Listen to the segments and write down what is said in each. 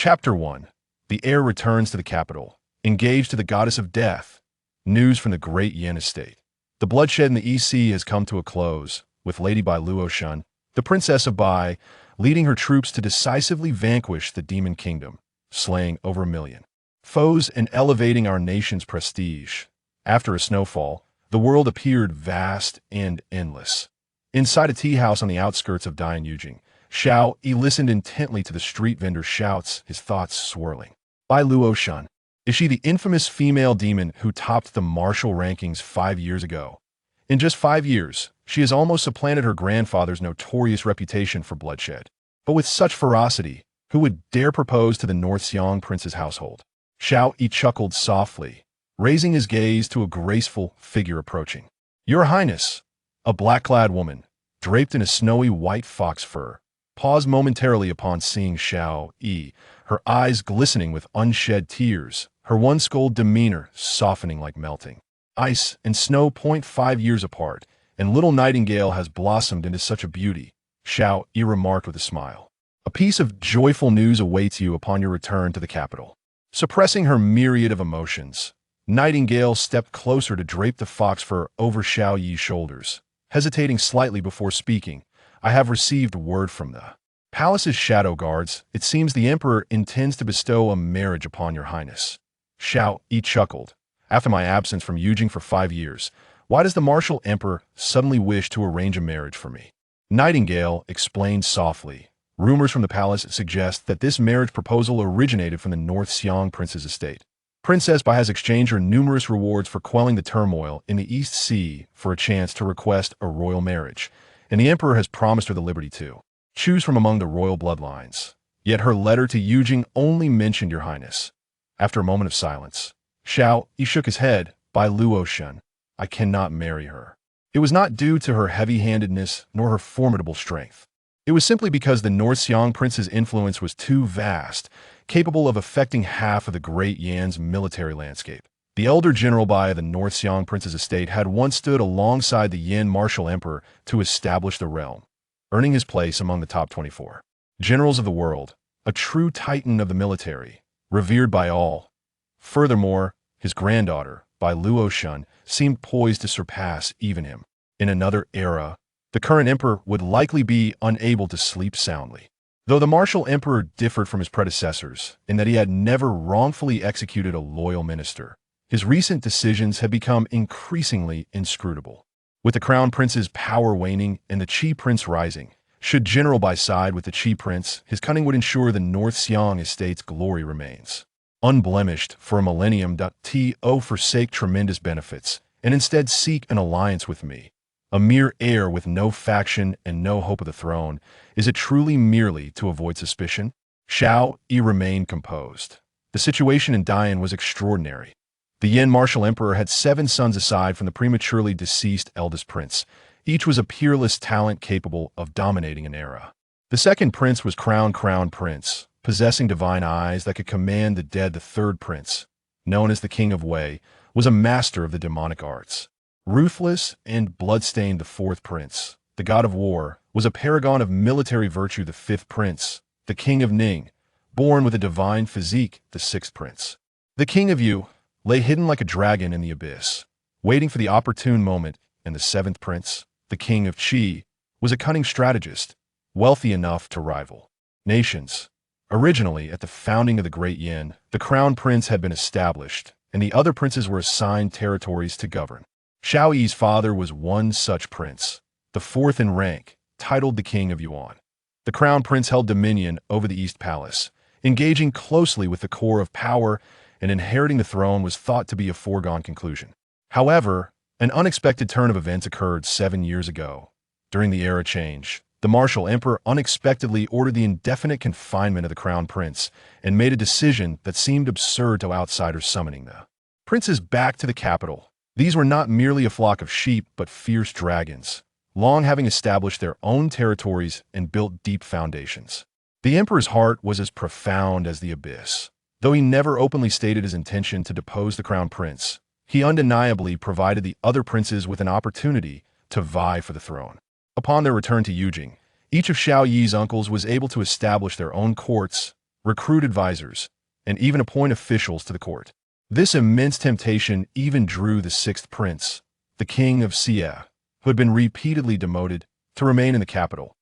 Chapter 1. The heir returns to the capital, engaged to the goddess of death. News from the Great Yan estate. The bloodshed in the EC has come to a close, with Lady Bai Luoshen, the princess of Bai, leading her troops to decisively vanquish the demon kingdom, slaying over 1 million foes and elevating our nation's prestige. After a snowfall, the world appeared vast and endless. Inside a tea house on the outskirts of Danyujing, Xiao Yi listened intently to the street vendor's shouts, his thoughts swirling. Bai Luoshen. Is she the infamous female demon who topped the martial rankings 5 years ago? In just 5 years, she has almost supplanted her grandfather's notorious reputation for bloodshed. But with such ferocity, who would dare propose to the North Xiang prince's household? Xiao Yi chuckled softly, raising his gaze to a graceful figure approaching. Your Highness, a black-clad woman, draped in a snowy white fox fur, paused momentarily upon seeing Xiao Yi, her eyes glistening with unshed tears, her one-skulled demeanor softening like melting ice and snow. 5 years apart, and little Nightingale has blossomed into such a beauty, Xiao Yi remarked with a smile. A piece of joyful news awaits you upon your return to the capital. Suppressing her myriad of emotions, Nightingale stepped closer to drape the fox fur over Xiao Yi's shoulders, hesitating slightly before speaking. I have received word from the palace's shadow guards. It seems the emperor intends to bestow a marriage upon your highness. Xiao Yi chuckled. After my absence from Yujing for 5 years, why does the martial emperor suddenly wish to arrange a marriage for me? Nightingale explained softly. Rumors from the palace suggest that this marriage proposal originated from the North Xiang prince's estate. Princess Bai has exchanged her numerous rewards for quelling the turmoil in the East Sea for a chance to request a royal marriage, and the emperor has promised her the liberty to choose from among the royal bloodlines. Yet her letter to Yujing only mentioned your highness. After a moment of silence, Xiao Yi shook his head. Bai Luoshen, I cannot marry her. It was not due to her heavy-handedness nor her formidable strength. It was simply because the North Xiang prince's influence was too vast, capable of affecting half of the Great Yan's military landscape. The elder General Bai of the North Xiang prince's estate had once stood alongside the Yan martial emperor to establish the realm, earning his place among the top 24 generals of the world, a true titan of the military, revered by all. Furthermore, his granddaughter, Bai Luoshen, seemed poised to surpass even him. In another era, the current emperor would likely be unable to sleep soundly. Though the martial emperor differed from his predecessors in that he had never wrongfully executed a loyal minister, his recent decisions had become increasingly inscrutable. With the crown prince's power waning and the Qi prince rising, should General Bai side with the Qi prince, his cunning would ensure the North Xiang estate's glory remains unblemished for a millennium. To forsake tremendous benefits and instead seek an alliance with me, a mere heir with no faction and no hope of the throne. Is it truly merely to avoid suspicion? Xiao Yi remained composed. The situation in Dian was extraordinary. The Yan martial emperor had 7 sons aside from the prematurely deceased eldest prince. Each was a peerless talent capable of dominating an era. The second prince was crown prince, possessing divine eyes that could command the dead. The third prince, known as the King of Wei, was a master of the demonic arts. Ruthless and bloodstained. The fourth prince, the god of war, was a paragon of military virtue. The fifth prince, the King of Ning, born with a divine physique. The sixth prince, the King of Yu, lay hidden like a dragon in the abyss, waiting for the opportune moment. And the seventh prince, the King of Qi, was a cunning strategist, wealthy enough to rival nations. Originally, at the founding of the Great Yan, the crown prince had been established, and the other princes were assigned territories to govern. Xiao Yi's father was one such prince, the fourth in rank, titled the King of Yuan. The crown prince held dominion over the East Palace, engaging closely with the core of power, and inheriting the throne was thought to be a foregone conclusion. However, an unexpected turn of events occurred 7 years ago. During the era change, the martial emperor unexpectedly ordered the indefinite confinement of the crown prince and made a decision that seemed absurd to outsiders, summoning the princes back to the capital. These were not merely a flock of sheep, but fierce dragons, long having established their own territories and built deep foundations. The emperor's heart was as profound as the abyss. Though he never openly stated his intention to depose the crown prince, he undeniably provided the other princes with an opportunity to vie for the throne. Upon their return to Yujing, each of Xiao Yi's uncles was able to establish their own courts, recruit advisors, and even appoint officials to the court. This immense temptation even drew the sixth prince, the king of Xia, who had been repeatedly demoted, to remain in the capital.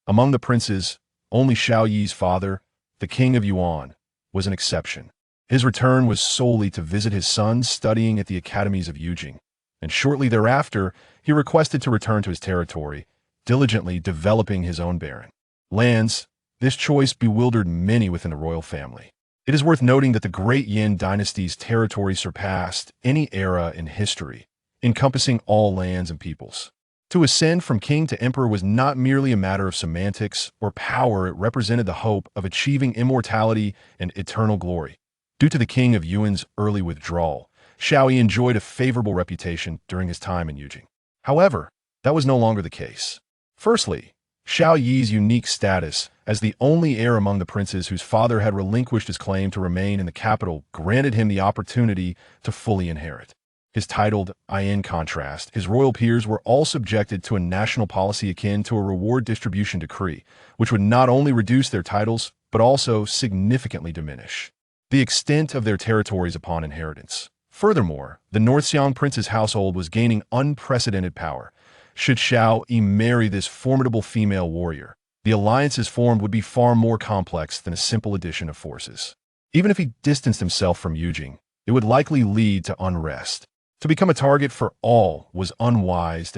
Among the princes, only Xiao Yi's father, the king of Yuan, was an exception. His return was solely to visit his sons studying at the academies of Yujing, and shortly thereafter he requested to return to his territory, diligently developing his own barren lands. This choice bewildered many within the royal family. It is worth noting that the Great Yan Dynasty's territory surpassed any era in history, encompassing all lands and peoples. To ascend from king to emperor was not merely a matter of semantics or power, it represented the hope of achieving immortality and eternal glory. Due to the king of Yuan's early withdrawal, Xiao Yi enjoyed a favorable reputation during his time in Yujing. However, that was no longer the case. Firstly, Xiao Yi's unique status as the only heir among the princes whose father had relinquished his claim to remain in the capital granted him the opportunity to fully inherit. His titled, in contrast, his royal peers were all subjected to a national policy akin to a reward distribution decree, which would not only reduce their titles, but also significantly diminish the extent of their territories upon inheritance. Furthermore, the North Xiang prince's household was gaining unprecedented power. Should Xiao Yi marry this formidable female warrior, the alliances formed would be far more complex than a simple addition of forces. Even if he distanced himself from Yujing, it would likely lead to unrest. To become a target for all was unwise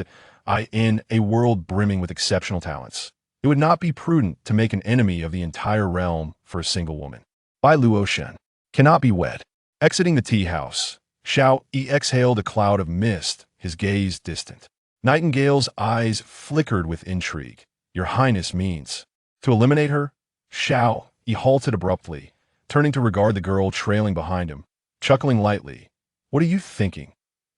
in a world brimming with exceptional talents. It would not be prudent to make an enemy of the entire realm for a single woman. Bai Luoshen cannot be wed. Exiting the tea house, Xiao Yi exhaled a cloud of mist, his gaze distant. Nightingale's eyes flickered with intrigue. Your Highness means to eliminate her? Xiao Yi halted abruptly, turning to regard the girl trailing behind him, chuckling lightly. What are you thinking?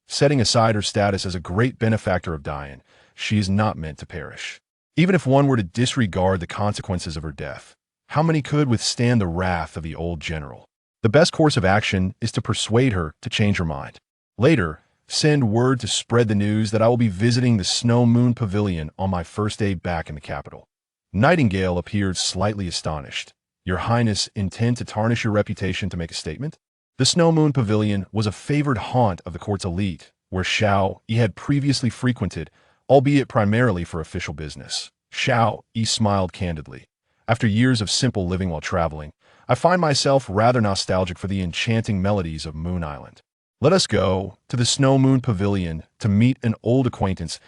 Setting aside her status as a great benefactor of Dian, she is not meant to perish. Even if one were to disregard the consequences of her death, how many could withstand the wrath of the old general? The best course of action is to persuade her to change her mind. Later, send word to spread the news that I will be visiting the Snow Moon Pavilion on my first day back in the capital. Nightingale appeared slightly astonished. Your Highness intend to tarnish your reputation to make a statement? The Snow Moon Pavilion was a favored haunt of the court's elite, where Xiao Yi had previously frequented, albeit primarily for official business. Xiao Yi smiled candidly. After years of simple living while traveling, I find myself rather nostalgic for the enchanting melodies of Moon Island. Let us go to the Snow Moon Pavilion to meet an old acquaintance.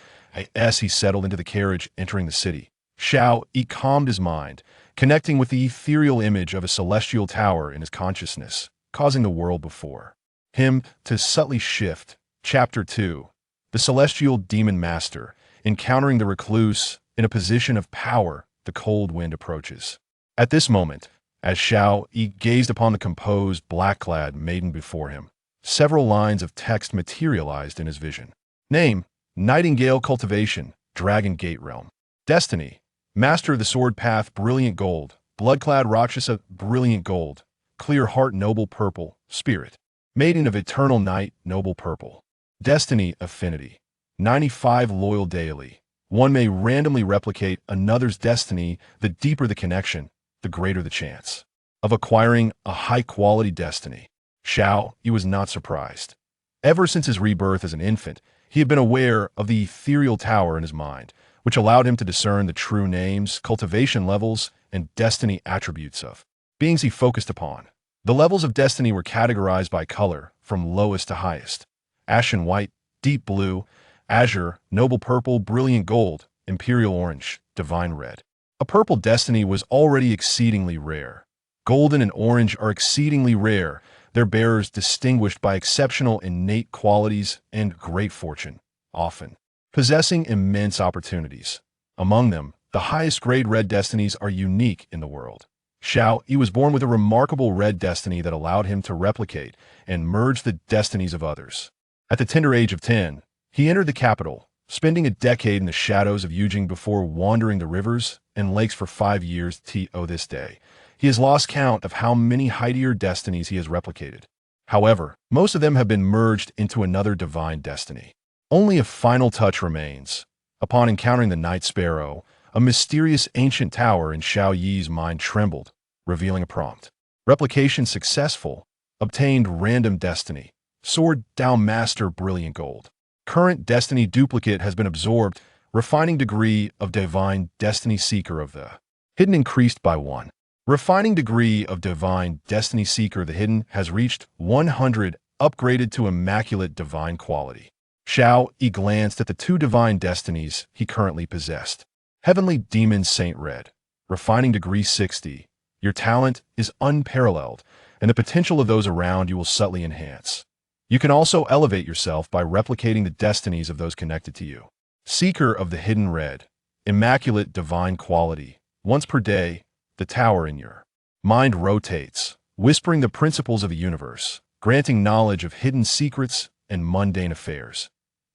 As he settled into the carriage entering the city, Xiao Yi calmed his mind, connecting with the ethereal image of a celestial tower in his consciousness, causing the world before him to subtly shift. Chapter 2. The Celestial Demon Master, encountering the recluse in a position of power. The cold wind approaches. At this moment, as Xiao Yi gazed upon the composed, black-clad maiden before him, several lines of text materialized in his vision. Name: Nightingale Cultivation, Dragon Gate Realm. Destiny: Master of the Sword Path, Brilliant Gold. Bloodclad Rakshasa, Brilliant Gold. Clear Heart, Noble Purple. Spirit: Maiden of Eternal Night, Noble Purple. Destiny Affinity: 95 Loyal Daily. One may randomly replicate another's destiny. The deeper the connection, the greater the chance of acquiring a high-quality destiny. Xiao Yi was not surprised. Ever since his rebirth as an infant, he had been aware of the ethereal tower in his mind, which allowed him to discern the true names, cultivation levels, and destiny attributes of beings he focused upon. The levels of destiny were categorized by color, from lowest to highest: ashen white, deep blue, azure, noble purple, brilliant gold, imperial orange, divine red. A purple destiny was already exceedingly rare. Golden and orange are exceedingly rare, their bearers distinguished by exceptional innate qualities and great fortune, often possessing immense opportunities. Among them, the highest grade red destinies are unique in the world. Xiao Yi was born with a remarkable red destiny that allowed him to replicate and merge the destinies of others. At the tender age of 10, he entered the capital, spending a decade in the shadows of Yujing before wandering the rivers and lakes for 5 years. To this day, he has lost count of how many higher destinies he has replicated. However, most of them have been merged into another divine destiny. Only a final touch remains. Upon encountering the Night Sparrow, a mysterious ancient tower in Xiao Yi's mind trembled. revealing a prompt. Replication successful. Obtained random destiny. Sword Down Master Brilliant Gold. Current destiny duplicate has been absorbed. Refining degree of Divine Destiny Seeker of the Hidden increased by 1. Refining degree of Divine Destiny Seeker the Hidden has reached 100, upgraded to Immaculate Divine Quality. Xiao Yi glanced at the 2 divine destinies he currently possessed. Heavenly Demon Saint Red. Refining degree 60. Your talent is unparalleled, and the potential of those around you will subtly enhance. You can also elevate yourself by replicating the destinies of those connected to you. Seeker of the Hidden Red. Immaculate Divine Quality. Once per day, the tower in your mind rotates, whispering the principles of the universe, granting knowledge of hidden secrets and mundane affairs.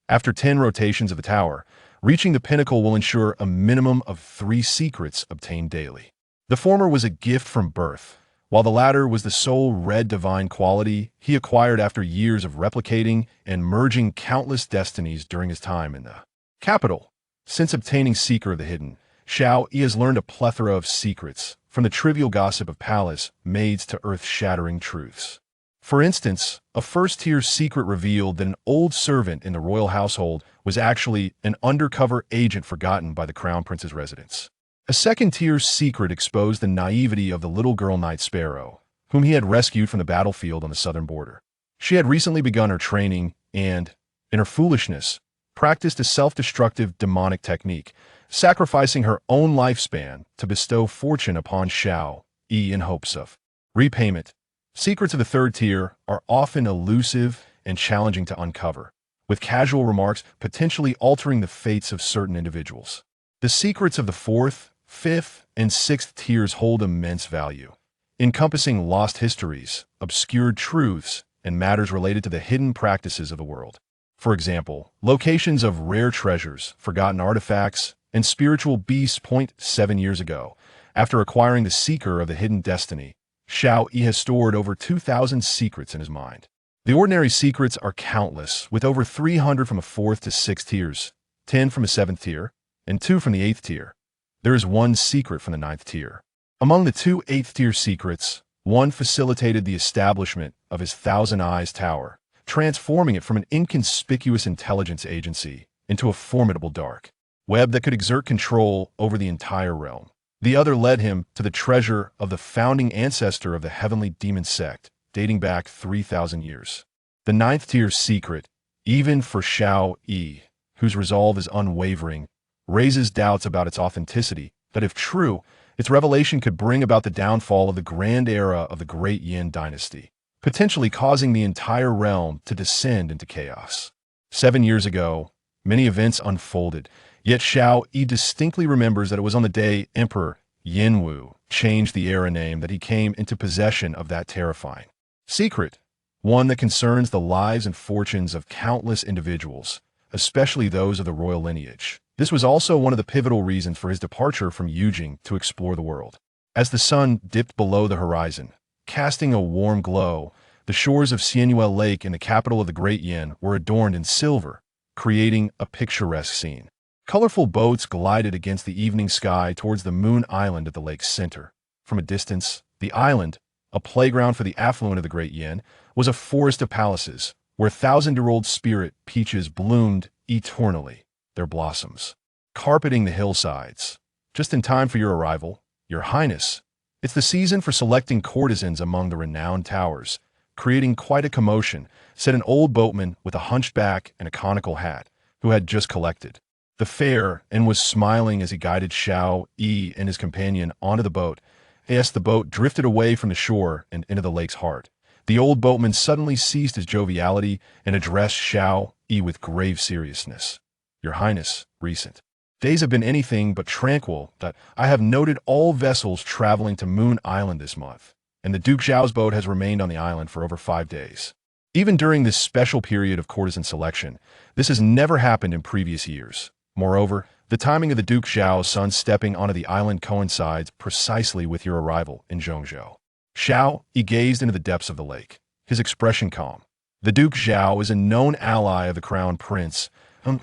After 10 rotations of the tower, reaching the pinnacle will ensure a minimum of 3 secrets obtained daily. The former was a gift from birth, while the latter was the sole red divine quality he acquired after years of replicating and merging countless destinies during his time in the capital. Since obtaining Seeker of the Hidden, Xiao Yi has learned a plethora of secrets, from the trivial gossip of palace maids to earth-shattering truths. For instance, a first-tier secret revealed that an old servant in the royal household was actually an undercover agent forgotten by the crown prince's residence. A second-tier secret exposed the naivety of the little girl Night Sparrow, whom he had rescued from the battlefield on the southern border. She had recently begun her training and, in her foolishness, practiced a self-destructive demonic technique, sacrificing her own lifespan to bestow fortune upon Xiao Yi in hopes of repayment. Secrets of the third tier are often elusive and challenging to uncover, with casual remarks potentially altering the fates of certain individuals. The secrets of the fourth, fifth, and sixth tiers hold immense value, encompassing lost histories, obscured truths, and matters related to the hidden practices of the world. For example, locations of rare treasures, forgotten artifacts, and spiritual beasts. 7 years ago, after acquiring the Seeker of the Hidden Destiny, Xiao Yi has stored over 2,000 secrets in his mind. The ordinary secrets are countless, with over 300 from the 4th to 6th tiers, 10 from the 7th tier, and 2 from the 8th tier. There is 1 secret from the 9th tier. Among the 2 8th tier secrets, one facilitated the establishment of his Thousand Eyes Tower, transforming it from an inconspicuous intelligence agency into a formidable dark web that could exert control over the entire realm. The other led him to the treasure of the founding ancestor of the Heavenly Demon Sect, dating back 3,000 years. The 9th tier secret, even for Xiao Yi, whose resolve is unwavering, raises doubts about its authenticity, that if true, its revelation could bring about the downfall of the grand era of the Great Yan Dynasty, potentially causing the entire realm to descend into chaos. 7 years ago, many events unfolded, yet Xiao Yi distinctly remembers that it was on the day Emperor Yinwu changed the era name that he came into possession of that terrifying secret, one that concerns the lives and fortunes of countless individuals, especially those of the royal lineage. This was also one of the pivotal reasons for his departure from Yujing to explore the world. As the sun dipped below the horizon, casting a warm glow, the shores of Xianyue Lake in the capital of the Great Yan were adorned in silver, creating a picturesque scene. Colorful boats glided against the evening sky towards the Moon Island at the lake's center. From a distance, the island, a playground for the affluent of the Great Yan, was a forest of palaces, where thousand-year-old spirit peaches bloomed eternally, their blossoms carpeting the hillsides. Just in time for your arrival, Your Highness. It's the season for selecting courtesans among the renowned towers, creating quite a commotion, said an old boatman with a hunched back and a conical hat, who had just collected the fare and was smiling as he guided Xiao Yi and his companion onto the boat. As the boat drifted away from the shore and into the lake's heart, the old boatman suddenly ceased his joviality and addressed Xiao Yi with grave seriousness. Your Highness, recent days have been anything but tranquil. That I have noted all vessels traveling to Moon Island this month, and the Duke Xiao's boat has remained on the island for over 5 days. Even during this special period of courtesan selection, this has never happened in previous years. Moreover, the timing of the Duke Xiao's son stepping onto the island coincides precisely with your arrival in Junzhu. Xiao Yi gazed into the depths of the lake, his expression calm. The Duke Xiao is a known ally of the Crown Prince.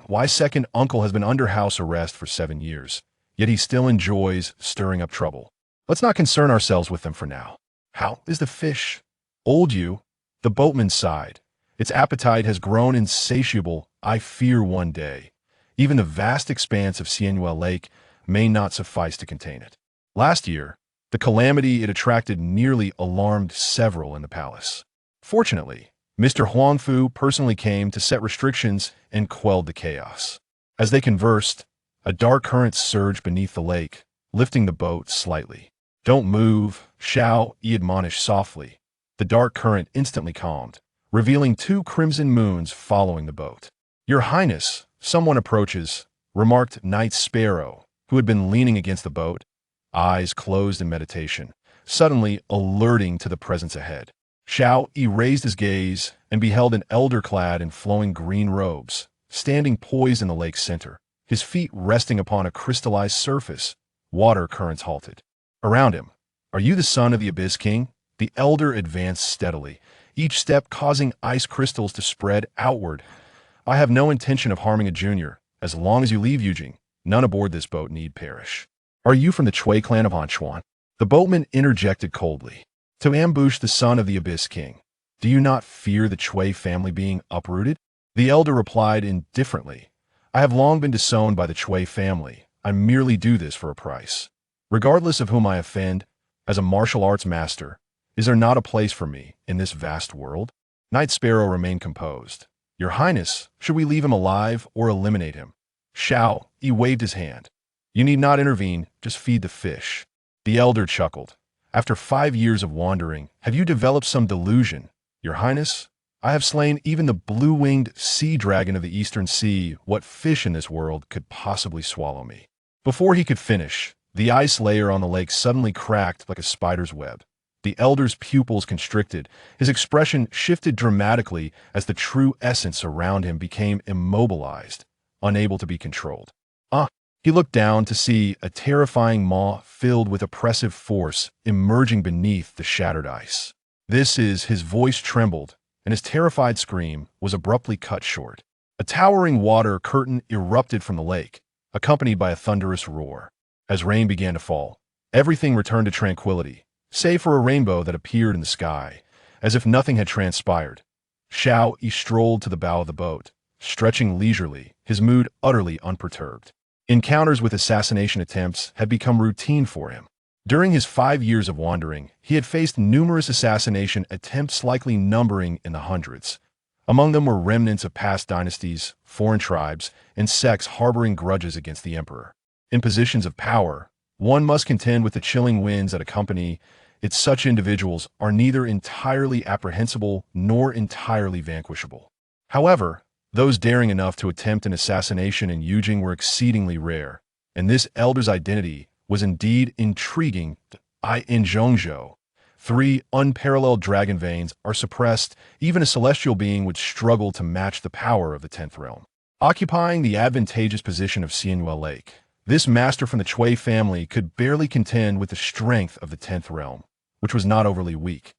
Why second uncle has been under house arrest for 7 years, yet he still enjoys stirring up trouble. Let's not concern ourselves with them for now. How is the fish? Old Yu, the boatman sighed. Its appetite has grown insatiable. I fear one day, even the vast expanse of Xianyue Lake may not suffice to contain it. Last year, the calamity it attracted nearly alarmed several in the palace. Fortunately, Mr. Huangfu personally came to set restrictions and quelled the chaos. As they conversed, a dark current surged beneath the lake, lifting the boat slightly. Don't move, Xiao Yi admonished softly. The dark current instantly calmed, revealing 2 crimson moons following the boat. Your Highness, someone approaches, remarked Knight Sparrow, who had been leaning against the boat, eyes closed in meditation, suddenly alerting to the presence ahead. Xiao Yi raised his gaze and beheld an elder clad in flowing green robes, standing poised in the lake's center, his feet resting upon a crystallized surface. Water currents halted. Around him, are you the son of the Abyss King? The elder advanced steadily, each step causing ice crystals to spread outward. I have no intention of harming a junior. As long as you leave Yujing, none aboard this boat need perish. Are you from the Chui clan of Anchuan? The boatman interjected coldly. To ambush the son of the Abyss King. Do you not fear the Chui family being uprooted? The elder replied indifferently. I have long been disowned by the Chui family. I merely do this for a price. Regardless of whom I offend, as a martial arts master, is there not a place for me in this vast world? Knight Sparrow remained composed. Your Highness, should we leave him alive or eliminate him? Xiao Yi waved his hand. You need not intervene, just feed the fish. The elder chuckled. After 5 years of wandering, have you developed some delusion? Your Highness, I have slain even the blue-winged sea dragon of the Eastern Sea. What fish in this world could possibly swallow me? Before he could finish, the ice layer on the lake suddenly cracked like a spider's web. The elder's pupils constricted. His expression shifted dramatically as the true essence around him became immobilized, unable to be controlled. He looked down to see a terrifying maw filled with oppressive force emerging beneath the shattered ice. His voice trembled, and his terrified scream was abruptly cut short. A towering water curtain erupted from the lake, accompanied by a thunderous roar. As rain began to fall, everything returned to tranquility, save for a rainbow that appeared in the sky, as if nothing had transpired. Xiao Yi strolled to the bow of the boat, stretching leisurely, his mood utterly unperturbed. Encounters with assassination attempts had become routine for him. During his 5 years of wandering, he had faced numerous assassination attempts likely numbering in the hundreds. Among them were remnants of past dynasties, foreign tribes, and sects harboring grudges against the emperor. In positions of power, one must contend with the chilling winds that accompany it. Such individuals are neither entirely apprehensible nor entirely vanquishable. However, those daring enough to attempt an assassination in Yujing were exceedingly rare, and this elder's identity was indeed intriguing. In Junzhu, 3 unparalleled dragon veins are suppressed. Even a celestial being would struggle to match the power of the 10th realm. Occupying the advantageous position of Xianyue Lake, this master from the Chui family could barely contend with the strength of the 10th realm, which was not overly weak.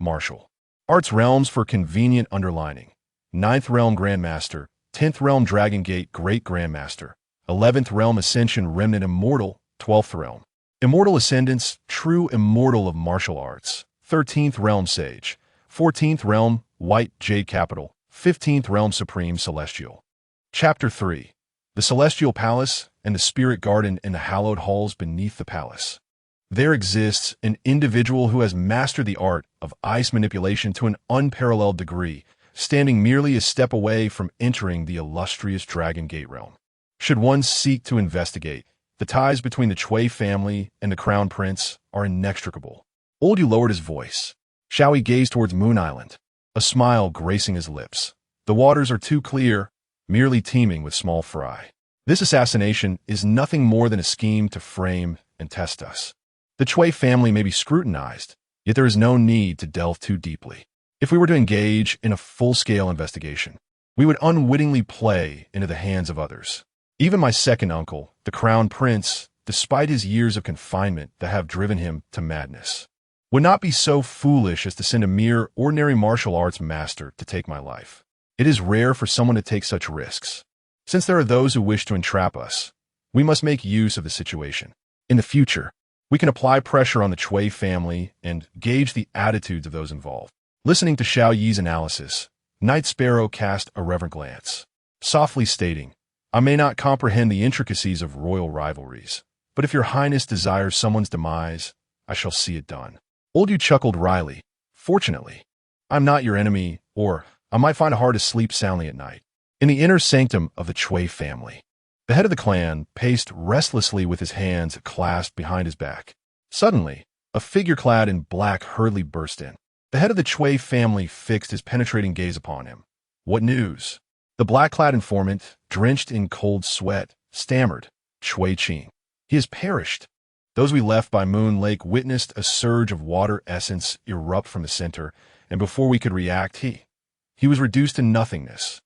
Martial arts realms for convenient underlining. 9th realm Grandmaster, 10th realm Dragon Gate Great Grandmaster, 11th realm Ascension Remnant Immortal, 12th realm Immortal Ascendance, True Immortal of Martial Arts, 13th realm Sage, 14th realm White Jade Capital, 15th realm Supreme Celestial. Chapter 3. The Celestial Palace and the Spirit Garden in the hallowed halls beneath the palace. There exists an individual who has mastered the art of ice manipulation to an unparalleled degree, standing merely a step away from entering the illustrious Dragon Gate realm. Should one seek to investigate, the ties between the Chui family and the Crown Prince are inextricable. Old Yu lowered his voice. Xiao Yi gazed towards Moon Island, a smile gracing his lips. The waters are too clear, merely teeming with small fry. This assassination is nothing more than a scheme to frame and test us. The Chui family may be scrutinized, yet there is no need to delve too deeply. If we were to engage in a full-scale investigation, we would unwittingly play into the hands of others. Even my second uncle, the Crown Prince, despite his years of confinement that have driven him to madness, would not be so foolish as to send a mere ordinary martial arts master to take my life. It is rare for someone to take such risks. Since there are those who wish to entrap us, we must make use of the situation. In the future, We can apply pressure on the Chui family and gauge the attitudes of those involved. Listening to Xiao Yi's analysis, Night Sparrow cast a reverent glance, softly stating, "I may not comprehend the intricacies of royal rivalries, but if your highness desires someone's demise, I shall see it done." Old Yu chuckled wryly. "Fortunately, I'm not your enemy, or I might find it hard to sleep soundly at night." In the inner sanctum of the Chui family, the head of the clan paced restlessly with his hands clasped behind his back. Suddenly, a figure clad in black hurriedly burst in. The head of the Chui family fixed his penetrating gaze upon him. "What news?" The black-clad informant, drenched in cold sweat, stammered, "Chui Qing. He has perished." Those we left by Moon Lake witnessed a surge of water essence erupt from the center, and before we could react, he was reduced to nothingness.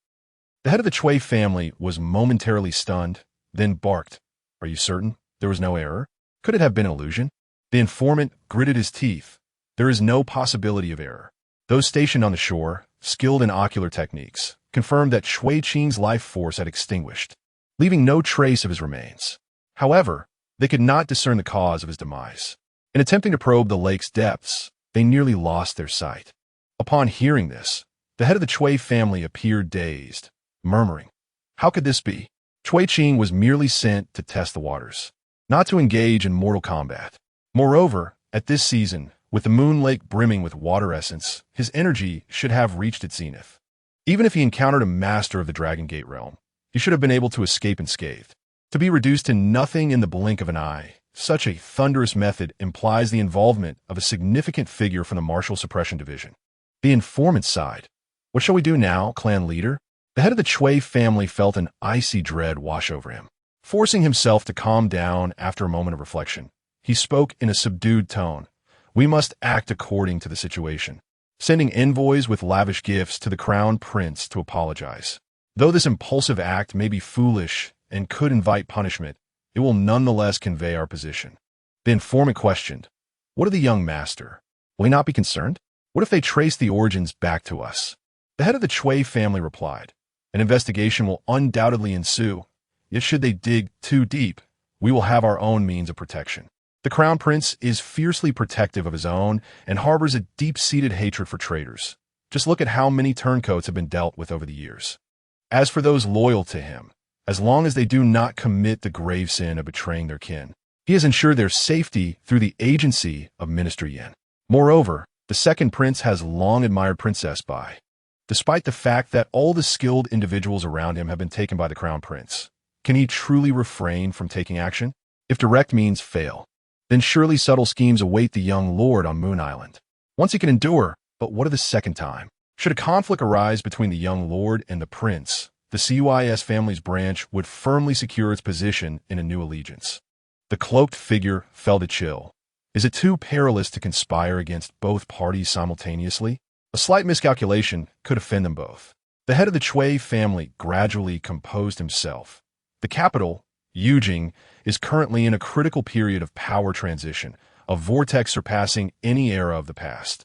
The head of the Chui family was momentarily stunned, then barked, "Are you certain there was no error? Could it have been an illusion?" The informant gritted his teeth. "There is no possibility of error." Those stationed on the shore, skilled in ocular techniques, confirmed that Chui Qing's life force had extinguished, leaving no trace of his remains. However, they could not discern the cause of his demise. In attempting to probe the lake's depths, they nearly lost their sight. Upon hearing this, the head of the Chui family appeared dazed, murmuring, "How could this be? Chui Qing was merely sent to test the waters, not to engage in mortal combat. Moreover, at this season, with the Moon Lake brimming with water essence, his energy should have reached its zenith. Even if he encountered a master of the Dragon Gate realm, he should have been able to escape unscathed. To be reduced to nothing in the blink of an eye, such a thunderous method implies the involvement of a significant figure from the Martial Suppression Division." The informant sighed. "What shall we do now, clan leader?" The head of the Chui family felt an icy dread wash over him. Forcing himself to calm down after a moment of reflection, he spoke in a subdued tone. "We must act according to the situation, sending envoys with lavish gifts to the Crown Prince to apologize. Though this impulsive act may be foolish and could invite punishment, it will nonetheless convey our position." The informant questioned, "What of the young master? Will he not be concerned? What if they trace the origins back to us?" The head of the Chui family replied, "An investigation will undoubtedly ensue, yet should they dig too deep, we will have our own means of protection. The Crown Prince is fiercely protective of his own and harbors a deep-seated hatred for traitors. Just look at how many turncoats have been dealt with over the years. As for those loyal to him, as long as they do not commit the grave sin of betraying their kin, he has ensured their safety through the agency of Minister Yan. Moreover, the second prince has long admired Princess Bai, despite the fact that all the skilled individuals around him have been taken by the Crown Prince. Can he truly refrain from taking action? If direct means fail, then surely subtle schemes await the young lord on Moon Island. Once he can endure, but what of the second time? Should a conflict arise between the young lord and the prince, the CUIS family's branch would firmly secure its position in a new allegiance. The cloaked figure felt a chill. Is it too perilous to conspire against both parties simultaneously? A slight miscalculation could offend them both. The head of the Chui family gradually composed himself. The capital, Yujing, is currently in a critical period of power transition, a vortex surpassing any era of the past.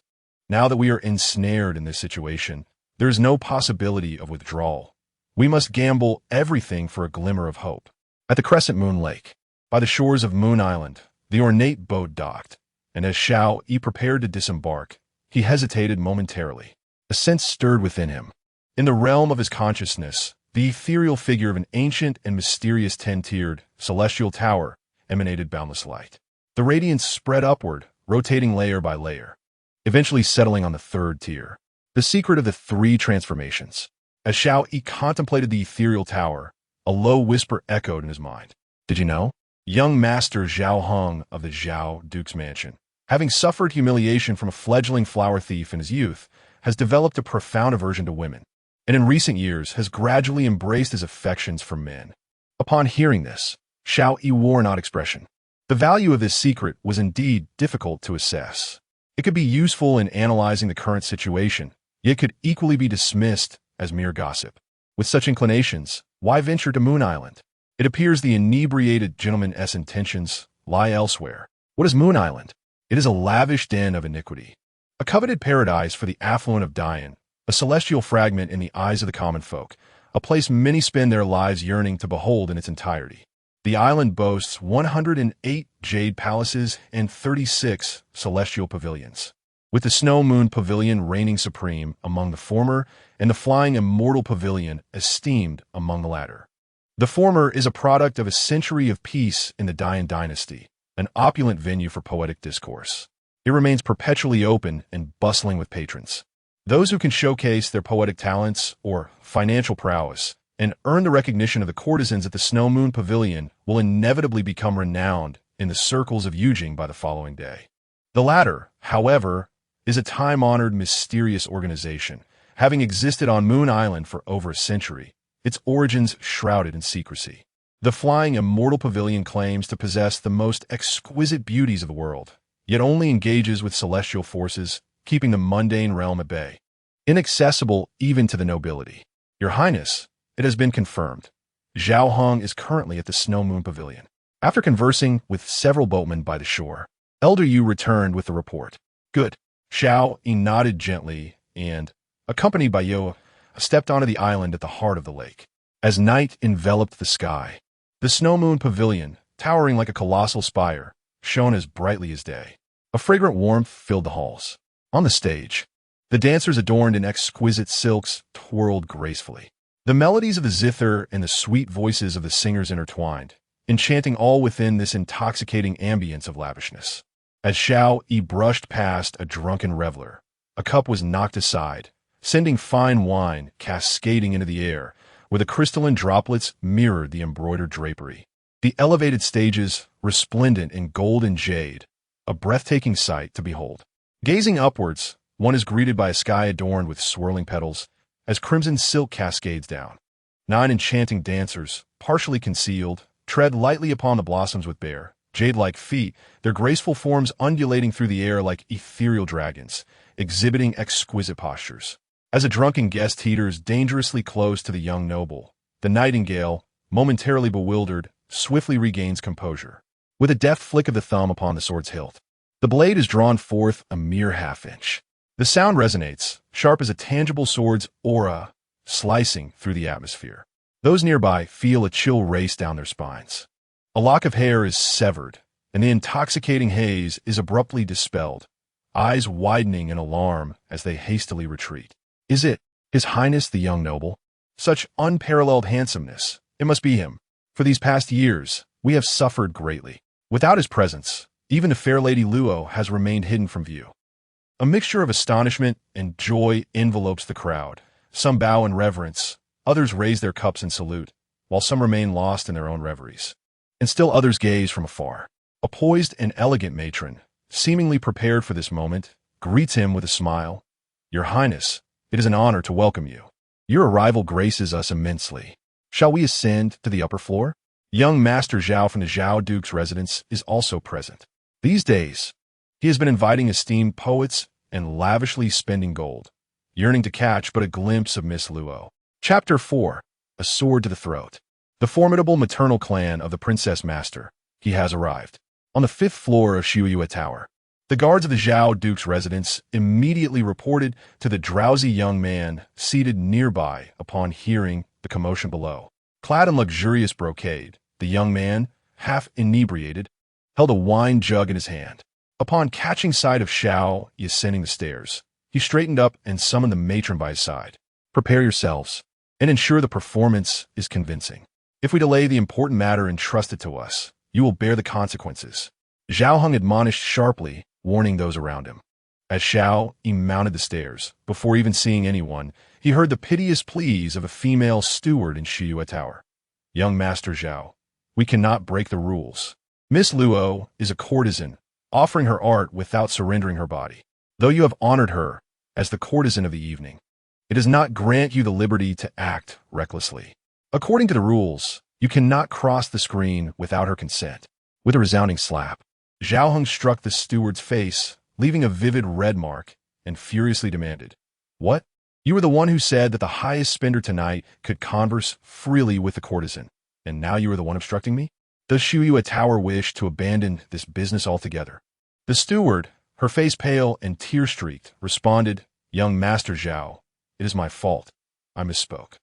Now that we are ensnared in this situation, there is no possibility of withdrawal. We must gamble everything for a glimmer of hope. At the Crescent Moon Lake, by the shores of Moon Island, the ornate boat docked, and as Xiao Yi prepared to disembark, he hesitated momentarily. A sense stirred within him. In the realm of his consciousness, the ethereal figure of an ancient and mysterious 10-tiered celestial tower emanated boundless light. The radiance spread upward, rotating layer by layer, eventually settling on the third tier. The secret of the three transformations. As Xiao Yi contemplated the ethereal tower, a low whisper echoed in his mind. Did you know? Young Master Zhao Heng of the Zhao Duke's mansion, having suffered humiliation from a fledgling flower thief in his youth, has developed a profound aversion to women, and in recent years has gradually embraced his affections for men. Upon hearing this, Xiao Yi wore an odd expression. The value of this secret was indeed difficult to assess. It could be useful in analyzing the current situation, yet could equally be dismissed as mere gossip. With such inclinations, why venture to Moon Island? It appears the inebriated gentleman's intentions lie elsewhere. What is Moon Island? It is a lavish den of iniquity, a coveted paradise for the affluent of Dian, a celestial fragment in the eyes of the common folk, a place many spend their lives yearning to behold in its entirety. The island boasts 108 jade palaces and 36 celestial pavilions, with the Snow Moon Pavilion reigning supreme among the former and the Flying Immortal Pavilion esteemed among the latter. The former is a product of a century of peace in the Yan Dynasty, an opulent venue for poetic discourse. It remains perpetually open and bustling with patrons. Those who can showcase their poetic talents or financial prowess and earn the recognition of the courtesans at the Snow Moon Pavilion will inevitably become renowned in the circles of Yujing by the following day. The latter, however, is a time-honored, mysterious organization, having existed on Moon Island for over a century, its origins shrouded in secrecy. The Flying Immortal Pavilion claims to possess the most exquisite beauties of the world, yet only engages with celestial forces, keeping the mundane realm at bay. Inaccessible even to the nobility. Your Highness, it has been confirmed. Zhao Hong is currently at the Snow Moon Pavilion. After conversing with several boatmen by the shore, Elder Yu returned with the report. Good. Xiao Yi nodded gently and, accompanied by Yo, stepped onto the island at the heart of the lake. As night enveloped the sky, the Snow Moon Pavilion, towering like a colossal spire, shone as brightly as day. A fragrant warmth filled the halls. On the stage, the dancers adorned in exquisite silks twirled gracefully. The melodies of the zither and the sweet voices of the singers intertwined, enchanting all within this intoxicating ambience of lavishness. As Xiao Yi brushed past a drunken reveler, a cup was knocked aside, sending fine wine cascading into the air, where the crystalline droplets mirrored the embroidered drapery. The elevated stages, resplendent in gold and jade, a breathtaking sight to behold. Gazing upwards, one is greeted by a sky adorned with swirling petals, as crimson silk cascades down. 9 enchanting dancers, partially concealed, tread lightly upon the blossoms with bare, jade-like feet, their graceful forms undulating through the air like ethereal dragons, exhibiting exquisite postures. As a drunken guest teeters dangerously close to the young noble, the nightingale, momentarily bewildered, swiftly regains composure. With a deft flick of the thumb upon the sword's hilt, the blade is drawn forth a mere half-inch. The sound resonates, sharp as a tangible sword's aura, slicing through the atmosphere. Those nearby feel a chill race down their spines. A lock of hair is severed, and the intoxicating haze is abruptly dispelled, eyes widening in alarm as they hastily retreat. Is it His Highness the young noble? Such unparalleled handsomeness. It must be him. For these past years, we have suffered greatly. Without his presence, even the fair Lady Luo has remained hidden from view. A mixture of astonishment and joy envelopes the crowd. Some bow in reverence, others raise their cups in salute, while some remain lost in their own reveries. And still others gaze from afar. A poised and elegant matron, seemingly prepared for this moment, greets him with a smile. Your Highness, it is an honor to welcome you. Your arrival graces us immensely. Shall we ascend to the upper floor? Young Master Zhao from the Zhao Duke's residence is also present. These days, he has been inviting esteemed poets and lavishly spending gold, yearning to catch but a glimpse of Miss Luo. Chapter 4. A Sword to the Throat. The formidable maternal clan of the Princess Master. He has arrived. On the 5th floor of Xiao Yi Tower, the guards of the Zhao Duke's residence immediately reported to the drowsy young man seated nearby upon hearing the commotion below. Clad in luxurious brocade, the young man, half inebriated, held a wine jug in his hand. Upon catching sight of Xiao Yi ascending the stairs, he straightened up and summoned the matron by his side. Prepare yourselves, and ensure the performance is convincing. If we delay the important matter entrusted to us, you will bear the consequences. Zhao Hong admonished sharply, warning those around him. As Xiao Yi mounted the stairs, before even seeing anyone, he heard the piteous pleas of a female steward in Xiao Yi Tower. Young Master Zhao, we cannot break the rules. Miss Luo is a courtesan, offering her art without surrendering her body. Though you have honored her as the courtesan of the evening, it does not grant you the liberty to act recklessly. According to the rules, you cannot cross the screen without her consent. With a resounding slap, Zhao Hong struck the steward's face, leaving a vivid red mark, and furiously demanded, What? You were the one who said that the highest spender tonight could converse freely with the courtesan, and now you are the one obstructing me? Does Xiao Yi Tower wish to abandon this business altogether? The steward, her face pale and tear-streaked, responded, Young Master Zhao, it is my fault. I misspoke.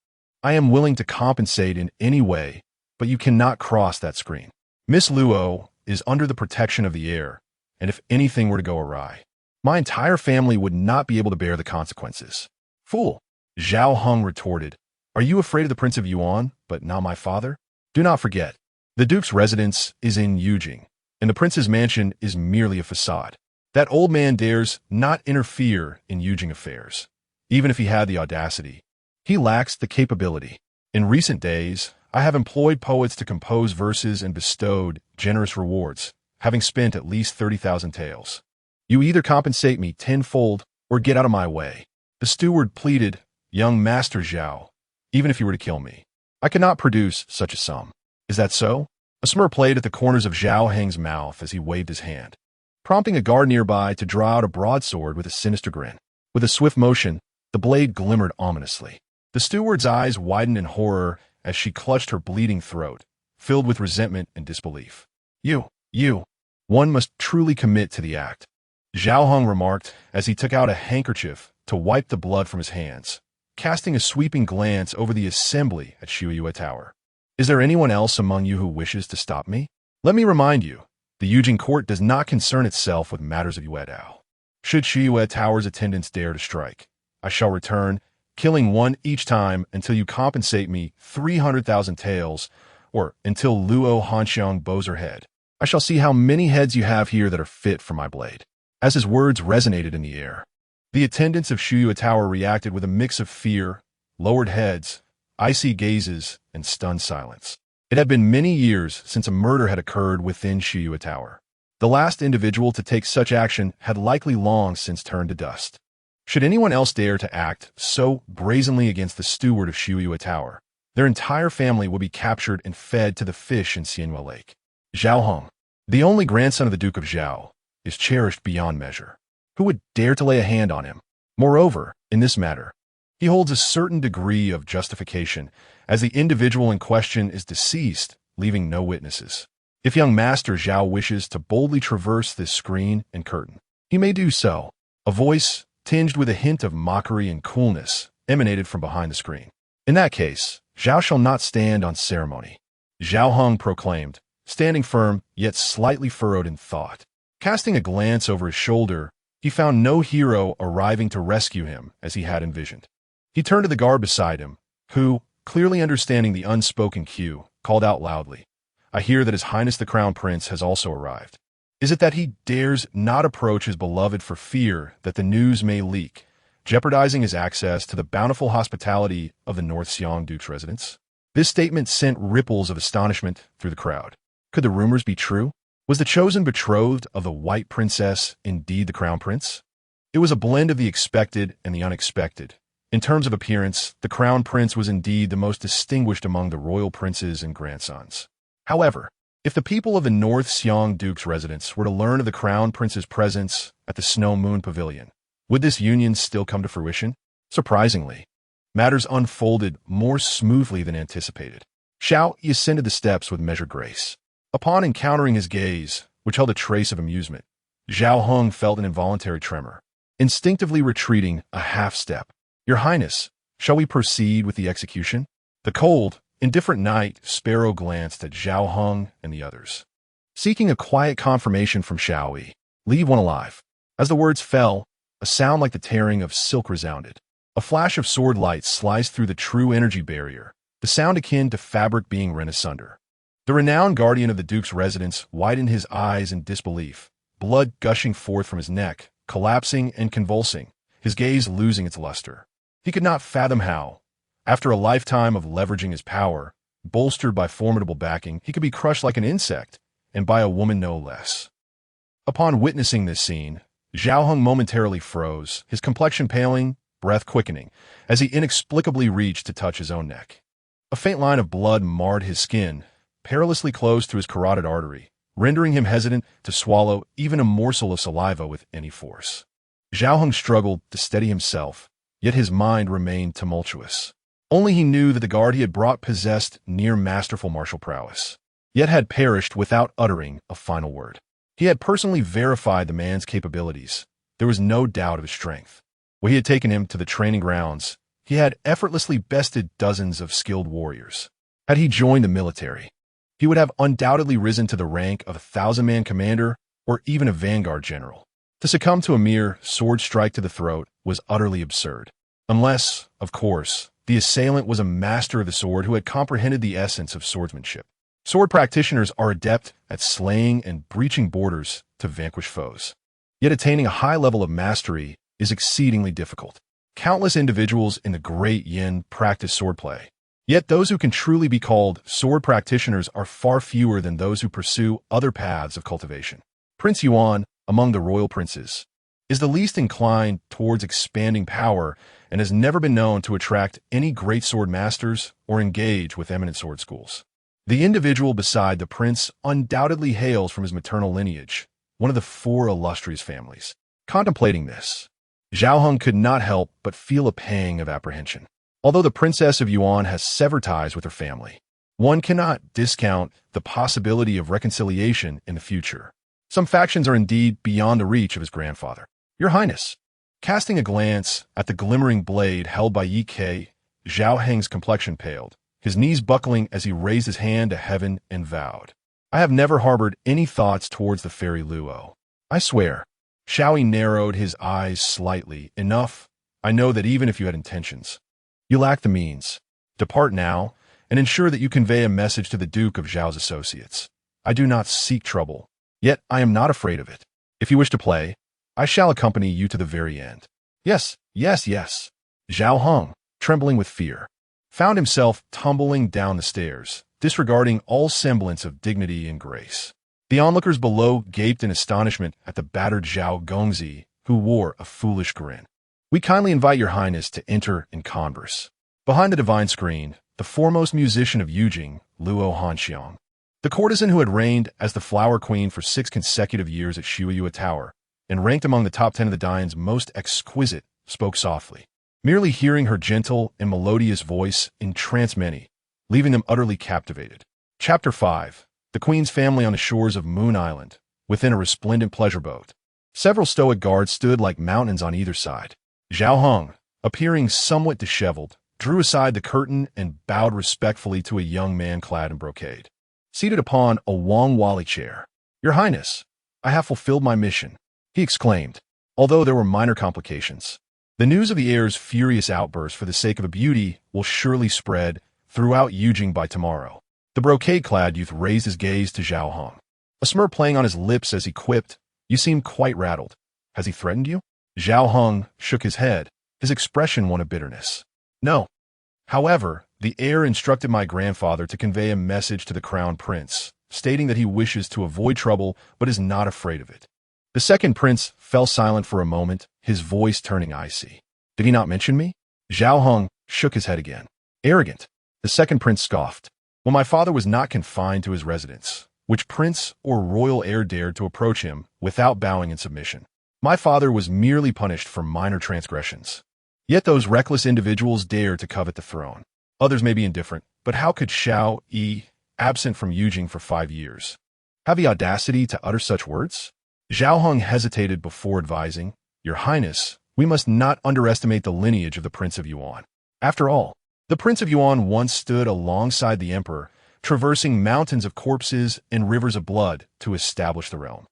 I am willing to compensate in any way but you cannot cross that screen. Miss Luo is under the protection of the heir, and if anything were to go awry, my entire family would not be able to bear the consequences. Fool! Zhao Heng retorted. Are you afraid of the Prince of Yuan, but not my father? Do not forget, the Duke's residence is in Yujing, and the Prince's mansion is merely a facade. That old man dares not interfere in Yujing affairs, even if he had the audacity. He lacks the capability. In recent days, I have employed poets to compose verses and bestowed generous rewards, having spent at least 30,000 taels. You either compensate me tenfold or get out of my way. The steward pleaded, young Master Zhao, even if you were to kill me, I cannot produce such a sum. Is that so? A smirk played at the corners of Zhao Heng's mouth as he waved his hand, prompting a guard nearby to draw out a broadsword with a sinister grin. With a swift motion, the blade glimmered ominously. The steward's eyes widened in horror as she clutched her bleeding throat, filled with resentment and disbelief. One must truly commit to the act, Zhao Heng remarked as he took out a handkerchief to wipe the blood from his hands, casting a sweeping glance over the assembly at Xiao Tower. Is there anyone else among you who wishes to stop me? Let me remind you, the Yujing court does not concern itself with matters of Yuedao. Should Xiao Tower's attendants dare to strike, I shall return, killing one each time until you compensate me 300,000 taels, or until Luo Hanxiang bows her head. I shall see how many heads you have here that are fit for my blade. As his words resonated in the air, the attendants of Xiao Tower reacted with a mix of fear, lowered heads, icy gazes, and stunned silence. It had been many years since a murder had occurred within Xiao Tower. The last individual to take such action had likely long since turned to dust. Should anyone else dare to act so brazenly against the steward of Xiao Tower, their entire family would be captured and fed to the fish in Xianhua Lake. Zhao Heng, the only grandson of the Duke of Zhao, is cherished beyond measure. Who would dare to lay a hand on him? Moreover, in this matter, he holds a certain degree of justification, as the individual in question is deceased, leaving no witnesses. If young Master Zhao wishes to boldly traverse this screen and curtain, he may do so. A voice, tinged with a hint of mockery and coolness, emanated from behind the screen. In that case, Zhao shall not stand on ceremony. Zhao Heng proclaimed, standing firm, yet slightly furrowed in thought. Casting a glance over his shoulder, he found no hero arriving to rescue him as he had envisioned. He turned to the guard beside him, who, clearly understanding the unspoken cue, called out loudly, I hear that His Highness the Crown Prince has also arrived. Is it that he dares not approach his beloved for fear that the news may leak, jeopardizing his access to the bountiful hospitality of the North Xiang Duke's residence? This statement sent ripples of astonishment through the crowd. Could the rumors be true? Was the chosen betrothed of the White Princess indeed the Crown Prince? It was a blend of the expected and the unexpected. In terms of appearance, the Crown Prince was indeed the most distinguished among the royal princes and grandsons. However, if the people of the North Xiang Duke's residence were to learn of the Crown Prince's presence at the Snow Moon Pavilion, would this union still come to fruition? Surprisingly, matters unfolded more smoothly than anticipated. Xiao Yi ascended the steps with measured grace. Upon encountering his gaze, which held a trace of amusement, Zhao Heng felt an involuntary tremor, instinctively retreating a half-step. Your Highness, shall we proceed with the execution? The cold, indifferent knight Sparrow glanced at Zhao Heng and the others, seeking a quiet confirmation from Xiao Yi. Leave one alive. As the words fell, a sound like the tearing of silk resounded. A flash of sword light sliced through the true energy barrier, the sound akin to fabric being rent asunder. The renowned guardian of the Duke's residence widened his eyes in disbelief, blood gushing forth from his neck, collapsing and convulsing, his gaze losing its luster. He could not fathom how, after a lifetime of leveraging his power, bolstered by formidable backing, he could be crushed like an insect, and by a woman no less. Upon witnessing this scene, Zhao Heng momentarily froze, his complexion paling, breath quickening, as he inexplicably reached to touch his own neck. A faint line of blood marred his skin, perilously close to his carotid artery, rendering him hesitant to swallow even a morsel of saliva with any force. Zhao Heng struggled to steady himself, yet his mind remained tumultuous. Only he knew that the guard he had brought possessed near masterful martial prowess, yet had perished without uttering a final word. He had personally verified the man's capabilities. There was no doubt of his strength. When he had taken him to the training grounds, he had effortlessly bested dozens of skilled warriors. Had he joined the military, he would have undoubtedly risen to the rank of a 1,000-man commander or even a vanguard general. To succumb to a mere sword strike to the throat was utterly absurd. Unless, of course, the assailant was a master of the sword who had comprehended the essence of swordsmanship. Sword practitioners are adept at slaying and breaching borders to vanquish foes. Yet attaining a high level of mastery is exceedingly difficult. Countless individuals in the Great Yan practice swordplay. Yet those who can truly be called sword practitioners are far fewer than those who pursue other paths of cultivation. Prince Yuan, among the royal princes, is the least inclined towards expanding power and has never been known to attract any great sword masters or engage with eminent sword schools. The individual beside the prince undoubtedly hails from his maternal lineage, one of the 4 illustrious families. Contemplating this, Xiao Hong could not help but feel a pang of apprehension. Although the Princess of Yuan has severed ties with her family, one cannot discount the possibility of reconciliation in the future. Some factions are indeed beyond the reach of his grandfather. Your Highness, casting a glance at the glimmering blade held by Yi Ke, Xiao Heng's complexion paled, his knees buckling as he raised his hand to heaven and vowed, I have never harbored any thoughts towards the fairy Luo. I swear. Xiao Yi narrowed his eyes slightly. Enough. I know that even if you had intentions, you lack the means. Depart now, and ensure that you convey a message to the Duke of Zhao's associates. I do not seek trouble, yet I am not afraid of it. If you wish to play, I shall accompany you to the very end. Yes, yes, yes. Xiao Hong, trembling with fear, found himself tumbling down the stairs, disregarding all semblance of dignity and grace. The onlookers below gaped in astonishment at the battered Zhao Gongzi, who wore a foolish grin. We kindly invite your highness to enter and converse. Behind the divine screen, the foremost musician of Yujing, Luo Hanxiang, the courtesan who had reigned as the flower queen for 6 consecutive years at Shuiyue Tower, and ranked among the top 10 of the Dayan's most exquisite, spoke softly. Merely hearing her gentle and melodious voice entranced many, leaving them utterly captivated. Chapter 5. The Queen's family on the shores of Moon Island, within a resplendent pleasure boat. Several stoic guards stood like mountains on either side. Xiao Hong, appearing somewhat disheveled, drew aside the curtain and bowed respectfully to a young man clad in brocade, seated upon a Wang Wali chair. Your Highness, I have fulfilled my mission, he exclaimed, although there were minor complications. The news of the heir's furious outburst for the sake of a beauty will surely spread throughout Yujing by tomorrow. The brocade-clad youth raised his gaze to Xiao Hong, a smirk playing on his lips as he quipped, You seem quite rattled. Has he threatened you? Xiao Hong shook his head, his expression one of bitterness. No. However, the heir instructed my grandfather to convey a message to the crown prince, stating that he wishes to avoid trouble but is not afraid of it. The second prince fell silent for a moment, his voice turning icy. Did he not mention me? Xiao Hong shook his head again. Arrogant. The second prince scoffed. Well, my father was not confined to his residence, which prince or royal heir dared to approach him without bowing in submission. My father was merely punished for minor transgressions. Yet those reckless individuals dared to covet the throne. Others may be indifferent, but how could Xiao Yi, absent from Yujing for 5 years, have the audacity to utter such words? Xiao Hong hesitated before advising, Your Highness, we must not underestimate the lineage of the Prince of Yuan. After all, the Prince of Yuan once stood alongside the Emperor, traversing mountains of corpses and rivers of blood to establish the realm.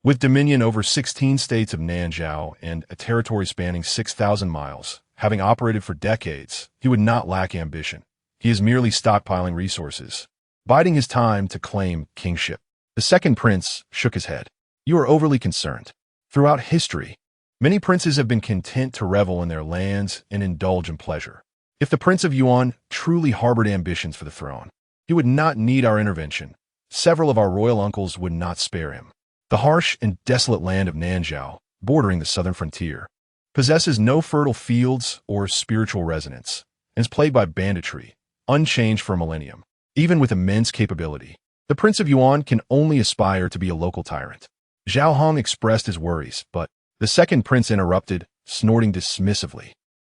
With dominion over 16 states of Nanzhao and a territory spanning 6,000 miles, having operated for decades, he would not lack ambition. He is merely stockpiling resources, biding his time to claim kingship. The second prince shook his head. You are overly concerned. Throughout history, many princes have been content to revel in their lands and indulge in pleasure. If the Prince of Yuan truly harbored ambitions for the throne, he would not need our intervention. Several of our royal uncles would not spare him. The harsh and desolate land of Nanzhao, bordering the southern frontier, possesses no fertile fields or spiritual resonance, and is plagued by banditry, unchanged for a millennium. Even with immense capability, the Prince of Yuan can only aspire to be a local tyrant. Xiao Hong expressed his worries, but the second prince interrupted, snorting dismissively.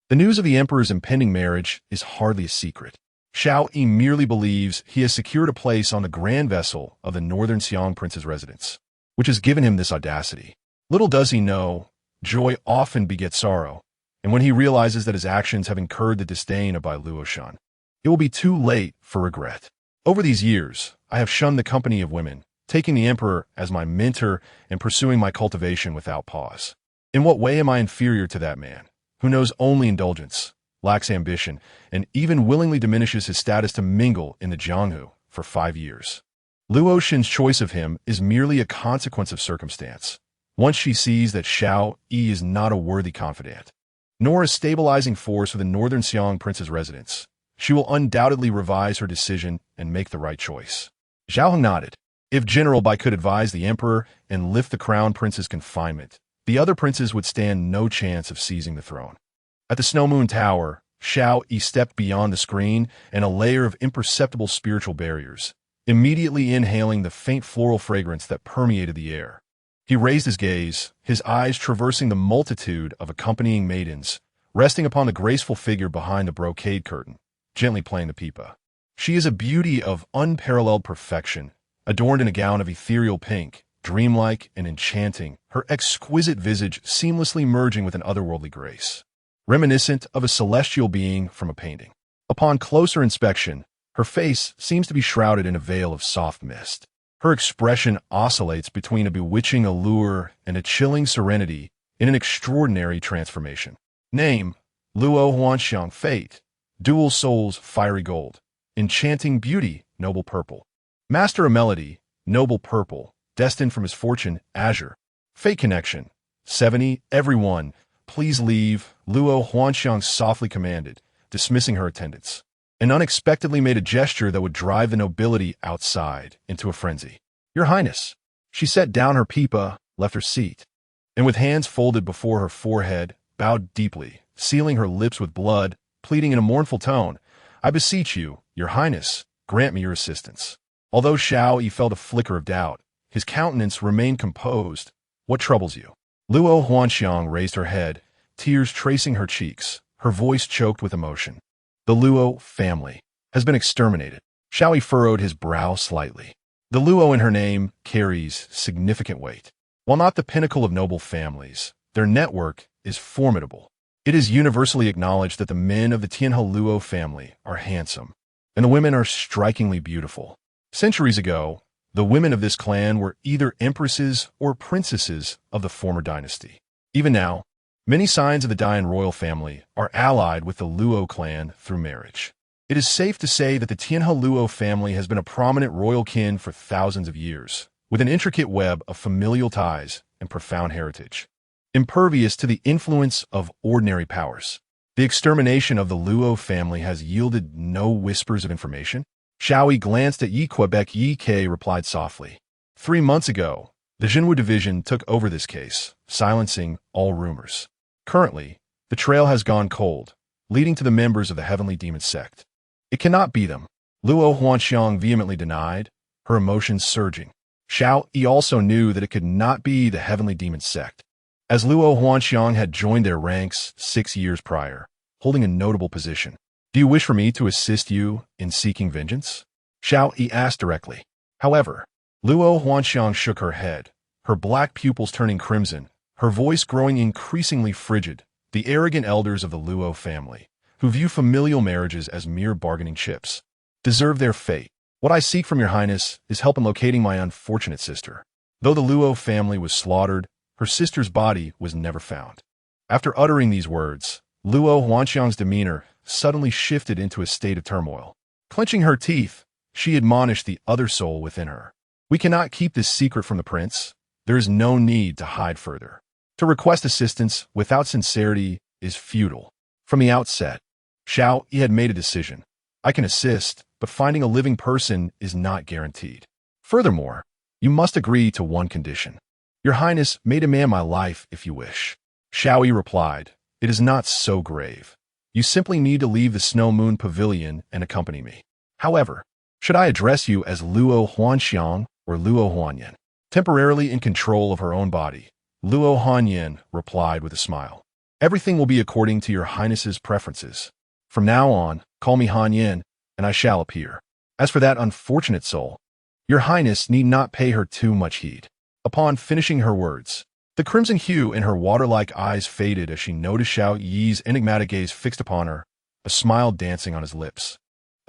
The news of the emperor's impending marriage is hardly a secret. Xiao Yi merely believes he has secured a place on the grand vessel of the northern Xiang prince's residence, which has given him this audacity. Little does he know, joy often begets sorrow, and when he realizes that his actions have incurred the disdain of Bai Luoshen, it will be too late for regret. Over these years, I have shunned the company of women, taking the emperor as my mentor and pursuing my cultivation without pause. In what way am I inferior to that man, who knows only indulgence, lacks ambition, and even willingly diminishes his status to mingle in the Junzhu for 5 years? Luoshen's choice of him is merely a consequence of circumstance. Once she sees that Xiao Yi is not a worthy confidant, nor a stabilizing force for the northern Xiang prince's residence, she will undoubtedly revise her decision and make the right choice. Zhao Heng nodded. If General Bai could advise the emperor and lift the crown prince's confinement, the other princes would stand no chance of seizing the throne. At the Snow Moon Tower, Xiao Yi stepped beyond the screen and a layer of imperceptible spiritual barriers, immediately inhaling the faint floral fragrance that permeated the air. He raised his gaze, his eyes traversing the multitude of accompanying maidens, resting upon the graceful figure behind the brocade curtain, gently playing the pipa. She is a beauty of unparalleled perfection, adorned in a gown of ethereal pink, dreamlike and enchanting, her exquisite visage seamlessly merging with an otherworldly grace, reminiscent of a celestial being from a painting. Upon closer inspection, her face seems to be shrouded in a veil of soft mist. Her expression oscillates between a bewitching allure and a chilling serenity in an extraordinary transformation. Name: Luo Huanxiang. Fate: dual souls, fiery gold. Enchanting beauty, noble purple. Master of melody, noble purple. Destined from his fortune, azure. Fate connection: 70. Everyone, please leave, Luo Huanxiang softly commanded, dismissing her attendants, and unexpectedly made a gesture that would drive the nobility outside into a frenzy. Your Highness. She set down her pipa, left her seat, and with hands folded before her forehead, bowed deeply, sealing her lips with blood, pleading in a mournful tone, I beseech you, Your Highness, grant me your assistance. Although Xiao Yi felt a flicker of doubt, his countenance remained composed. What troubles you? Luo Huanxiang raised her head, tears tracing her cheeks, her voice choked with emotion. The Luo family has been exterminated. Xiao Yi furrowed his brow slightly. The Luo in her name carries significant weight. While not the pinnacle of noble families, their network is formidable. It is universally acknowledged that the men of the Tianhe Luo family are handsome, and the women are strikingly beautiful. Centuries ago, the women of this clan were either empresses or princesses of the former dynasty. Even now, many signs of the Dian royal family are allied with the Luo clan through marriage. It is safe to say that the Tianhe Luo family has been a prominent royal kin for thousands of years, with an intricate web of familial ties and profound heritage, impervious to the influence of ordinary powers. The extermination of the Luo family has yielded no whispers of information. Xiao Yi glanced at Yi Quebec. Yi Ke replied softly. 3 months ago, the Junzhu division took over this case, silencing all rumors. Currently, the trail has gone cold, leading to the members of the Heavenly Demon Sect. It cannot be them, Luo Huanxiang vehemently denied, her emotions surging. Xiao Yi also knew that it could not be the Heavenly Demon Sect, as Luo Huanxiang had joined their ranks 6 years prior, holding a notable position. Do you wish for me to assist you in seeking vengeance? Xiao Yi asked directly. However, Luo Huanxiang shook her head, her black pupils turning crimson, her voice growing increasingly frigid. The arrogant elders of the Luo family, who view familial marriages as mere bargaining chips, deserve their fate. What I seek from your highness is help in locating my unfortunate sister. Though the Luo family was slaughtered, her sister's body was never found. After uttering these words, Luo Huanxiang's demeanor suddenly shifted into a state of turmoil. Clenching her teeth, she admonished the other soul within her. We cannot keep this secret from the prince. There is no need to hide further. To request assistance without sincerity is futile. From the outset, Xiao Yi had made a decision. I can assist, but finding a living person is not guaranteed. Furthermore, you must agree to one condition. Your Highness may demand my life if you wish. Xiao Yi replied, it is not so grave. You simply need to leave the Snow Moon Pavilion and accompany me. However, should I address you as Luo Huanxiang or Luo Huanyan? Temporarily in control of her own body, Luo Huanyan replied with a smile. Everything will be according to your Highness's preferences. From now on, call me Huanyan, and I shall appear. As for that unfortunate soul, your Highness need not pay her too much heed. Upon finishing her words, the crimson hue in her water-like eyes faded as she noticed Xiao Yi's enigmatic gaze fixed upon her, a smile dancing on his lips.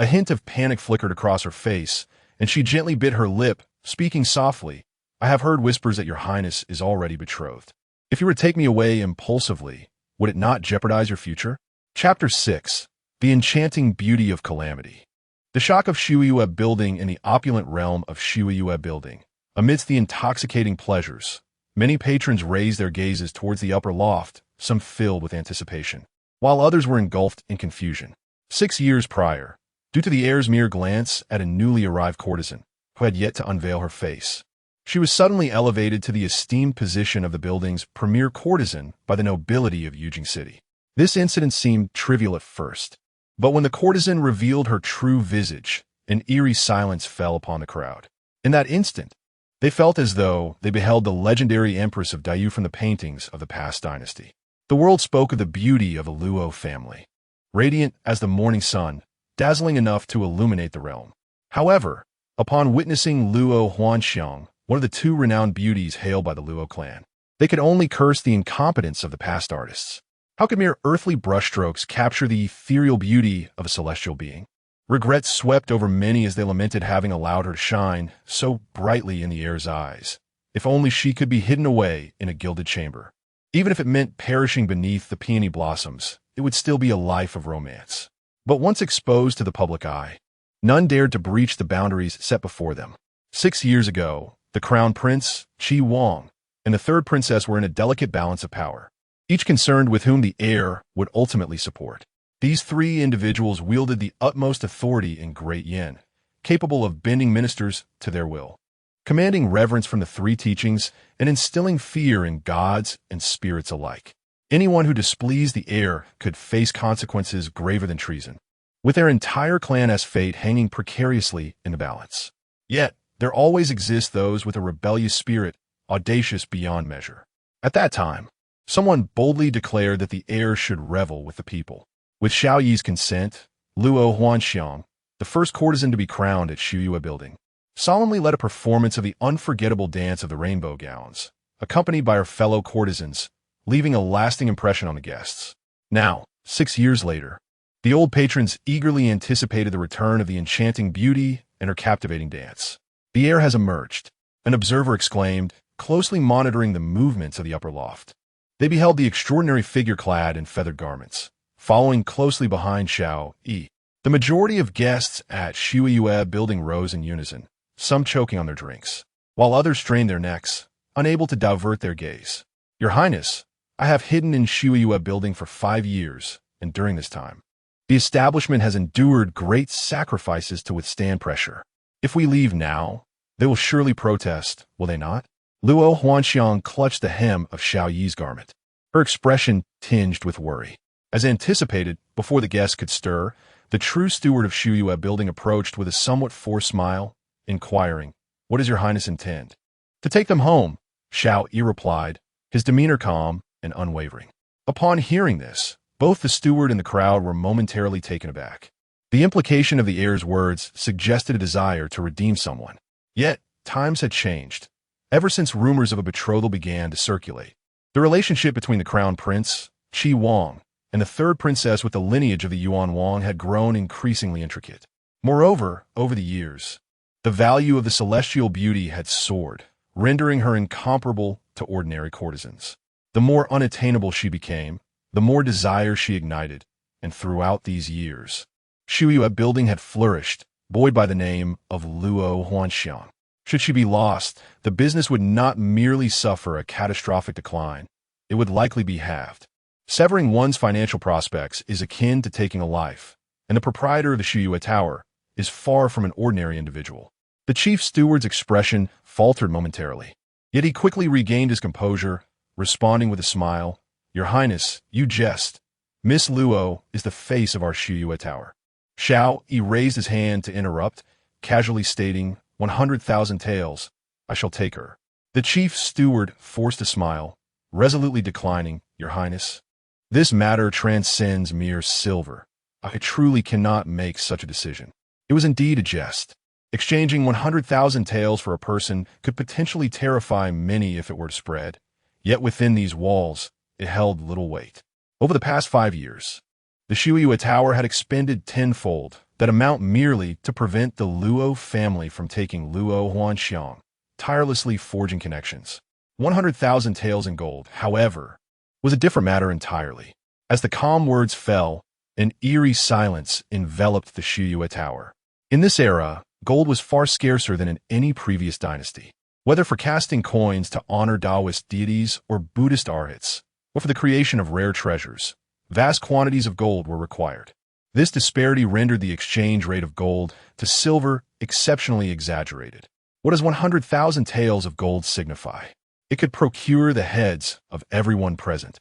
A hint of panic flickered across her face, and she gently bit her lip, speaking softly. I have heard whispers that your highness is already betrothed. If you were to take me away impulsively, would it not jeopardize your future? Chapter 6. The Enchanting Beauty of Calamity. The shock of Xiao building in the opulent realm of Xiao building. Amidst the intoxicating pleasures, many patrons raised their gazes towards the upper loft, some filled with anticipation, while others were engulfed in confusion. 6 years prior, due to the heir's mere glance at a newly arrived courtesan, who had yet to unveil her face, she was suddenly elevated to the esteemed position of the building's premier courtesan by the nobility of Yujing City. This incident seemed trivial at first, but when the courtesan revealed her true visage, an eerie silence fell upon the crowd. In that instant, they felt as though they beheld the legendary Empress of Daiyu from the paintings of the past dynasty. The world spoke of the beauty of the Luo family, radiant as the morning sun, dazzling enough to illuminate the realm. However, upon witnessing Luo Huanxiang, one of the 2 renowned beauties hailed by the Luo clan, they could only curse the incompetence of the past artists. How could mere earthly brushstrokes capture the ethereal beauty of a celestial being? Regret swept over many as they lamented having allowed her to shine so brightly in the heir's eyes. If only she could be hidden away in a gilded chamber. Even if it meant perishing beneath the peony blossoms, it would still be a life of romance. But once exposed to the public eye, none dared to breach the boundaries set before them. 6 years ago, the crown prince, Yuan Wang, and the 3rd princess were in a delicate balance of power, each concerned with whom the heir would ultimately support. These 3 individuals wielded the utmost authority in Great Yan, capable of bending ministers to their will, commanding reverence from the 3 teachings and instilling fear in gods and spirits alike. Anyone who displeased the heir could face consequences graver than treason, with their entire clan as fate hanging precariously in the balance. Yet, there always exist those with a rebellious spirit, audacious beyond measure. At that time, someone boldly declared that the heir should revel with the people. With Xiao Yi's consent, Luo Huanxiang, the first courtesan to be crowned at Xiao building, solemnly led a performance of the unforgettable dance of the rainbow gowns, accompanied by her fellow courtesans, leaving a lasting impression on the guests. Now, 6 years later, the old patrons eagerly anticipated the return of the enchanting beauty and her captivating dance. The heir has emerged, an observer exclaimed, closely monitoring the movements of the upper loft. They beheld the extraordinary figure clad in feathered garments, following closely behind Xiao Yi. The majority of guests at Xiao building rose in unison, some choking on their drinks, while others strained their necks, unable to divert their gaze. Your Highness, I have hidden in Xiao building for 5 years, and during this time, the establishment has endured great sacrifices to withstand pressure. If we leave now, they will surely protest, will they not? Luo Huanxiang clutched the hem of Xiao Yi's garment, her expression tinged with worry. As anticipated, before the guests could stir, the true steward of Xiao building approached with a somewhat forced smile, inquiring, "What does your highness intend?" "To take them home," Xiao Yi replied, his demeanor calm and unwavering. Upon hearing this, both the steward and the crowd were momentarily taken aback. The implication of the heir's words suggested a desire to redeem someone. Yet, times had changed. Ever since rumors of a betrothal began to circulate, the relationship between the crown prince, Yuan Wang, and the 3rd princess with the lineage of the Yuan Wang had grown increasingly intricate. Moreover, over the years, the value of the celestial beauty had soared, rendering her incomparable to ordinary courtesans. The more unattainable she became, the more desire she ignited, and throughout these years, Xiao building had flourished, buoyed by the name of Luo Huanxiang. Should she be lost, the business would not merely suffer a catastrophic decline, it would likely be halved. Severing one's financial prospects is akin to taking a life, and the proprietor of the Xiao Tower is far from an ordinary individual. The chief steward's expression faltered momentarily, yet he quickly regained his composure, responding with a smile, "Your Highness, you jest. Miss Luo is the face of our Xiao Tower." Xiao Yi raised his hand to interrupt, casually stating, 100,000 taels, I shall take her. The chief steward forced a smile, resolutely declining, "Your Highness, this matter transcends mere silver. I truly cannot make such a decision." It was indeed a jest. Exchanging 100,000 taels for a person could potentially terrify many if it were to spread, yet within these walls, it held little weight. Over the past 5 years, the Xiao Tower had expended tenfold that amount merely to prevent the Luo family from taking Luo Huanxiang, tirelessly forging connections. 100,000 taels in gold, however, was a different matter entirely. As the calm words fell, an eerie silence enveloped the Xiao Yi Tower. In this era, gold was far scarcer than in any previous dynasty. Whether for casting coins to honor Taoist deities or Buddhist arhats, or for the creation of rare treasures, vast quantities of gold were required. This disparity rendered the exchange rate of gold to silver exceptionally exaggerated. What does 100,000 taels of gold signify? It could procure the heads of everyone present.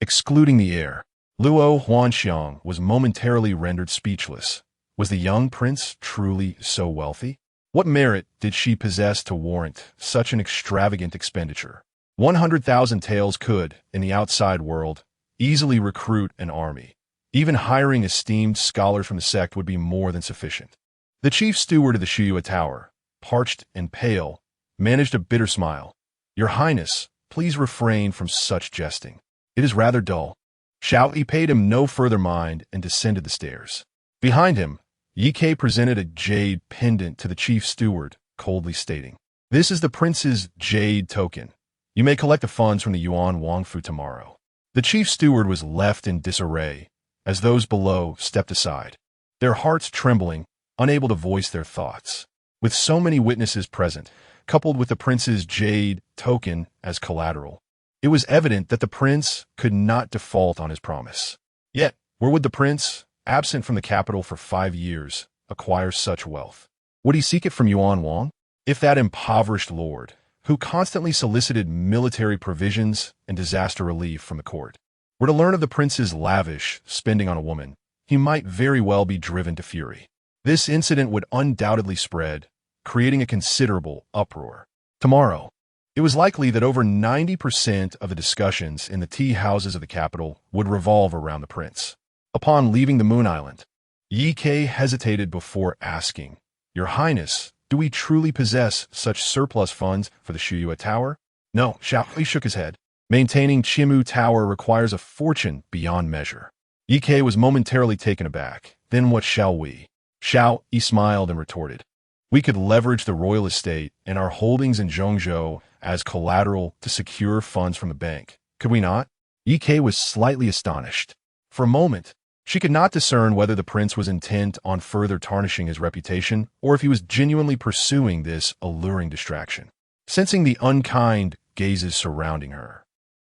Excluding the heir, Luo Huanxiang was momentarily rendered speechless. Was the young prince truly so wealthy? What merit did she possess to warrant such an extravagant expenditure? 100,000 taels could, in the outside world, easily recruit an army. Even hiring esteemed scholars from the sect would be more than sufficient. The chief steward of the Xiao Yi Tower, parched and pale, managed a bitter smile. Your Highness, please refrain from such jesting. It is rather dull. Xiao Yi paid him no further mind and descended the stairs. Behind him, Yi Ke presented a jade pendant to the chief steward, coldly stating, "This is the prince's jade token. You may collect the funds from the Yuan Wang tomorrow." The chief steward was left in disarray, as those below stepped aside, their hearts trembling, unable to voice their thoughts. With so many witnesses present, coupled with the prince's jade token as collateral, it was evident that the prince could not default on his promise. Yet, where would the prince, absent from the capital for 5 years, acquire such wealth? Would he seek it from Yuan Wang? If that impoverished lord, who constantly solicited military provisions and disaster relief from the court, were to learn of the prince's lavish spending on a woman, he might very well be driven to fury. This incident would undoubtedly spread, creating a considerable uproar. Tomorrow, it was likely that over 90% of the discussions in the tea houses of the capital would revolve around the prince. Upon leaving the Moon Island, Yi Ke hesitated before asking, "Your Highness, do we truly possess such surplus funds for the Xiao Yi Tower?" "No," Xiao Yi shook his head. "Maintaining Qimu Tower requires a fortune beyond measure." Yi Ke was momentarily taken aback. "Then what shall we?" Xiao Yi smiled and retorted, "We could leverage the royal estate and our holdings in Junzhu as collateral to secure funds from the bank. Could we not?" Yi Ke was slightly astonished. For a moment, she could not discern whether the prince was intent on further tarnishing his reputation or if he was genuinely pursuing this alluring distraction. Sensing the unkind gazes surrounding her,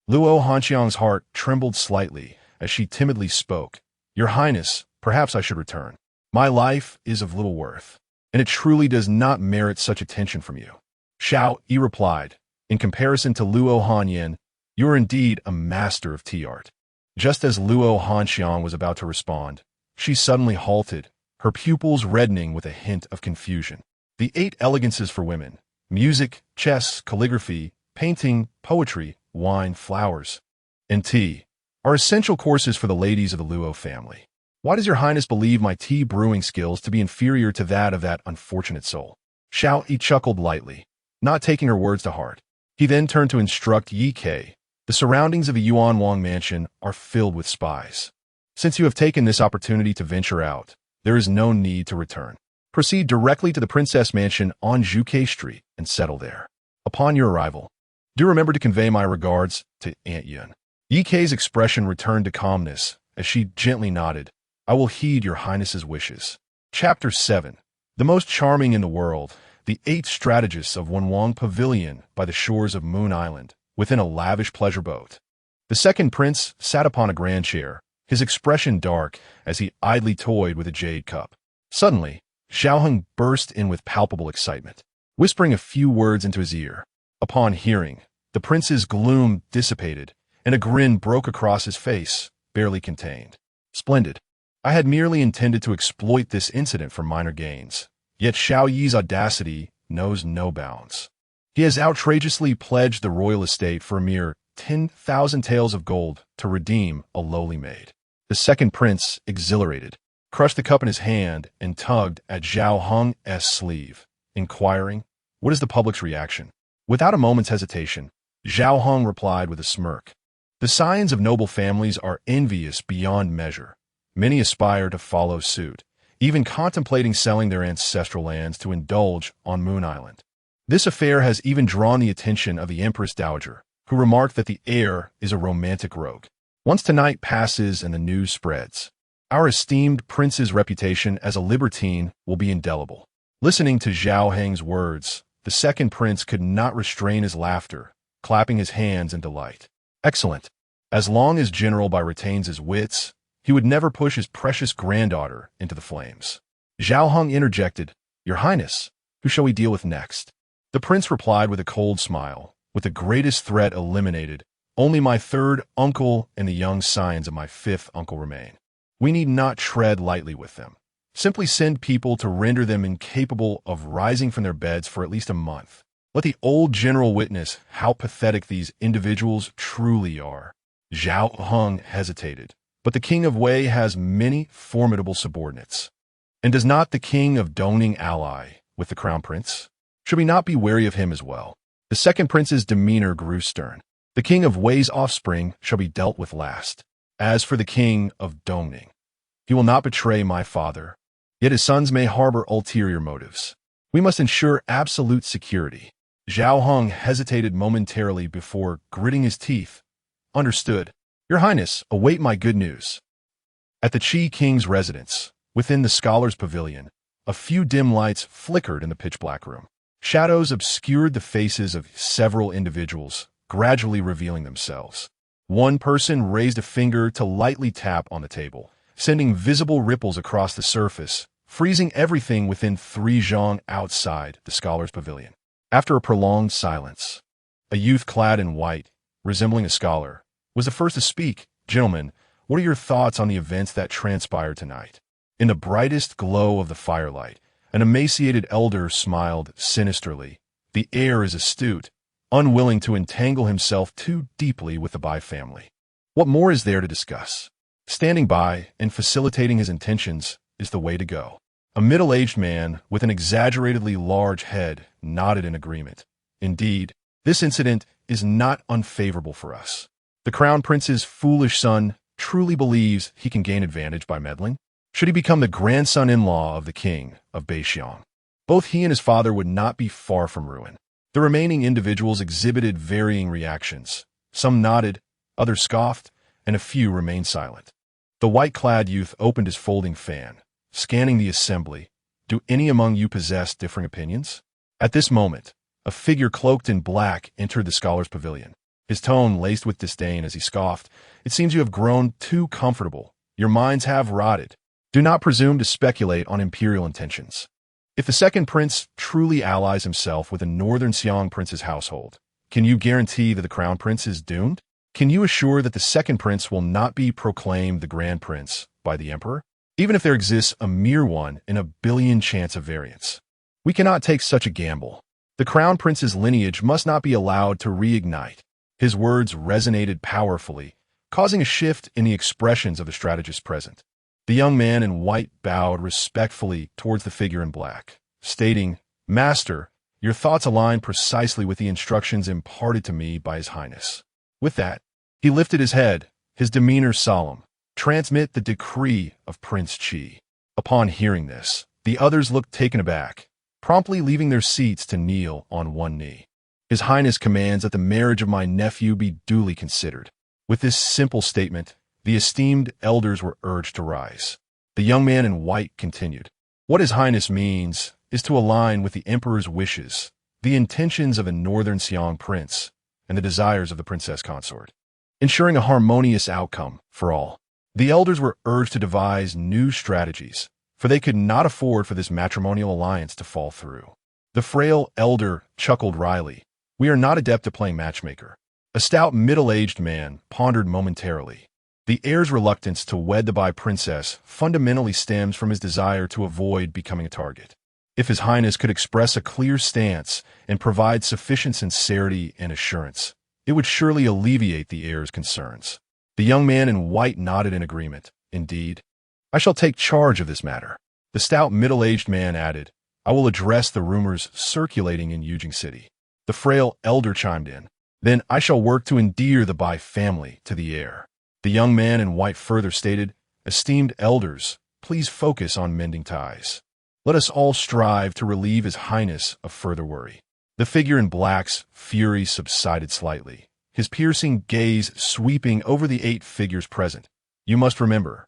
Luo Huanxiang's heart trembled slightly as she timidly spoke. "Your Highness, perhaps I should return. My life is of little worth, and it truly does not merit such attention from you." Xiao Yi replied, "In comparison to Luo Hanyan, you are indeed a master of tea art." Just as Luo Hanxiang was about to respond, she suddenly halted, her pupils reddening with a hint of confusion. The 8 elegances for women: music, chess, calligraphy, painting, poetry, wine, flowers, and tea, are essential courses for the ladies of the Luo family. Why does your Highness believe my tea brewing skills to be inferior to that of that unfortunate soul? Xiao Yi chuckled lightly, not taking her words to heart. He then turned to instruct Yi Ke. The surroundings of the Yuan Wang mansion are filled with spies. Since you have taken this opportunity to venture out, there is no need to return. Proceed directly to the Princess Mansion on Zhuke Street and settle there. Upon your arrival, do remember to convey my regards to Aunt Yun. Yi Ke's expression returned to calmness as she gently nodded. "I will heed your Highness's wishes." Chapter 7. The most charming in the world, the 8 strategists of Yuan Wang Pavilion by the shores of Moon Island, within a lavish pleasure boat. The second prince sat upon a grand chair, his expression dark as he idly toyed with a jade cup. Suddenly, Xiaoheng burst in with palpable excitement, whispering a few words into his ear. Upon hearing, the prince's gloom dissipated, and a grin broke across his face, barely contained. "Splendid. I had merely intended to exploit this incident for minor gains. Yet Xiao Yi's audacity knows no bounds. He has outrageously pledged the royal estate for a mere 10,000 taels of gold to redeem a lowly maid." The second prince, exhilarated, crushed the cup in his hand and tugged at Zhao Heng's sleeve, inquiring, "What is the public's reaction?" Without a moment's hesitation, Zhao Heng replied with a smirk, "The scions of noble families are envious beyond measure. Many aspire to follow suit, even contemplating selling their ancestral lands to indulge on Moon Island. This affair has even drawn the attention of the Empress Dowager, who remarked that the heir is a romantic rogue. Once tonight passes and the news spreads, our esteemed prince's reputation as a libertine will be indelible. Listening to Zhao Heng's words, the second prince could not restrain his laughter, clapping his hands in delight. Excellent. As long as General Bai retains his wits, he would never push his precious granddaughter into the flames. Zhao Heng interjected, Your Highness, who shall we deal with next? The prince replied with a cold smile, with the greatest threat eliminated, only my third uncle and the young scions of my fifth uncle remain. We need not tread lightly with them. Simply send people to render them incapable of rising from their beds for at least a month. Let the old general witness how pathetic these individuals truly are. Zhao Heng hesitated, but the king of Wei has many formidable subordinates. And does not the king of Dongning ally with the crown prince? Should we not be wary of him as well? The second prince's demeanor grew stern. The king of Wei's offspring shall be dealt with last. As for the king of Dongning, he will not betray my father, yet his sons may harbor ulterior motives. We must ensure absolute security. Zhao Heng hesitated momentarily before gritting his teeth. Understood. Your Highness, await my good news. At the Qi King's residence, within the scholar's pavilion, a few dim lights flickered in the pitch-black room. Shadows obscured the faces of several individuals, gradually revealing themselves. One person raised a finger to lightly tap on the table, sending visible ripples across the surface, freezing everything within 3 zhang outside the scholar's pavilion. After a prolonged silence, a youth clad in white, resembling a scholar, was the first to speak. Gentlemen, what are your thoughts on the events that transpired tonight? In the brightest glow of the firelight, an emaciated elder smiled sinisterly. The heir is astute, unwilling to entangle himself too deeply with the Bai family. What more is there to discuss? Standing by and facilitating his intentions is the way to go. A middle-aged man with an exaggeratedly large head nodded in agreement. Indeed, this incident is not unfavorable for us. The crown prince's foolish son truly believes he can gain advantage by meddling. Should he become the grandson-in-law of the king of Beixiang, both he and his father would not be far from ruin. The remaining individuals exhibited varying reactions. Some nodded, others scoffed, and a few remained silent. The white-clad youth opened his folding fan, scanning the assembly. Do any among you possess differing opinions? At this moment, a figure cloaked in black entered the scholar's pavilion. His tone laced with disdain as he scoffed. It seems you have grown too comfortable. Your minds have rotted. Do not presume to speculate on imperial intentions. If the second prince truly allies himself with the northern Xiang prince's household, can you guarantee that the crown prince is doomed? Can you assure that the second prince will not be proclaimed the grand prince by the emperor, even if there exists a mere 1 in a billion chance of variance? We cannot take such a gamble. The crown prince's lineage must not be allowed to reignite. His words resonated powerfully, causing a shift in the expressions of the strategists present. The young man in white bowed respectfully towards the figure in black, stating, Master, your thoughts align precisely with the instructions imparted to me by His Highness. With that, he lifted his head, his demeanor solemn. Transmit the decree of Prince Qi. Upon hearing this, the others looked taken aback, promptly leaving their seats to kneel on one knee. His Highness commands that the marriage of my nephew be duly considered. With this simple statement, the esteemed elders were urged to rise. The young man in white continued. What His Highness means is to align with the Emperor's wishes, the intentions of a northern Xiang prince, and the desires of the princess consort, ensuring a harmonious outcome for all. The elders were urged to devise new strategies, for they could not afford for this matrimonial alliance to fall through. The frail elder chuckled wryly. We are not adept at playing matchmaker. A stout middle-aged man pondered momentarily. The heir's reluctance to wed the Bai princess fundamentally stems from his desire to avoid becoming a target. If His Highness could express a clear stance and provide sufficient sincerity and assurance, it would surely alleviate the heir's concerns. The young man in white nodded in agreement. Indeed, I shall take charge of this matter. The stout middle-aged man added, I will address the rumors circulating in Yujing City. The frail elder chimed in. Then I shall work to endear the Bai family to the heir. The young man in white further stated, Esteemed elders, please focus on mending ties. Let us all strive to relieve His Highness of further worry. The figure in black's fury subsided slightly, his piercing gaze sweeping over the 8 figures present. You must remember,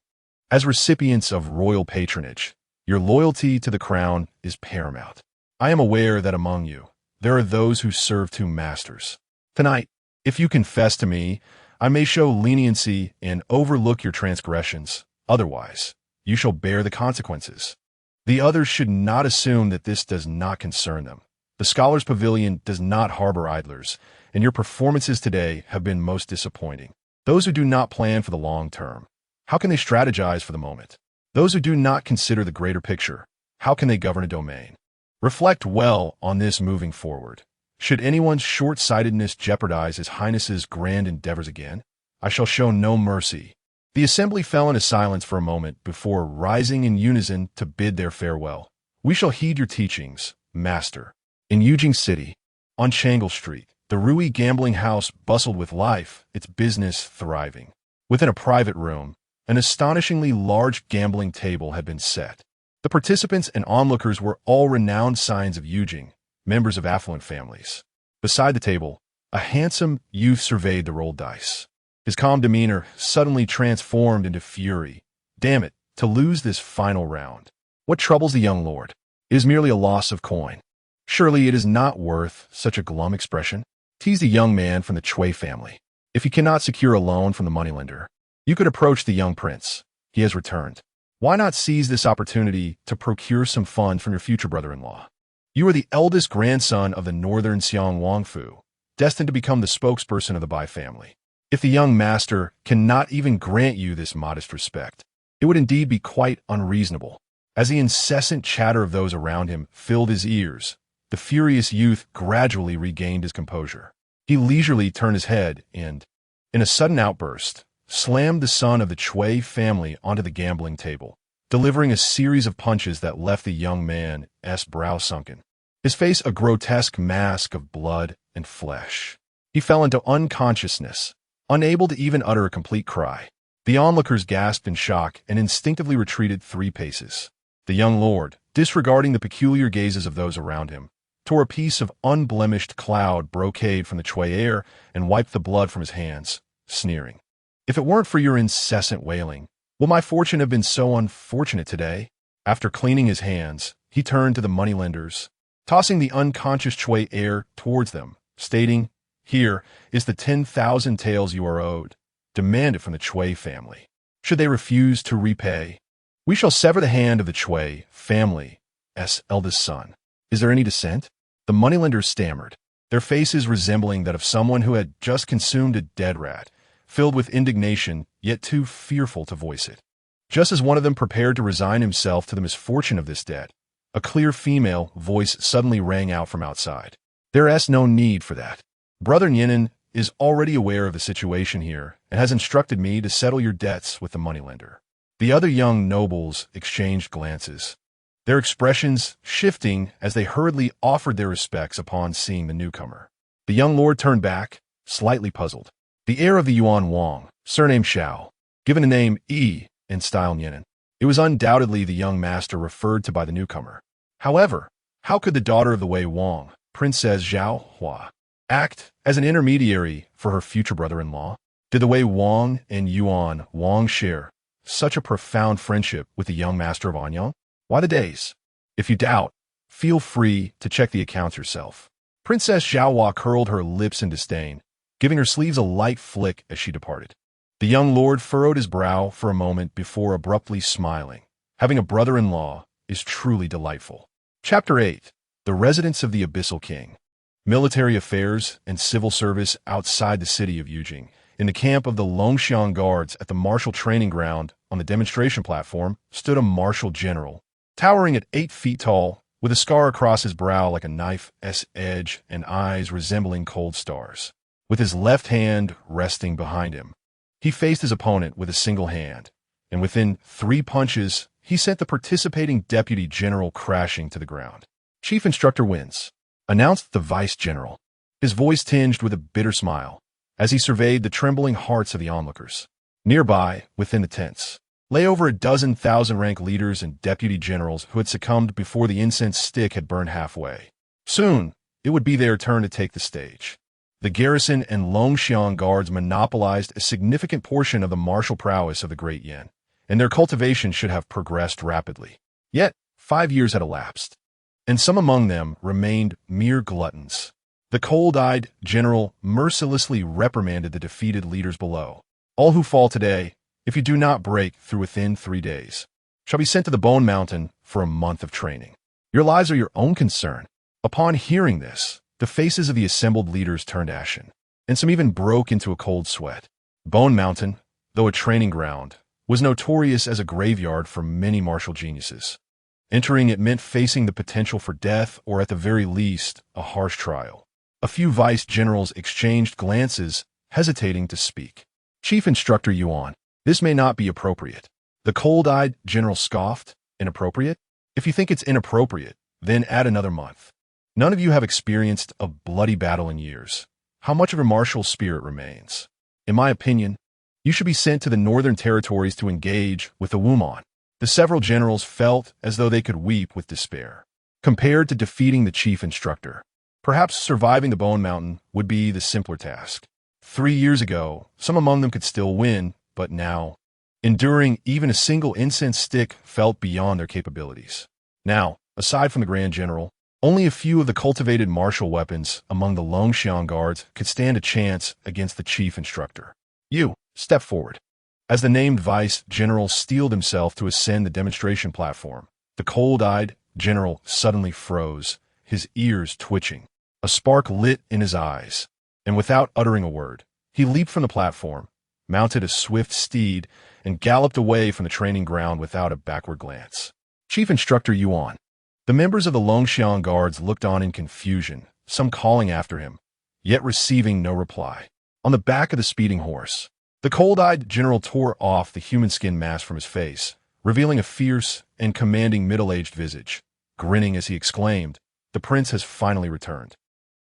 as recipients of royal patronage, your loyalty to the crown is paramount. I am aware that among you, there are those who serve 2 masters. Tonight, if you confess to me, I may show leniency and overlook your transgressions. Otherwise, you shall bear the consequences. The others should not assume that this does not concern them. The Scholars' Pavilion does not harbor idlers, and your performances today have been most disappointing. Those who do not plan for the long term, how can they strategize for the moment? Those who do not consider the greater picture, how can they govern a domain? Reflect well on this moving forward. Should anyone's short-sightedness jeopardize His Highness's grand endeavors again, I shall show no mercy. The assembly fell into silence for a moment before rising in unison to bid their farewell. We shall heed your teachings, Master. In Yujing City, on Changle Street, the Rui gambling house bustled with life, its business thriving. Within a private room, an astonishingly large gambling table had been set. The participants and onlookers were all renowned signs of Yujing, members of affluent families. Beside the table, a handsome youth surveyed the rolled dice. His calm demeanor suddenly transformed into fury. Damn it, to lose this final round. What troubles the young lord? It is merely a loss of coin. Surely it is not worth such a glum expression. Tease the young man from the Chui family. If you cannot secure a loan from the moneylender, you could approach the young prince. He has returned. Why not seize this opportunity to procure some fund from your future brother-in-law? You are the eldest grandson of the northern Xiang Wangfu, destined to become the spokesperson of the Bai family. If the young master cannot even grant you this modest respect, it would indeed be quite unreasonable. As the incessant chatter of those around him filled his ears, the furious youth gradually regained his composure. He leisurely turned his head and, in a sudden outburst, slammed the son of the Chui family onto the gambling table, delivering a series of punches that left the young man's brow sunken, his face a grotesque mask of blood and flesh. He fell into unconsciousness, unable to even utter a complete cry. The onlookers gasped in shock and instinctively retreated 3 paces. The young lord, disregarding the peculiar gazes of those around him, tore a piece of unblemished cloud brocade from the Chui heir and wiped the blood from his hands, sneering. If it weren't for your incessant wailing, will my fortune have been so unfortunate today? After cleaning his hands, he turned to the moneylenders, tossing the unconscious Chui heir towards them, stating, "Here is the 10,000 taels you are owed. Demand it from the Chui family. Should they refuse to repay, we shall sever the hand of the Chui family's eldest son. Is there any dissent?" The moneylenders stammered, their faces resembling that of someone who had just consumed a dead rat, filled with indignation, yet too fearful to voice it. Just as one of them prepared to resign himself to the misfortune of this debt, a clear female voice suddenly rang out from outside. "There is no need for that. Brother Yinan is already aware of the situation here and has instructed me to settle your debts with the moneylender." The other young nobles exchanged glances, their expressions shifting as they hurriedly offered their respects upon seeing the newcomer. The young lord turned back, slightly puzzled. The heir of the Yuan Wang, surnamed Xiao, given the name Yi in style Yinan. It was undoubtedly the young master referred to by the newcomer. However, how could the daughter of the Wei Wang, Princess Zhao Hua, act as an intermediary for her future brother-in-law? Did the Wei Wang and Yuan Wang share such a profound friendship with the young master of Anyang? Why the days? If you doubt, feel free to check the accounts yourself. Princess Zhao Hua curled her lips in disdain, giving her sleeves a light flick as she departed. The young lord furrowed his brow for a moment before abruptly smiling. Having a brother-in-law is truly delightful. Chapter 8. The Residence of the Abyssal King. Military affairs and civil service outside the city of Yujing. In the camp of the Longxiang Guards at the martial training ground on the demonstration platform stood a martial general, towering at 8 feet tall, with a scar across his brow like a knife's edge and eyes resembling cold stars. With his left hand resting behind him, he faced his opponent with a single hand, and within 3 punches, he sent the participating deputy general crashing to the ground. "Chief instructor wins," announced the vice general, his voice tinged with a bitter smile, as he surveyed the trembling hearts of the onlookers. Nearby, within the tents, lay over a dozen thousand-rank leaders and deputy generals who had succumbed before the incense stick had burned halfway. Soon, it would be their turn to take the stage. The garrison and Longxiang guards monopolized a significant portion of the martial prowess of the Great Yan, and their cultivation should have progressed rapidly. Yet, 5 years had elapsed, and some among them remained mere gluttons. The cold-eyed general mercilessly reprimanded the defeated leaders below. All who fall today, if you do not break through within 3 days, shall be sent to the Bone Mountain for a month of training. Your lives are your own concern. Upon hearing this, the faces of the assembled leaders turned ashen, and some even broke into a cold sweat. Bone Mountain, though a training ground, was notorious as a graveyard for many martial geniuses. Entering it meant facing the potential for death or, at the very least, a harsh trial. A few vice generals exchanged glances, hesitating to speak. Chief Instructor Yuan, this may not be appropriate. The cold-eyed general scoffed. Inappropriate? If you think it's inappropriate, then add another month. None of you have experienced a bloody battle in years. How much of a martial spirit remains? In my opinion, you should be sent to the northern territories to engage with the Wuman. The several generals felt as though they could weep with despair. Compared to defeating the chief instructor, perhaps surviving the Bone Mountain would be the simpler task. 3 years ago, some among them could still win, but now, enduring even a single incense stick felt beyond their capabilities. Now, aside from the Grand General, only a few of the cultivated martial weapons among the Longxiang guards could stand a chance against the chief instructor. You, step forward. As the named vice general steeled himself to ascend the demonstration platform, the cold-eyed general suddenly froze, his ears twitching. A spark lit in his eyes, and without uttering a word, he leaped from the platform, mounted a swift steed, and galloped away from the training ground without a backward glance. Chief Instructor Yuan. The members of the Longxiang guards looked on in confusion, some calling after him, yet receiving no reply. On the back of the speeding horse, the cold-eyed general tore off the human skin mask from his face, revealing a fierce and commanding middle-aged visage. Grinning as he exclaimed, "The prince has finally returned."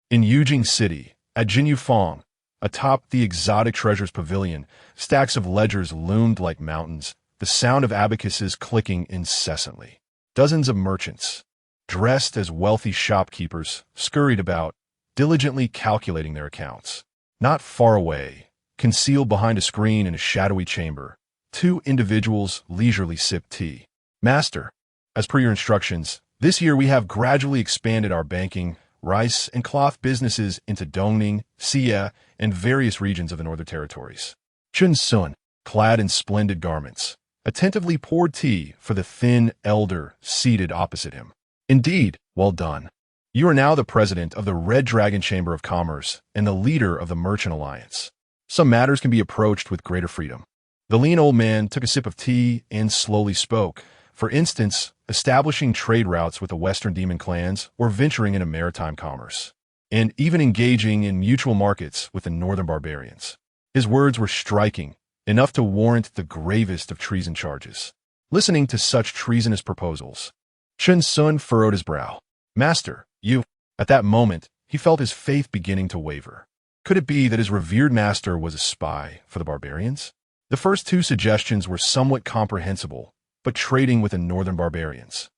In Yujing City, at Jinyufang, atop the exotic treasures pavilion, stacks of ledgers loomed like mountains, the sound of abacuses clicking incessantly. Dozens of merchants, dressed as wealthy shopkeepers, scurried about, diligently calculating their accounts. Not far away, concealed behind a screen in a shadowy chamber, 2 individuals leisurely sipped tea. "Master, as per your instructions, this year we have gradually expanded our banking, rice, and cloth businesses into Dongning, Xie, and various regions of the Northern Territories." Junzhu, clad in splendid garments, attentively poured tea for the thin elder seated opposite him. "Indeed, well done. You are now the president of the Red Dragon Chamber of Commerce and the leader of the Merchant Alliance. Some matters can be approached with greater freedom." The lean old man took a sip of tea and slowly spoke. For instance, establishing trade routes with the Western demon clans or venturing into maritime commerce, and even engaging in mutual markets with the northern barbarians. His words were striking, enough to warrant the gravest of treason charges. Listening to such treasonous proposals, Chen Sun furrowed his brow. "Master, you—" At that moment, he felt his faith beginning to waver. Could it be that his revered master was a spy for the barbarians? The first 2 suggestions were somewhat comprehensible, but trading with the northern barbarians,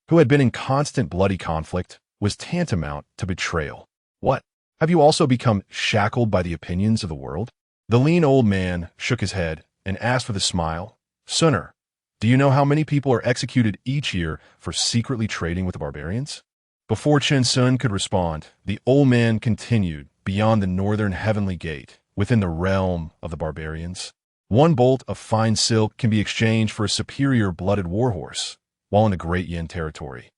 who had been in constant bloody conflict, was tantamount to betrayal. What? Have you also become shackled by the opinions of the world? The lean old man shook his head and asked with a smile, "Sunner, do you know how many people are executed each year for secretly trading with the barbarians?" Before Chen Sun could respond, the old man continued, "Beyond the northern heavenly gate, within the realm of the barbarians, 1 bolt of fine silk can be exchanged for a superior blooded warhorse, while in the Great Yan territory,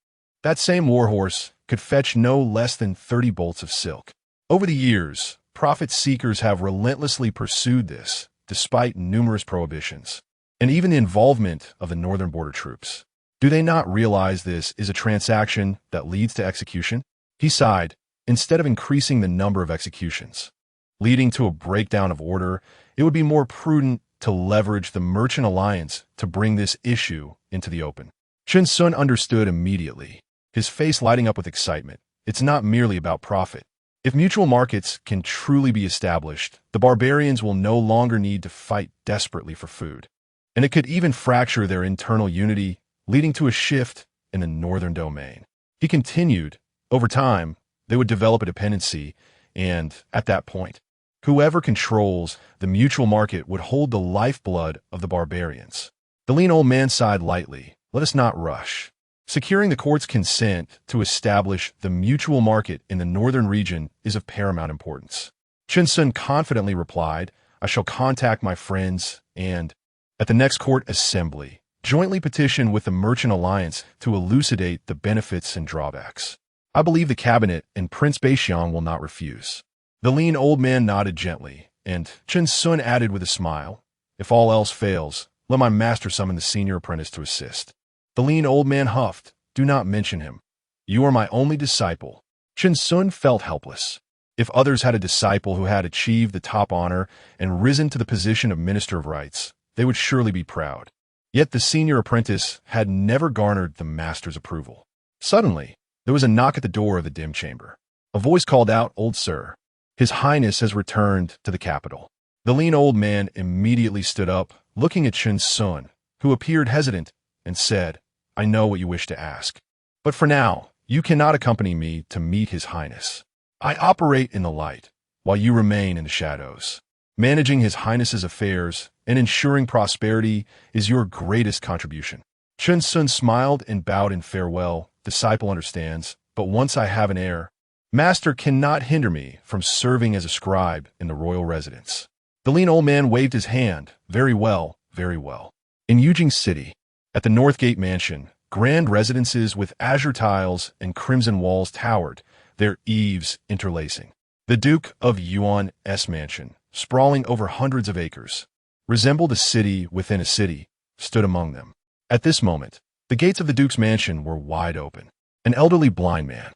that same warhorse could fetch no less than 30 bolts of silk." Over the years, profit-seekers have relentlessly pursued this, despite numerous prohibitions, and even the involvement of the northern border troops. Do they not realize this is a transaction that leads to execution? He sighed. Instead of increasing the number of executions, leading to a breakdown of order, it would be more prudent to leverage the Merchant Alliance to bring this issue into the open. Chen Sun understood immediately, his face lighting up with excitement. It's not merely about profit. If mutual markets can truly be established, the barbarians will no longer need to fight desperately for food. and it could even fracture their internal unity, leading to a shift in the northern domain. He continued, over time, they would develop a dependency, and, at that point, whoever controls the mutual market would hold the lifeblood of the barbarians. The lean old man sighed lightly. Let us not rush. Securing the court's consent to establish the mutual market in the northern region is of paramount importance. Junzhu confidently replied, I shall contact my friends and, at the next court assembly, jointly petition with the Merchant Alliance to elucidate the benefits and drawbacks. I believe the cabinet and Prince Baixiang will not refuse. The lean old man nodded gently, and Junzhu added with a smile, if all else fails, let my master summon the senior apprentice to assist. The lean old man huffed, do not mention him. You are my only disciple. Junzhu felt helpless. If others had a disciple who had achieved the top honor and risen to the position of Minister of Rights, they would surely be proud. Yet the senior apprentice had never garnered the master's approval. Suddenly, there was a knock at the door of the dim chamber. A voice called out, Old sir, His Highness has returned to the capital. The lean old man immediately stood up, looking at Junzhu, who appeared hesitant, and said, I know what you wish to ask. But for now, you cannot accompany me to meet His Highness. I operate in the light, while you remain in the shadows. Managing His Highness's affairs and ensuring prosperity is your greatest contribution. Junzhu smiled and bowed in farewell. Disciple understands, but once I have an heir, Master cannot hinder me from serving as a scribe in the royal residence. The lean old man waved his hand. Very well, very well. In Yujing City, at the North Gate Mansion, grand residences with azure tiles and crimson walls towered, their eaves interlacing. The Duke of Yuan's mansion, sprawling over hundreds of acres, resembled a city within a city, stood among them. At this moment, the gates of the Duke's mansion were wide open. An elderly blind man,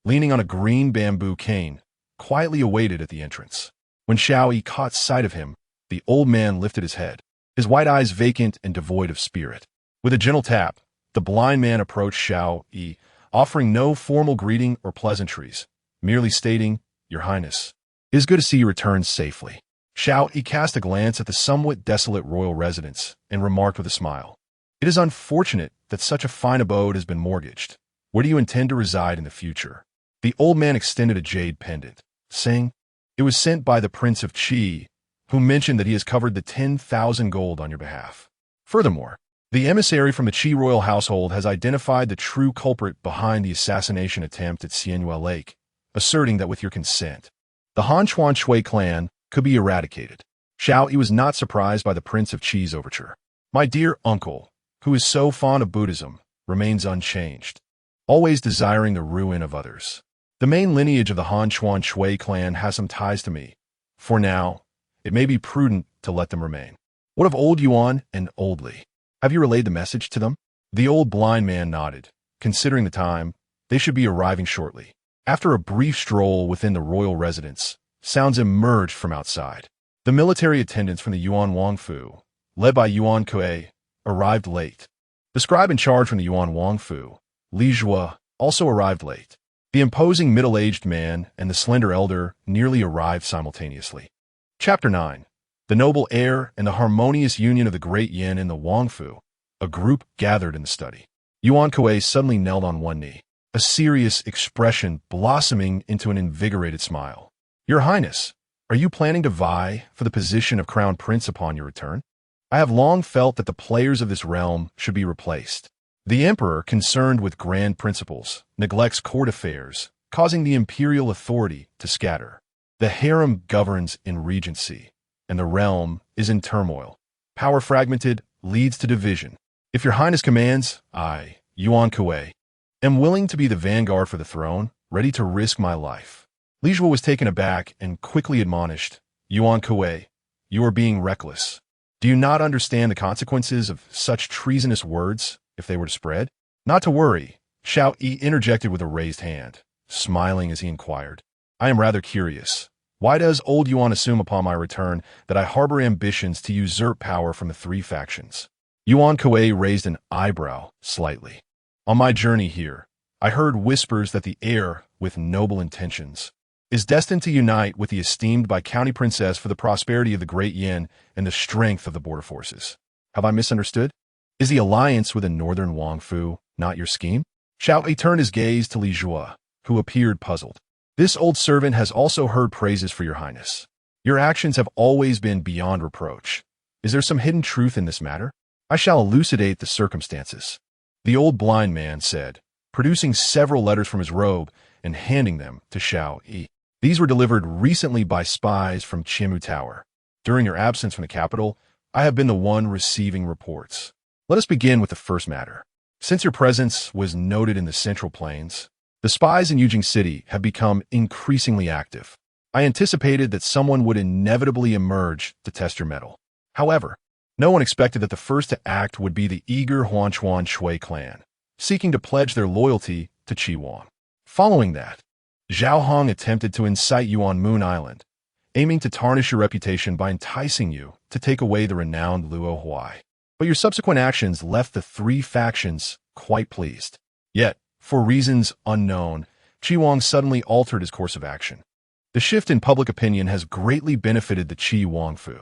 leaning on a green bamboo cane, quietly awaited at the entrance. When Xiao Yi caught sight of him, the old man lifted his head, his white eyes vacant and devoid of spirit. With a gentle tap, the blind man approached Xiao Yi, offering no formal greeting or pleasantries, merely stating, Your Highness, it is good to see you return safely. Xiao Yi cast a glance at the somewhat desolate royal residence and remarked with a smile, It is unfortunate that such a fine abode has been mortgaged. Where do you intend to reside in the future? The old man extended a jade pendant, saying, It was sent by the Prince of Qi, who mentioned that he has covered the 10,000 gold on your behalf. Furthermore, the emissary from the Qi royal household has identified the true culprit behind the assassination attempt at Xianyue Lake, asserting that with your consent, the Han Chuan Shui clan could be eradicated. Xiao Yi was not surprised by the Prince of Qi's overture. My dear uncle, who is so fond of Buddhism, remains unchanged, always desiring the ruin of others. The main lineage of the Han Chuan Shui clan has some ties to me. For now, it may be prudent to let them remain. What of old Yuan and old Li? Have you relayed the message to them? The old blind man nodded. Considering the time, they should be arriving shortly. After a brief stroll within the royal residence, sounds emerged from outside. The military attendants from the Yuan Wang Fu, led by Yuan Kuei, arrived late. The scribe in charge from the Yuan Wang Fu, Li Zhuo, also arrived late. The imposing middle-aged man and the slender elder nearly arrived simultaneously. Chapter 9. The noble heir and the harmonious union of the Great Yan and the Wang Fu. A group gathered in the study. Yuan Kuei suddenly knelt on one knee, a serious expression blossoming into an invigorated smile. Your Highness, are you planning to vie for the position of Crown Prince upon your return? I have long felt that the players of this realm should be replaced. The Emperor, concerned with grand principles, neglects court affairs, causing the imperial authority to scatter. The harem governs in regency, and the realm is in turmoil. Power fragmented leads to division. If your Highness commands, I, Yuan Kuei, am willing to be the vanguard for the throne, ready to risk my life. Li Zhuo was taken aback and quickly admonished, Yuan Kuei, you are being reckless. Do you not understand the consequences of such treasonous words if they were to spread? Not to worry, Xiao Yi interjected with a raised hand, smiling as he inquired. I am rather curious. Why does old Yuan assume upon my return that I harbor ambitions to usurp power from the three factions? Yuan Kuei raised an eyebrow slightly. On my journey here, I heard whispers that the heir, with noble intentions, is destined to unite with the esteemed by County Princess for the prosperity of the Great Yan and the strength of the border forces. Have I misunderstood? Is the alliance with the northern Wang Fu not your scheme? Xiao Yi turned his gaze to Li Zhuo, who appeared puzzled. This old servant has also heard praises for your highness. Your actions have always been beyond reproach. Is there some hidden truth in this matter? I shall elucidate the circumstances. The old blind man said, producing several letters from his robe and handing them to Xiao Yi. These were delivered recently by spies from Qianmu Tower. During your absence from the capital, I have been the one receiving reports. Let us begin with the first matter. Since your presence was noted in the Central Plains, the spies in Yujing City have become increasingly active. I anticipated that someone would inevitably emerge to test your mettle. However, no one expected that the first to act would be the eager Huanchuan Shui clan, seeking to pledge their loyalty to Qi Wang. Following that, Zhao Hong attempted to incite you on Moon Island, aiming to tarnish your reputation by enticing you to take away the renowned Luo Huai. But your subsequent actions left the three factions quite pleased. Yet, for reasons unknown, Qi Wang suddenly altered his course of action. The shift in public opinion has greatly benefited the Qi Wang Fu.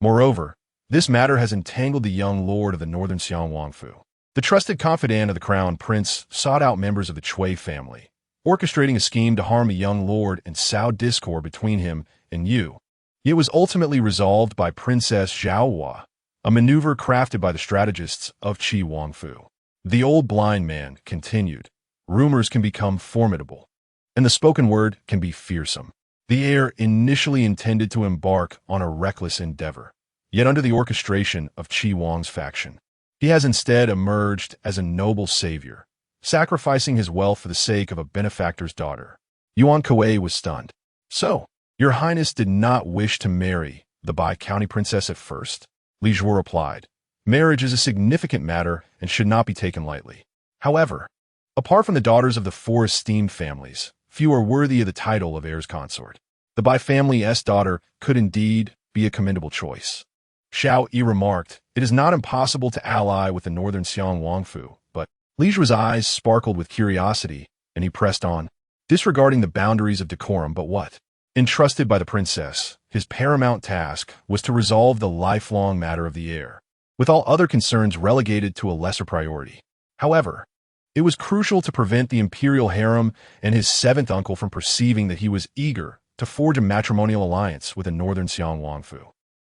Moreover, this matter has entangled the young lord of the northern Xiang Wang Fu. The trusted confidant of the crown prince sought out members of the Chui family, orchestrating a scheme to harm the young lord and sow discord between him and you. It was ultimately resolved by Princess Zhao Hua, a maneuver crafted by the strategists of Qi Wang Fu. The old blind man continued, rumors can become formidable, and the spoken word can be fearsome. The heir initially intended to embark on a reckless endeavor, yet under the orchestration of Qi Wang's faction. He has instead emerged as a noble savior, sacrificing his wealth for the sake of a benefactor's daughter. Yuan Wang was stunned. So, your highness did not wish to marry the Bai County princess at first? Li Zhuo replied, marriage is a significant matter and should not be taken lightly. However, apart from the daughters of the four esteemed families, few are worthy of the title of heir's consort. The Bai family's daughter could indeed be a commendable choice. Xiao Yi remarked, it is not impossible to ally with the northern Xiang Wang Fu, but Li Zhuo's eyes sparkled with curiosity, and he pressed on, disregarding the boundaries of decorum. But what? Entrusted by the princess, his paramount task was to resolve the lifelong matter of the heir, with all other concerns relegated to a lesser priority. However, it was crucial to prevent the imperial harem and his seventh uncle from perceiving that he was eager to forge a matrimonial alliance with the northern Xiang Wang Fu.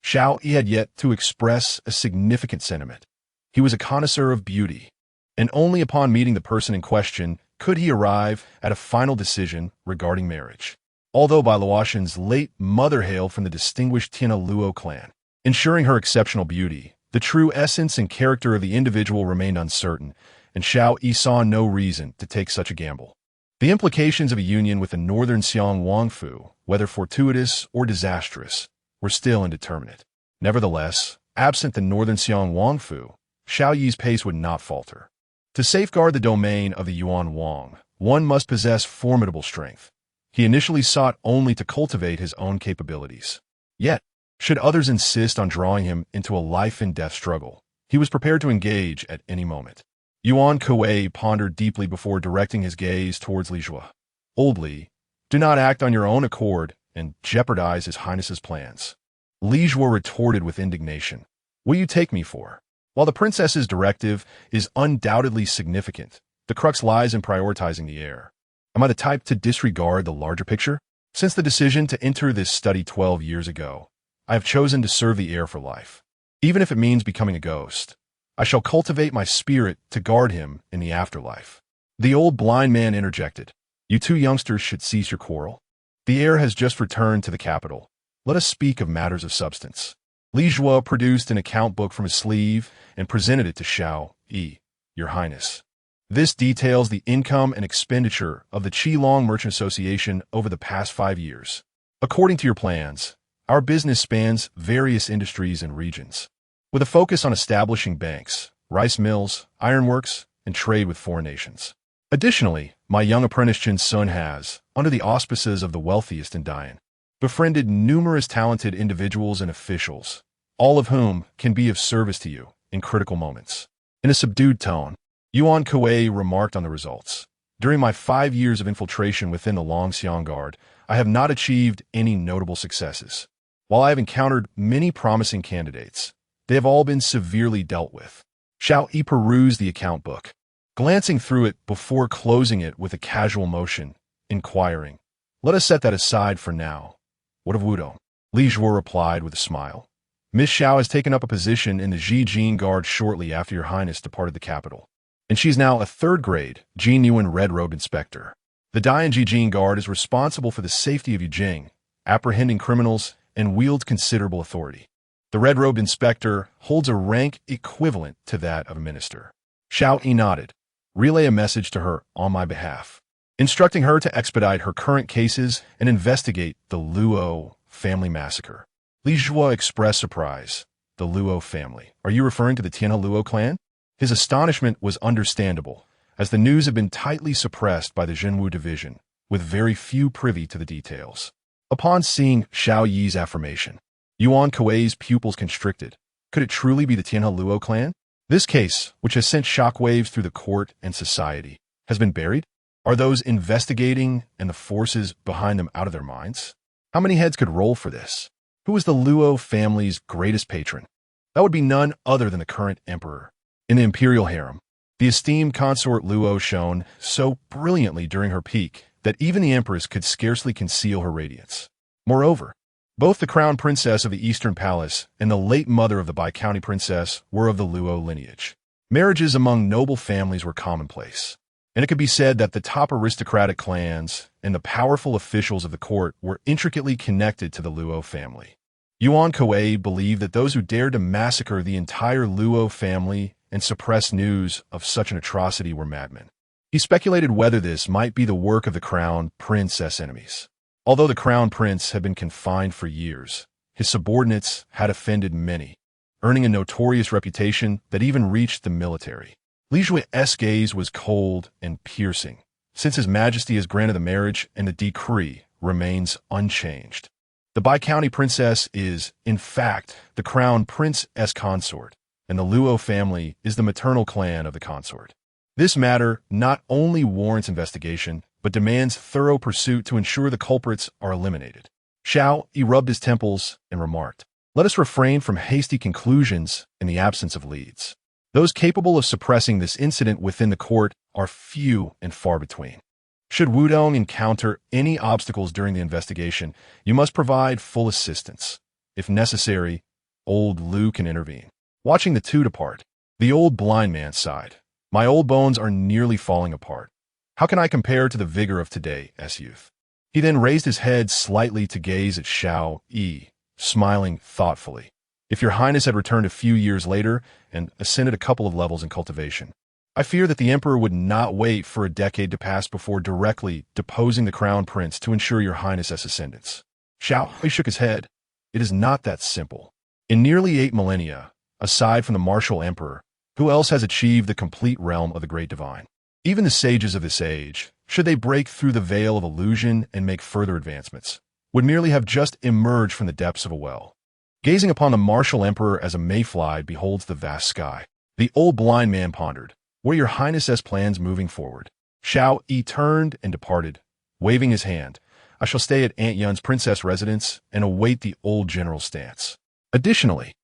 Xiao Yi had yet to express a significant sentiment. He was a connoisseur of beauty, and only upon meeting the person in question could he arrive at a final decision regarding marriage. Although Bai Luoshen's late mother hailed from the distinguished Tina Luo clan, ensuring her exceptional beauty, the true essence and character of the individual remained uncertain, and Xiao Yi saw no reason to take such a gamble. The implications of a union with the northern Xiang Wang Fu, whether fortuitous or disastrous, were still indeterminate. Nevertheless, absent the northern Xiang Wang Fu, Xiao Yi's pace would not falter. To safeguard the domain of the Yuan Wang, one must possess formidable strength. He initially sought only to cultivate his own capabilities. Yet, should others insist on drawing him into a life-and-death struggle, he was prepared to engage at any moment. Yuan Wang pondered deeply before directing his gaze towards Li Zhuo. Old Li, do not act on your own accord and jeopardize His Highness's plans. Li Zhuo retorted with indignation. What do you take me for? While the princess's directive is undoubtedly significant, the crux lies in prioritizing the heir. Am I the type to disregard the larger picture? Since the decision to enter this study 12 years ago, I have chosen to serve the heir for life. Even if it means becoming a ghost, I shall cultivate my spirit to guard him in the afterlife. The old blind man interjected. You two youngsters should cease your quarrel. The heir has just returned to the capital. Let us speak of matters of substance. Li Zhuo produced an account book from his sleeve and presented it to Xiao Yi. Your Highness. This details the income and expenditure of the Qilong Merchant Association over the past 5 years. According to your plans, our business spans various industries and regions, with a focus on establishing banks, rice mills, ironworks, and trade with foreign nations. Additionally, my young apprentice Junzhu has, under the auspices of the wealthiest in Dian, befriended numerous talented individuals and officials, all of whom can be of service to you in critical moments. In a subdued tone, Yuan Wang remarked on the results. During my 5 years of infiltration within the Longxiang Guard, I have not achieved any notable successes. While I have encountered many promising candidates, They have all been severely dealt with. Xiao Yi perused the account book, glancing through it before closing it with a casual motion, inquiring, "Let us set that aside for now. What of Wudong?" Li Zhuo replied with a smile. "Miss Xiao has taken up a position in the Zhijing Guard shortly after your highness departed the capital, and she is now a third-grade Jin Yuan red-robed inspector. The Dian Zhijing Guard is responsible for the safety of Yujing, apprehending criminals, and wields considerable authority. The red-robed inspector holds a rank equivalent to that of a minister." Xiao Yi nodded. "Relay a message to her on my behalf, instructing her to expedite her current cases and investigate the Luo family massacre." Li Zhuo expressed surprise. "The Luo family? Are you referring to the Tianhe Luo clan?" His astonishment was understandable, as the news had been tightly suppressed by the Zhenwu division, with very few privy to the details. Upon seeing Xiao Yi's affirmation, Yuan Kuei's pupils constricted. Could it truly be the Tianhe Luo clan? This case, which has sent shockwaves through the court and society, has been buried? Are those investigating and the forces behind them out of their minds? How many heads could roll for this? Who is the Luo family's greatest patron? That would be none other than the current emperor. In the imperial harem, the esteemed consort Luo shone so brilliantly during her peak that even the empress could scarcely conceal her radiance. Moreover, both the crown princess of the Eastern Palace and the late mother of the Bai County princess were of the Luo lineage. Marriages among noble families were commonplace, and it could be said that the top aristocratic clans and the powerful officials of the court were intricately connected to the Luo family. Yuan Kuei believed that those who dared to massacre the entire Luo family and suppress news of such an atrocity were madmen. He speculated whether this might be the work of the crown princess enemies. Although the crown prince had been confined for years, his subordinates had offended many, earning a notorious reputation that even reached the military. Li Zhuo's gaze was cold and piercing, since His Majesty has granted the marriage and the decree remains unchanged. The Bai County princess is, in fact, the crown princess consort, and the Luo family is the maternal clan of the consort. This matter not only warrants investigation, but demands thorough pursuit to ensure the culprits are eliminated. Xiao Yi rubbed his temples and remarked, "Let us refrain from hasty conclusions in the absence of leads. Those capable of suppressing this incident within the court are few and far between. Should Wudong encounter any obstacles during the investigation, you must provide full assistance. If necessary, old Lu can intervene." Watching the two depart, the old blind man sighed. "My old bones are nearly falling apart. How can I compare to the vigor of today's youth?" He then raised his head slightly to gaze at Xiao Yi, smiling thoughtfully. "If your highness had returned a few years later and ascended a couple of levels in cultivation, I fear that the emperor would not wait for a decade to pass before directly deposing the crown prince to ensure your highness's ascendance." Xiao Yi shook his head. "It is not that simple. In nearly 8 millennia, aside from the martial emperor, who else has achieved the complete realm of the great divine? Even the sages of this age, should they break through the veil of illusion and make further advancements, would merely have just emerged from the depths of a well. Gazing upon the martial emperor as a mayfly beholds the vast sky, the old blind man pondered, "What are your highness's plans moving forward?" Xiao Yi turned and departed, waving his hand. "I shall stay at Aunt Yun's princess residence and await the old general's stance. Additionally,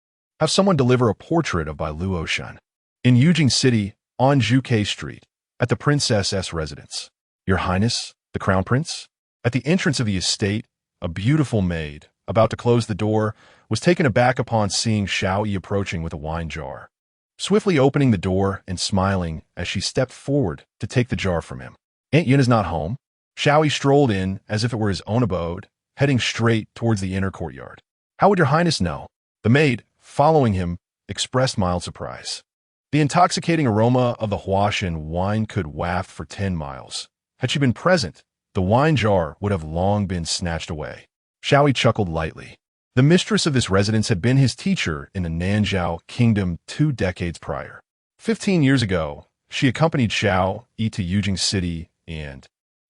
have someone deliver a portrait of Bai Luoshen in Yujing City on Zhuke Street, at the princess's residence. Your highness, the crown prince?" At the entrance of the estate, a beautiful maid, about to close the door, was taken aback upon seeing Xiao Yi approaching with a wine jar. Swiftly opening the door and smiling as she stepped forward to take the jar from him. "Aunt Yun is not home." Xiao Yi strolled in as if it were his own abode, heading straight towards the inner courtyard. "How would your highness know?" The maid, following him, expressed mild surprise. The intoxicating aroma of the Huashan wine could waft for 10 miles. Had she been present, the wine jar would have long been snatched away. Xiao Yi chuckled lightly. The mistress of this residence had been his teacher in the Nanzhao kingdom 2 decades prior. 15 years ago, she accompanied Xiao Yi to Yujing City and,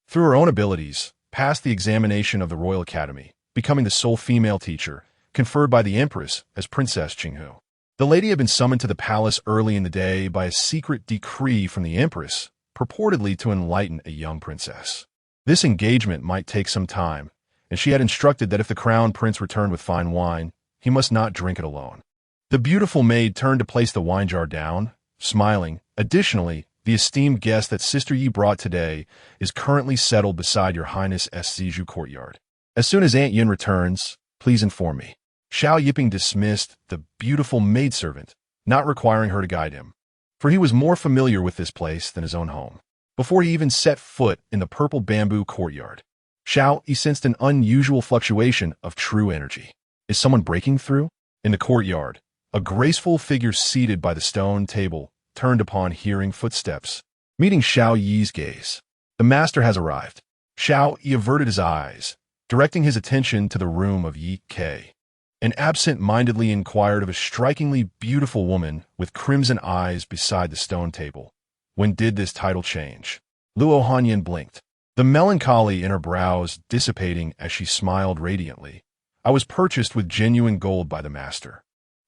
through her own abilities, passed the examination of the Royal Academy, becoming the sole female teacher, conferred by the Empress as Princess Qinghu. The lady had been summoned to the palace early in the day by a secret decree from the Empress, purportedly to enlighten a young princess. This engagement might take some time, and she had instructed that if the crown prince returned with fine wine, he must not drink it alone. The beautiful maid turned to place the wine jar down, smiling. Additionally, the esteemed guest that Sister Yi brought today is currently settled beside your Highness' Siju courtyard. As soon as Aunt Yin returns, please inform me. Xiao Yiping dismissed the beautiful maidservant, not requiring her to guide him, for he was more familiar with this place than his own home. Before he even set foot in the purple bamboo courtyard, Xiao Yi sensed an unusual fluctuation of true energy. Is someone breaking through? In the courtyard, a graceful figure seated by the stone table turned upon hearing footsteps, meeting Xiao Yi's gaze. The master has arrived. Xiao Yi averted his eyes, directing his attention to the room of Yi Ke, and absent-mindedly inquired of a strikingly beautiful woman with crimson eyes beside the stone table. When did this title change? Luo Hanyan blinked, the melancholy in her brows dissipating as she smiled radiantly. I was purchased with genuine gold by the master.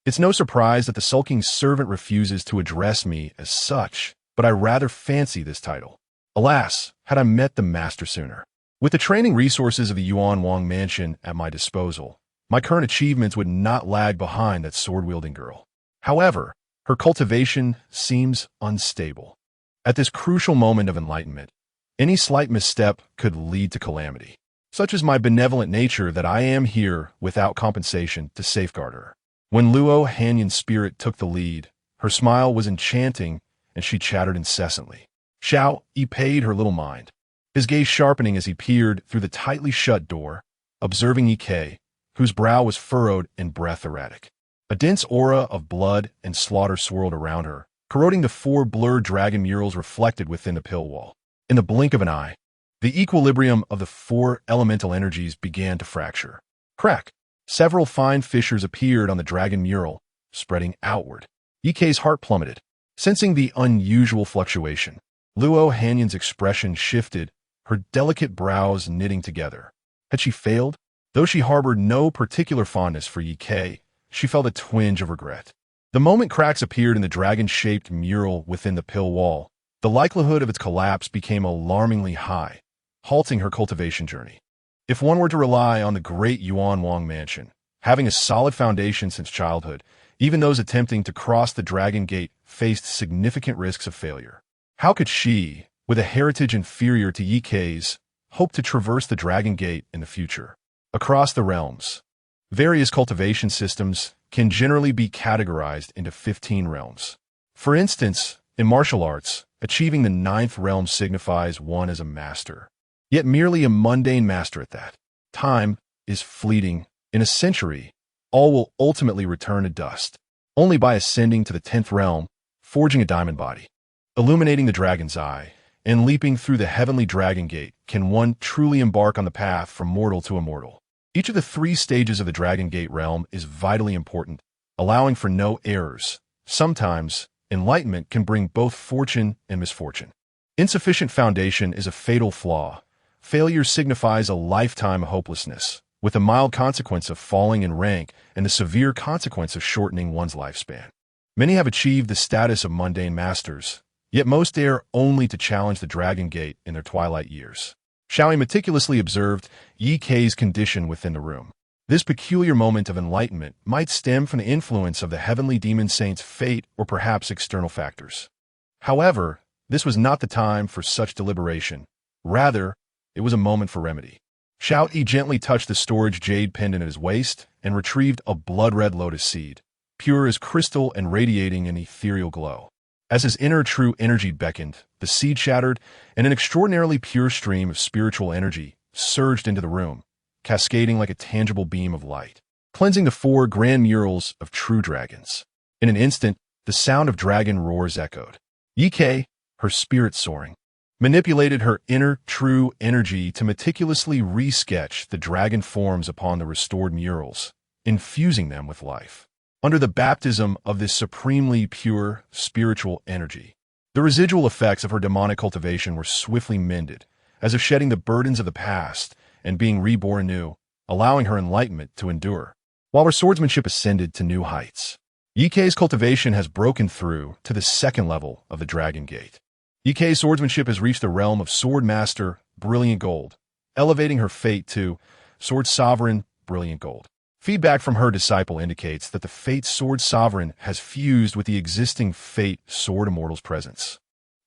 It's no surprise that the sulking servant refuses to address me as such, but I rather fancy this title. Alas, had I met the master sooner. With the training resources of the Yuan Wang mansion at my disposal, my current achievements would not lag behind that sword-wielding girl. However, her cultivation seems unstable. At this crucial moment of enlightenment, any slight misstep could lead to calamity. Such is my benevolent nature that I am here without compensation to safeguard her. When Luo Hanyan's spirit took the lead, her smile was enchanting and she chattered incessantly. Xiao Yi paid her little mind, his gaze sharpening as he peered through the tightly shut door, observing Yi Ke, whose brow was furrowed and breath erratic. A dense aura of blood and slaughter swirled around her, corroding the 4 blurred dragon murals reflected within the pill wall. In the blink of an eye, the equilibrium of the 4 elemental energies began to fracture. Crack! Several fine fissures appeared on the dragon mural, spreading outward. Yi Ke's heart plummeted. Sensing the unusual fluctuation, Luo Hanyan's expression shifted, her delicate brows knitting together. Had she failed? Though she harbored no particular fondness for Yi Ke, she felt a twinge of regret. The moment cracks appeared in the dragon-shaped mural within the pill wall, the likelihood of its collapse became alarmingly high, halting her cultivation journey. If one were to rely on the great Yuan Wang mansion, having a solid foundation since childhood, even those attempting to cross the Dragon Gate faced significant risks of failure. How could she, with a heritage inferior to Yi Ke's, hope to traverse the Dragon Gate in the future? Across the realms, various cultivation systems can generally be categorized into 15 realms. For instance, in martial arts, achieving the 9th realm signifies one as a master, yet merely a mundane master at that. Time is fleeting. In a century, all will ultimately return to dust. Only by ascending to the 10th realm, forging a diamond body, illuminating the dragon's eye, and leaping through the heavenly dragon gate can one truly embark on the path from mortal to immortal. Each of the 3 stages of the Dragon Gate realm is vitally important, allowing for no errors. Sometimes, enlightenment can bring both fortune and misfortune. Insufficient foundation is a fatal flaw. Failure signifies a lifetime of hopelessness, with a mild consequence of falling in rank and the severe consequence of shortening one's lifespan. Many have achieved the status of mundane masters, yet most dare only to challenge the Dragon Gate in their twilight years. Xiao Yi meticulously observed Yi Ke's condition within the room. This peculiar moment of enlightenment might stem from the influence of the Heavenly Demon Saint's fate or perhaps external factors. However, this was not the time for such deliberation. Rather, it was a moment for remedy. Xiao Yi gently touched the storage jade pendant at his waist and retrieved a blood-red lotus seed, pure as crystal and radiating an ethereal glow. As his inner true energy beckoned, the seed shattered, and an extraordinarily pure stream of spiritual energy surged into the room, cascading like a tangible beam of light, cleansing the 4 grand murals of true dragons. In an instant, the sound of dragon roars echoed. Yi Ke, her spirit soaring, manipulated her inner true energy to meticulously resketch the dragon forms upon the restored murals, infusing them with life. Under the baptism of this supremely pure spiritual energy, the residual effects of her demonic cultivation were swiftly mended, as if shedding the burdens of the past and being reborn anew, allowing her enlightenment to endure, while her swordsmanship ascended to new heights. Yi Ke's cultivation has broken through to the 2nd level of the Dragon Gate. Yi Ke's swordsmanship has reached the realm of Sword Master, Brilliant Gold, elevating her fate to Sword Sovereign, Brilliant Gold. Feedback from her disciple indicates that the Fate Sword Sovereign has fused with the existing Fate Sword Immortal's presence,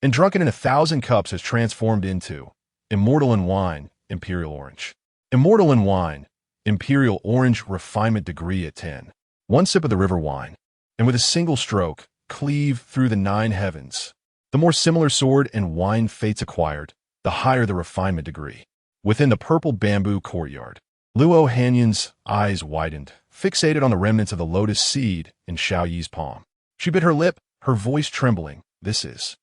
and drunken in 1,000 cups has transformed into Immortal in Wine, Imperial Orange. Immortal in Wine, Imperial Orange Refinement Degree at 10. One sip of the river wine, and with a single stroke, cleave through the 9 heavens. The more similar sword and wine fates acquired, the higher the refinement degree. Within the purple bamboo courtyard, Luo Hanyan's eyes widened, fixated on the remnants of the lotus seed in Xiao Yi's palm. She bit her lip, her voice trembling. This is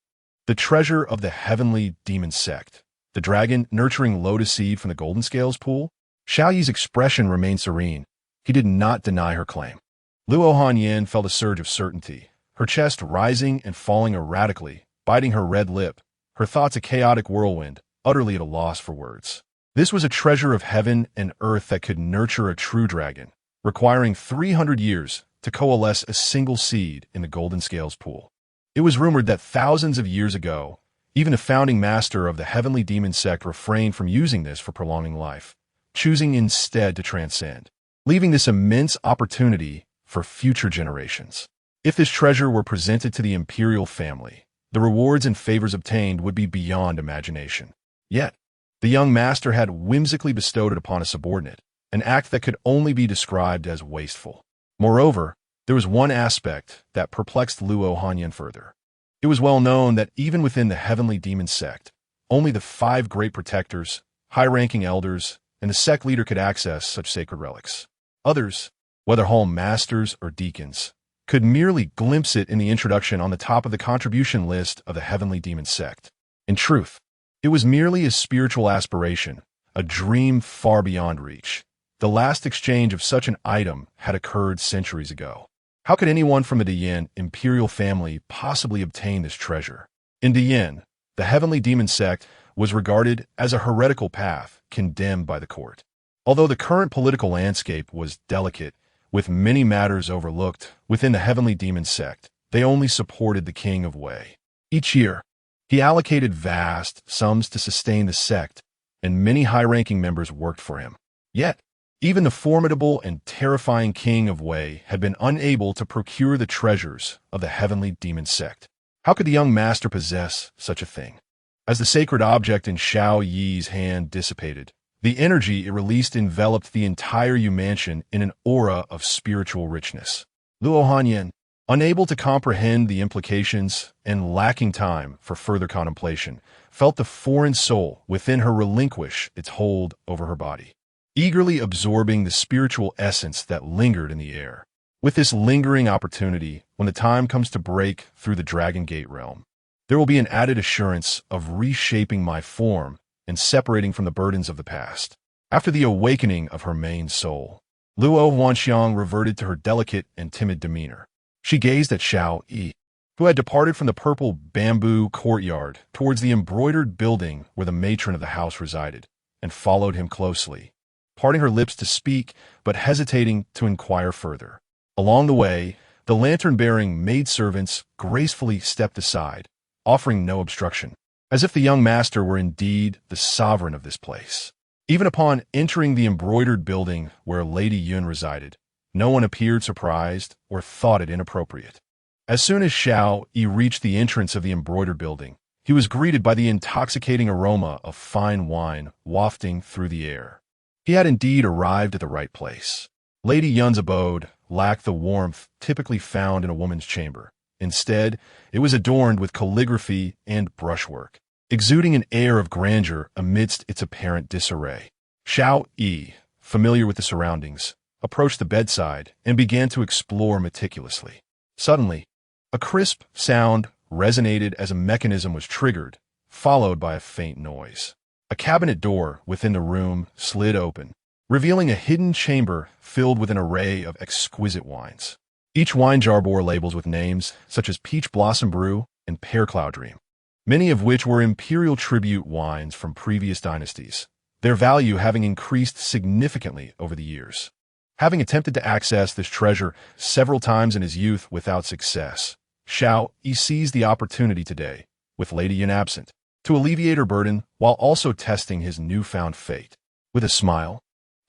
the treasure of the Heavenly Demon Sect. The dragon nurturing lotus seed from the golden scales pool? Xiao Yi's expression remained serene. He did not deny her claim. Luo Hanyan felt a surge of certainty, her chest rising and falling erratically, biting her red lip, her thoughts a chaotic whirlwind, utterly at a loss for words. This was a treasure of heaven and earth that could nurture a true dragon, requiring 300 years to coalesce a single seed in the golden scales pool. It was rumored that thousands of years ago, even a founding master of the Heavenly Demon Sect refrained from using this for prolonging life, choosing instead to transcend, leaving this immense opportunity for future generations. If this treasure were presented to the imperial family, the rewards and favors obtained would be beyond imagination. Yet, the young master had whimsically bestowed it upon a subordinate, an act that could only be described as wasteful. Moreover, there was one aspect that perplexed Luo Hanyan further. It was well known that even within the Heavenly Demon Sect, only the 5 great protectors, high-ranking elders, and the sect leader could access such sacred relics. Others, whether home masters or deacons, could merely glimpse it in the introduction on the top of the contribution list of the Heavenly Demon Sect. In truth, it was merely a spiritual aspiration, a dream far beyond reach. The last exchange of such an item had occurred centuries ago. How could anyone from the Dian imperial family possibly obtain this treasure? In Dian, the Heavenly Demon Sect was regarded as a heretical path condemned by the court. Although the current political landscape was delicate, with many matters overlooked within the Heavenly Demon Sect, they only supported the King of Wei. Each year, he allocated vast sums to sustain the sect, and many high-ranking members worked for him. Yet, even the formidable and terrifying King of Wei had been unable to procure the treasures of the Heavenly Demon Sect. How could the young master possess such a thing? As the sacred object in Xiao Yi's hand dissipated, the energy it released enveloped the entire Yu mansion in an aura of spiritual richness. Luo Hanyan, unable to comprehend the implications and lacking time for further contemplation, felt the foreign soul within her relinquish its hold over her body, eagerly absorbing the spiritual essence that lingered in the air. With this lingering opportunity, when the time comes to break through the Dragon Gate realm, there will be an added assurance of reshaping my form and separating from the burdens of the past. After the awakening of her main soul, Luo Huanxiang reverted to her delicate and timid demeanor. She gazed at Xiao Yi, who had departed from the purple bamboo courtyard towards the embroidered building where the matron of the house resided, and followed him closely, parting her lips to speak but hesitating to inquire further. Along the way, the lantern-bearing maidservants gracefully stepped aside, offering no obstruction, as if the young master were indeed the sovereign of this place. Even upon entering the embroidered building where Lady Yun resided, no one appeared surprised or thought it inappropriate. As soon as Xiao Yi reached the entrance of the embroidered building, he was greeted by the intoxicating aroma of fine wine wafting through the air. He had indeed arrived at the right place. Lady Yun's abode lacked the warmth typically found in a woman's chamber. Instead, it was adorned with calligraphy and brushwork, exuding an air of grandeur amidst its apparent disarray. Xiao Yi, familiar with the surroundings, approached the bedside and began to explore meticulously. Suddenly, a crisp sound resonated as a mechanism was triggered, followed by a faint noise. A cabinet door within the room slid open, revealing a hidden chamber filled with an array of exquisite wines. Each wine jar bore labels with names such as Peach Blossom Brew and Pear Cloud Dream, many of which were imperial tribute wines from previous dynasties, their value having increased significantly over the years. Having attempted to access this treasure several times in his youth without success, Xiao Yi seized the opportunity today, with Lady Yun absent, to alleviate her burden while also testing his newfound fate. With a smile,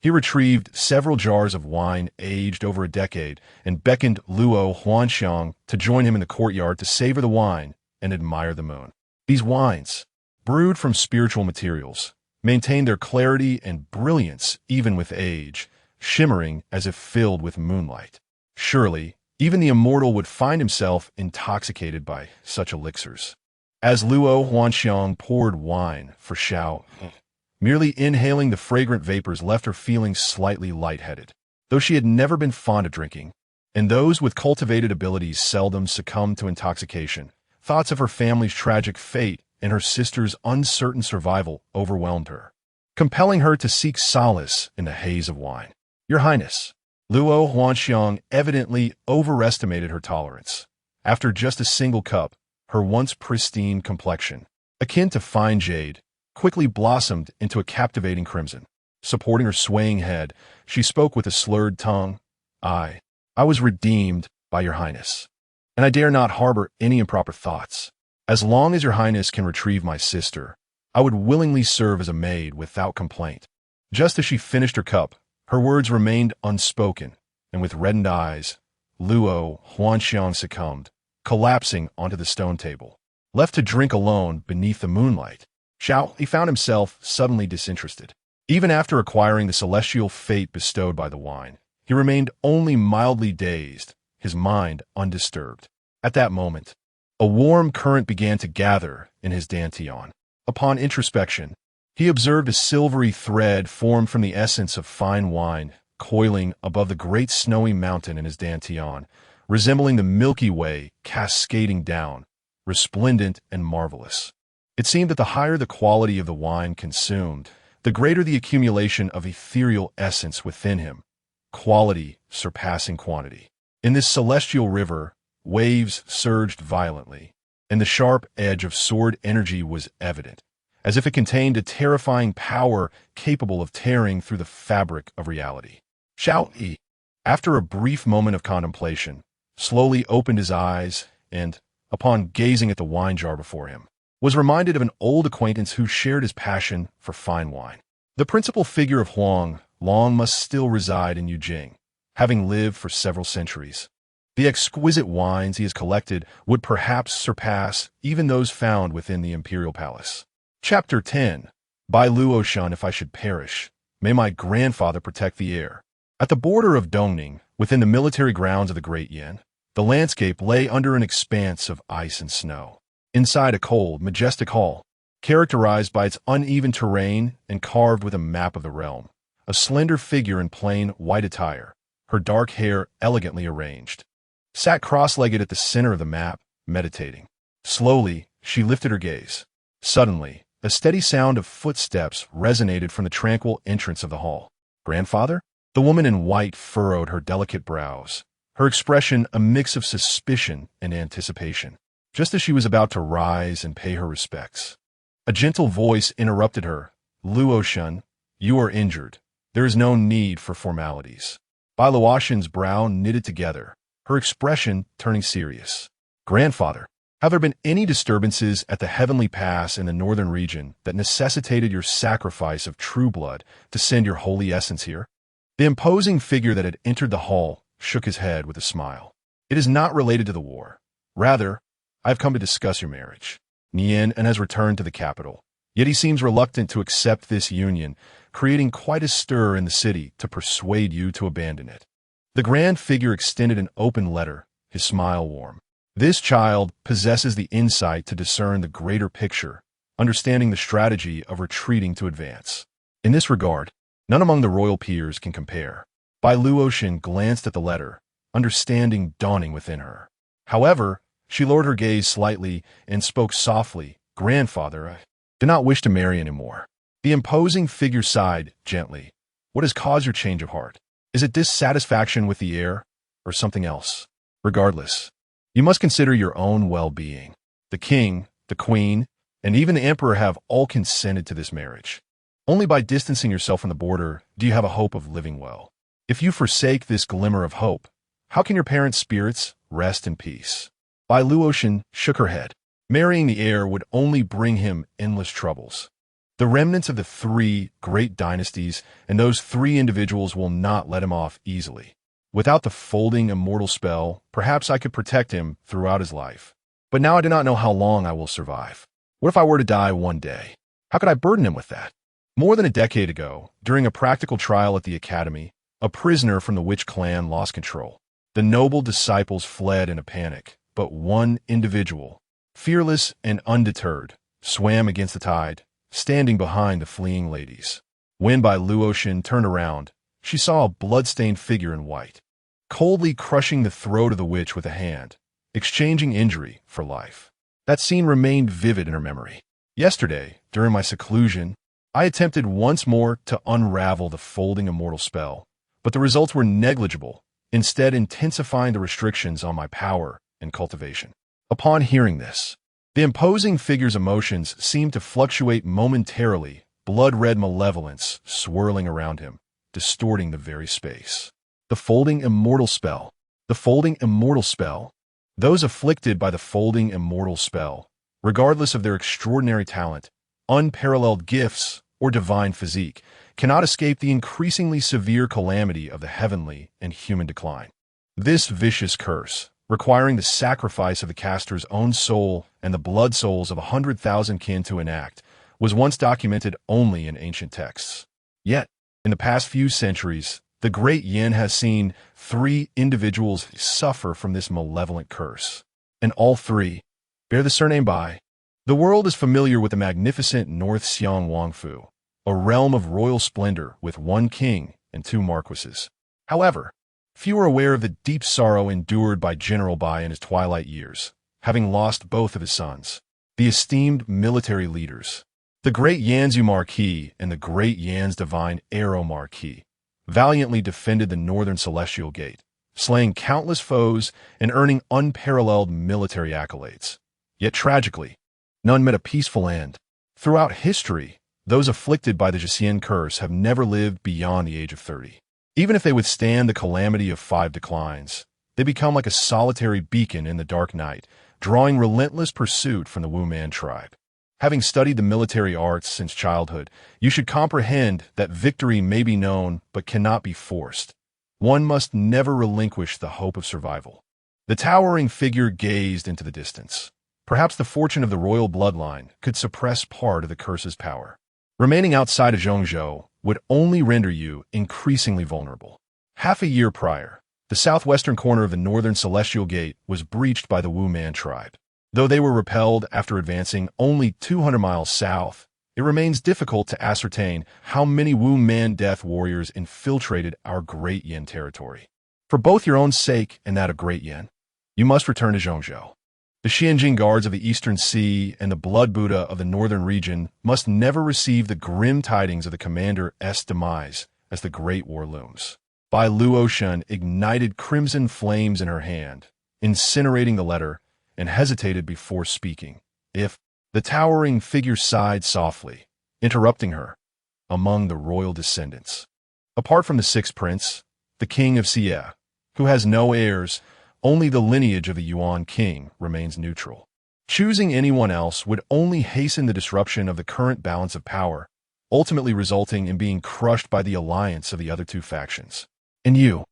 He retrieved several jars of wine aged over a decade and beckoned Luo Huanxiang to join him in the courtyard to savor the wine and admire the moon. These wines, brewed from spiritual materials, maintained their clarity and brilliance even with age, shimmering as if filled with moonlight. Surely, even the immortal would find himself intoxicated by such elixirs. As Luo Huanxiang poured wine for Xiao, merely inhaling the fragrant vapors left her feeling slightly lightheaded. Though she had never been fond of drinking, and those with cultivated abilities seldom succumb to intoxication, thoughts of her family's tragic fate and her sister's uncertain survival overwhelmed her, compelling her to seek solace in the haze of wine. Your Highness, Luo Huanxiang evidently overestimated her tolerance. After just a single cup, her once pristine complexion, akin to fine jade, quickly blossomed into a captivating crimson. Supporting her swaying head, she spoke with a slurred tongue. I was redeemed by your Highness, and I dare not harbor any improper thoughts. As long as your Highness can retrieve my sister, I would willingly serve as a maid without complaint. Just as she finished her cup, her words remained unspoken, and with reddened eyes, Luo Huanxiang succumbed, collapsing onto the stone table. Left to drink alone beneath the moonlight, Xiao Yi found himself suddenly disinterested. Even after acquiring the celestial fate bestowed by the wine, he remained only mildly dazed, his mind undisturbed. At that moment, a warm current began to gather in his dantian. Upon introspection, he observed a silvery thread formed from the essence of fine wine, coiling above the great snowy mountain in his dantian, resembling the Milky Way cascading down, resplendent and marvelous. It seemed that the higher the quality of the wine consumed, the greater the accumulation of ethereal essence within him, quality surpassing quantity. In this celestial river, waves surged violently, and the sharp edge of sword energy was evident, as if it contained a terrifying power capable of tearing through the fabric of reality. Xiao Yi, after a brief moment of contemplation, slowly opened his eyes and, upon gazing at the wine jar before him, was reminded of an old acquaintance who shared his passion for fine wine. The principal figure of Huang Long must still reside in Yujing, having lived for several centuries. The exquisite wines he has collected would perhaps surpass even those found within the imperial palace. Chapter 10. Bai Luoshen, if I should perish, may my grandfather protect the heir. At the border of Dongning, within the military grounds of the Great Yan, the landscape lay under an expanse of ice and snow. Inside a cold, majestic hall, characterized by its uneven terrain and carved with a map of the realm, a slender figure in plain white attire, her dark hair elegantly arranged, sat cross-legged at the center of the map, meditating. Slowly, she lifted her gaze. Suddenly, a steady sound of footsteps resonated from the tranquil entrance of the hall. Grandfather? The woman in white furrowed her delicate brows, her expression a mix of suspicion and anticipation. Just as she was about to rise and pay her respects, a gentle voice interrupted her. Luoshen, you are injured. There is no need for formalities. Bai Luoshen's brow knitted together, her expression turning serious. Grandfather, have there been any disturbances at the Heavenly Pass in the northern region that necessitated your sacrifice of true blood to send your holy essence here? The imposing figure that had entered the hall shook his head with a smile. It is not related to the war. Rather, I have come to discuss your marriage. Nian has returned to the capital, yet he seems reluctant to accept this union, creating quite a stir in the city to persuade you to abandon it. The grand figure extended an open letter, his smile warm. This child possesses the insight to discern the greater picture, understanding the strategy of retreating to advance. In this regard, none among the royal peers can compare. Bai Luoshen glanced at the letter, understanding dawning within her. However, she lowered her gaze slightly and spoke softly. Grandfather, I do not wish to marry anymore. The imposing figure sighed gently. What has caused your change of heart? Is it dissatisfaction with the heir, or something else? Regardless, you must consider your own well-being. The king, the queen, and even the emperor have all consented to this marriage. Only by distancing yourself from the border do you have a hope of living well. If you forsake this glimmer of hope, how can your parents' spirits rest in peace? Bai Luoshen shook her head. Marrying the heir would only bring him endless troubles. The remnants of the 3 great dynasties, and those 3 individuals will not let him off easily. Without the folding immortal spell, perhaps I could protect him throughout his life. But now I do not know how long I will survive. What if I were to die one day? How could I burden him with that? More than a decade ago, during a practical trial at the academy, a prisoner from the witch clan lost control. The noble disciples fled in a panic, but one individual, fearless and undeterred, swam against the tide, standing behind the fleeing ladies. When Bai Luoshen turned around, she saw a blood-stained figure in white, coldly crushing the throat of the witch with a hand, exchanging injury for life. That scene remained vivid in her memory. Yesterday, during my seclusion, I attempted once more to unravel the folding immortal spell, but the results were negligible, instead intensifying the restrictions on my power and cultivation. Upon hearing this, the imposing figure's emotions seemed to fluctuate momentarily, blood-red malevolence swirling around him, distorting the very space. The folding immortal spell. The folding immortal spell. Those afflicted by the folding immortal spell, regardless of their extraordinary talent, unparalleled gifts, or divine physique, cannot escape the increasingly severe calamity of the heavenly and human decline. This vicious curse, requiring the sacrifice of the caster's own soul and the blood souls of 100,000 kin to enact, was once documented only in ancient texts. Yet, in the past few centuries, the Great Yan has seen 3 individuals suffer from this malevolent curse, and all 3 bear the surname Bai. The world is familiar with the magnificent North Xiangwangfu, a realm of royal splendor with 1 king and 2 marquises. However, few are aware of the deep sorrow endured by General Bai in his twilight years, having lost both of his sons, the esteemed military leaders. The Great Yan's Marquis and the Great Yan's divine heir Marquis valiantly defended the northern celestial gate, slaying countless foes and earning unparalleled military accolades. Yet tragically, none met a peaceful end. Throughout history, those afflicted by the Jixian curse have never lived beyond the age of 30. Even if they withstand the calamity of 5 declines, they become like a solitary beacon in the dark night, drawing relentless pursuit from the Wu Man tribe. Having studied the military arts since childhood, you should comprehend that victory may be known but cannot be forced. One must never relinquish the hope of survival. The towering figure gazed into the distance. Perhaps the fortune of the royal bloodline could suppress part of the curse's power. Remaining outside of Junzhu would only render you increasingly vulnerable. Half a year prior, the southwestern corner of the northern celestial gate was breached by the Wu Man tribe. Though they were repelled after advancing only 200 miles south, it remains difficult to ascertain how many Wu Man death warriors infiltrated our Great Yan territory. For both your own sake and that of Great Yan, you must return to Junzhu. The Xianjing guards of the Eastern Sea and the Blood Buddha of the northern region must never receive the grim tidings of the commander's demise as the Great War looms. Bai Luoshen ignited crimson flames in her hand, incinerating the letter, and hesitated before speaking. If the towering figure sighed softly, interrupting her, among the royal descendants. Apart from the 6th prince, the king of Xie, who has no heirs, only the lineage of the Yuan king remains neutral. Choosing anyone else would only hasten the disruption of the current balance of power, ultimately resulting in being crushed by the alliance of the other 2 factions. And you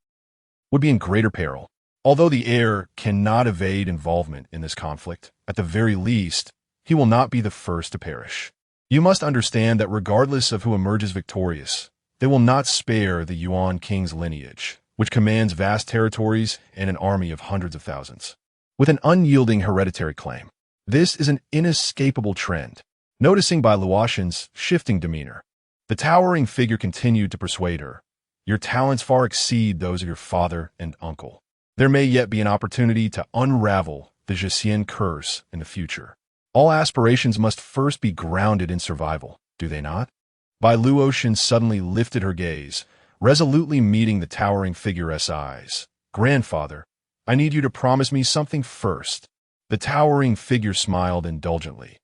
would be in greater peril. Although the heir cannot evade involvement in this conflict, at the very least, he will not be the first to perish. You must understand that regardless of who emerges victorious, they will not spare the Yuan king's lineage, which commands vast territories and an army of hundreds of thousands. With an unyielding hereditary claim, this is an inescapable trend. Noticing Bai Luoshen's shifting demeanor, the towering figure continued to persuade her. Your talents far exceed those of your father and uncle. There may yet be an opportunity to unravel the Jixian curse in the future. All aspirations must first be grounded in survival, do they not? Bai Luoshen suddenly lifted her gaze, resolutely meeting the towering figure's eyes. Grandfather, I need you to promise me something first. The towering figure smiled indulgently.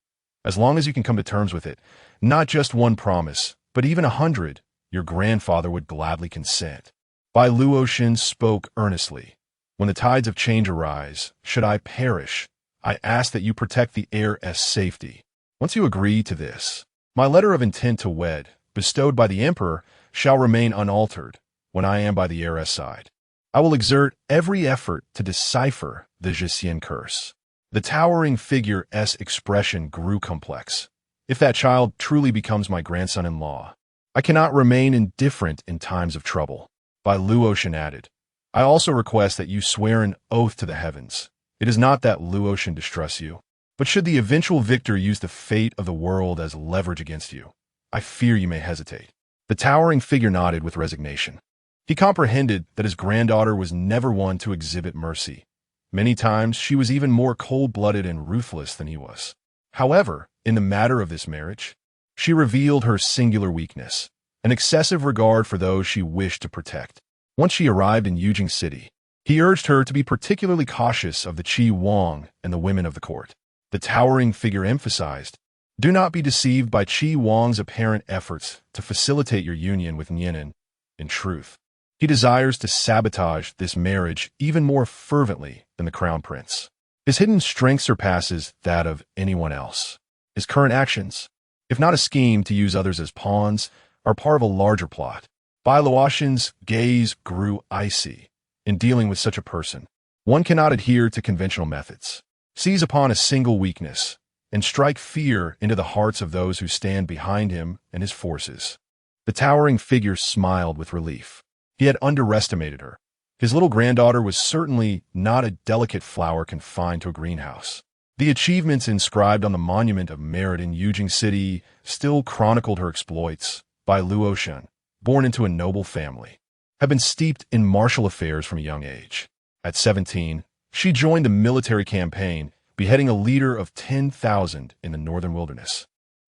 As long as you can come to terms with it, not just one promise, but even 100, your grandfather would gladly consent. Bai Luoshen spoke earnestly. When the tides of change arise, should I perish, I ask that you protect the heir's safety. Once you agree to this, My letter of intent to wed, bestowed by the emperor, shall remain unaltered when I am by the heiress' side. I will exert every effort to decipher the Jixian curse. The towering figure's expression grew complex. If that child truly becomes my grandson-in-law, I cannot remain indifferent in times of trouble. Bai Luoshen added, I also request that you swear an oath to the heavens. It is not that Luoshen distrusts you, but should the eventual victor use the fate of the world as leverage against you, I fear you may hesitate. The towering figure nodded with resignation. He comprehended that his granddaughter was never one to exhibit mercy. Many times she was even more cold-blooded and ruthless than he was. However, in the matter of this marriage, she revealed her singular weakness, an excessive regard for those she wished to protect. Once she arrived in Yujing City, he urged her to be particularly cautious of the Qi Wang and the women of the court. The towering figure emphasized, do not be deceived by Qi Wang's apparent efforts to facilitate your union with Nianin. In truth, he desires to sabotage this marriage even more fervently than the crown prince. His hidden strength surpasses that of anyone else. His current actions, if not a scheme to use others as pawns, are part of a larger plot. Bai Luoshen's gaze grew icy. In dealing with such a person, one cannot adhere to conventional methods, seize upon a single weakness, and strike fear into the hearts of those who stand behind him and his forces. The towering figure smiled with relief. He had underestimated her. His little granddaughter was certainly not a delicate flower confined to a greenhouse. The achievements inscribed on the monument of merit in Yujing City still chronicled her exploits. Bai Luoshen, born into a noble family, had been steeped in martial affairs from a young age. At 17, she joined the military campaign, beheading a leader of 10,000 in the northern wilderness.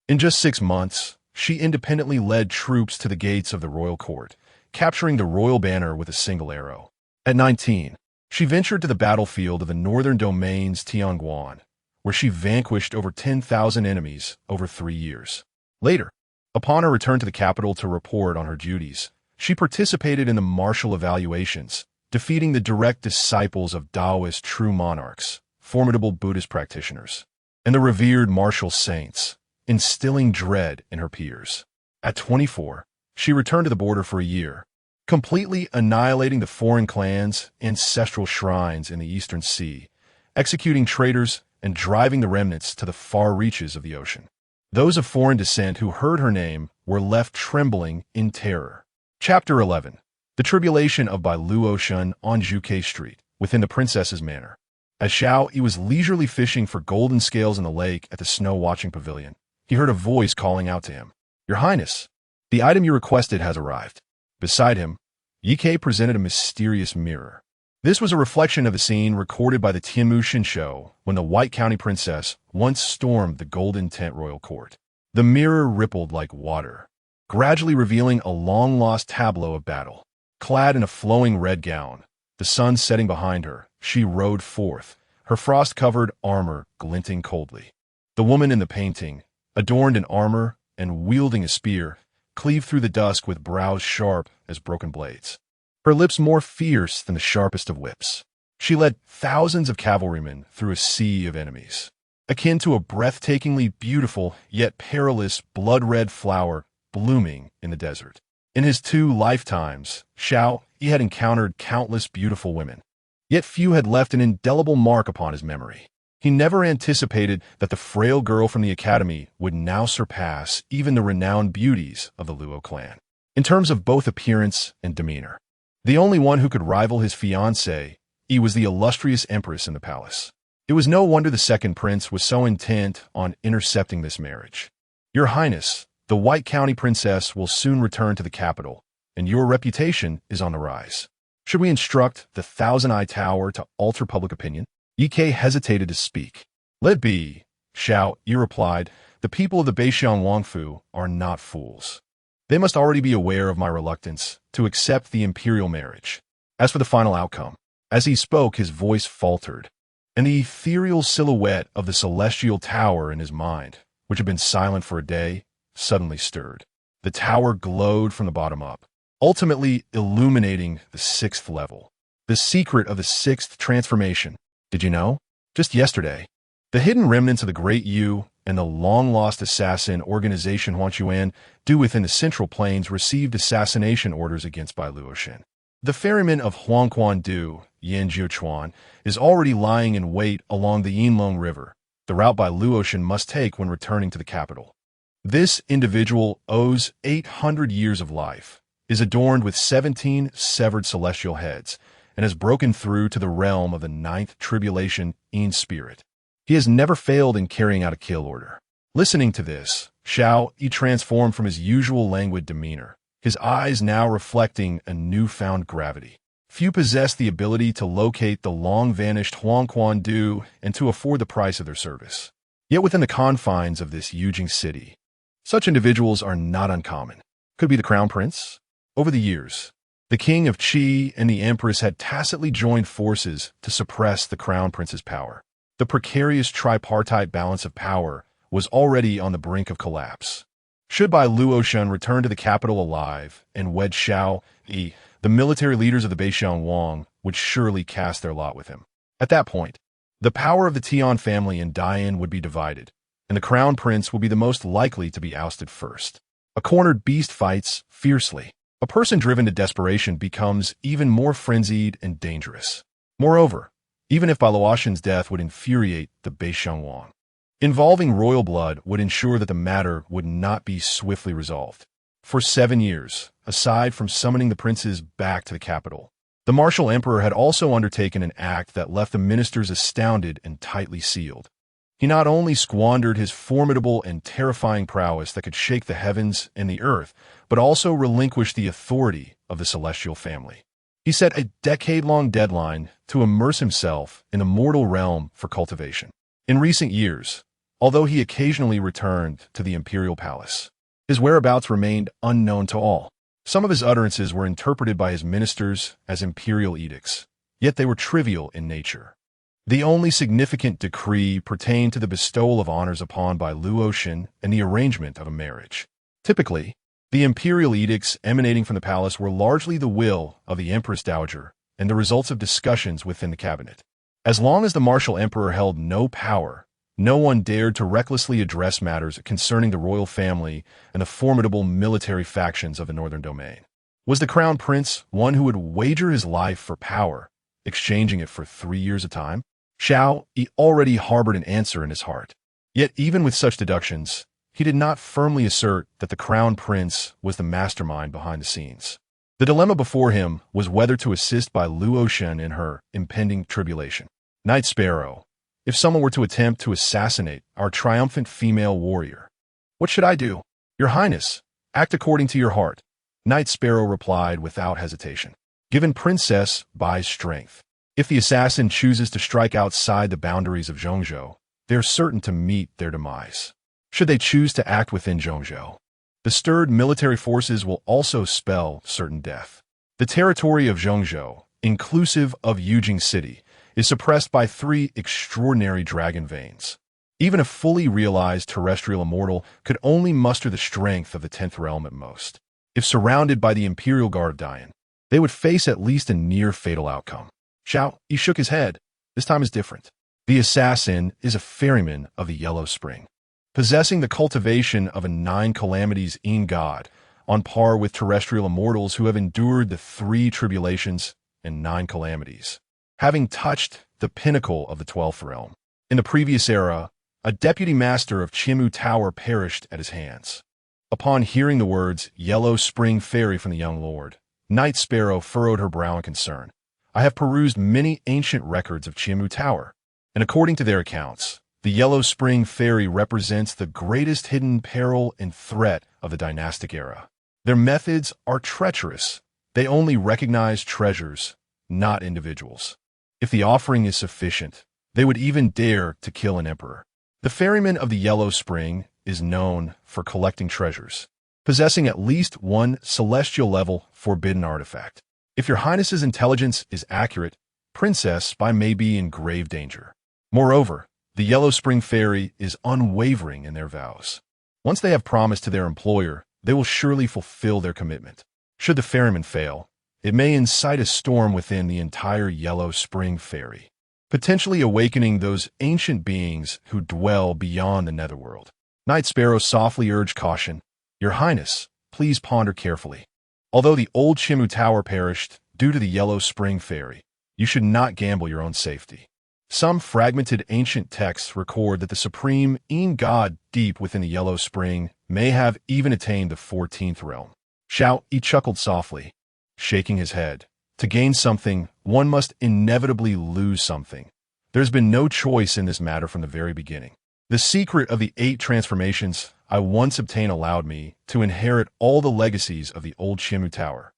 In just 6 months, she independently led troops to the gates of the royal court, capturing the royal banner with a single arrow. At 19, she ventured to the battlefield of the northern domains Tianguan, where she vanquished over 10,000 enemies over 3 years. Later, upon her return to the capital to report on her duties, she participated in the martial evaluations, defeating the direct disciples of Taoist true monarchs, formidable Buddhist practitioners, and the revered martial saints, instilling dread in her peers. At 24, she returned to the border for a year, completely annihilating the foreign clans' ancestral shrines in the Eastern Sea, executing traitors and driving the remnants to the far reaches of the ocean. Those of foreign descent who heard her name were left trembling in terror. Chapter 11. The Tribulation of Bai Luoshen on Zhuke Street, within the princess's manor. As Xiao Yi was leisurely fishing for golden scales in the lake at the snow-watching pavilion, he heard a voice calling out to him, Your Highness, the item you requested has arrived. Beside him, Ye presented a mysterious mirror. This was a reflection of the scene recorded by the Tianmushin show when the White County princess once stormed the golden tent royal court. The mirror rippled like water, gradually revealing a long-lost tableau of battle. Clad in a flowing red gown, the sun setting behind her, she rode forth, her frost-covered armor glinting coldly. The woman in the painting, adorned in armor and wielding a spear, cleaved through the dusk with brows sharp as broken blades, her lips more fierce than the sharpest of whips. She led thousands of cavalrymen through a sea of enemies, akin to a breathtakingly beautiful yet perilous blood-red flower blooming in the desert. In his 2 lifetimes, Xiao Yi had encountered countless beautiful women, yet few had left an indelible mark upon his memory. He never anticipated that the frail girl from the academy would now surpass even the renowned beauties of the Luo clan, in terms of both appearance and demeanor. The only one who could rival his fiancée, Yi, was the illustrious empress in the palace. It was no wonder the second prince was so intent on intercepting this marriage. Your Highness, the White County princess will soon return to the capital, and your reputation is on the rise. Should we instruct the Thousand Eye Tower to alter public opinion? Ye hesitated to speak. Let be, Xiao Yi replied. The people of the Beixiang Wangfu are not fools. They must already be aware of my reluctance to accept the imperial marriage. As for the final outcome, as he spoke, his voice faltered, and the ethereal silhouette of the celestial tower in his mind, which had been silent for a day, suddenly stirred. The tower glowed from the bottom up, ultimately illuminating the 6th level. The secret of the 6th transformation. Did you know? Just yesterday, The hidden remnants of the Great Yu and the long-lost assassin organization Huan do within the Central Plains received assassination orders against Bai Luoshen. The ferryman of Huangquan Yan Jiuchuan, is already lying in wait along the Yinlong River, the route Bai Luoshen must take when returning to the capital. This individual owes 800 years of life, is adorned with 17 severed celestial heads, and has broken through to the realm of the ninth tribulation in spirit. He has never failed in carrying out a kill order. Listening to this, Xiao Yi transformed from his usual languid demeanor, his eyes now reflecting a newfound gravity. Few possess the ability to locate the long-vanished Huangquan and to afford the price of their service. Yet within the confines of this Yujing city, such individuals are not uncommon. Could be the crown prince? Over the years, the king of Qi and the empress had tacitly joined forces to suppress the crown prince's power. The precarious tripartite balance of power was already on the brink of collapse. Should Bai Luoshen return to the capital alive and wed Xiao Yi, the military leaders of the Yuan Wang would surely cast their lot with him. At that point, the power of the Tian family in Daiyan would be divided, and the crown prince would be the most likely to be ousted first. A cornered beast fights fiercely. A person driven to desperation becomes even more frenzied and dangerous. Moreover, even if Bai Luoshen's death would infuriate the Yuan Wang, involving royal blood would ensure that the matter would not be swiftly resolved. For 7 years, aside from summoning the princes back to the capital, the martial emperor had also undertaken an act that left the ministers astounded and tightly sealed. He not only squandered his formidable and terrifying prowess that could shake the heavens and the earth, but also relinquished the authority of the celestial family. He set a decade-long deadline to immerse himself in the mortal realm for cultivation. In recent years, although he occasionally returned to the imperial palace, his whereabouts remained unknown to all. Some of his utterances were interpreted by his ministers as imperial edicts, yet they were trivial in nature. The only significant decree pertained to the bestowal of honors upon Bai Luoshen and the arrangement of a marriage. Typically, the imperial edicts emanating from the palace were largely the will of the Empress Dowager and the results of discussions within the cabinet. As long as the martial emperor held no power, no one dared to recklessly address matters concerning the royal family and the formidable military factions of the northern domain. Was the crown prince one who would wager his life for power, exchanging it for 3 years a time? Xiao Yi already harbored an answer in his heart. Yet even with such deductions, he did not firmly assert that the crown prince was the mastermind behind the scenes. The dilemma before him was whether to assist Bai Luoshen in her impending tribulation. Night Sparrow, if someone were to attempt to assassinate our triumphant female warrior, what should I do? Your Highness, act according to your heart. Night Sparrow replied without hesitation. Given Princess Bai's strength, if the assassin chooses to strike outside the boundaries of Junzhu, they are certain to meet their demise. Should they choose to act within Junzhu, the stirred military forces will also spell certain death. The territory of Junzhu, inclusive of Yujing City, is suppressed by 3 extraordinary dragon veins. Even a fully realized terrestrial immortal could only muster the strength of the 10th realm at most. If surrounded by the Imperial Guard of Daiyan, they would face at least a near-fatal outcome. Xiao Yi shook his head. This time is different. The assassin is a ferryman of the Yellow Spring, possessing the cultivation of a 9 calamities in God, on par with terrestrial immortals who have endured the 3 tribulations and 9 calamities. Having touched the pinnacle of the 12th realm, in the previous era, a deputy master of Chimu Tower perished at his hands. Upon hearing the words, Yellow Spring Fairy from the young lord, Night Sparrow furrowed her brow in concern. I have perused many ancient records of Chimu Tower, and according to their accounts, the Yellow Spring Fairy represents the greatest hidden peril and threat of the dynastic era. Their methods are treacherous. They only recognize treasures, not individuals. If the offering is sufficient, they would even dare to kill an emperor. The ferryman of the Yellow Spring is known for collecting treasures, possessing at least 1 celestial-level forbidden artifact. If your Highness's intelligence is accurate, Princess Bai may be in grave danger. Moreover, the Yellow Spring Fairy is unwavering in their vows. Once they have promised to their employer, they will surely fulfill their commitment. Should the ferryman fail, it may incite a storm within the entire Yellow Spring Fairy. potentially awakening those ancient beings who dwell beyond the netherworld. Night Sparrow softly urged caution. Your Highness, please ponder carefully. Although the old Chimu Tower perished due to the Yellow Spring Fairy, you should not gamble your own safety. Some fragmented ancient texts record that the supreme Yin god deep within the Yellow Spring may have even attained the 14th realm. Xiao Yi chuckled softly, shaking his head. To gain something, one must inevitably lose something. There's been no choice in this matter from the very beginning. The secret of the 8 transformations I once obtained allowed me to inherit all the legacies of the old Chimu Tower,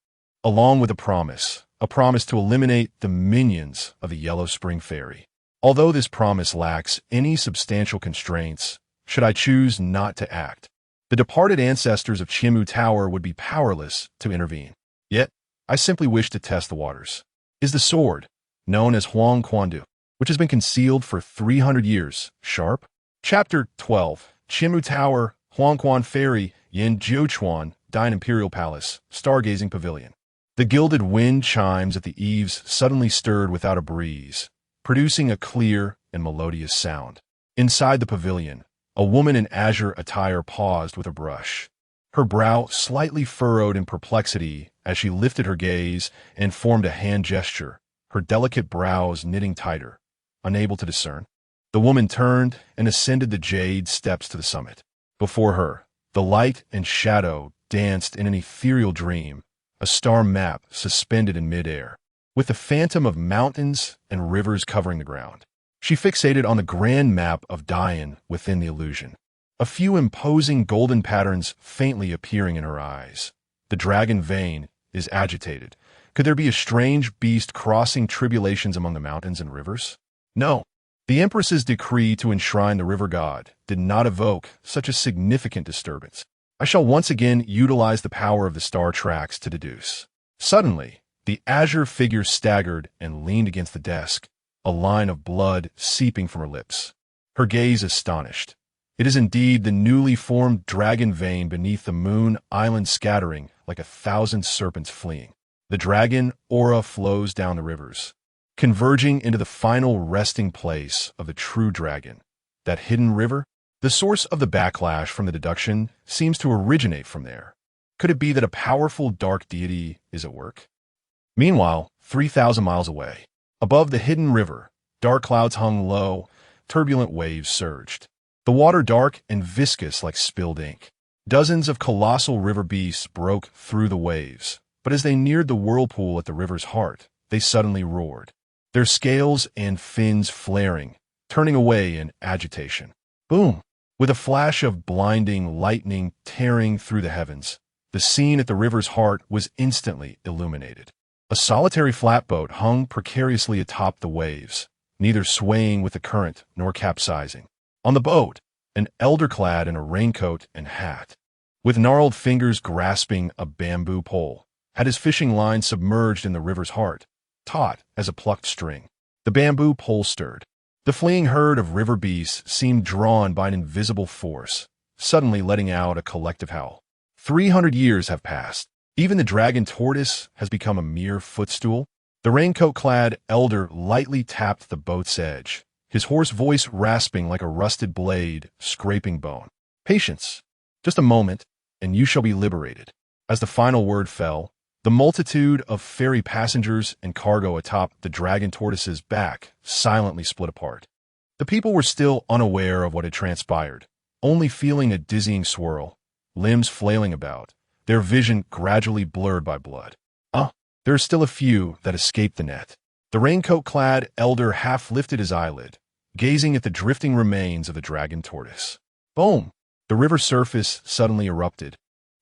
along with a promise to eliminate the minions of the Yellow Spring Fairy. Although this promise lacks any substantial constraints, should I choose not to act, the departed ancestors of Chimu Tower would be powerless to intervene. Yet, I simply wish to test the waters. Is the sword, known as Huang Quandu, which has been concealed for 300 years, sharp? Chapter 12. Chimu Tower, Huangquan Ferry, Yin Jiuchuan, Dine Imperial Palace, Stargazing Pavilion. The gilded wind chimes at the eaves suddenly stirred without a breeze, producing a clear and melodious sound. Inside the pavilion, a woman in azure attire paused with a brush, her brow slightly furrowed in perplexity as she lifted her gaze and formed a hand gesture, her delicate brows knitting tighter, unable to discern. The woman turned and ascended the jade steps to the summit. Before her, the light and shadow danced in an ethereal dream, a star map suspended in midair, with the phantom of mountains and rivers covering the ground. She fixated on the grand map of Dian within the illusion, a few imposing golden patterns faintly appearing in her eyes. The dragon vein is agitated. Could there be a strange beast crossing tribulations among the mountains and rivers? No. The Empress's decree to enshrine the river god did not evoke such a significant disturbance. I shall once again utilize the power of the star tracks to deduce. Suddenly, the azure figure staggered and leaned against the desk, a line of blood seeping from her lips. Her gaze astonished. It is indeed the newly formed dragon vein beneath the moon island scattering like 1,000 serpents fleeing. The dragon aura flows down the rivers, converging into the final resting place of the true dragon. That hidden river? The source of the backlash from the deduction seems to originate from there. Could it be that a powerful dark deity is at work? Meanwhile, 3,000 miles away, above the hidden river, dark clouds hung low, turbulent waves surged. The water dark and viscous like spilled ink. Dozens of colossal river beasts broke through the waves, but as they neared the whirlpool at the river's heart, they suddenly roared, their scales and fins flaring, turning away in agitation. Boom! With a flash of blinding lightning tearing through the heavens, the scene at the river's heart was instantly illuminated. A solitary flatboat hung precariously atop the waves, neither swaying with the current nor capsizing. On the boat, an elder clad in a raincoat and hat, with gnarled fingers grasping a bamboo pole, had his fishing line submerged in the river's heart, taut as a plucked string. The bamboo pole stirred. The fleeing herd of river beasts seemed drawn by an invisible force, suddenly letting out a collective howl. 300 years have passed. Even the dragon tortoise has become a mere footstool. The raincoat-clad elder lightly tapped the boat's edge, his hoarse voice rasping like a rusted blade, scraping bone. Patience. Just a moment, and you shall be liberated. As the final word fell, the multitude of ferry passengers and cargo atop the dragon tortoise's back silently split apart. The people were still unaware of what had transpired, only feeling a dizzying swirl, limbs flailing about, their vision gradually blurred by blood. There are still a few that escaped the net. The raincoat-clad elder half lifted his eyelid, gazing at the drifting remains of the dragon tortoise. Boom! The river surface suddenly erupted,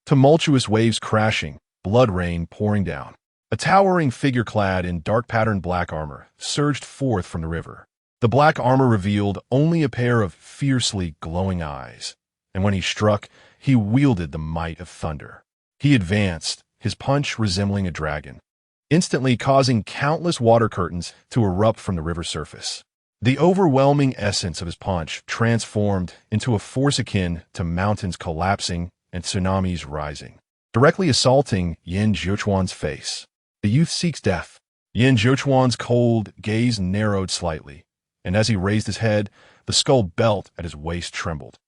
tumultuous waves crashing, blood rain pouring down. A towering figure clad in dark-patterned black armor surged forth from the river. The black armor revealed only a pair of fiercely glowing eyes, and when he struck, he wielded the might of thunder. He advanced, his punch resembling a dragon, instantly causing countless water curtains to erupt from the river surface. The overwhelming essence of his punch transformed into a force akin to mountains collapsing and tsunamis rising, directly assaulting Yin Jiuchuan's face. The youth seeks death. Yin Zhochuan's cold gaze narrowed slightly, and as he raised his head, the skull belt at his waist trembled.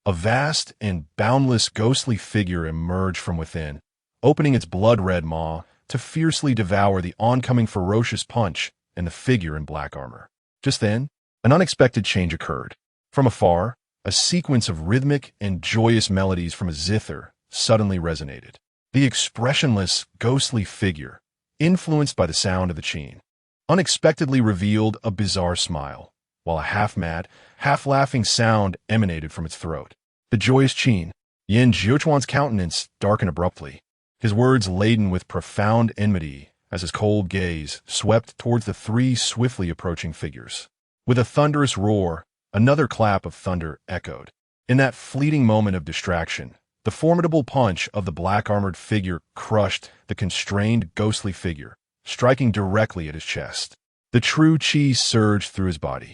A vast and boundless ghostly figure emerged from within, opening its blood-red maw to fiercely devour the oncoming ferocious punch and the figure in black armor. Just then, an unexpected change occurred. From afar, a sequence of rhythmic and joyous melodies from a zither suddenly resonated. The expressionless, ghostly figure, influenced by the sound of the qin, unexpectedly revealed a bizarre smile, while a half-mad, half-laughing sound emanated from its throat. The joyous qin, Yin Zhochuan's countenance darkened abruptly, his words laden with profound enmity as his cold gaze swept towards the three swiftly approaching figures. With a thunderous roar, another clap of thunder echoed. In that fleeting moment of distraction, the formidable punch of the black-armored figure crushed the constrained, ghostly figure, striking directly at his chest. The true qi surged through his body,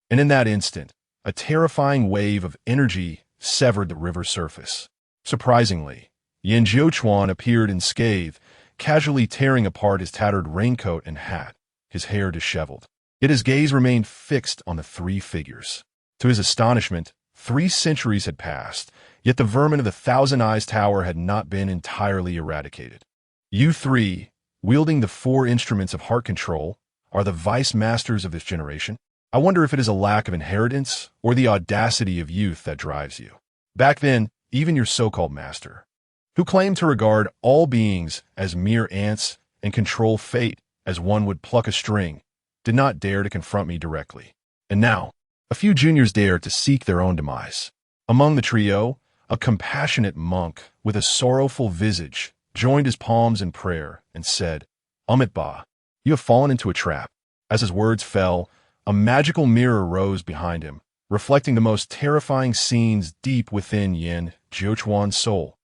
and in that instant, a terrifying wave of energy severed the river's surface. Surprisingly, Yin Zhochuan appeared unscathed, casually tearing apart his tattered raincoat and hat, his hair disheveled. Yet his gaze remained fixed on the three figures. To his astonishment, 3 centuries had passed, yet the vermin of the Thousand Eyes Tower had not been entirely eradicated. You three, wielding the 4 instruments of heart control, are the vice masters of this generation. I wonder if it is a lack of inheritance or the audacity of youth that drives you. Back then, even your so-called master, who claimed to regard all beings as mere ants and control fate as one would pluck a string, did not dare to confront me directly. And now, a few juniors dare to seek their own demise. Among the trio, a compassionate monk with a sorrowful visage joined his palms in prayer and said, "Amit Ba, you have fallen into a trap." As his words fell, a magical mirror rose behind him, reflecting the most terrifying scenes deep within Yin Zhochuan's soul,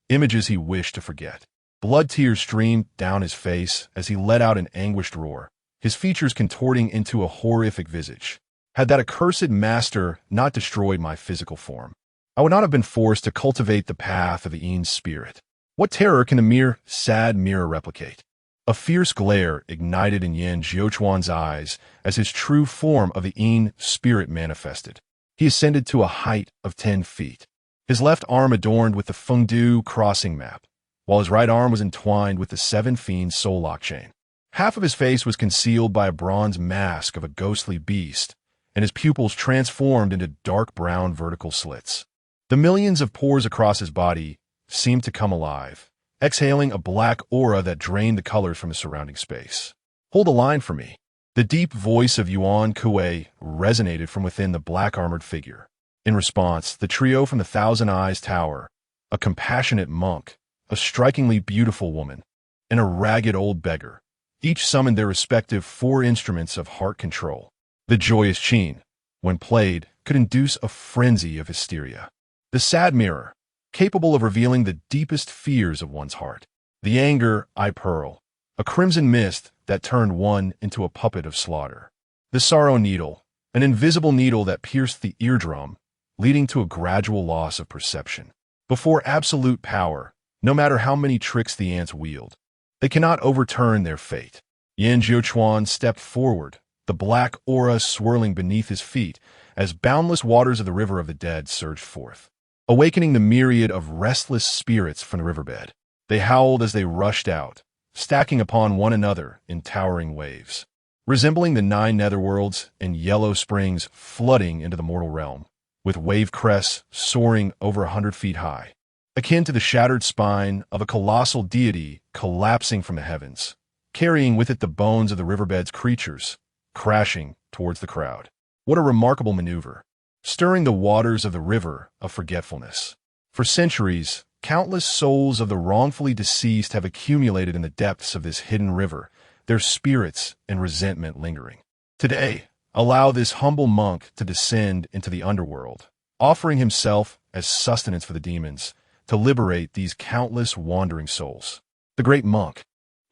images he wished to forget. Blood tears streamed down his face as he let out an anguished roar, his features contorting into a horrific visage. Had that accursed master not destroyed my physical form, I would not have been forced to cultivate the path of the Yin's spirit. What terror can a mere sad mirror replicate? A fierce glare ignited in Yin Zhochuan's eyes as his true form of the Yin spirit manifested. He ascended to a height of 10 feet, his left arm adorned with the Fengdu crossing map, while his right arm was entwined with the 7 fiends soul lock chain. Half of his face was concealed by a bronze mask of a ghostly beast, and his pupils transformed into dark brown vertical slits. The millions of pores across his body seemed to come alive, exhaling a black aura that drained the colors from the surrounding space. "Hold a line for me." The deep voice of Yuan Wang resonated from within the black-armored figure. In response, the trio from the Thousand Eyes Tower, a compassionate monk, a strikingly beautiful woman, and a ragged old beggar, each summoned their respective 4 instruments of heart control. The joyous qin, when played, could induce a frenzy of hysteria. The sad mirror, capable of revealing the deepest fears of one's heart. The anger eye pearl, a crimson mist that turned one into a puppet of slaughter. The sorrow needle, an invisible needle that pierced the eardrum, leading to a gradual loss of perception. Before absolute power, no matter how many tricks the ants wield, they cannot overturn their fate. Yin Zhochuan stepped forward, the black aura swirling beneath his feet as boundless waters of the river of the dead surged forth, awakening the myriad of restless spirits from the riverbed. They howled as they rushed out, stacking upon one another in towering waves, resembling the 9 netherworlds and yellow springs flooding into the mortal realm, with wave crests soaring over 100 feet high, akin to the shattered spine of a colossal deity collapsing from the heavens, carrying with it the bones of the riverbed's creatures, crashing towards the crowd. What a remarkable maneuver, stirring the waters of the river of forgetfulness. For centuries, countless souls of the wrongfully deceased have accumulated in the depths of this hidden river, their spirits and resentment lingering. Today, allow this humble monk to descend into the underworld, offering himself as sustenance for the demons, to liberate these countless wandering souls. The great monk,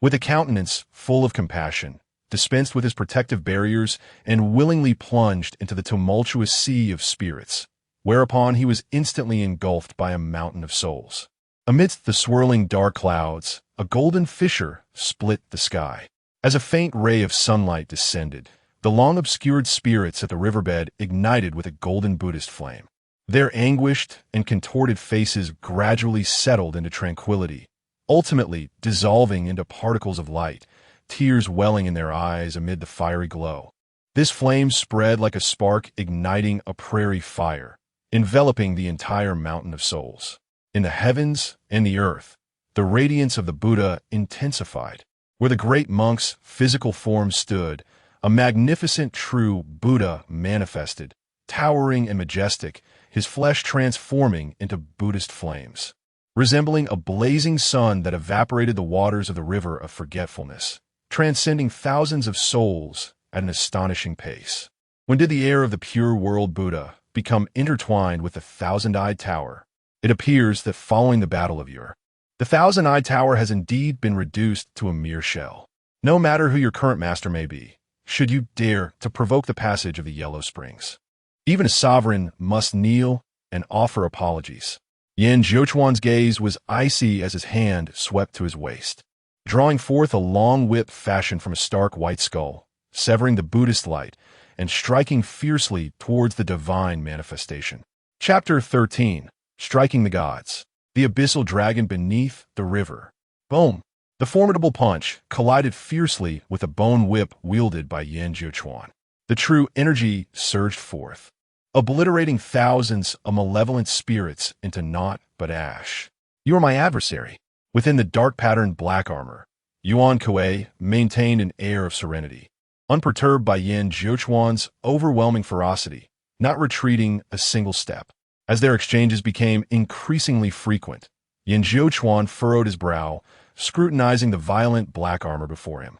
with a countenance full of compassion, dispensed with his protective barriers and willingly plunged into the tumultuous sea of spirits, whereupon he was instantly engulfed by a mountain of souls. Amidst the swirling dark clouds, a golden fissure split the sky. As a faint ray of sunlight descended, the long-obscured spirits at the riverbed ignited with a golden Buddhist flame. Their anguished and contorted faces gradually settled into tranquility, ultimately dissolving into particles of light, tears welling in their eyes amid the fiery glow. This flame spread like a spark igniting a prairie fire, enveloping the entire mountain of souls. In the heavens and the earth, the radiance of the Buddha intensified. Where the great monk's physical form stood, a magnificent true Buddha manifested, towering and majestic, his flesh transforming into Buddhist flames, resembling a blazing sun that evaporated the waters of the river of forgetfulness, transcending thousands of souls at an astonishing pace. When did the heir of the pure world Buddha become intertwined with the thousand-eyed tower? It appears that following the Battle of Ur, the thousand-eyed tower has indeed been reduced to a mere shell. No matter who your current master may be, should you dare to provoke the passage of the Yellow Springs, even a sovereign must kneel and offer apologies. Yan Zhouchuan's gaze was icy as his hand swept to his waist, drawing forth a long whip fashioned from a stark white skull, severing the Buddhist light and striking fiercely towards the divine manifestation. Chapter 13. Striking the Gods. The abyssal dragon beneath the river. Boom! The formidable punch collided fiercely with a bone whip wielded by Yan Zhouchuan. The true energy surged forth, obliterating thousands of malevolent spirits into naught but ash. You are my adversary. Within the dark-patterned black armor, Yuan Wang maintained an air of serenity, unperturbed by Yan Zhouchuan's overwhelming ferocity, not retreating a single step. As their exchanges became increasingly frequent, Yan Zhouchuan furrowed his brow, scrutinizing the violent black armor before him.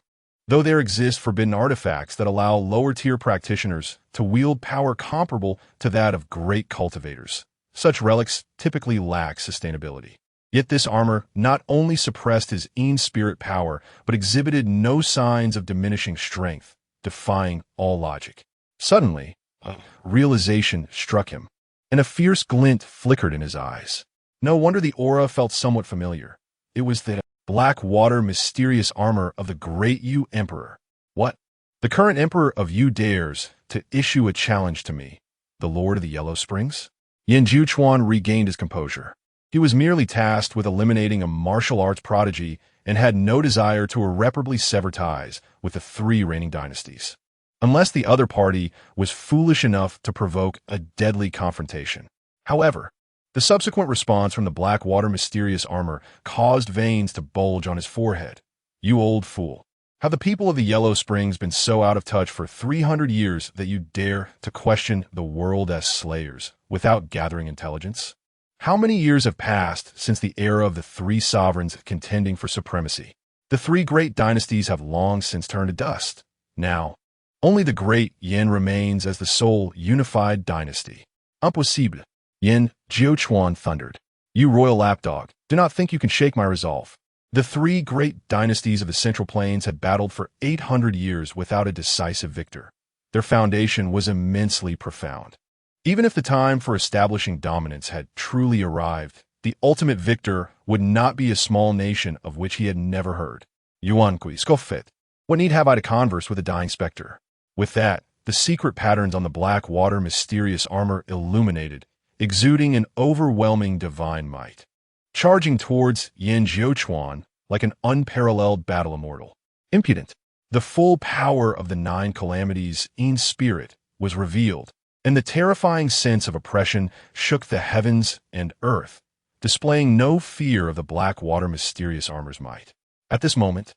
Though there exist forbidden artifacts that allow lower-tier practitioners to wield power comparable to that of great cultivators, such relics typically lack sustainability. Yet this armor not only suppressed his in-spirit power, but exhibited no signs of diminishing strength, defying all logic. Suddenly, a realization struck him, and a fierce glint flickered in his eyes. No wonder the aura felt somewhat familiar. It was the black water mysterious armor of the Great Yu Emperor. What? The current Emperor of Yu dares to issue a challenge to me, the Lord of the Yellow Springs? Yan Zhouchuan regained his composure. He was merely tasked with eliminating a martial arts prodigy and had no desire to irreparably sever ties with the three reigning dynasties, unless the other party was foolish enough to provoke a deadly confrontation. However, the subsequent response from the black water mysterious armor caused veins to bulge on his forehead. You old fool. Have the people of the Yellow Springs been so out of touch for 300 years that you dare to question the world as slayers without gathering intelligence? How many years have passed since the era of the three sovereigns contending for supremacy? The three great dynasties have long since turned to dust. Now, only the Great Yan remains as the sole unified dynasty. Impossible. Yan Zhouchuan thundered. You royal lapdog, do not think you can shake my resolve. The three great dynasties of the Central Plains had battled for 800 years without a decisive victor. Their foundation was immensely profound. Even if the time for establishing dominance had truly arrived, the ultimate victor would not be a small nation of which he had never heard. Yuan Wang scoffed. What need have I to converse with a dying specter? With that, the secret patterns on the black water mysterious armor illuminated, exuding an overwhelming divine might, charging towards Yan Zhouchuan like an unparalleled battle immortal. Impudent. The full power of the nine calamities in spirit was revealed, and the terrifying sense of oppression shook the heavens and earth, displaying no fear of the black water mysterious armor's might. At this moment,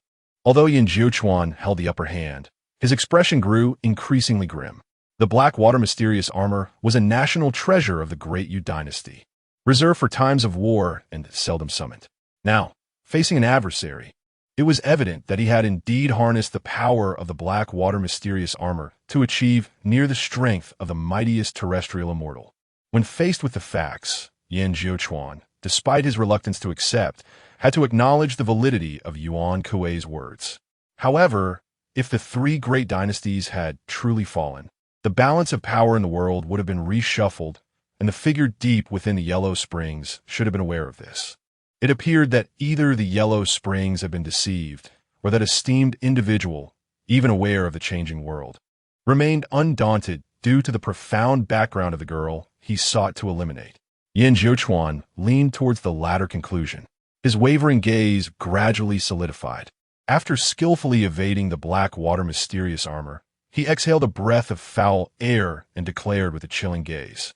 although Yan Zhouchuan held the upper hand, his expression grew increasingly grim. The black water mysterious armor was a national treasure of the Great Yu Dynasty, reserved for times of war and seldom summoned. Now, facing an adversary, it was evident that he had indeed harnessed the power of the black water mysterious armor to achieve near the strength of the mightiest terrestrial immortal. When faced with the facts, Yan Zhouchuan, despite his reluctance to accept, had to acknowledge the validity of Yuan Wang's words. However, if the three great dynasties had truly fallen, the balance of power in the world would have been reshuffled, and the figure deep within the Yellow Springs should have been aware of this. It appeared that either the Yellow Springs had been deceived, or that esteemed individual, even aware of the changing world, remained undaunted due to the profound background of the girl he sought to eliminate. Yan Zhuochuan leaned towards the latter conclusion. His wavering gaze gradually solidified. After skillfully evading the black water mysterious armor, he exhaled a breath of foul air and declared with a chilling gaze,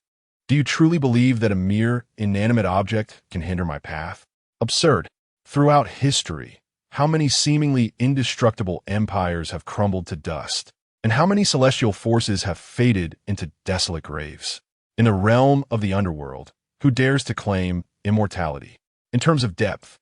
"Do you truly believe that a mere inanimate object can hinder my path? Absurd. Throughout history, how many seemingly indestructible empires have crumbled to dust, and how many celestial forces have faded into desolate graves? In the realm of the underworld, who dares to claim immortality? In terms of depth,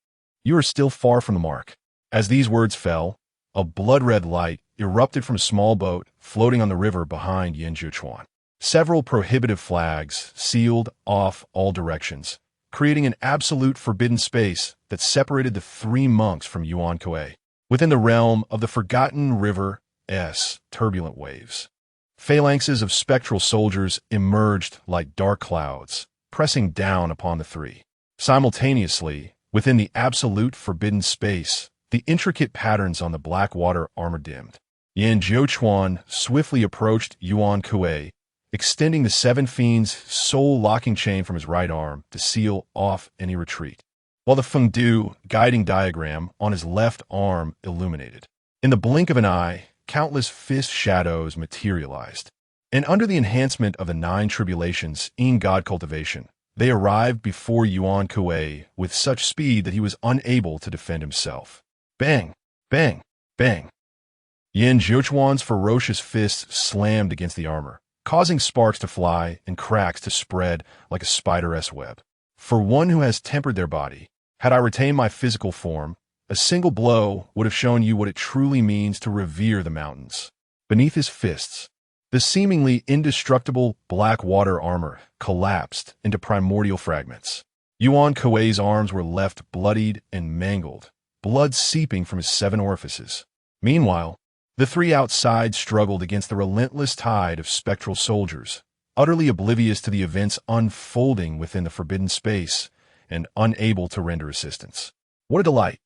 you are still far from the mark." As these words fell, a blood-red light erupted from a small boat floating on the river behind Yan Zhuochuan. Several prohibitive flags sealed off all directions, creating an absolute forbidden space that separated the three monks from Yuan Wang, within the realm of the forgotten river's turbulent waves. Phalanxes of spectral soldiers emerged like dark clouds, pressing down upon the three. Simultaneously, within the absolute forbidden space, the intricate patterns on the black water armor dimmed. Yan Zhuochuan swiftly approached Yuan Wang, extending the Seven Fiends' soul-locking chain from his right arm to seal off any retreat, while the Fengdu guiding diagram on his left arm illuminated. In the blink of an eye, countless fist shadows materialized, and under the enhancement of the 9 tribulations in God cultivation, they arrived before Yuan Wang with such speed that he was unable to defend himself. Bang! Bang! Bang! Yan Zhuochuan's ferocious fists slammed against the armor, causing sparks to fly and cracks to spread like a spider's web. For one who has tempered their body, had I retained my physical form, a single blow would have shown you what it truly means to revere the mountains. Beneath his fists, the seemingly indestructible black water armor collapsed into primordial fragments. Yuan Wang's arms were left bloodied and mangled, blood seeping from his 7 orifices. Meanwhile, the three outside struggled against the relentless tide of spectral soldiers, utterly oblivious to the events unfolding within the forbidden space and unable to render assistance. What a delight!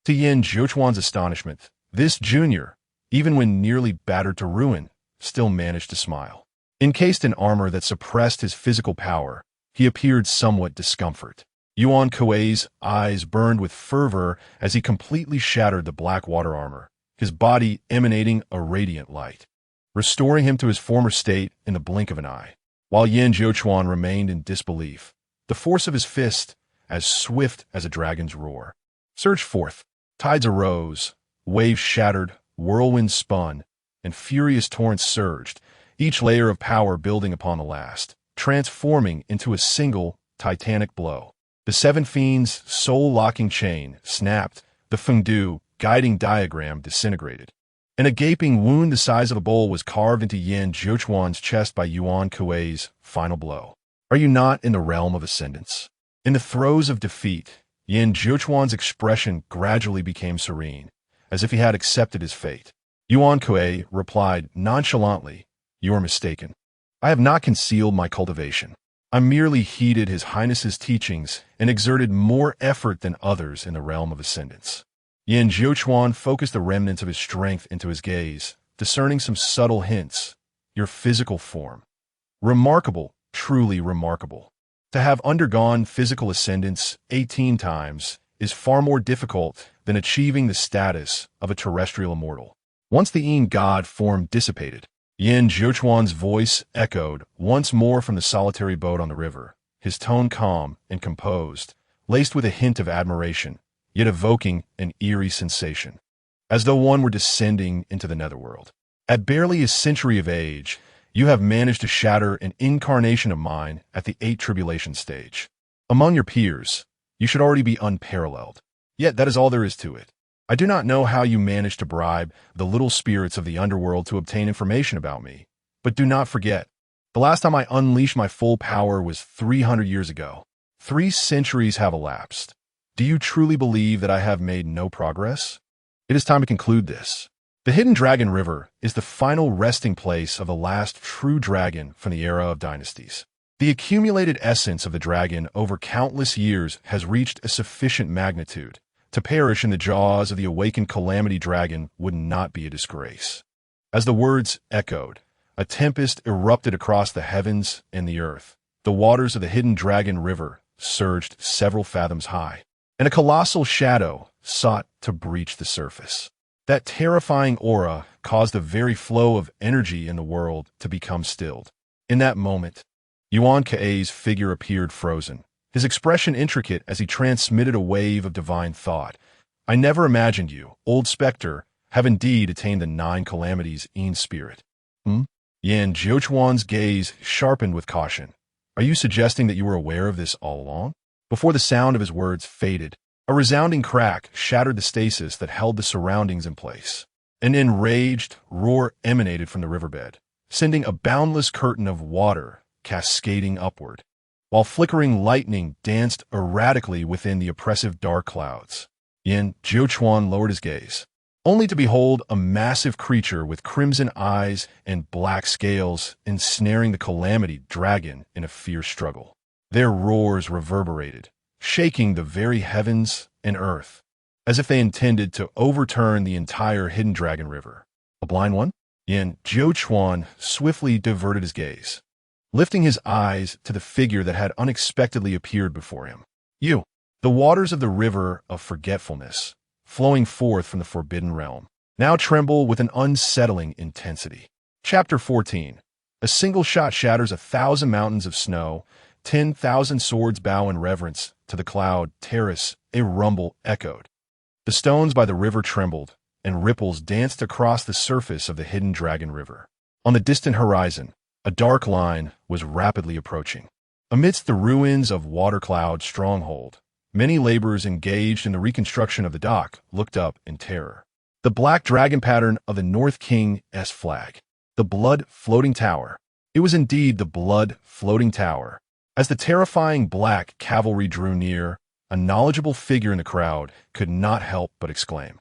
To Yan Zhuochuan's astonishment, this junior, even when nearly battered to ruin, still managed to smile. Encased in armor that suppressed his physical power, he appeared somewhat discomfort. Yuan Wang's eyes burned with fervor as he completely shattered the black water armor, his body emanating a radiant light, restoring him to his former state in the blink of an eye. While Yan Zhuochuan remained in disbelief, the force of his fist, as swift as a dragon's roar, surged forth. Tides arose, waves shattered, whirlwinds spun, and furious torrents surged, each layer of power building upon the last, transforming into a single titanic blow. The 7 Fiends' soul-locking chain snapped, the Fengdu guiding diagram disintegrated, and a gaping wound the size of a bowl was carved into Yan Zhuochuan's chest by Yuan Wang's final blow. Are you not in the realm of ascendance? In the throes of defeat, Yan Zhuochuan's expression gradually became serene, as if he had accepted his fate. Yuan Wang replied nonchalantly, "You are mistaken. I have not concealed my cultivation. I merely heeded His Highness's teachings and exerted more effort than others in the realm of ascendance." Yan Zhuochuan focused the remnants of his strength into his gaze, discerning some subtle hints. Your physical form. Remarkable, truly remarkable. To have undergone physical ascendance 18 times is far more difficult than achieving the status of a terrestrial immortal. Once the Yin God form dissipated, Yan Zhuochuan's voice echoed once more from the solitary boat on the river, his tone calm and composed, laced with a hint of admiration, yet evoking an eerie sensation, as though one were descending into the netherworld. At barely a century of age, you have managed to shatter an incarnation of mine at the 8 tribulation stage. Among your peers, you should already be unparalleled. Yet that is all there is to it. I do not know how you managed to bribe the little spirits of the underworld to obtain information about me, but do not forget, the last time I unleashed my full power was 300 years ago. 3 centuries have elapsed. Do you truly believe that I have made no progress? It is time to conclude this. The Hidden Dragon River is the final resting place of the last true dragon from the era of dynasties. The accumulated essence of the dragon over countless years has reached a sufficient magnitude To perish in the jaws of the awakened calamity dragon would not be a disgrace. As the words echoed, a tempest erupted across the heavens and the earth. The waters of the hidden dragon river surged several fathoms high, and a colossal shadow sought to breach the surface. That terrifying aura caused the very flow of energy in the world to become stilled. In that moment, Yuan Wang's figure appeared frozen, his expression intricate as he transmitted a wave of divine thought. I never imagined you, old specter, have indeed attained the 9 calamities in spirit. Yan Zhouchuan's gaze sharpened with caution. Are you suggesting that you were aware of this all along? Before the sound of his words faded, a resounding crack shattered the stasis that held the surroundings in place. An enraged roar emanated from the riverbed, sending a boundless curtain of water cascading upward, while flickering lightning danced erratically within the oppressive dark clouds. Yan Zhouchuan lowered his gaze, only to behold a massive creature with crimson eyes and black scales ensnaring the calamity dragon in a fierce struggle. Their roars reverberated, shaking the very heavens and earth, as if they intended to overturn the entire hidden dragon river. A blind one? Yan Zhouchuan swiftly diverted his gaze, lifting his eyes to the figure that had unexpectedly appeared before him. You, the waters of the river of forgetfulness, flowing forth from the forbidden realm, now tremble with an unsettling intensity. Chapter 14. A single shot shatters 1,000 mountains of snow, 10,000 swords bow in reverence to the cloud terrace, a rumble echoed. The stones by the river trembled, and ripples danced across the surface of the hidden dragon river. On the distant horizon, a dark line was rapidly approaching. Amidst the ruins of Watercloud Stronghold, many laborers engaged in the reconstruction of the dock looked up in terror. The black dragon pattern of the North King's flag. The blood floating tower. It was indeed the blood floating tower. As the terrifying black cavalry drew near, a knowledgeable figure in the crowd could not help but exclaim.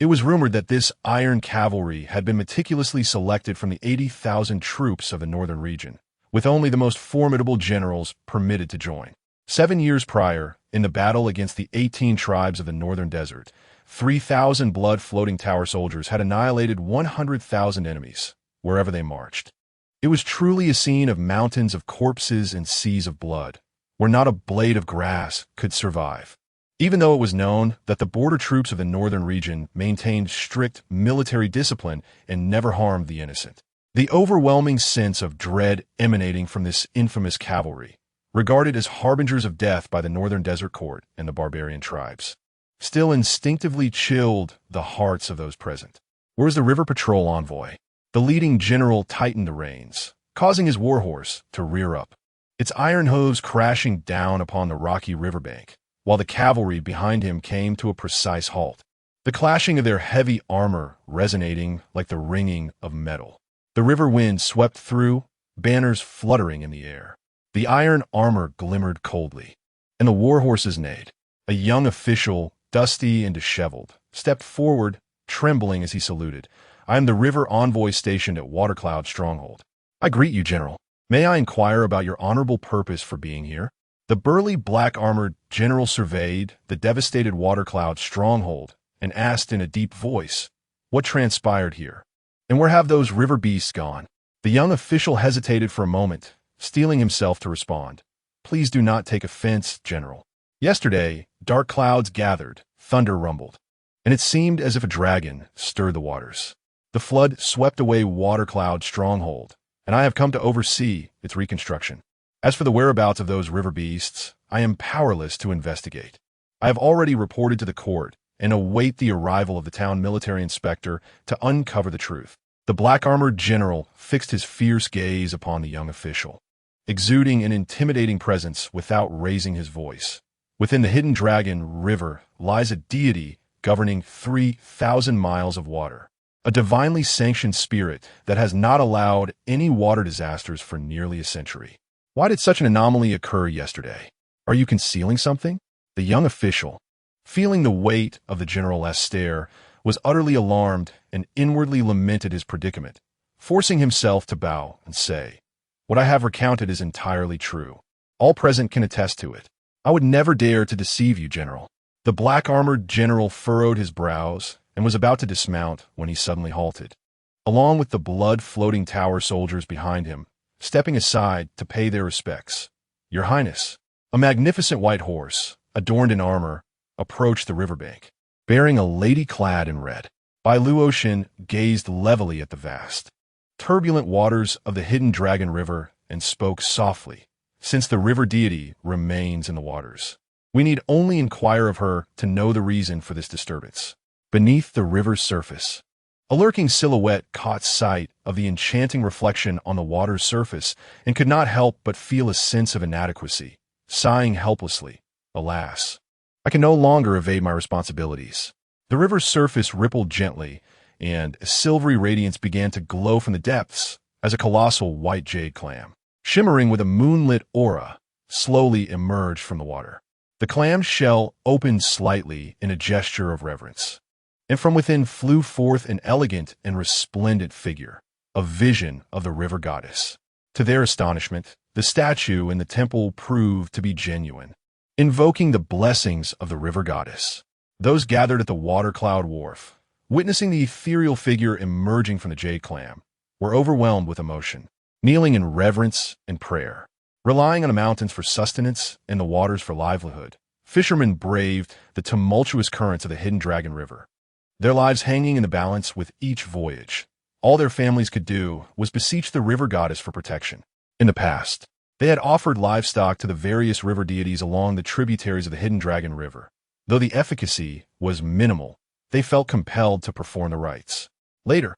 It was rumored that this iron cavalry had been meticulously selected from the 80,000 troops of the northern region, with only the most formidable generals permitted to join. 7 years prior, in the battle against the 18 tribes of the northern desert, 3,000 blood-floating tower soldiers had annihilated 100,000 enemies, wherever they marched. It was truly a scene of mountains of corpses and seas of blood, where not a blade of grass could survive. Even though it was known that the border troops of the northern region maintained strict military discipline and never harmed the innocent, the overwhelming sense of dread emanating from this infamous cavalry, regarded as harbingers of death by the northern desert court and the barbarian tribes, still instinctively chilled the hearts of those present. Whereas the river patrol envoy, the leading general tightened the reins, causing his warhorse to rear up, its iron hooves crashing down upon the rocky riverbank, while the cavalry behind him came to a precise halt, the clashing of their heavy armor resonating like the ringing of metal. The river wind swept through, banners fluttering in the air. The iron armor glimmered coldly, and the warhorses neighed. A young official, dusty and disheveled, stepped forward, trembling as he saluted. I am the river envoy stationed at Watercloud Stronghold. I greet you, General. May I inquire about your honorable purpose for being here? The burly black-armored general surveyed the devastated Watercloud Stronghold and asked in a deep voice, what transpired here? And where have those river beasts gone? The young official hesitated for a moment, steeling himself to respond. Please do not take offense, General. Yesterday, dark clouds gathered, thunder rumbled, and it seemed as if a dragon stirred the waters. The flood swept away Watercloud Stronghold, and I have come to oversee its reconstruction. As for the whereabouts of those river beasts, I am powerless to investigate. I have already reported to the court and await the arrival of the town military inspector to uncover the truth. The black-armored general fixed his fierce gaze upon the young official, exuding an intimidating presence without raising his voice. Within the hidden dragon river lies a deity governing 3,000 miles of water, a divinely sanctioned spirit that has not allowed any water disasters for nearly a century. Why did such an anomaly occur yesterday? Are you concealing something? The young official, feeling the weight of the general's stare, was utterly alarmed and inwardly lamented his predicament, forcing himself to bow and say, what I have recounted is entirely true. All present can attest to it. I would never dare to deceive you, General. The black-armored general furrowed his brows and was about to dismount when he suddenly halted, along with the blood-floating tower soldiers behind him, stepping aside to pay their respects. "Your Highness." A magnificent white horse, adorned in armor, approached the riverbank, bearing a lady clad in red. Bai Luoshen gazed levelly at the vast, turbulent waters of the hidden Dragon River and spoke softly. "Since the river deity remains in the waters, we need only inquire of her to know the reason for this disturbance." Beneath the river's surface, a lurking silhouette caught sight of the enchanting reflection on the water's surface and could not help but feel a sense of inadequacy, sighing helplessly, "Alas, I can no longer evade my responsibilities." The river's surface rippled gently, and a silvery radiance began to glow from the depths as a colossal white jade clam, shimmering with a moonlit aura, slowly emerged from the water. The clam's shell opened slightly in a gesture of reverence, and from within flew forth an elegant and resplendent figure, a vision of the river goddess. To their astonishment, the statue in the temple proved to be genuine, invoking the blessings of the river goddess. Those gathered at the water cloud wharf, witnessing the ethereal figure emerging from the jade clam, were overwhelmed with emotion, kneeling in reverence and prayer. Relying on the mountains for sustenance and the waters for livelihood, fishermen braved the tumultuous currents of the hidden Dragon River, their lives hanging in the balance with each voyage. All their families could do was beseech the river goddess for protection. In the past, they had offered livestock to the various river deities along the tributaries of the hidden Dragon River. Though the efficacy was minimal, they felt compelled to perform the rites. Later,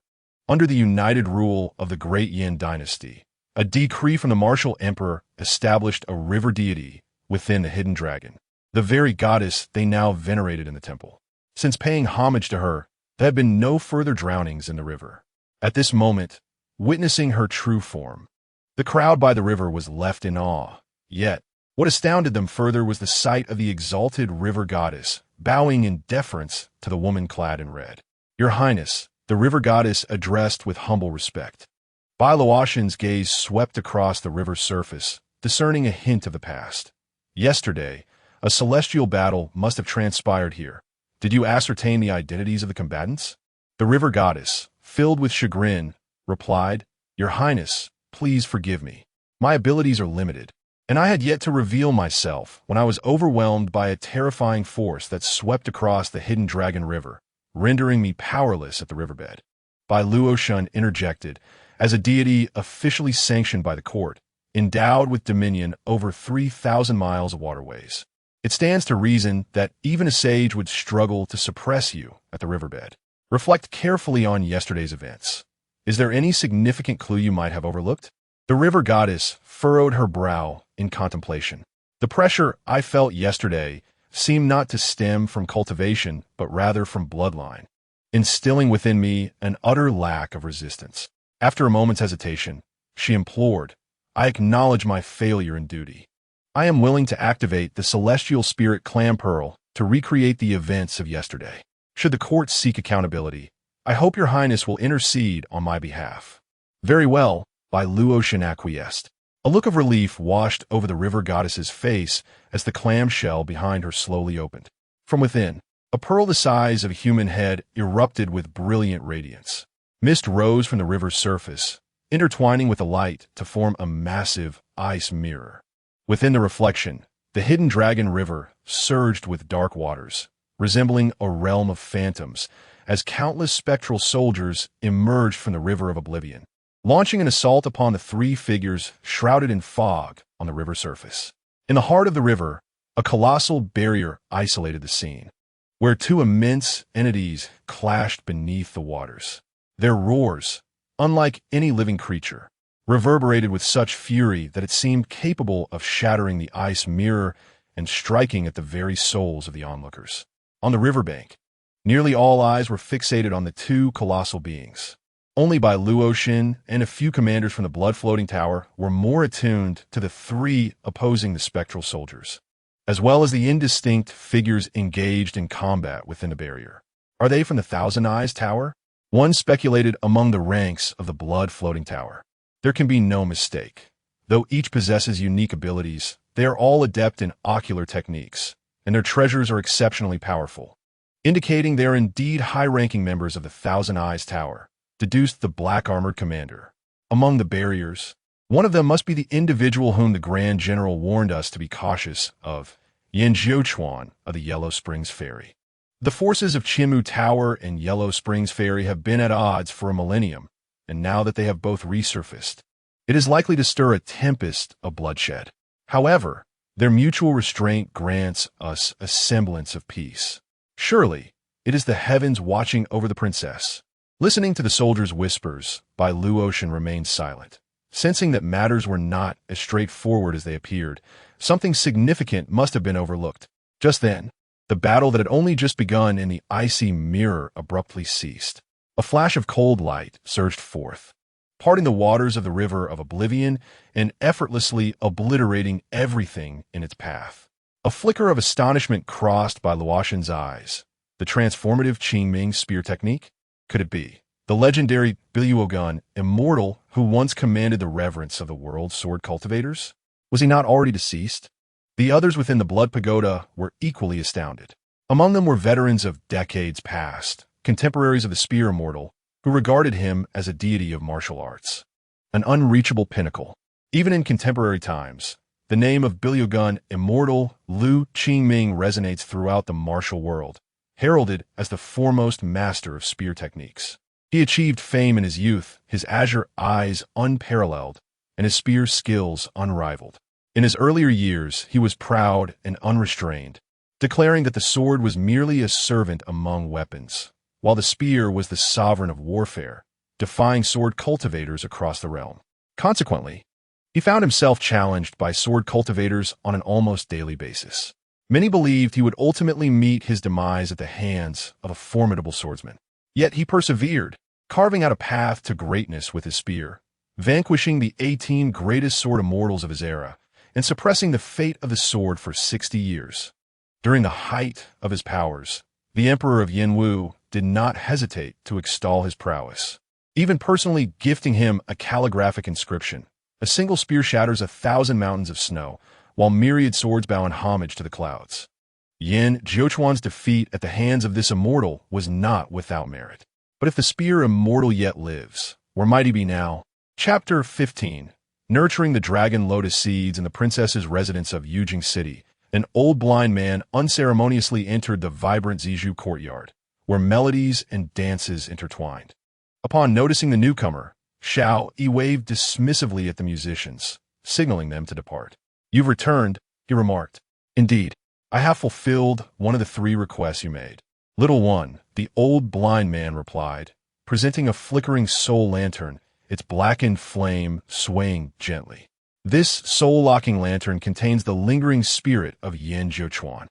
under the united rule of the Great Yan Dynasty, a decree from the martial emperor established a river deity within the hidden dragon, the very goddess they now venerated in the temple. Since paying homage to her, there had been no further drownings in the river. At this moment, witnessing her true form, the crowd by the river was left in awe. Yet, what astounded them further was the sight of the exalted river goddess bowing in deference to the woman clad in red. "Your Highness," the river goddess addressed with humble respect. Bai Luoshen's gaze swept across the river's surface, discerning a hint of the past. "Yesterday, a celestial battle must have transpired here. Did you ascertain the identities of the combatants?" The river goddess, filled with chagrin, replied, "Your Highness, please forgive me. My abilities are limited, and I had yet to reveal myself when I was overwhelmed by a terrifying force that swept across the hidden Dragon River, rendering me powerless at the riverbed." Bai Luoshen interjected, as a deity officially sanctioned by the court, endowed with dominion over 3,000 miles of waterways. "It stands to reason that even a sage would struggle to suppress you at the riverbed. Reflect carefully on yesterday's events. Is there any significant clue you might have overlooked?" The river goddess furrowed her brow in contemplation. "The pressure I felt yesterday seemed not to stem from cultivation, but rather from bloodline, instilling within me an utter lack of resistance." After a moment's hesitation, she implored, "I acknowledge my failure in duty. I am willing to activate the celestial spirit clam pearl to recreate the events of yesterday. Should the court seek accountability, I hope your Highness will intercede on my behalf." "Very well," Bai Luoshen acquiesced. A look of relief washed over the river goddess's face as the clamshell behind her slowly opened. From within, a pearl the size of a human head erupted with brilliant radiance. Mist rose from the river's surface, intertwining with the light to form a massive ice mirror. Within the reflection, the hidden Dragon River surged with dark waters, resembling a realm of phantoms, as countless spectral soldiers emerged from the river of oblivion, launching an assault upon the three figures shrouded in fog on the river surface. In the heart of the river, a colossal barrier isolated the scene, where two immense entities clashed beneath the waters. Their roars, unlike any living creature, reverberated with such fury that it seemed capable of shattering the ice mirror and striking at the very souls of the onlookers. On the riverbank, nearly all eyes were fixated on the two colossal beings. Only Bai Luoshen and a few commanders from the blood-floating tower were more attuned to the three opposing the spectral soldiers, as well as the indistinct figures engaged in combat within the barrier. "Are they from the Thousand Eyes Tower?" one speculated among the ranks of the blood-floating tower. There can be no mistake. Though each possesses unique abilities, they are all adept in ocular techniques, and their treasures are exceptionally powerful, indicating they are indeed high-ranking members of the Thousand Eyes Tower, deduced the black-armored commander. Among the barriers, one of them must be the individual whom the Grand General warned us to be cautious of, Yan Zhouchuan of the Yellow Springs Ferry. The forces of Qianmu Tower and Yellow Springs Ferry have been at odds for a millennium, and now that they have both resurfaced, it is likely to stir a tempest of bloodshed. However, their mutual restraint grants us a semblance of peace. Surely, it is the heavens watching over the princess. Listening to the soldiers' whispers, Bai Luoshen remained silent. Sensing that matters were not as straightforward as they appeared, something significant must have been overlooked. Just then, the battle that had only just begun in the icy mirror abruptly ceased. A flash of cold light surged forth, parting the waters of the river of oblivion and effortlessly obliterating everything in its path. A flicker of astonishment crossed Bai Luoshen's eyes. The transformative Qingming spear technique? Could it be the legendary Bai Luoshen, immortal, who once commanded the reverence of the world's sword cultivators? Was he not already deceased? The others within the Blood Pagoda were equally astounded. Among them were veterans of decades past, contemporaries of the spear immortal, who regarded him as a deity of martial arts, an unreachable pinnacle. Even in contemporary times, the name of Bai Luoshen, immortal Lu Qingming, resonates throughout the martial world, heralded as the foremost master of spear techniques. He achieved fame in his youth, his azure eyes unparalleled, and his spear skills unrivaled. In his earlier years, he was proud and unrestrained, declaring that the sword was merely a servant among weapons, while the spear was the sovereign of warfare, defying sword cultivators across the realm. Consequently, he found himself challenged by sword cultivators on an almost daily basis. Many believed he would ultimately meet his demise at the hands of a formidable swordsman. Yet he persevered, carving out a path to greatness with his spear, vanquishing the 18 greatest sword immortals of his era, and suppressing the fate of the sword for 60 years. During the height of his powers, the Emperor of Yanwu did not hesitate to extol his prowess, even personally gifting him a calligraphic inscription. A single spear shatters 1,000 mountains of snow, while myriad swords bow in homage to the clouds. Yan Zhouchuan's defeat at the hands of this immortal was not without merit. But if the spear immortal yet lives, where might he be now? Chapter 15. Nurturing the dragon lotus seeds in the princess's residence of Yujing City, an old blind man unceremoniously entered the vibrant Zijou courtyard, where melodies and dances intertwined. Upon noticing the newcomer, Xiao Yi waved dismissively at the musicians, signaling them to depart. "You've returned," he remarked. "Indeed, I have fulfilled one of the 3 requests you made." "Little one," the old blind man replied, presenting a flickering soul lantern, its blackened flame swaying gently. This soul-locking lantern contains the lingering spirit of Yan Zhouchuan,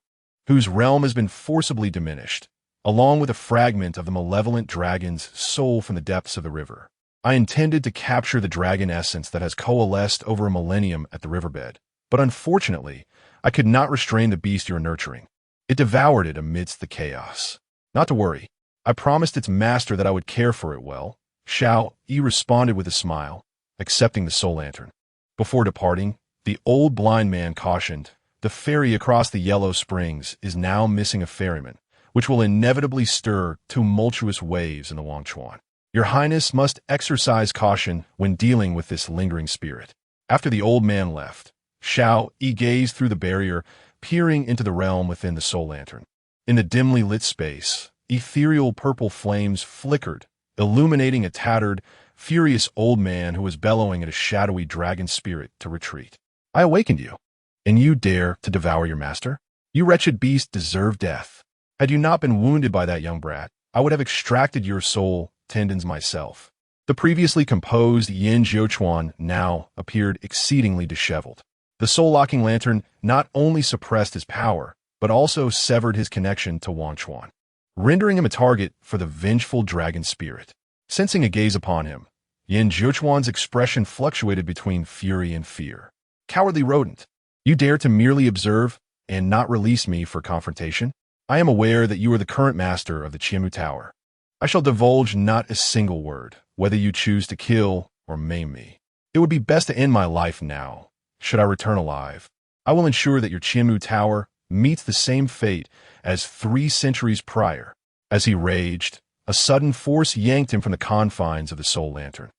whose realm has been forcibly diminished, along with a fragment of the malevolent dragon's soul from the depths of the river. I intended to capture the dragon essence that has coalesced over a millennium at the riverbed, but unfortunately, I could not restrain the beast you're nurturing. It devoured it amidst the chaos. Not to worry. I promised its master that I would care for it well. Xiao Yi responded with a smile, accepting the soul lantern. Before departing, the old blind man cautioned, "The ferry across the Yellow Springs is now missing a ferryman, which will inevitably stir tumultuous waves in the Wangchuan. Your Highness must exercise caution when dealing with this lingering spirit." After the old man left, Xiao Yi gazed through the barrier, peering into the realm within the soul lantern. In the dimly lit space, ethereal purple flames flickered, illuminating a tattered, furious old man who was bellowing at a shadowy dragon spirit to retreat. "I awakened you, and you dare to devour your master? You wretched beast deserve death. Had you not been wounded by that young brat, I would have extracted your soul tendons myself." The previously composed Yan Zhouchuan now appeared exceedingly disheveled. The soul-locking lantern not only suppressed his power, but also severed his connection to Wangchuan, rendering him a target for the vengeful dragon spirit. Sensing a gaze upon him, Yan Zhouchuan's expression fluctuated between fury and fear. "Cowardly rodent, you dare to merely observe and not release me for confrontation? I am aware that you are the current master of the Qianmu Tower. I shall divulge not a single word, whether you choose to kill or maim me. It would be best to end my life now. Should I return alive, I will ensure that your Qianmu Tower meets the same fate as 3 centuries prior. As he raged, a sudden force yanked him from the confines of the Soul Lantern.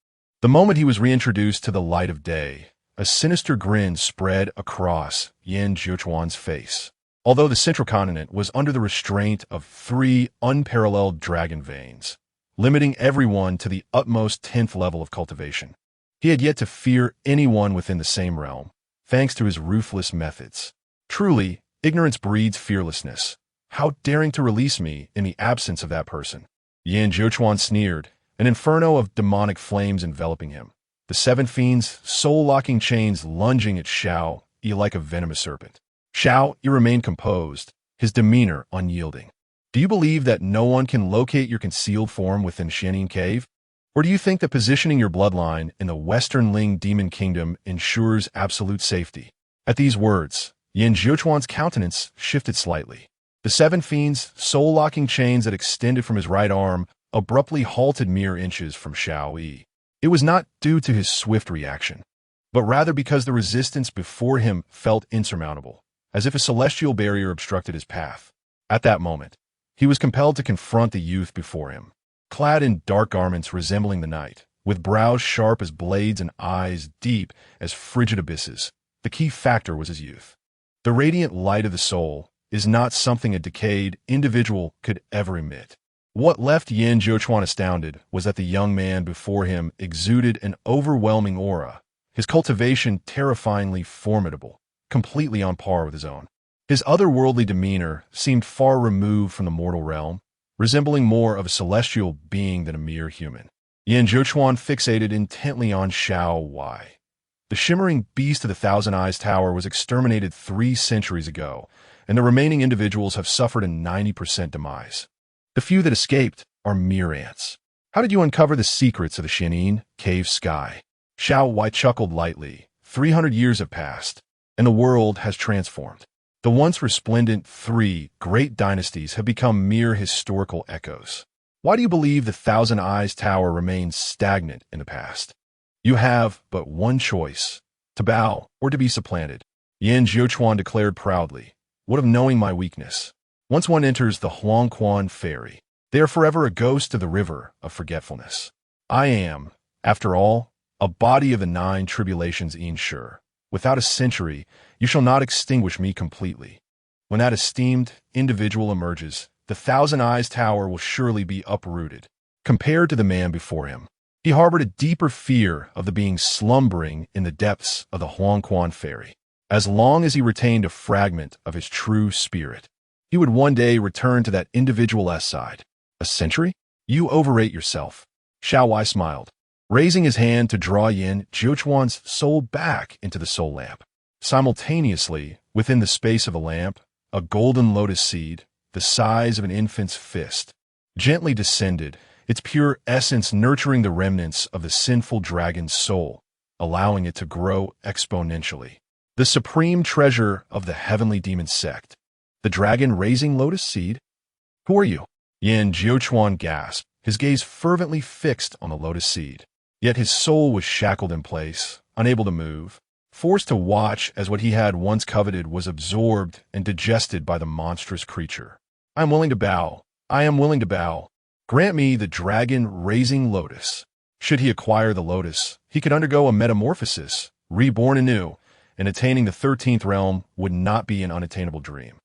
The moment he was reintroduced to the light of day, a sinister grin spread across Yan Zhuchuan's face. Although the central continent was under the restraint of 3 unparalleled dragon veins, limiting everyone to the utmost 10th level of cultivation, he had yet to fear anyone within the same realm, thanks to his ruthless methods. Truly, ignorance breeds fearlessness. How daring to release me in the absence of that person? Yan Zhuchuan sneered, an inferno of demonic flames enveloping him. The 7 fiends' soul-locking chains lunging at Xiao Yi like a venomous serpent. Xiao Yi remained composed, his demeanor unyielding. Do you believe that no one can locate your concealed form within Xianin Cave? Or do you think that positioning your bloodline in the Western Ling Demon Kingdom ensures absolute safety? At these words, Yan Zhuchuan's countenance shifted slightly. The 7 fiends' soul-locking chains that extended from his right arm abruptly halted mere inches from Xiao Yi. It was not due to his swift reaction, but rather because the resistance before him felt insurmountable, as if a celestial barrier obstructed his path. At that moment, he was compelled to confront the youth before him, clad in dark garments resembling the night, with brows sharp as blades and eyes deep as frigid abysses. The key factor was his youth. The radiant light of the soul is not something a decayed individual could ever emit. What left Yan Zhuchuan astounded was that the young man before him exuded an overwhelming aura, his cultivation terrifyingly formidable, completely on par with his own. His otherworldly demeanor seemed far removed from the mortal realm, resembling more of a celestial being than a mere human. Yan Zhuchuan fixated intently on Xiao Yi. The shimmering beast of the Thousand Eyes Tower was exterminated 3 centuries ago, and the remaining individuals have suffered a 90% demise. The few that escaped are mere ants. How did you uncover the secrets of the Xianin Cave sky? Xiao Yi chuckled lightly. 300 years have passed, and the world has transformed. The once resplendent 3 great dynasties have become mere historical echoes. Why do you believe the Thousand Eyes Tower remains stagnant in the past? You have but one choice, to bow or to be supplanted. Yan Zhuchuan declared proudly. What of knowing my weakness? Once one enters the Huangquan Ferry, they are forever a ghost of the river of forgetfulness. I am, after all, a body of the 9 tribulations e'en sure. Without a century, you shall not extinguish me completely. When that esteemed individual emerges, the Thousand Eyes Tower will surely be uprooted. Compared to the man before him, he harbored a deeper fear of the being slumbering in the depths of the Huangquan Ferry. As long as he retained a fragment of his true spirit, he would one day return to that individual's side. A century? You overrate yourself. Xiao Yi smiled, raising his hand to draw Yan Zhuchuan's soul back into the soul lamp. Simultaneously, within the space of a lamp, a golden lotus seed, the size of an infant's fist, gently descended, its pure essence nurturing the remnants of the sinful dragon's soul, allowing it to grow exponentially. The supreme treasure of the Heavenly Demon Sect. The dragon raising lotus seed? Who are you? Yan Zhuchuan gasped, his gaze fervently fixed on the lotus seed. Yet his soul was shackled in place, unable to move, forced to watch as what he had once coveted was absorbed and digested by the monstrous creature. I am willing to bow. I am willing to bow. Grant me the dragon-raising lotus. Should he acquire the lotus, he could undergo a metamorphosis, reborn anew, and attaining the 13th realm would not be an unattainable dream.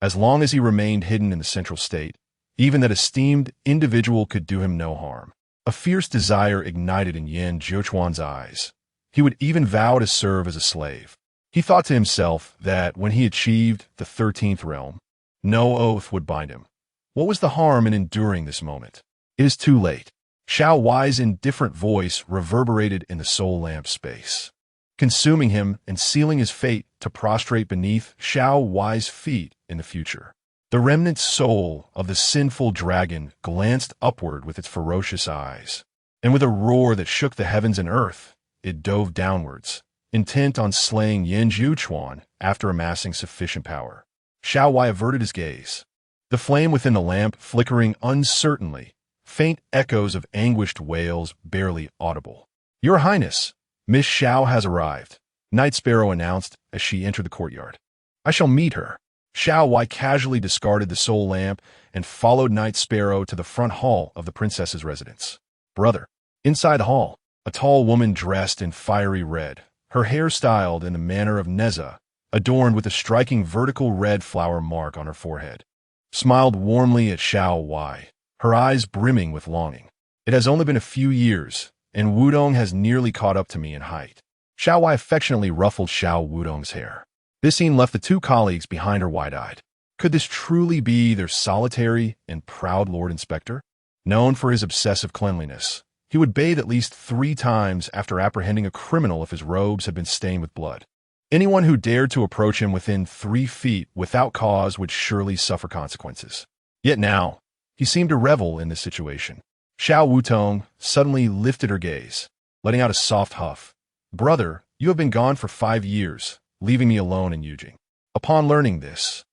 As long as he remained hidden in the central state, even that esteemed individual could do him no harm. A fierce desire ignited in Yan Zhuchuan's eyes. He would even vow to serve as a slave. He thought to himself that when he achieved the 13th realm, no oath would bind him. What was the harm in enduring this moment? It is too late. Xiao Yi's indifferent voice reverberated in the soul lamp space, consuming him and sealing his fate to prostrate beneath Xiao Yi's feet in the future. The remnant soul of the sinful dragon glanced upward with its ferocious eyes, and with a roar that shook the heavens and earth, it dove downwards, intent on slaying Yan Zhuchuan after amassing sufficient power. Xiao Yi averted his gaze, the flame within the lamp flickering uncertainly, faint echoes of anguished wails barely audible. Your Highness, Miss Xiao has arrived, Night Sparrow announced as she entered the courtyard. I shall meet her. Xiao Yi casually discarded the soul lamp and followed Night Sparrow to the front hall of the princess's residence. Brother. Inside the hall, a tall woman dressed in fiery red, her hair styled in the manner of Neza, adorned with a striking vertical red flower mark on her forehead, smiled warmly at Xiao Yi, her eyes brimming with longing. It has only been a few years, and Wudong has nearly caught up to me in height. Xiao Yi affectionately ruffled Xiao Wudong's hair. This scene left the two colleagues behind her wide-eyed. Could this truly be their solitary and proud Lord Inspector? Known for his obsessive cleanliness, he would bathe at least 3 times after apprehending a criminal if his robes had been stained with blood. Anyone who dared to approach him within 3 feet without cause would surely suffer consequences. Yet now, he seemed to revel in this situation. Xiao Wutong suddenly lifted her gaze, letting out a soft huff. Brother, you have been gone for 5 years, leaving me alone in Yujing. Upon learning this,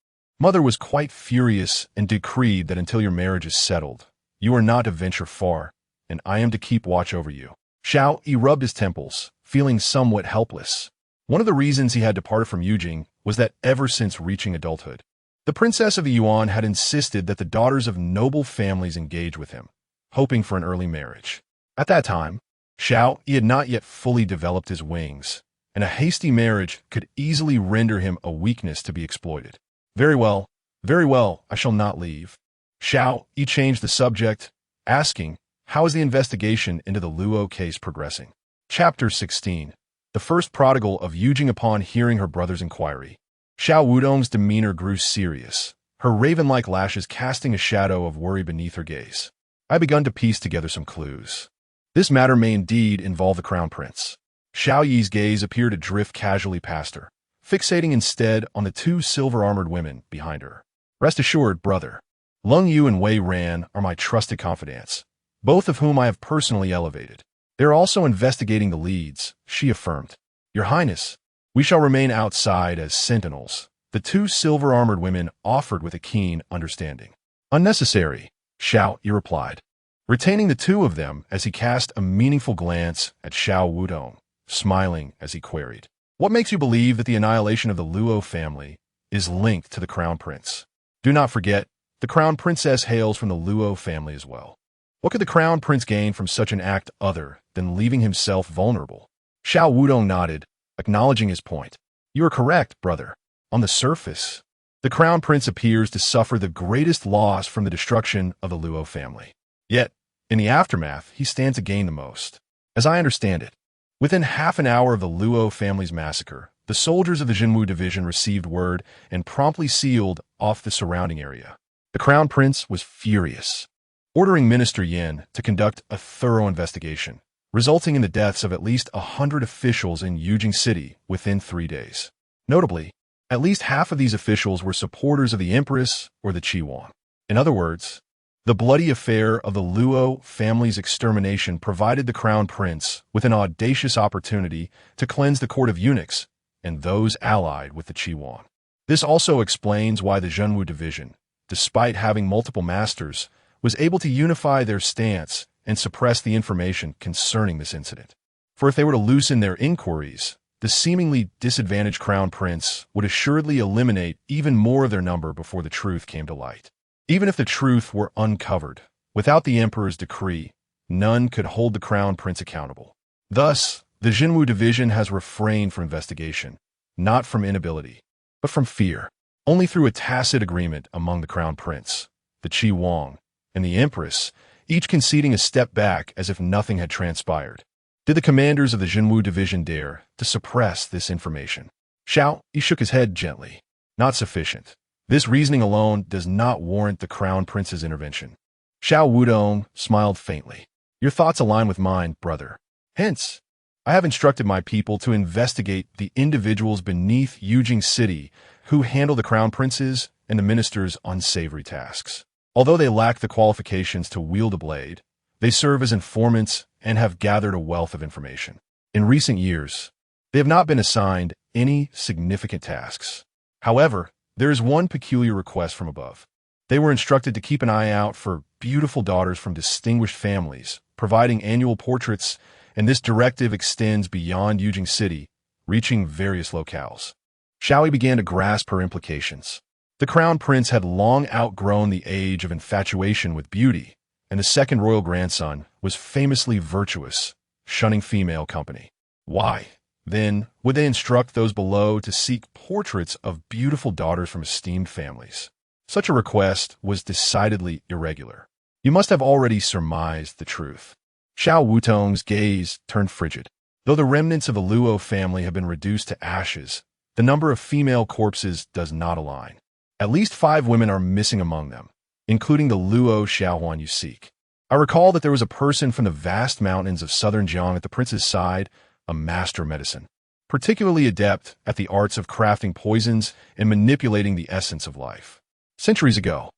Mother was quite furious and decreed that until your marriage is settled, you are not to venture far, and I am to keep watch over you. Xiao Yi rubbed his temples, feeling somewhat helpless. One of the reasons he had departed from Yujing was that ever since reaching adulthood, the princess of the Yuan had insisted that the daughters of noble families engage with him, hoping for an early marriage. At that time, Xiao Yi had not yet fully developed his wings, and a hasty marriage could easily render him a weakness to be exploited. Very well, I shall not leave. Xiao Yi changed the subject, asking, how is the investigation into the Luo case progressing? Chapter 16. The first prodigal of Yujing upon hearing her brother's inquiry. Xiao Wudong's demeanor grew serious, her raven-like lashes casting a shadow of worry beneath her gaze. I begun to piece together some clues. This matter may indeed involve the crown prince. Xiao Yi's gaze appeared to drift casually past her, fixating instead on the 2 silver-armored women behind her. Rest assured, brother. Lung Yu and Wei Ran are my trusted confidants, both of whom I have personally elevated. They are also investigating the leads, she affirmed. Your Highness, we shall remain outside as sentinels, the 2 silver-armored women offered with a keen understanding. Unnecessary, Xiao Yi replied, retaining the 2 of them as he cast a meaningful glance at Xiao Wudong, smiling as he queried, what makes you believe that the annihilation of the Luo family is linked to the crown prince? Do not forget, the crown princess hails from the Luo family as well. What could the crown prince gain from such an act other than leaving himself vulnerable? Xiao Wudong nodded, acknowledging his point. You are correct, brother. On the surface, the crown prince appears to suffer the greatest loss from the destruction of the Luo family. Yet, in the aftermath, he stands to gain the most. As I understand it, within half an hour of the Luo family's massacre, the soldiers of the Junzhu division received word and promptly sealed off the surrounding area. The crown prince was furious, ordering Minister Yin to conduct a thorough investigation, resulting in the deaths of at least 100 officials in Yujing City within 3 days. Notably, at least half of these officials were supporters of the Empress or the Qi. In other words, the bloody affair of the Luo family's extermination provided the crown prince with an audacious opportunity to cleanse the court of eunuchs and those allied with the Qi. This also explains why the Junzhu division, despite having multiple masters, was able to unify their stance and suppress the information concerning this incident. For if they were to loosen their inquiries, the seemingly disadvantaged crown prince would assuredly eliminate even more of their number before the truth came to light. Even if the truth were uncovered, without the emperor's decree, none could hold the crown prince accountable. Thus, the Junzhu division has refrained from investigation, not from inability, but from fear. Only through a tacit agreement among the crown prince, the Qi, and the empress, each conceding a step back as if nothing had transpired, did the commanders of the Junzhu division dare to suppress this information. Xiao Yi shook his head gently. Not sufficient. This reasoning alone does not warrant the crown prince's intervention. Xiao Wudong smiled faintly. Your thoughts align with mine, brother. Hence, I have instructed my people to investigate the individuals beneath Yujing City who handle the crown prince's and the minister's unsavory tasks. Although they lack the qualifications to wield a blade, they serve as informants and have gathered a wealth of information. In recent years, they have not been assigned any significant tasks. However, there is one peculiar request from above. They were instructed to keep an eye out for beautiful daughters from distinguished families, providing annual portraits, and this directive extends beyond Yujing City, reaching various locales. Xiao Yi began to grasp her implications. The crown prince had long outgrown the age of infatuation with beauty, and the second royal grandson was famously virtuous, shunning female company. Why, then, would they instruct those below to seek portraits of beautiful daughters from esteemed families? Such a request was decidedly irregular. You must have already surmised the truth. Xiao Wutong's gaze turned frigid. Though the remnants of the Luo family have been reduced to ashes, the number of female corpses does not align. At least 5 women are missing among them, including the Luo Xiaohuan you seek. I recall that there was a person from the vast mountains of southern Jiang at the prince's side, a master medicine, particularly adept at the arts of crafting poisons and manipulating the essence of life. Centuries ago,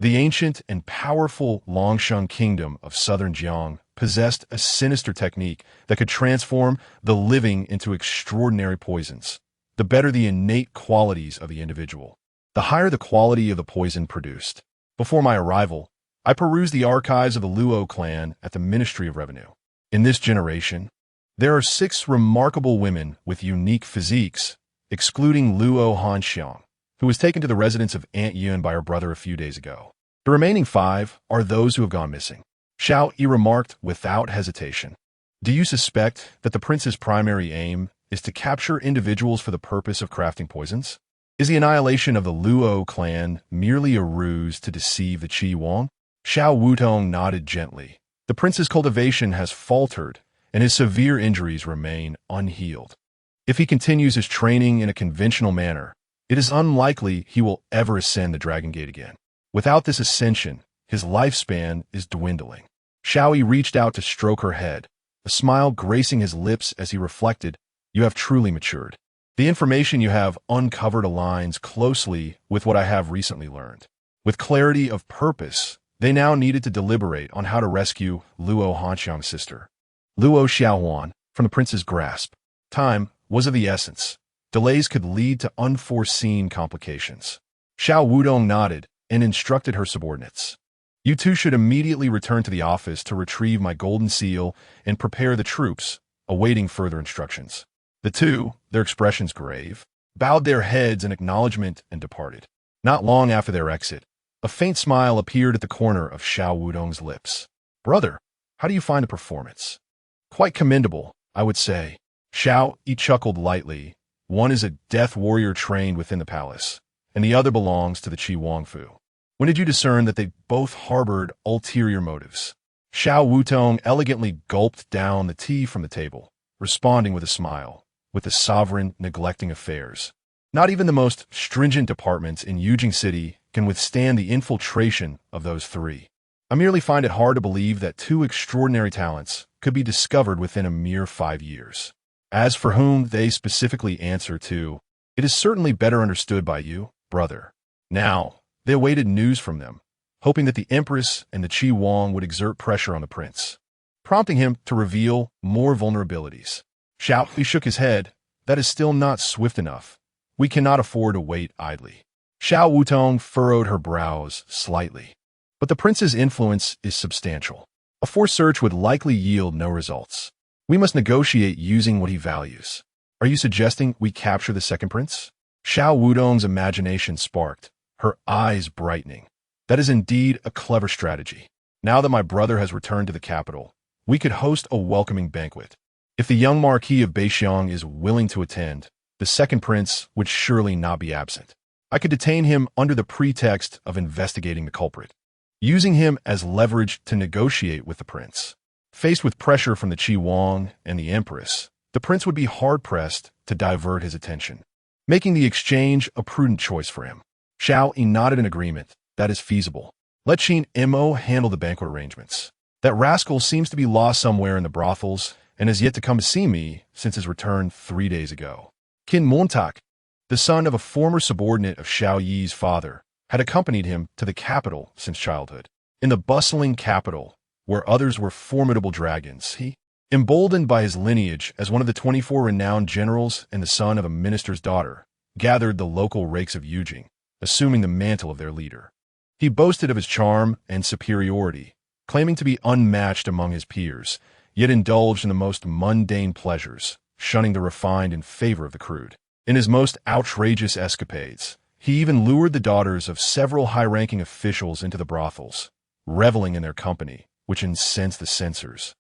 the ancient and powerful Longsheng kingdom of southern Jiang possessed a sinister technique that could transform the living into extraordinary poisons. The better the innate qualities of the individual, the higher the quality of the poison produced. Before my arrival, I perused the archives of the Luo clan at the Ministry of Revenue. In this generation, there are 6 remarkable women with unique physiques, excluding Luo Hanxiang, who was taken to the residence of Aunt Yun by her brother a few days ago. The remaining 5 are those who have gone missing. Xiao Yi remarked without hesitation. Do you suspect that the prince's primary aim is to capture individuals for the purpose of crafting poisons? Is the annihilation of the Luo clan merely a ruse to deceive the Qi Wang? Xiao Wutong nodded gently. The prince's cultivation has faltered, and his severe injuries remain unhealed. If he continues his training in a conventional manner, it is unlikely he will ever ascend the Dragon Gate again. Without this ascension, his lifespan is dwindling. Xiao Yi reached out to stroke her head, a smile gracing his lips as he reflected, "You have truly matured. The information you have uncovered aligns closely with what I have recently learned." With clarity of purpose, they now needed to deliberate on how to rescue Luo Hanxiang's sister, Luo Xiaohuan, from the prince's grasp. Time was of the essence. Delays could lead to unforeseen complications. Xiao Wudong nodded and instructed her subordinates. "You two should immediately return to the office to retrieve my golden seal and prepare the troops, awaiting further instructions." The two, their expressions grave, bowed their heads in acknowledgement and departed. Not long after their exit, a faint smile appeared at the corner of Xiao Wudong's lips. "Brother, how do you find the performance?" "Quite commendable, I would say." Xiao Yi chuckled lightly. "One is a death warrior trained within the palace, and the other belongs to the Qi Wangfu. When did you discern that they both harbored ulterior motives?" Xiao Wutong elegantly gulped down the tea from the table, responding with a smile. With the sovereign neglecting affairs, not even the most stringent departments in Yujing City can withstand the infiltration of those 3. I merely find it hard to believe that 2 extraordinary talents could be discovered within a mere 5 years. As for whom they specifically answer to, it is certainly better understood by you, brother. Now, they awaited news from them, hoping that the Empress and the Qi Wang would exert pressure on the prince, prompting him to reveal more vulnerabilities. Xiao Yi shook his head. "That is still not swift enough. We cannot afford to wait idly." Xiao Wutong furrowed her brows slightly. "But the prince's influence is substantial. A forced search would likely yield no results. We must negotiate using what he values. Are you suggesting we capture the second prince?" Xiao Wudong's imagination sparked, her eyes brightening. "That is indeed a clever strategy. Now that my brother has returned to the capital, we could host a welcoming banquet. If the young Marquis of Beixiang is willing to attend, the second prince would surely not be absent. I could detain him under the pretext of investigating the culprit, using him as leverage to negotiate with the prince. Faced with pressure from the Qi Wang and the Empress, the prince would be hard-pressed to divert his attention, making the exchange a prudent choice for him." Xiao Yi nodded in agreement. "That is feasible. Let Qin Mo handle the banquet arrangements. That rascal seems to be lost somewhere in the brothels and has yet to come to see me since his return 3 days ago." Qin Montak, the son of a former subordinate of Xiao Yi's father, had accompanied him to the capital since childhood. In the bustling capital, where others were formidable dragons, he, emboldened by his lineage as one of the 24 renowned generals and the son of a minister's daughter, gathered the local rakes of Yujing, assuming the mantle of their leader. He boasted of his charm and superiority, claiming to be unmatched among his peers, yet indulged in the most mundane pleasures, shunning the refined in favor of the crude. In his most outrageous escapades, He even lured the daughters of several high-ranking officials into the brothels, reveling in their company, which incensed the censors,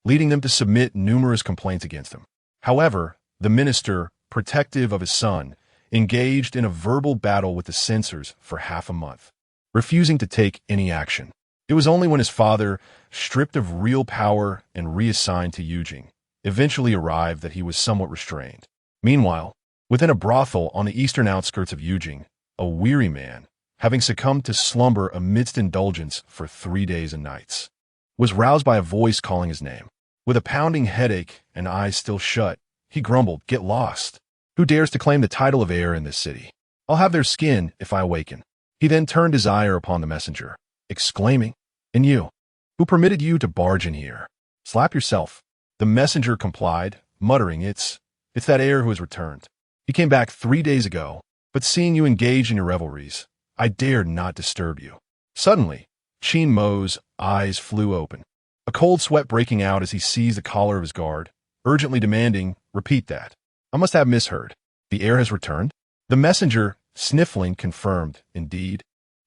leading them to submit numerous complaints against him. However, the minister, protective of his son, engaged in a verbal battle with the censors for half a month, refusing to take any action. It was only when his father, stripped of real power and reassigned to Yujing, eventually arrived that he was somewhat restrained. Meanwhile, within a brothel on the eastern outskirts of Yujing, a weary man, having succumbed to slumber amidst indulgence for 3 days and nights, was roused by a voice calling his name. With a pounding headache and eyes still shut, he grumbled, "Get lost. Who dares to claim the title of heir in this city? I'll have their skin if I awaken." He then turned his ire upon the messenger, exclaiming, "And you, who permitted you to barge in here? Slap yourself." The messenger complied, muttering, It's that heir who has returned. He came back 3 days ago, but seeing you engaged in your revelries, I dared not disturb you." Suddenly, Qin Mo's eyes flew open, a cold sweat breaking out as he seized the collar of his guard, urgently demanding, "Repeat that. I must have misheard. The heir has returned?" The messenger, sniffling, confirmed, "Indeed.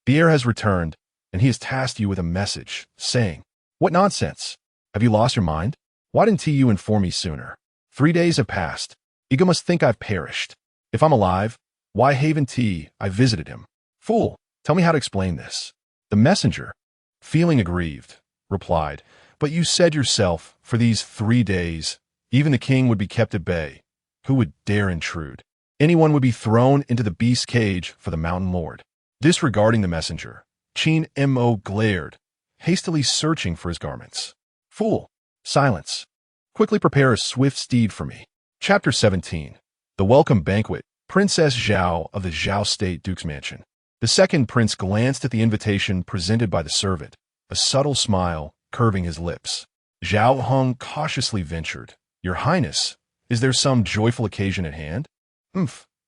The heir has returned, and he has tasked you with a message, saying, 'What nonsense! Have you lost your mind? Why didn't you inform me sooner? 3 days have passed. Ego must think I've perished. If I'm alive, why haven't I visited him? Fool, tell me how to explain this." The messenger, feeling aggrieved, replied, "But you said yourself, for these 3 days, even the king would be kept at bay. Who would dare intrude? Anyone would be thrown into the beast's cage for the mountain lord." Disregarding the messenger, Qin Mo glared, hastily searching for his garments. "Fool, silence. Quickly prepare a swift steed for me." Chapter 17. The Welcome Banquet. Princess Zhao of the Zhao State Duke's Mansion. The second prince glanced at the invitation presented by the servant, a subtle smile curving his lips. Zhao Hung cautiously ventured, "Your Highness, is there some joyful occasion at hand?"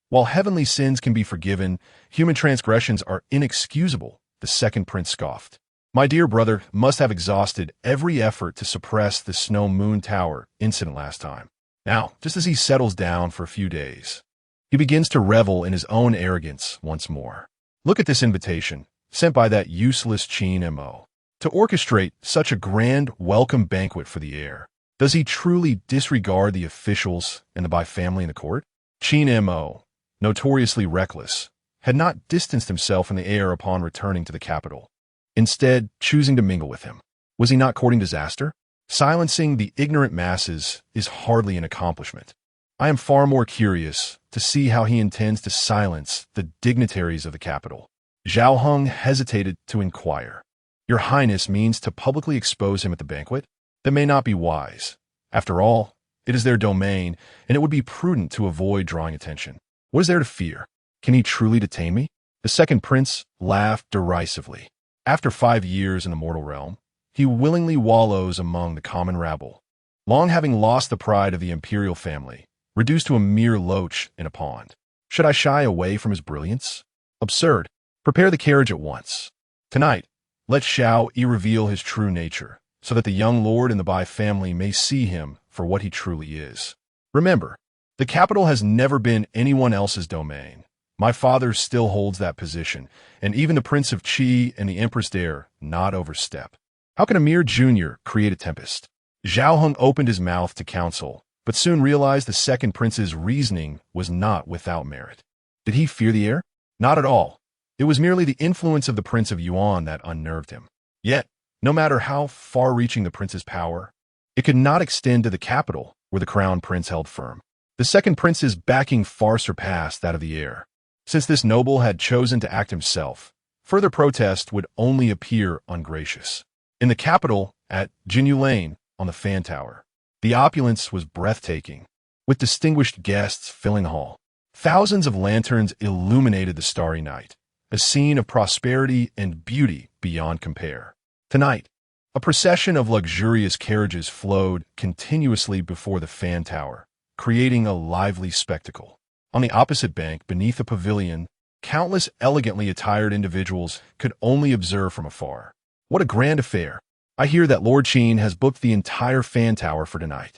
While heavenly sins can be forgiven, human transgressions are inexcusable," the second prince scoffed. "My dear brother must have exhausted every effort to suppress the Snow Moon Tower incident last time. Now, just as he settles down for a few days, he begins to revel in his own arrogance once more. Look at this invitation, sent by that useless Qin Mo, to orchestrate such a grand welcome banquet for the heir. Does he truly disregard the officials and the Bai family in the court?" Qin Mo, notoriously reckless, had not distanced himself from the heir upon returning to the capital, instead choosing to mingle with him. Was he not courting disaster? Silencing the ignorant masses is hardly an accomplishment. I am far more curious to see how he intends to silence the dignitaries of the capital. Zhao Hung hesitated to inquire. "Your Highness means to publicly expose him at the banquet? That may not be wise. After all, it is their domain, and it would be prudent to avoid drawing attention. What is there to fear? Can he truly detain me?" The second prince laughed derisively. After 5 years in the mortal realm, he willingly wallows among the common rabble, long having lost the pride of the imperial family, reduced to a mere loach in a pond. Should I shy away from his brilliance? Absurd. Prepare the carriage at once. Tonight, let Xiao Yi reveal his true nature, so that the young lord and the Bai family may see him for what he truly is. Remember, the capital has never been anyone else's domain. My father still holds that position, and even the Prince of Qi and the Empress dare not overstep. How can a mere junior create a tempest? Zhao Hung opened his mouth to counsel, but soon realized the second prince's reasoning was not without merit. Did he fear the heir? Not at all. It was merely the influence of the Prince of Yuan that unnerved him. Yet, no matter how far-reaching the prince's power, it could not extend to the capital, where the crown prince held firm. The second prince's backing far surpassed that of the heir. Since this noble had chosen to act himself, further protest would only appear ungracious. In the capital, at Jinyu Lane, on the Fan Tower, the opulence was breathtaking, with distinguished guests filling the hall. Thousands of lanterns illuminated the starry night, a scene of prosperity and beauty beyond compare. Tonight, a procession of luxurious carriages flowed continuously before the Fan Tower, creating a lively spectacle. On the opposite bank, beneath the pavilion, countless elegantly attired individuals could only observe from afar. What a grand affair! I hear that Lord Qin has booked the entire Fan Tower for tonight,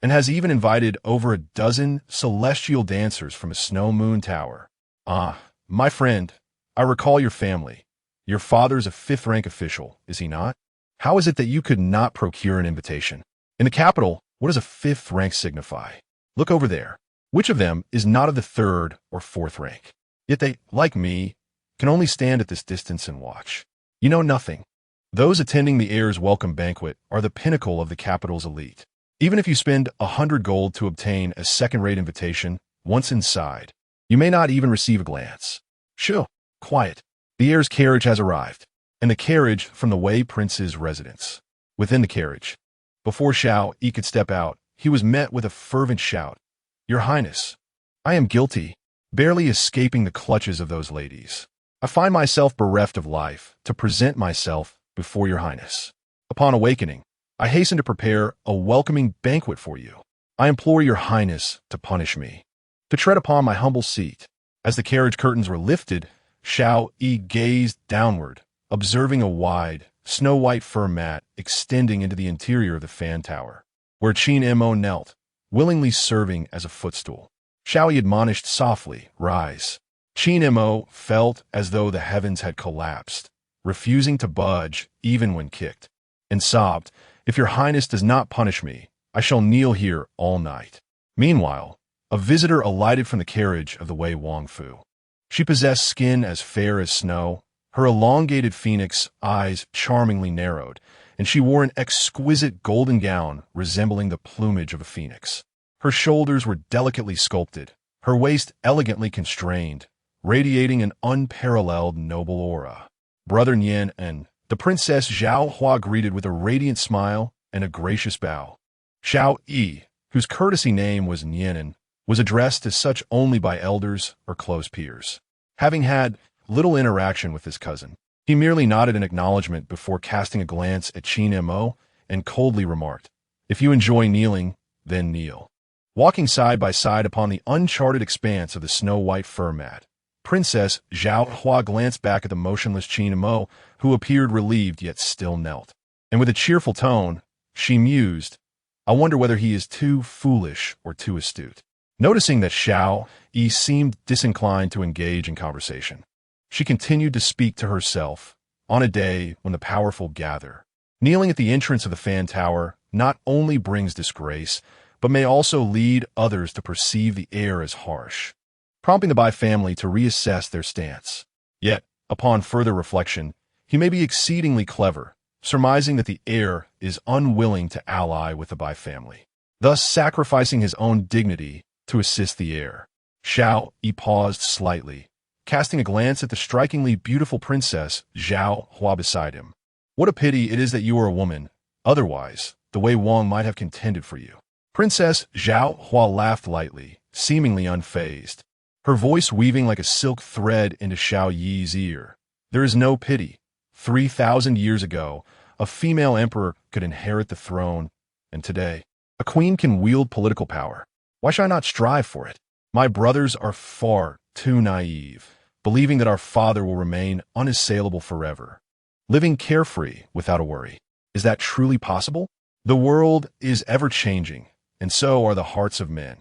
and has even invited over a dozen celestial dancers from a Snow Moon Tower. Ah, My friend, I recall your family. Your father's a fifth-rank official, is he not? How is it that you could not procure an invitation? In the capital, what does a fifth rank signify? Look over there. Which of them is not of the third or fourth rank? Yet they, like me, can only stand at this distance and watch. You know nothing. Those attending the heir's welcome banquet are the pinnacle of the capital's elite. Even if you spend 100 gold to obtain a second-rate invitation, once inside, you may not even receive a glance. Shoo, quiet. The heir's carriage has arrived, and the carriage from the Wei prince's residence. Within the carriage, before Xiao Yi could step out, he was met with a fervent shout. Your Highness, I am guilty, barely escaping the clutches of those ladies. I find myself bereft of life to present myself before your Highness. Upon awakening, I hasten to prepare a welcoming banquet for you. I implore your Highness to punish me, to tread upon my humble seat. As the carriage curtains were lifted, Xiao Yi gazed downward, observing a wide, snow-white fur mat extending into the interior of the fan tower, where Qin Mo knelt, willingly serving as a footstool. Xiao Yi admonished softly, rise. Qin Mo felt as though the heavens had collapsed, refusing to budge even when kicked, and sobbed, if your Highness does not punish me, I shall kneel here all night. Meanwhile, a visitor alighted from the carriage of the Wei Wang Fu. She possessed skin as fair as snow, her elongated phoenix eyes charmingly narrowed, and she wore an exquisite golden gown resembling the plumage of a phoenix. Her shoulders were delicately sculpted, her waist elegantly constrained, radiating an unparalleled noble aura. Brother Nian and the Princess Zhao Hua greeted with a radiant smile and a gracious bow. Xiao Yi, whose courtesy name was Nianen, was addressed as such only by elders or close peers. Having had little interaction with his cousin, he merely nodded in acknowledgement before casting a glance at Qin Mo and coldly remarked, if you enjoy kneeling, then kneel. Walking side by side upon the uncharted expanse of the snow-white fur mat, Princess Zhao Hua glanced back at the motionless Qin Mo, who appeared relieved yet still knelt. And with a cheerful tone, she mused, I wonder whether he is too foolish or too astute. Noticing that Xiao Yi seemed disinclined to engage in conversation, she continued to speak to herself. On a day when the powerful gather, kneeling at the entrance of the fan tower not only brings disgrace, but may also lead others to perceive the heir as harsh, prompting the Bai family to reassess their stance. Yet, upon further reflection, he may be exceedingly clever, surmising that the heir is unwilling to ally with the Bai family, thus sacrificing his own dignity to assist the heir. Xiao Yi paused slightly, casting a glance at the strikingly beautiful Princess Zhao Hua beside him. What a pity it is that you are a woman, otherwise, the Wei Wang might have contended for you. Princess Zhao Hua laughed lightly, seemingly unfazed, her voice weaving like a silk thread into Xiao Yi's ear. There is no pity. 3,000 years ago, a female emperor could inherit the throne, and today, a queen can wield political power. Why should I not strive for it? My brothers are far too naive, believing that our father will remain unassailable forever, living carefree without a worry. Is that truly possible? The world is ever-changing, and so are the hearts of men.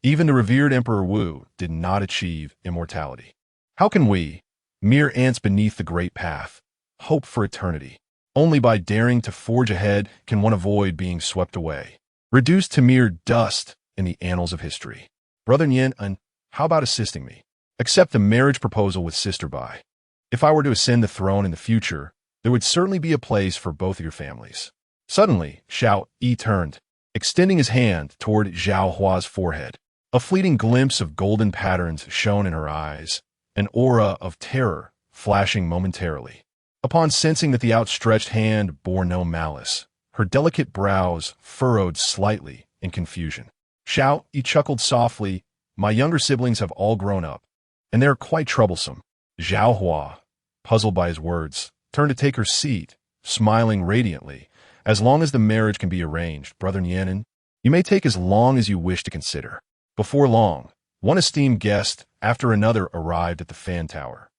Even the revered Emperor Wu did not achieve immortality. How can we, mere ants beneath the great path, hope for eternity? Only by daring to forge ahead can one avoid being swept away, reduced to mere dust in the annals of history. Brother Nian, and how about assisting me? Accept the marriage proposal with Sister Bai. If I were to ascend the throne in the future, there would certainly be a place for both of your families. Suddenly, Xiao Yi turned, extending his hand toward Zhao Hua's forehead. A fleeting glimpse of golden patterns shone in her eyes, an aura of terror flashing momentarily. Upon sensing that the outstretched hand bore no malice, her delicate brows furrowed slightly in confusion. Xiao Yi chuckled softly, my younger siblings have all grown up, and they are quite troublesome. Zhao Hua, puzzled by his words, turned to take her seat, smiling radiantly. As long as the marriage can be arranged, Brother Nianen, you may take as long as you wish to consider. Before long, one esteemed guest after another arrived at the fan tower.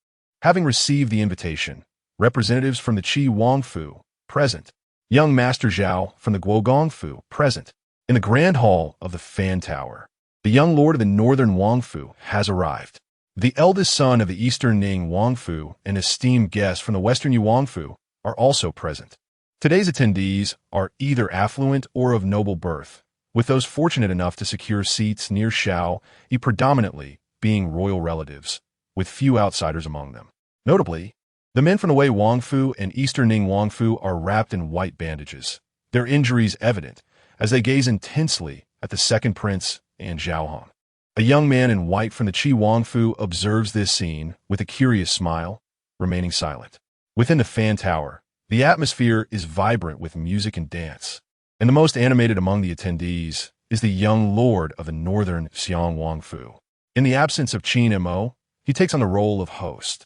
Having received the invitation, representatives from the Qi Wang Fu, present. Young Master Zhao from the Guogong Fu, present. In the grand hall of the fan tower, the young lord of the northern Wang Fu has arrived. The eldest son of the Eastern Ning Wangfu and esteemed guests from the Western Yuangfu are also present. Today's attendees are either affluent or of noble birth, with those fortunate enough to secure seats near Xiao Yi predominantly being royal relatives, with few outsiders among them. Notably, the men from the Wei Wangfu and Eastern Ning Wangfu are wrapped in white bandages, their injuries evident as they gaze intensely at the second prince and Zhao Hong. A young man in white from the Qi Wangfu observes this scene with a curious smile, remaining silent. Within the fan tower, the atmosphere is vibrant with music and dance, and the most animated among the attendees is the young lord of the northern Xiong Wangfu. In the absence of Qin Mo, he takes on the role of host,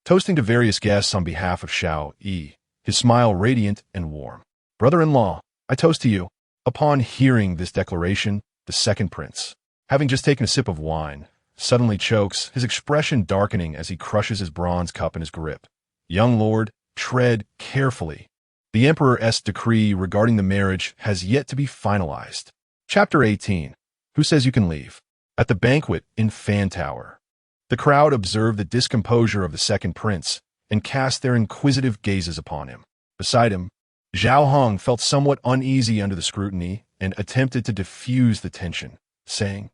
toasting to various guests on behalf of Xiao Yi, his smile radiant and warm. "Brother-in-law, I toast to you." Upon hearing this declaration, the second prince, having just taken a sip of wine, suddenly chokes, his expression darkening as he crushes his bronze cup in his grip. "Young lord, tread carefully. The emperor's decree regarding the marriage has yet to be finalized." Chapter 18. Who says you can leave? At the banquet in Fan Tower, the crowd observed the discomposure of the second prince and cast their inquisitive gazes upon him. Beside him, Zhao Hong felt somewhat uneasy under the scrutiny and attempted to diffuse the tension, saying,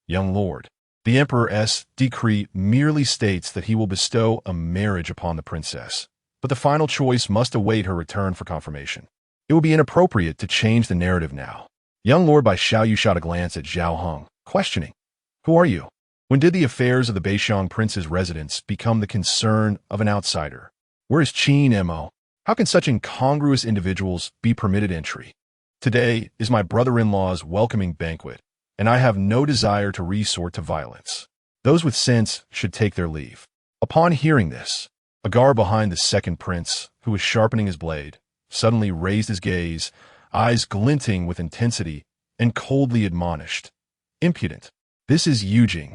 "Young lord, the emperor's decree merely states that he will bestow a marriage upon the princess, but the final choice must await her return for confirmation. It will be inappropriate to change the narrative now." Young lord Bai Xiao Yi shot a glance at Zhao Hong, questioning, "Who are you? When did the affairs of the Beixiong prince's residence become the concern of an outsider? Where is Qin Mo? How can such incongruous individuals be permitted entry? Today is my brother-in-law's welcoming banquet, and I have no desire to resort to violence. Those with sense should take their leave." Upon hearing this, Agar behind the second prince, who was sharpening his blade, suddenly raised his gaze, eyes glinting with intensity, and coldly admonished, "Impudent! This is Yujing,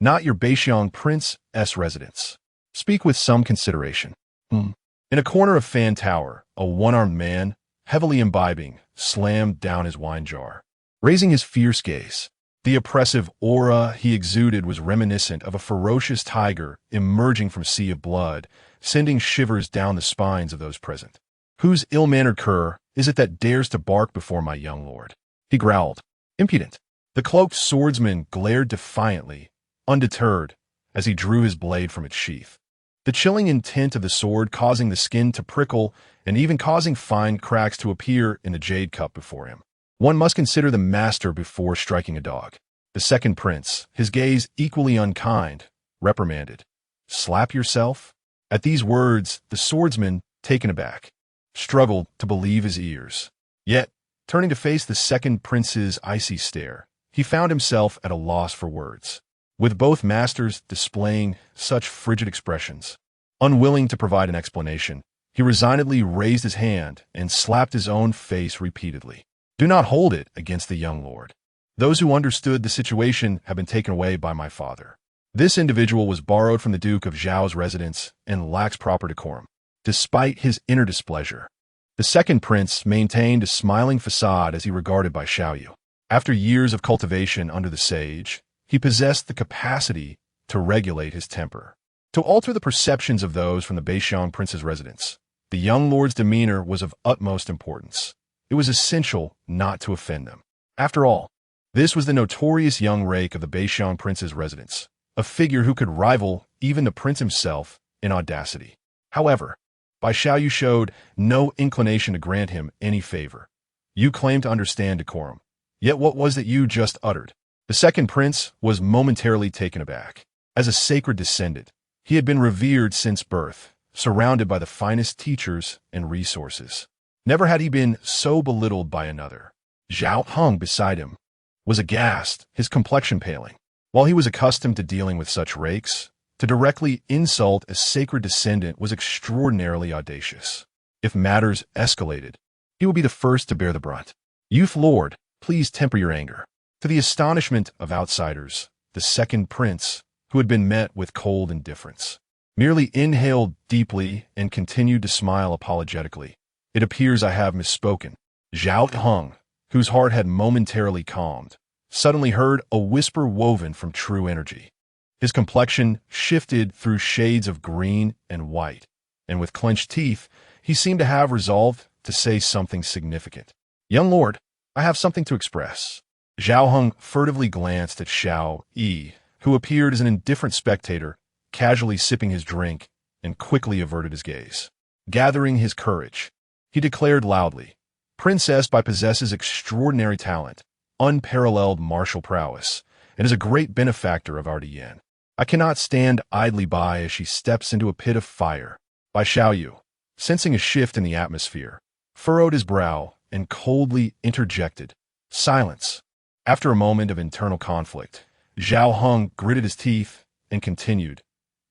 not your Beixiong prince's residence. Speak with some consideration." In a corner of Fan Tower, a one-armed man, heavily imbibing, slammed down his wine jar, raising his fierce gaze. The oppressive aura he exuded was reminiscent of a ferocious tiger emerging from a sea of blood, sending shivers down the spines of those present. "Whose ill-mannered cur is it that dares to bark before my young lord?" he growled. "Impudent!" The cloaked swordsman glared defiantly, undeterred, as he drew his blade from its sheath. The chilling intent of the sword causing the skin to prickle and even causing fine cracks to appear in the jade cup before him. One must consider the master before striking a dog. The second prince, his gaze equally unkind, reprimanded, "Slap yourself?" At these words, the swordsman, taken aback, struggled to believe his ears. Yet, turning to face the second prince's icy stare, he found himself at a loss for words. With both masters displaying such frigid expressions, unwilling to provide an explanation, he resignedly raised his hand and slapped his own face repeatedly. "Do not hold it against the young lord. Those who understood the situation have been taken away by my father. This individual was borrowed from the Duke of Zhao's residence and lacks proper decorum." Despite his inner displeasure, the second prince maintained a smiling facade as he regarded Bai Xiaoyu. After years of cultivation under the sage, he possessed the capacity to regulate his temper, to alter the perceptions of those from the Beixiong prince's residence. The young lord's demeanor was of utmost importance. It was essential not to offend them. After all, this was the notorious young rake of the Beixiong prince's residence, a figure who could rival even the prince himself in audacity. However, Bai Xiaoyu showed no inclination to grant him any favor. "You claim to understand decorum, yet what was that you just uttered?" The second prince was momentarily taken aback. As a sacred descendant, he had been revered since birth, surrounded by the finest teachers and resources. Never had he been so belittled by another. Zhao Hong beside him was aghast, his complexion paling. While he was accustomed to dealing with such rakes, to directly insult a sacred descendant was extraordinarily audacious. If matters escalated, he would be the first to bear the brunt. "Youth lord, please temper your anger." To the astonishment of outsiders, the second prince, who had been met with cold indifference, merely inhaled deeply and continued to smile apologetically. "It appears I have misspoken." Zhao Hong, whose heart had momentarily calmed, suddenly heard a whisper woven from true energy. His complexion shifted through shades of green and white, and with clenched teeth, he seemed to have resolved to say something significant. "Young lord, I have something to express." Zhao Heng furtively glanced at Xiao Yi, who appeared as an indifferent spectator, casually sipping his drink, and quickly averted his gaze. Gathering his courage, he declared loudly, "Princess Bai possesses extraordinary talent, unparalleled martial prowess, and is a great benefactor of our Yan. I cannot stand idly by as she steps into a pit of fire." Bai Xiaoyu, sensing a shift in the atmosphere, furrowed his brow and coldly interjected, "Silence." After a moment of internal conflict, Zhao Heng gritted his teeth and continued,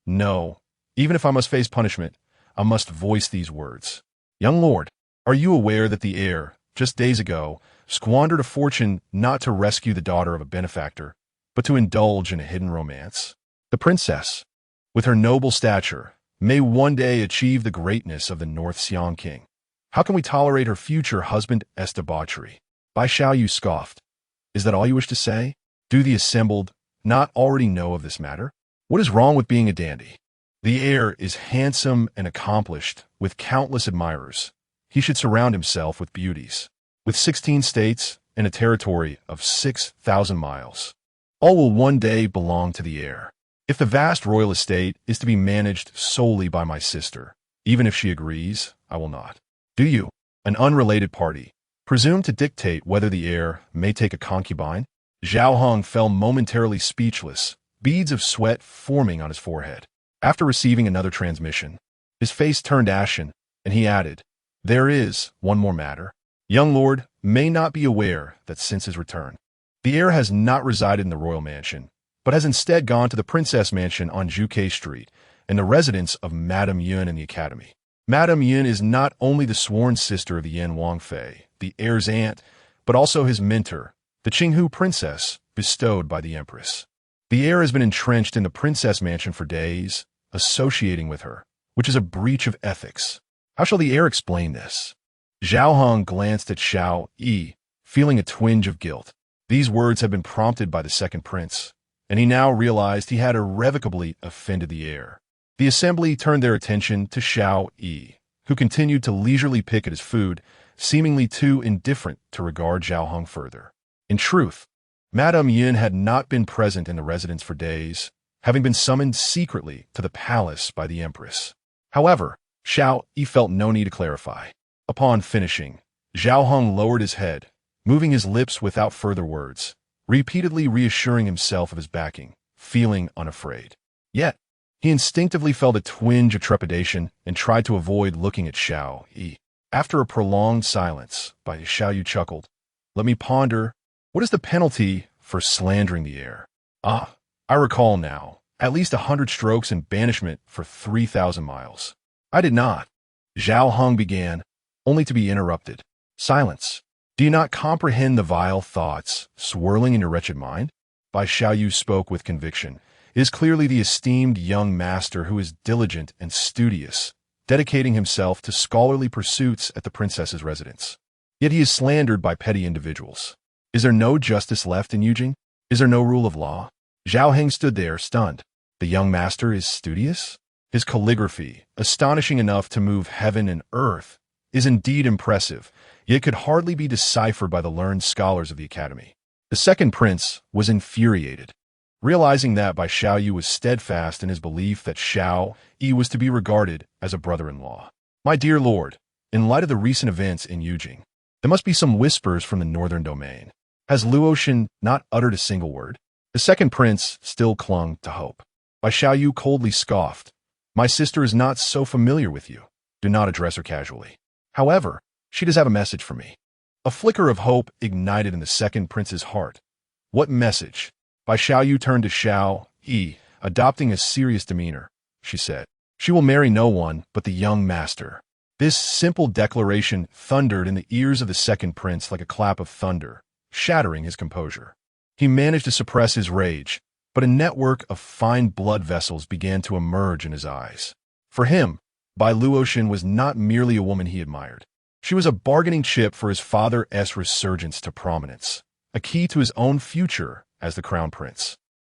"No, even if I must face punishment, I must voice these words. Young lord, are you aware that the heir, just days ago, squandered a fortune not to rescue the daughter of a benefactor, but to indulge in a hidden romance? The princess, with her noble stature, may one day achieve the greatness of the North Xiang king. How can we tolerate her future husband's debauchery?" Bai Xiaoyu scoffed. "Is that all you wish to say? Do the assembled not already know of this matter? What is wrong with being a dandy? The heir is handsome and accomplished, with countless admirers. He should surround himself with beauties. With 16 states and a territory of 6,000 miles, all will one day belong to the heir. If the vast royal estate is to be managed solely by my sister, even if she agrees, I will not. Do you, an unrelated party, presume to dictate whether the heir may take a concubine?" Zhao Heng fell momentarily speechless, beads of sweat forming on his forehead. After receiving another transmission, his face turned ashen, and he added, "There is one more matter. Young lord may not be aware that since his return, the heir has not resided in the royal mansion, but has instead gone to the princess mansion on Zhuke Street and the residence of Madame Yuan in the academy. Madame Yuan is not only the sworn sister of the Yuan Wang, the heir's aunt, but also his mentor, the Qinghu princess bestowed by the empress. The heir has been entrenched in the princess mansion for days, associating with her, which is a breach of ethics. How shall the heir explain this?" Zhao Heng glanced at Xiao Yi, feeling a twinge of guilt. These words had been prompted by the second prince, and he now realized he had irrevocably offended the heir. The assembly turned their attention to Xiao Yi, who continued to leisurely pick at his food, seemingly too indifferent to regard Zhao Heng further. In truth, Madame Yuan had not been present in the residence for days, having been summoned secretly to the palace by the empress. However, Xiao Yi felt no need to clarify. Upon finishing, Zhao Heng lowered his head, moving his lips without further words, repeatedly reassuring himself of his backing, feeling unafraid. Yet, he instinctively felt a twinge of trepidation and tried to avoid looking at Xiao Yi. After a prolonged silence, Bai Xiaoyu chuckled, "Let me ponder. What is the penalty for slandering the heir? Ah, I recall now. At least 100 strokes and banishment for 3,000 miles. I did not." Zhao Heng began, only to be interrupted. "Silence. Do you not comprehend the vile thoughts swirling in your wretched mind?" Bai Xiaoyu spoke with conviction. "It is clearly the esteemed young master who is diligent and studious, dedicating himself to scholarly pursuits at the princess's residence. Yet he is slandered by petty individuals. Is there no justice left in Yujing? Is there no rule of law?" Zhao Heng stood there, stunned. The young master is studious? His calligraphy, astonishing enough to move heaven and earth, is indeed impressive, yet could hardly be deciphered by the learned scholars of the academy. The second prince was infuriated, realizing that Bai Xiaoyu was steadfast in his belief that Xiao Yi was to be regarded as a brother-in-law. "My dear lord, in light of the recent events in Yujing, there must be some whispers from the northern domain. Has Luoshen not uttered a single word?" The second prince still clung to hope. Bai Xiaoyu coldly scoffed. "My sister is not so familiar with you. Do not address her casually. However, she does have a message for me." A flicker of hope ignited in the second prince's heart. "What message?" Bai Xiaoyu turned to Xiao Yi, adopting a serious demeanor. She said, "She will marry no one but the young master." This simple declaration thundered in the ears of the second prince like a clap of thunder, shattering his composure. He managed to suppress his rage, but a network of fine blood vessels began to emerge in his eyes. For him, Bai Luoshen was not merely a woman he admired. She was a bargaining chip for his father's resurgence to prominence, a key to his own future as the crown prince.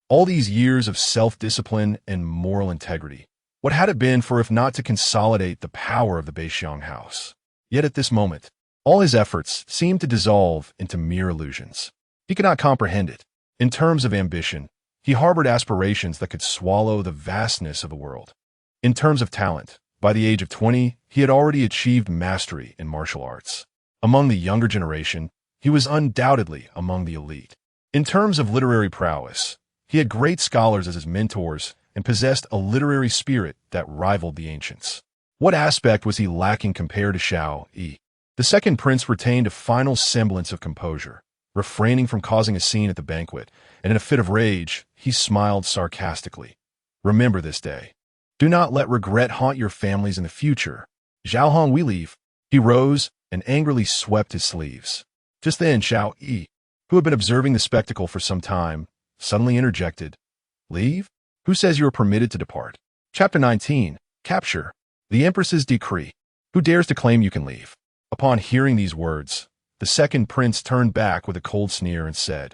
All these years of self-discipline and moral integrity. What had it been for if not to consolidate the power of the Beixiang house? Yet at this moment, all his efforts seemed to dissolve into mere illusions. He could not comprehend it. In terms of ambition, he harbored aspirations that could swallow the vastness of the world. In terms of talent, by the age of 20, he had already achieved mastery in martial arts. Among the younger generation, he was undoubtedly among the elite. In terms of literary prowess, he had great scholars as his mentors and possessed a literary spirit that rivaled the ancients. What aspect was he lacking compared to Xiao Yi? The second prince retained a final semblance of composure, refraining from causing a scene at the banquet, and in a fit of rage, he smiled sarcastically. Remember this day. Do not let regret haunt your families in the future. Zhao Hong, we leave. He rose and angrily swept his sleeves. Just then, Xiao Yi, who had been observing the spectacle for some time, suddenly interjected. Leave? Who says you are permitted to depart? Chapter 19. Capture. The Empress's Decree. Who dares to claim you can leave? Upon hearing these words, the second prince turned back with a cold sneer and said,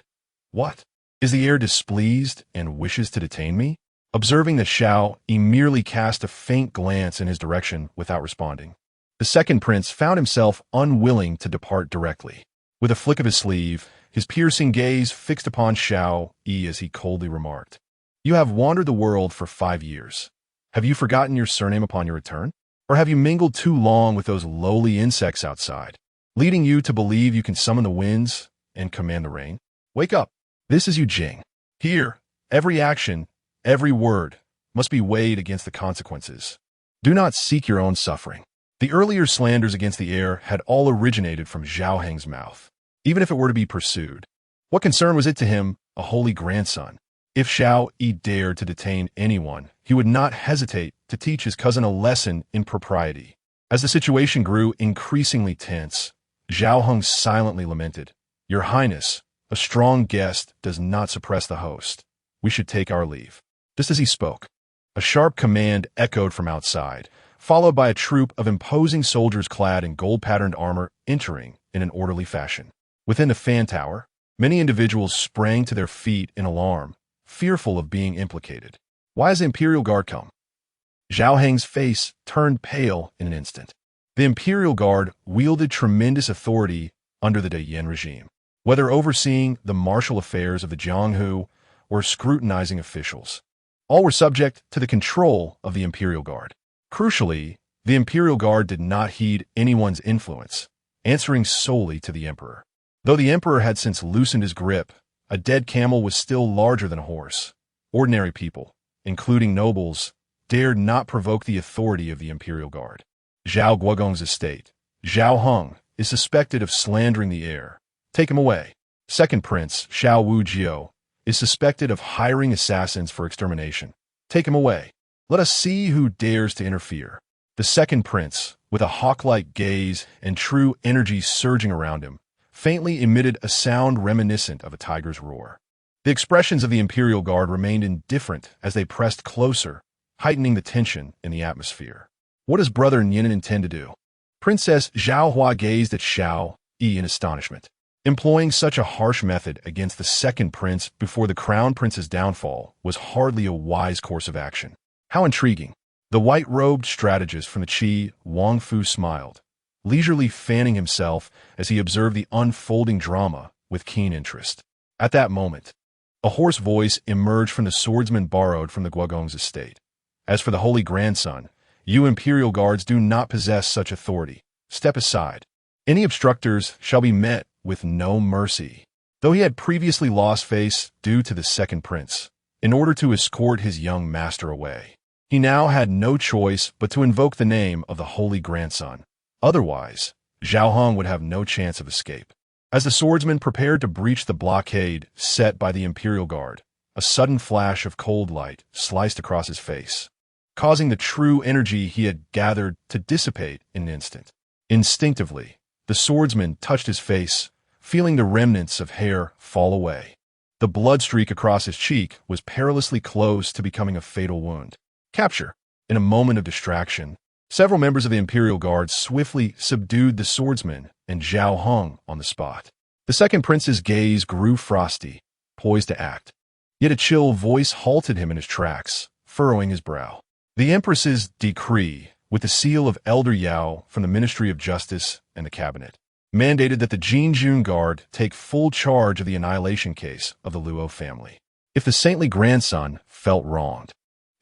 What? Is the heir displeased and wishes to detain me? Observing that Xiao Yi merely cast a faint glance in his direction without responding, the second prince found himself unwilling to depart directly. With a flick of his sleeve, his piercing gaze fixed upon Xiao Yi as he coldly remarked, You have wandered the world for 5 years. Have you forgotten your surname upon your return? Or have you mingled too long with those lowly insects outside, leading you to believe you can summon the winds and command the rain? Wake up. This is Yu Jing. Here, every action, every word must be weighed against the consequences. Do not seek your own suffering. The earlier slanders against the heir had all originated from Zhao Heng's mouth. Even if it were to be pursued, what concern was it to him, a holy grandson? If Xiao Yi dared to detain anyone, he would not hesitate to teach his cousin a lesson in propriety. As the situation grew increasingly tense, Zhao Heng silently lamented, Your Highness, a strong guest does not suppress the host. We should take our leave. Just as he spoke, a sharp command echoed from outside, followed by a troop of imposing soldiers clad in gold-patterned armor entering in an orderly fashion. Within the fan tower, many individuals sprang to their feet in alarm, fearful of being implicated. Why has the Imperial Guard come? Zhao Heng's face turned pale in an instant. The Imperial Guard wielded tremendous authority under the Yan regime, whether overseeing the martial affairs of the Jianghu or scrutinizing officials. All were subject to the control of the Imperial Guard. Crucially, the Imperial Guard did not heed anyone's influence, answering solely to the Emperor. Though the Emperor had since loosened his grip, a dead camel was still larger than a horse. Ordinary people, including nobles, dared not provoke the authority of the Imperial Guard. Zhao Guogong's estate. Zhao Heng is suspected of slandering the heir. Take him away. Second Prince, Xiao Wujiao, is suspected of hiring assassins for extermination. Take him away. Let us see who dares to interfere. The second prince, with a hawk-like gaze and true energy surging around him, faintly emitted a sound reminiscent of a tiger's roar. The expressions of the Imperial Guard remained indifferent as they pressed closer, heightening the tension in the atmosphere. What does Brother Nien intend to do? Princess Zhao Hua gazed at Xiao Yi in astonishment. Employing such a harsh method against the second prince before the crown prince's downfall was hardly a wise course of action. How intriguing. The white-robed strategist from the Qi, Wang Fu, smiled, leisurely fanning himself as he observed the unfolding drama with keen interest. At that moment, a hoarse voice emerged from the swordsman borrowed from the Guogong's estate. As for the holy grandson, you Imperial Guards do not possess such authority. Step aside. Any obstructors shall be met with no mercy. Though he had previously lost face due to the second prince, in order to escort his young master away, he now had no choice but to invoke the name of the holy grandson. Otherwise, Zhao Heng would have no chance of escape. As the swordsman prepared to breach the blockade set by the Imperial Guard, a sudden flash of cold light sliced across his face, causing the true energy he had gathered to dissipate in an instant. Instinctively, the swordsman touched his face, feeling the remnants of hair fall away. The blood streak across his cheek was perilously close to becoming a fatal wound. Capture. In a moment of distraction, several members of the Imperial Guard swiftly subdued the swordsman and Zhao Heng on the spot. The second prince's gaze grew frosty, poised to act. Yet a chill voice halted him in his tracks, furrowing his brow. The Empress's decree, with the seal of Elder Yao from the Ministry of Justice and the Cabinet, mandated that the Junzhu Guard take full charge of the annihilation case of the Luo family. If the saintly grandson felt wronged,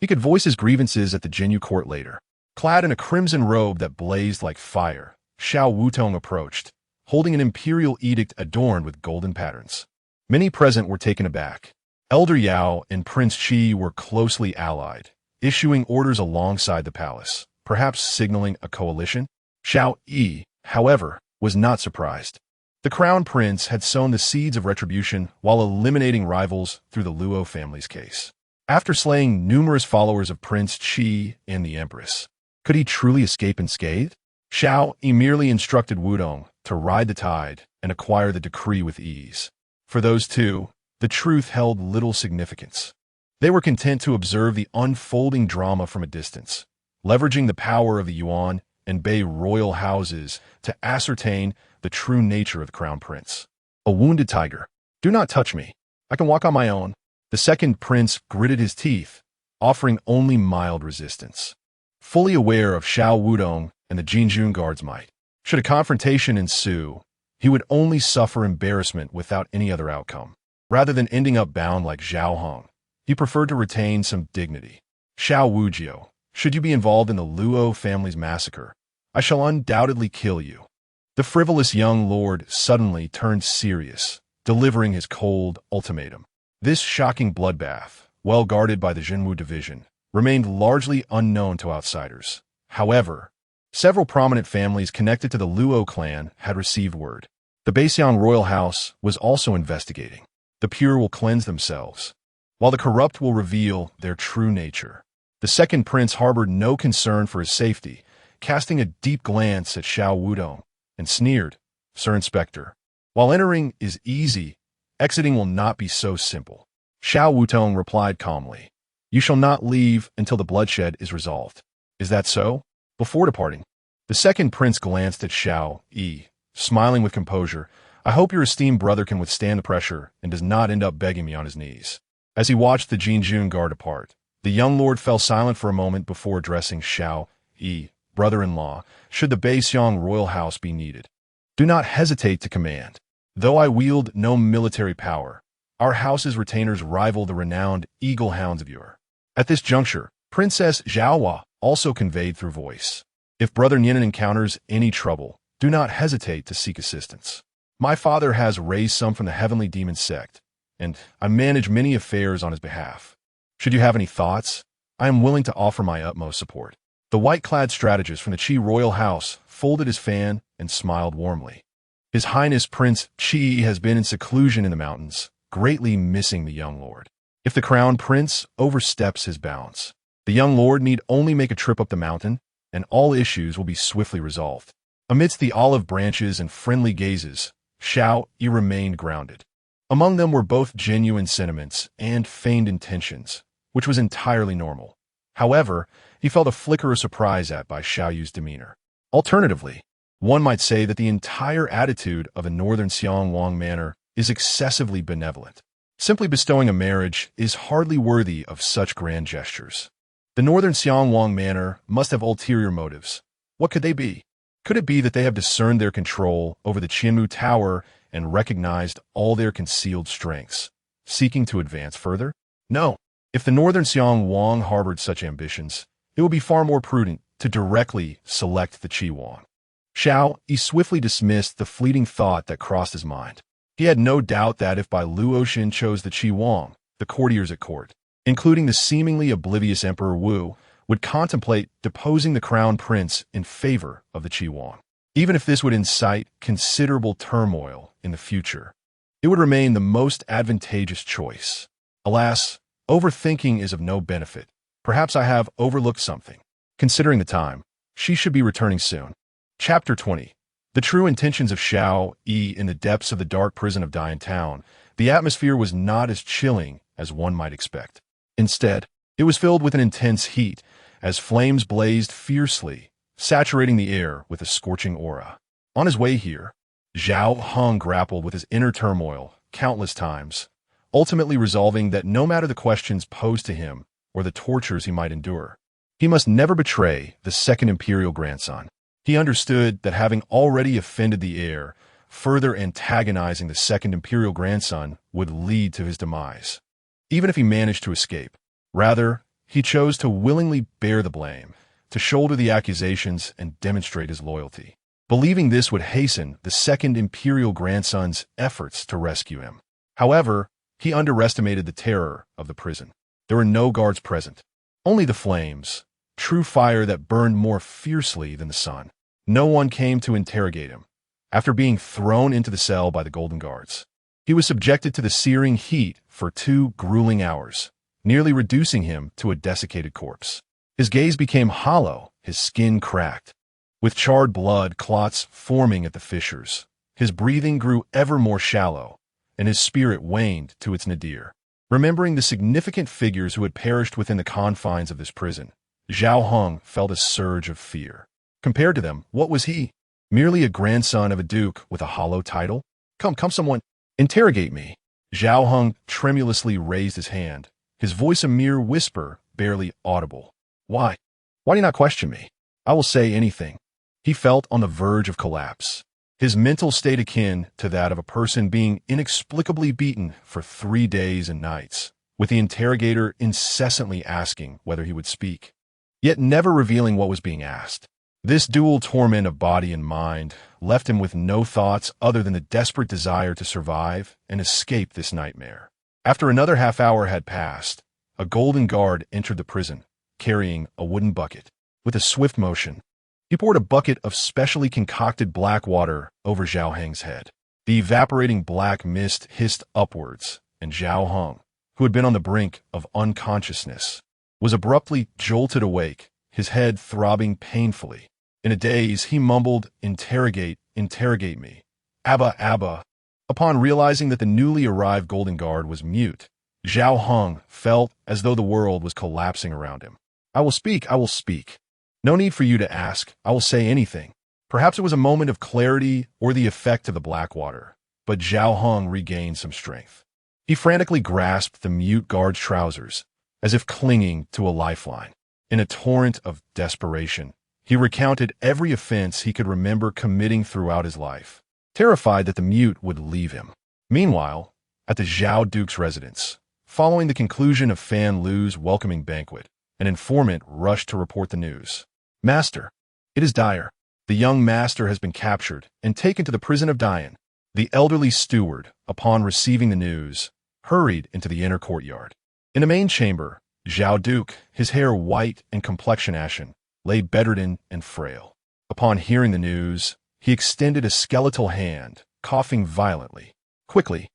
he could voice his grievances at the Jinyu court later. Clad in a crimson robe that blazed like fire, Xiao Wutong approached, holding an imperial edict adorned with golden patterns. Many present were taken aback. Elder Yao and Prince Qi were closely allied, issuing orders alongside the palace, perhaps signaling a coalition. Xiao Yi, however, was not surprised. The crown prince had sown the seeds of retribution while eliminating rivals through the Luo family's case. After slaying numerous followers of Prince Qi and the Empress, could he truly escape unscathed? Xiao Yi merely instructed Wudong to ride the tide and acquire the decree with ease. For those two, the truth held little significance. They were content to observe the unfolding drama from a distance, leveraging the power of the Yuan and Bai royal houses to ascertain the true nature of the crown prince. A wounded tiger. Do not touch me. I can walk on my own. The second prince gritted his teeth, offering only mild resistance. Fully aware of Xiao Wudong and the Junzhu Guard's might, should a confrontation ensue, he would only suffer embarrassment without any other outcome. Rather than ending up bound like Zhao Hong, he preferred to retain some dignity. Xiao Wujiu, should you be involved in the Luo family's massacre, I shall undoubtedly kill you. The frivolous young lord suddenly turned serious, delivering his cold ultimatum. This shocking bloodbath, well guarded by the Jinwu division, remained largely unknown to outsiders. However, several prominent families connected to the Luo clan had received word. The Baixiang royal house was also investigating. The pure will cleanse themselves, while the corrupt will reveal their true nature. The second prince harbored no concern for his safety, casting a deep glance at Xiao Wudong, and sneered, "Sir Inspector, while entering is easy, exiting will not be so simple." Xiao Wutong replied calmly, "You shall not leave until the bloodshed is resolved. Is that so?" Before departing, the second prince glanced at Xiao Yi, smiling with composure. "I hope your esteemed brother can withstand the pressure and does not end up begging me on his knees." As he watched the Junzhu Guard depart, the young lord fell silent for a moment before addressing Xiao Yi, brother-in-law, should the Baixiang royal house be needed. "Do not hesitate to command. Though I wield no military power, our house's retainers rival the renowned eagle hounds of yore." At this juncture, Princess Zhaohua also conveyed through voice, "If Brother Nian encounters any trouble, do not hesitate to seek assistance. My father has raised some from the Heavenly Demon Sect, and I manage many affairs on his behalf. Should you have any thoughts, I am willing to offer my utmost support." The white-clad strategist from the Qi royal house folded his fan and smiled warmly. His Highness Prince Qi has been in seclusion in the mountains, greatly missing the young lord. If the crown prince oversteps his bounds, the young lord need only make a trip up the mountain, and all issues will be swiftly resolved. Amidst the olive branches and friendly gazes, Xiao Yi remained grounded. Among them were both genuine sentiments and feigned intentions, which was entirely normal. However, he felt a flicker of surprise at Bai Xiaoyu's demeanor. Alternatively, one might say that the entire attitude of a northern Xiangwang manor is excessively benevolent. Simply bestowing a marriage is hardly worthy of such grand gestures. The northern Xiangwang manor must have ulterior motives. What could they be? Could it be that they have discerned their control over the Qianmu Tower and recognized all their concealed strengths, seeking to advance further? No. If the northern Xiangwang harbored such ambitions, it would be far more prudent to directly select the Qiwang. Xiao Yi swiftly dismissed the fleeting thought that crossed his mind. He had no doubt that if Bai Luoshen chose the Qiwang, the courtiers at court, including the seemingly oblivious Emperor Wu, would contemplate deposing the crown prince in favor of the Qiwang. Even if this would incite considerable turmoil in the future, it would remain the most advantageous choice. Alas, overthinking is of no benefit. Perhaps I have overlooked something. Considering the time, she should be returning soon. Chapter 20. The true intentions of Xiao Yi in the depths of the dark prison of Dian Town. The atmosphere was not as chilling as one might expect. Instead, it was filled with an intense heat, as flames blazed fiercely, saturating the air with a scorching aura. On his way here, Zhao Hong grappled with his inner turmoil countless times, ultimately resolving that no matter the questions posed to him or the tortures he might endure, he must never betray the second imperial grandson. He understood that having already offended the heir, further antagonizing the second imperial grandson would lead to his demise, even if he managed to escape. Rather, he chose to willingly bear the blame, to shoulder the accusations and demonstrate his loyalty, believing this would hasten the second imperial grandson's efforts to rescue him. However, he underestimated the terror of the prison. There were no guards present, only the flames, true fire that burned more fiercely than the sun. No one came to interrogate him. After being thrown into the cell by the Golden Guards, he was subjected to the searing heat for 2 grueling hours, nearly reducing him to a desiccated corpse. His gaze became hollow, his skin cracked, with charred blood clots forming at the fissures. His breathing grew ever more shallow, and his spirit waned to its nadir. Remembering the significant figures who had perished within the confines of this prison, Xiao Hong felt a surge of fear. Compared to them, what was he? Merely a grandson of a duke with a hollow title? Come, someone, interrogate me. Xiao Hong tremulously raised his hand, his voice a mere whisper, barely audible. Why? Why do you not question me? I will say anything. He felt on the verge of collapse, his mental state akin to that of a person being inexplicably beaten for 3 days and nights, with the interrogator incessantly asking whether he would speak, yet never revealing what was being asked. This dual torment of body and mind left him with no thoughts other than the desperate desire to survive and escape this nightmare. After another half hour had passed, a golden guard entered the prison, carrying a wooden bucket. With a swift motion, he poured a bucket of specially concocted black water over Xiao Hong's head. The evaporating black mist hissed upwards, and Xiao Hong, who had been on the brink of unconsciousness, was abruptly jolted awake, his head throbbing painfully. In a daze, he mumbled, interrogate me. Abba, Abba. Upon realizing that the newly arrived Golden Guard was mute, Xiao Hong felt as though the world was collapsing around him. I will speak. No need for you to ask. I will say anything. Perhaps it was a moment of clarity or the effect of the black water, but Xiao Hong regained some strength. He frantically grasped the mute guard's trousers, as if clinging to a lifeline. In a torrent of desperation, he recounted every offense he could remember committing throughout his life, terrified that the mute would leave him. Meanwhile, at the Zhao Duke's residence, following the conclusion of Fan Lu's welcoming banquet, an informant rushed to report the news. Master, it is dire. The young master has been captured and taken to the prison of Dian. The elderly steward, upon receiving the news, hurried into the inner courtyard. In the main chamber, Zhao Duke, his hair white and complexion ashen, lay bedridden and frail. Upon hearing the news, he extended a skeletal hand, coughing violently. Quickly,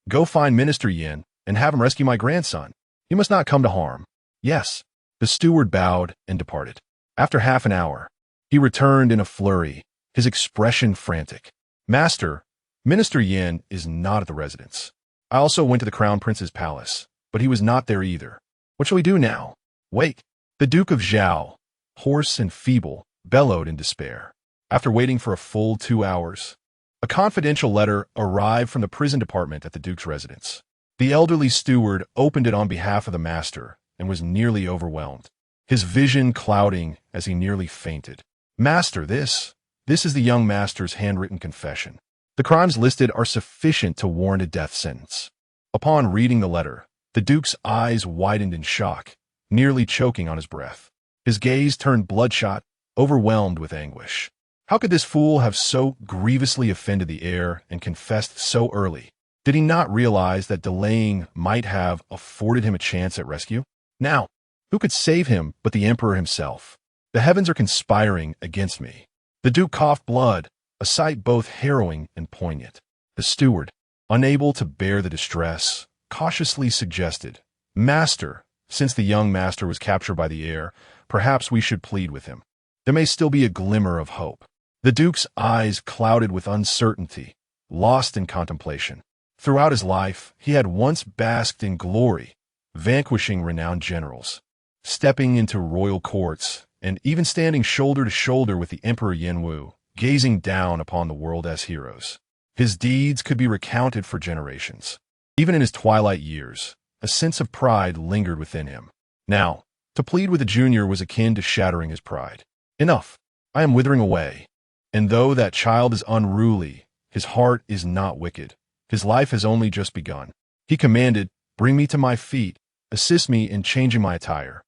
go find Minister Yin and have him rescue my grandson. He must not come to harm. Yes. The steward bowed and departed. After half an hour, he returned in a flurry, his expression frantic. Master, Minister Yin is not at the residence. I also went to the Crown Prince's palace, but he was not there either. What shall we do now? Wait. The Duke of Zhao, hoarse and feeble, bellowed in despair. After waiting for a full 2 hours, a confidential letter arrived from the prison department at the Duke's residence. The elderly steward opened it on behalf of the master and was nearly overwhelmed, his vision clouding as he nearly fainted. Master, this is the young master's handwritten confession. The crimes listed are sufficient to warrant a death sentence. Upon reading the letter, the Duke's eyes widened in shock, nearly choking on his breath. His gaze turned bloodshot, overwhelmed with anguish. How could this fool have so grievously offended the heir and confessed so early? Did he not realize that delaying might have afforded him a chance at rescue? Now, who could save him but the emperor himself? The heavens are conspiring against me. The Duke coughed blood, a sight both harrowing and poignant. The steward, unable to bear the distress, cautiously suggested, Master, since the young master was captured by the heir, perhaps we should plead with him. There may still be a glimmer of hope. The Duke's eyes clouded with uncertainty, lost in contemplation. Throughout his life, he had once basked in glory, vanquishing renowned generals, stepping into royal courts, and even standing shoulder to shoulder with the Emperor Yenwu, gazing down upon the world as heroes. His deeds could be recounted for generations. Even in his twilight years, a sense of pride lingered within him. Now, to plead with the junior was akin to shattering his pride. Enough. I am withering away. And though that child is unruly, his heart is not wicked. His life has only just begun. He commanded, "Bring me to my feet, assist me in changing my attire,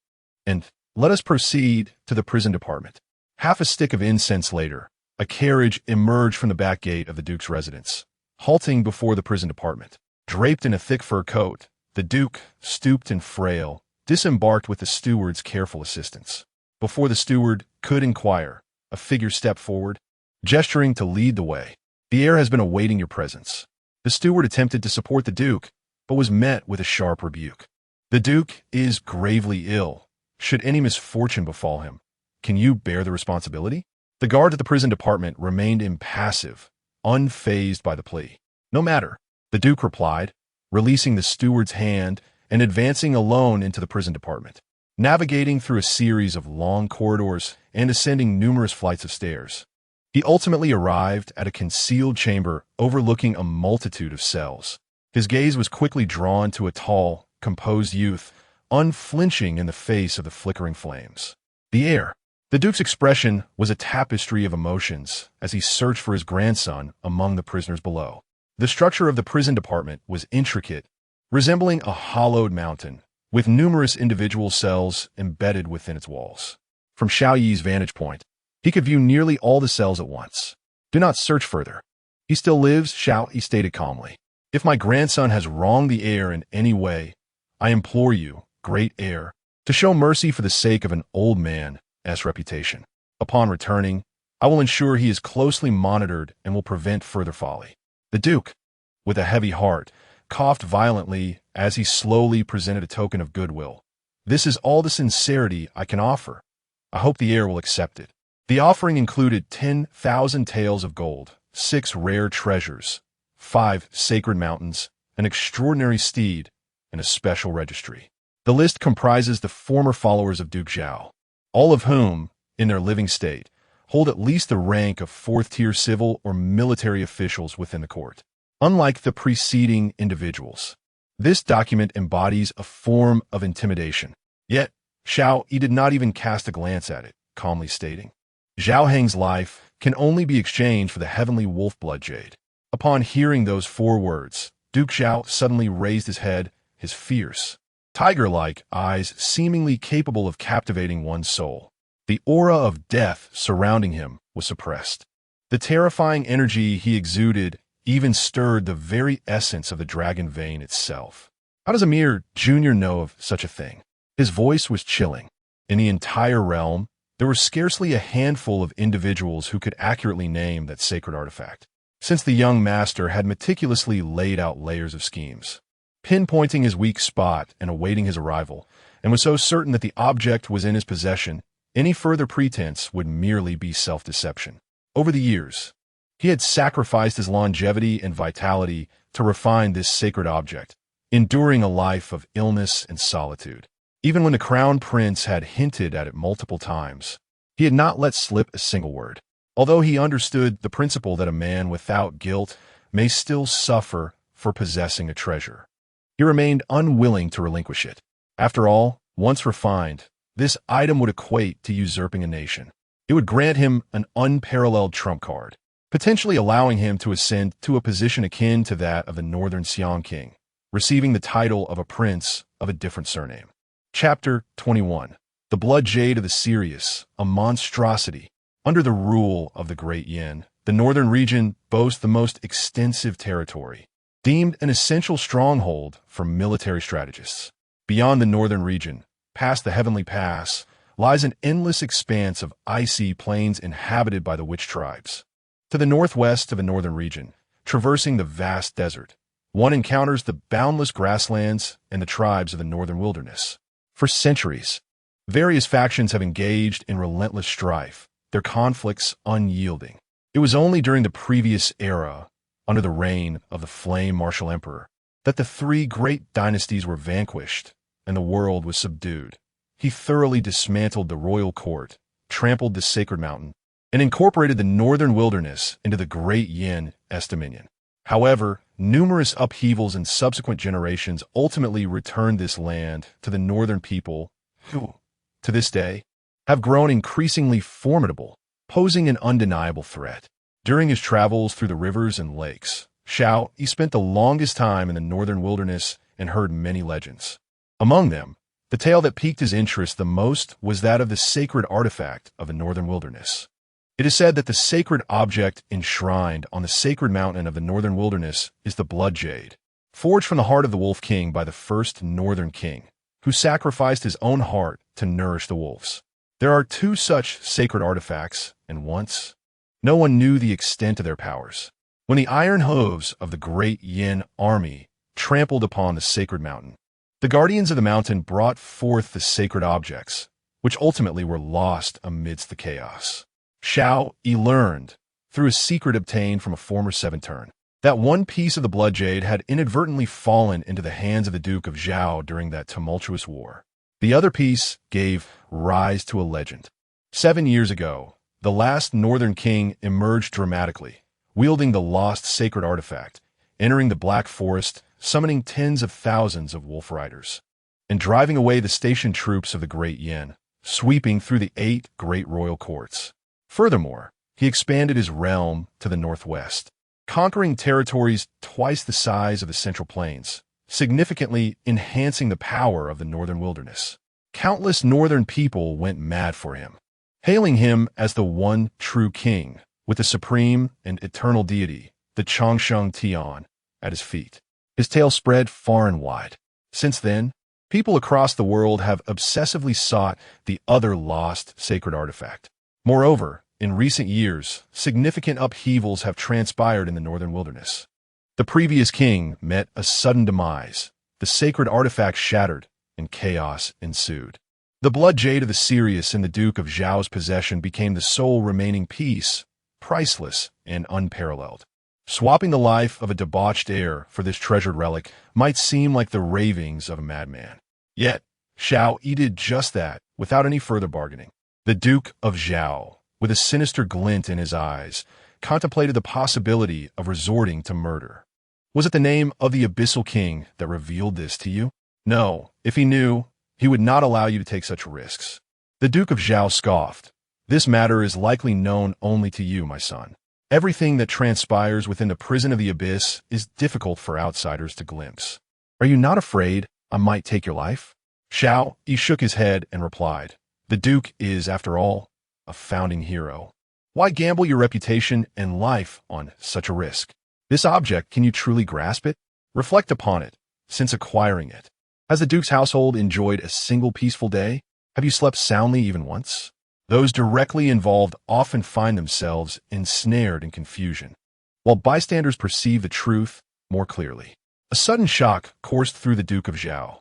and let us proceed to the prison department." Half a stick of incense later, a carriage emerged from the back gate of the Duke's residence, halting before the prison department. Draped in a thick fur coat, the Duke, stooped and frail, disembarked with the steward's careful assistance. Before the steward could inquire, a figure stepped forward, gesturing to lead the way. "The heir has been awaiting your presence." The steward attempted to support the Duke, but was met with a sharp rebuke. "The Duke is gravely ill. Should any misfortune befall him, can you bear the responsibility?" The guard at the prison department remained impassive, unfazed by the plea. "No matter," the Duke replied, releasing the steward's hand and advancing alone into the prison department. Navigating through a series of long corridors and ascending numerous flights of stairs, he ultimately arrived at a concealed chamber overlooking a multitude of cells. His gaze was quickly drawn to a tall, composed youth, unflinching in the face of the flickering flames. The heir. The Duke's expression was a tapestry of emotions as he searched for his grandson among the prisoners below. The structure of the prison department was intricate, resembling a hollowed mountain, with numerous individual cells embedded within its walls. From Xiao Yi's vantage point, he could view nearly all the cells at once. "Do not search further. He still lives," Xiao Yi stated calmly. "If my grandson has wronged the heir in any way, I implore you, great heir, to show mercy for the sake of an old man's reputation. Upon returning, I will ensure he is closely monitored and will prevent further folly." The Duke, with a heavy heart, coughed violently as he slowly presented a token of goodwill. "This is all the sincerity I can offer. I hope the heir will accept it." The offering included 10,000 taels of gold, 6 rare treasures, 5 sacred mountains, an extraordinary steed, and a special registry. The list comprises the former followers of Duke Xiao, all of whom, in their living state, hold at least the rank of 4th-tier civil or military officials within the court. Unlike the preceding individuals, this document embodies a form of intimidation. Yet, Xiao Yi did not even cast a glance at it, calmly stating, "Zhao Heng's life can only be exchanged for the heavenly wolf blood jade." Upon hearing those 4 words, Duke Xiao suddenly raised his head, his fierce, tiger-like eyes seemingly capable of captivating one's soul. The aura of death surrounding him was suppressed. The terrifying energy he exuded even stirred the very essence of the dragon vein itself. How does a mere junior know of such a thing? His voice was chilling. In the entire realm, there were scarcely a handful of individuals who could accurately name that sacred artifact, since the young master had meticulously laid out layers of schemes, pinpointing his weak spot and awaiting his arrival, and was so certain that the object was in his possession, any further pretense would merely be self-deception. Over the years, he had sacrificed his longevity and vitality to refine this sacred object, enduring a life of illness and solitude. Even when the crown prince had hinted at it multiple times, he had not let slip a single word. Although he understood the principle that a man without guilt may still suffer for possessing a treasure, he remained unwilling to relinquish it. After all, once refined, this item would equate to usurping a nation. It would grant him an unparalleled trump card, potentially allowing him to ascend to a position akin to that of the Northern Xiang King, receiving the title of a prince of a different surname. Chapter 21. The Blood Jade of the Sirius, a monstrosity. Under the rule of the Great Yan, the northern region boasts the most extensive territory, deemed an essential stronghold for military strategists. Beyond the northern region, past the Heavenly Pass, lies an endless expanse of icy plains inhabited by the witch tribes. To the northwest of the northern region, traversing the vast desert, one encounters the boundless grasslands and the tribes of the northern wilderness. For centuries, various factions have engaged in relentless strife, their conflicts unyielding. It was only during the previous era, under the reign of the Flame Martial Emperor, that the 3 great dynasties were vanquished and the world was subdued. He thoroughly dismantled the royal court, trampled the sacred mountain, and incorporated the northern wilderness into the Great Yan dominion. However, numerous upheavals in subsequent generations ultimately returned this land to the northern people who, to this day, have grown increasingly formidable, posing an undeniable threat. During his travels through the rivers and lakes, Xiao Yi spent the longest time in the northern wilderness and heard many legends. Among them, the tale that piqued his interest the most was that of the sacred artifact of the northern wilderness. It is said that the sacred object enshrined on the sacred mountain of the northern wilderness is the blood jade, forged from the heart of the Wolf King by the first northern king, who sacrificed his own heart to nourish the wolves. There are two such sacred artifacts, and once, no one knew the extent of their powers. When the iron hooves of the Great Yan army trampled upon the sacred mountain, the guardians of the mountain brought forth the sacred objects, which ultimately were lost amidst the chaos. Xiao Yi learned, through a secret obtained from a former seven-turn, that one piece of the blood jade had inadvertently fallen into the hands of the Duke of Zhao during that tumultuous war. The other piece gave rise to a legend. 7 years ago, the last northern king emerged dramatically, wielding the lost sacred artifact, entering the Black Forest, summoning tens of thousands of wolf riders, and driving away the stationed troops of the Great Yan, sweeping through the 8 great royal courts. Furthermore, he expanded his realm to the northwest, conquering territories twice the size of the Central Plains, significantly enhancing the power of the northern wilderness. Countless northern people went mad for him, hailing him as the one true king, with the supreme and eternal deity, the Changsheng Tian, at his feet. His tale spread far and wide. Since then, people across the world have obsessively sought the other lost sacred artifact. Moreover, in recent years, significant upheavals have transpired in the northern wilderness. The previous king met a sudden demise, the sacred artifact shattered, and chaos ensued. The blood jade of the Sirius in the Duke of Zhao's possession became the sole remaining piece, priceless and unparalleled. Swapping the life of a debauched heir for this treasured relic might seem like the ravings of a madman. Yet, Xiao Yi did just that, without any further bargaining. The Duke of Zhao, with a sinister glint in his eyes, contemplated the possibility of resorting to murder. Was it the name of the Abyssal King that revealed this to you? No, if he knew, he would not allow you to take such risks. The Duke of Zhao scoffed. This matter is likely known only to you, my son. Everything that transpires within the prison of the abyss is difficult for outsiders to glimpse. Are you not afraid I might take your life? Xiao Yi shook his head and replied, the Duke is, after all, a founding hero. Why gamble your reputation and life on such a risk? This object, can you truly grasp it? Reflect upon it, since acquiring it. Has the Duke's household enjoyed a single peaceful day? Have you slept soundly even once? Those directly involved often find themselves ensnared in confusion, while bystanders perceive the truth more clearly. A sudden shock coursed through the Duke of Zhao.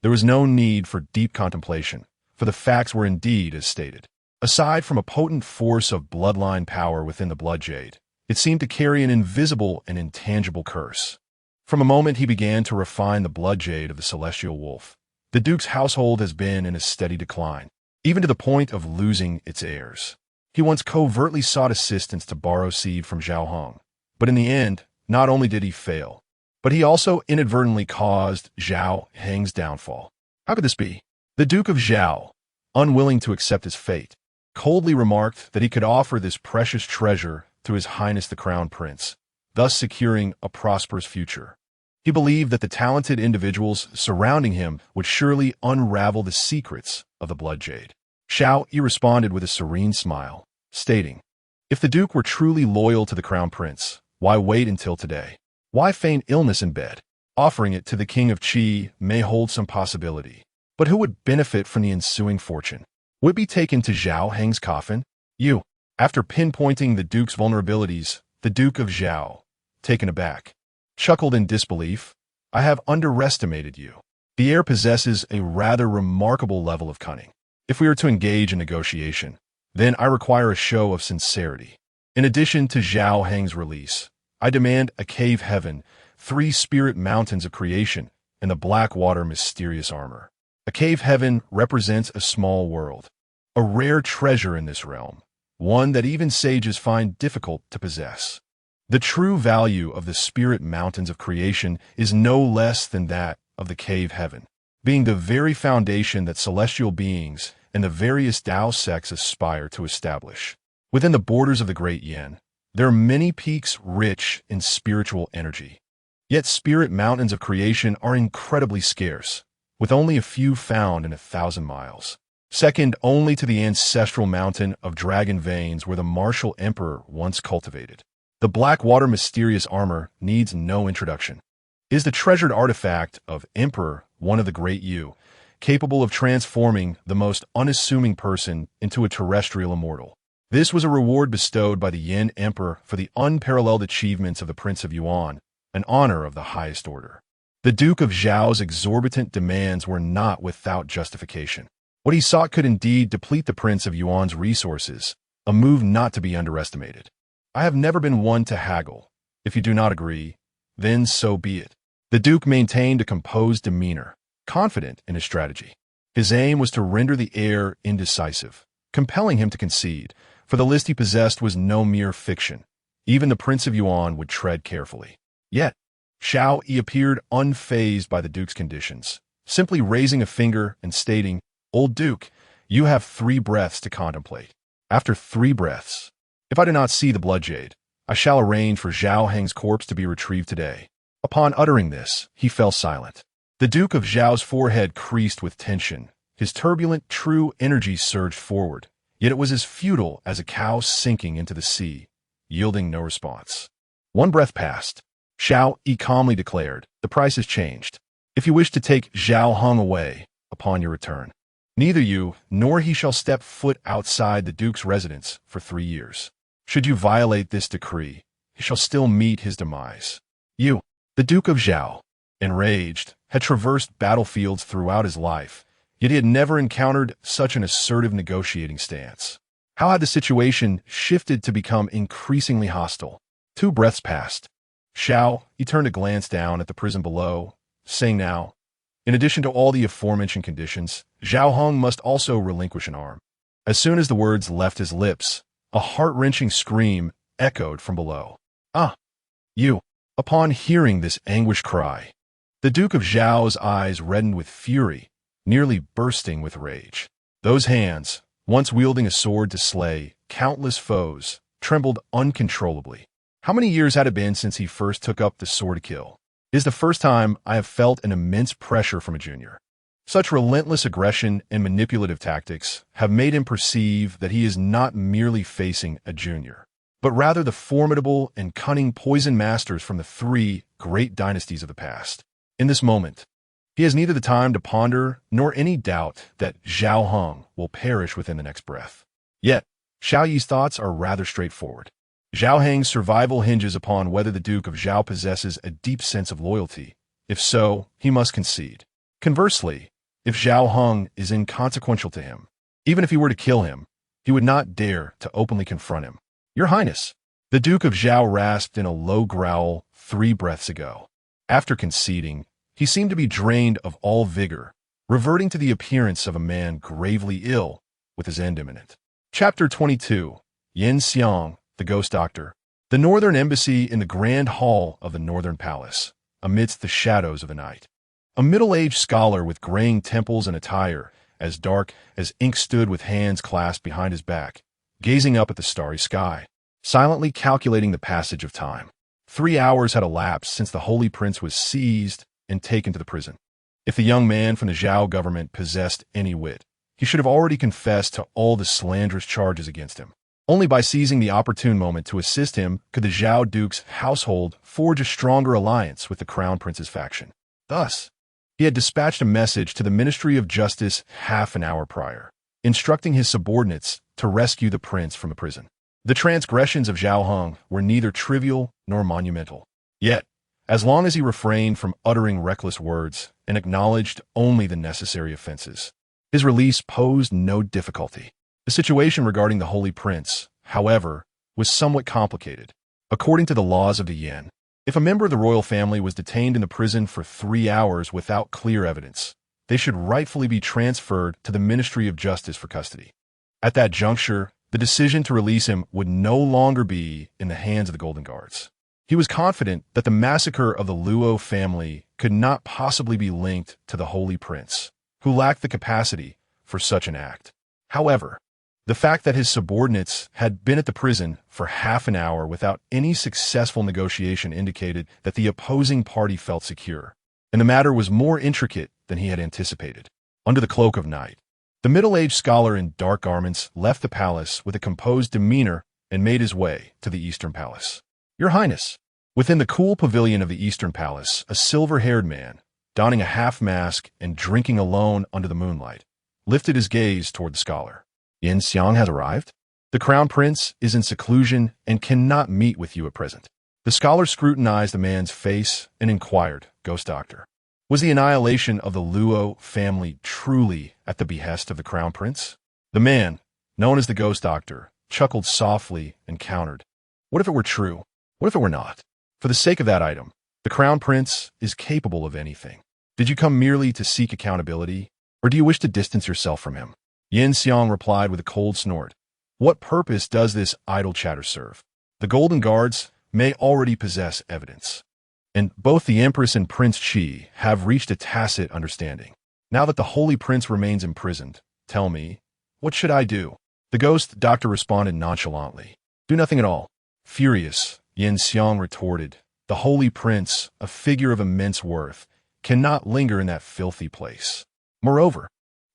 There was no need for deep contemplation, for the facts were indeed as stated. Aside from a potent force of bloodline power within the blood jade, it seemed to carry an invisible and intangible curse. From a moment he began to refine the blood jade of the celestial wolf, the Duke's household has been in a steady decline, even to the point of losing its heirs. He once covertly sought assistance to borrow seed from Zhao Hong, but in the end, not only did he fail, but he also inadvertently caused Zhao Heng's downfall. How could this be? The Duke of Zhao, unwilling to accept his fate, coldly remarked that he could offer this precious treasure to His Highness the Crown Prince, thus securing a prosperous future. He believed that the talented individuals surrounding him would surely unravel the secrets of the blood jade. Xiao Yi responded with a serene smile, stating, if the Duke were truly loyal to the Crown Prince, why wait until today? Why feign illness in bed? Offering it to the King of Qi may hold some possibility, but who would benefit from the ensuing fortune? Would it be taken to Zhao Heng's coffin? You. After pinpointing the Duke's vulnerabilities, the Duke of Zhao, taken aback, chuckled in disbelief. I have underestimated you. The heir possesses a rather remarkable level of cunning. If we are to engage in negotiation, then I require a show of sincerity. In addition to Zhao Heng's release, I demand a cave heaven, 3 spirit mountains of creation, and the Blackwater mysterious armor. A cave heaven represents a small world, a rare treasure in this realm, one that even sages find difficult to possess. The true value of the spirit mountains of creation is no less than that of the cave heaven, being the very foundation that celestial beings and the various Tao sects aspire to establish. Within the borders of the Great Yan, there are many peaks rich in spiritual energy. Yet spirit mountains of creation are incredibly scarce, with only a few found in 1,000 miles. Second only to the ancestral mountain of dragon veins where the martial emperor once cultivated. The Blackwater mysterious armor needs no introduction. Is the treasured artifact of Emperor one of the Great Yu, capable of transforming the most unassuming person into a terrestrial immortal. This was a reward bestowed by the Yin Emperor for the unparalleled achievements of the Prince of Yuan, an honor of the highest order. The Duke of Zhao's exorbitant demands were not without justification. What he sought could indeed deplete the Prince of Yuan's resources, a move not to be underestimated. I have never been one to haggle. If you do not agree, then so be it. The Duke maintained a composed demeanor, confident in his strategy. His aim was to render the heir indecisive, compelling him to concede, for the list he possessed was no mere fiction. Even the Prince of Yuan would tread carefully. Yet, Xiao Yi appeared unfazed by the Duke's conditions, simply raising a finger and stating, "Old Duke, you have 3 breaths to contemplate. After 3 breaths, if I do not see the bloodjade, I shall arrange for Zhao Heng's corpse to be retrieved today." Upon uttering this, he fell silent. The Duke of Zhao's forehead creased with tension. His turbulent, true energy surged forward, yet it was as futile as a cow sinking into the sea, yielding no response. 1 breath passed. Xiao Yi calmly declared, "The price has changed. If you wish to take Zhao Heng away upon your return, neither you nor he shall step foot outside the Duke's residence for 3 years. Should you violate this decree, he shall still meet his demise." You, the Duke of Zhao, enraged, had traversed battlefields throughout his life, yet he had never encountered such an assertive negotiating stance. How had the situation shifted to become increasingly hostile? 2 breaths passed. Xiao Yi turned a glance down at the prison below, saying now, in addition to all the aforementioned conditions, Zhao Heng must also relinquish an arm. As soon as the words left his lips, a heart-wrenching scream echoed from below. "Ah! You!" Upon hearing this anguished cry, the Duke of Zhao's eyes reddened with fury, nearly bursting with rage. Those hands, once wielding a sword to slay countless foes, trembled uncontrollably. How many years had it been since he first took up the sword to kill? It is the first time I have felt an immense pressure from a junior. Such relentless aggression and manipulative tactics have made him perceive that he is not merely facing a junior, but rather the formidable and cunning poison masters from the 3 great dynasties of the past. In this moment, he has neither the time to ponder nor any doubt that Zhao Heng will perish within the next breath. Yet, Xiao Yi's thoughts are rather straightforward. Zhao Heng's survival hinges upon whether the Duke of Zhao possesses a deep sense of loyalty. If so, he must concede. Conversely, if Zhao Heng is inconsequential to him, even if he were to kill him, he would not dare to openly confront him. "Your Highness," the Duke of Zhao rasped in a low growl 3 breaths ago. After conceding, he seemed to be drained of all vigor, reverting to the appearance of a man gravely ill, with his end imminent. Chapter 22. Yin Xiang, the Ghost Doctor. The Northern Embassy in the Grand Hall of the Northern Palace, amidst the shadows of the night. A middle-aged scholar with graying temples and attire as dark as ink stood with hands clasped behind his back, gazing up at the starry sky, silently calculating the passage of time. 3 hours had elapsed since the Holy Prince was seized and taken to the prison. If the young man from the Zhao government possessed any wit, he should have already confessed to all the slanderous charges against him. Only by seizing the opportune moment to assist him could the Zhao Duke's household forge a stronger alliance with the Crown Prince's faction. Thus, he had dispatched a message to the Ministry of Justice half an hour prior, instructing his subordinates to rescue the prince from the prison. The transgressions of Zhao Heng were neither trivial nor monumental. Yet, as long as he refrained from uttering reckless words and acknowledged only the necessary offenses, his release posed no difficulty. The situation regarding the Holy Prince, however, was somewhat complicated. According to the laws of the Yan, if a member of the royal family was detained in the prison for 3 hours without clear evidence, they should rightfully be transferred to the Ministry of Justice for custody. At that juncture, the decision to release him would no longer be in the hands of the Golden Guards. He was confident that the massacre of the Luo family could not possibly be linked to the Holy Prince, who lacked the capacity for such an act. However, the fact that his subordinates had been at the prison for half an hour without any successful negotiation indicated that the opposing party felt secure, and the matter was more intricate than he had anticipated. Under the cloak of night, the middle-aged scholar in dark garments left the palace with a composed demeanor and made his way to the Eastern Palace. "Your Highness." Within the cool pavilion of the Eastern Palace, a silver-haired man, donning a half-mask and drinking alone under the moonlight, lifted his gaze toward the scholar. "Yin Xiang has arrived? The Crown Prince is in seclusion and cannot meet with you at present." The scholar scrutinized the man's face and inquired, "Ghost Doctor, was the annihilation of the Luo family truly at the behest of the Crown Prince?" The man, known as the Ghost Doctor, chuckled softly and countered, "What if it were true? What if it were not? For the sake of that item, the Crown Prince is capable of anything. Did you come merely to seek accountability, or do you wish to distance yourself from him?" Yin Xiang replied with a cold snort, "What purpose does this idle chatter serve? The Golden Guards may already possess evidence, and both the Empress and Prince Qi have reached a tacit understanding. Now that the Holy Prince remains imprisoned, tell me, what should I do?" The Ghost Doctor responded nonchalantly, "Do nothing at all." Furious, Yin Xiang retorted, "The Holy Prince, a figure of immense worth, cannot linger in that filthy place. Moreover,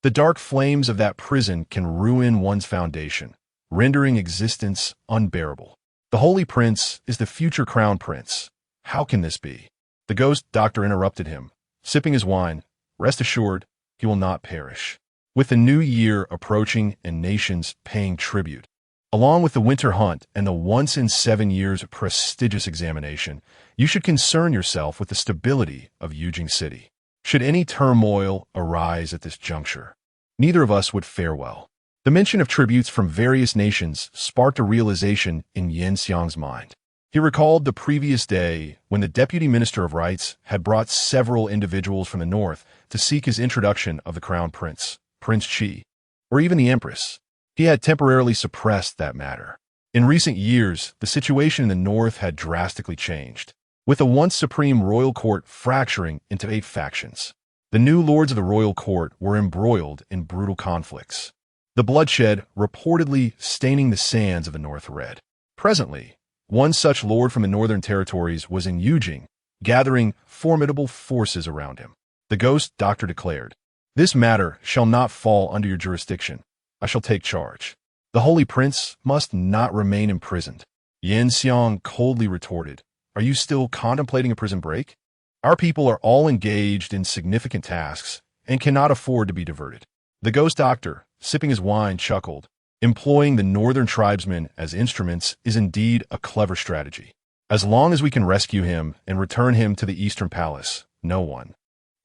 the dark flames of that prison can ruin one's foundation, rendering existence unbearable. The Holy Prince is the future Crown Prince. How can this be?" The Ghost Doctor interrupted him, sipping his wine. "Rest assured, he will not perish. With the new year approaching and nations paying tribute, along with the winter hunt and the once-in-7 years prestigious examination, you should concern yourself with the stability of Yujing City. Should any turmoil arise at this juncture, neither of us would fare well." The mention of tributes from various nations sparked a realization in Yin Xiang's mind. He recalled the previous day when the Deputy Minister of Rights had brought several individuals from the north to seek his introduction of the Crown Prince, Prince Qi, or even the Empress. He had temporarily suppressed that matter. In recent years, the situation in the north had drastically changed, with the once supreme royal court fracturing into 8 factions. The new lords of the royal court were embroiled in brutal conflicts, the bloodshed reportedly staining the sands of the north red. Presently, one such lord from the northern territories was in Yujing, gathering formidable forces around him. The Ghost Doctor declared, "This matter shall not fall under your jurisdiction. I shall take charge. The Holy Prince must not remain imprisoned." Yin Xiang coldly retorted, "Are you still contemplating a prison break? Our people are all engaged in significant tasks and cannot afford to be diverted." The Ghost Doctor, sipping his wine, chuckled. "Employing the northern tribesmen as instruments is indeed a clever strategy. As long as we can rescue him and return him to the Eastern Palace, no one,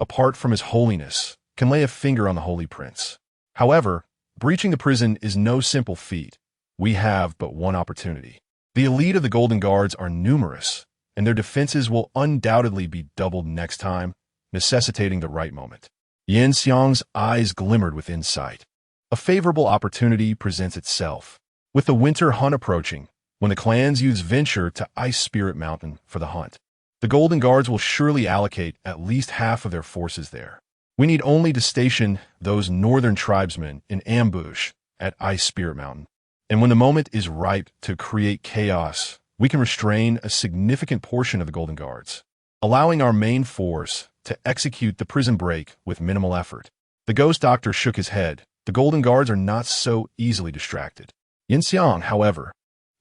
apart from His Holiness, can lay a finger on the Holy Prince. However, breaching the prison is no simple feat. We have but one opportunity. The elite of the Golden Guards are numerous, and their defenses will undoubtedly be doubled next time, necessitating the right moment." Yin Xiang's eyes glimmered with insight. A favorable opportunity presents itself. With the winter hunt approaching, when the clan's youths venture to Ice Spirit Mountain for the hunt, the Golden Guards will surely allocate at least half of their forces there. We need only to station those northern tribesmen in ambush at Ice Spirit Mountain, and when the moment is ripe to create chaos, we can restrain a significant portion of the Golden Guards, allowing our main force to execute the prison break with minimal effort. The Ghost Doctor shook his head. The Golden Guards are not so easily distracted. Yin Xiang, however,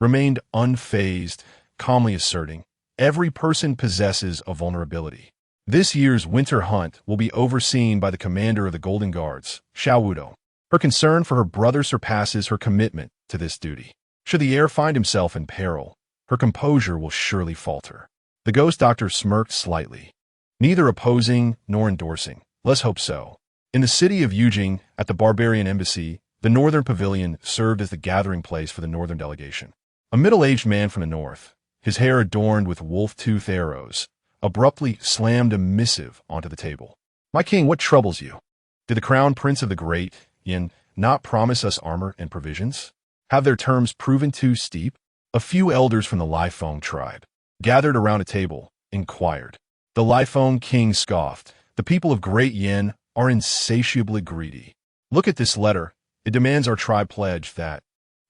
remained unfazed, calmly asserting, "Every person possesses a vulnerability. This year's winter hunt will be overseen by the commander of the Golden Guards, Xiao Yi. Her concern for her brother surpasses her commitment to this duty. Should the heir find himself in peril, her composure will surely falter." The Ghost Doctor smirked slightly, neither opposing nor endorsing. "Let's hope so." In the city of Yujing, at the Barbarian Embassy, the Northern Pavilion served as the gathering place for the Northern delegation. A middle-aged man from the north, his hair adorned with wolf-tooth arrows, abruptly slammed a missive onto the table. "My king, what troubles you? Did the Crown Prince of the Great Yan not promise us armor and provisions? Have their terms proven too steep?" A few elders from the Lai Feng tribe, gathered around a table, inquired. The Liphone king scoffed. The people of Great Yan are insatiably greedy. Look at this letter. It demands our tribe pledge that,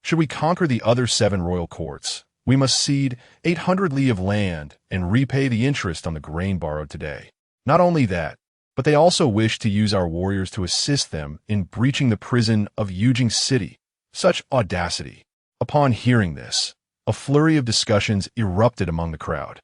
should we conquer the other 7 royal courts, we must cede 800 li of land and repay the interest on the grain borrowed today. Not only that, but they also wish to use our warriors to assist them in breaching the prison of Yujing City. Such audacity! Upon hearing this, a flurry of discussions erupted among the crowd.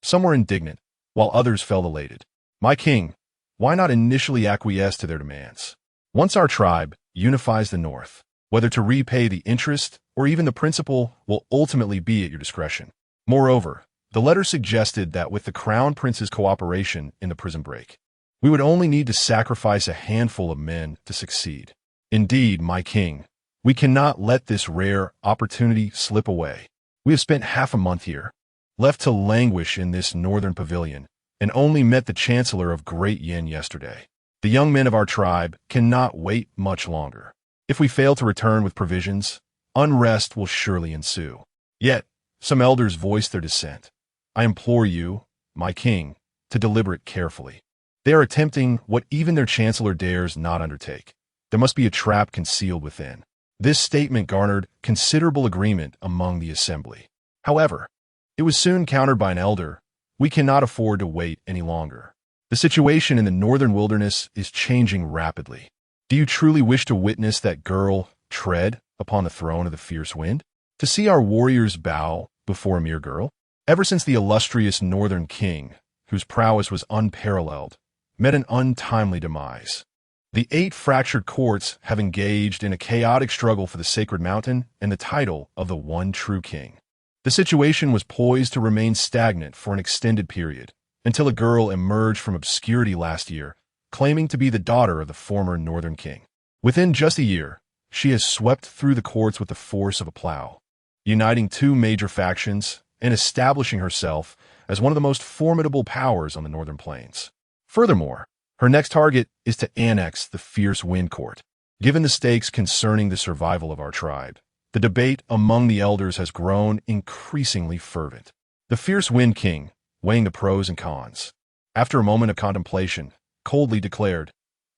Some were indignant, while others felt elated. My king, why not initially acquiesce to their demands? Once our tribe unifies the North, whether to repay the interest or even the principal will ultimately be at your discretion. Moreover, the letter suggested that with the Crown Prince's cooperation in the prison break, we would only need to sacrifice a handful of men to succeed. Indeed, my king, we cannot let this rare opportunity slip away. We have spent half a month here, left to languish in this northern pavilion, and only met the Chancellor of Great Yan yesterday. The young men of our tribe cannot wait much longer. If we fail to return with provisions, unrest will surely ensue. Yet, some elders voiced their dissent. I implore you, my king, to deliberate carefully. They are attempting what even their chancellor dares not undertake. There must be a trap concealed within. This statement garnered considerable agreement among the assembly. However, it was soon countered by an elder. We cannot afford to wait any longer. The situation in the northern wilderness is changing rapidly. Do you truly wish to witness that girl tread upon the throne of the fierce wind? To see our warriors bow before a mere girl? Ever since the illustrious northern king, whose prowess was unparalleled, met an untimely demise, the 8 fractured courts have engaged in a chaotic struggle for the sacred mountain and the title of the one true king. The situation was poised to remain stagnant for an extended period, until a girl emerged from obscurity last year, claiming to be the daughter of the former northern king. Within just a year, she has swept through the courts with the force of a plow, uniting 2 major factions and establishing herself as one of the most formidable powers on the northern plains. Furthermore, her next target is to annex the fierce Wind Court. Given the stakes concerning the survival of our tribe, the debate among the elders has grown increasingly fervent. The fierce Wind King, weighing the pros and cons, after a moment of contemplation, coldly declared,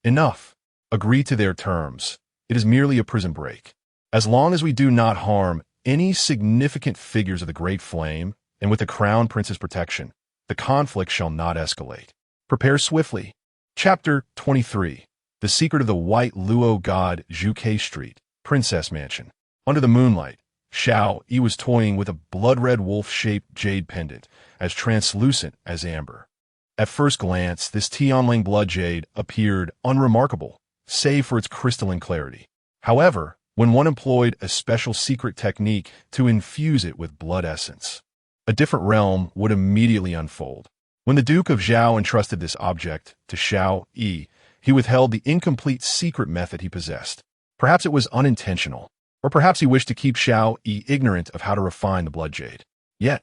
"Enough. Agree to their terms. It is merely a prison break. As long as we do not harm any significant figures of the Great Flame, and with the Crown Prince's protection, the conflict shall not escalate. Prepare swiftly." Chapter 23. The Secret of the White Luo God Zhuke Street, Princess Mansion. Under the moonlight, Xiao Yi was toying with a blood-red wolf-shaped jade pendant, as translucent as amber. At first glance, this Tianling blood jade appeared unremarkable, save for its crystalline clarity. However, when one employed a special secret technique to infuse it with blood essence, a different realm would immediately unfold. When the Duke of Zhao entrusted this object to Xiao Yi, he withheld the incomplete secret method he possessed. Perhaps it was unintentional, or perhaps he wished to keep Xiao Yi ignorant of how to refine the blood jade. Yet,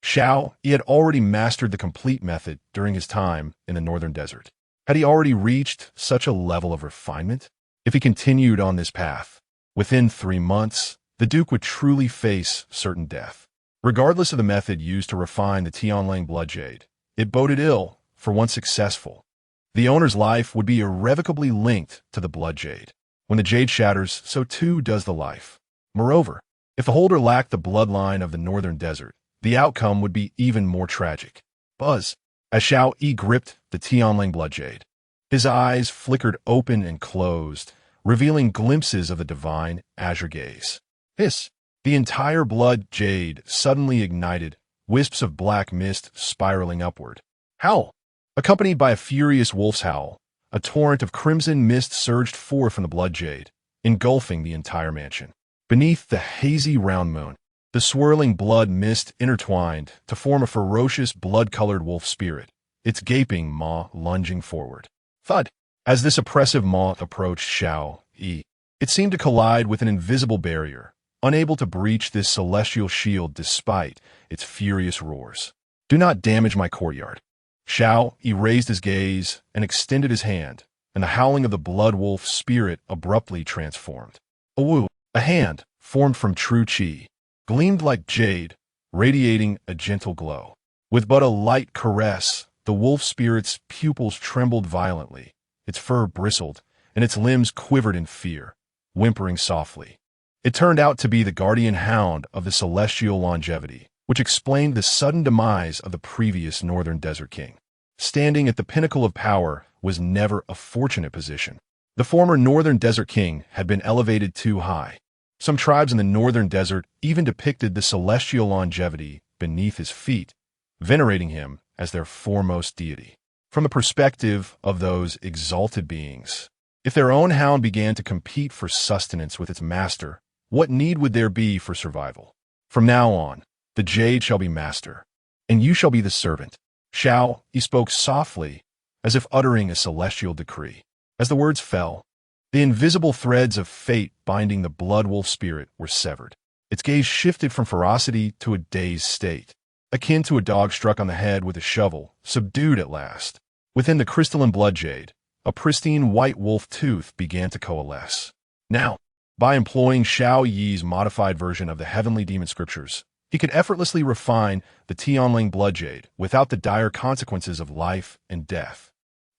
Xiao Yi had already mastered the complete method during his time in the northern desert. Had he already reached such a level of refinement? If he continued on this path, within 3 months, the Duke would truly face certain death. Regardless of the method used to refine the Tianling blood jade, it boded ill for once successful. The owner's life would be irrevocably linked to the blood jade. When the jade shatters, so too does the life. Moreover, if the holder lacked the bloodline of the northern desert, the outcome would be even more tragic. Buzz, as Xiao Yi gripped the Tianling blood jade, his eyes flickered open and closed, revealing glimpses of the divine azure gaze. Hiss! The entire blood jade suddenly ignited, wisps of black mist spiraling upward. Howl! Accompanied by a furious wolf's howl, a torrent of crimson mist surged forth from the blood jade, engulfing the entire mansion. Beneath the hazy round moon, the swirling blood mist intertwined to form a ferocious blood-colored wolf spirit, its gaping maw lunging forward. Thud! As this oppressive maw approached Xiao Yi, it seemed to collide with an invisible barrier, unable to breach this celestial shield despite its furious roars. "Do not damage my courtyard." Xiao Yi raised his gaze and extended his hand, and the howling of the blood wolf spirit abruptly transformed. A hand, formed from true qi, gleamed like jade, radiating a gentle glow. With but a light caress, the wolf spirit's pupils trembled violently, its fur bristled, and its limbs quivered in fear, whimpering softly. It turned out to be the guardian hound of the celestial longevity, which explained the sudden demise of the previous Northern Desert King. Standing at the pinnacle of power was never a fortunate position. The former Northern Desert King had been elevated too high. Some tribes in the Northern Desert even depicted the celestial longevity beneath his feet, venerating him as their foremost deity. From the perspective of those exalted beings, if their own hound began to compete for sustenance with its master, what need would there be for survival? From now on, the jade shall be master, and you shall be the servant. Xiao Yi spoke softly, as if uttering a celestial decree. As the words fell, the invisible threads of fate binding the blood wolf spirit were severed. Its gaze shifted from ferocity to a dazed state, akin to a dog struck on the head with a shovel, subdued at last. Within the crystalline blood jade, a pristine white wolf tooth began to coalesce. Now, by employing Xiao Yi's modified version of the Heavenly Demon Scriptures, he could effortlessly refine the Tianling blood jade without the dire consequences of life and death.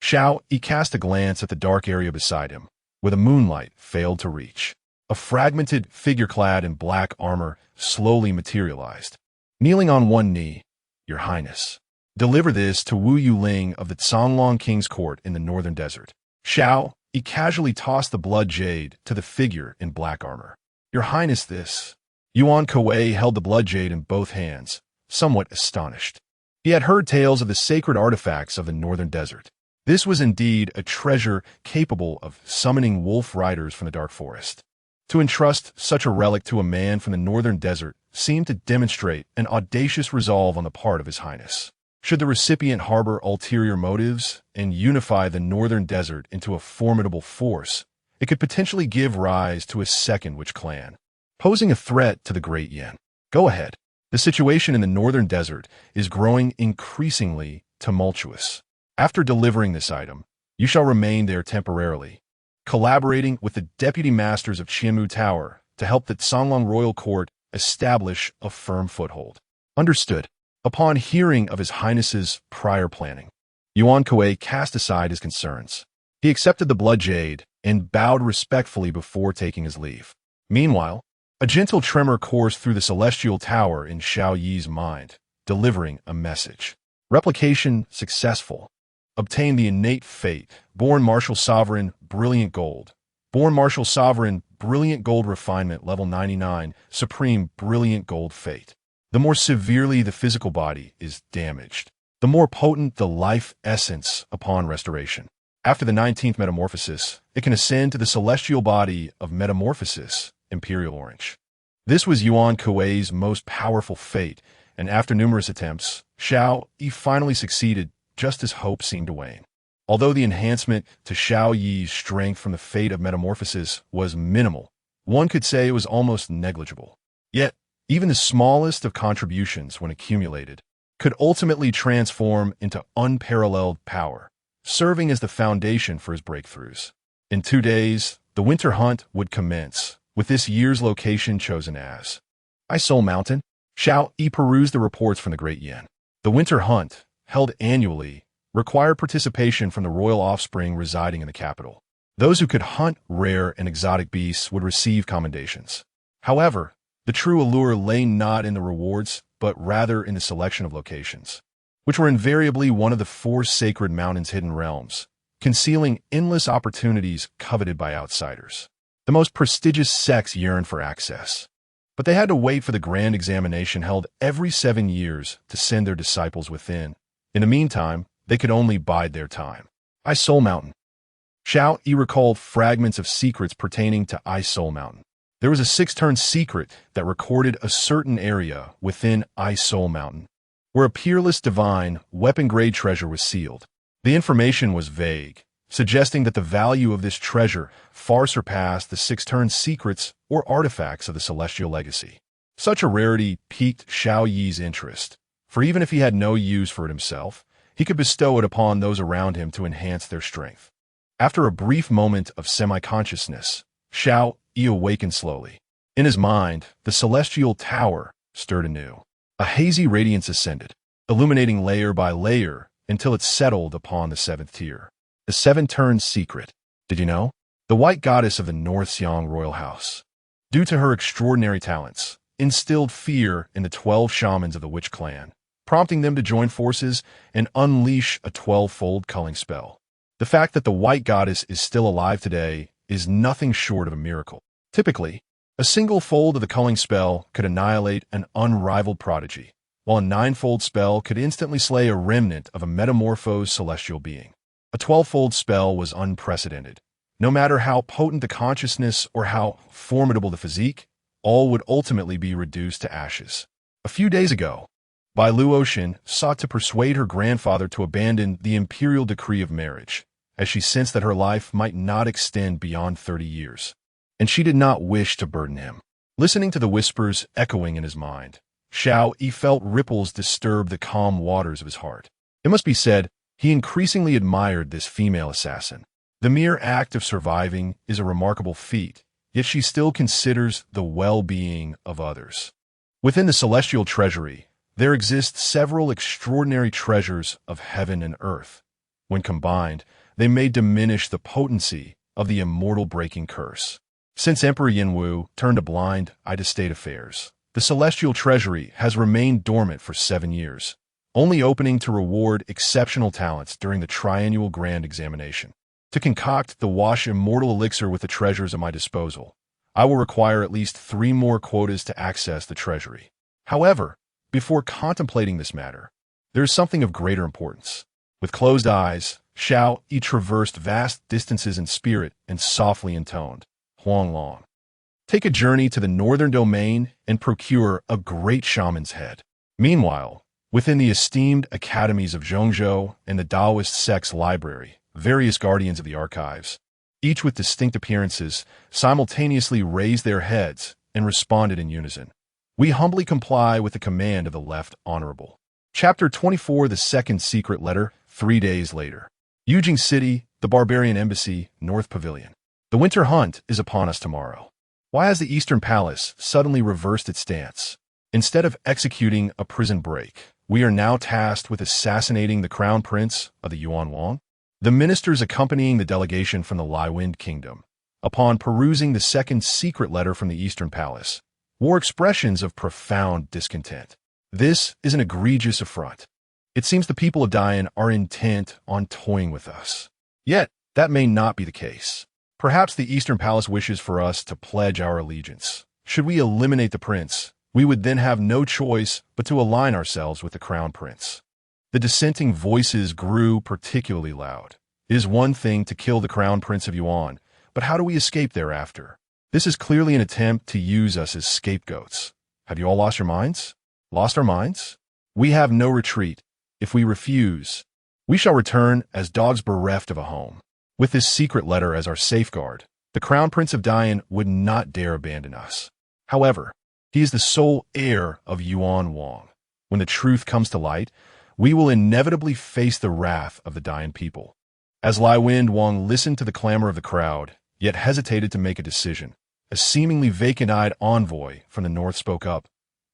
Xiao Yi cast a glance at the dark area beside him, where the moonlight failed to reach. A fragmented figure clad in black armor slowly materialized. Kneeling on one knee, "Your Highness, deliver this to Wu Yuling of the Canlong King's Court in the Northern Desert." Xiao Yi casually tossed the blood jade to the figure in black armor. "Your Highness, this." Yuan Wang held the blood jade in both hands, somewhat astonished. He had heard tales of the sacred artifacts of the Northern Desert. This was indeed a treasure capable of summoning wolf riders from the dark forest. To entrust such a relic to a man from the Northern Desert seemed to demonstrate an audacious resolve on the part of His Highness. Should the recipient harbor ulterior motives and unify the Northern Desert into a formidable force, it could potentially give rise to a second witch clan, posing a threat to the Great Yan. Go ahead. The situation in the Northern Desert is growing increasingly tumultuous. After delivering this item, you shall remain there temporarily, collaborating with the deputy masters of Qianmu Tower to help the Canlong Royal Court establish a firm foothold. Understood. Upon hearing of His Highness's prior planning, Yuan Wang cast aside his concerns. He accepted the blood jade and bowed respectfully before taking his leave. Meanwhile, a gentle tremor coursed through the celestial tower in Xiao Yi's mind, delivering a message. Replication successful. Obtain the innate fate. Born Martial Sovereign, Brilliant Gold. Born Martial Sovereign, Brilliant Gold Refinement, Level 99, Supreme Brilliant Gold Fate. The more severely the physical body is damaged, the more potent the life essence upon restoration. After the 19th metamorphosis, it can ascend to the celestial body of Metamorphosis, Imperial Orange. This was Yuan Wang's most powerful fate, and after numerous attempts, Xiao Yi finally succeeded just as hope seemed to wane. Although the enhancement to Xiao Yi's strength from the fate of Metamorphosis was minimal, one could say it was almost negligible. Yet, even the smallest of contributions, when accumulated, could ultimately transform into unparalleled power, serving as the foundation for his breakthroughs. In 2 days, the winter hunt would commence, with this year's location chosen as Soul Mountain. Xiao Yi perused the reports from the Great Yan. The winter hunt, held annually, required participation from the royal offspring residing in the capital. Those who could hunt rare and exotic beasts would receive commendations. However, the true allure lay not in the rewards, but rather in the selection of locations, which were invariably one of the 4 sacred mountains' hidden realms, concealing endless opportunities coveted by outsiders. The most prestigious sects yearned for access, but they had to wait for the grand examination held every 7 years to send their disciples within. In the meantime, they could only bide their time. Soul Mountain. Xiao Yi recalled fragments of secrets pertaining to Soul Mountain. There was a 6-turn secret that recorded a certain area within Soul Mountain, where a peerless divine, weapon-grade treasure was sealed. The information was vague, suggesting that the value of this treasure far surpassed the 6-turn secrets or artifacts of the celestial legacy. Such a rarity piqued Xiao Yi's interest, for even if he had no use for it himself, he could bestow it upon those around him to enhance their strength. After a brief moment of semi-consciousness, Xiao Yi awakened slowly. In his mind, the celestial tower stirred anew. A hazy radiance ascended, illuminating layer by layer until it settled upon the seventh tier. The seven-turn secret. Did you know? The white goddess of the North Xiang royal house, due to her extraordinary talents, instilled fear in the 12 shamans of the witch clan, prompting them to join forces and unleash a 12-fold culling spell. The fact that the white goddess is still alive today is nothing short of a miracle. Typically, a single fold of the culling spell could annihilate an unrivaled prodigy, while a 9-fold spell could instantly slay a remnant of a metamorphosed celestial being. A 12-fold spell was unprecedented. No matter how potent the consciousness or how formidable the physique, all would ultimately be reduced to ashes. A few days ago, Bai Luoshen sought to persuade her grandfather to abandon the imperial decree of marriage, as she sensed that her life might not extend beyond 30 years. And she did not wish to burden him. Listening to the whispers echoing in his mind, Xiao Yi felt ripples disturb the calm waters of his heart. It must be said, he increasingly admired this female assassin. The mere act of surviving is a remarkable feat, yet she still considers the well-being of others. Within the celestial treasury, there exist several extraordinary treasures of heaven and earth. When combined, they may diminish the potency of the immortal breaking curse. Since Emperor Yinwu turned a blind eye to state affairs, the celestial treasury has remained dormant for 7 years, only opening to reward exceptional talents during the triennial grand examination. To concoct the wash immortal elixir with the treasures at my disposal, I will require at least 3 more quotas to access the treasury. However, before contemplating this matter, there is something of greater importance. With closed eyes, Xiao Yi traversed vast distances in spirit and softly intoned, Huang Long. Take a journey to the northern domain and procure a great shaman's head. Meanwhile, within the esteemed academies of Junzhu and the Taoist sect's library, various guardians of the archives, each with distinct appearances, simultaneously raised their heads and responded in unison. We humbly comply with the command of the Left Honorable. Chapter 24, The Second Secret Letter, 3 days later. Yujing City, the Barbarian Embassy, North Pavilion. The winter hunt is upon us tomorrow. Why has the Eastern Palace suddenly reversed its stance? Instead of executing a prison break, we are now tasked with assassinating the Crown Prince of the Yuan Wang. The ministers accompanying the delegation from the Liwind Kingdom, upon perusing the second secret letter from the Eastern Palace, wore expressions of profound discontent. This is an egregious affront. It seems the people of Dian are intent on toying with us. Yet, that may not be the case. Perhaps the Eastern Palace wishes for us to pledge our allegiance. Should we eliminate the prince, we would then have no choice but to align ourselves with the Crown Prince. The dissenting voices grew particularly loud. It is one thing to kill the Crown Prince of Yuan, but how do we escape thereafter? This is clearly an attempt to use us as scapegoats. Have you all lost your minds? Lost our minds? We have no retreat. If we refuse, we shall return as dogs bereft of a home. With this secret letter as our safeguard, the Crown Prince of Dian would not dare abandon us. However, he is the sole heir of Yuan Wang. When the truth comes to light, we will inevitably face the wrath of the Dian people. As Liwind Wang listened to the clamor of the crowd, yet hesitated to make a decision, a seemingly vacant-eyed envoy from the north spoke up.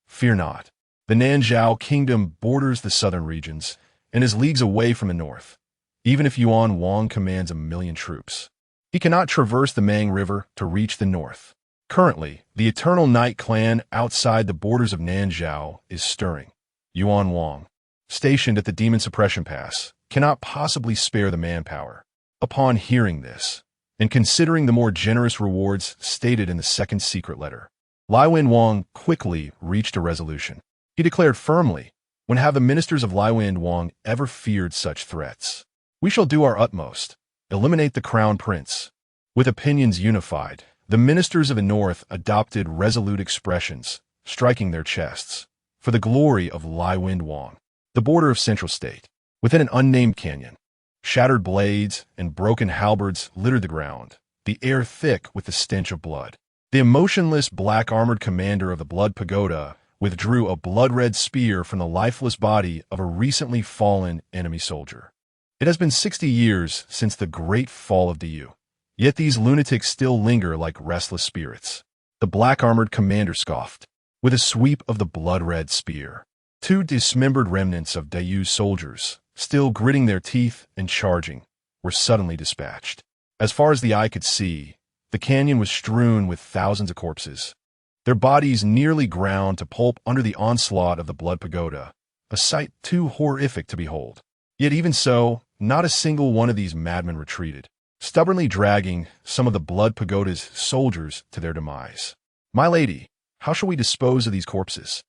Fear not. The Nanzhao kingdom borders the southern regions and is leagues away from the north. Even if Yuan Wang commands 1,000,000 troops, he cannot traverse the Mang River to reach the north. Currently, the Eternal Night clan outside the borders of Nanzhao is stirring. Yuan Wang, stationed at the Demon Suppression Pass, cannot possibly spare the manpower. Upon hearing this, and considering the more generous rewards stated in the second secret letter, Liwind Wang quickly reached a resolution. He declared firmly, when have the ministers of Liwind Wang ever feared such threats? We shall do our utmost, eliminate the Crown Prince. With opinions unified, the ministers of the north adopted resolute expressions, striking their chests, for the glory of Liwind Wang. The border of Central State, within an unnamed canyon, shattered blades and broken halberds littered the ground, the air thick with the stench of blood. The emotionless black-armored commander of the Blood Pagoda withdrew a blood-red spear from the lifeless body of a recently fallen enemy soldier. It has been 60 years since the great fall of Diyu, yet these lunatics still linger like restless spirits. The black-armored commander scoffed, with a sweep of the blood-red spear. Two dismembered remnants of Dayu's soldiers, still gritting their teeth and charging, were suddenly dispatched. As far as the eye could see, the canyon was strewn with thousands of corpses, their bodies nearly ground to pulp under the onslaught of the Blood Pagoda, a sight too horrific to behold. Yet even so, not a single one of these madmen retreated, stubbornly dragging some of the Blood Pagoda's soldiers to their demise. "My lady, how shall we dispose of these corpses?"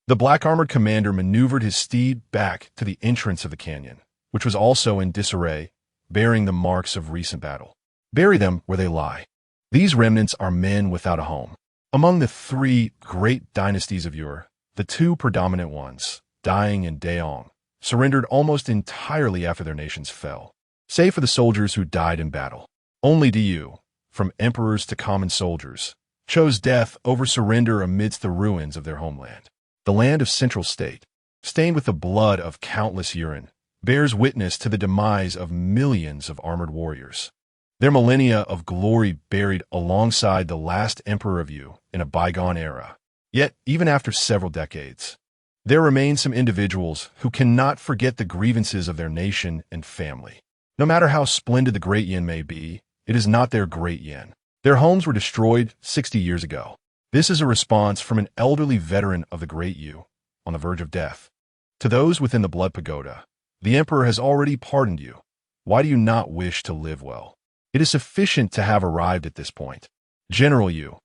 The black-armored commander maneuvered his steed back to the entrance of the canyon, which was also in disarray, bearing the marks of recent battle. "Bury them where they lie. These remnants are men without a home. Among the three great dynasties of Ur, the two predominant ones, Daying and Daong, surrendered almost entirely after their nations fell, save for the soldiers who died in battle. Only Dayu, from emperors to common soldiers, chose death over surrender amidst the ruins of their homeland. The land of Central State, stained with the blood of countless Yuan, bears witness to the demise of millions of armored warriors. Their millennia of glory buried alongside the last emperor of Yu in a bygone era. Yet, even after several decades, there remain some individuals who cannot forget the grievances of their nation and family. No matter how splendid the Great Yan may be, it is not their Great Yan. Their homes were destroyed 60 years ago. This is a response from an elderly veteran of the Great Yu, on the verge of death. To those within the Blood Pagoda, the Emperor has already pardoned you. Why do you not wish to live well? It is sufficient to have arrived at this point. General Yu,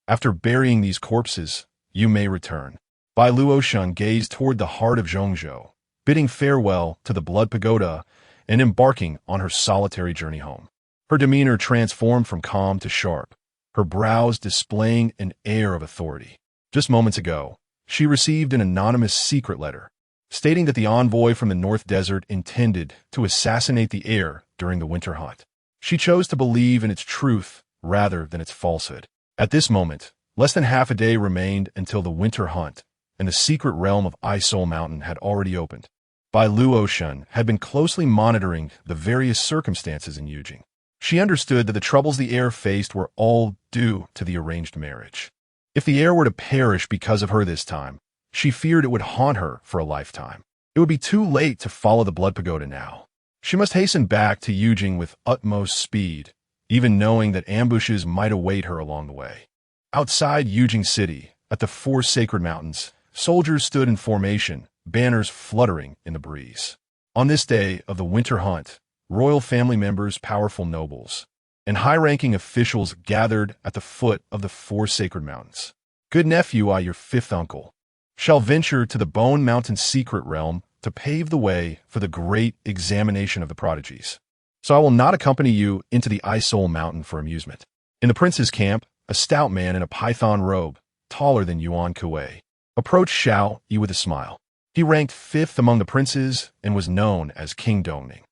after burying these corpses, you may return." Bai Luoshen gazed toward the heart of Junzhu, bidding farewell to the Blood Pagoda and embarking on her solitary journey home. Her demeanor transformed from calm to sharp, her brows displaying an air of authority. Just moments ago, she received an anonymous secret letter, stating that the envoy from the North Desert intended to assassinate the heir during the winter hunt. She chose to believe in its truth rather than its falsehood. At this moment, less than half a day remained until the winter hunt, and the secret realm of Isol Mountain had already opened. Bai Luoshen had been closely monitoring the various circumstances in Yujing. She understood that the troubles the heir faced were all due to the arranged marriage. If the heir were to perish because of her this time, she feared it would haunt her for a lifetime. It would be too late to follow the Blood Pagoda now. She must hasten back to Yujing with utmost speed, even knowing that ambushes might await her along the way. Outside Yujing City, at the four sacred mountains, soldiers stood in formation, banners fluttering in the breeze. On this day of the winter hunt, royal family members, powerful nobles, and high-ranking officials gathered at the foot of the four sacred mountains. "Good nephew, I, your fifth uncle, shall venture to the Bone Mountain secret realm to pave the way for the great examination of the prodigies. So I will not accompany you into the Isol Mountain for amusement." In the prince's camp, a stout man in a python robe, taller than Yuan Wang, approached Xiao Yi with a smile. He ranked fifth among the princes and was known as King Dongning,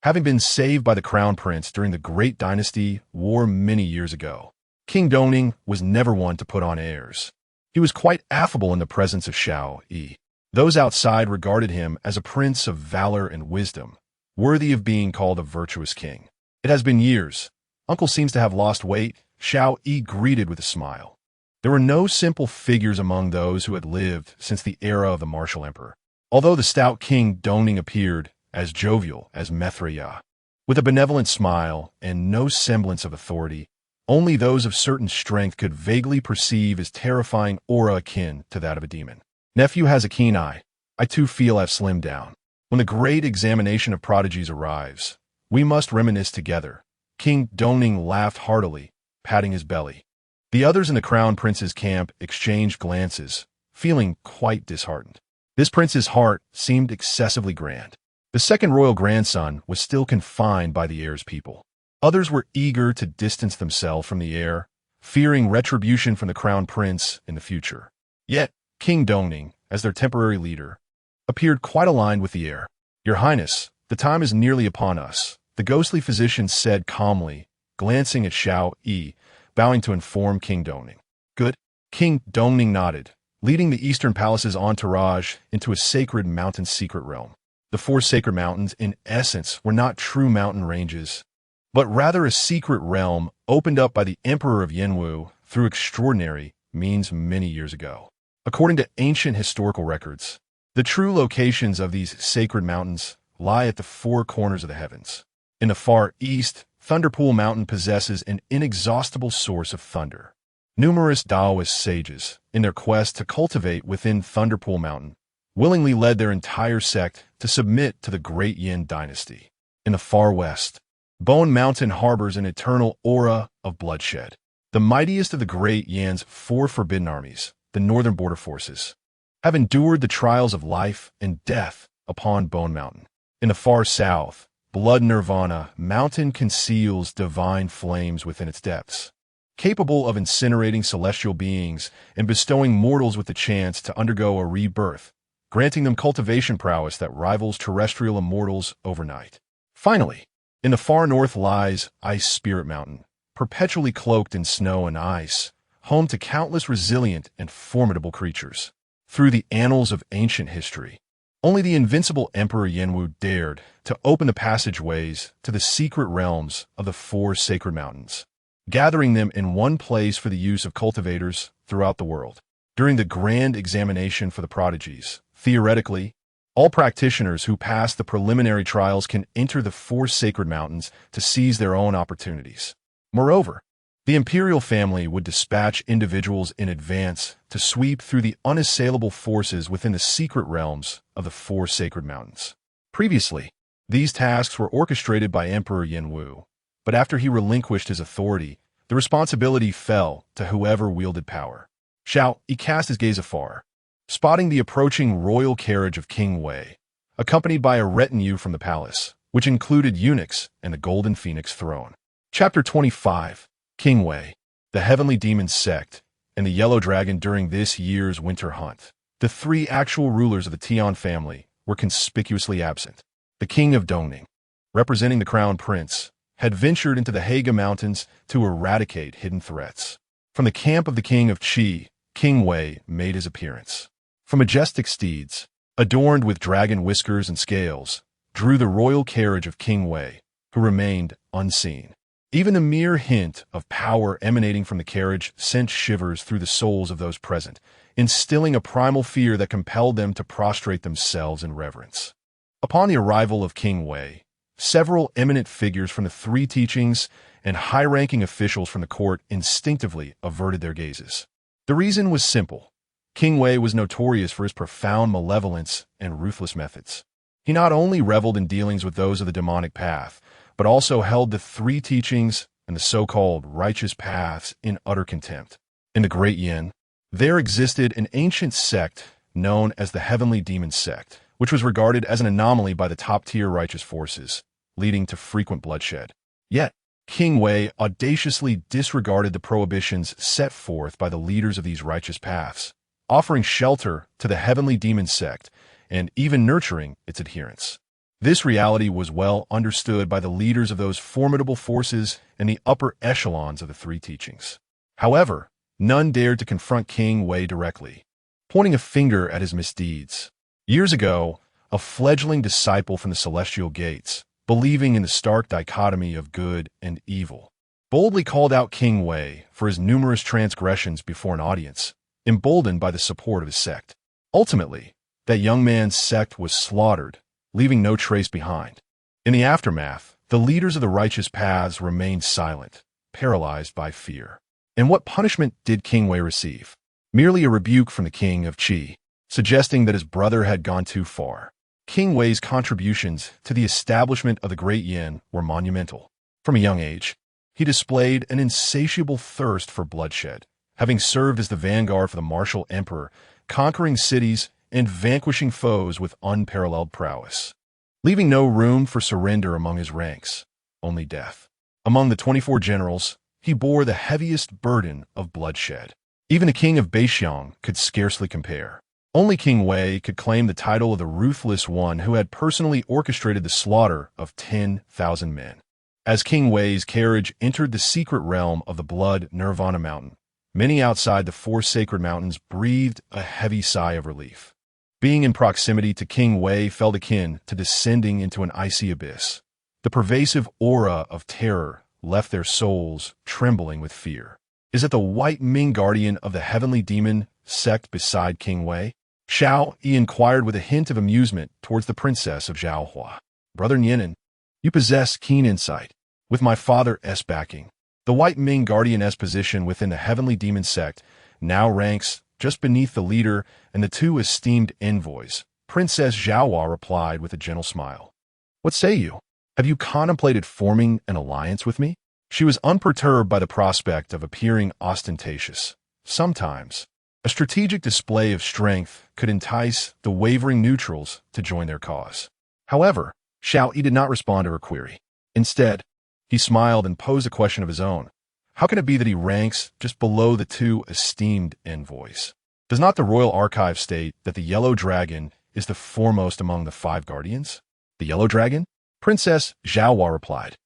having been saved by the crown prince during the Great Dynasty war many years ago. King Dongning was never one to put on airs. He was quite affable in the presence of Xiao Yi. Those outside regarded him as a prince of valor and wisdom, worthy of being called a virtuous king. "It has been years. Uncle seems to have lost weight," Xiao Yi greeted with a smile. There were no simple figures among those who had lived since the era of the martial emperor. Although the stout King Dongning appeared as jovial as Mithriya, with a benevolent smile and no semblance of authority, only those of certain strength could vaguely perceive his terrifying aura akin to that of a demon. "Nephew has a keen eye. I too feel I've slimmed down. When the great examination of prodigies arrives, we must reminisce together." King Dongning laughed heartily, patting his belly. The others in the crown prince's camp exchanged glances, feeling quite disheartened. This prince's heart seemed excessively grand. The second royal grandson was still confined by the heir's people. Others were eager to distance themselves from the heir, fearing retribution from the crown prince in the future. Yet, King Dongning, as their temporary leader, appeared quite aligned with the heir. "Your Highness, the time is nearly upon us," the ghostly physician said calmly, glancing at Xiao Yi, bowing to inform King Dongning. "Good." King Dongning nodded, leading the Eastern Palace's entourage into a sacred mountain secret realm. The four sacred mountains, in essence, were not true mountain ranges, but rather a secret realm opened up by the Emperor of Yanwu through extraordinary means many years ago. According to ancient historical records, The true locations of these sacred mountains lie at the four corners of the heavens. In the far east, Thunderpool Mountain possesses an inexhaustible source of thunder. Numerous Taoist sages, in their quest to cultivate within Thunderpool Mountain, willingly led their entire sect to submit to the Great Yan Dynasty. In the far west, Bone Mountain harbors an eternal aura of bloodshed. The mightiest of the Great Yan's four forbidden armies, the Northern Border Forces, have endured the trials of life and death upon Bone Mountain. In the far south, Blood Nirvana Mountain conceals divine flames within its depths, capable of incinerating celestial beings and bestowing mortals with the chance to undergo a rebirth, granting them cultivation prowess that rivals terrestrial immortals overnight. Finally, in the far north lies Ice Spirit Mountain, perpetually cloaked in snow and ice, home to countless resilient and formidable creatures. Through the annals of ancient history, only the invincible Emperor Yenwu dared to open the passageways to the secret realms of the four sacred mountains, gathering them in one place for the use of cultivators throughout the world. During the grand examination for the prodigies, theoretically, all practitioners who pass the preliminary trials can enter the four sacred mountains to seize their own opportunities. Moreover, the imperial family would dispatch individuals in advance to sweep through the unassailable forces within the secret realms of the four sacred mountains. Previously, these tasks were orchestrated by Emperor Yenwu, but after he relinquished his authority, the responsibility fell to whoever wielded power. Xiao Yi cast his gaze afar, spotting the approaching royal carriage of King Wei, accompanied by a retinue from the palace, which included eunuchs and the Golden Phoenix throne. Chapter 25. King Wei, the Heavenly Demon Sect, and the Yellow Dragon during this year's winter hunt. The three actual rulers of the Tian family were conspicuously absent. The King of Dongning, representing the Crown Prince, had ventured into the Haga Mountains to eradicate hidden threats. From the camp of the King of Qi, King Wei made his appearance. From majestic steeds, adorned with dragon whiskers and scales, drew the royal carriage of King Wei, who remained unseen. Even a mere hint of power emanating from the carriage sent shivers through the souls of those present, instilling a primal fear that compelled them to prostrate themselves in reverence. Upon the arrival of King Wei, several eminent figures from the three teachings and high-ranking officials from the court instinctively averted their gazes. The reason was simple. King Wei was notorious for his profound malevolence and ruthless methods. He not only reveled in dealings with those of the demonic path, but also held the three teachings and the so-called righteous paths in utter contempt. In the Great Yan, there existed an ancient sect known as the Heavenly Demon Sect, which was regarded as an anomaly by the top-tier righteous forces, leading to frequent bloodshed. Yet, King Wei audaciously disregarded the prohibitions set forth by the leaders of these righteous paths, offering shelter to the Heavenly Demon Sect and even nurturing its adherents. This reality was well understood by the leaders of those formidable forces in the upper echelons of the three teachings. However, none dared to confront King Wei directly, pointing a finger at his misdeeds. Years ago, a fledgling disciple from the Celestial Gates, believing in the stark dichotomy of good and evil, boldly called out King Wei for his numerous transgressions before an audience, emboldened by the support of his sect. Ultimately, that young man's sect was slaughtered, leaving no trace behind. In the aftermath, the leaders of the righteous paths remained silent, paralyzed by fear. And what punishment did King Wei receive? Merely a rebuke from the King of Qi, suggesting that his brother had gone too far. King Wei's contributions to the establishment of the Great Yan were monumental. From a young age, he displayed an insatiable thirst for bloodshed, having served as the vanguard for the martial emperor, conquering cities and vanquishing foes with unparalleled prowess, leaving no room for surrender among his ranks, only death. Among the 24 generals, he bore the heaviest burden of bloodshed. Even the king of Baixiang could scarcely compare. Only King Wei could claim the title of the ruthless one who had personally orchestrated the slaughter of 10,000 men. As King Wei's carriage entered the secret realm of the Blood Nirvana Mountain, many outside the four sacred mountains breathed a heavy sigh of relief. Being in proximity to King Wei felt akin to descending into an icy abyss. The pervasive aura of terror left their souls trembling with fear. Is it the White Ming Guardian of the Heavenly Demon Sect beside King Wei? Xiao Yi inquired with a hint of amusement towards the princess of Zhaohua. Brother Nianan, you possess keen insight. With my father's backing, the White Ming Guardian's position within the Heavenly Demon Sect now ranks just beneath the leader and the two esteemed envoys. Princess Zhaohua replied with a gentle smile. What say you? Have you contemplated forming an alliance with me? She was unperturbed by the prospect of appearing ostentatious. Sometimes, a strategic display of strength could entice the wavering neutrals to join their cause. However, Xiao Yi did not respond to her query. Instead, he smiled and posed a question of his own. How can it be that he ranks just below the two esteemed envoys? Does not the Royal Archive state that the Yellow Dragon is the foremost among the 5 guardians? The Yellow Dragon? Princess Zhaohua replied.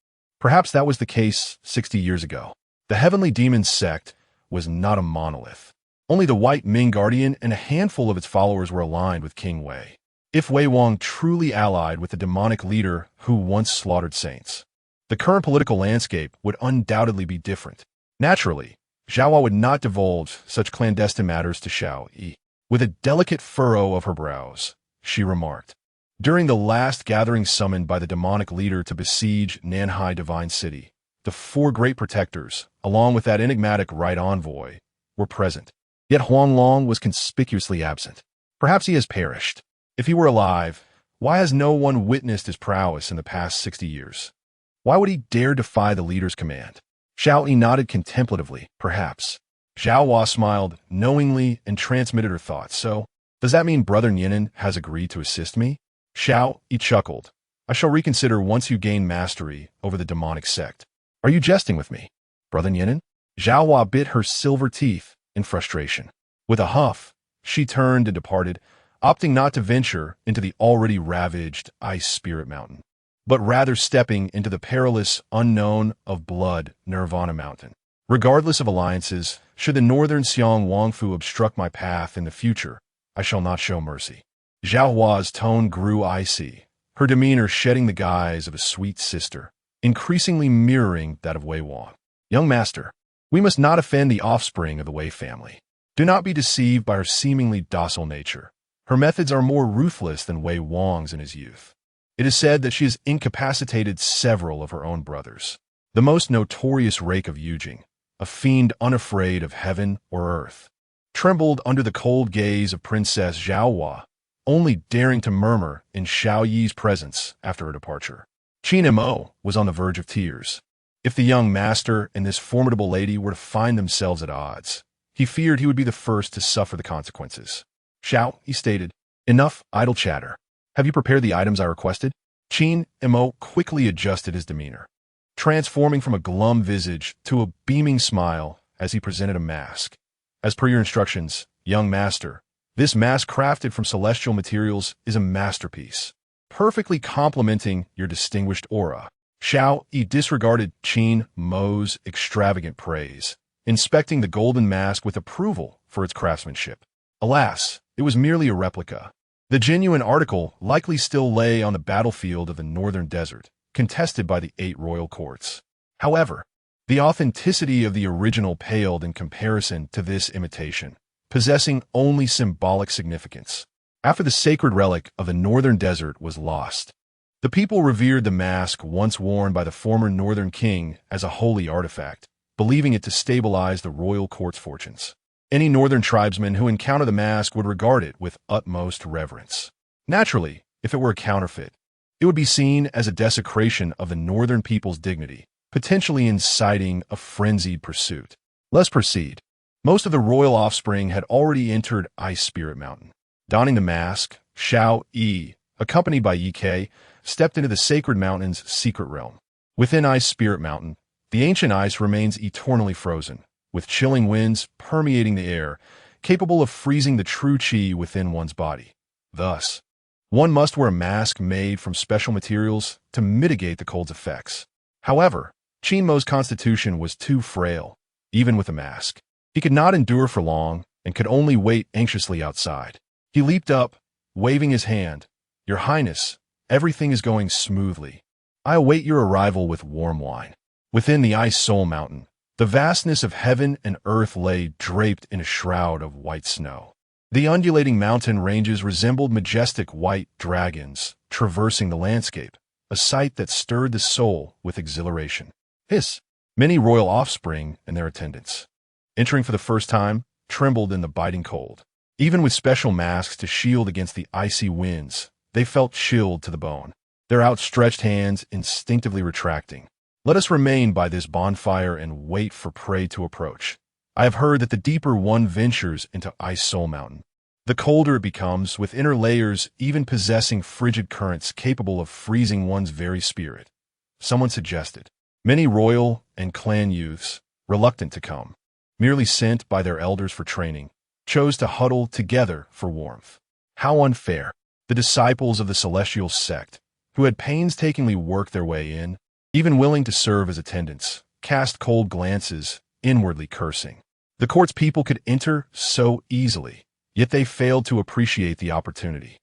Perhaps that was the case 60 years ago. The Heavenly Demon Sect was not a monolith. Only the White Ming Guardian and a handful of its followers were aligned with King Wei. If Wei Wang truly allied with the demonic leader who once slaughtered saints, the current political landscape would undoubtedly be different. Naturally, Zhaohua would not divulge such clandestine matters to Xiao Yi. With a delicate furrow of her brows, she remarked, during the last gathering summoned by the demonic leader to besiege Nanhai Divine City, the 4 great protectors, along with that enigmatic right envoy, were present. Yet Huanglong was conspicuously absent. Perhaps he has perished. If he were alive, why has no one witnessed his prowess in the past 60 years? Why would he dare defy the leader's command? Xiao Yi nodded contemplatively, perhaps. Zhaohua smiled knowingly and transmitted her thoughts. So, does that mean Brother Nianan has agreed to assist me? Xiao Yi chuckled. I shall reconsider once you gain mastery over the demonic sect. Are you jesting with me, Brother Nianan? Zhaohua bit her silver teeth in frustration. With a huff, she turned and departed, opting not to venture into the already ravaged Ice Spirit Mountain, but rather stepping into the perilous unknown of Blood Nirvana Mountain. Regardless of alliances, should the northern Xiong Wangfu obstruct my path in the future, I shall not show mercy. Zhaohua's tone grew icy, her demeanor shedding the guise of a sweet sister, increasingly mirroring that of Wei Wang. Young master, we must not offend the offspring of the Wei family. Do not be deceived by her seemingly docile nature. Her methods are more ruthless than Wei Wang's in his youth. It is said that she has incapacitated several of her own brothers. The most notorious rake of Yujing, a fiend unafraid of heaven or earth, trembled under the cold gaze of Princess Zhaohua, only daring to murmur in Xiao Yi's presence after her departure. Qin Mo was on the verge of tears. If the young master and this formidable lady were to find themselves at odds, he feared he would be the first to suffer the consequences. Xiao, he stated, enough idle chatter. Have you prepared the items I requested? Qin Mo quickly adjusted his demeanor, transforming from a glum visage to a beaming smile as he presented a mask. As per your instructions, young master, this mask crafted from celestial materials is a masterpiece, perfectly complementing your distinguished aura. Xiao Yi disregarded Qin Mo's extravagant praise, inspecting the golden mask with approval for its craftsmanship. Alas, it was merely a replica. The genuine article likely still lay on the battlefield of the northern desert, contested by the 8 royal courts. However, the authenticity of the original paled in comparison to this imitation, possessing only symbolic significance. After the sacred relic of the northern desert was lost, the people revered the mask once worn by the former northern king as a holy artifact, believing it to stabilize the royal court's fortunes. Any northern tribesman who encountered the mask would regard it with utmost reverence. Naturally, if it were a counterfeit, it would be seen as a desecration of the northern people's dignity, potentially inciting a frenzied pursuit. Let's proceed. Most of the royal offspring had already entered Ice Spirit Mountain. Donning the mask, Xiao Yi, accompanied by Yi Ke, stepped into the sacred mountain's secret realm. Within Ice Spirit Mountain, the ancient ice remains eternally frozen, with chilling winds permeating the air, capable of freezing the true qi within one's body. Thus, one must wear a mask made from special materials to mitigate the cold's effects. However, Qin Mo's constitution was too frail, even with a mask. He could not endure for long and could only wait anxiously outside. He leaped up, waving his hand. Your Highness, everything is going smoothly. I await your arrival with warm wine. Within the Ice Soul Mountain, the vastness of heaven and earth lay draped in a shroud of white snow. The undulating mountain ranges resembled majestic white dragons traversing the landscape, a sight that stirred the soul with exhilaration. Many royal offspring and their attendants, entering for the first time, trembled in the biting cold. Even with special masks to shield against the icy winds, they felt chilled to the bone, their outstretched hands instinctively retracting. Let us remain by this bonfire and wait for prey to approach. I have heard that the deeper one ventures into Ice Soul Mountain, the colder it becomes, with inner layers even possessing frigid currents capable of freezing one's very spirit. Someone suggested. Many royal and clan youths, reluctant to come, merely sent by their elders for training, chose to huddle together for warmth. How unfair! The disciples of the celestial sect, who had painstakingly worked their way in, even willing to serve as attendants, cast cold glances, inwardly cursing. The court's people could enter so easily, yet they failed to appreciate the opportunity.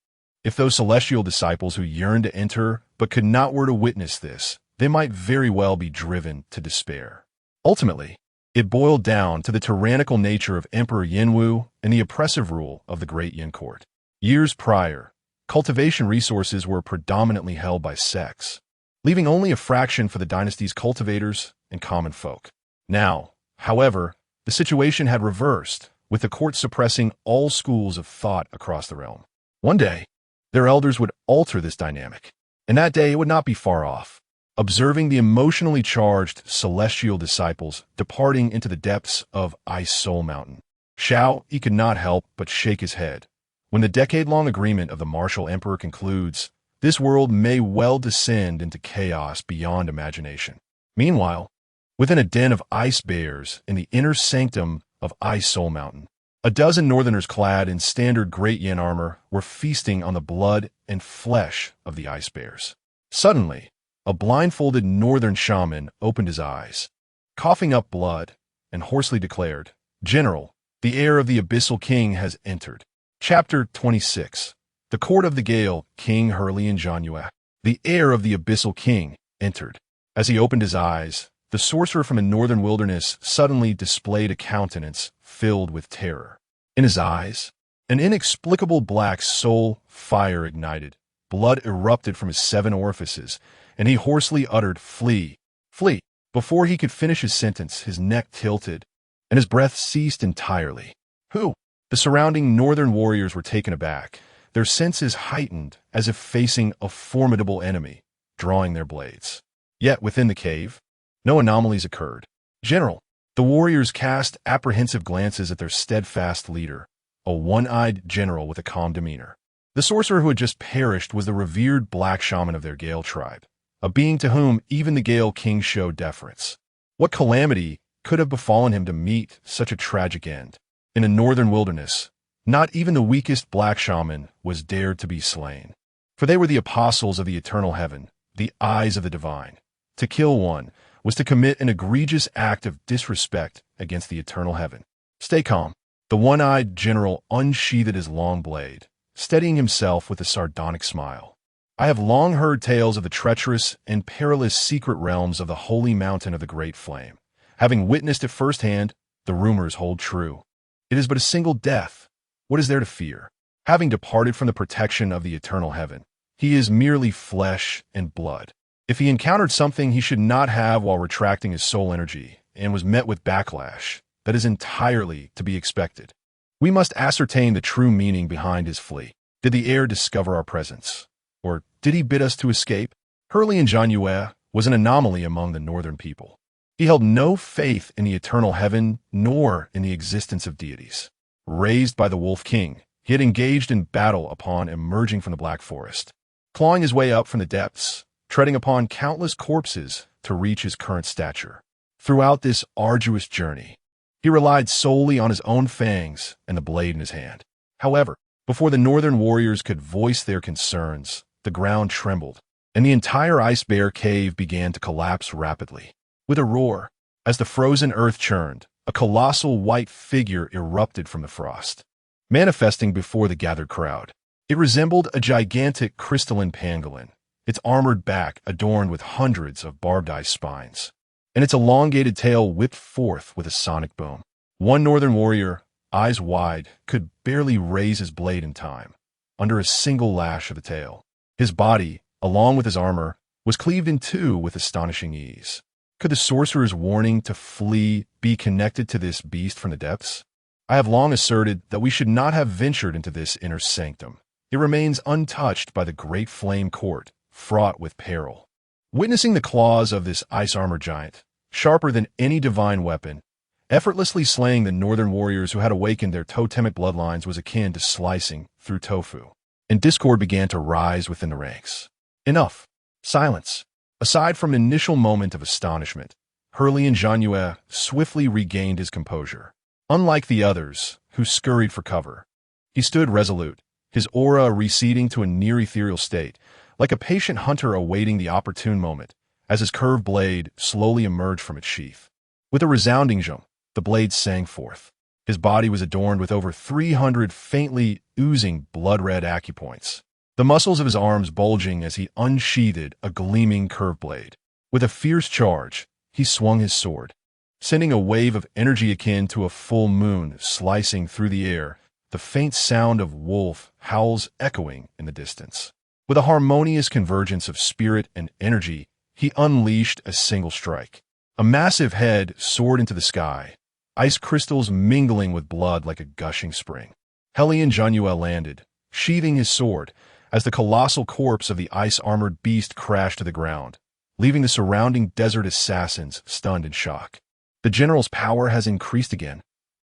If those celestial disciples who yearned to enter but could not were to witness this, they might very well be driven to despair. Ultimately, it boiled down to the tyrannical nature of Emperor Yenwu and the oppressive rule of the Great Yan court. Years prior, cultivation resources were predominantly held by sects, leaving only a fraction for the dynasty's cultivators and common folk. Now, however, the situation had reversed, with the court suppressing all schools of thought across the realm. One day, their elders would alter this dynamic, and that day it would not be far off. Observing the emotionally charged celestial disciples departing into the depths of Ice Soul Mountain, Xiao Yi could not help but shake his head. When the decade-long agreement of the martial emperor concludes, this world may well descend into chaos beyond imagination. Meanwhile, within a den of ice bears in the inner sanctum of Ice Soul Mountain, a dozen northerners clad in standard Great Yan armor were feasting on the blood and flesh of the ice bears. Suddenly, a blindfolded northern shaman opened his eyes, coughing up blood, and hoarsely declared, "General, the heir of the Abyssal King has entered." Chapter 26. The Court of the Gale, King Heavenly Demon. The heir of the Abyssal King entered. As he opened his eyes, the sorcerer from the northern wilderness suddenly displayed a countenance filled with terror. In his eyes, an inexplicable black soul fire ignited. Blood erupted from his 7 orifices, and he hoarsely uttered, "Flee! Flee!" Before he could finish his sentence, his neck tilted, and his breath ceased entirely. Who? The surrounding northern warriors were taken aback, their senses heightened as if facing a formidable enemy, drawing their blades. Yet within the cave, no anomalies occurred. "General," the warriors cast apprehensive glances at their steadfast leader, a one-eyed general with a calm demeanor. The sorcerer who had just perished was the revered black shaman of their Gale tribe, a being to whom even the Gale King showed deference. What calamity could have befallen him to meet such a tragic end? In a northern wilderness, not even the weakest black shaman was dared to be slain, for they were the apostles of the eternal heaven, the eyes of the divine. To kill one was to commit an egregious act of disrespect against the eternal heaven. "Stay calm." The one-eyed general unsheathed his long blade, steadying himself with a sardonic smile. "I have long heard tales of the treacherous and perilous secret realms of the holy mountain of the Great Flame. Having witnessed it firsthand, the rumors hold true. It is but a single death. What is there to fear? Having departed from the protection of the eternal heaven, he is merely flesh and blood. If he encountered something he should not have while retracting his soul energy and was met with backlash, that is entirely to be expected. We must ascertain the true meaning behind his flee. Did the heir discover our presence? Or did he bid us to escape?" Heavenly Demon was an anomaly among the northern people. He held no faith in the eternal heaven nor in the existence of deities. Raised by the Wolf King, he had engaged in battle upon emerging from the Black Forest, clawing his way up from the depths, treading upon countless corpses to reach his current stature. Throughout this arduous journey, he relied solely on his own fangs and the blade in his hand. However, before the northern warriors could voice their concerns, the ground trembled, and the entire ice bear cave began to collapse rapidly. With a roar, as the frozen earth churned, a colossal white figure erupted from the frost, manifesting before the gathered crowd. It resembled a gigantic crystalline pangolin, its armored back adorned with hundreds of barbed ice spines, and its elongated tail whipped forth with a sonic boom. One northern warrior, eyes wide, could barely raise his blade in time, under a single lash of the tail. His body, along with his armor, was cleaved in two with astonishing ease. Could the sorcerer's warning to flee be connected to this beast from the depths? I have long asserted that we should not have ventured into this inner sanctum. It remains untouched by the great flame court, fraught with peril. Witnessing the claws of this ice-armor giant, sharper than any divine weapon, effortlessly slaying the northern warriors who had awakened their totemic bloodlines was akin to slicing through tofu. And discord began to rise within the ranks. Enough. Silence. Aside from an initial moment of astonishment, Heavenly Demon swiftly regained his composure. Unlike the others, who scurried for cover, he stood resolute, his aura receding to a near-ethereal state, like a patient hunter awaiting the opportune moment, as his curved blade slowly emerged from its sheath. With a resounding jump, the blade sang forth. His body was adorned with over 300 faintly oozing blood-red acupoints, the muscles of his arms bulging as he unsheathed a gleaming curved blade. With a fierce charge, he swung his sword, sending a wave of energy akin to a full moon slicing through the air, the faint sound of wolf howls echoing in the distance. With a harmonious convergence of spirit and energy, he unleashed a single strike. A massive head soared into the sky, ice crystals mingling with blood like a gushing spring. Heavenly Demon landed, sheathing his sword, as the colossal corpse of the ice-armored beast crashed to the ground, leaving the surrounding desert assassins stunned in shock. The general's power has increased again.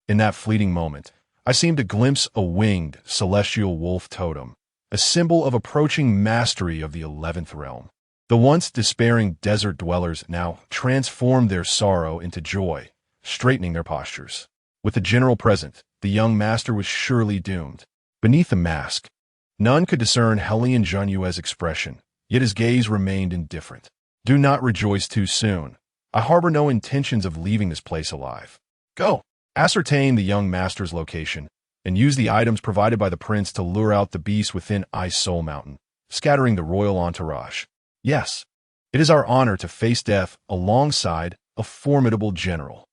In that fleeting moment, I seemed to glimpse a winged, celestial wolf totem, a symbol of approaching mastery of the 11th realm. The once despairing desert dwellers now transformed their sorrow into joy, straightening their postures. With the general present, the young master was surely doomed. Beneath the mask, none could discern Heavenly Demon's expression, yet his gaze remained indifferent. Do not rejoice too soon. I harbor no intentions of leaving this place alive. Go, ascertain the young master's location, and use the items provided by the prince to lure out the beast within Ice Soul Mountain, scattering the royal entourage. Yes, it is our honor to face death alongside a formidable general.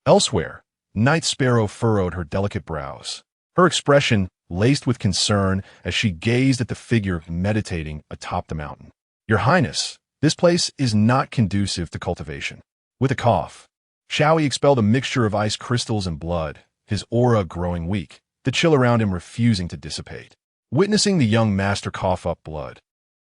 Elsewhere, Night Sparrow furrowed her delicate brows, her expression laced with concern as she gazed at the figure meditating atop the mountain. Your Highness, this place is not conducive to cultivation. With a cough, Xiao Yi expelled a mixture of ice crystals and blood, his aura growing weak, the chill around him refusing to dissipate. Witnessing the young master cough up blood,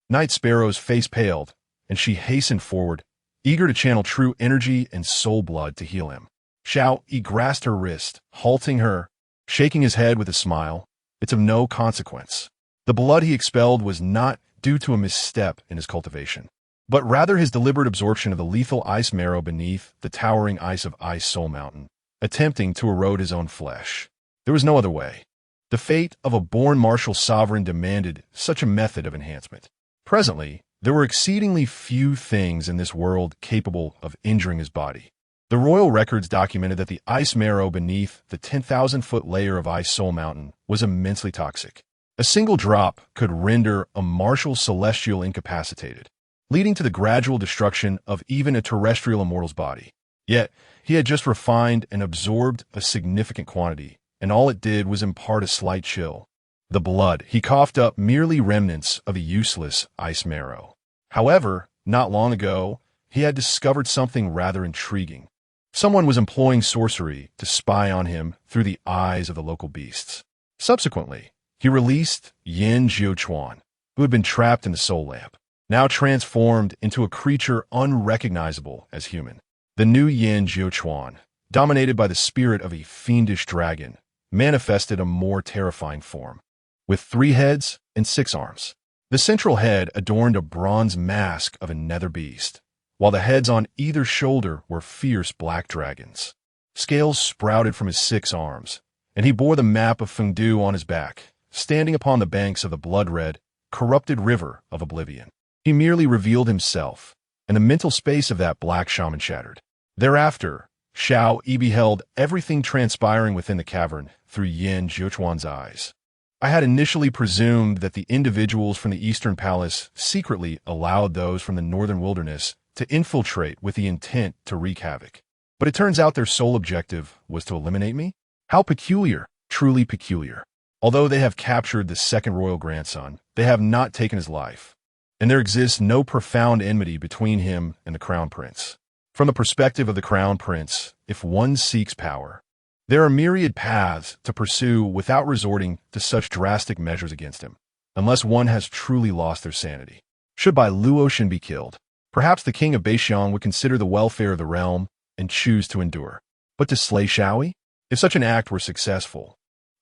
Night Sparrow's face paled, and she hastened forward, eager to channel true energy and soul blood to heal him. Xiao Yi grasped her wrist, halting her, shaking his head with a smile. It's of no consequence. The blood he expelled was not due to a misstep in his cultivation, but rather his deliberate absorption of the lethal ice marrow beneath the towering ice of Ice Soul Mountain, attempting to erode his own flesh. There was no other way. The fate of a born martial sovereign demanded such a method of enhancement. Presently, there were exceedingly few things in this world capable of injuring his body. The royal records documented that the ice marrow beneath the 10,000-foot layer of Ice Soul Mountain was immensely toxic. A single drop could render a martial celestial incapacitated, leading to the gradual destruction of even a terrestrial immortal's body. Yet, he had just refined and absorbed a significant quantity, and all it did was impart a slight chill. The blood he coughed up merely remnants of the useless ice marrow. However, not long ago, he had discovered something rather intriguing. Someone was employing sorcery to spy on him through the eyes of the local beasts. Subsequently, he released Yan Jiuquan, who had been trapped in the soul lamp, now transformed into a creature unrecognizable as human. The new Yan Jiuquan, dominated by the spirit of a fiendish dragon, manifested a more terrifying form, with 3 heads and 6 arms. The central head adorned a bronze mask of a nether beast, while the heads on either shoulder were fierce black dragons. Scales sprouted from his 6 arms, and he bore the map of Fengdu on his back, standing upon the banks of the blood-red, corrupted river of oblivion. He merely revealed himself, and the mental space of that black shaman shattered. Thereafter, Xiao Yi beheld everything transpiring within the cavern through Yan Jiuquan's eyes. I had initially presumed that the individuals from the Eastern Palace secretly allowed those from the Northern Wilderness to infiltrate with the intent to wreak havoc. But it turns out their sole objective was to eliminate me. How peculiar, truly peculiar. Although they have captured the second royal grandson, they have not taken his life, and there exists no profound enmity between him and the crown prince. From the perspective of the crown prince, if one seeks power, there are myriad paths to pursue without resorting to such drastic measures against him, unless one has truly lost their sanity. Should Bai Luoshen be killed, perhaps the king of Baixiang would consider the welfare of the realm and choose to endure. But to slay Xiao Yi? If such an act were successful,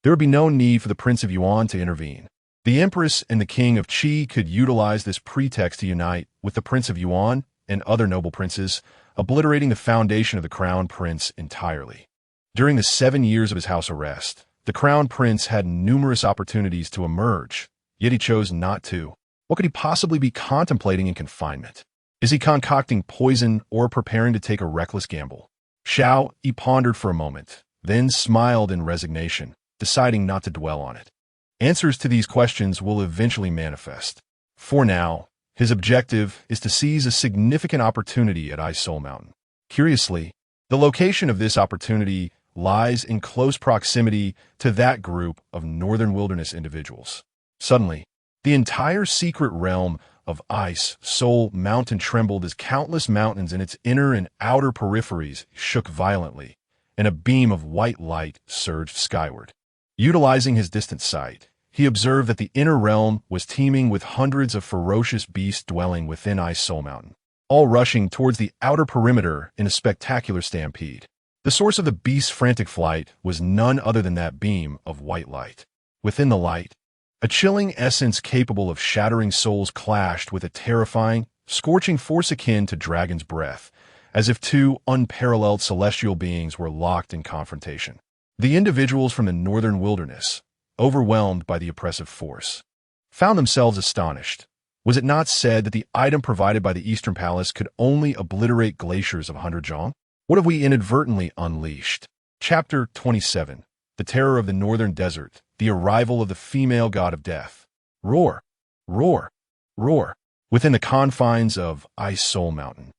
there would be no need for the Prince of Yuan to intervene. The Empress and the King of Qi could utilize this pretext to unite with the Prince of Yuan and other noble princes, obliterating the foundation of the Crown Prince entirely. During the 7 years of his house arrest, the Crown Prince had numerous opportunities to emerge, yet he chose not to. What could he possibly be contemplating in confinement? Is he concocting poison or preparing to take a reckless gamble? Xiao Yi pondered for a moment, then smiled in resignation, deciding not to dwell on it. Answers to these questions will eventually manifest. For now, his objective is to seize a significant opportunity at Ice Soul Mountain. Curiously, the location of this opportunity lies in close proximity to that group of northern wilderness individuals. Suddenly, the entire secret realm of Ice Soul Mountain trembled as countless mountains in its inner and outer peripheries shook violently, and a beam of white light surged skyward. Utilizing his distant sight, he observed that the inner realm was teeming with hundreds of ferocious beasts dwelling within Ice Soul Mountain, all rushing towards the outer perimeter in a spectacular stampede. The source of the beast's frantic flight was none other than that beam of white light. Within the light, a chilling essence capable of shattering souls clashed with a terrifying, scorching force akin to dragon's breath, as if two unparalleled celestial beings were locked in confrontation. The individuals from the northern wilderness, overwhelmed by the oppressive force, found themselves astonished. Was it not said that the item provided by the Eastern Palace could only obliterate glaciers of 100 zhang? What have we inadvertently unleashed? Chapter 27. The Terror of the Northern Desert, the Arrival of the Female God of Death. Roar, roar, roar. Within the confines of Ice Soul Mountain,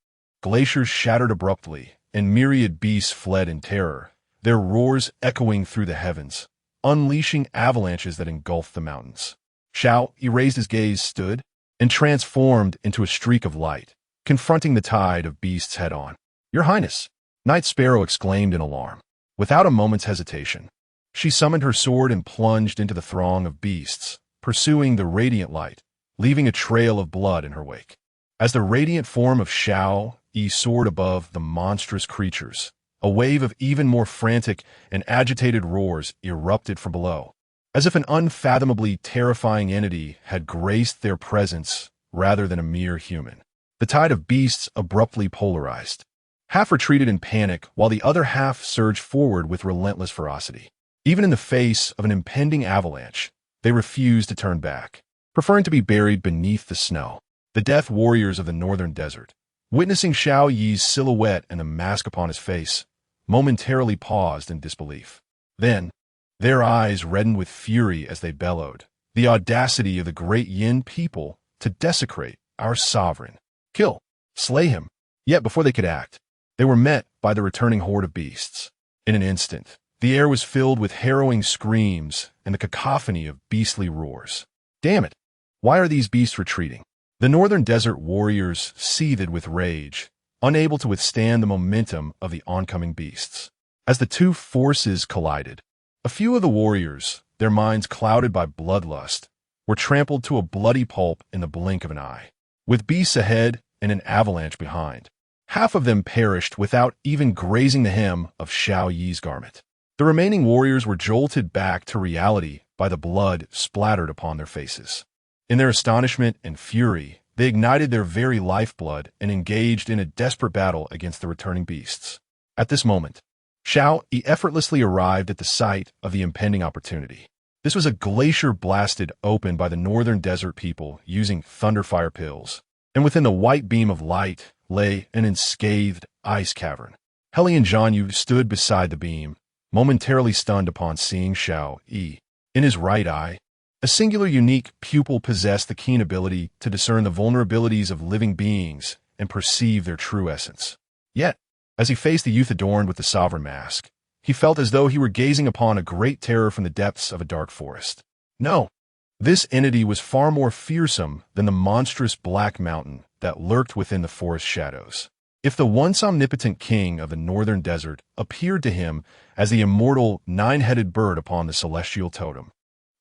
glaciers shattered abruptly, and myriad beasts fled in terror, their roars echoing through the heavens, unleashing avalanches that engulfed the mountains. Xiao Yi raised his gaze, stood, and transformed into a streak of light, confronting the tide of beasts head-on. "Your Highness!" Night Sparrow exclaimed in alarm. Without a moment's hesitation, she summoned her sword and plunged into the throng of beasts, pursuing the radiant light, leaving a trail of blood in her wake. As the radiant form of Xiao Yi soared above the monstrous creatures, a wave of even more frantic and agitated roars erupted from below, as if an unfathomably terrifying entity had graced their presence rather than a mere human. The tide of beasts abruptly polarized. Half retreated in panic, while the other half surged forward with relentless ferocity. Even in the face of an impending avalanche, they refused to turn back, preferring to be buried beneath the snow. The death warriors of the northern desert, witnessing Xiao Yi's silhouette and the mask upon his face, momentarily paused in disbelief. Then, their eyes reddened with fury as they bellowed, "The audacity of the Great Yan people to desecrate our sovereign! Kill! Slay him!" Yet before they could act, they were met by the returning horde of beasts. In an instant, the air was filled with harrowing screams and the cacophony of beastly roars. Damn it! Why are these beasts retreating? The northern desert warriors seethed with rage, unable to withstand the momentum of the oncoming beasts. As the two forces collided, a few of the warriors, their minds clouded by bloodlust, were trampled to a bloody pulp in the blink of an eye. With beasts ahead and an avalanche behind, half of them perished without even grazing the hem of Xiao Yi's garment. The remaining warriors were jolted back to reality by the blood splattered upon their faces. In their astonishment and fury, they ignited their very lifeblood and engaged in a desperate battle against the returning beasts. At this moment, Xiao Yi effortlessly arrived at the site of the impending opportunity. This was a glacier blasted open by the northern desert people using thunderfire pills, and within the white beam of light lay an unscathed ice cavern. Hellion Junzhu stood beside the beam, momentarily stunned upon seeing Xiao Yi. In his right eye, a singular unique pupil possessed the keen ability to discern the vulnerabilities of living beings and perceive their true essence. Yet, as he faced the youth adorned with the sovereign mask, He felt as though he were gazing upon a great terror from the depths of a dark forest. No, this entity was far more fearsome than the monstrous black mountain that lurked within the forest shadows. If the once omnipotent king of the northern desert appeared to him as the immortal nine-headed bird upon the celestial totem,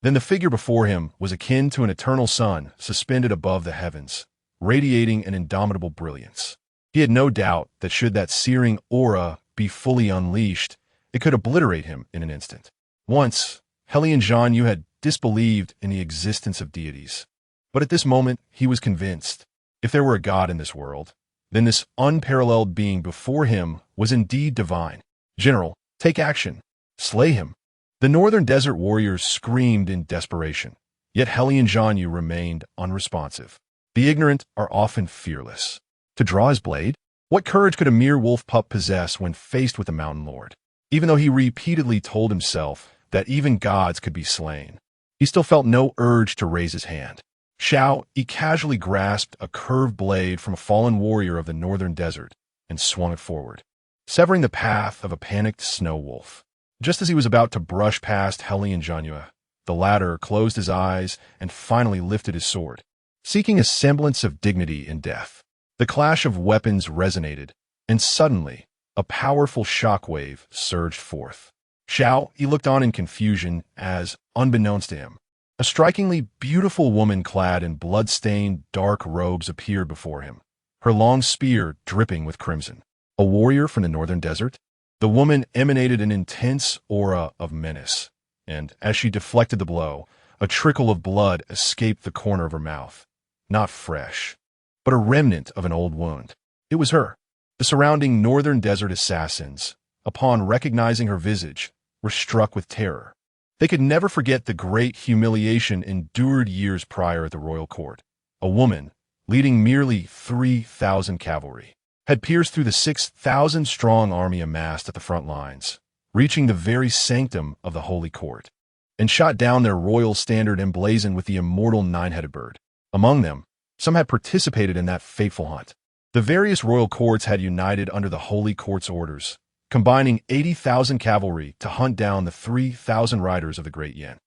then the figure before him was akin to an eternal sun suspended above the heavens, radiating an indomitable brilliance. He had no doubt that should that searing aura be fully unleashed, it could obliterate him in an instant. Once, Hellion Junzhu had disbelieved in the existence of deities. But at this moment, he was convinced. If there were a god in this world, then this unparalleled being before him was indeed divine. General, take action. Slay him. The northern desert warriors screamed in desperation, yet Hellion Junzhu remained unresponsive. The ignorant are often fearless. To draw his blade? What courage could a mere wolf pup possess when faced with a mountain lord? Even though he repeatedly told himself that even gods could be slain, he still felt no urge to raise his hand. Xiao Yi casually grasped a curved blade from a fallen warrior of the northern desert and swung it forward, severing the path of a panicked snow wolf. Just as he was about to brush past Hellion Junzhu, the latter closed his eyes and finally lifted his sword, seeking a semblance of dignity in death. The clash of weapons resonated, and suddenly, a powerful shockwave surged forth. Xiao Yi looked on in confusion as, unbeknownst to him, a strikingly beautiful woman clad in blood-stained dark robes appeared before him, her long spear dripping with crimson. A warrior from the northern desert? The woman emanated an intense aura of menace, and as she deflected the blow, a trickle of blood escaped the corner of her mouth. Not fresh, but a remnant of an old wound. It was her. The surrounding northern desert assassins, upon recognizing her visage, were struck with terror. They could never forget the great humiliation endured years prior at the royal court. A woman, leading merely 3,000 cavalry, had pierced through the 6,000-strong army amassed at the front lines, reaching the very sanctum of the holy court, and shot down their royal standard emblazoned with the immortal nine-headed bird. Among them, some had participated in that fateful hunt. The various royal courts had united under the holy court's orders, combining 80,000 cavalry to hunt down the 3,000 riders of the Great Yan.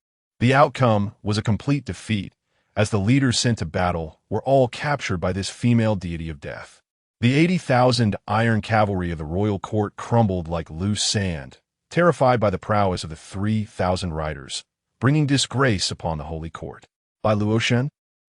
The outcome was a complete defeat, as the leaders sent to battle were all captured by this female deity of death. The 80,000 iron cavalry of the royal court crumbled like loose sand, terrified by the prowess of the 3,000 riders, bringing disgrace upon the holy court. Bai Luoshen,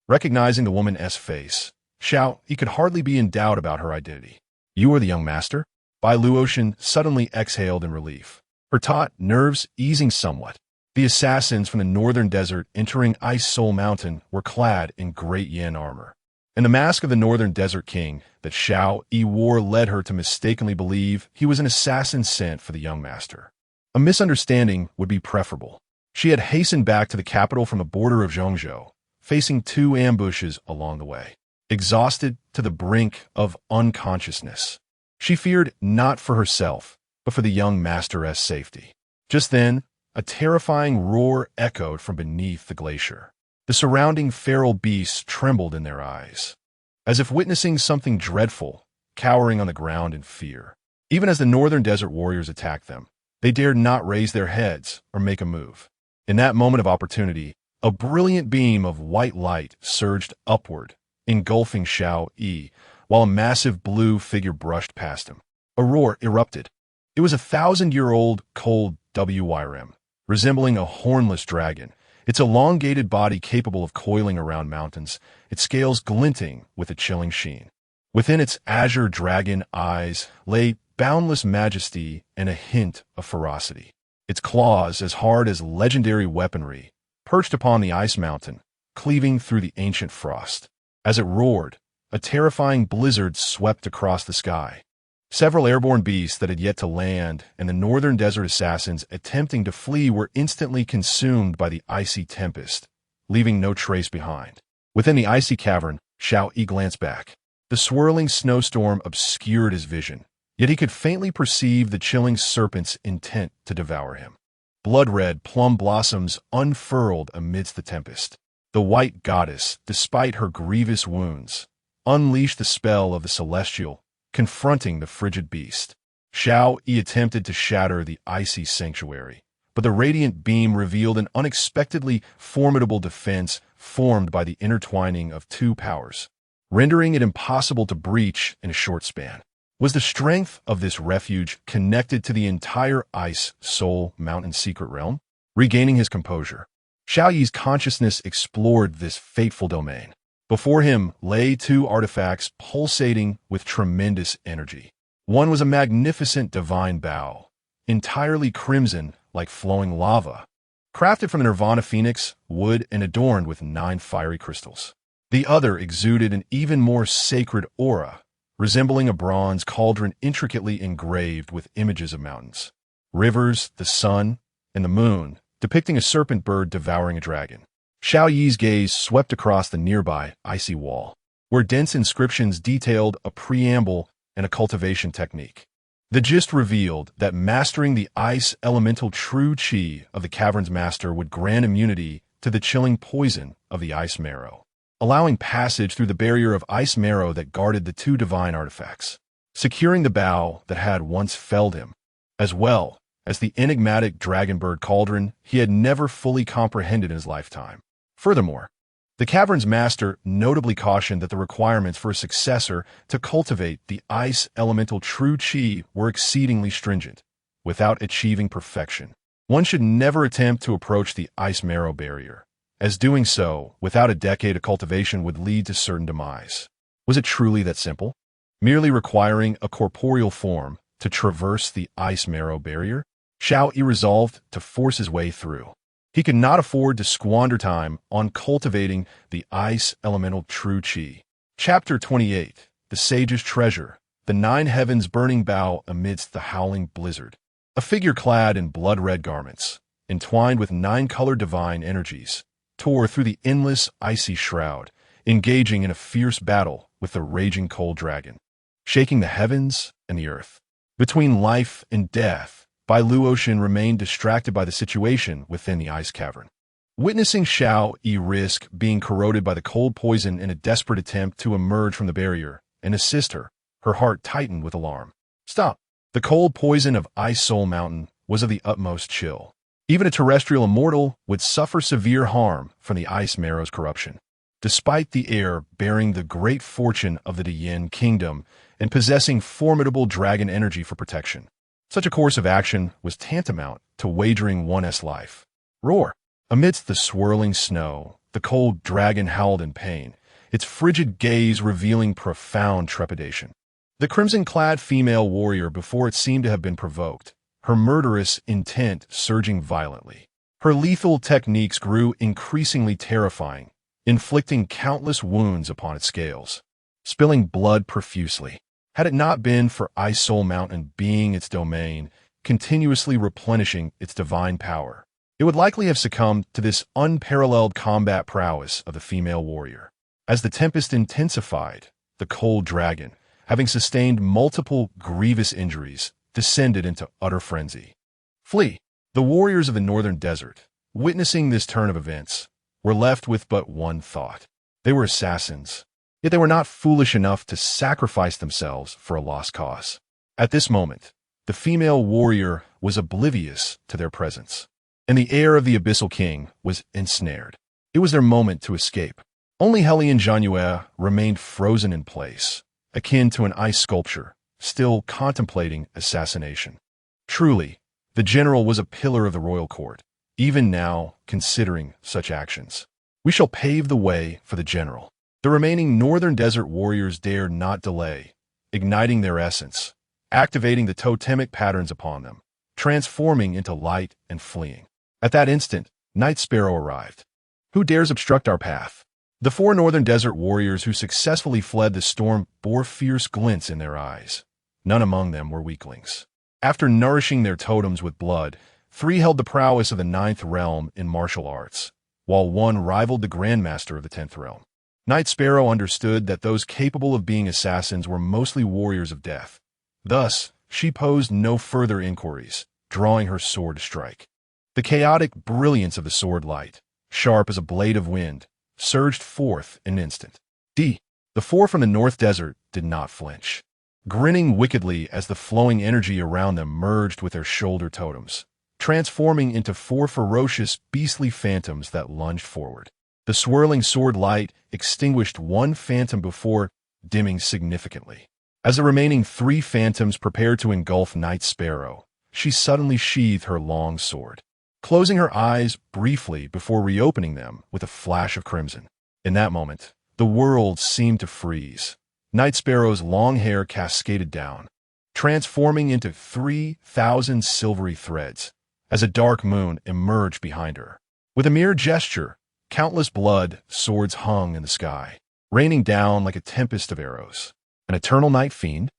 recognizing the woman's face, Xiao Yi could hardly be in doubt about her identity. You are the young master? Bai Luoshen suddenly exhaled in relief, her taut nerves easing somewhat. The assassins from the northern desert entering Ice Soul Mountain were clad in Great Yan armor, and the mask of the northern desert king that Xiao Yi wore led her to mistakenly believe he was an assassin sent for the young master. A misunderstanding would be preferable. She had hastened back to the capital from the border of Junzhu, facing 2 ambushes along the way, exhausted to the brink of unconsciousness. She feared not for herself, but for the young master's safety. Just then, a terrifying roar echoed from beneath the glacier. The surrounding feral beasts trembled in their eyes, as if witnessing something dreadful, cowering on the ground in fear. Even as the northern desert warriors attacked them, they dared not raise their heads or make a move. In that moment of opportunity, a brilliant beam of white light surged upward, engulfing Xiao Yi, while a massive blue figure brushed past him. A roar erupted. It was a 1,000-year-old cold WYRM, resembling a hornless dragon, its elongated body capable of coiling around mountains, its scales glinting with a chilling sheen. Within its azure dragon eyes lay boundless majesty and a hint of ferocity. Its claws, as hard as legendary weaponry, perched upon the ice mountain, cleaving through the ancient frost. As it roared, a terrifying blizzard swept across the sky. Several airborne beasts that had yet to land and the northern desert assassins attempting to flee were instantly consumed by the icy tempest, leaving no trace behind. Within the icy cavern, Xiao Yi glanced back. The swirling snowstorm obscured his vision, yet he could faintly perceive the chilling serpent's intent to devour him. Blood-red plum blossoms unfurled amidst the tempest. The white goddess, despite her grievous wounds, unleashed the spell of the celestial, confronting the frigid beast. Xiao Yi attempted to shatter the icy sanctuary, but the radiant beam revealed an unexpectedly formidable defense formed by the intertwining of two powers, rendering it impossible to breach in a short span. Was the strength of this refuge connected to the entire Ice Soul Mountain secret realm? Regaining his composure, Xiao Yi's consciousness explored this fateful domain. Before him lay two artifacts pulsating with tremendous energy. One was a magnificent divine bow, entirely crimson like flowing lava, crafted from the Nirvana Phoenix wood and adorned with 9 fiery crystals. The other exuded an even more sacred aura, resembling a bronze cauldron intricately engraved with images of mountains, rivers, the sun, and the moon, depicting a serpent bird devouring a dragon. Xiao Yi's gaze swept across the nearby icy wall, where dense inscriptions detailed a preamble and a cultivation technique. The gist revealed that mastering the ice elemental true chi of the cavern's master would grant immunity to the chilling poison of the ice marrow, allowing passage through the barrier of ice marrow that guarded the two divine artifacts, securing the bow that had once felled him, as well as the enigmatic dragonbird cauldron he had never fully comprehended in his lifetime. Furthermore, the cavern's master notably cautioned that the requirements for a successor to cultivate the ice elemental true chi were exceedingly stringent. Without achieving perfection, one should never attempt to approach the ice marrow barrier, as doing so without a decade of cultivation would lead to certain demise. Was it truly that simple? Merely requiring a corporeal form to traverse the ice marrow barrier? Xiao Yi resolved to force his way through. He could not afford to squander time on cultivating the ice elemental true chi. Chapter 28. The Sage's Treasure. The 9 heavens burning bow amidst the howling blizzard. A figure clad in blood-red garments, entwined with 9-colored divine energies, tore through the endless icy shroud, engaging in a fierce battle with the raging cold dragon, shaking the heavens and the earth. Between life and death, Bai Luoshen remained distracted by the situation within the ice cavern. Witnessing Xiao Yi risk being corroded by the cold poison in a desperate attempt to emerge from the barrier and assist her, her heart tightened with alarm. Stop! The cold poison of Ice Soul Mountain was of the utmost chill. Even a terrestrial immortal would suffer severe harm from the ice marrow's corruption. Despite the heir bearing the great fortune of the Yan kingdom and possessing formidable dragon energy for protection, such a course of action was tantamount to wagering one's life. Roar! Amidst the swirling snow, the cold dragon howled in pain, its frigid gaze revealing profound trepidation. The crimson-clad female warrior before it seemed to have been provoked, her murderous intent surging violently. Her lethal techniques grew increasingly terrifying, inflicting countless wounds upon its scales, spilling blood profusely. Had it not been for Ice Soul Mountain being its domain, continuously replenishing its divine power, it would likely have succumbed to this unparalleled combat prowess of the female warrior. As the tempest intensified, the cold dragon, having sustained multiple grievous injuries, descended into utter frenzy. Flee! The warriors of the northern desert, witnessing this turn of events, were left with but one thought. They were assassins, yet they were not foolish enough to sacrifice themselves for a lost cause. At this moment, the female warrior was oblivious to their presence, and the heir of the Abyssal King was ensnared. It was their moment to escape. Only Hellion Junzhu remained frozen in place, akin to an ice sculpture, still contemplating assassination. Truly, the general was a pillar of the royal court, even now considering such actions. We shall pave the way for the general. The remaining northern desert warriors dared not delay, igniting their essence, activating the totemic patterns upon them, transforming into light and fleeing. At that instant, Night Sparrow arrived. Who dares obstruct our path? The 4 northern desert warriors who successfully fled the storm bore fierce glints in their eyes. None among them were weaklings. After nourishing their totems with blood, 3 held the prowess of the 9th realm in martial arts, while 1 rivaled the grandmaster of the 10th realm. Night Sparrow understood that those capable of being assassins were mostly warriors of death. Thus, she posed no further inquiries, drawing her sword to strike. The chaotic brilliance of the sword light, sharp as a blade of wind, surged forth in an instant. The 4 from the North Desert did not flinch. grinning wickedly as the flowing energy around them merged with their shoulder totems, transforming into four ferocious, beastly phantoms that lunged forward. The swirling sword light extinguished one phantom before dimming significantly. As the remaining three phantoms prepared to engulf Night Sparrow, she suddenly sheathed her long sword, closing her eyes briefly before reopening them with a flash of crimson. In that moment, the world seemed to freeze. Night Sparrow's long hair cascaded down, transforming into 3,000 silvery threads as a dark moon emerged behind her. With a mere gesture, countless blood swords hung in the sky, raining down like a tempest of arrows. An eternal night fiend?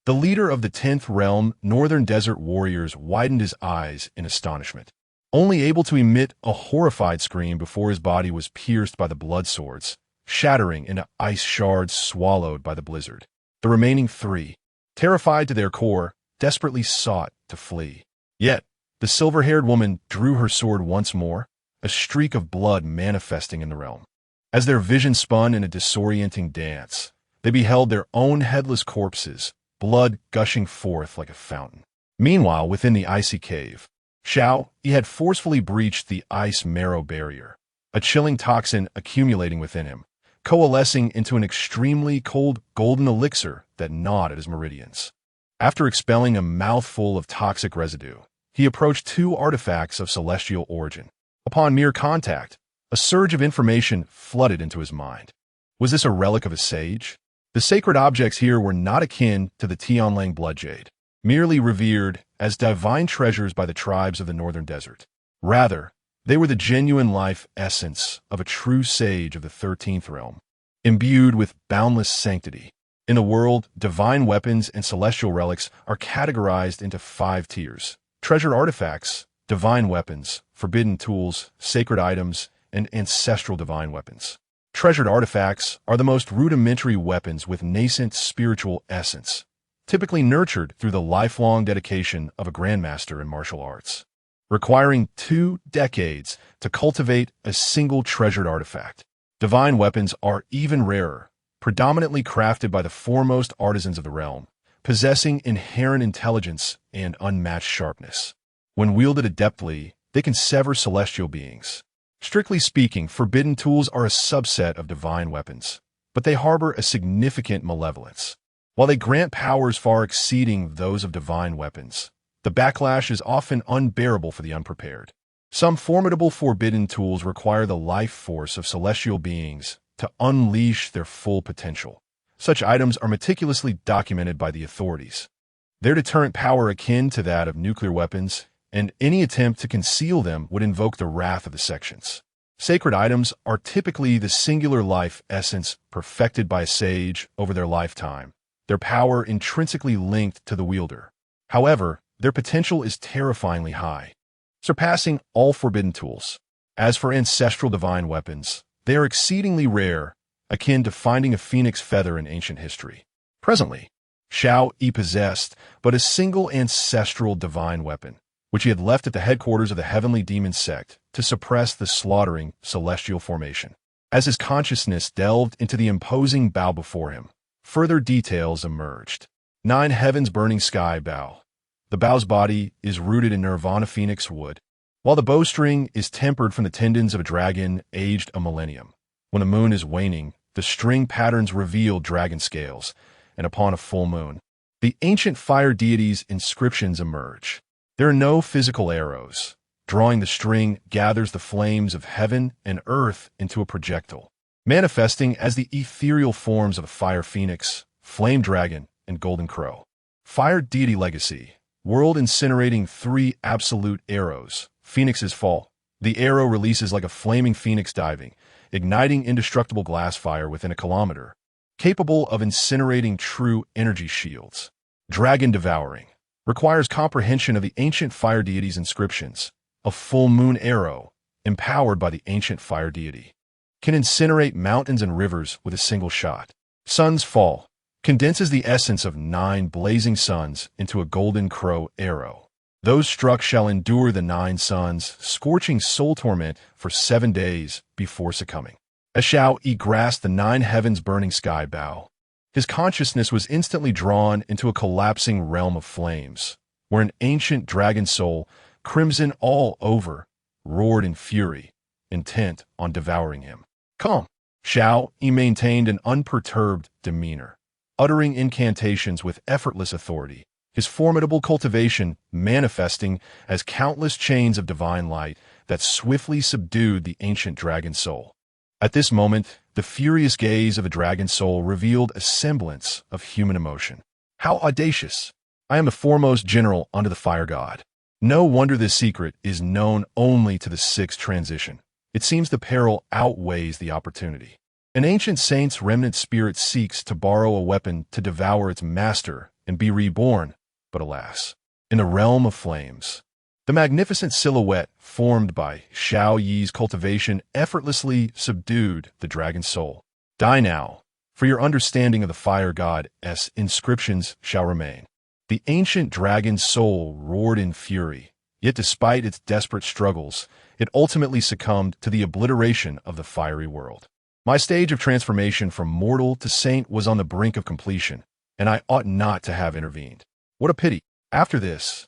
The leader of the 10th Realm Northern Desert Warriors widened his eyes in astonishment, only able to emit a horrified scream before his body was pierced by the blood swords, shattering into ice shards swallowed by the blizzard. The remaining three, terrified to their core, desperately sought to flee. Yet, the silver-haired woman drew her sword once more, a streak of blood manifesting in the realm. As their vision spun in a disorienting dance, they beheld their own headless corpses, blood gushing forth like a fountain. Meanwhile, within the icy cave, Xiao Yi had forcefully breached the ice marrow barrier, a chilling toxin accumulating within him, coalescing into an extremely cold golden elixir that gnawed at his meridians. After expelling a mouthful of toxic residue, he approached two artifacts of celestial origin. Upon mere contact, a surge of information flooded into his mind. Was this a relic of a sage? The sacred objects here were not akin to the Tianlang bloodjade, merely revered as divine treasures by the tribes of the northern desert. Rather, they were the genuine life essence of a true sage of the 13th realm, imbued with boundless sanctity. In the world, divine weapons and celestial relics are categorized into 5 tiers: treasured artifacts, divine weapons, forbidden tools, sacred items, and ancestral divine weapons. Treasured artifacts are the most rudimentary weapons with nascent spiritual essence, typically nurtured through the lifelong dedication of a grandmaster in martial arts, requiring 2 decades to cultivate a single treasured artifact. Divine weapons are even rarer, predominantly crafted by the foremost artisans of the realm, possessing inherent intelligence and unmatched sharpness. When wielded adeptly, they can sever celestial beings. Strictly speaking, forbidden tools are a subset of divine weapons, but they harbor a significant malevolence. While they grant powers far exceeding those of divine weapons, the backlash is often unbearable for the unprepared. Some formidable forbidden tools require the life force of celestial beings to unleash their full potential. Such items are meticulously documented by the authorities. Their deterrent power akin to that of nuclear weapons, and any attempt to conceal them would invoke the wrath of the sections. Sacred items are typically the singular life essence perfected by a sage over their lifetime, their power intrinsically linked to the wielder. However, their potential is terrifyingly high, surpassing all forbidden tools. As for ancestral divine weapons, they are exceedingly rare, akin to finding a phoenix feather in ancient history. Presently, Xiao Yi possessed but a single ancestral divine weapon, which he had left at the headquarters of the Heavenly Demon Sect to suppress the slaughtering celestial formation. As his consciousness delved into the imposing bow before him, further details emerged. 9 heavens burning sky bow. The bow's body is rooted in nirvana phoenix wood, while the bowstring is tempered from the tendons of a dragon aged a millennium. When the moon is waning, the string patterns reveal dragon scales, and upon a full moon, the ancient fire deity's inscriptions emerge. There are no physical arrows. Drawing the string gathers the flames of heaven and earth into a projectile, manifesting as the ethereal forms of a fire phoenix, flame dragon, and golden crow. Fire deity legacy. World incinerating 3 absolute arrows. Phoenix's fall. The arrow releases like a flaming phoenix diving, igniting indestructible glass fire within a kilometer, capable of incinerating true energy shields. Dragon devouring. Requires comprehension of the ancient fire deity's inscriptions. A full moon arrow, empowered by the ancient fire deity, can incinerate mountains and rivers with a single shot. Sun's fall condenses the essence of 9 blazing suns into a golden crow arrow. Those struck shall endure the 9 suns, scorching soul torment for 7 days before succumbing. As Xiao Yi grasped the 9 heavens burning sky bow, His consciousness was instantly drawn into a collapsing realm of flames, where an ancient dragon soul, crimson all over, roared in fury, intent on devouring him. Calm. Xiao Yi maintained an unperturbed demeanor, uttering incantations with effortless authority, his formidable cultivation manifesting as countless chains of divine light that swiftly subdued the ancient dragon soul. At this moment, the furious gaze of a dragon soul revealed a semblance of human emotion. How audacious! I am the foremost general under the fire god. No wonder this secret is known only to the sixth transition. It seems the peril outweighs the opportunity. An ancient saint's remnant spirit seeks to borrow a weapon to devour its master and be reborn, but alas, in the realm of flames. The magnificent silhouette formed by Xiao Yi's cultivation effortlessly subdued the dragon soul. Die now, for your understanding of the fire god's inscriptions shall remain. The ancient dragon soul roared in fury, yet despite its desperate struggles, it ultimately succumbed to the obliteration of the fiery world. My stage of transformation from mortal to saint was on the brink of completion, and I ought not to have intervened. What a pity. After this,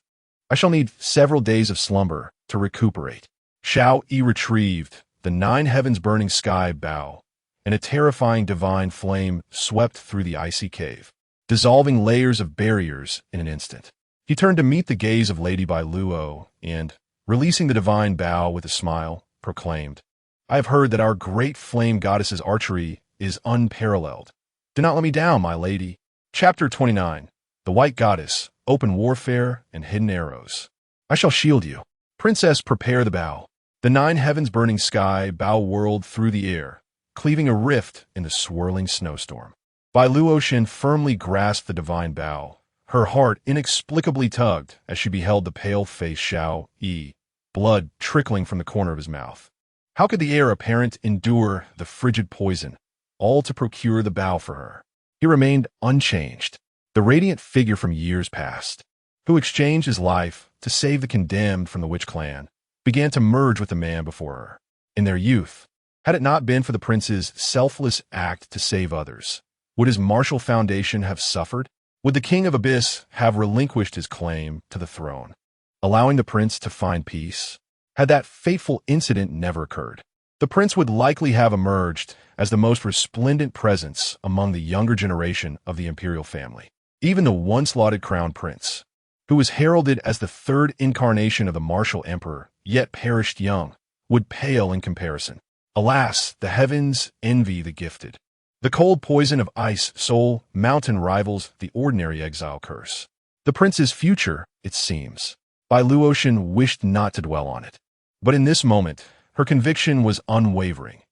I shall need several days of slumber to recuperate. Xiao Yi retrieved the 9 heavens burning sky bow, and a terrifying divine flame swept through the icy cave, dissolving layers of barriers in an instant. He turned to meet the gaze of Lady Bai Luo and, releasing the divine bow with a smile, proclaimed, I have heard that our great flame goddess's archery is unparalleled. Do not let me down, my lady. Chapter 29. The White Goddess, Open Warfare and Hidden Arrows. I shall shield you. Princess, prepare the bow. The 9 heavens burning sky bow whirled through the air, cleaving a rift in the swirling snowstorm. Bai Luoshen firmly grasped the divine bow. Her heart inexplicably tugged as she beheld the pale-faced Xiao Yi, blood trickling from the corner of his mouth. How could the heir apparent endure the frigid poison, all to procure the bow for her? He remained unchanged, the radiant figure from years past, who exchanged his life to save the condemned from the witch clan, began to merge with the man before her. In their youth, had it not been for the prince's selfless act to save others, would his martial foundation have suffered? Would the king of Abyss have relinquished his claim to the throne, allowing the prince to find peace? Had that fateful incident never occurred, the prince would likely have emerged as the most resplendent presence among the younger generation of the imperial family. Even the once-lauded crown prince, who was heralded as the 3rd incarnation of the martial emperor, yet perished young, would pale in comparison. Alas, the heavens envy the gifted. The cold poison of ice soul mountain rivals the ordinary exile curse. The prince's future, it seems. Bai Luoshen wished not to dwell on it. But in this moment, her conviction was unwavering.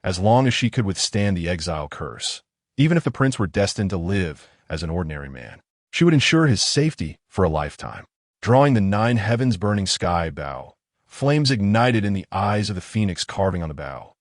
As long as she could withstand the exile curse, even if the prince were destined to live as an ordinary man, she would ensure his safety for a lifetime. Drawing the 9 heavens burning sky bow, flames ignited in the eyes of the phoenix carving on the bow.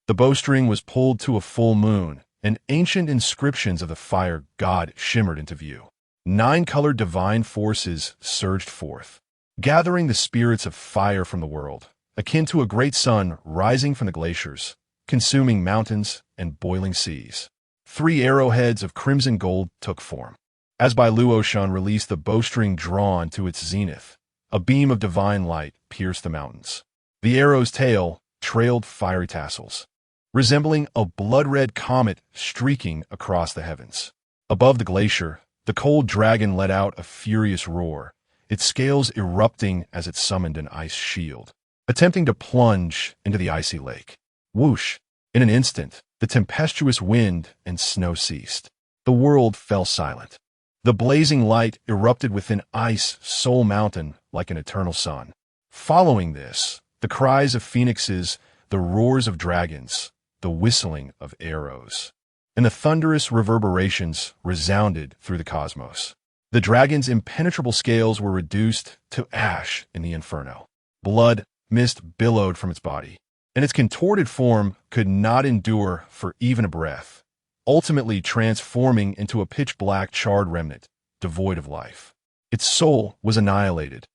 The bowstring was pulled to a full moon, and ancient inscriptions of the fire god shimmered into view. 9-colored divine forces surged forth, gathering the spirits of fire from the world, akin to a great sun rising from the glaciers, consuming mountains and boiling seas. 3 arrowheads of crimson gold took form. As Bai Luoshen released the bowstring drawn to its zenith, a beam of divine light pierced the mountains. The arrow's tail trailed fiery tassels, resembling a blood-red comet streaking across the heavens. Above the glacier, the cold dragon let out a furious roar, its scales erupting as it summoned an ice shield, attempting to plunge into the icy lake. Whoosh! In an instant, the tempestuous wind and snow ceased. The world fell silent. The blazing light erupted within Ice Soul Mountain like an eternal sun. Following this, the cries of phoenixes, the roars of dragons, the whistling of arrows, and the thunderous reverberations resounded through the cosmos. The dragon's impenetrable scales were reduced to ash in the inferno. Blood mist billowed from its body, and its contorted form could not endure for even a breath, ultimately transforming into a pitch-black charred remnant, devoid of life. Its soul was annihilated,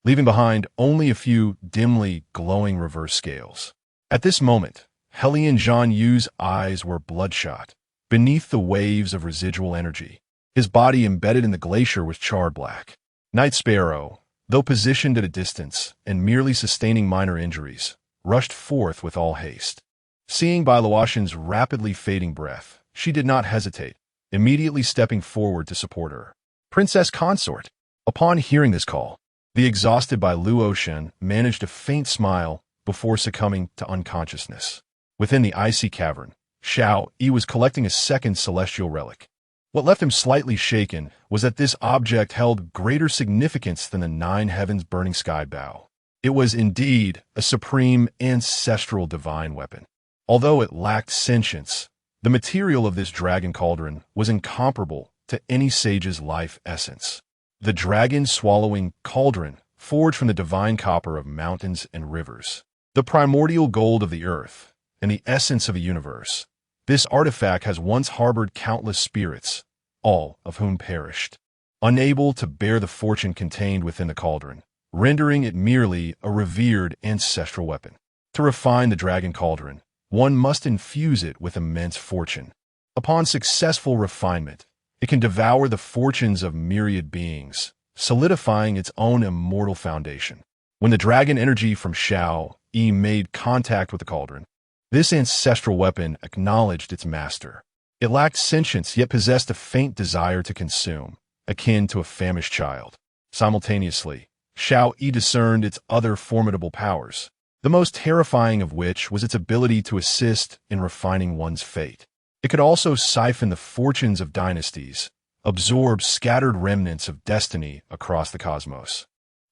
leaving behind only a few dimly glowing reverse scales. At this moment, Hellion Zhan Yu's eyes were bloodshot, beneath the waves of residual energy. His body embedded in the glacier was charred black. Night Sparrow, though positioned at a distance and merely sustaining minor injuries, rushed forth with all haste. Seeing Bai Luoshen's rapidly fading breath, she did not hesitate, immediately stepping forward to support her. Princess Consort. Upon hearing this call, the exhausted Bai Luoshen managed a faint smile before succumbing to unconsciousness. Within the icy cavern, Xiao Yi was collecting a second celestial relic. What left him slightly shaken was that this object held greater significance than the 9 heavens burning sky bow. It was indeed a supreme ancestral divine weapon. Although it lacked sentience, the material of this dragon cauldron was incomparable to any sage's life essence. The dragon-swallowing cauldron, forged from the divine copper of mountains and rivers, the primordial gold of the earth, and the essence of a universe. This artifact has once harbored countless spirits, all of whom perished, unable to bear the fortune contained within the cauldron, rendering it merely a revered ancestral weapon. To refine the dragon cauldron, one must infuse it with immense fortune. Upon successful refinement, it can devour the fortunes of myriad beings, solidifying its own immortal foundation. When the dragon energy from Xiao Yi made contact with the cauldron, this ancestral weapon acknowledged its master. It lacked sentience yet possessed a faint desire to consume, akin to a famished child. Simultaneously, Xiao Yi discerned its other formidable powers, the most terrifying of which was its ability to assist in refining one's fate. It could also siphon the fortunes of dynasties, absorb scattered remnants of destiny across the cosmos,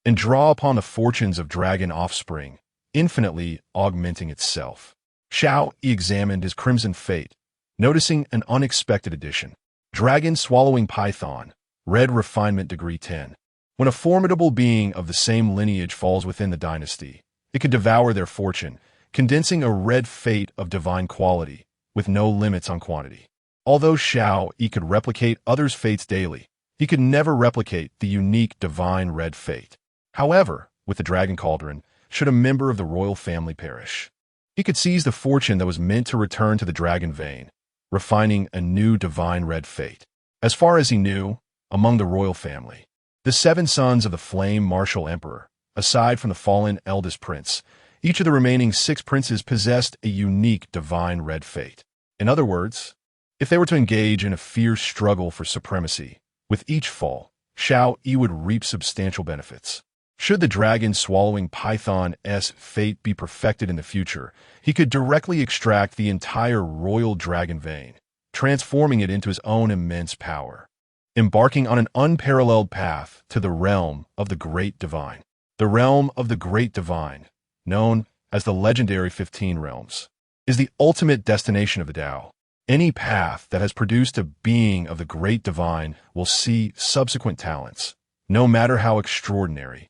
and draw upon the fortunes of dragon offspring, infinitely augmenting itself. Xiao Yi examined his crimson fate, noticing an unexpected addition. Dragon swallowing python, red refinement degree 10. When a formidable being of the same lineage falls within the dynasty, it could devour their fortune, condensing a red fate of divine quality, with no limits on quantity. Although Xiao Yi could replicate others' fates daily, he could never replicate the unique divine red fate. However, with the dragon cauldron, should a member of the royal family perish, he could seize the fortune that was meant to return to the dragon vein, refining a new divine red fate. As far as he knew, among the royal family, the 7 sons of the flame martial emperor, aside from the fallen eldest prince, each of the remaining 6 princes possessed a unique divine red fate. In other words, if they were to engage in a fierce struggle for supremacy, with each fall, Xiao Yi would reap substantial benefits. Should the dragon-swallowing python's fate be perfected in the future, he could directly extract the entire royal dragon vein, transforming it into his own immense power, embarking on an unparalleled path to the realm of the Great Divine. The realm of the Great Divine, known as the legendary 15 realms, is the ultimate destination of the Tao. Any path that has produced a being of the Great Divine will see subsequent talents, no matter how extraordinary,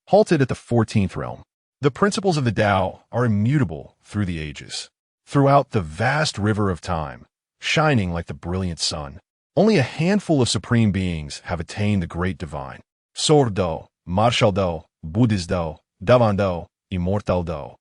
halted at the 14th realm. The principles of the Tao are immutable through the ages. Throughout the vast river of time, shining like the brilliant sun, only a handful of supreme beings have attained the Great Divine. Sword Do, Martial Do, Buddhist Do, Davan Do, Immortal Do.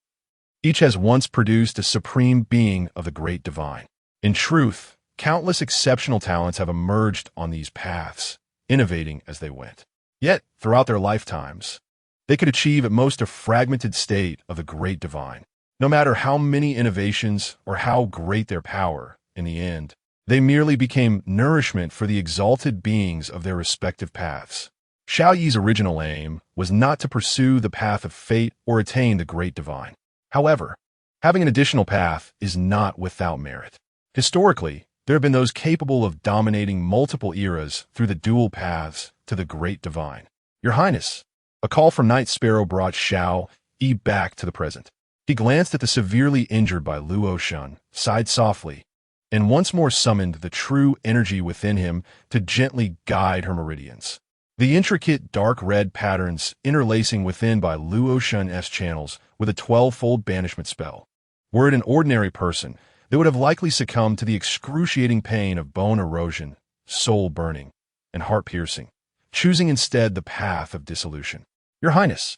Each has once produced a supreme being of the Great Divine. In truth, countless exceptional talents have emerged on these paths, innovating as they went. Yet, throughout their lifetimes, they could achieve at most a fragmented state of the Great Divine. No matter how many innovations or how great their power, in the end, they merely became nourishment for the exalted beings of their respective paths. Xiao Yi's original aim was not to pursue the path of fate or attain the Great Divine. However, having an additional path is not without merit. Historically, there have been those capable of dominating multiple eras through the dual paths to the Great Divine. Your Highness, a call from Night Sparrow brought Xiao Yi back to the present. He glanced at the severely injured Bai Luoshen, sighed softly, and once more summoned the true energy within him to gently guide her meridians. The intricate dark red patterns interlacing within Bai Luoshen's channels with a 12-fold banishment spell. Were it an ordinary person, they would have likely succumbed to the excruciating pain of bone erosion, soul burning, and heart piercing, choosing instead the path of dissolution. Your Highness,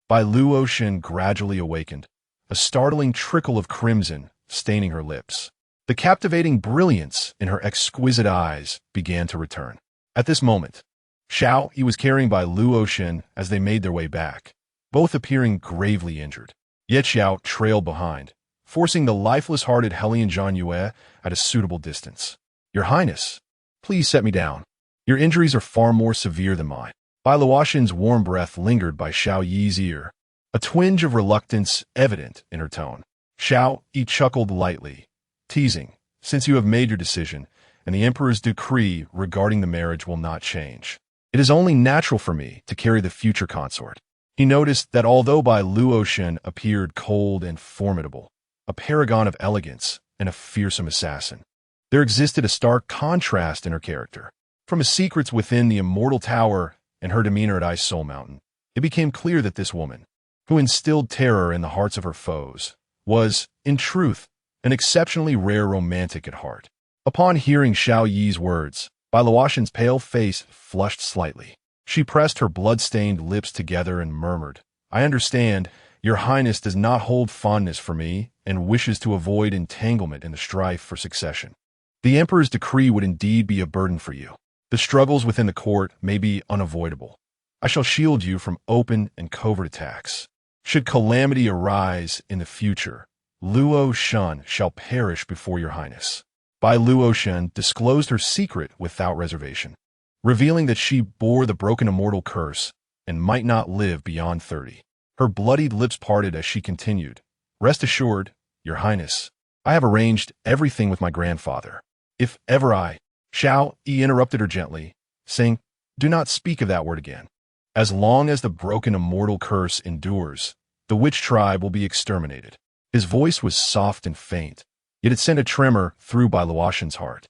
Bai Luoshen gradually awakened, a startling trickle of crimson staining her lips. The captivating brilliance in her exquisite eyes began to return. At this moment, Xiao Yi was carrying Bai Luoshen as they made their way back, both appearing gravely injured. Yet Xiao trailed behind, forcing the lifeless-hearted Hellion Zhang Yue at a suitable distance. "Your Highness, please set me down. Your injuries are far more severe than mine." Bai Luoshen's warm breath lingered by Xiao Yi's ear, a twinge of reluctance evident in her tone. Xiao Yi chuckled lightly, teasing, "Since you have made your decision, and the Emperor's decree regarding the marriage will not change, it is only natural for me to carry the future consort." He noticed that although Bai Luoshen appeared cold and formidable, a paragon of elegance and a fearsome assassin, there existed a stark contrast in her character. From the secrets within the immortal tower and her demeanor at Ice Soul Mountain, it became clear that this woman, who instilled terror in the hearts of her foes, was, in truth, an exceptionally rare romantic at heart. Upon hearing Xiao Yi's words, Bai Luoshen's pale face flushed slightly. She pressed her blood-stained lips together and murmured, "I understand. Your Highness does not hold fondness for me and wishes to avoid entanglement in the strife for succession. The Emperor's decree would indeed be a burden for you. The struggles within the court may be unavoidable. I shall shield you from open and covert attacks. Should calamity arise in the future, Luoshen shall perish before your Highness." Bai Luoshen disclosed her secret without reservation, revealing that she bore the broken immortal curse and might not live beyond 30. Her bloodied lips parted as she continued, "Rest assured, Your Highness, I have arranged everything with my grandfather. If ever Xiao Yi interrupted her gently, saying, "Do not speak of that word again. As long as the broken immortal curse endures, the witch tribe will be exterminated." His voice was soft and faint, yet it sent a tremor through Bai Luoshen's heart.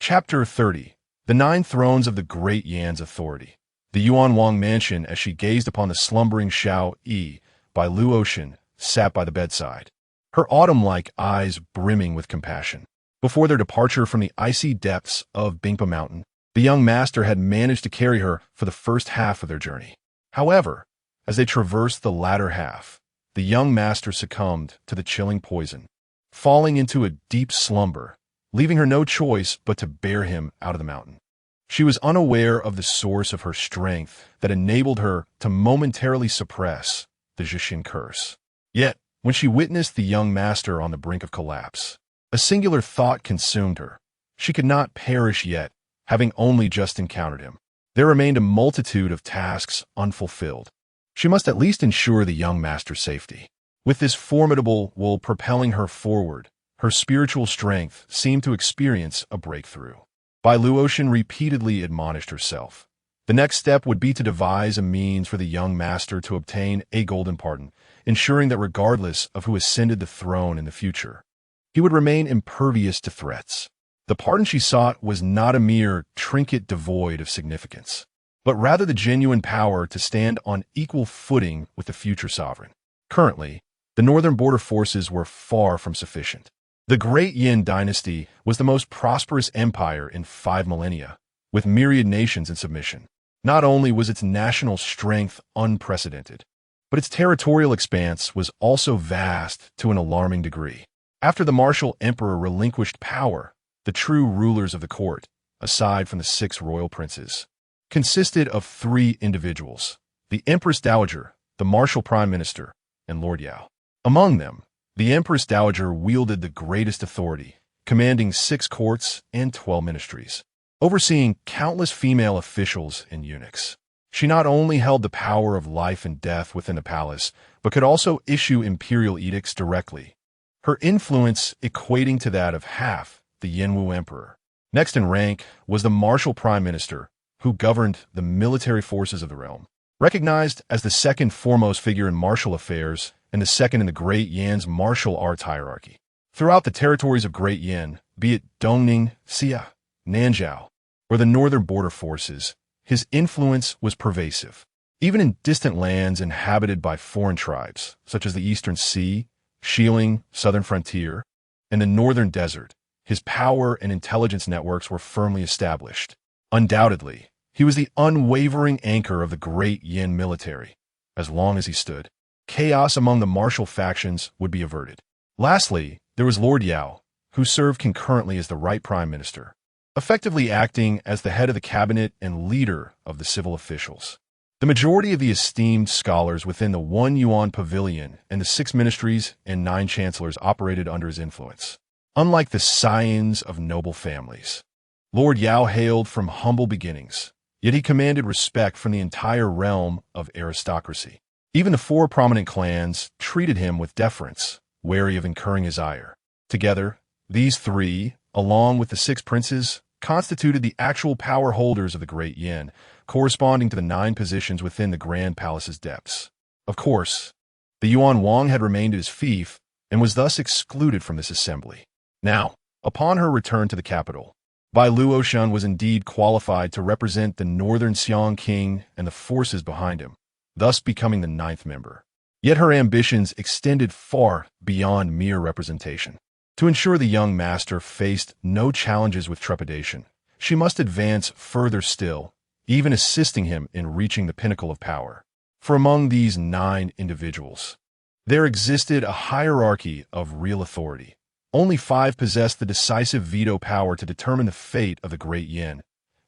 Chapter 30. The 9 Thrones of the Great Yan's Authority. The Yuan Wang mansion. As she gazed upon the slumbering Xiao Yi, Bai Luoshen sat by the bedside, her autumn-like eyes brimming with compassion. Before their departure from the icy depths of Bingpa Mountain, the young master had managed to carry her for the first half of their journey. However, as they traversed the latter half, the young master succumbed to the chilling poison, falling into a deep slumber, leaving her no choice but to bear him out of the mountain. She was unaware of the source of her strength that enabled her to momentarily suppress the Zhixin curse. Yet, when she witnessed the young master on the brink of collapse, a singular thought consumed her. She could not perish yet, having only just encountered him. There remained a multitude of tasks unfulfilled. She must at least ensure the young master's safety. With this formidable will propelling her forward, her spiritual strength seemed to experience a breakthrough. Bai Luoshen repeatedly admonished herself. The next step would be to devise a means for the young master to obtain a golden pardon, ensuring that regardless of who ascended the throne in the future, he would remain impervious to threats. The pardon she sought was not a mere trinket devoid of significance, but rather the genuine power to stand on equal footing with the future sovereign. Currently, the northern border forces were far from sufficient. The Great Yan Dynasty was the most prosperous empire in 5 millennia, with myriad nations in submission. Not only was its national strength unprecedented, but its territorial expanse was also vast to an alarming degree. After the martial emperor relinquished power, the true rulers of the court, aside from the 6 royal princes, consisted of 3 individuals: the Empress Dowager, the martial prime minister, and Lord Yao. Among them, the Empress Dowager wielded the greatest authority, commanding 6 courts and 12 ministries, overseeing countless female officials and eunuchs. She not only held the power of life and death within the palace, but could also issue imperial edicts directly, her influence equating to that of half the Yanwu emperor. Next in rank was the martial prime minister, who governed the military forces of the realm. Recognized as the second foremost figure in martial affairs and the second in the Great Yan's martial arts hierarchy. Throughout the territories of Great Yan, be it Dongning, Xia, Nanzhao, or the northern border forces, his influence was pervasive. Even in distant lands inhabited by foreign tribes, such as the Eastern Sea, Xiling, southern frontier, and the northern desert, his power and intelligence networks were firmly established. Undoubtedly, he was the unwavering anchor of the Great Yan military. As long as he stood, chaos among the martial factions would be averted. Lastly, there was Lord Yao, who served concurrently as the right prime minister, effectively acting as the head of the cabinet and leader of the civil officials. The majority of the esteemed scholars within the 1 Yuan Pavilion and the 6 ministries and 9 chancellors operated under his influence. Unlike the scions of noble families, Lord Yao hailed from humble beginnings, yet he commanded respect from the entire realm of aristocracy. Even the 4 prominent clans treated him with deference, wary of incurring his ire. Together, these 3, along with the 6 princes, constituted the actual power holders of the Great Yan, corresponding to the 9 positions within the Grand Palace's depths. Of course, the Yuan Wang had remained at his fief and was thus excluded from this assembly. Now, upon her return to the capital, Bai Luoshen was indeed qualified to represent the northern Xiang king and the forces behind him, thus becoming the 9th member. Yet her ambitions extended far beyond mere representation. To ensure the young master faced no challenges with trepidation, she must advance further still, even assisting him in reaching the pinnacle of power. For among these 9 individuals, there existed a hierarchy of real authority. Only 5 possessed the decisive veto power to determine the fate of the Great Yan,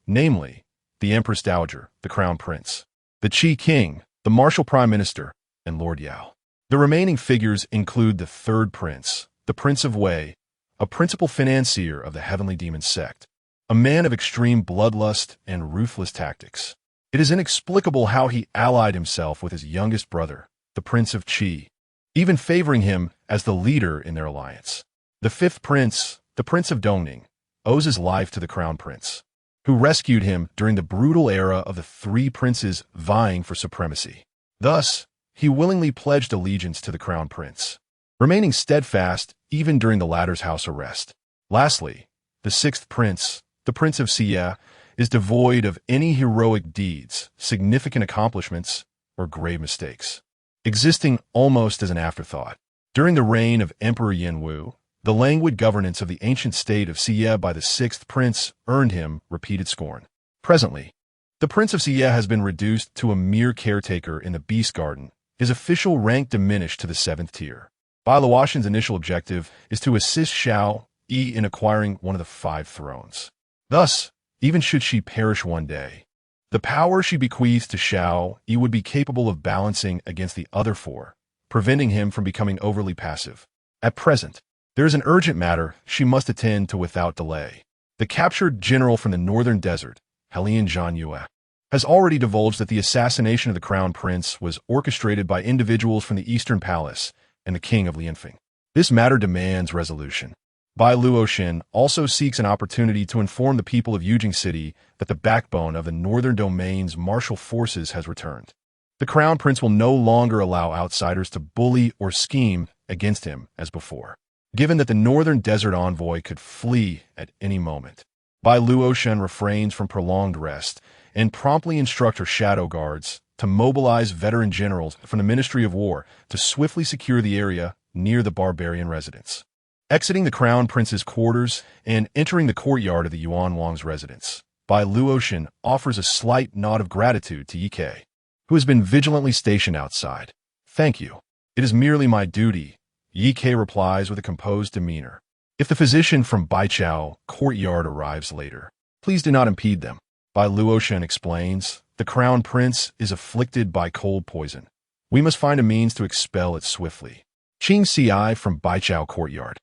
namely, the Empress Dowager, the Crown Prince, the Qi King, the Martial Prime Minister, and Lord Yao. The remaining figures include the 3rd Prince, the Prince of Wei, a principal financier of the Heavenly Demon Sect, a man of extreme bloodlust and ruthless tactics. It is inexplicable how he allied himself with his youngest brother, the Prince of Qi, even favoring him as the leader in their alliance. The 5th Prince, the Prince of Dongning, owes his life to the Crown Prince, who rescued him during the brutal era of the 3 princes vying for supremacy. Thus, he willingly pledged allegiance to the Crown Prince, remaining steadfast even during the latter's house arrest. Lastly, the 6th Prince, the Prince of Xie, is devoid of any heroic deeds, significant accomplishments, or grave mistakes, existing almost as an afterthought. During the reign of Emperor Yenwu, the languid governance of the ancient state of Xie by the 6th Prince earned him repeated scorn. Presently, the Prince of Xie has been reduced to a mere caretaker in the Beast Garden, his official rank diminished to the 7th tier. Bai Luoshen's initial objective is to assist Xiao Yi in acquiring one of the 5 thrones. Thus, even should she perish one day, the power she bequeathed to Xiao Yi would be capable of balancing against the other 4, preventing him from becoming overly passive. At present, there is an urgent matter she must attend to without delay. The captured general from the northern desert, Helian Zhanyue, has already divulged that the assassination of the Crown Prince was orchestrated by individuals from the Eastern Palace and the King of Lianfeng. This matter demands resolution. Bai Luoshen also seeks an opportunity to inform the people of Yujing City that the backbone of the Northern Domain's martial forces has returned. The Crown Prince will no longer allow outsiders to bully or scheme against him as before, given that the Northern Desert Envoy could flee at any moment. Bai Luoshen refrains from prolonged rest and promptly instructs her shadow guards to mobilize veteran generals from the Ministry of War to swiftly secure the area near the barbarian residence. Exiting the Crown Prince's quarters and entering the courtyard of the Yuan Wang's residence, Bai Luoshen offers a slight nod of gratitude to Yi Ke, who has been vigilantly stationed outside. "Thank you. It is merely my duty," Yi Ke replies with a composed demeanor. "If the physician from Baichao courtyard arrives later, please do not impede them." Bai Luoshen explains, "The Crown Prince is afflicted by cold poison. We must find a means to expel it swiftly." Qing Ci from Baichao courtyard,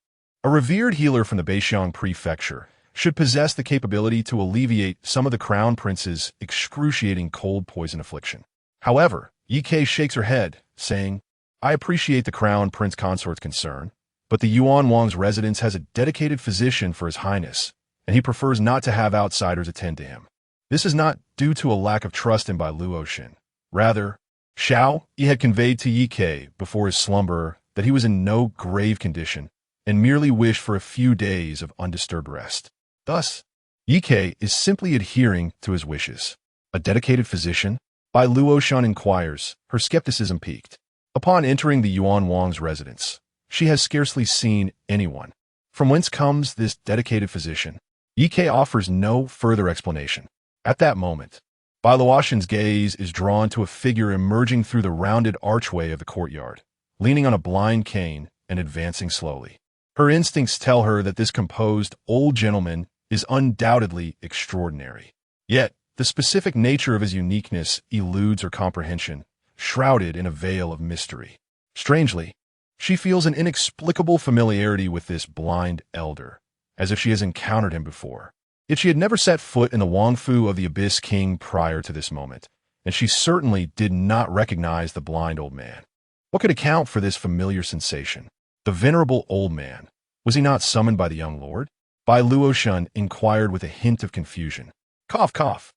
a revered healer from the Beixiang prefecture, should possess the capability to alleviate some of the Crown Prince's excruciating cold poison affliction. However, Yi Ke shakes her head, saying, "I appreciate the Crown Prince Consort's concern, but the Yuan Wang's residence has a dedicated physician for His Highness, and he prefers not to have outsiders attend to him." This is not due to a lack of trust in Bai Luoshen. Rather, Xiao Yi had conveyed to Yi Ke before his slumber that he was in no grave condition and merely wished for a few days of undisturbed rest. Thus, Yi Ke is simply adhering to his wishes. A dedicated physician? Bai Luoshen inquires, her skepticism piqued. Upon entering the Yuan Wang's residence, she has scarcely seen anyone. From whence comes this dedicated physician? Yi Ke offers no further explanation. At that moment, Bai Luoshen's gaze is drawn to a figure emerging through the rounded archway of the courtyard, leaning on a blind cane and advancing slowly. Her instincts tell her that this composed old gentleman is undoubtedly extraordinary. Yet, the specific nature of his uniqueness eludes her comprehension, shrouded in a veil of mystery. Strangely, she feels an inexplicable familiarity with this blind elder, as if she has encountered him before. Yet she had never set foot in the Wangfu of the Abyss King prior to this moment, and she certainly did not recognize the blind old man. What could account for this familiar sensation? The venerable old man. Was he not summoned by the young lord? Bai Luoshen inquired with a hint of confusion. Cough, cough.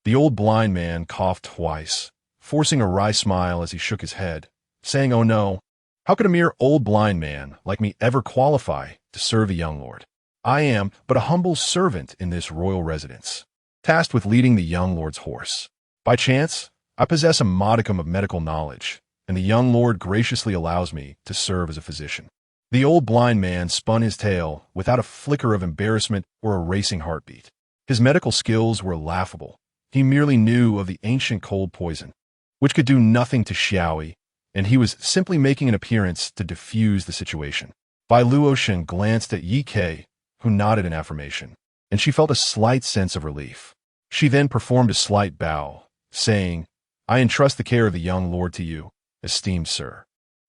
The old blind man coughed twice, forcing a wry smile as he shook his head, saying, "Oh no, how could a mere old blind man like me ever qualify to serve a young lord? I am but a humble servant in this royal residence, tasked with leading the young lord's horse. By chance, I possess a modicum of medical knowledge, and the young lord graciously allows me to serve as a physician." The old blind man spun his tale without a flicker of embarrassment or a racing heartbeat. His medical skills were laughable. He merely knew of the ancient cold poison, which could do nothing to Xiao Yi, and he was simply making an appearance to diffuse the situation. Bai Luoshen glanced at Yi Ke, who nodded in affirmation, and she felt a slight sense of relief. She then performed a slight bow, saying, "I entrust the care of the young lord to you, esteemed sir."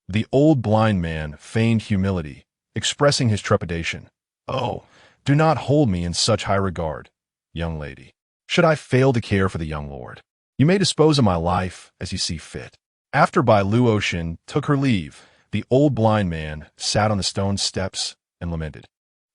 The old blind man feigned humility, expressing his trepidation. "Oh, do not hold me in such high regard, young lady. Should I fail to care for the young lord, you may dispose of my life as you see fit." After Bai Luoshen took her leave, the old blind man sat on the stone steps and lamented.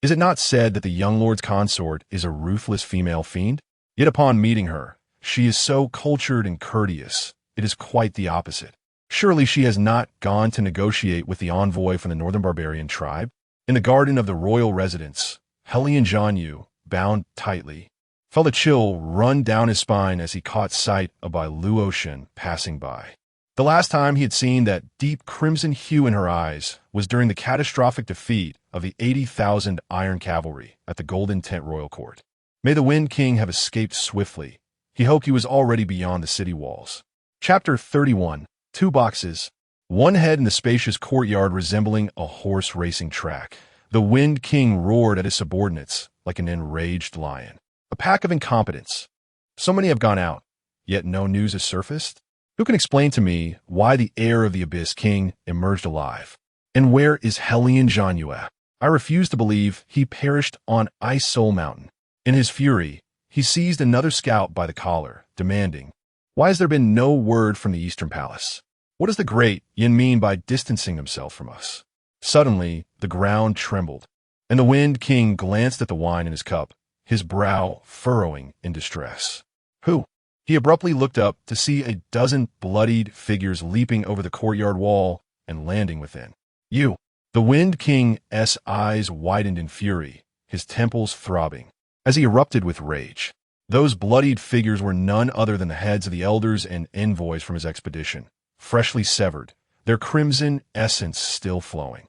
Is it not said that the young lord's consort is a ruthless female fiend? Yet upon meeting her, she is so cultured and courteous. It is quite the opposite. Surely she has not gone to negotiate with the envoy from the northern barbarian tribe? In the garden of the royal residence, Hellion Junzhu, bound tightly, felt a chill run down his spine as he caught sight of Bai Luoshen passing by. The last time he had seen that deep crimson hue in her eyes was during the catastrophic defeat of the 80,000 iron cavalry at the Golden Tent Royal Court. May the Wind King have escaped swiftly. He hoped he was already beyond the city walls. Chapter 31. 2 boxes. One head in the spacious courtyard resembling a horse racing track. The Wind King roared at his subordinates like an enraged lion. A pack of incompetents. So many have gone out, yet no news has surfaced? Who can explain to me why the heir of the Abyss King emerged alive? And where is Hellion Junzhu? I refuse to believe he perished on Ice Soul Mountain. In his fury, he seized another scout by the collar, demanding, "Why has there been no word from the Eastern Palace? What does the Great Yan mean by distancing himself from us?" Suddenly, the ground trembled, and the Wind King glanced at the wine in his cup, his brow furrowing in distress. Who? He abruptly looked up to see a dozen bloodied figures leaping over the courtyard wall and landing within. You! The Wind King's eyes widened in fury, his temples throbbing, as he erupted with rage. Those bloodied figures were none other than the heads of the elders and envoys from his expedition, freshly severed, their crimson essence still flowing.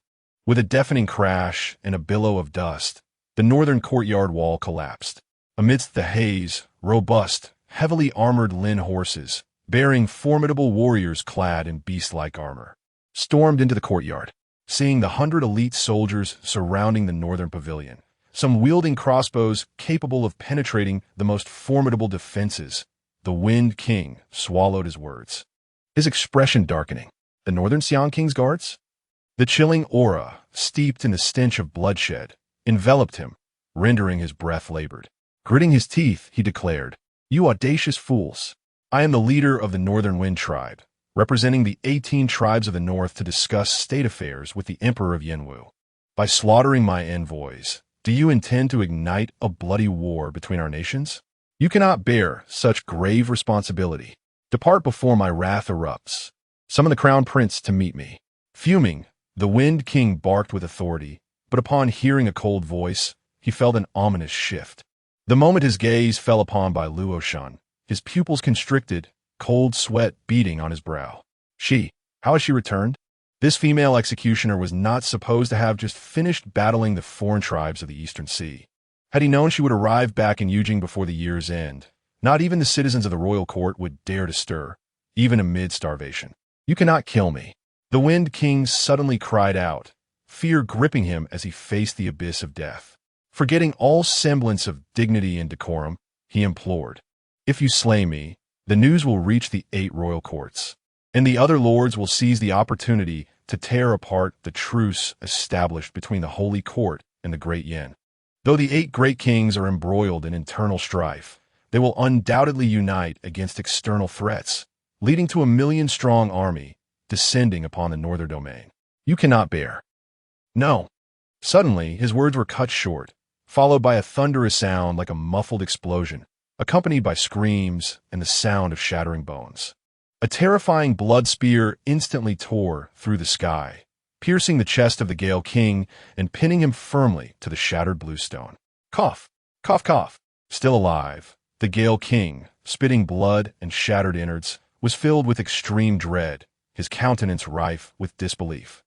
With a deafening crash and a billow of dust, the northern courtyard wall collapsed. Amidst the haze, robust, heavily armored Lin horses, bearing formidable warriors clad in beast-like armor, stormed into the courtyard. Seeing the 100 elite soldiers surrounding the northern pavilion, some wielding crossbows capable of penetrating the most formidable defenses, the Wind King swallowed his words, his expression darkening. The northern Xiang King's guards? The chilling aura, steeped in the stench of bloodshed, enveloped him, rendering his breath labored. Gritting his teeth, he declared, "You audacious fools! I am the leader of the Northern Wind Tribe, representing the 18 tribes of the north to discuss state affairs with the Emperor of Yanwu. By slaughtering my envoys, do you intend to ignite a bloody war between our nations? You cannot bear such grave responsibility. Depart before my wrath erupts. Summon the Crown Prince to meet me." Fuming, the Wind King barked with authority, but upon hearing a cold voice, he felt an ominous shift. The moment his gaze fell upon Bai Luoshen, his pupils constricted, cold sweat beading on his brow. How has she returned? This female executioner was not supposed to have just finished battling the foreign tribes of the Eastern Sea. Had he known she would arrive back in Yujing before the year's end, not even the citizens of the royal court would dare to stir, even amid starvation. "You cannot kill me." The Wind King suddenly cried out, fear gripping him as he faced the abyss of death. Forgetting all semblance of dignity and decorum, he implored, "If you slay me, the news will reach the 8 royal courts, and the other lords will seize the opportunity to tear apart the truce established between the Holy Court and the Great Yan. Though the 8 great kings are embroiled in internal strife, they will undoubtedly unite against external threats, leading to a 1,000,000-strong army descending upon the northern domain. You cannot bear." No. Suddenly, his words were cut short, followed by a thunderous sound like a muffled explosion, accompanied by screams and the sound of shattering bones. A terrifying blood spear instantly tore through the sky, piercing the chest of the Gale King and pinning him firmly to the shattered bluestone. Cough, cough, cough. Still alive, the Gale King, spitting blood and shattered innards, was filled with extreme dread, his countenance rife with disbelief.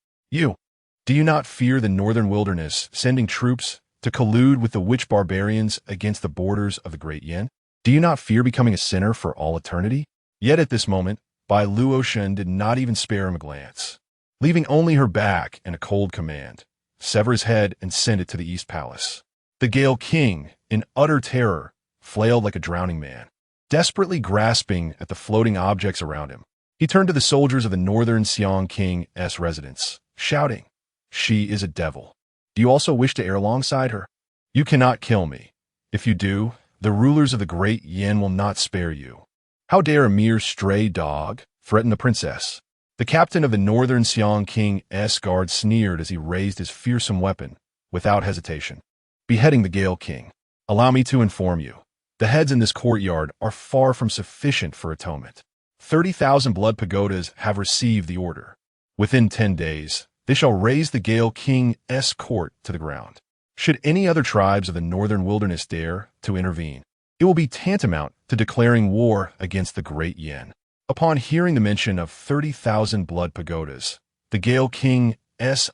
Do you not fear the northern wilderness sending troops to collude with the witch barbarians against the borders of the Great Yan? Do you not fear becoming a sinner for all eternity? Yet at this moment, Bai Luoshen did not even spare him a glance. Leaving only her back and a cold command, "Sever his head and send it to the East Palace." The Gale King, in utter terror, flailed like a drowning man, desperately grasping at the floating objects around him. He turned to the soldiers of the northern Xiong King's residence, shouting, "She is a devil. Do you also wish to err alongside her? You cannot kill me. If you do, the rulers of the Great Yan will not spare you. How dare a mere stray dog threaten the princess?" The captain of the northern Xiong King's guard sneered as he raised his fearsome weapon, without hesitation, beheading the Gale King. "Allow me to inform you. The heads in this courtyard are far from sufficient for atonement. 30,000 blood pagodas have received the order. Within 10 days, they shall raise the Gale King's court to the ground. Should any other tribes of the northern wilderness dare to intervene, it will be tantamount to declaring war against the Great Yan." Upon hearing the mention of 30,000 blood pagodas, the Gale King's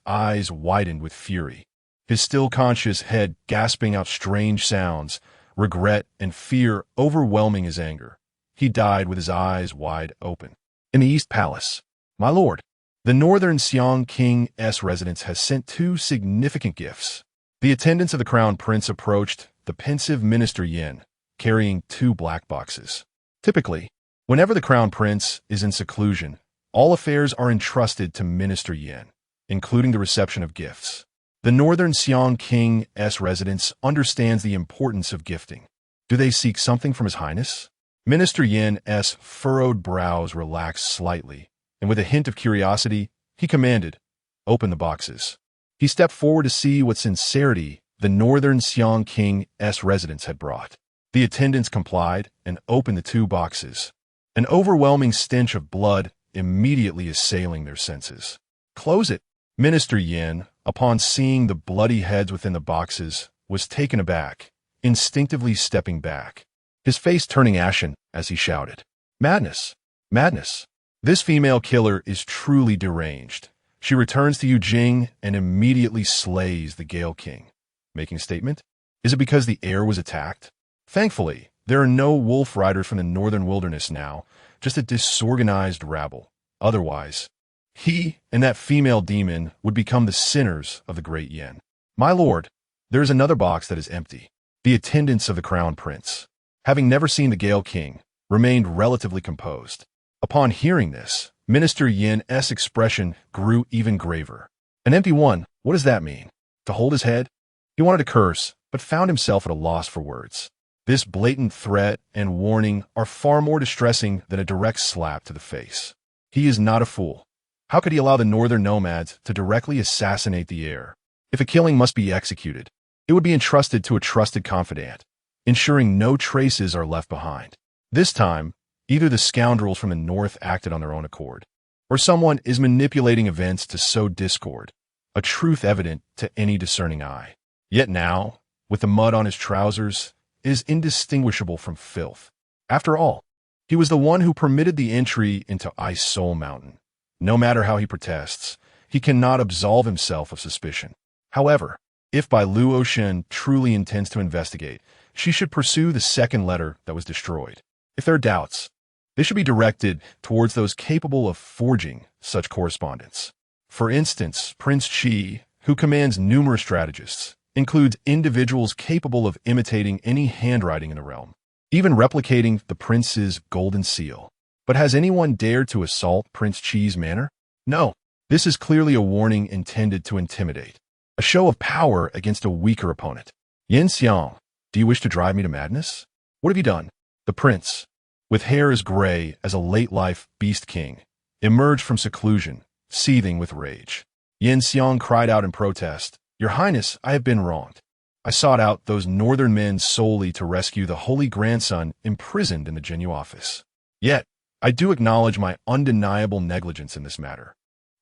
eyes widened with fury, his still conscious head gasping out strange sounds, regret and fear overwhelming his anger. He died with his eyes wide open. In the East Palace, "My lord, the northern Xiong King's residence has sent 2 significant gifts." The attendants of the crown prince approached the pensive Minister Yan, carrying 2 black boxes. Typically, whenever the crown prince is in seclusion, all affairs are entrusted to Minister Yan, including the reception of gifts. The northern Xiong King's residence understands the importance of gifting. Do they seek something from His Highness? Minister Yan's furrowed brows relaxed slightly, and with a hint of curiosity, he commanded, "Open the boxes." He stepped forward to see what sincerity the northern Xiong King's residence had brought. The attendants complied and opened the 2 boxes, an overwhelming stench of blood immediately assailing their senses. "Close it." Minister Yan, upon seeing the bloody heads within the boxes, was taken aback, instinctively stepping back, his face turning ashen as he shouted, "Madness! Madness! This female killer is truly deranged. She returns to Yujing and immediately slays the Gale King." Making a statement? Is it because the heir was attacked? Thankfully, there are no wolf riders from the northern wilderness now, just a disorganized rabble. Otherwise, he and that female demon would become the sinners of the Great Yan. "My lord, there is another box that is empty." The attendants of the crown prince, having never seen the Gale King, remained relatively composed. Upon hearing this, Minister Yan's expression grew even graver. "An empty one, what does that mean? To hold his head?" He wanted to curse, but found himself at a loss for words. This blatant threat and warning are far more distressing than a direct slap to the face. He is not a fool. How could he allow the northern nomads to directly assassinate the heir? If a killing must be executed, it would be entrusted to a trusted confidant, ensuring no traces are left behind. This time, either the scoundrels from the north acted on their own accord, or someone is manipulating events to sow discord, a truth evident to any discerning eye. Yet now, with the mud on his trousers, it is indistinguishable from filth. After all, he was the one who permitted the entry into Ice Soul Mountain. No matter how he protests, he cannot absolve himself of suspicion. However, if Bai Luoshen truly intends to investigate, she should pursue the second letter that was destroyed. If there are doubts, they should be directed towards those capable of forging such correspondence. For instance, Prince Qi who commands numerous strategists, includes individuals capable of imitating any handwriting in the realm, even replicating the prince's golden seal. But has anyone dared to assault Prince Qi's manor? No. This is clearly a warning intended to intimidate. A show of power against a weaker opponent. Yin Xiang, do you wish to drive me to madness? What have you done? The prince, with hair as gray as a late-life beast king, emerged from seclusion, seething with rage. Yin Xiang cried out in protest, "Your Highness, I have been wronged. I sought out those northern men solely to rescue the holy grandson imprisoned in the Junzhu office. Yet, I do acknowledge my undeniable negligence in this matter,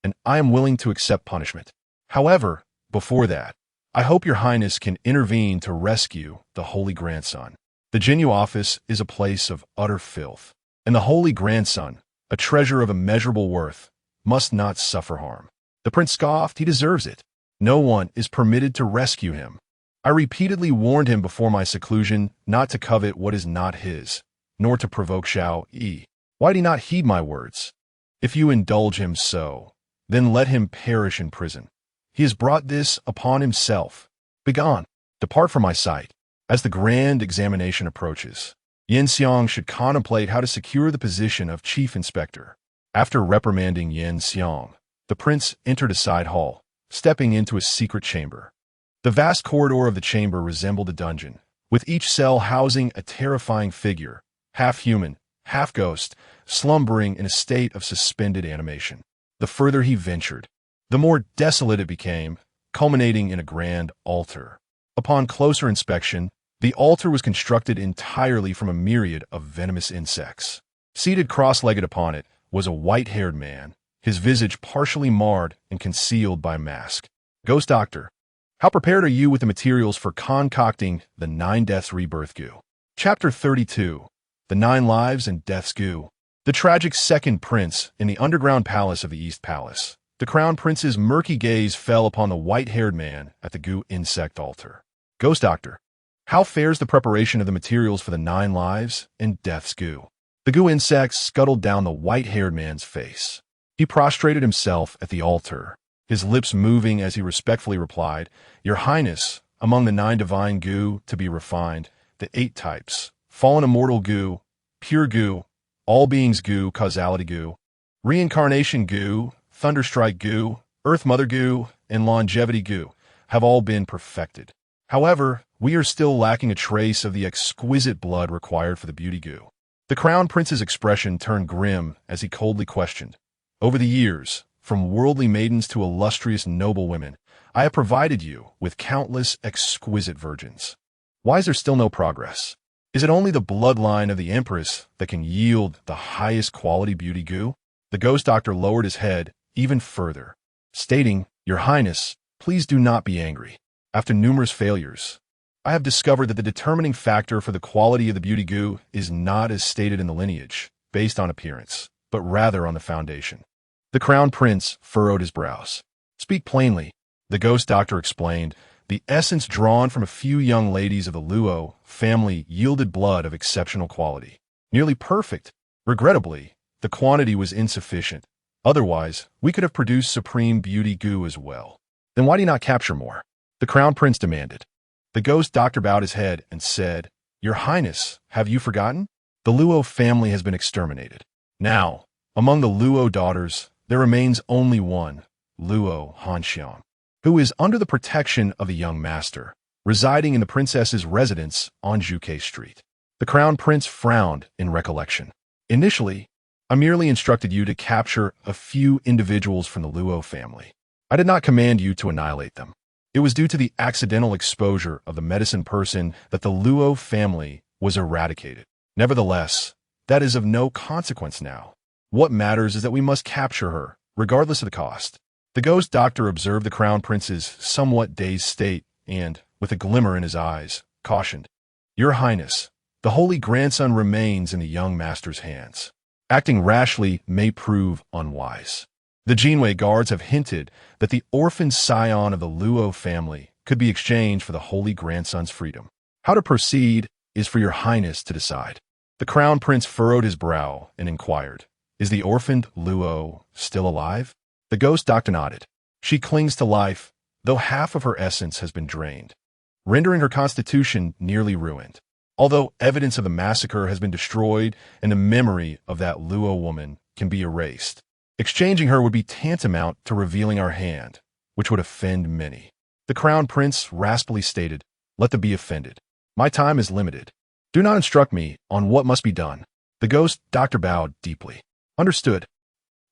and I am willing to accept punishment. However, before that, I hope your Highness can intervene to rescue the holy grandson. The Junzhu office is a place of utter filth, and the holy grandson, a treasure of immeasurable worth, must not suffer harm." The prince scoffed. "He deserves it. No one is permitted to rescue him. I repeatedly warned him before my seclusion not to covet what is not his, nor to provoke Xiao Yi. Why did he not heed my words? If you indulge him so, then let him perish in prison. He has brought this upon himself. Begone, depart from my sight." As the grand examination approaches, Yin Xiang should contemplate how to secure the position of chief inspector. After reprimanding Yin Xiang, the prince entered a side hall, stepping into a secret chamber. The vast corridor of the chamber resembled a dungeon, with each cell housing a terrifying figure, half human, half ghost, slumbering in a state of suspended animation. The further he ventured, the more desolate it became, culminating in a grand altar. Upon closer inspection, the altar was constructed entirely from a myriad of venomous insects. Seated cross-legged upon it was a white-haired man, his visage partially marred and concealed by a mask. "Ghost Doctor, how prepared are you with the materials for concocting the 9 Deaths Rebirth Goo?" Chapter 32, The 9 Lives and Deaths Goo. The tragic second prince in the underground palace of the East Palace. The crown prince's murky gaze fell upon the white-haired man at the goo insect altar. "Ghost Doctor, how fares the preparation of the materials for the 9 Lives and Deaths Goo?" The goo insect scuttled down the white-haired man's face. He prostrated himself at the altar, his lips moving as he respectfully replied, "Your Highness, among the 9 divine goo to be refined, the 8 types, fallen immortal goo, pure goo, all beings goo, causality goo, reincarnation goo, thunderstrike goo, earth mother goo, and longevity goo, have all been perfected. However, we are still lacking a trace of the exquisite blood required for the beauty goo." The crown prince's expression turned grim as he coldly questioned, "Over the years, from worldly maidens to illustrious noble women, I have provided you with countless exquisite virgins. Why is there still no progress? Is it only the bloodline of the Empress that can yield the highest quality beauty goo?" The ghost doctor lowered his head even further, stating, "Your Highness, please do not be angry. After numerous failures, I have discovered that the determining factor for the quality of the beauty goo is not as stated in the lineage, based on appearance, but rather on the foundation." The crown prince furrowed his brows. "Speak plainly," the ghost doctor explained. "The essence drawn from a few young ladies of the Luo family yielded blood of exceptional quality. Nearly perfect. Regrettably, the quantity was insufficient. Otherwise, we could have produced supreme beauty goo as well." "Then why do you not capture more?" the crown prince demanded. The ghost doctor bowed his head and said, "Your Highness, have you forgotten? The Luo family has been exterminated. Now, among the Luo daughters, there remains only one, Luo Hanxiang, who is under the protection of the young master, residing in the princess's residence on Zhuke Street." The crown prince frowned in recollection. "Initially, I merely instructed you to capture a few individuals from the Luo family. I did not command you to annihilate them. It was due to the accidental exposure of the medicine person that the Luo family was eradicated. Nevertheless, that is of no consequence now. What matters is that we must capture her, regardless of the cost." The ghost doctor observed the crown prince's somewhat dazed state and, with a glimmer in his eyes, cautioned, "Your Highness, the holy grandson remains in the young master's hands. Acting rashly may prove unwise. The Jinwei guards have hinted that the orphan scion of the Luo family could be exchanged for the holy grandson's freedom. How to proceed is for your Highness to decide." The crown prince furrowed his brow and inquired, "Is the orphaned Luo still alive?" The ghost doctor nodded. "She clings to life, though half of her essence has been drained, rendering her constitution nearly ruined. Although evidence of the massacre has been destroyed and the memory of that Luo woman can be erased, exchanging her would be tantamount to revealing our hand, which would offend many. The Crown Prince raspily stated, "Let them be offended. My time is limited. Do not instruct me on what must be done." The ghost doctor bowed deeply. "Understood."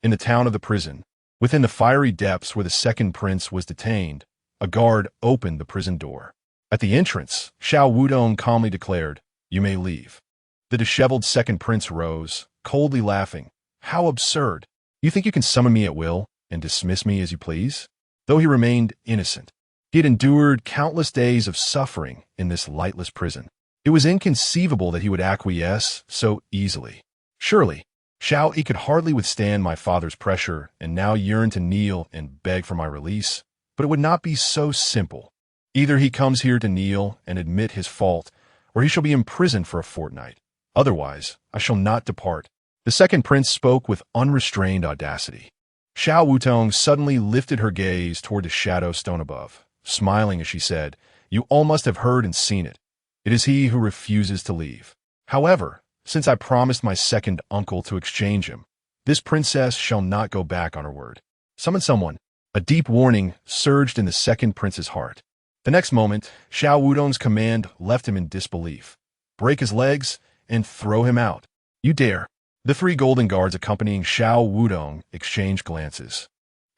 In the town of the prison, within the fiery depths where the second prince was detained, a guard opened the prison door. At the entrance, Xiao Wudong calmly declared, "You may leave." The disheveled second prince rose, coldly laughing. "How absurd! You think you can summon me at will and dismiss me as you please?" Though he remained innocent, he had endured countless days of suffering in this lightless prison. It was inconceivable that he would acquiesce so easily. Surely, Xiao Yi could hardly withstand my father's pressure and now yearned to kneel and beg for my release. But it would not be so simple. Either he comes here to kneel and admit his fault, or he shall be imprisoned for a fortnight. Otherwise, I shall not depart. The second prince spoke with unrestrained audacity. Xiao Wutong suddenly lifted her gaze toward the shadow stone above, smiling as she said, "You all must have heard and seen it. It is he who refuses to leave. However, since I promised my second uncle to exchange him, this princess shall not go back on her word. Summon someone." A deep warning surged in the second prince's heart. The next moment, Xiao Wudong's command left him in disbelief. "Break his legs and throw him out. You dare." The three golden guards accompanying Xiao Wudong exchanged glances.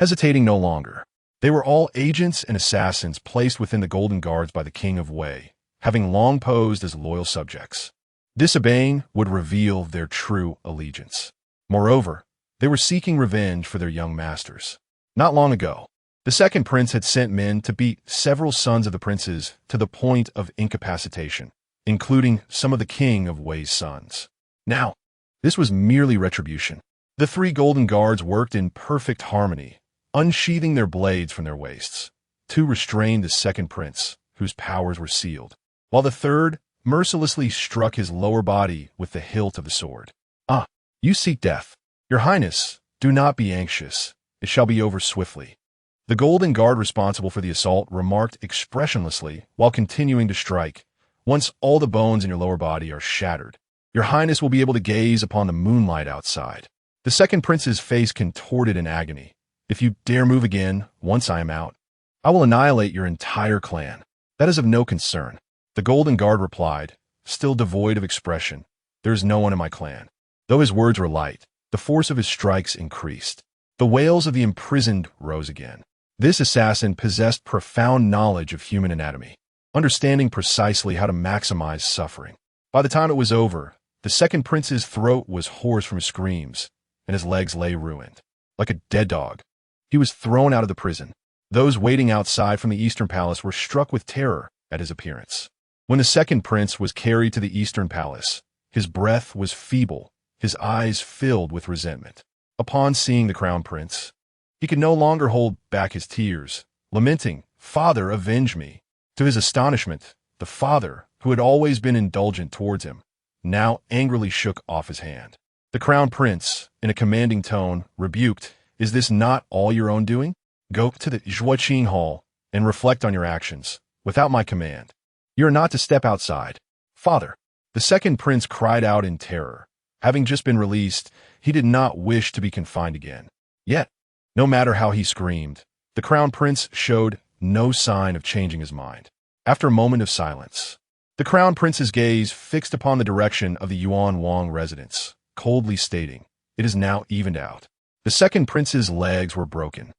Hesitating no longer, they were all agents and assassins placed within the golden guards by the king of Wei, having long posed as loyal subjects. Disobeying would reveal their true allegiance. Moreover, they were seeking revenge for their young masters. Not long ago, the second prince had sent men to beat several sons of the princes to the point of incapacitation, including some of the king of Wei's sons. Now, this was merely retribution. The three golden guards worked in perfect harmony, unsheathing their blades from their waists, to restrain the second prince, whose powers were sealed, while the third mercilessly struck his lower body with the hilt of the sword. "Ah, you seek death. Your Highness, do not be anxious. It shall be over swiftly." The golden guard responsible for the assault remarked expressionlessly while continuing to strike, "Once all the bones in your lower body are shattered, your Highness will be able to gaze upon the moonlight outside." The second prince's face contorted in agony. "If you dare move again, once I am out, I will annihilate your entire clan. That is of no concern." The golden guard replied, still devoid of expression, "There is no one in my clan." Though his words were light, the force of his strikes increased. The wails of the imprisoned rose again. This assassin possessed profound knowledge of human anatomy, understanding precisely how to maximize suffering. By the time it was over, the second prince's throat was hoarse from his screams, and his legs lay ruined. Like a dead dog, he was thrown out of the prison. Those waiting outside from the Eastern Palace were struck with terror at his appearance. When the second prince was carried to the Eastern Palace, his breath was feeble, his eyes filled with resentment. Upon seeing the crown prince, he could no longer hold back his tears, lamenting, "Father, avenge me." To his astonishment, the father, who had always been indulgent towards him, now angrily shook off his hand. The crown prince, in a commanding tone, rebuked, "Is this not all your own doing? Go to the Zhuoqing Hall and reflect on your actions, without my command. You are not to step outside." "Father!" The second prince cried out in terror. Having just been released, he did not wish to be confined again. Yet, no matter how he screamed, the crown prince showed no sign of changing his mind. After a moment of silence, the crown prince's gaze fixed upon the direction of the Yuan Wang residence, coldly stating, "It is now evened out." The second prince's legs were broken,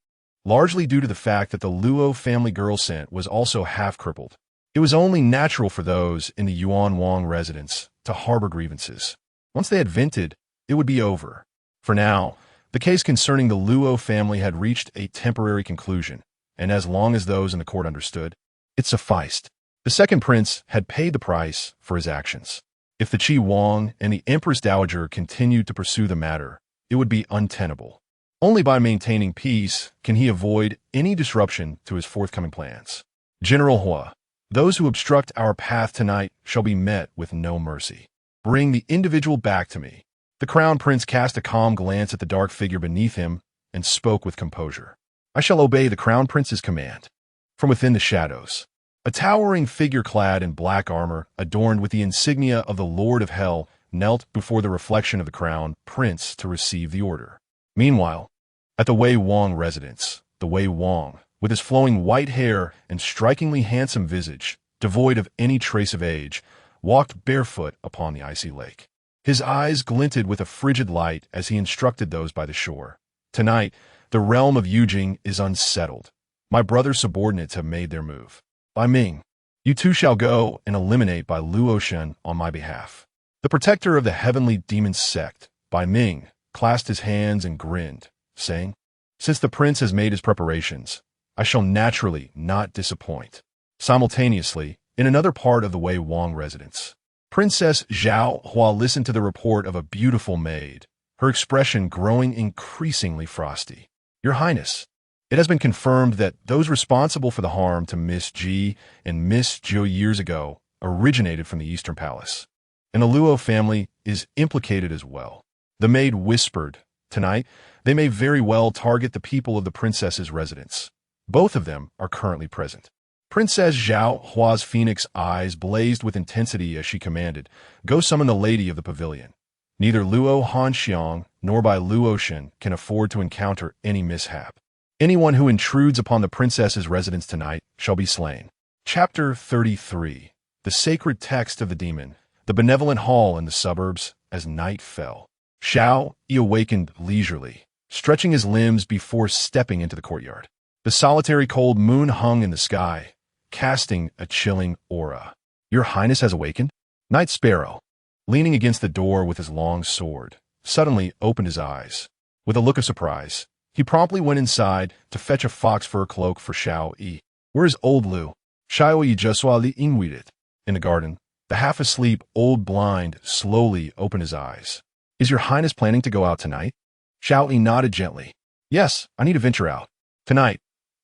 largely due to the fact that the Luo family girl scent was also half-crippled. It was only natural for those in the Yuan Wang residence to harbor grievances. Once they had vented, it would be over. For now, the case concerning the Luo family had reached a temporary conclusion, and as long as those in the court understood, it sufficed. The second prince had paid the price for his actions. If the Qi Wang and the Empress Dowager continued to pursue the matter, it would be untenable. Only by maintaining peace can he avoid any disruption to his forthcoming plans. "General Hua, those who obstruct our path tonight shall be met with no mercy. Bring the individual back to me." The crown prince cast a calm glance at the dark figure beneath him and spoke with composure. "I shall obey the crown prince's command." from within the shadows. A towering figure clad in black armor, adorned with the insignia of the Lord of Hell, knelt before the reflection of the crown prince to receive the order. Meanwhile, at the Wei Wang residence, the Wei Wang, with his flowing white hair and strikingly handsome visage, devoid of any trace of age, walked barefoot upon the icy lake. His eyes glinted with a frigid light as he instructed those by the shore. Tonight, the realm of Yujing is unsettled. My brother's subordinates have made their move. Bai Ming, you too shall go and eliminate Bai Luoshen on my behalf. The protector of the Heavenly Demon Sect, Bai Ming, clasped his hands and grinned, saying, since the prince has made his preparations, I shall naturally not disappoint. Simultaneously, in another part of the Wei Wang residence, Princess Xiao Hua listened to the report of a beautiful maid, her expression growing increasingly frosty. Your Highness, it has been confirmed that those responsible for the harm to Miss Ji and Miss Zhou years ago originated from the Eastern Palace, and the Luo family is implicated as well. The maid whispered, tonight, they may very well target the people of the princess's residence. Both of them are currently present. Princess Xiao Hua's phoenix eyes blazed with intensity as she commanded, go summon the lady of the pavilion. Neither Luo Hanxiang nor Bai Luoshen can afford to encounter any mishap. Anyone who intrudes upon the princess's residence tonight shall be slain. Chapter 33. The Sacred Text of the Demon, the Benevolent Hall in the Suburbs, as night fell. Xiao Yi awakened leisurely, stretching his limbs before stepping into the courtyard. The solitary cold moon hung in the sky, casting a chilling aura. Your Highness has awakened? Night Sparrow, leaning against the door with his long sword, suddenly opened his eyes. With a look of surprise, he promptly went inside to fetch a fox fur cloak for Xiao Yi. Where is old Lu? Xiao Yi just while the ingweeded. In the garden, the half-asleep old blind slowly opened his eyes. Is your Highness planning to go out tonight? Xiao Yi nodded gently. Yes, I need to venture out. Tonight,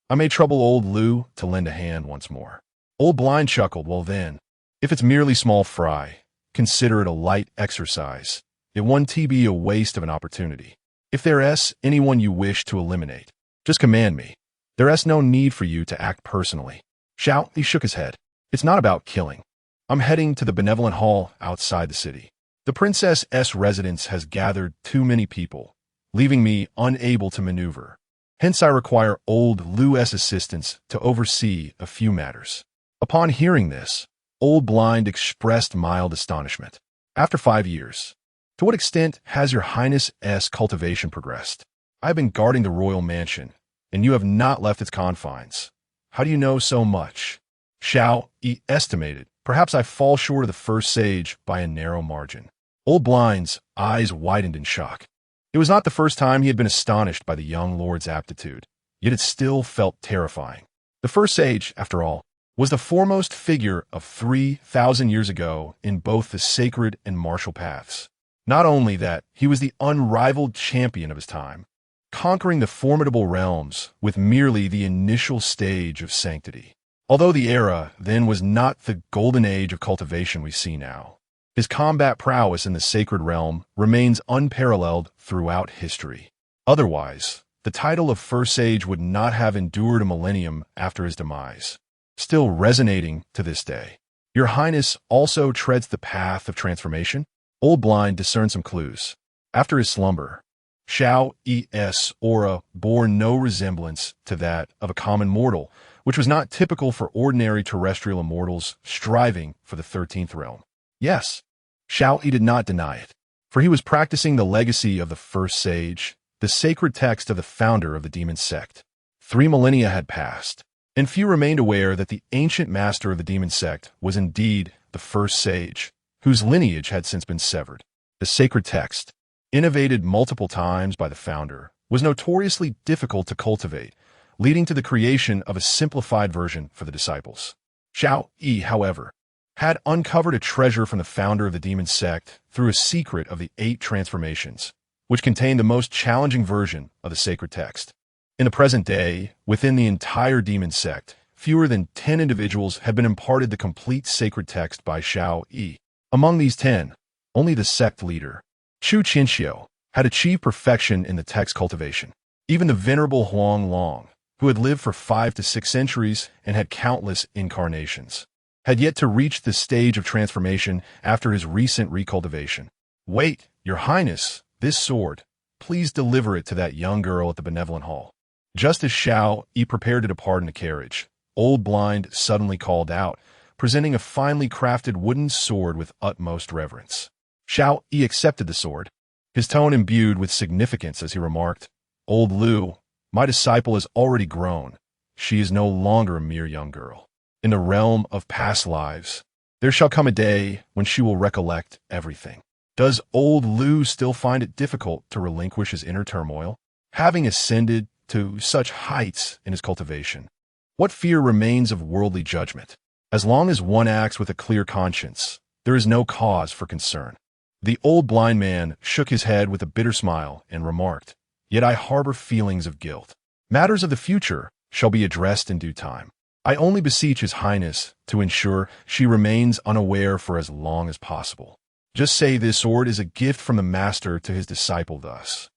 I may trouble old Lu to lend a hand once more. Old blind chuckled. Well then, if it's merely small fry, consider it a light exercise. It won't be a waste of an opportunity. If there's anyone you wish to eliminate, just command me. There's no need for you to act personally. Xiao Yi shook his head. It's not about killing. I'm heading to the Benevolent Hall outside the city. The princess's residence has gathered too many people, leaving me unable to maneuver. Hence I require old Lu's assistance to oversee a few matters. Upon hearing this, old blind expressed mild astonishment. After 5 years, to what extent has your Highness's cultivation progressed? I have been guarding the royal mansion, and you have not left its confines. How do you know so much? Xiao Yi estimated. Perhaps I fall short of the first sage by a narrow margin. Old blind's eyes widened in shock. It was not the first time he had been astonished by the young lord's aptitude, yet it still felt terrifying. The first sage, after all, was the foremost figure of 3,000 years ago in both the sacred and martial paths. Not only that, he was the unrivaled champion of his time, conquering the formidable realms with merely the initial stage of sanctity. Although the era then was not the golden age of cultivation we see now, his combat prowess in the sacred realm remains unparalleled throughout history. Otherwise, the title of First Sage would not have endured a millennium after his demise, still resonating to this day. Your Highness also treads the path of transformation? Old Blind discerned some clues. After his slumber, Xiao Yi's aura bore no resemblance to that of a common mortal, which was not typical for ordinary terrestrial immortals striving for the 13th realm. Yes, Xiao Yi did not deny it, for he was practicing the legacy of the first sage, the sacred text of the founder of the demon sect. 3 millennia had passed, and few remained aware that the ancient master of the demon sect was indeed the first sage, whose lineage had since been severed. The sacred text, innovated multiple times by the founder, was notoriously difficult to cultivate, leading to the creation of a simplified version for the disciples. Xiao Yi, however, had uncovered a treasure from the founder of the demon sect through a secret of the 8 transformations, which contained the most challenging version of the sacred text. In the present day, within the entire demon sect, fewer than 10 individuals have been imparted the complete sacred text by Xiao Yi. Among these 10, only the sect leader, Chu Qinxiu, had achieved perfection in the text cultivation. Even the venerable Huang Long, who had lived for 5 to 6 centuries and had countless incarnations, had yet to reach the stage of transformation after his recent recultivation. "Wait, Your Highness, this sword. Please deliver it to that young girl at the benevolent hall." Just as Xiao Yi prepared to depart in a carriage, Old Blind suddenly called out, presenting a finely crafted wooden sword with utmost reverence. Xiao Yi accepted the sword, his tone imbued with significance as he remarked, "Old Lu, my disciple has already grown. She is no longer a mere young girl. In the realm of past lives, there shall come a day when she will recollect everything." Does old Lu still find it difficult to relinquish his inner turmoil, having ascended to such heights in his cultivation? What fear remains of worldly judgment? As long as one acts with a clear conscience, there is no cause for concern. The old blind man shook his head with a bitter smile and remarked, "Yet I harbor feelings of guilt. Matters of the future shall be addressed in due time. I only beseech His Highness to ensure she remains unaware for as long as possible. Just say this sword is a gift from the master to his disciple thus."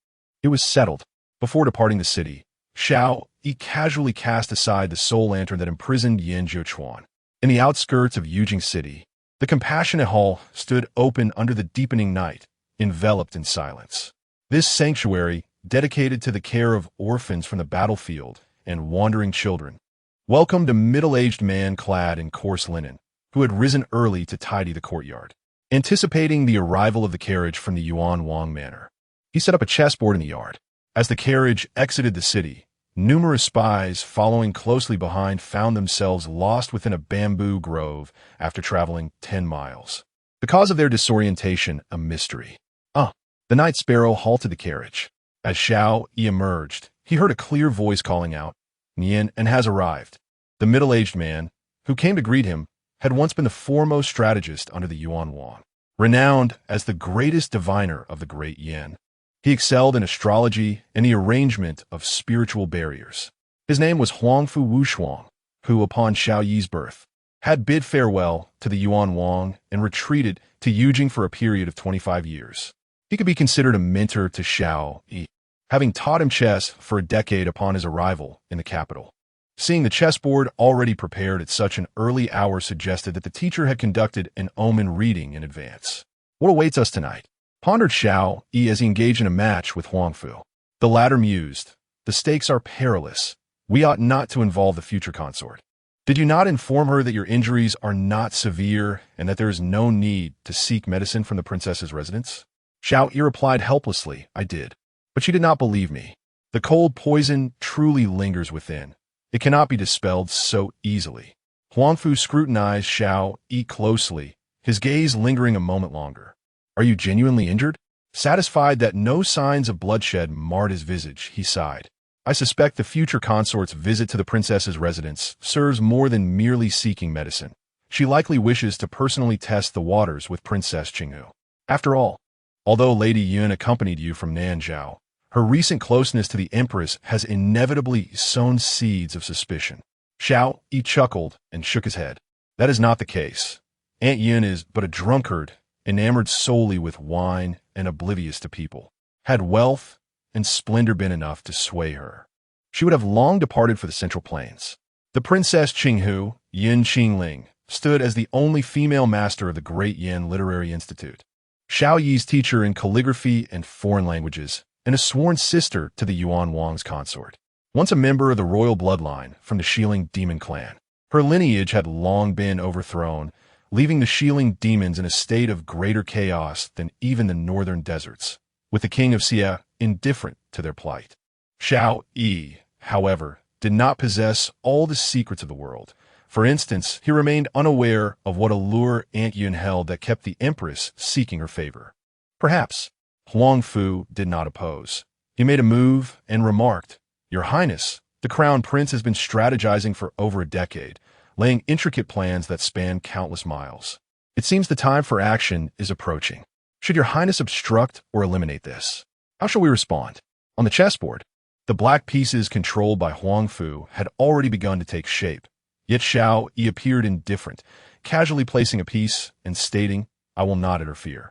It was settled. Before departing the city, Xiao Yi casually cast aside the soul lantern that imprisoned Yin Jiuchuan. In the outskirts of Yujing City, the compassionate hall stood open under the deepening night, enveloped in silence. This sanctuary, dedicated to the care of orphans from the battlefield and wandering children, welcomed a middle-aged man clad in coarse linen, who had risen early to tidy the courtyard. Anticipating the arrival of the carriage from the Yuan Wang manor, he set up a chessboard in the yard. As the carriage exited the city, numerous spies following closely behind found themselves lost within a bamboo grove after traveling 10 miles. The cause of their disorientation a mystery. The night sparrow halted the carriage. As Xiao Yi emerged, he heard a clear voice calling out, "Nian and has arrived." The middle-aged man, who came to greet him, had once been the foremost strategist under the Yuan Wang, renowned as the greatest diviner of the Great Yan. He excelled in astrology and the arrangement of spiritual barriers. His name was Huangfu Wushuang, who, upon Xiao Yi's birth, had bid farewell to the Yuan Wang and retreated to Yujing for a period of 25 years. He could be considered a mentor to Xiao Yi, having taught him chess for a decade upon his arrival in the capital. Seeing the chessboard already prepared at such an early hour suggested that the teacher had conducted an omen reading in advance. "What awaits us tonight?" pondered Xiao Yi as he engaged in a match with Huangfu. The latter mused, "The stakes are perilous. We ought not to involve the future consort. Did you not inform her that your injuries are not severe and that there is no need to seek medicine from the princess's residence?" Xiao Yi replied helplessly, "I did. But she did not believe me. The cold poison truly lingers within. It cannot be dispelled so easily." Huangfu scrutinized Xiao Yi closely, his gaze lingering a moment longer. "Are you genuinely injured?" Satisfied that no signs of bloodshed marred his visage, he sighed. "I suspect the future consort's visit to the princess's residence serves more than merely seeking medicine. She likely wishes to personally test the waters with Princess Qinghu. After all, although Lady Yun accompanied you from Nanzhao, her recent closeness to the Empress has inevitably sown seeds of suspicion." Xiao Yi chuckled and shook his head. "That is not the case. Aunt Yun is but a drunkard, enamored solely with wine and oblivious to people. Had wealth and splendor been enough to sway her, she would have long departed for the Central Plains." The Princess Qinghu, Yin Qingling, stood as the only female master of the Great Yan Literary Institute, Xiao Yi's teacher in calligraphy and foreign languages, and a sworn sister to the Yuan Wang's consort. Once a member of the royal bloodline from the Heavenly Demon clan, her lineage had long been overthrown, leaving the Heavenly Demons in a state of greater chaos than even the northern deserts, with the king of Xia indifferent to their plight. Xiao Yi, however, did not possess all the secrets of the world. For instance, he remained unaware of what allure Aunt Yun held that kept the Empress seeking her favor. Perhaps Huangfu did not oppose. He made a move and remarked, "Your Highness, the Crown Prince has been strategizing for over a decade, laying intricate plans that span countless miles. It seems the time for action is approaching. Should Your Highness obstruct or eliminate this? How shall we respond?" On the chessboard, the black pieces controlled by Huangfu had already begun to take shape, yet Xiao Yi appeared indifferent, casually placing a piece and stating, "I will not interfere.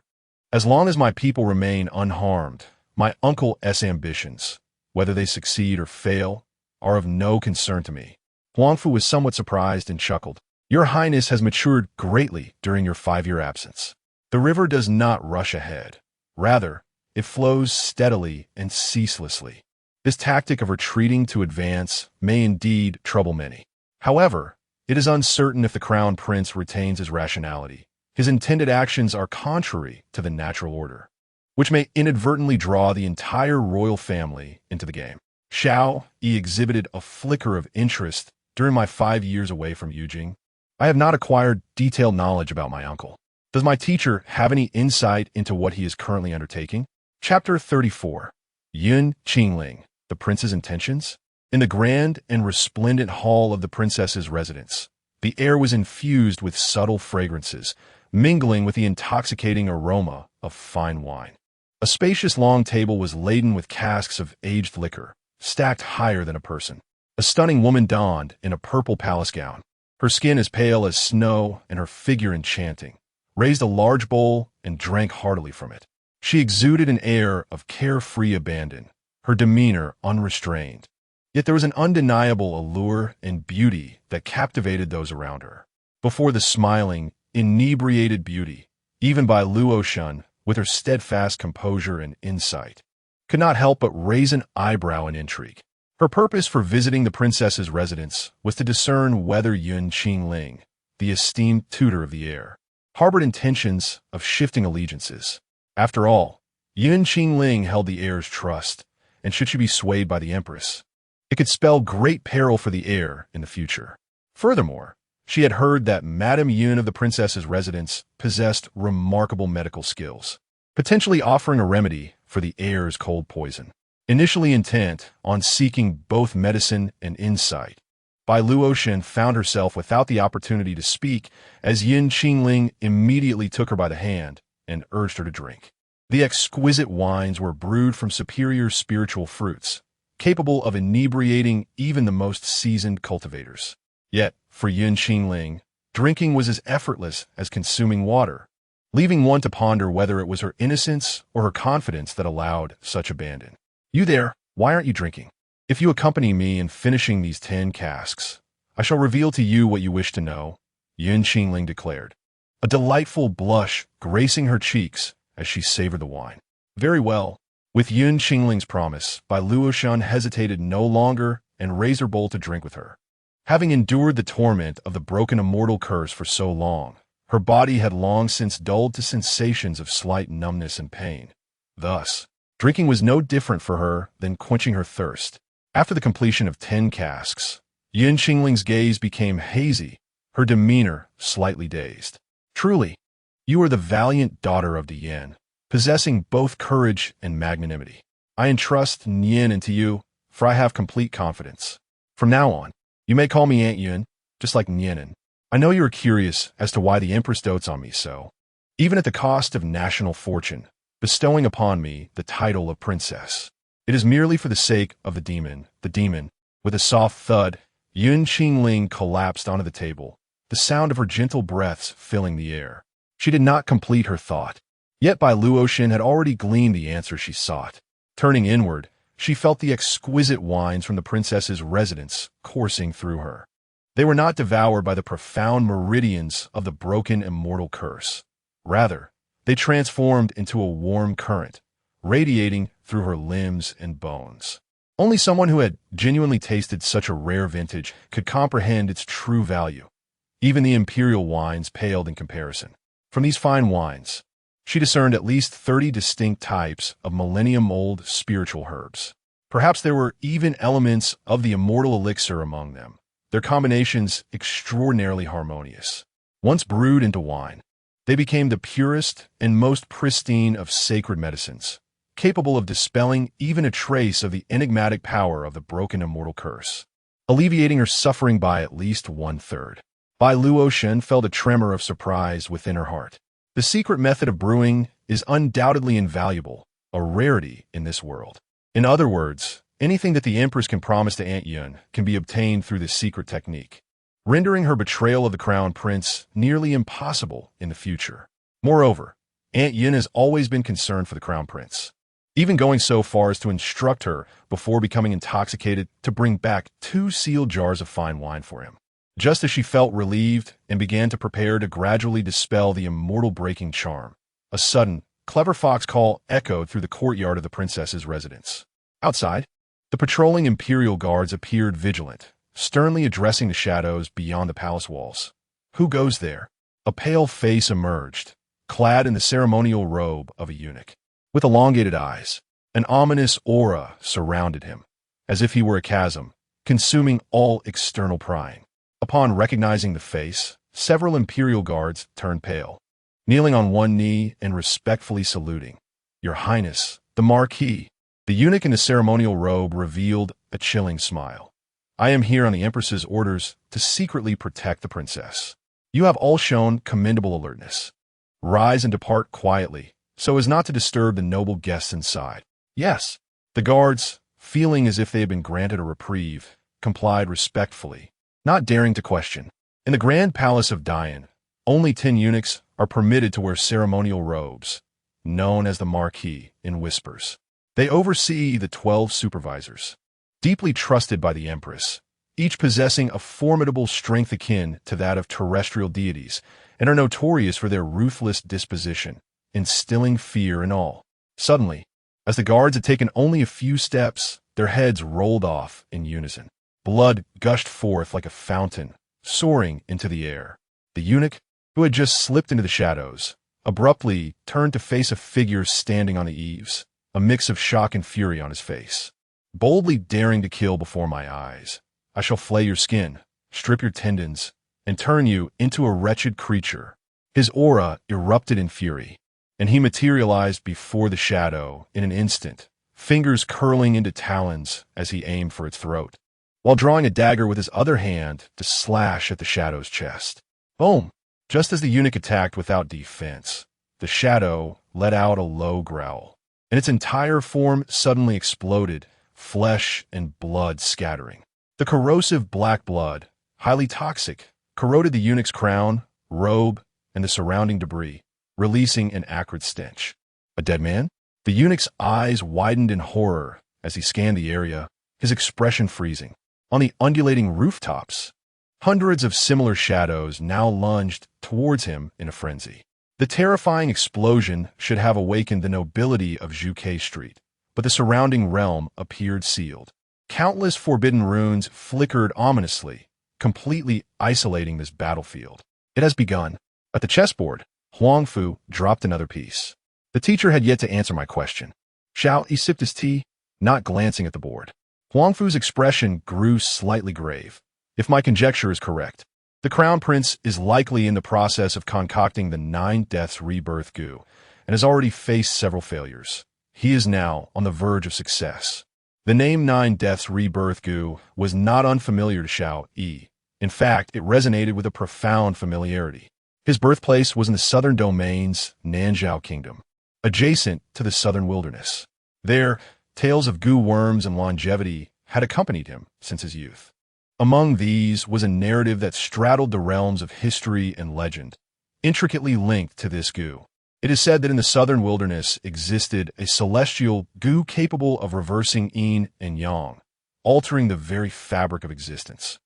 As long as my people remain unharmed, my uncle's ambitions, whether they succeed or fail, are of no concern to me. Huangfu was somewhat surprised and chuckled. Your Highness has matured greatly during your 5-year absence. The river does not rush ahead. Rather, it flows steadily and ceaselessly. This tactic of retreating to advance may indeed trouble many. However, it is uncertain if the Crown Prince retains his rationality. His intended actions are contrary to the natural order, which may inadvertently draw the entire royal family into the game. Xiao Yi exhibited a flicker of interest during my 5 years away from Yujing. I have not acquired detailed knowledge about my uncle. Does my teacher have any insight into what he is currently undertaking? Chapter 34. Yun Qingling, the prince's intentions? In the grand and resplendent hall of the princess's residence, the air was infused with subtle fragrances, mingling with the intoxicating aroma of fine wine. A spacious long table was laden with casks of aged liquor, stacked higher than a person. A stunning woman donned in a purple palace gown, her skin as pale as snow and her figure enchanting, raised a large bowl and drank heartily from it. She exuded an air of carefree abandon, her demeanor unrestrained. Yet there was an undeniable allure and beauty that captivated those around her. Before the smiling, inebriated beauty, even Bai Luoshen, with her steadfast composure and insight, could not help but raise an eyebrow in intrigue. Her purpose for visiting the princess's residence was to discern whether Yun Qingling, the esteemed tutor of the heir, harbored intentions of shifting allegiances. After all, Yun Qingling held the heir's trust, and should she be swayed by the empress, it could spell great peril for the heir in the future. Furthermore, she had heard that Madame Yun of the princess's residence possessed remarkable medical skills, potentially offering a remedy for the heir's cold poison. Initially intent on seeking both medicine and insight, Bai Luoshen found herself without the opportunity to speak as Yun Qingling immediately took her by the hand and urged her to drink. The exquisite wines were brewed from superior spiritual fruits, capable of inebriating even the most seasoned cultivators. Yet, for Yun Qingling, drinking was as effortless as consuming water, leaving one to ponder whether it was her innocence or her confidence that allowed such abandon. You there, why aren't you drinking? If you accompany me in finishing these 10 casks, I shall reveal to you what you wish to know, Yun Qingling declared, a delightful blush gracing her cheeks as she savored the wine. Very well. With Yun Qingling's promise, Bai Luoshen hesitated no longer and raised her bowl to drink with her. Having endured the torment of the broken immortal curse for so long, her body had long since dulled to sensations of slight numbness and pain. Thus, drinking was no different for her than quenching her thirst. After the completion of 10 casks, Yun Qingling's gaze became hazy, her demeanor slightly dazed. Truly, you are the valiant daughter of the Yan, possessing both courage and magnanimity. I entrust Nian into you, for I have complete confidence. From now on, you may call me Aunt Yun, just like Nianin. I know you are curious as to why the Empress dotes on me so, even at the cost of national fortune, bestowing upon me the title of princess. It is merely for the sake of the demon. With a soft thud, Yun Qingling collapsed onto the table, the sound of her gentle breaths filling the air. She did not complete her thought. Yet Bai Luoshen had already gleaned the answer she sought. Turning inward, she felt the exquisite wines from the princess's residence coursing through her. They were not devoured by the profound meridians of the broken immortal curse. Rather, they transformed into a warm current, radiating through her limbs and bones. Only someone who had genuinely tasted such a rare vintage could comprehend its true value. Even the imperial wines paled in comparison. From these fine wines, she discerned at least 30 distinct types of millennium-old spiritual herbs. Perhaps there were even elements of the immortal elixir among them, their combinations extraordinarily harmonious. Once brewed into wine, they became the purest and most pristine of sacred medicines, capable of dispelling even a trace of the enigmatic power of the broken immortal curse, alleviating her suffering by at least 1/3. Bai Luoshen felt a tremor of surprise within her heart. The secret method of brewing is undoubtedly invaluable, a rarity in this world. In other words, anything that the Empress can promise to Aunt Yun can be obtained through this secret technique, rendering her betrayal of the Crown Prince nearly impossible in the future. Moreover, Aunt Yun has always been concerned for the Crown Prince. even going so far as to instruct her, before becoming intoxicated, to bring back 2 sealed jars of fine wine for him. Just as she felt relieved and began to prepare to gradually dispel the immortal-breaking charm, a sudden, clever fox call echoed through the courtyard of the princess's residence. Outside, the patrolling imperial guards appeared vigilant, sternly addressing the shadows beyond the palace walls. "Who goes there?" A pale face emerged, clad in the ceremonial robe of a eunuch. With elongated eyes, an ominous aura surrounded him, as if he were a chasm, consuming all external prying. Upon recognizing the face, several imperial guards turned pale, kneeling on one knee and respectfully saluting. "Your Highness, the Marquis." The eunuch in the ceremonial robe revealed a chilling smile. "I am here on the Empress's orders to secretly protect the princess. You have all shown commendable alertness. Rise and depart quietly, so as not to disturb the noble guests inside." "Yes." The guards, feeling as if they had been granted a reprieve, complied respectfully, not daring to question. In the Grand Palace of Dian, only 10 eunuchs are permitted to wear ceremonial robes, known as the Marquis, in whispers. They oversee the 12 supervisors, deeply trusted by the Empress, each possessing a formidable strength akin to that of terrestrial deities, and are notorious for their ruthless disposition, instilling fear in all. Suddenly, as the guards had taken only a few steps, their heads rolled off in unison. Blood gushed forth like a fountain, soaring into the air. The eunuch, who had just slipped into the shadows, abruptly turned to face a figure standing on the eaves, a mix of shock and fury on his face. "Boldly daring to kill before my eyes, I shall flay your skin, strip your tendons, and turn you into a wretched creature." His aura erupted in fury, and he materialized before the shadow in an instant, fingers curling into talons as he aimed for its throat, while drawing a dagger with his other hand to slash at the shadow's chest. Boom! Just as the eunuch attacked without defense, the shadow let out a low growl, and its entire form suddenly exploded, flesh and blood scattering. The corrosive black blood, highly toxic, corroded the eunuch's crown, robe, and the surrounding debris, releasing an acrid stench. A dead man? The eunuch's eyes widened in horror as he scanned the area, his expression freezing. On the undulating rooftops, hundreds of similar shadows now lunged towards him in a frenzy. The terrifying explosion should have awakened the nobility of Zhuke Street, but the surrounding realm appeared sealed. Countless forbidden runes flickered ominously, completely isolating this battlefield. It has begun. At the chessboard, Huangfu dropped another piece. The teacher had yet to answer my question. Xiao Yi sipped his tea, not glancing at the board. Huangfu's expression grew slightly grave. "If my conjecture is correct, the Crown Prince is likely in the process of concocting the 9 Deaths Rebirth goo, and has already faced several failures. He is now on the verge of success." The name 9 Deaths Rebirth goo was not unfamiliar to Xiao Yi. In fact, it resonated with a profound familiarity. His birthplace was in the southern domains, Nanzhao Kingdom, adjacent to the southern wilderness. There, tales of goo worms and longevity had accompanied him since his youth. Among these was a narrative that straddled the realms of history and legend, intricately linked to this goo. It is said that in the southern wilderness existed a celestial goo capable of reversing yin and yang, altering the very fabric of existence,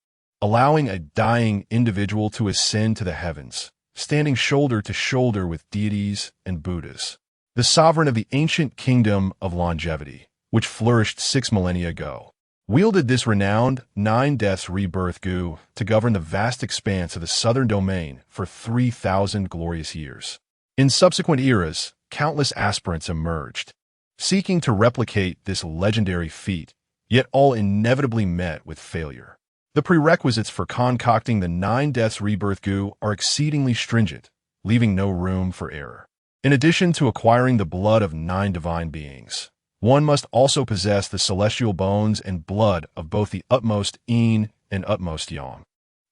allowing a dying individual to ascend to the heavens, standing shoulder to shoulder with deities and Buddhas. The sovereign of the ancient kingdom of longevity, which flourished 6 millennia ago, wielded this renowned 9 Deaths Rebirth goo to govern the vast expanse of the southern domain for 3,000 glorious years. In subsequent eras, countless aspirants emerged, seeking to replicate this legendary feat, yet all inevitably met with failure. The prerequisites for concocting the 9 Deaths Rebirth goo are exceedingly stringent, leaving no room for error. In addition to acquiring the blood of 9 divine beings, one must also possess the celestial bones and blood of both the utmost yin and utmost yang,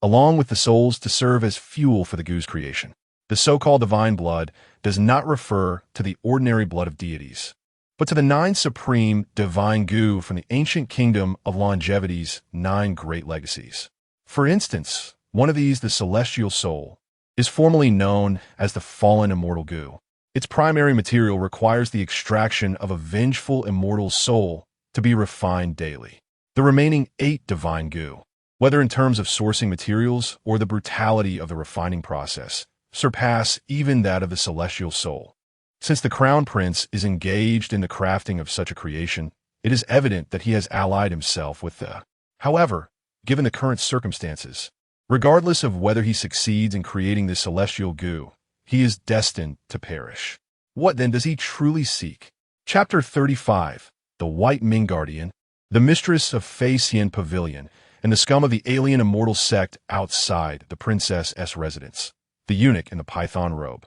along with the souls to serve as fuel for the goo's creation. The so-called divine blood does not refer to the ordinary blood of deities, but to the 9 supreme divine goo from the ancient kingdom of longevity's 9 great legacies. For instance, one of these, the celestial soul, is formally known as the fallen immortal goo. Its primary material requires the extraction of a vengeful immortal soul to be refined daily. The remaining 8 divine goo, whether in terms of sourcing materials or the brutality of the refining process, surpass even that of the celestial soul. Since the Crown Prince is engaged in the crafting of such a creation, it is evident that he has allied himself with the. However, given the current circumstances, regardless of whether he succeeds in creating this celestial goo, he is destined to perish. What then does he truly seek? Chapter 35. The White Ming Guardian, the mistress of Fei Xian Pavilion, and the scum of the alien immortal sect outside the princess's residence. The eunuch in the python robe,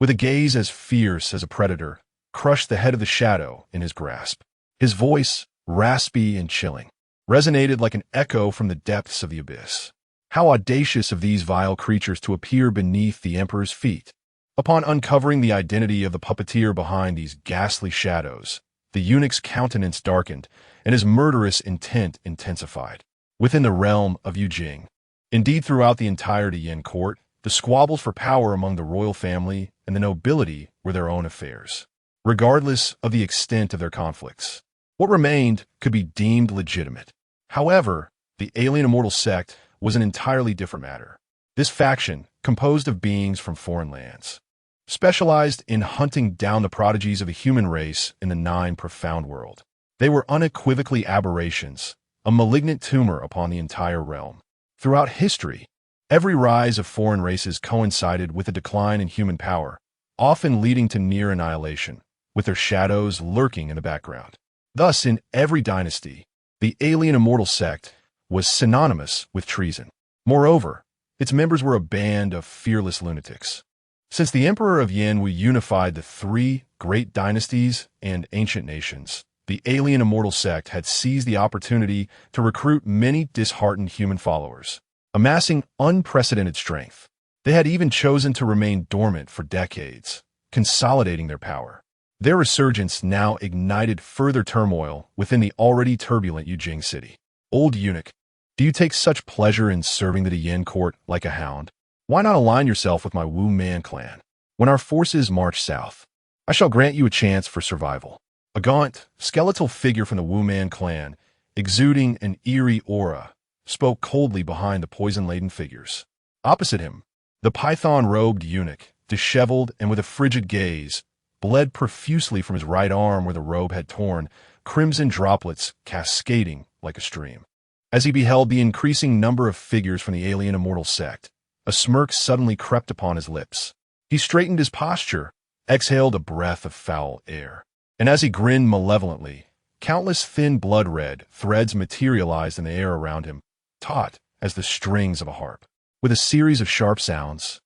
with a gaze as fierce as a predator, crushed the head of the shadow in his grasp. His voice, raspy and chilling, resonated like an echo from the depths of the abyss. How audacious of these vile creatures to appear beneath the emperor's feet! Upon uncovering the identity of the puppeteer behind these ghastly shadows, the eunuch's countenance darkened, and his murderous intent intensified. Within the realm of Yujing, indeed throughout the entirety Yan court, the squabbles for power among the royal family and the nobility were their own affairs. Regardless of the extent of their conflicts, what remained could be deemed legitimate. However, the alien immortal sect was an entirely different matter. This faction, composed of beings from foreign lands, specialized in hunting down the prodigies of the human race in the 9 profound world. They were unequivocally aberrations, a malignant tumor upon the entire realm. Throughout history, every rise of foreign races coincided with a decline in human power, often leading to near annihilation, with their shadows lurking in the background. Thus, in every dynasty, the alien immortal sect was synonymous with treason. Moreover, its members were a band of fearless lunatics. Since the Emperor of Yan Wu unified the 3 great dynasties and ancient nations, the alien immortal sect had seized the opportunity to recruit many disheartened human followers, amassing unprecedented strength. They had even chosen to remain dormant for decades, consolidating their power. Their resurgence now ignited further turmoil within the already turbulent Yujing city. Old eunuch, do you take such pleasure in serving the Yan court like a hound? Why not align yourself with my Wu Man clan? When our forces march south, I shall grant you a chance for survival. A gaunt, skeletal figure from the Wu Man clan, exuding an eerie aura, spoke coldly behind the poison-laden figures. Opposite him, the python-robed eunuch, disheveled and with a frigid gaze, bled profusely from his right arm where the robe had torn, crimson droplets cascading like a stream. As he beheld the increasing number of figures from the alien immortal sect, a smirk suddenly crept upon his lips. He straightened his posture, exhaled a breath of foul air, and as he grinned malevolently, countless thin blood-red threads materialized in the air around him, taut as the strings of a harp. With a series of sharp sounds,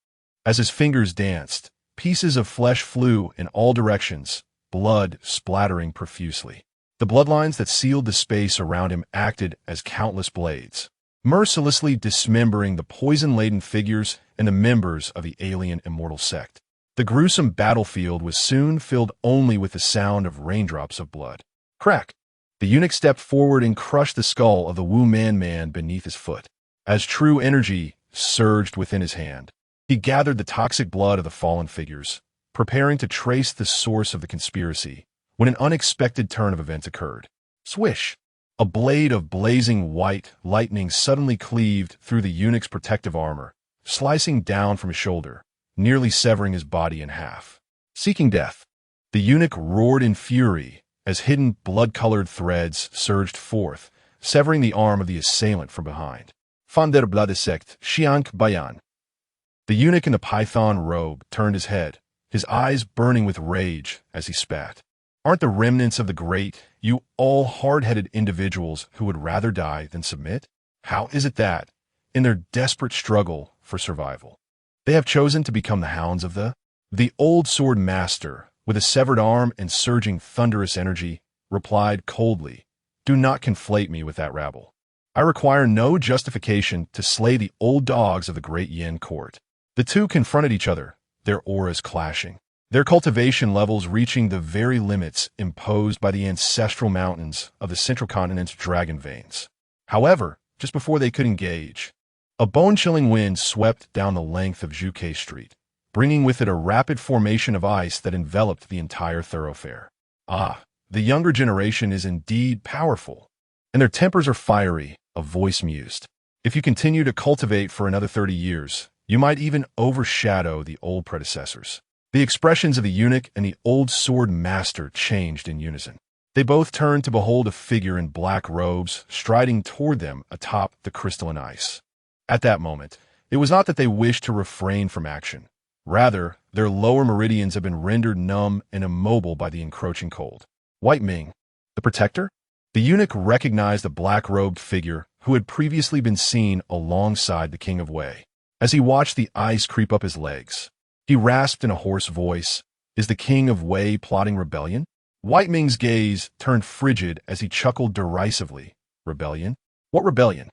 as his fingers danced, pieces of flesh flew in all directions, blood splattering profusely. The bloodlines that sealed the space around him acted as countless blades, mercilessly dismembering the poison-laden figures and the members of the alien immortal sect. The gruesome battlefield was soon filled only with the sound of raindrops of blood. Crack! The eunuch stepped forward and crushed the skull of the Wu Man beneath his foot. As true energy surged within his hand, he gathered the toxic blood of the fallen figures, preparing to trace the source of the conspiracy, when an unexpected turn of events occurred. Swish! A blade of blazing white lightning suddenly cleaved through the eunuch's protective armor, slicing down from his shoulder, nearly severing his body in half. Seeking death, the eunuch roared in fury as hidden blood-colored threads surged forth, severing the arm of the assailant from behind. Formidable sect, Xiang Bayan. The eunuch in the python robe turned his head, his eyes burning with rage as he spat. Aren't the remnants of the great, you all hard-headed individuals who would rather die than submit? How is it that, in their desperate struggle for survival, they have chosen to become the hounds of the old sword master, with a severed arm and surging thunderous energy, replied coldly, "Do not conflate me with that rabble. I require no justification to slay the old dogs of the Great Yan court." The two confronted each other, their auras clashing, their cultivation levels reaching the very limits imposed by the ancestral mountains of the central continent's dragon veins. However, just before they could engage, a bone-chilling wind swept down the length of Zhuke Street, bringing with it a rapid formation of ice that enveloped the entire thoroughfare. Ah, the younger generation is indeed powerful, and their tempers are fiery, a voice mused. If you continue to cultivate for another 30 years, you might even overshadow the old predecessors. The expressions of the eunuch and the old sword master changed in unison. They both turned to behold a figure in black robes striding toward them atop the crystalline ice. At that moment, it was not that they wished to refrain from action. Rather, their lower meridians had been rendered numb and immobile by the encroaching cold. White Ming, the protector? The eunuch recognized the black-robed figure who had previously been seen alongside the king of Wei. As he watched the ice creep up his legs, he rasped in a hoarse voice, "Is the king of Wei plotting rebellion?" White Ming's gaze turned frigid as he chuckled derisively. Rebellion? What rebellion?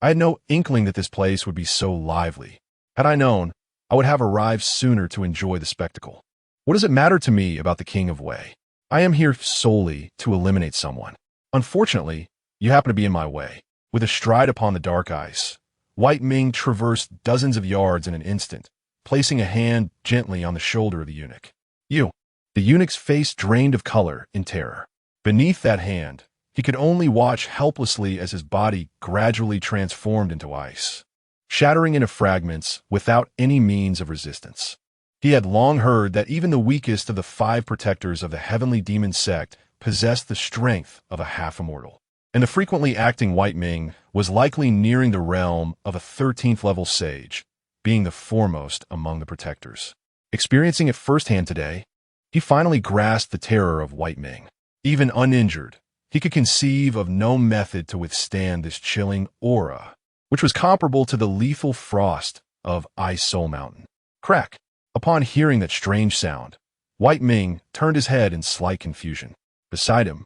I had no inkling that this place would be so lively. Had I known, I would have arrived sooner to enjoy the spectacle. What does it matter to me about the king of Wei? I am here solely to eliminate someone. Unfortunately, you happen to be in my way. With a stride upon the dark ice, White Ming traversed dozens of yards in an instant, placing a hand gently on the shoulder of the eunuch. "You." The eunuch's face drained of color in terror. Beneath that hand, he could only watch helplessly as his body gradually transformed into ice, shattering into fragments without any means of resistance. He had long heard that even the weakest of the 5 protectors of the Heavenly Demon Sect possessed the strength of a half-immortal, and the frequently acting White Ming was likely nearing the realm of a 13th-level sage, being the foremost among the protectors. Experiencing it firsthand today, he finally grasped the terror of White Ming. Even uninjured, he could conceive of no method to withstand this chilling aura, which was comparable to the lethal frost of Ice Soul Mountain. Crack! Upon hearing that strange sound, White Ming turned his head in slight confusion. Beside him,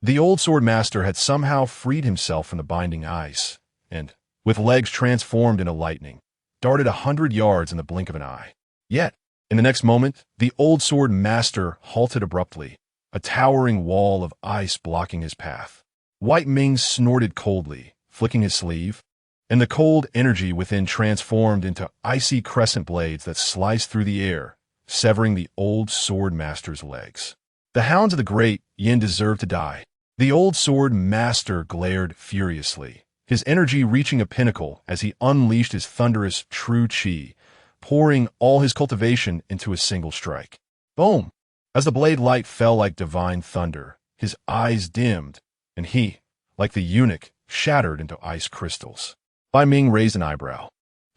the old sword master had somehow freed himself from the binding ice, and, with legs transformed into lightning, darted 100 yards in the blink of an eye. Yet, in the next moment, the old sword master halted abruptly, a towering wall of ice blocking his path. White Ming snorted coldly, flicking his sleeve, and the cold energy within transformed into icy crescent blades that sliced through the air, severing the old sword master's legs. The hounds of the Great Yan deserve to die. The old sword master glared furiously, his energy reaching a pinnacle as he unleashed his thunderous true chi, pouring all his cultivation into a single strike. Boom! As the blade light fell like divine thunder, his eyes dimmed, and he, like the eunuch, shattered into ice crystals. Bai Ming raised an eyebrow,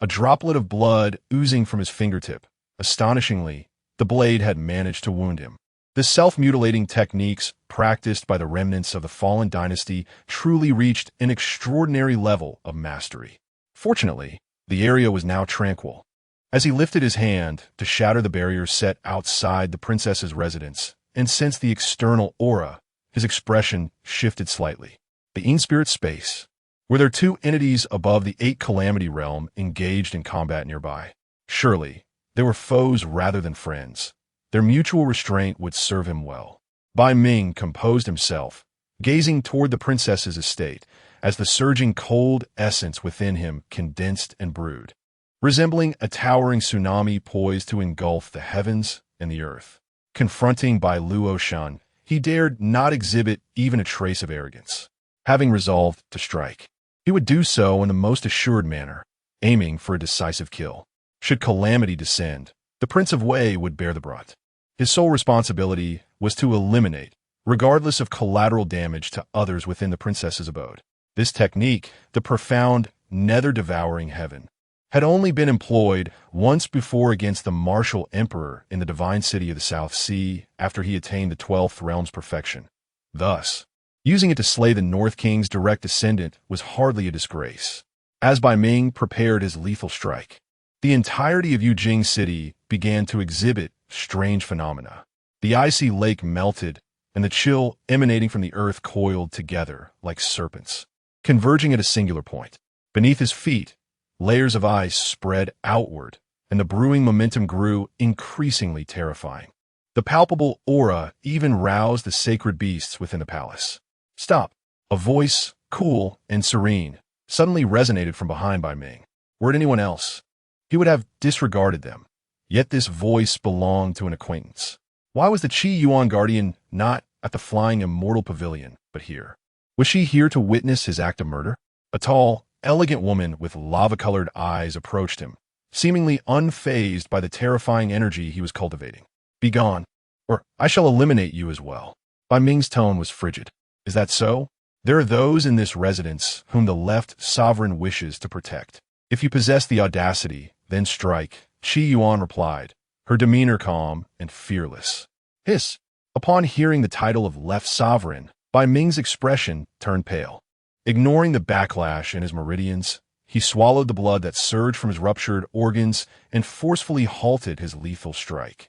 a droplet of blood oozing from his fingertip. Astonishingly, the blade had managed to wound him. The self-mutilating techniques practiced by the remnants of the fallen dynasty truly reached an extraordinary level of mastery. Fortunately, the area was now tranquil. As he lifted his hand to shatter the barriers set outside the princess's residence and sensed the external aura, his expression shifted slightly. The in-spirit space. Were there 2 entities above the 8 Calamity realm engaged in combat nearby? Surely, they were foes rather than friends. Their mutual restraint would serve him well. Bai Ming composed himself, gazing toward the princess's estate, as the surging cold essence within him condensed and brewed, resembling a towering tsunami poised to engulf the heavens and the earth. Confronting Bai Luoshen, he dared not exhibit even a trace of arrogance. Having resolved to strike, he would do so in the most assured manner, aiming for a decisive kill. Should calamity descend, the Prince of Wei would bear the brunt. His sole responsibility was to eliminate, regardless of collateral damage to others within the princess's abode. This technique, the profound, nether-devouring heaven, had only been employed once before against the martial emperor in the divine city of the South Sea after he attained the 12th realm's perfection. Thus, using it to slay the North King's direct descendant was hardly a disgrace. As Bai Ming prepared his lethal strike, the entirety of Yujing City began to exhibit strange phenomena. The icy lake melted, and the chill emanating from the earth coiled together like serpents, converging at a singular point. Beneath his feet, layers of ice spread outward, and the brewing momentum grew increasingly terrifying. The palpable aura even roused the sacred beasts within the palace. "Stop!" A voice, cool and serene, suddenly resonated from behind Bai Ming. Were it anyone else, he would have disregarded them. Yet this voice belonged to an acquaintance. Why was the Qi Yuan guardian not at the flying immortal pavilion, but here? Was she here to witness his act of murder? A tall, elegant woman with lava-colored eyes approached him, seemingly unfazed by the terrifying energy he was cultivating. "Begone, or I shall eliminate you as well." Bai Ming's tone was frigid. "Is that so? There are those in this residence whom the left sovereign wishes to protect. If you possess the audacity, then strike," Qi Yuan replied, her demeanor calm and fearless. Hiss. Upon hearing the title of left sovereign, Bai Ming's expression turned pale. Ignoring the backlash in his meridians, he swallowed the blood that surged from his ruptured organs and forcefully halted his lethal strike.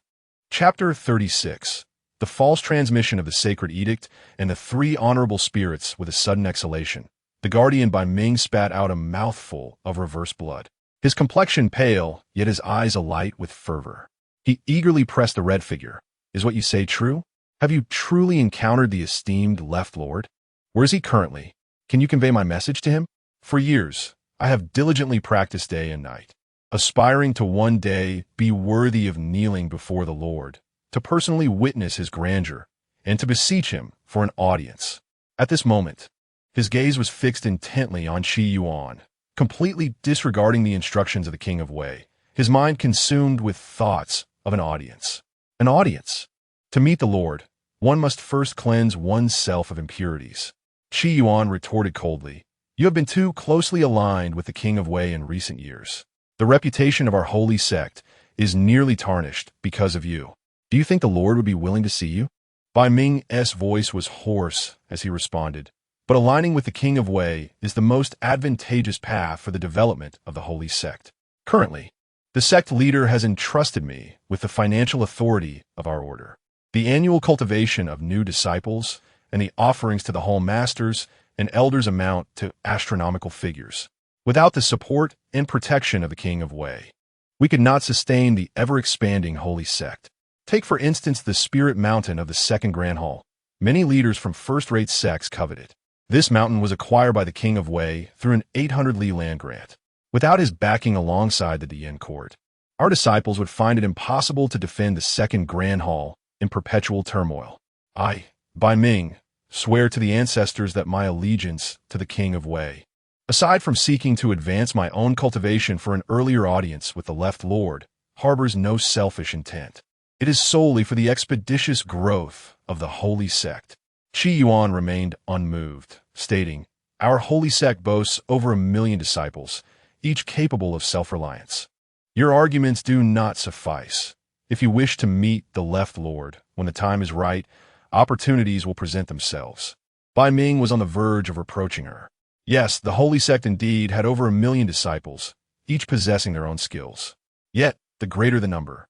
Chapter 36. The false transmission of the sacred edict and the three honorable spirits with a sudden exhalation. The guardian Bai Ming spat out a mouthful of reverse blood. His complexion pale, yet his eyes alight with fervor. He eagerly pressed the red figure. "Is what you say true? Have you truly encountered the esteemed Left Lord? Where is he currently? Can you convey my message to him? For years, I have diligently practiced day and night, aspiring to one day be worthy of kneeling before the Lord, to personally witness his grandeur, and to beseech him for an audience." At this moment, his gaze was fixed intently on Qi Yuan, completely disregarding the instructions of the King of Wei, his mind consumed with thoughts of an audience. An audience? To meet the Lord, one must first cleanse one's self of impurities. Qi Yuan retorted coldly, "You have been too closely aligned with the King of Wei in recent years. The reputation of our holy sect is nearly tarnished because of you. Do you think the Lord would be willing to see you?" Bai Ming's voice was hoarse as he responded, "But aligning with the King of Wei is the most advantageous path for the development of the holy sect. Currently, the sect leader has entrusted me with the financial authority of our order. The annual cultivation of new disciples and the offerings to the whole masters and elders amount to astronomical figures. Without the support and protection of the King of Wei, we could not sustain the ever-expanding holy sect. Take for instance the spirit mountain of the Second Grand Hall. Many leaders from first-rate sects covet it. This mountain was acquired by the King of Wei through an 800 li land grant. Without his backing alongside the Dian court, our disciples would find it impossible to defend the Second Grand Hall in perpetual turmoil. I, Bai Ming, swear to the ancestors that my allegiance to the King of Wei, aside from seeking to advance my own cultivation for an earlier audience with the Left Lord, harbors no selfish intent. It is solely for the expeditious growth of the holy sect." Qi Yuan remained unmoved, stating, "Our holy sect boasts over 1 million disciples, each capable of self-reliance. Your arguments do not suffice. If you wish to meet the Left Lord, when the time is right, opportunities will present themselves." Bai Ming was on the verge of reproaching her. Yes, the holy sect indeed had over 1 million disciples, each possessing their own skills. Yet, the greater the number,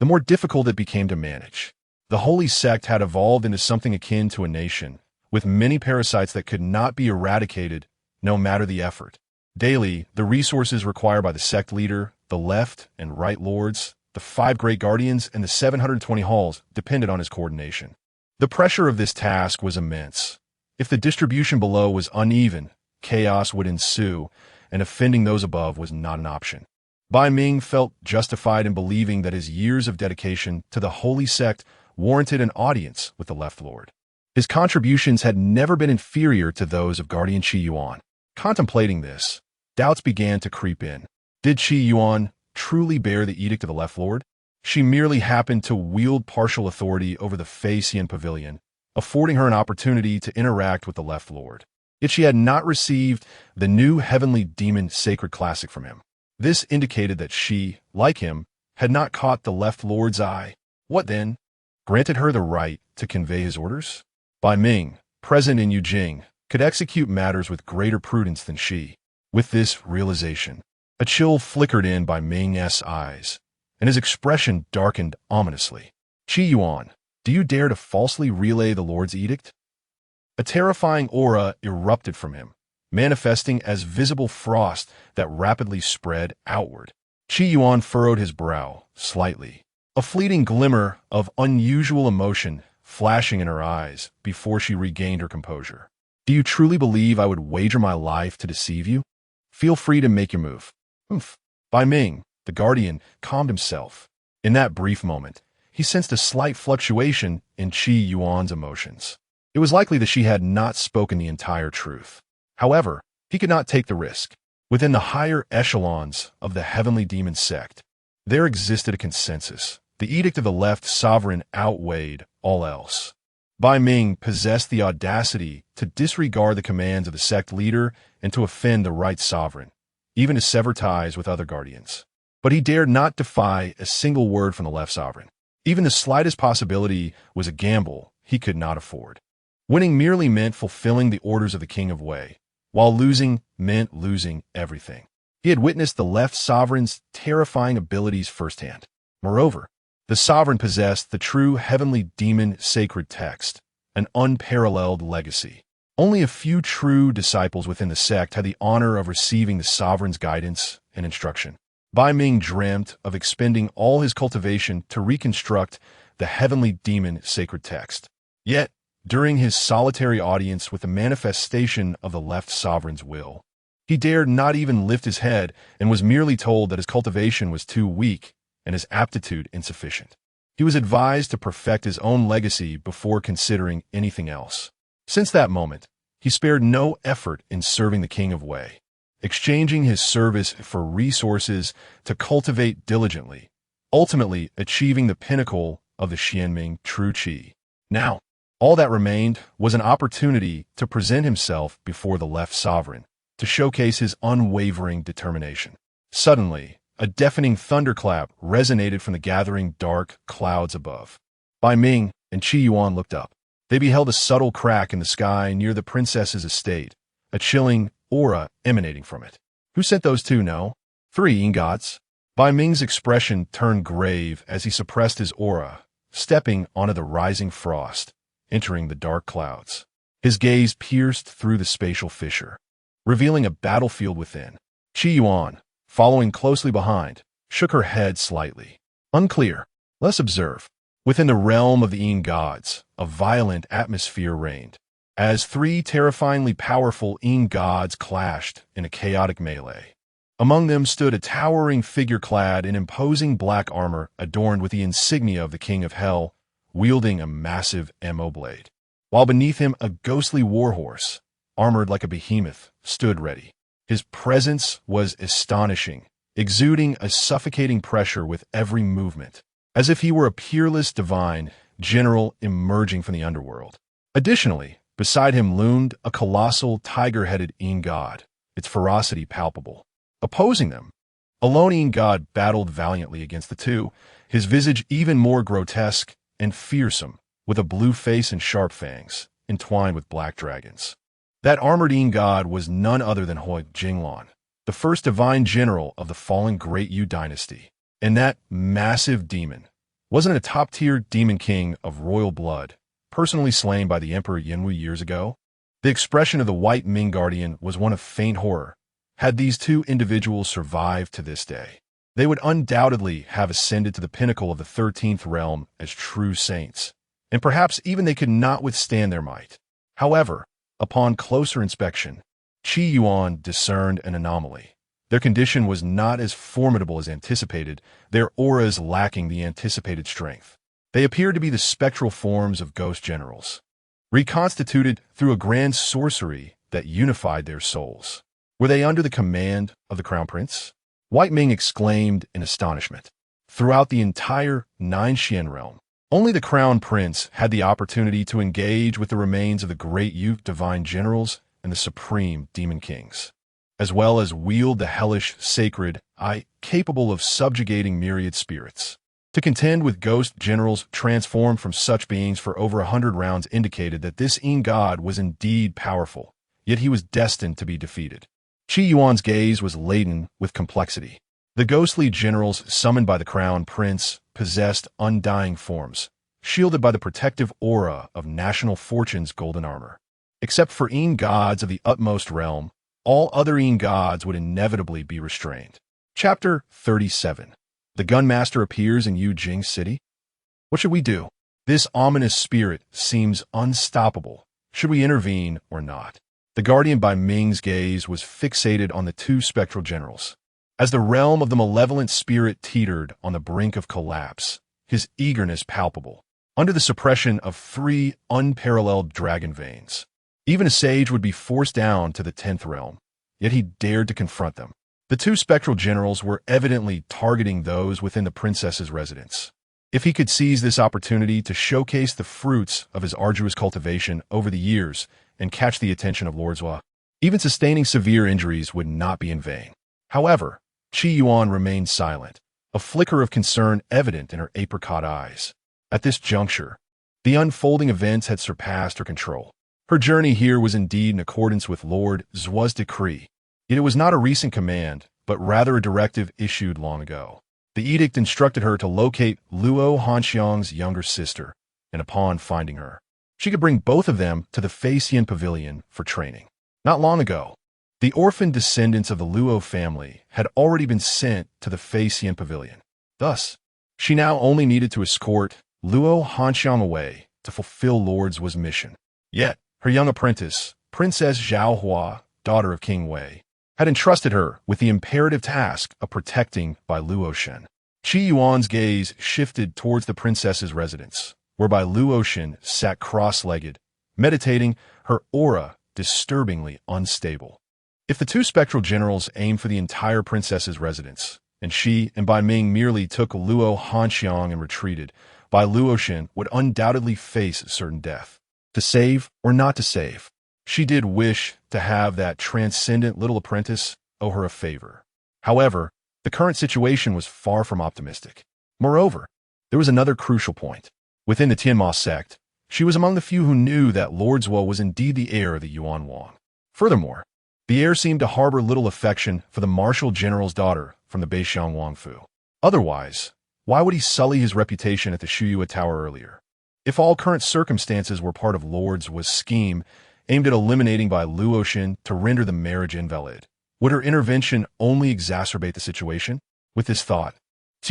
the more difficult it became to manage. The holy sect had evolved into something akin to a nation, with many parasites that could not be eradicated, no matter the effort. Daily, the resources required by the sect leader, the left and right lords, the 5 great guardians, and the 720 halls depended on his coordination. The pressure of this task was immense. If the distribution below was uneven, chaos would ensue, and offending those above was not an option. Bai Ming felt justified in believing that his years of dedication to the holy sect warranted an audience with the Left Lord. His contributions had never been inferior to those of Guardian Qi Yuan. Contemplating this, doubts began to creep in. Did Qi Yuan truly bear the edict of the Left Lord? She merely happened to wield partial authority over the Fei Xian Pavilion, affording her an opportunity to interact with the Left Lord. Yet she had not received the new Heavenly Demon Sacred Classic from him. This indicated that she, like him, had not caught the Left Lord's eye. What then? Granted her the right to convey his orders? Bai Ming, present in Yujing, could execute matters with greater prudence than she. With this realization, a chill flickered in Bai Ming's eyes, and his expression darkened ominously. "Qi Yuan, do you dare to falsely relay the Lord's edict?" A terrifying aura erupted from him, manifesting as visible frost that rapidly spread outward. Qi Yuan furrowed his brow slightly, a fleeting glimmer of unusual emotion flashing in her eyes before she regained her composure. "Do you truly believe I would wager my life to deceive you? Feel free to make your move." Bai Ming, the guardian, calmed himself. In that brief moment, he sensed a slight fluctuation in Qi Yuan's emotions. It was likely that she had not spoken the entire truth. However, he could not take the risk. Within the higher echelons of the Heavenly Demon Sect, there existed a consensus. The edict of the left sovereign outweighed all else. Bai Ming possessed the audacity to disregard the commands of the sect leader and to offend the right sovereign, even to sever ties with other guardians. But he dared not defy a single word from the left sovereign. Even the slightest possibility was a gamble he could not afford. Winning merely meant fulfilling the orders of the King of Wei, while losing meant losing everything. He had witnessed the left sovereign's terrifying abilities firsthand. Moreover, the sovereign possessed the true Heavenly Demon sacred text, an unparalleled legacy. Only a few true disciples within the sect had the honor of receiving the sovereign's guidance and instruction. Bai Ming dreamt of expending all his cultivation to reconstruct the Heavenly Demon sacred text. Yet, during his solitary audience with the manifestation of the left sovereign's will, he dared not even lift his head and was merely told that his cultivation was too weak and his aptitude insufficient. He was advised to perfect his own legacy before considering anything else. Since that moment, he spared no effort in serving the King of Wei, exchanging his service for resources to cultivate diligently, ultimately achieving the pinnacle of the Xianming true Qi. Now, all that remained was an opportunity to present himself before the left sovereign, to showcase his unwavering determination. Suddenly, a deafening thunderclap resonated from the gathering dark clouds above. Bai Ming and Qi Yuan looked up. They beheld a subtle crack in the sky near the princess's estate, a chilling aura emanating from it. Who sent those two, no? 3 gods. Bai Ming's expression turned grave as he suppressed his aura, stepping onto the rising frost, entering the dark clouds. His gaze pierced through the spatial fissure, revealing a battlefield within. Qi Yuan, following closely behind, shook her head slightly. Unclear. Let's observe. Within the realm of the Yin gods, a violent atmosphere reigned, as 3 terrifyingly powerful Yin gods clashed in a chaotic melee. Among them stood a towering figure clad in imposing black armor adorned with the insignia of the King of Hell, wielding a massive ammo blade, while beneath him a ghostly warhorse, armored like a behemoth, stood ready. His presence was astonishing, exuding a suffocating pressure with every movement, as if he were a peerless divine general emerging from the underworld. Additionally, beside him loomed a colossal tiger-headed Yin god, its ferocity palpable. Opposing them, a lone Yin god battled valiantly against the two, his visage even more grotesque and fearsome, with a blue face and sharp fangs, entwined with black dragons. That armored Yin god was none other than Hui Jinglan, the first divine general of the fallen Great Yan Dynasty. And that massive demon wasn't a top-tier demon king of royal blood, personally slain by the Emperor Yenwu years ago. The expression of the White Ming Guardian was one of faint horror. Had these two individuals survived to this day, they would undoubtedly have ascended to the pinnacle of the 13th realm as true saints, and perhaps even they could not withstand their might. However, upon closer inspection, Qi Yuan discerned an anomaly. Their condition was not as formidable as anticipated, their auras lacking the anticipated strength. They appeared to be the spectral forms of ghost generals, reconstituted through a grand sorcery that unified their souls. Were they under the command of the Crown Prince? White Ming exclaimed in astonishment. Throughout the entire Nine Xian realm, only the Crown Prince had the opportunity to engage with the remains of the Great Yan divine generals and the supreme demon kings, as well as wield the hellish sacred eye capable of subjugating myriad spirits. To contend with ghost generals transformed from such beings for over 100 rounds indicated that this Yin god was indeed powerful, yet he was destined to be defeated. Qi Yuan's gaze was laden with complexity. The ghostly generals summoned by the Crown Prince possessed undying forms, shielded by the protective aura of National Fortune's golden armor. Except for Yin gods of the utmost realm, all other Yin gods would inevitably be restrained. Chapter 37. The Gunmaster appears in Yu Jing City? What should we do? This ominous spirit seems unstoppable. Should we intervene or not? The Guardian Bai Ming's gaze was fixated on the two spectral generals. As the realm of the malevolent spirit teetered on the brink of collapse, his eagerness palpable, under the suppression of 3 unparalleled dragon veins. Even a sage would be forced down to the 10th realm, yet he dared to confront them. The 2 spectral generals were evidently targeting those within the princess's residence. If he could seize this opportunity to showcase the fruits of his arduous cultivation over the years and catch the attention of Lord Zhua, even sustaining severe injuries would not be in vain. However, Qi Yuan remained silent, a flicker of concern evident in her apricot eyes. At this juncture, the unfolding events had surpassed her control. Her journey here was indeed in accordance with Lord Zhua's decree. Yet it was not a recent command, but rather a directive issued long ago. The edict instructed her to locate Luo Hanxiang's younger sister, and upon finding her, she could bring both of them to the Feixian Pavilion for training. Not long ago, the orphan descendants of the Luo family had already been sent to the Feixian Pavilion. Thus, she now only needed to escort Luo Hanxiang away to fulfill Lord Zhua's mission. Yet, her young apprentice, Princess Zhao Hua, daughter of King Wei, had entrusted her with the imperative task of protecting Bai Luoshen. Qi Yuan's gaze shifted towards the princess's residence, where Bai Luoshen sat cross-legged, meditating, her aura disturbingly unstable. If the 2 spectral generals aimed for the entire princess's residence, and she and Bai Ming merely took Luo Hanxiang and retreated, Bai Luoshen would undoubtedly face certain death. To save or not to save, she did wish to have that transcendent little apprentice owe her a favor. However, the current situation was far from optimistic. Moreover, there was another crucial point. Within the Tianma sect, she was among the few who knew that Lord Zhuo was indeed the heir of the Yuan Wang. Furthermore, the heir seemed to harbor little affection for the martial general's daughter from the Beixiang Wangfu. Otherwise, why would he sully his reputation at the Shuyue Tower earlier? If all current circumstances were part of Lord Zhua's scheme, aimed at eliminating Bai Luoshen to render the marriage invalid, would her intervention only exacerbate the situation? With this thought, as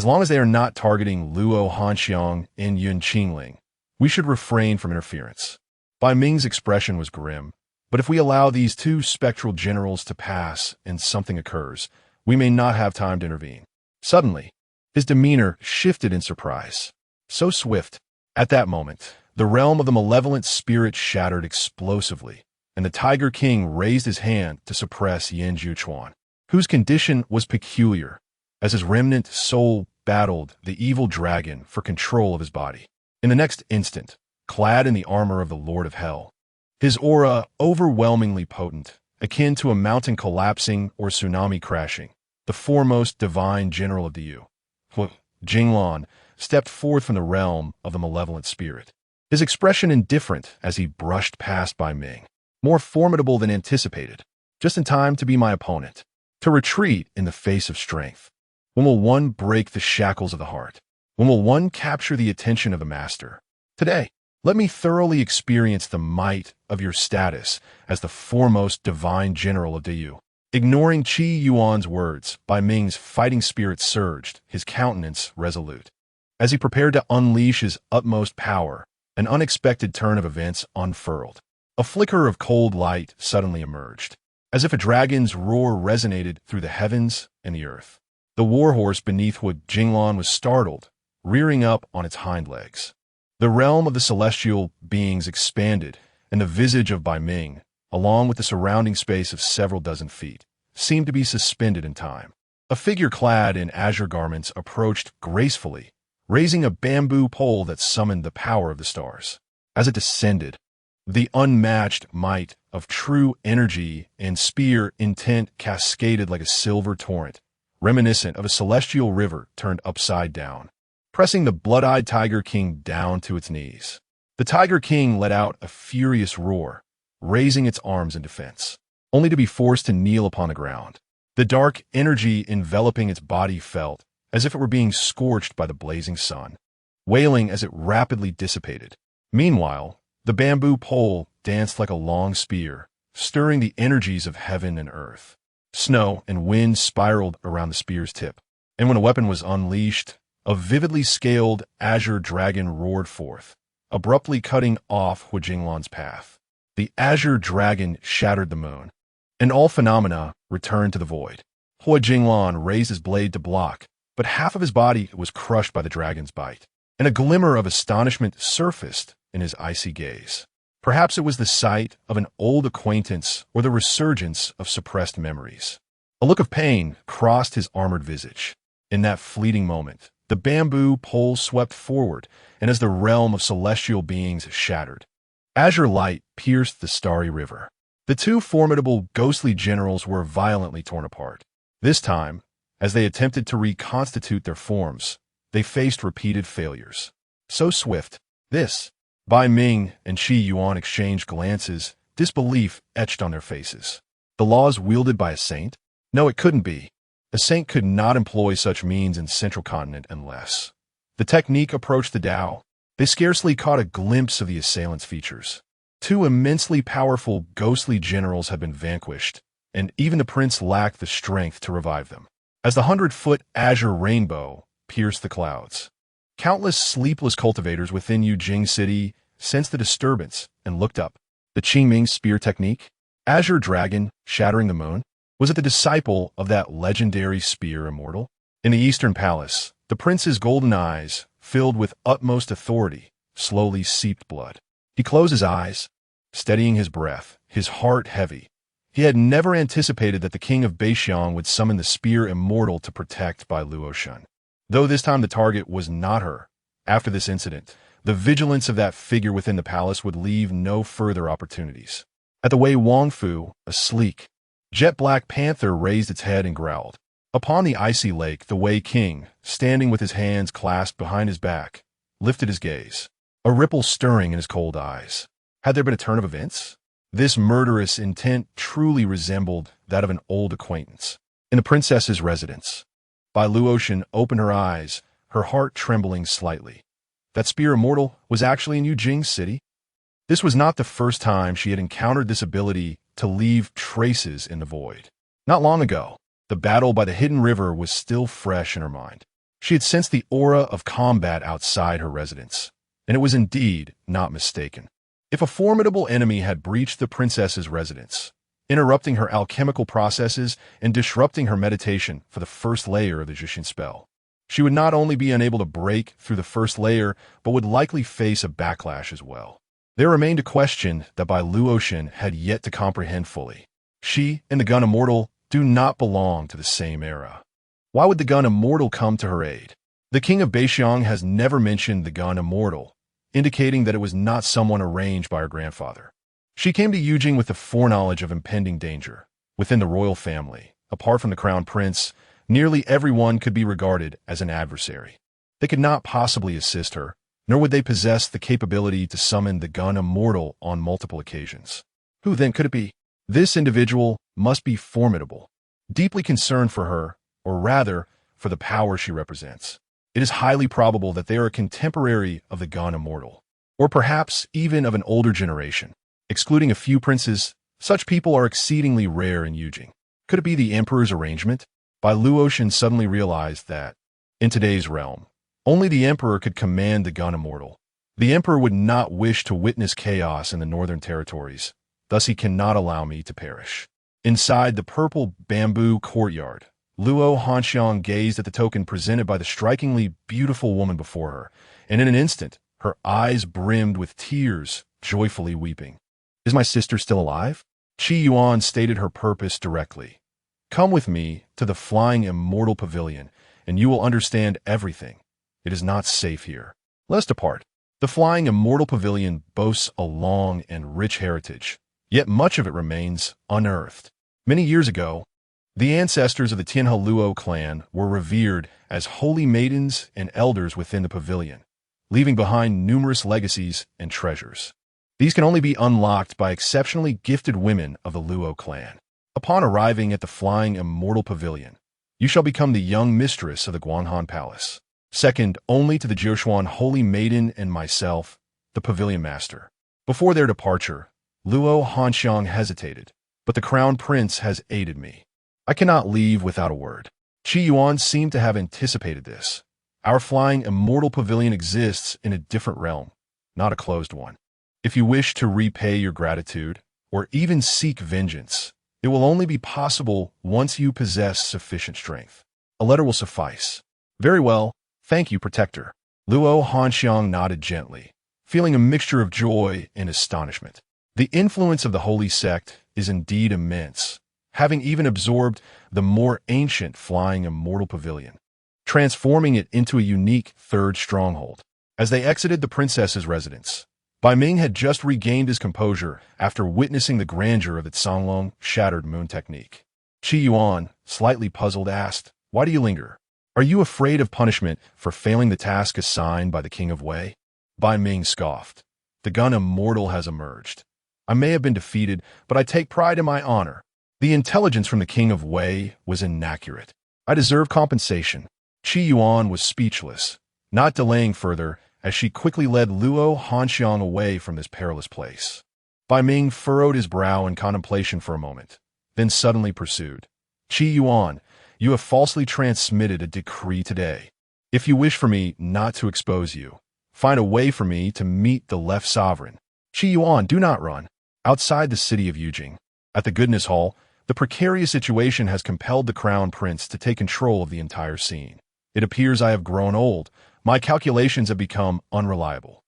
long as they are not targeting Luo Hanxiang and Yun Qingling, we should refrain from interference. Bai Ming's expression was grim, but if we allow these 2 spectral generals to pass and something occurs, we may not have time to intervene. Suddenly, his demeanor shifted in surprise. So swift. At that moment, the realm of the malevolent spirit shattered explosively, and the Tiger King raised his hand to suppress Yan Zhuchuan, whose condition was peculiar, as his remnant soul battled the evil dragon for control of his body. In the next instant, clad in the armor of the Lord of Hell, his aura overwhelmingly potent, akin to a mountain collapsing or tsunami crashing, the foremost divine general of the Yu, Jinglan, stepped forth from the realm of the malevolent spirit, his expression indifferent as he brushed past Bai Ming, more formidable than anticipated, just in time to be my opponent, to retreat in the face of strength. When will one break the shackles of the heart? When will one capture the attention of the master? Today, let me thoroughly experience the might of your status as the foremost divine general of Yu. Ignoring Qi Yuan's words, Bai Ming's fighting spirit surged, his countenance resolute. As he prepared to unleash his utmost power, an unexpected turn of events unfurled. A flicker of cold light suddenly emerged, as if a dragon's roar resonated through the heavens and the earth. The warhorse beneath which Jinglan was startled, rearing up on its hind legs. The realm of the celestial beings expanded, and the visage of Bai Ming, along with the surrounding space of several dozen feet, seemed to be suspended in time. A figure clad in azure garments approached gracefully, raising a bamboo pole that summoned the power of the stars. As it descended, the unmatched might of true energy and spear intent cascaded like a silver torrent, reminiscent of a celestial river turned upside down, pressing the blood-eyed Tiger King down to its knees. The Tiger King let out a furious roar, raising its arms in defense, only to be forced to kneel upon the ground. The dark energy enveloping its body felt as if it were being scorched by the blazing sun, wailing as it rapidly dissipated. Meanwhile, the bamboo pole danced like a long spear, stirring the energies of heaven and earth. Snow and wind spiraled around the spear's tip, and when a weapon was unleashed, a vividly scaled azure dragon roared forth, abruptly cutting off Jinglan's path. The azure dragon shattered the moon, and all phenomena returned to the void. Hua Jinglan raised his blade to block, but half of his body was crushed by the dragon's bite, and a glimmer of astonishment surfaced in his icy gaze. Perhaps it was the sight of an old acquaintance or the resurgence of suppressed memories. A look of pain crossed his armored visage. In that fleeting moment, the bamboo pole swept forward, and as the realm of celestial beings shattered, azure light pierced the starry river. The two formidable, ghostly generals were violently torn apart. This time, as they attempted to reconstitute their forms, they faced repeated failures. So swift, this. Bai Ming and Qi Yuan exchanged glances, disbelief etched on their faces. The laws wielded by a saint? No, it couldn't be. A saint could not employ such means in Central Continent unless the technique approached the Tao. They scarcely caught a glimpse of the assailant's features. Two immensely powerful, ghostly generals had been vanquished, and even the prince lacked the strength to revive them. As the 100-foot azure rainbow pierced the clouds, countless sleepless cultivators within Yujing City sensed the disturbance and looked up. The Qingming spear technique? Azure dragon shattering the moon? Was it the disciple of that legendary spear immortal? In the Eastern Palace, the prince's golden eyes, filled with utmost authority, slowly seeped blood. He closed his eyes, steadying his breath, his heart heavy. He had never anticipated that the king of Baixiang would summon the spear immortal to protect Bai Luoshen. Though this time the target was not her. After this incident, the vigilance of that figure within the palace would leave no further opportunities. At the Wei Wangfu, a sleek, jet-black panther raised its head and growled. Upon the icy lake, the Wei king, standing with his hands clasped behind his back, lifted his gaze, a ripple stirring in his cold eyes. Had there been a turn of events? This murderous intent truly resembled that of an old acquaintance. In the princess's residence, Bai Luoshen opened her eyes, her heart trembling slightly. That spear immortal was actually in Yujing City? This was not the first time she had encountered this ability to leave traces in the void. Not long ago, the battle by the hidden river was still fresh in her mind. She had sensed the aura of combat outside her residence, and it was indeed not mistaken. If a formidable enemy had breached the princess's residence, interrupting her alchemical processes and disrupting her meditation for the first layer of the Jishin spell, she would not only be unable to break through the first layer, but would likely face a backlash as well. There remained a question that Bai Luoshen had yet to comprehend fully. She and the gun immortal do not belong to the same era. Why would the gun immortal come to her aid? The king of Baixiang has never mentioned the gun immortal, indicating that it was not someone arranged by her grandfather. She came to Yujing with the foreknowledge of impending danger. Within the royal family, apart from the crown prince, nearly everyone could be regarded as an adversary. They could not possibly assist her, nor would they possess the capability to summon the gun immortal on multiple occasions. Who then could it be? This individual must be formidable, deeply concerned for her, or rather, for the power she represents. It is highly probable that they are a contemporary of the gun immortal, or perhaps even of an older generation. Excluding a few princes, such people are exceedingly rare in Yujing. Could it be the emperor's arrangement? Bai Luoshen suddenly realized that, in today's realm, only the emperor could command the gun immortal. The emperor would not wish to witness chaos in the northern territories, thus he cannot allow me to perish. Inside the purple bamboo courtyard, Luo Hanxiang gazed at the token presented by the strikingly beautiful woman before her, and in an instant, her eyes brimmed with tears, joyfully weeping. Is my sister still alive? Qi Yuan stated her purpose directly. Come with me to the flying immortal pavilion, and you will understand everything. It is not safe here. Let us depart. The flying immortal pavilion boasts a long and rich heritage, yet much of it remains unearthed. Many years ago, the ancestors of the Tianhe Luo clan were revered as holy maidens and elders within the pavilion, leaving behind numerous legacies and treasures. These can only be unlocked by exceptionally gifted women of the Luo clan. Upon arriving at the flying immortal pavilion, you shall become the young mistress of the Guanghan Palace, second only to the Jiushuan holy maiden and myself, the pavilion master. Before their departure, Luo Hanxiang hesitated, but the crown prince has aided me. I cannot leave without a word. Qi Yuan seemed to have anticipated this. Our flying immortal pavilion exists in a different realm, not a closed one. If you wish to repay your gratitude, or even seek vengeance, it will only be possible once you possess sufficient strength. A letter will suffice. Very well, thank you, Protector. Luo Hanxiang nodded gently, feeling a mixture of joy and astonishment. The influence of the holy sect is indeed immense, having even absorbed the more ancient Flying Immortal Pavilion, transforming it into a unique third stronghold. As they exited the princess's residence, Bai Ming had just regained his composure after witnessing the grandeur of the Canglong shattered moon technique. Qi Yuan, slightly puzzled, asked, "Why do you linger? Are you afraid of punishment for failing the task assigned by the King of Wei?" Bai Ming scoffed. "The gun immortal has emerged. I may have been defeated, but I take pride in my honor. The intelligence from the King of Wei was inaccurate. I deserve compensation." Qi Yuan was speechless, not delaying further, as she quickly led Luo Hanxiang away from this perilous place. Bai Ming furrowed his brow in contemplation for a moment, then suddenly pursued. "Qi Yuan, you have falsely transmitted a decree today. If you wish for me not to expose you, find a way for me to meet the left sovereign. Qi Yuan, do not run." Outside the city of Yujing, at the Goodness Hall, the precarious situation has compelled the Crown Prince to take control of the entire scene. "It appears I have grown old. My calculations have become unreliable."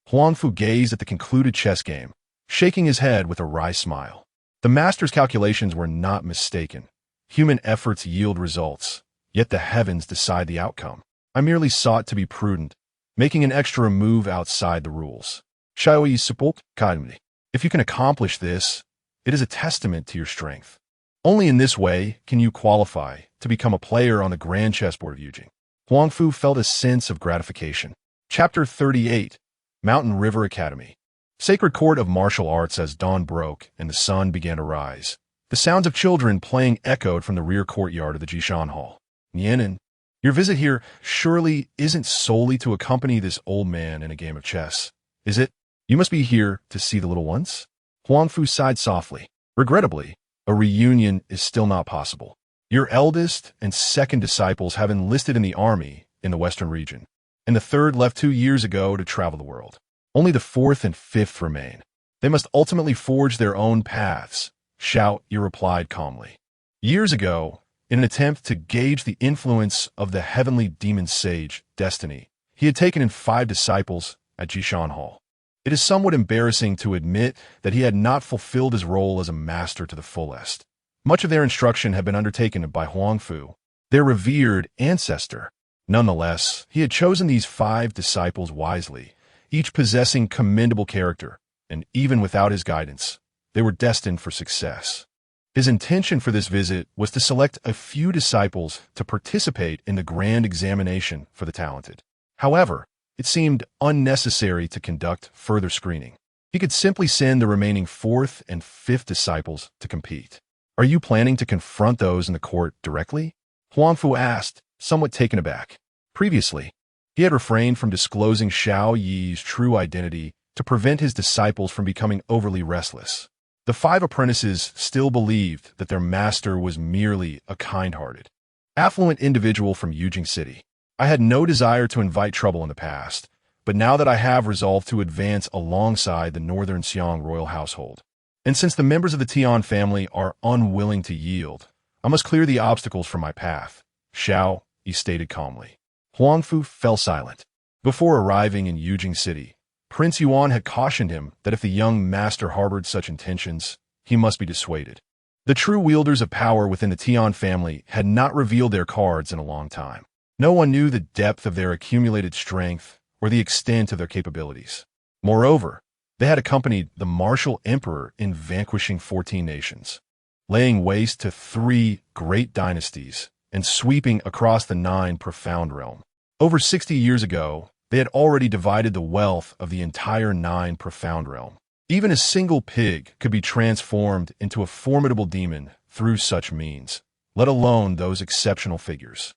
Huangfu gazed at the concluded chess game, shaking his head with a wry smile. The master's calculations were not mistaken. Human efforts yield results, yet the heavens decide the outcome. I merely sought to be prudent, making an extra move outside the rules. Xiao Yi spoke kindly. "If you can accomplish this, it is a testament to your strength. Only in this way can you qualify to become a player on the grand chessboard of Yujing." Huangfu felt a sense of gratification. Chapter 38, Mountain River Academy. Sacred Court of Martial Arts. As dawn broke and the sun began to rise, the sounds of children playing echoed from the rear courtyard of the Jishan Hall. "Nianin, your visit here surely isn't solely to accompany this old man in a game of chess, is it? You must be here to see the little ones?" Huangfu sighed softly. "Regrettably, a reunion is still not possible. Your eldest and second disciples have enlisted in the army in the western region, and the third left 2 years ago to travel the world. Only the fourth and fifth remain. They must ultimately forge their own paths," Xiao Yi replied calmly. Years ago, in an attempt to gauge the influence of the Heavenly Demon Sage, Destiny, he had taken in 5 disciples at Jishan Hall. It is somewhat embarrassing to admit that he had not fulfilled his role as a master to the fullest. Much of their instruction had been undertaken by Huangfu, their revered ancestor. Nonetheless, he had chosen these 5 disciples wisely, each possessing commendable character, and even without his guidance, they were destined for success. His intention for this visit was to select a few disciples to participate in the grand examination for the talented. However, it seemed unnecessary to conduct further screening. He could simply send the remaining 4th and 5th disciples to compete. "Are you planning to confront those in the court directly?" Huangfu asked, somewhat taken aback. Previously, he had refrained from disclosing Xiao Yi's true identity to prevent his disciples from becoming overly restless. The 5 apprentices still believed that their master was merely a kind-hearted, affluent individual from Yujing City. "I had no desire to invite trouble in the past, but now that I have resolved to advance alongside the Northern Xiang royal household, and since the members of the Tian family are unwilling to yield, I must clear the obstacles from my path," Xiao Yi stated calmly. Huangfu fell silent. Before arriving in Yujing City, Prince Yuan had cautioned him that if the young master harbored such intentions, he must be dissuaded. The true wielders of power within the Tian family had not revealed their cards in a long time. No one knew the depth of their accumulated strength or the extent of their capabilities. Moreover, they had accompanied the martial emperor in vanquishing 14 nations, laying waste to 3 great dynasties, and sweeping across the 9 profound realm. Over 60 years ago, they had already divided the wealth of the entire 9 profound realm. Even a single pig could be transformed into a formidable demon through such means, let alone those exceptional figures.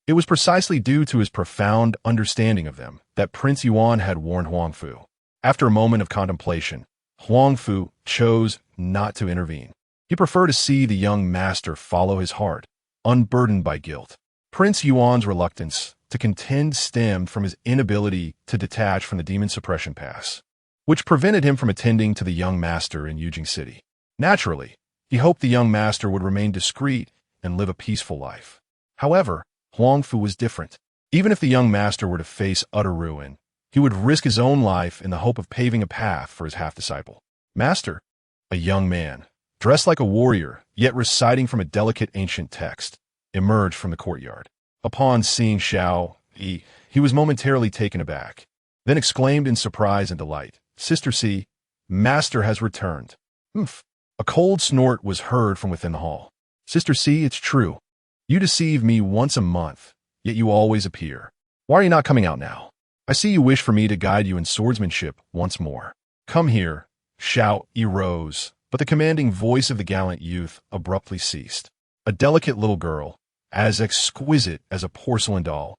It was precisely due to his profound understanding of them that Prince Yuan had warned Huangfu. After a moment of contemplation, Huangfu chose not to intervene. He preferred to see the young master follow his heart, unburdened by guilt. Prince Yuan's reluctance to contend stemmed from his inability to detach from the demon suppression pass. which prevented him from attending to the young master in Yujing City. Naturally, he hoped the young master would remain discreet and live a peaceful life. However, Huangfu was different. Even if the young master were to face utter ruin, he would risk his own life in the hope of paving a path for his half-disciple. Master, a young man, dressed like a warrior, yet reciting from a delicate ancient text, emerged from the courtyard. Upon seeing Xiao Yi, he was momentarily taken aback, then exclaimed in surprise and delight, "Sister C, Master has returned." Humph. A cold snort was heard from within the hall. "Sister C, it's true. You deceive me once a month, yet you always appear. Why are you not coming out now? I see you wish for me to guide you in swordsmanship once more. Come here." Xiao Yi rose, but the commanding voice of the gallant youth abruptly ceased. A delicate little girl, as exquisite as a porcelain doll,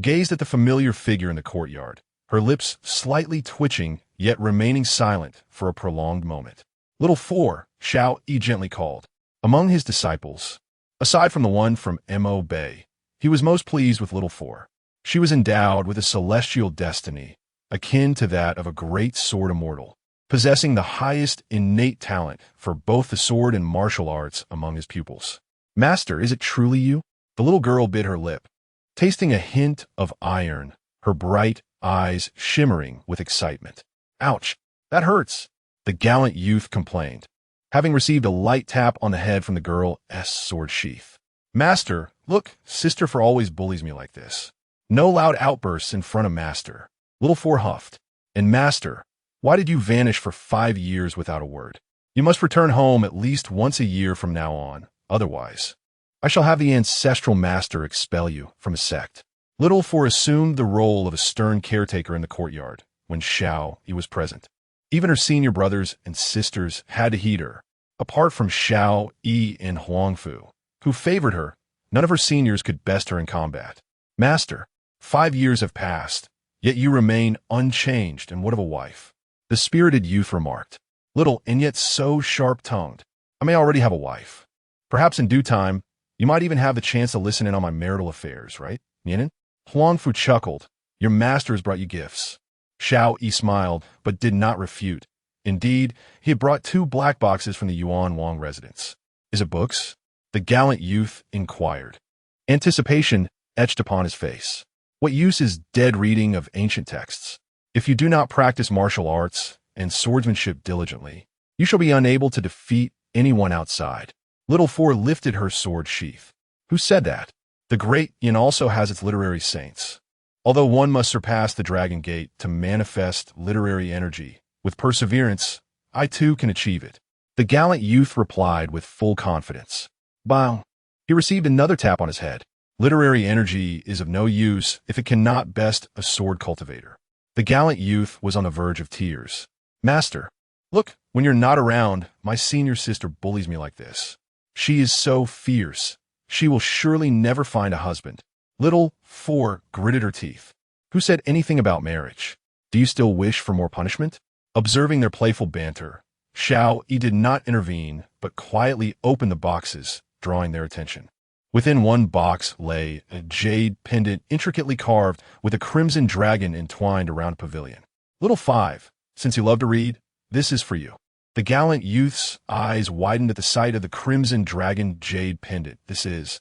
gazed at the familiar figure in the courtyard, her lips slightly twitching yet remaining silent for a prolonged moment. "Little Four," Xiao Yi gently called. Among his disciples, aside from the one from Mo Bay, he was most pleased with Little Four. She was endowed with a celestial destiny, akin to that of a great sword immortal, possessing the highest innate talent for both the sword and martial arts among his pupils. "Master, is it truly you?" The little girl bit her lip, tasting a hint of iron, her bright eyes shimmering with excitement. "Ouch, that hurts," the gallant youth complained, having received a light tap on the head from the girl's sword sheath. "Master, look, sister for always bullies me like this. No loud outbursts in front of Master." Little Four huffed. "And Master, why did you vanish for 5 years without a word? You must return home at least once a year from now on. Otherwise, I shall have the ancestral master expel you from his sect." Little Four assumed the role of a stern caretaker in the courtyard when Xiao Yi was present. Even her senior brothers and sisters had to heed her. Apart from Xiao Yi and Huangfu, who favored her, none of her seniors could best her in combat. "Master, 5 years have passed, yet you remain unchanged, and what of a wife?" The spirited youth remarked. "Little and yet so sharp-tongued. I may already have a wife. Perhaps in due time, you might even have the chance to listen in on my marital affairs, right, Nianin?" Huangfu chuckled. "Your master has brought you gifts." Xiao Yi smiled, but did not refute. Indeed, he had brought 2 black boxes from the Yuan Wang residence. "Is it books?" the gallant youth inquired. Anticipation etched upon his face. "What use is dead reading of ancient texts? If you do not practice martial arts and swordsmanship diligently, you shall be unable to defeat anyone outside." Little Four lifted her sword sheath. "Who said that?" "The Great Yan also has its literary saints. Although one must surpass the Dragon Gate to manifest literary energy, with perseverance, I too can achieve it." The gallant youth replied with full confidence. Bow. He received another tap on his head. "Literary energy is of no use if it cannot best a sword cultivator." The gallant youth was on the verge of tears. "Master, look, when you're not around, my senior sister bullies me like this. She is so fierce. She will surely never find a husband." Little Four gritted her teeth. "Who said anything about marriage? Do you still wish for more punishment?" Observing their playful banter, Xiao Yi did not intervene, but quietly opened the boxes, drawing their attention. Within one box lay a jade pendant intricately carved with a crimson dragon entwined around a pavilion. "Little Five, since you love to read, this is for you." The gallant youth's eyes widened at the sight of the crimson dragon jade pendant. "This is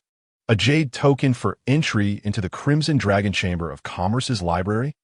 a jade token for entry into the Crimson Dragon Chamber of Commerce's library?"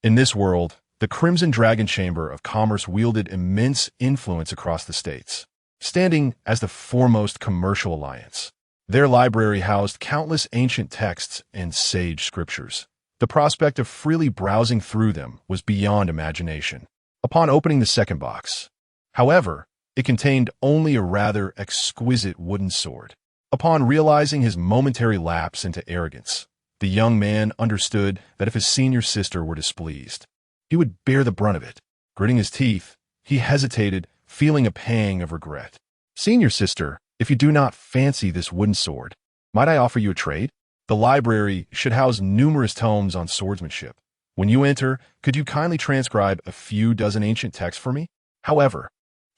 In this world, the Crimson Dragon Chamber of Commerce wielded immense influence across the states, standing as the foremost commercial alliance. Their library housed countless ancient texts and sage scriptures. The prospect of freely browsing through them was beyond imagination. Upon opening the second box, however, it contained only a rather exquisite wooden sword. Upon realizing his momentary lapse into arrogance, the young man understood that if his senior sister were displeased, he would bear the brunt of it. Gritting his teeth, he hesitated, feeling a pang of regret. "Senior sister, if you do not fancy this wooden sword, might I offer you a trade? The library should house numerous tomes on swordsmanship. When you enter, could you kindly transcribe a few dozen ancient texts for me?" However,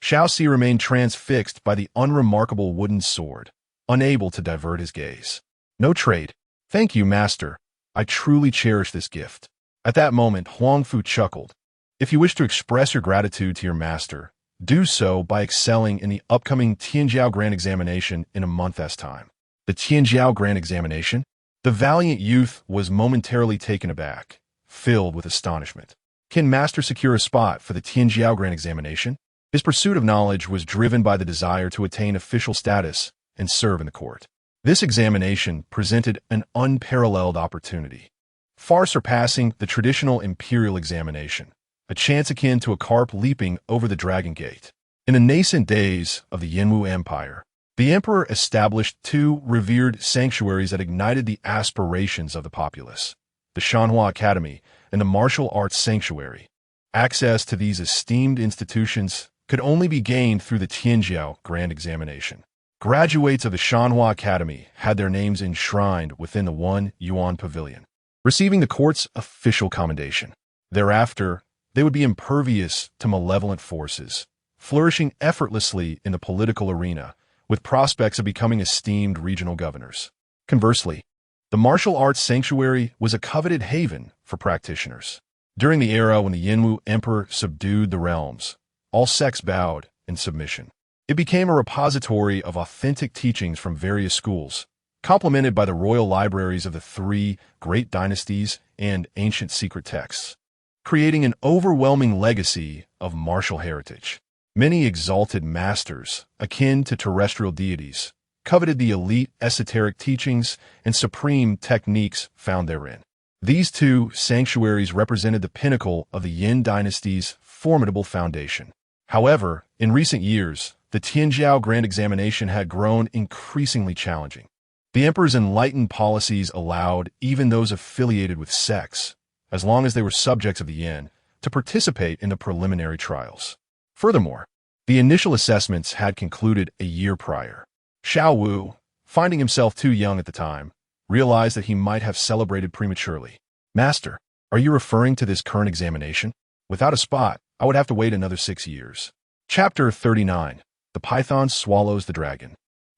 Xiao Xi remained transfixed by the unremarkable wooden sword, unable to divert his gaze. "No trade. Thank you, master. I truly cherish this gift." At that moment, Huangfu chuckled. If you wish to express your gratitude to your master, do so by excelling in the upcoming Tianjiao Grand Examination in a month's time. The Tianjiao Grand Examination? The valiant youth was momentarily taken aback, filled with astonishment. Can Master secure a spot for the Tianjiao Grand Examination? His pursuit of knowledge was driven by the desire to attain official status and serve in the court. This examination presented an unparalleled opportunity, far surpassing the traditional imperial examination, a chance akin to a carp leaping over the Dragon Gate. In the nascent days of the Yinwu Empire, the emperor established two revered sanctuaries that ignited the aspirations of the populace: the Shanhua Academy and the Martial Arts Sanctuary. Access to these esteemed institutions could only be gained through the Tianjiao Grand Examination. Graduates of the Shanhua Academy had their names enshrined within the 1 Yuan Pavilion, receiving the court's official commendation. Thereafter, they would be impervious to malevolent forces, flourishing effortlessly in the political arena, with prospects of becoming esteemed regional governors. Conversely, the Martial Arts Sanctuary was a coveted haven for practitioners. During the era when the Yinwu Emperor subdued the realms, all sects bowed in submission. It became a repository of authentic teachings from various schools, complemented by the royal libraries of the three great dynasties and ancient secret texts, creating an overwhelming legacy of martial heritage. Many exalted masters, akin to terrestrial deities, coveted the elite esoteric teachings and supreme techniques found therein. These two sanctuaries represented the pinnacle of the Yan Dynasty's formidable foundation. However, in recent years, the Tianjiao Grand Examination had grown increasingly challenging. The emperor's enlightened policies allowed even those affiliated with sects, as long as they were subjects of the Yan, to participate in the preliminary trials. Furthermore, the initial assessments had concluded a year prior. Xiao Wu, finding himself too young at the time, realized that he might have celebrated prematurely. Master, are you referring to this current examination? Without a spot, I would have to wait another 6 years. Chapter 39. The Python Swallows the Dragon.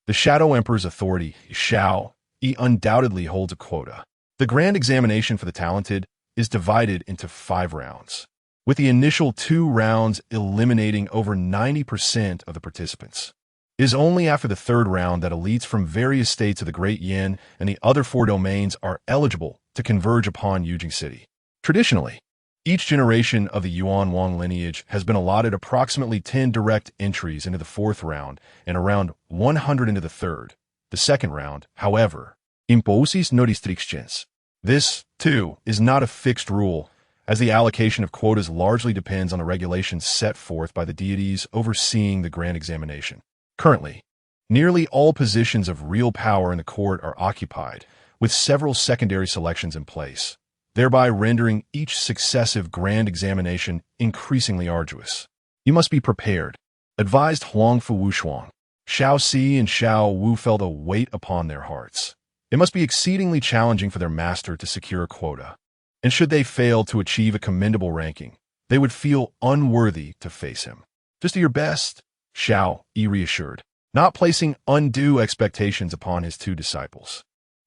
The Shadow Emperor's authority, Xiao Yi, undoubtedly holds a quota. The grand examination for the talented is divided into 5 rounds, with the initial 2 rounds eliminating over 90% of the participants. It is only after the 3rd round that elites from various states of the Great Yan and the other 4 domains are eligible to converge upon Yujing City. Traditionally, each generation of the Yuan Wang lineage has been allotted approximately 10 direct entries into the 4th round and around 100 into the 3rd. The 2nd round, however, imposes no restrictions. This, too, is not a fixed rule, as the allocation of quotas largely depends on the regulations set forth by the deities overseeing the grand examination. Currently, nearly all positions of real power in the court are occupied, with several secondary selections in place, thereby rendering each successive grand examination increasingly arduous. You must be prepared, advised Huangfu Wushuang. Xiao Si and Xiao Wu felt a weight upon their hearts. It must be exceedingly challenging for their master to secure a quota, and should they fail to achieve a commendable ranking, they would feel unworthy to face him. Just do your best, Xiao Yi reassured, not placing undue expectations upon his 2 disciples.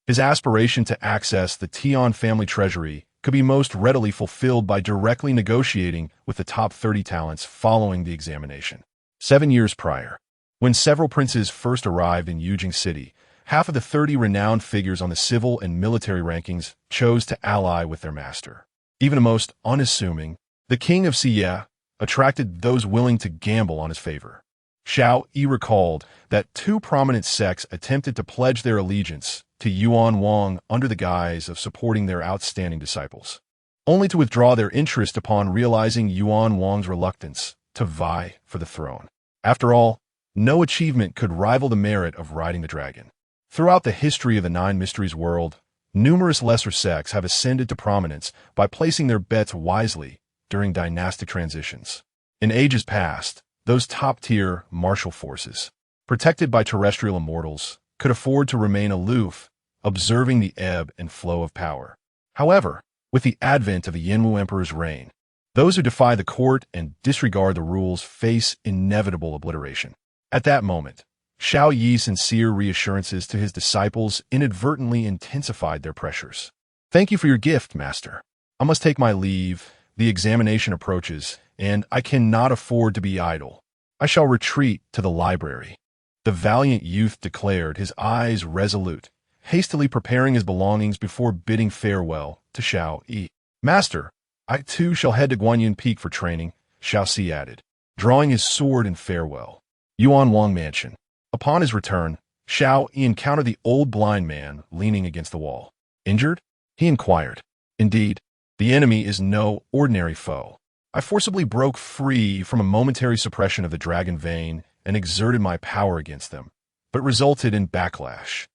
His aspiration to access the Tian family treasury could be most readily fulfilled by directly negotiating with the top 30 talents following the examination. 7 years prior, when several princes first arrived in Yujing City, half of the 30 renowned figures on the civil and military rankings chose to ally with their master. Even the most unassuming, the king of Xie, attracted those willing to gamble on his favor. Xiao Yi recalled that 2 prominent sects attempted to pledge their allegiance to Yuan Wang under the guise of supporting their outstanding disciples, only to withdraw their interest upon realizing Yuan Wang's reluctance to vie for the throne. After all, no achievement could rival the merit of riding the dragon. Throughout the history of the 9 Mysteries world, numerous lesser sects have ascended to prominence by placing their bets wisely during dynastic transitions. In ages past, those top-tier martial forces, protected by terrestrial immortals, could afford to remain aloof, observing the ebb and flow of power. However, with the advent of the Yinwu Emperor's reign, those who defy the court and disregard the rules face inevitable obliteration. At that moment, Xiao Yi's sincere reassurances to his disciples inadvertently intensified their pressures. Thank you for your gift, Master. I must take my leave. The examination approaches, and I cannot afford to be idle. I shall retreat to the library." The valiant youth declared, his eyes resolute, hastily preparing his belongings before bidding farewell to Xiao Yi. "Master, I too shall head to Guanyin Peak for training," Xiao Yi added, drawing his sword in farewell. Yuan Wang Mansion. Upon his return, Xiao Yi encountered the old blind man leaning against the wall. "Injured?" he inquired. "Indeed, the enemy is no ordinary foe. I forcibly broke free from a momentary suppression of the dragon vein and exerted my power against them, but resulted in backlash."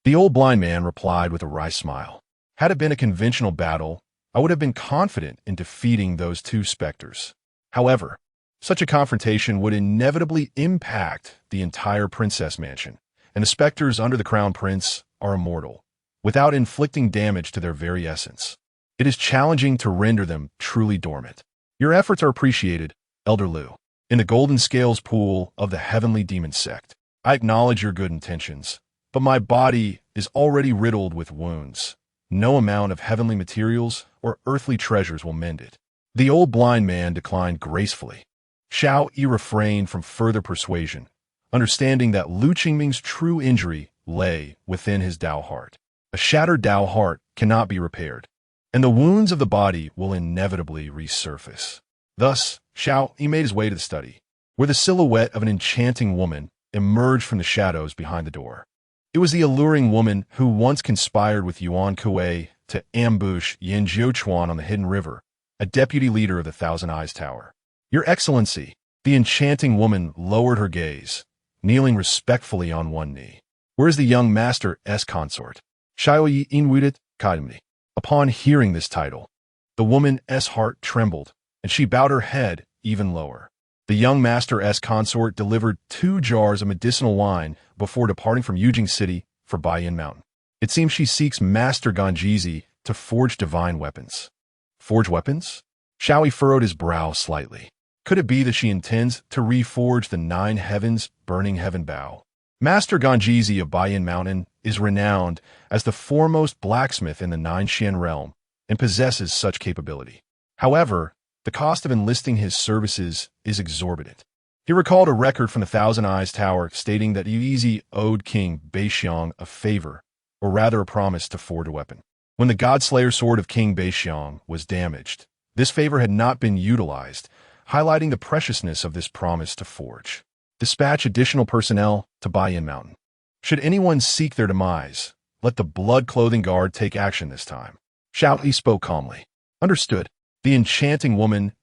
The old blind man replied with a wry smile. "Had it been a conventional battle, I would have been confident in defeating those two specters. However, such a confrontation would inevitably impact the entire princess mansion, and the specters under the crown prince are immortal, without inflicting damage to their very essence. It is challenging to render them truly dormant. Your efforts are appreciated, Elder Liu. In the golden scales pool of the Heavenly Demon Sect, I acknowledge your good intentions, but my body is already riddled with wounds. No amount of heavenly materials or earthly treasures will mend it." The old blind man declined gracefully. Xiao Yi refrained from further persuasion, understanding that Lu Qingming's true injury lay within his Dao heart. A shattered Dao heart cannot be repaired, and the wounds of the body will inevitably resurface. Thus, Xiao Yi made his way to the study, where the silhouette of an enchanting woman emerged from the shadows behind the door. It was the alluring woman who once conspired with Yuan Kuei to ambush Yan Jiuchuan on the Hidden River, a deputy leader of the Thousand Eyes Tower. "Your Excellency," the enchanting woman lowered her gaze, kneeling respectfully on one knee. "Where is the young master's consort?" "Xiao Yi inwudet Academy." Upon hearing this title, the woman's heart trembled, and she bowed her head even lower. The young master's consort delivered 2 jars of medicinal wine before departing from Yujing City for Baiyan Mountain. It seems she seeks Master Ganjizi to forge divine weapons. Forge weapons? Xiao Yi furrowed his brow slightly. Could it be that she intends to reforge the 9 heavens burning heaven bow? Master Ganjizi of Baiyan Mountain is renowned as the foremost blacksmith in the 9 Xian realm and possesses such capability. However, the cost of enlisting his services is exorbitant. He recalled a record from the Thousand Eyes Tower stating that Yuizi owed King Baixiang a favor, or rather a promise to forge a weapon. When the Godslayer sword of King Baixiang was damaged, this favor had not been utilized, highlighting the preciousness of this promise to forge. Dispatch additional personnel to Baiyan Mountain. Should anyone seek their demise, let the Blood Clothing Guard take action this time. Xiao Yi spoke calmly. Understood. The enchanting woman's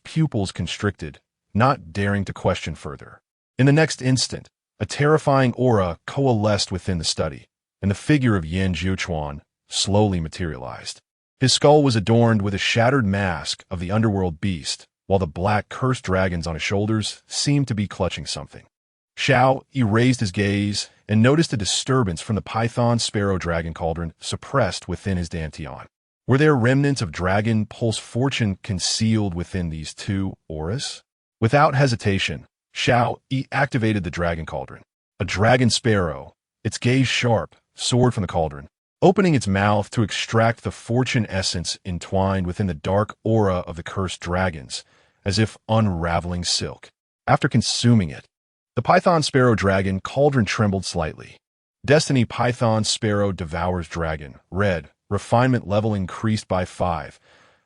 pupils constricted, not daring to question further. In the next instant, a terrifying aura coalesced within the study, and the figure of Yan Jiuchuan slowly materialized. His skull was adorned with a shattered mask of the underworld beast, while the black cursed dragons on his shoulders seemed to be clutching something. Xiao Yi raised his gaze and noticed a disturbance from the Python Sparrow Dragon Cauldron suppressed within his dantian. Were there remnants of dragon pulse fortune concealed within these 2 auras? Without hesitation, Xiao Yi activated the dragon cauldron. A dragon sparrow, its gaze sharp, soared from the cauldron, opening its mouth to extract the fortune essence entwined within the dark aura of the cursed dragons, as if unraveling silk. After consuming it, the Python Sparrow Dragon Cauldron trembled slightly. Destiny Python Sparrow Devours Dragon, Red, refinement level increased by 5.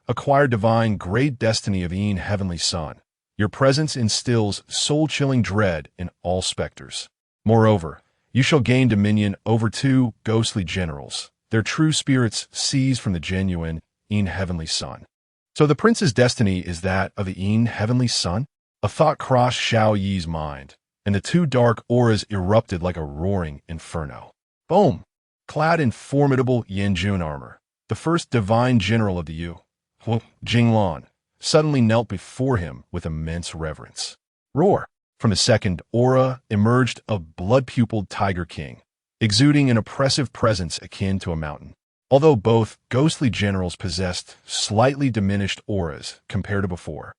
Acquired divine great destiny of Yin Heavenly Sun. Your presence instills soul-chilling dread in all specters. Moreover, you shall gain dominion over 2 ghostly generals, their true spirits seized from the genuine Yin Heavenly Sun. So the prince's destiny is that of the Yin Heavenly Sun? A thought crossed Xiao Yi's mind, and the 2 dark auras erupted like a roaring inferno. Boom! Clad in formidable Yanjun armor, the first divine general of the Yu, Jinglan, suddenly knelt before him with immense reverence. Roar! From the second aura emerged a blood-pupiled Tiger King, exuding an oppressive presence akin to a mountain. Although both ghostly generals possessed slightly diminished auras compared to before,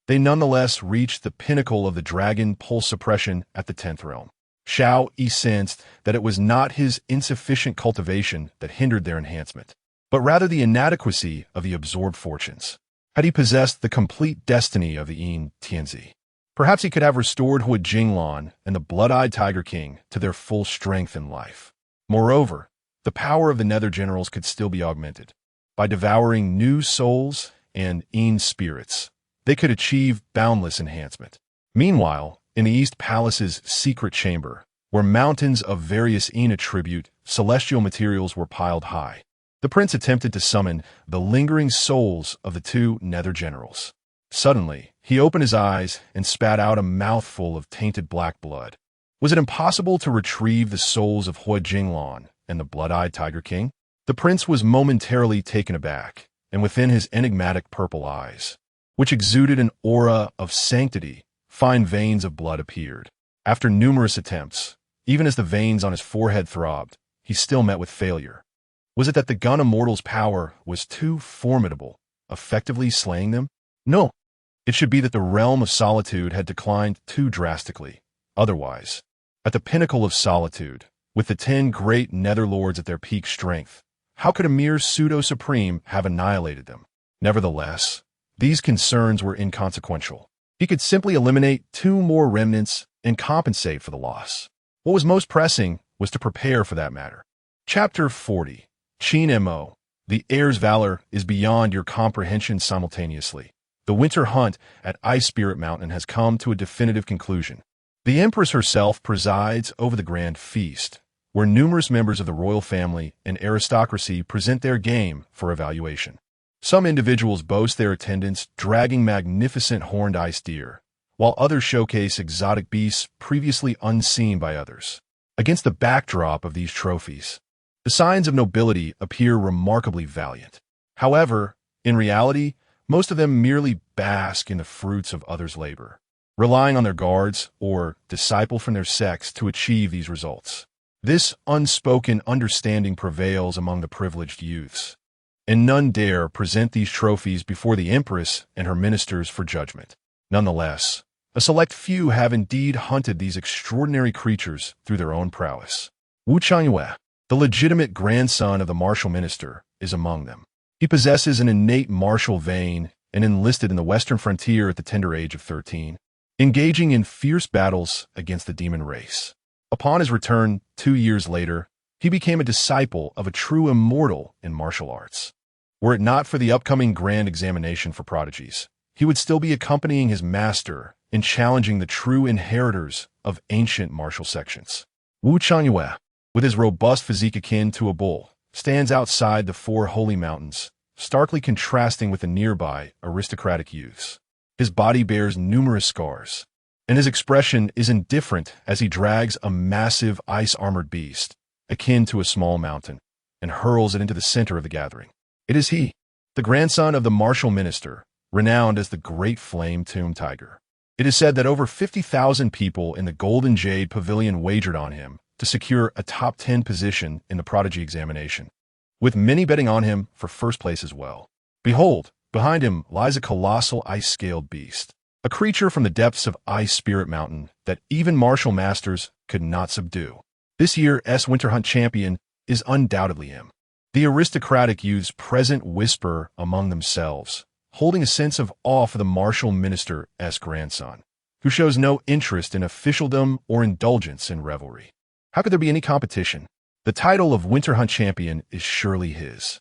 they nonetheless reached the pinnacle of the dragon pulse suppression at the 10th realm. Xiao Yi sensed that it was not his insufficient cultivation that hindered their enhancement, but rather the inadequacy of the absorbed fortunes. had he possessed the complete destiny of the Yin Tianzi. Perhaps he could have restored Hui Jinglan and the Blood-Eyed Tiger King to their full strength in life. Moreover, the power of the Nether Generals could still be augmented. By devouring new souls and Yin spirits, they could achieve boundless enhancement. Meanwhile, in the East Palace's secret chamber, where mountains of various Yin attribute celestial materials were piled high, the prince attempted to summon the lingering souls of the two Nether Generals. Suddenly, he opened his eyes and spat out a mouthful of tainted black blood. Was it impossible to retrieve the souls of Hui Jinglan and the Blood-Eyed Tiger King? The prince was momentarily taken aback, and within his enigmatic purple eyes, which exuded an aura of sanctity, fine veins of blood appeared. After numerous attempts, even as the veins on his forehead throbbed, he still met with failure. Was it that the gun immortal's power was too formidable, effectively slaying them? No. It should be that the realm of solitude had declined too drastically. Otherwise, at the pinnacle of solitude, with the 10 great Netherlords at their peak strength, how could a mere pseudo-supreme have annihilated them? Nevertheless, these concerns were inconsequential. He could simply eliminate 2 more remnants and compensate for the loss. What was most pressing was to prepare for that matter. Chapter 40. Qin Mo. The heir's valor is beyond your comprehension simultaneously. The winter hunt at Ice Spirit Mountain has come to a definitive conclusion. The Empress herself presides over the grand feast, where numerous members of the royal family and aristocracy present their game for evaluation. Some individuals boast their attendance dragging magnificent horned ice deer, while others showcase exotic beasts previously unseen by others. Against the backdrop of these trophies, the signs of nobility appear remarkably valiant. However, in reality, most of them merely bask in the fruits of others' labor, relying on their guards or disciple from their sects to achieve these results. This unspoken understanding prevails among the privileged youths, and none dare present these trophies before the Empress and her ministers for judgment. Nonetheless, a select few have indeed hunted these extraordinary creatures through their own prowess. Wu Changyue, the legitimate grandson of the martial minister, is among them. He possesses an innate martial vein and enlisted in the western frontier at the tender age of 13, engaging in fierce battles against the demon race. Upon his return 2 years later, he became a disciple of a true immortal in martial arts. Were it not for the upcoming grand examination for prodigies, he would still be accompanying his master in challenging the true inheritors of ancient martial sections. Wu Changyue, with his robust physique akin to a bull, stands outside the 4 holy mountains, starkly contrasting with the nearby aristocratic youths. His body bears numerous scars, and his expression is indifferent as he drags a massive ice-armored beast, akin to a small mountain, and hurls it into the center of the gathering. It is he, the grandson of the martial minister, renowned as the Great Flame Tomb Tiger. It is said that over 50,000 people in the Golden Jade Pavilion wagered on him to secure a top 10 position in the prodigy examination, with many betting on him for first place as well. Behold, behind him lies a colossal ice-scaled beast, a creature from the depths of Ice Spirit Mountain that even martial masters could not subdue. This year's Winter Hunt champion is undoubtedly him. The aristocratic youths present whisper among themselves, holding a sense of awe for the martial minister's grandson, who shows no interest in officialdom or indulgence in revelry. How could there be any competition? The title of Winter Hunt champion is surely his,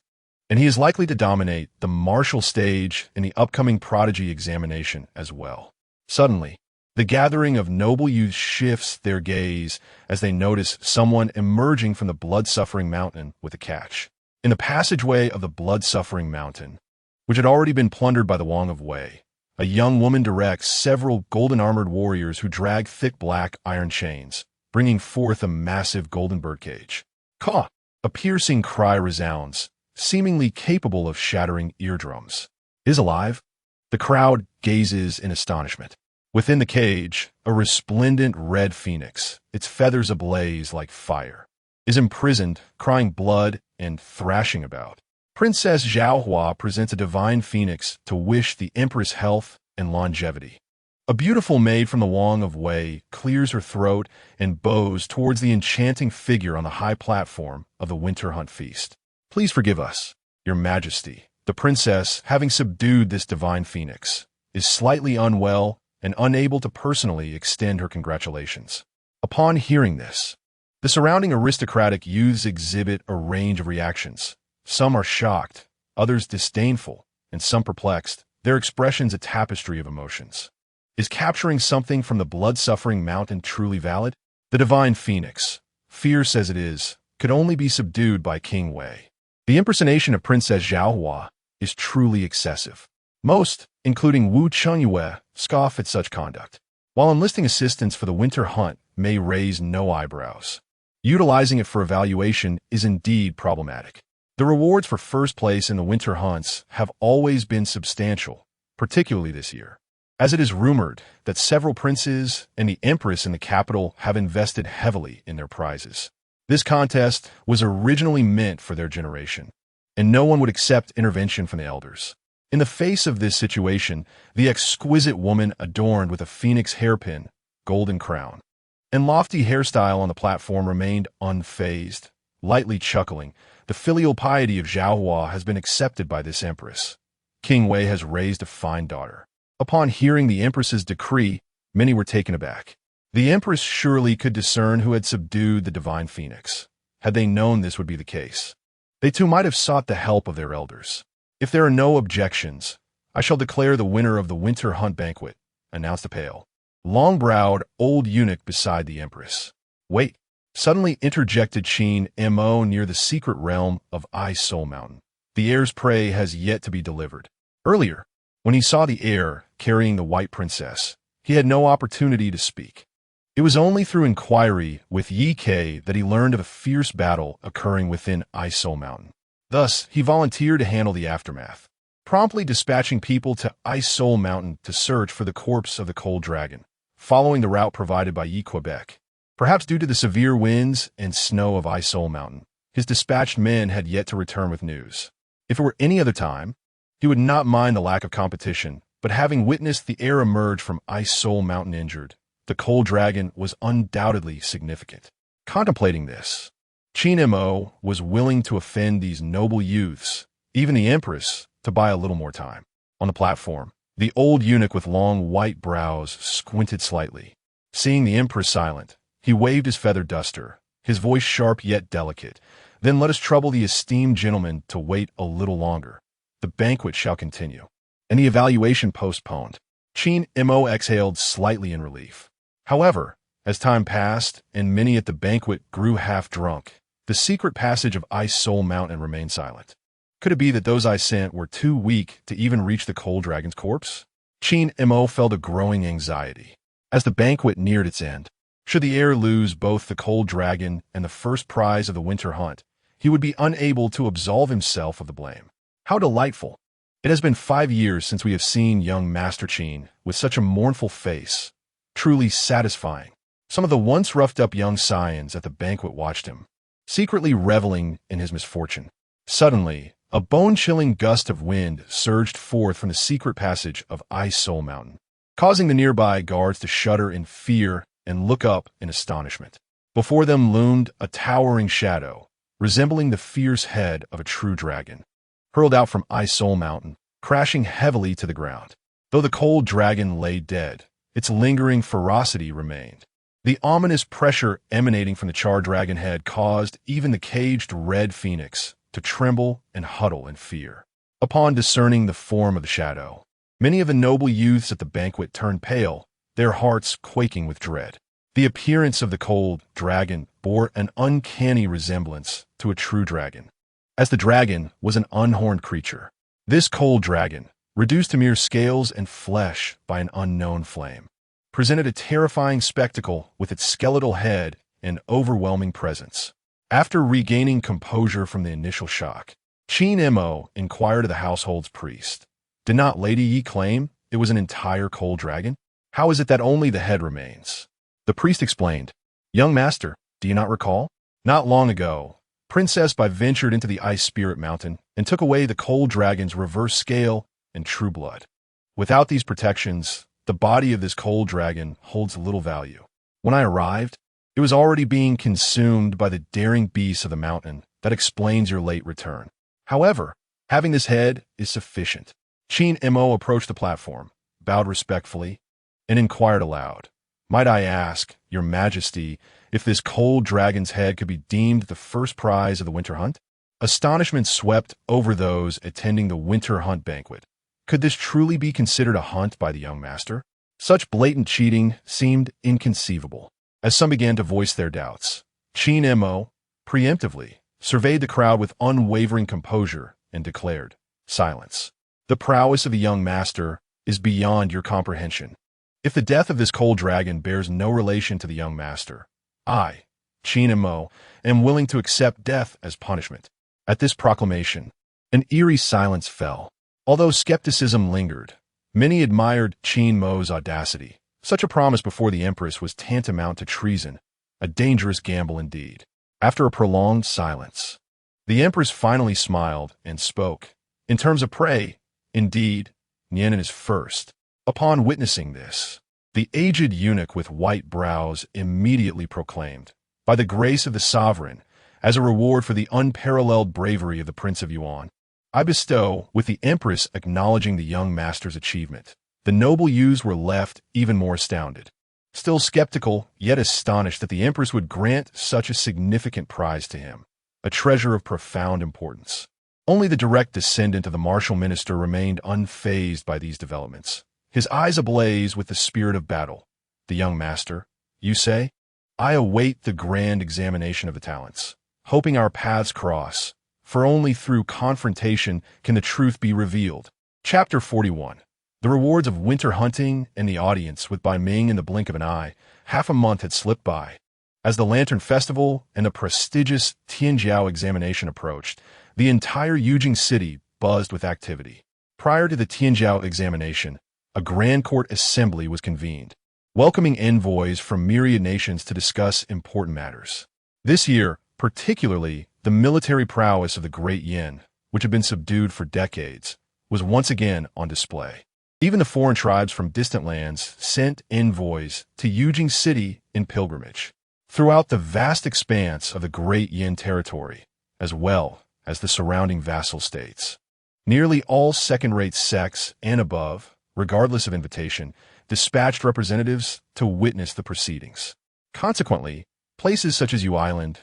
and he is likely to dominate the martial stage in the upcoming prodigy examination as well. Suddenly, the gathering of noble youths shifts their gaze as they notice someone emerging from the blood-suffering mountain with a catch. In the passageway of the blood-suffering mountain, which had already been plundered by the Wang of Wei, a young woman directs several golden-armored warriors who drag thick black iron chains, bringing forth a massive golden birdcage. Caw! A piercing cry resounds, seemingly capable of shattering eardrums. Is alive? The crowd gazes in astonishment. Within the cage, a resplendent red phoenix, its feathers ablaze like fire, is imprisoned, crying blood and thrashing about. Princess Zhaohua presents a divine phoenix to wish the Empress health and longevity. A beautiful maid from the Wang of Wei clears her throat and bows towards the enchanting figure on the high platform of the Winter Hunt feast. Please forgive us, Your Majesty, The princess, having subdued this divine phoenix, is slightly unwell and unable to personally extend her congratulations. Upon hearing this, the surrounding aristocratic youths exhibit a range of reactions. Some are shocked, others disdainful, and some perplexed, their expressions a tapestry of emotions. Is capturing something from the blood-suffering mountain truly valid? The divine phoenix, fierce as it is, could only be subdued by King Wei. The impersonation of Princess Xiao Yi is truly excessive. Most, including Wu Chunyue, scoff at such conduct, while enlisting assistance for the winter hunt may raise no eyebrows. Utilizing it for evaluation is indeed problematic. The rewards for first place in the winter hunts have always been substantial, particularly this year, as it is rumored that several princes and the empress in the capital have invested heavily in their prizes. This contest was originally meant for their generation, and no one would accept intervention from the elders. In the face of this situation, the exquisite woman adorned with a phoenix hairpin, golden crown, and lofty hairstyle on the platform remained unfazed. Lightly chuckling, the filial piety of Xiao Yi has been accepted by this empress. King Wei has raised a fine daughter. Upon hearing the empress's decree, many were taken aback. The empress surely could discern who had subdued the divine phoenix. Had they known this would be the case, they too might have sought the help of their elders. If there are no objections, I shall declare the winner of the winter hunt banquet, announced the pale, long-browed old eunuch beside the empress. Wait, suddenly interjected Qin Mo near the secret realm of Ice Soul Mountain. The heir's prey has yet to be delivered. Earlier, when he saw the heir carrying the white princess, he had no opportunity to speak. It was only through inquiry with Yi Ke that he learned of a fierce battle occurring within Ice Soul Mountain. Thus, he volunteered to handle the aftermath, promptly dispatching people to Ice Soul Mountain to search for the corpse of the cold dragon, following the route provided by Yi Quebec. Perhaps due to the severe winds and snow of Ice Soul Mountain, his dispatched men had yet to return with news. If it were any other time, he would not mind the lack of competition, but having witnessed the heir emerge from Ice Soul Mountain injured, the cold dragon was undoubtedly significant. Contemplating this, Qin Mo was willing to offend these noble youths, even the empress, to buy a little more time. On the platform, the old eunuch with long white brows squinted slightly. Seeing the empress silent, he waved his feather duster, his voice sharp yet delicate. Then let us trouble the esteemed gentleman to wait a little longer. The banquet shall continue. And the evaluation postponed. Qin Mo exhaled slightly in relief. However, as time passed and many at the banquet grew half-drunk, the secret passage of Ice Soul Mountain remained silent. Could it be that those I sent were too weak to even reach the cold dragon's corpse? Qin Mo felt a growing anxiety. As the banquet neared its end, should the heir lose both the cold dragon and the first prize of the winter hunt, he would be unable to absolve himself of the blame. How delightful! It has been 5 years since we have seen young Master Qin with such a mournful face. Truly satisfying. Some of the once roughed-up young scions at the banquet watched him, secretly reveling in his misfortune. Suddenly, a bone-chilling gust of wind surged forth from the secret passage of Ice Soul Mountain, causing the nearby guards to shudder in fear and look up in astonishment. Before them loomed a towering shadow, resembling the fierce head of a true dragon, hurled out from Ice Soul Mountain, crashing heavily to the ground. Though the cold dragon lay dead, its lingering ferocity remained. The ominous pressure emanating from the charred dragon head caused even the caged red phoenix to tremble and huddle in fear. Upon discerning the form of the shadow, many of the noble youths at the banquet turned pale, their hearts quaking with dread. The appearance of the cold dragon bore an uncanny resemblance to a true dragon, as the dragon was an unhorned creature. This cold dragon, reduced to mere scales and flesh by an unknown flame, presented a terrifying spectacle with its skeletal head and overwhelming presence. After regaining composure from the initial shock, Qin Mo inquired of the household's priest, "Did not Lady Yi claim it was an entire cold dragon? How is it that only the head remains?" The priest explained, "Young master, do you not recall? Not long ago, Princess Bai ventured into the Ice Spirit Mountain and took away the cold dragon's reverse scale and true blood. Without these protections, the body of this cold dragon holds little value. When I arrived, it was already being consumed by the daring beasts of the mountain. That explains your late return. However, Having this head is sufficient. Qin Mo approached the platform, bowed respectfully, and inquired aloud, "Might I ask, Your Majesty, if this cold dragon's head could be deemed the first prize of the winter hunt?" Astonishment swept over those attending the winter hunt banquet. Could this truly be considered a hunt by the young master? Such blatant cheating seemed inconceivable. As some began to voice their doubts, Qin Mo, preemptively, surveyed the crowd with unwavering composure and declared, "Silence. The prowess of the young master is beyond your comprehension. If the death of this cold dragon bears no relation to the young master, I, Qin Mo, am willing to accept death as punishment." At this proclamation, an eerie silence fell. Although skepticism lingered, many admired Qin Mo's audacity. Such a promise before the empress was tantamount to treason, a dangerous gamble indeed. After a prolonged silence, the empress finally smiled and spoke. "In terms of prey, indeed, Yan is first." Upon witnessing this, the aged eunuch with white brows immediately proclaimed, "By the grace of the sovereign, as a reward for the unparalleled bravery of the Prince of Yuan, I bestow," with the empress acknowledging the young master's achievement. The noble youths were left even more astounded. Still skeptical, yet astonished that the empress would grant such a significant prize to him, a treasure of profound importance. Only the direct descendant of the martial minister remained unfazed by these developments, his eyes ablaze with the spirit of battle. "The young master, you say? I await the grand examination of the talents, hoping our paths cross, for only through confrontation can the truth be revealed." Chapter 41. The rewards of winter hunting and the audience with Bai Ming in the blink of an eye. Half a month had slipped by. As the Lantern Festival and the prestigious Tianjiao examination approached, the entire Yujing city buzzed with activity. Prior to the Tianjiao examination, a grand court assembly was convened, welcoming envoys from myriad nations to discuss important matters. This year, particularly, the military prowess of the Great Yan, which had been subdued for decades, was once again on display. Even the foreign tribes from distant lands sent envoys to Yujing City in pilgrimage. Throughout the vast expanse of the Great Yan territory, as well as the surrounding vassal states, nearly all second-rate sects and above, regardless of invitation, dispatched representatives to witness the proceedings. Consequently, places such as Yang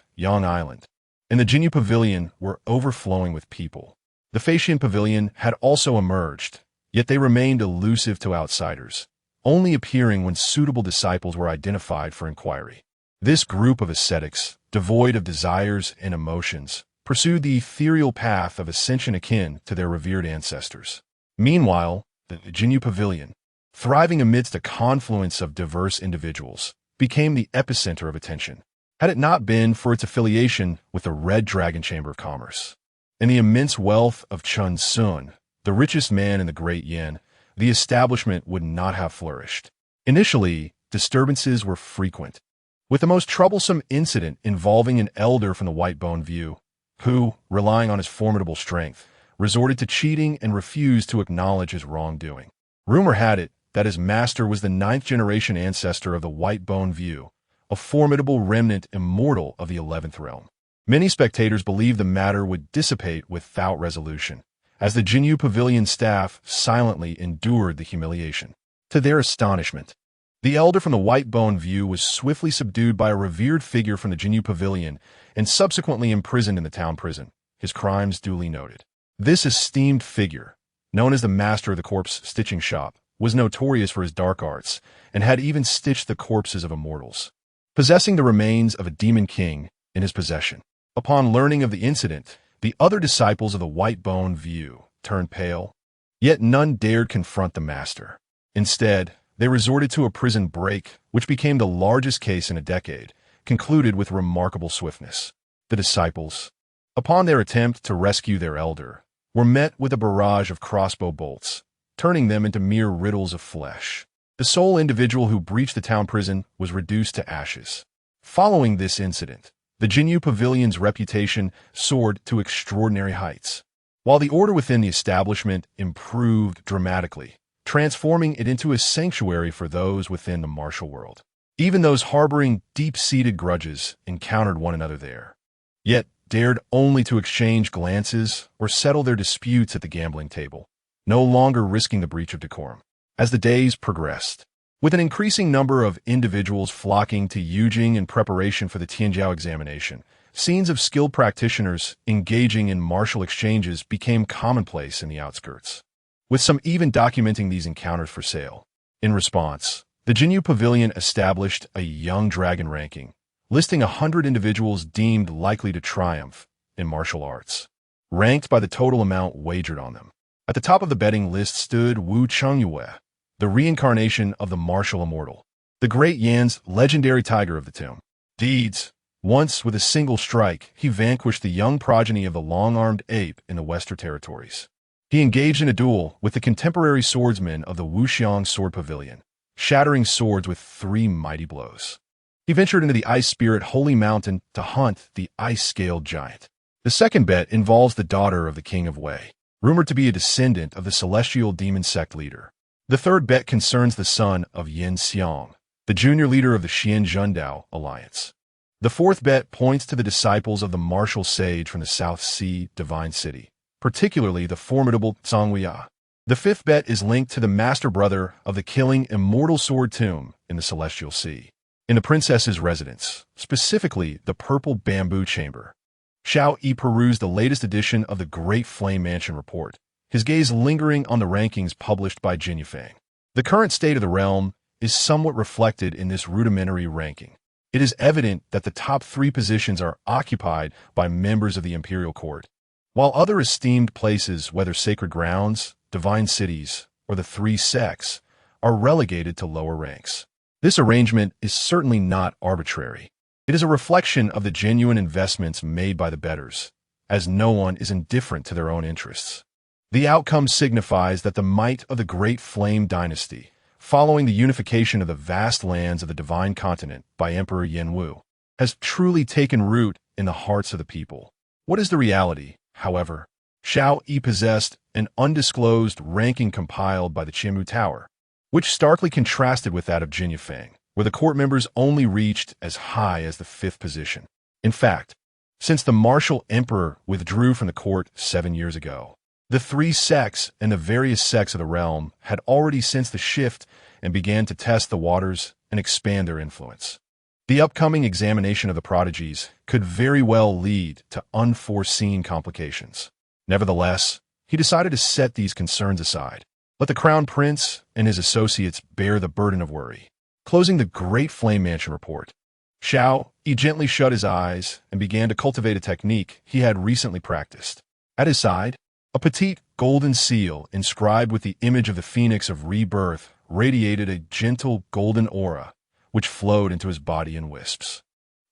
Island, and the Jinyu Pavilion were overflowing with people. The Feishan Pavilion had also emerged, yet they remained elusive to outsiders, only appearing when suitable disciples were identified for inquiry. This group of ascetics, devoid of desires and emotions, pursued the ethereal path of ascension akin to their revered ancestors. Meanwhile, the Jinyu Pavilion, thriving amidst a confluence of diverse individuals, became the epicenter of attention, had it not been for its affiliation with the Red Dragon Chamber of Commerce. And the immense wealth of Junzhu, the richest man in the Great Yan, the establishment would not have flourished. Initially, disturbances were frequent, with the most troublesome incident involving an elder from the White Bone View, who, relying on his formidable strength, resorted to cheating and refused to acknowledge his wrongdoing. Rumor had it that his master was the 9th-generation ancestor of the White Bone View, a formidable remnant immortal of the 11th realm. Many spectators believed the matter would dissipate without resolution, as the Jinyu Pavilion staff silently endured the humiliation. To their astonishment, the elder from the White Bone View was swiftly subdued by a revered figure from the Jinyu Pavilion and subsequently imprisoned in the town prison, his crimes duly noted. This esteemed figure, known as the master of the corpse stitching shop, was notorious for his dark arts and had even stitched the corpses of immortals, possessing the remains of a demon king in his possession. Upon learning of the incident, the other disciples of the White Bone View turned pale, yet none dared confront the master. Instead, they resorted to a prison break, which became the largest case in a decade, concluded with remarkable swiftness. The disciples, upon their attempt to rescue their elder, were met with a barrage of crossbow bolts, turning them into mere riddles of flesh. The sole individual who breached the town prison was reduced to ashes. Following this incident, the Jinyu Pavilion's reputation soared to extraordinary heights, while the order within the establishment improved dramatically, transforming it into a sanctuary for those within the martial world. Even those harboring deep-seated grudges encountered one another there. Yet, dared only to exchange glances or settle their disputes at the gambling table, no longer risking the breach of decorum. As the days progressed, with an increasing number of individuals flocking to Yujing in preparation for the Tianjiao examination, scenes of skilled practitioners engaging in martial exchanges became commonplace in the outskirts, with some even documenting these encounters for sale. In response, the Jinyu Pavilion established a young dragon ranking, listing 100 individuals deemed likely to triumph in martial arts, ranked by the total amount wagered on them. At the top of the betting list stood Wu Chengyue, the reincarnation of the martial immortal, the Great Yan's legendary tiger of the tomb. Deeds. Once, with a single strike, he vanquished the young progeny of the long-armed ape in the Western territories. He engaged in a duel with the contemporary swordsman of the Wuxiang Sword Pavilion, shattering swords with 3 mighty blows. He ventured into the Ice Spirit Holy Mountain to hunt the ice-scaled giant. The second bet involves the daughter of the King of Wei, rumored to be a descendant of the Celestial Demon Sect leader. The third bet concerns the son of Yin Xiang, the junior leader of the Xian Zhendao alliance. The fourth bet points to the disciples of the martial sage from the South Sea Divine City, particularly the formidable Zhang. The fifth bet is linked to the master brother of the killing immortal sword tomb in the Celestial Sea, in the princess's residence, specifically the Purple Bamboo Chamber. Xiao Yi perused the latest edition of the Great Flame Mansion report, his gaze lingering on the rankings published by Jin Yufeng. The current state of the realm is somewhat reflected in this rudimentary ranking. It is evident that the top 3 positions are occupied by members of the imperial court, while other esteemed places, whether sacred grounds, divine cities, or the 3 sects, are relegated to lower ranks. This arrangement is certainly not arbitrary. It is a reflection of the genuine investments made by the bettors, as no one is indifferent to their own interests. The outcome signifies that the might of the Great Flame Dynasty, following the unification of the vast lands of the Divine Continent by Emperor Yenwu, has truly taken root in the hearts of the people. What is the reality, however? Xiao Yi possessed an undisclosed ranking compiled by the Qianmu Tower, which starkly contrasted with that of Jin Yufeng, where the court members only reached as high as the 5th position. In fact, since the martial emperor withdrew from the court 7 years ago, the 3 sects and the various sects of the realm had already sensed the shift and began to test the waters and expand their influence. The upcoming examination of the prodigies could very well lead to unforeseen complications. Nevertheless, he decided to set these concerns aside. Let the Crown Prince and his associates bear the burden of worry. Closing the Great Flame Mansion report, Xiao Yi gently shut his eyes and began to cultivate a technique he had recently practiced. At his side, a petite golden seal inscribed with the image of the phoenix of rebirth radiated a gentle golden aura, which flowed into his body in wisps.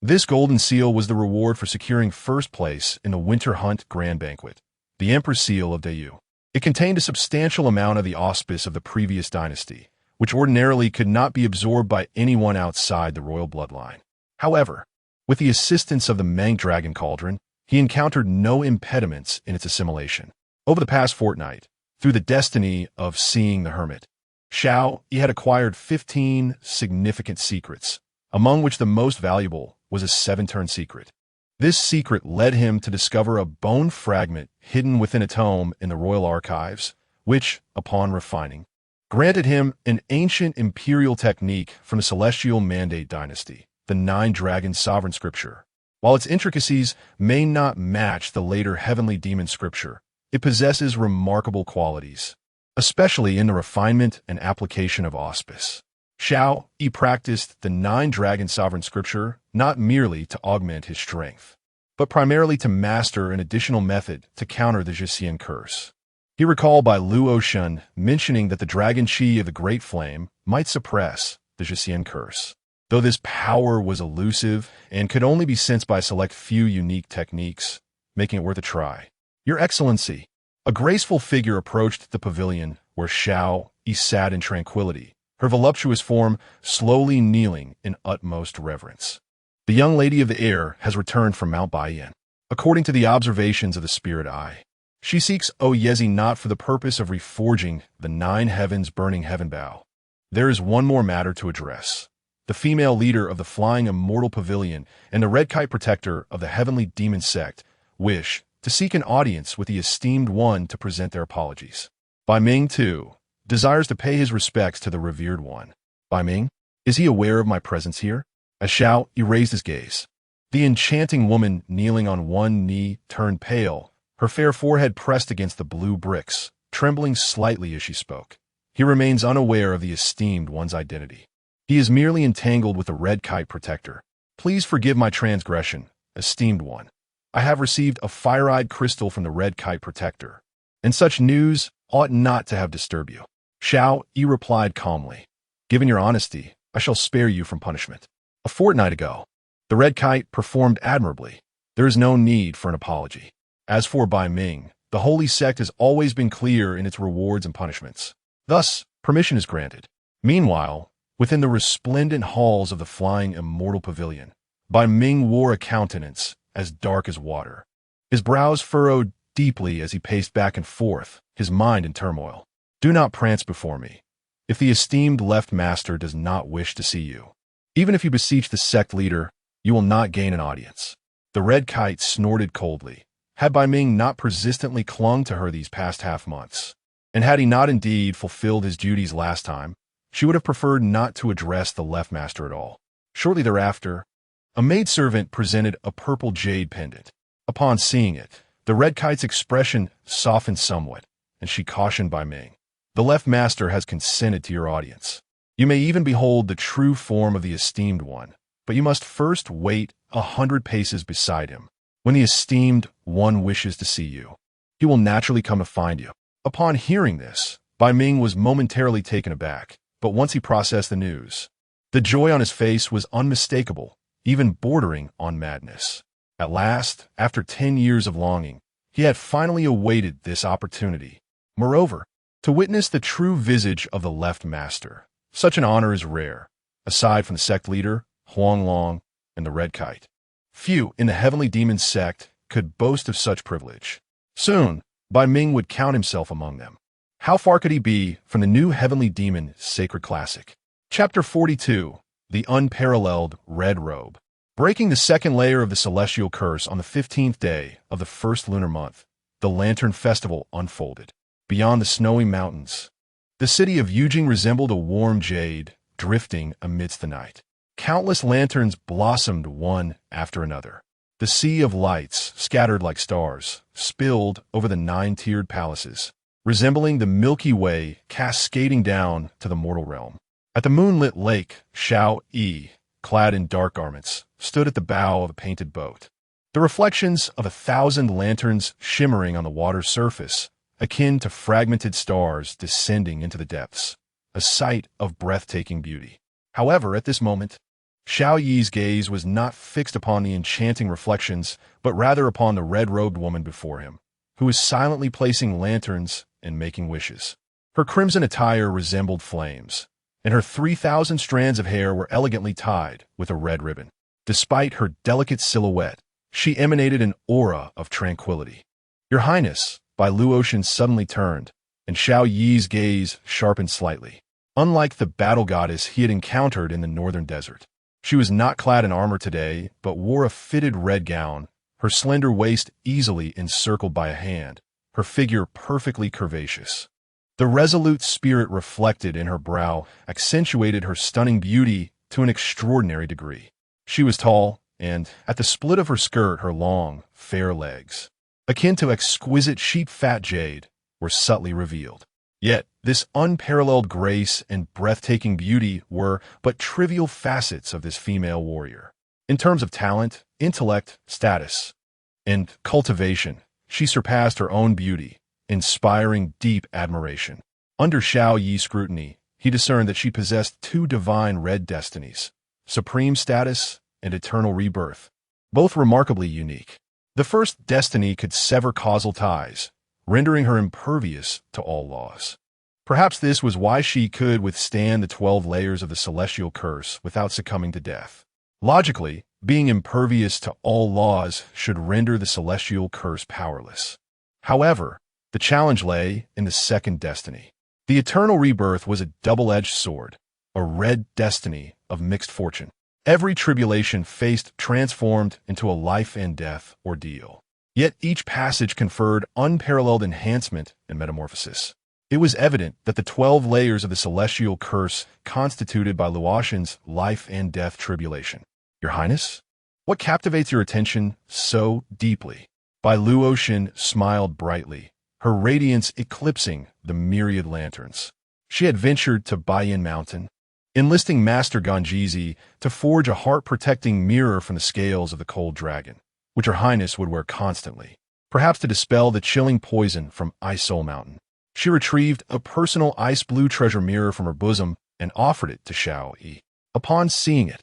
This golden seal was the reward for securing first place in the Winter Hunt Grand Banquet, the Emperor's Seal of Dayu. It contained a substantial amount of the auspice of the previous dynasty, which ordinarily could not be absorbed by anyone outside the royal bloodline. However, with the assistance of the Meng Dragon Cauldron, he encountered no impediments in its assimilation. Over the past fortnight, through the destiny of seeing the hermit, Xiao Yi had acquired 15 significant secrets, among which the most valuable was a 7-turn secret. This secret led him to discover a bone fragment hidden within a tome in the royal archives, which, upon refining, granted him an ancient imperial technique from the Celestial Mandate Dynasty, the 9-Dragon Sovereign Scripture. While its intricacies may not match the later Heavenly Demon Scripture, it possesses remarkable qualities, especially in the refinement and application of auspice. Xiao Yi practiced the 9-Dragon Sovereign Scripture not merely to augment his strength, but primarily to master an additional method to counter the Zhixian curse. He recalled Bai Luoshen mentioning that the dragon chi of the Great Flame might suppress the Zhixian curse, though this power was elusive and could only be sensed by a select few unique techniques, making it worth a try. Your Excellency, a graceful figure approached the pavilion where Xiao Yi sat in tranquility, her voluptuous form slowly kneeling in utmost reverence. The young lady of the air has returned from Mount Baiyan. According to the observations of the Spirit Eye, she seeks Oyezi not for the purpose of reforging the 9 heavens burning heaven bow. There is one more matter to address. The the female leader of the Flying Immortal Pavilion and the Red Kite Protector of the Heavenly Demon Sect, wish to seek an audience with the esteemed one to present their apologies. Bai Ming, too, desires to pay his respects to the revered one. Bai Ming, is he aware of my presence here? As Xiao Yi raised his gaze, the enchanting woman kneeling on one knee turned pale, her fair forehead pressed against the blue bricks, trembling slightly as she spoke. He remains unaware of the esteemed one's identity. He is merely entangled with the Red Kite Protector. Please forgive my transgression, esteemed one. I have received a fire-eyed crystal from the Red Kite Protector, and such news ought not to have disturbed you. Xiao Yi replied calmly. Given your honesty, I shall spare you from punishment. A fortnight ago, the Red Kite performed admirably. There is no need for an apology. As for Bai Ming, the Holy Sect has always been clear in its rewards and punishments. Thus, permission is granted. Meanwhile, within the resplendent halls of the Flying Immortal Pavilion, Bai Ming wore a countenance as dark as water. His brows furrowed deeply as he paced back and forth, his mind in turmoil. Do not prance before me. If the esteemed left master does not wish to see you, even if you beseech the sect leader, you will not gain an audience. The Red Kite snorted coldly. Had Bai Ming not persistently clung to her these past half-months, and had he not indeed fulfilled his duties last time, she would have preferred not to address the left master at all. Shortly thereafter, a maidservant presented a purple jade pendant. Upon seeing it, the Red Kite's expression softened somewhat, and she cautioned Bai Ming. The left master has consented to your audience. You may even behold the true form of the esteemed one, but you must first wait 100 paces beside him. When the esteemed one wishes to see you, he will naturally come to find you. Upon hearing this, Bai Ming was momentarily taken aback, but once he processed the news, the joy on his face was unmistakable, even bordering on madness. At last, after 10 years of longing, he had finally awaited this opportunity. Moreover, to witness the true visage of the left master. Such an honor is rare, aside from the sect leader, Huang Long, and the Red Kite. Few in the Heavenly Demon Sect could boast of such privilege. Soon, Bai Ming would count himself among them. How far could he be from the new Heavenly Demon Sacred Classic? Chapter 42, The Unparalleled Red Robe. Breaking the second layer of the celestial curse on the 15th day of the first lunar month, the Lantern Festival unfolded. Beyond the snowy mountains, the city of Yujing resembled a warm jade drifting amidst the night. Countless lanterns blossomed one after another. The sea of lights, scattered like stars, spilled over the 9-tiered palaces, resembling the Milky Way cascading down to the mortal realm. At the moonlit lake, Xiao Yi, clad in dark garments, stood at the bow of a painted boat. The reflections of 1,000 lanterns shimmering on the water's surface, akin to fragmented stars descending into the depths, a sight of breathtaking beauty. However, at this moment, Xiao Yi's gaze was not fixed upon the enchanting reflections, but rather upon the red-robed woman before him, who was silently placing lanterns and making wishes. Her crimson attire resembled flames, and her 3,000 strands of hair were elegantly tied with a red ribbon. Despite her delicate silhouette, she emanated an aura of tranquility. Your Highness, Bai Luoshen suddenly turned, and Xiao Yi's gaze sharpened slightly. Unlike the battle goddess he had encountered in the northern desert, she was not clad in armor today, but wore a fitted red gown, her slender waist easily encircled by a hand, her figure perfectly curvaceous. The resolute spirit reflected in her brow accentuated her stunning beauty to an extraordinary degree. She was tall, and, at the split of her skirt, her long, fair legs, akin to exquisite sheep-fat jade, were subtly revealed. Yet, this unparalleled grace and breathtaking beauty were but trivial facets of this female warrior. In terms of talent, intellect, status, and cultivation, she surpassed her own beauty, inspiring deep admiration. Under Xiao Yi's scrutiny, he discerned that she possessed 2 divine red destinies, supreme status and eternal rebirth, both remarkably unique. The first destiny could sever causal ties, rendering her impervious to all laws. Perhaps this was why she could withstand the 12 layers of the celestial curse without succumbing to death. Logically, being impervious to all laws should render the celestial curse powerless. However, the challenge lay in the second destiny. The eternal rebirth was a double-edged sword. a red destiny of mixed fortune. Every tribulation faced transformed into a life and death ordeal. Yet each passage conferred unparalleled enhancement and metamorphosis. It was evident that the 12 layers of the celestial curse constituted Bai Luoshen's life and death tribulation. Your Highness, what captivates your attention so deeply? Bai Luoshen smiled brightly, her radiance eclipsing the myriad lanterns. She had ventured to Bai Yan Mountain, enlisting Master Ganjizi to forge a heart-protecting mirror from the scales of the cold dragon, which Her Highness would wear constantly, perhaps to dispel the chilling poison from Ice Soul Mountain. She retrieved a personal ice-blue treasure mirror from her bosom and offered it to Xiao Yi. Upon seeing it,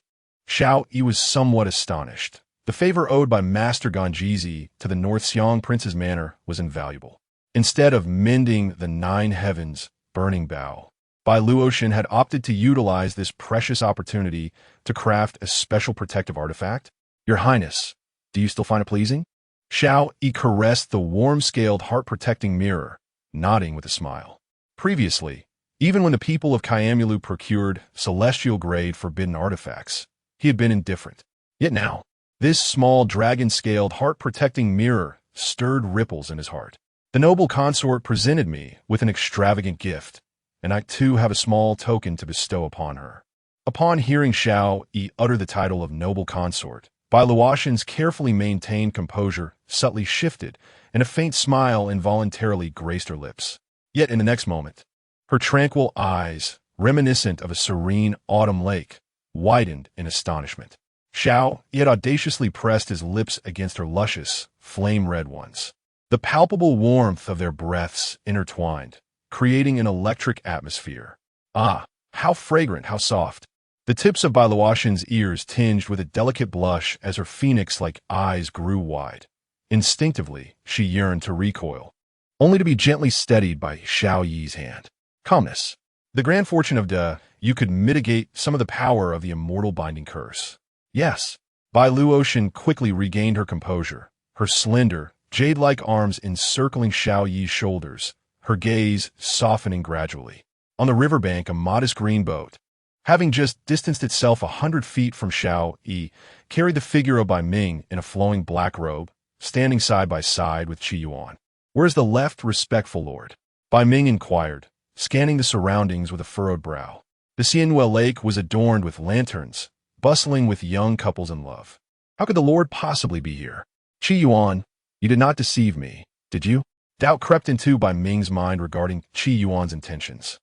Xiao Yi was somewhat astonished. The favor owed by Master Ganjizi to the North Xiang Prince's manor was invaluable. Instead of mending the 9 heavens' burning bow, Bai Luoshen had opted to utilize this precious opportunity to craft a special protective artifact. Your Highness, do you still find it pleasing? Xiao Yi caressed the warm-scaled heart-protecting mirror, nodding with a smile. Previously, even when the people of Kyamulu procured celestial-grade forbidden artifacts, he had been indifferent. Yet now, this small dragon-scaled heart-protecting mirror stirred ripples in his heart. The noble consort presented me with an extravagant gift, and I too have a small token to bestow upon her. Upon hearing Xiao Yi utter the title of noble consort, Bai Luoshen's carefully maintained composure subtly shifted, and a faint smile involuntarily graced her lips. Yet in the next moment, her tranquil eyes, reminiscent of a serene autumn lake, widened in astonishment. Xiao Yi had audaciously pressed his lips against her luscious, flame-red ones. The palpable warmth of their breaths intertwined, creating an electric atmosphere. Ah, how fragrant, how soft. The tips of Bai Luoshen's ears tinged with a delicate blush as her phoenix-like eyes grew wide. Instinctively, she yearned to recoil, only to be gently steadied by Xiao Yi's hand. Calmness. The grand fortune of you could mitigate some of the power of the immortal binding curse. Yes. Bai Luoshen quickly regained her composure, her slender, jade-like arms encircling Xiao Yi's shoulders, her gaze softening gradually. On the riverbank, a modest green boat, having just distanced itself 100 feet from Xiao Yi, carried the figure of Bai Ming in a flowing black robe, standing side by side with Qi Yuan. Where's the left, respectful lord? Bai Ming inquired, scanning the surroundings with a furrowed brow. The Xianhua Lake was adorned with lanterns, bustling with young couples in love. How could the lord possibly be here? Qi Yuan, you did not deceive me, did you? Doubt crept into Bai Ming's mind regarding Qi Yuan's intentions.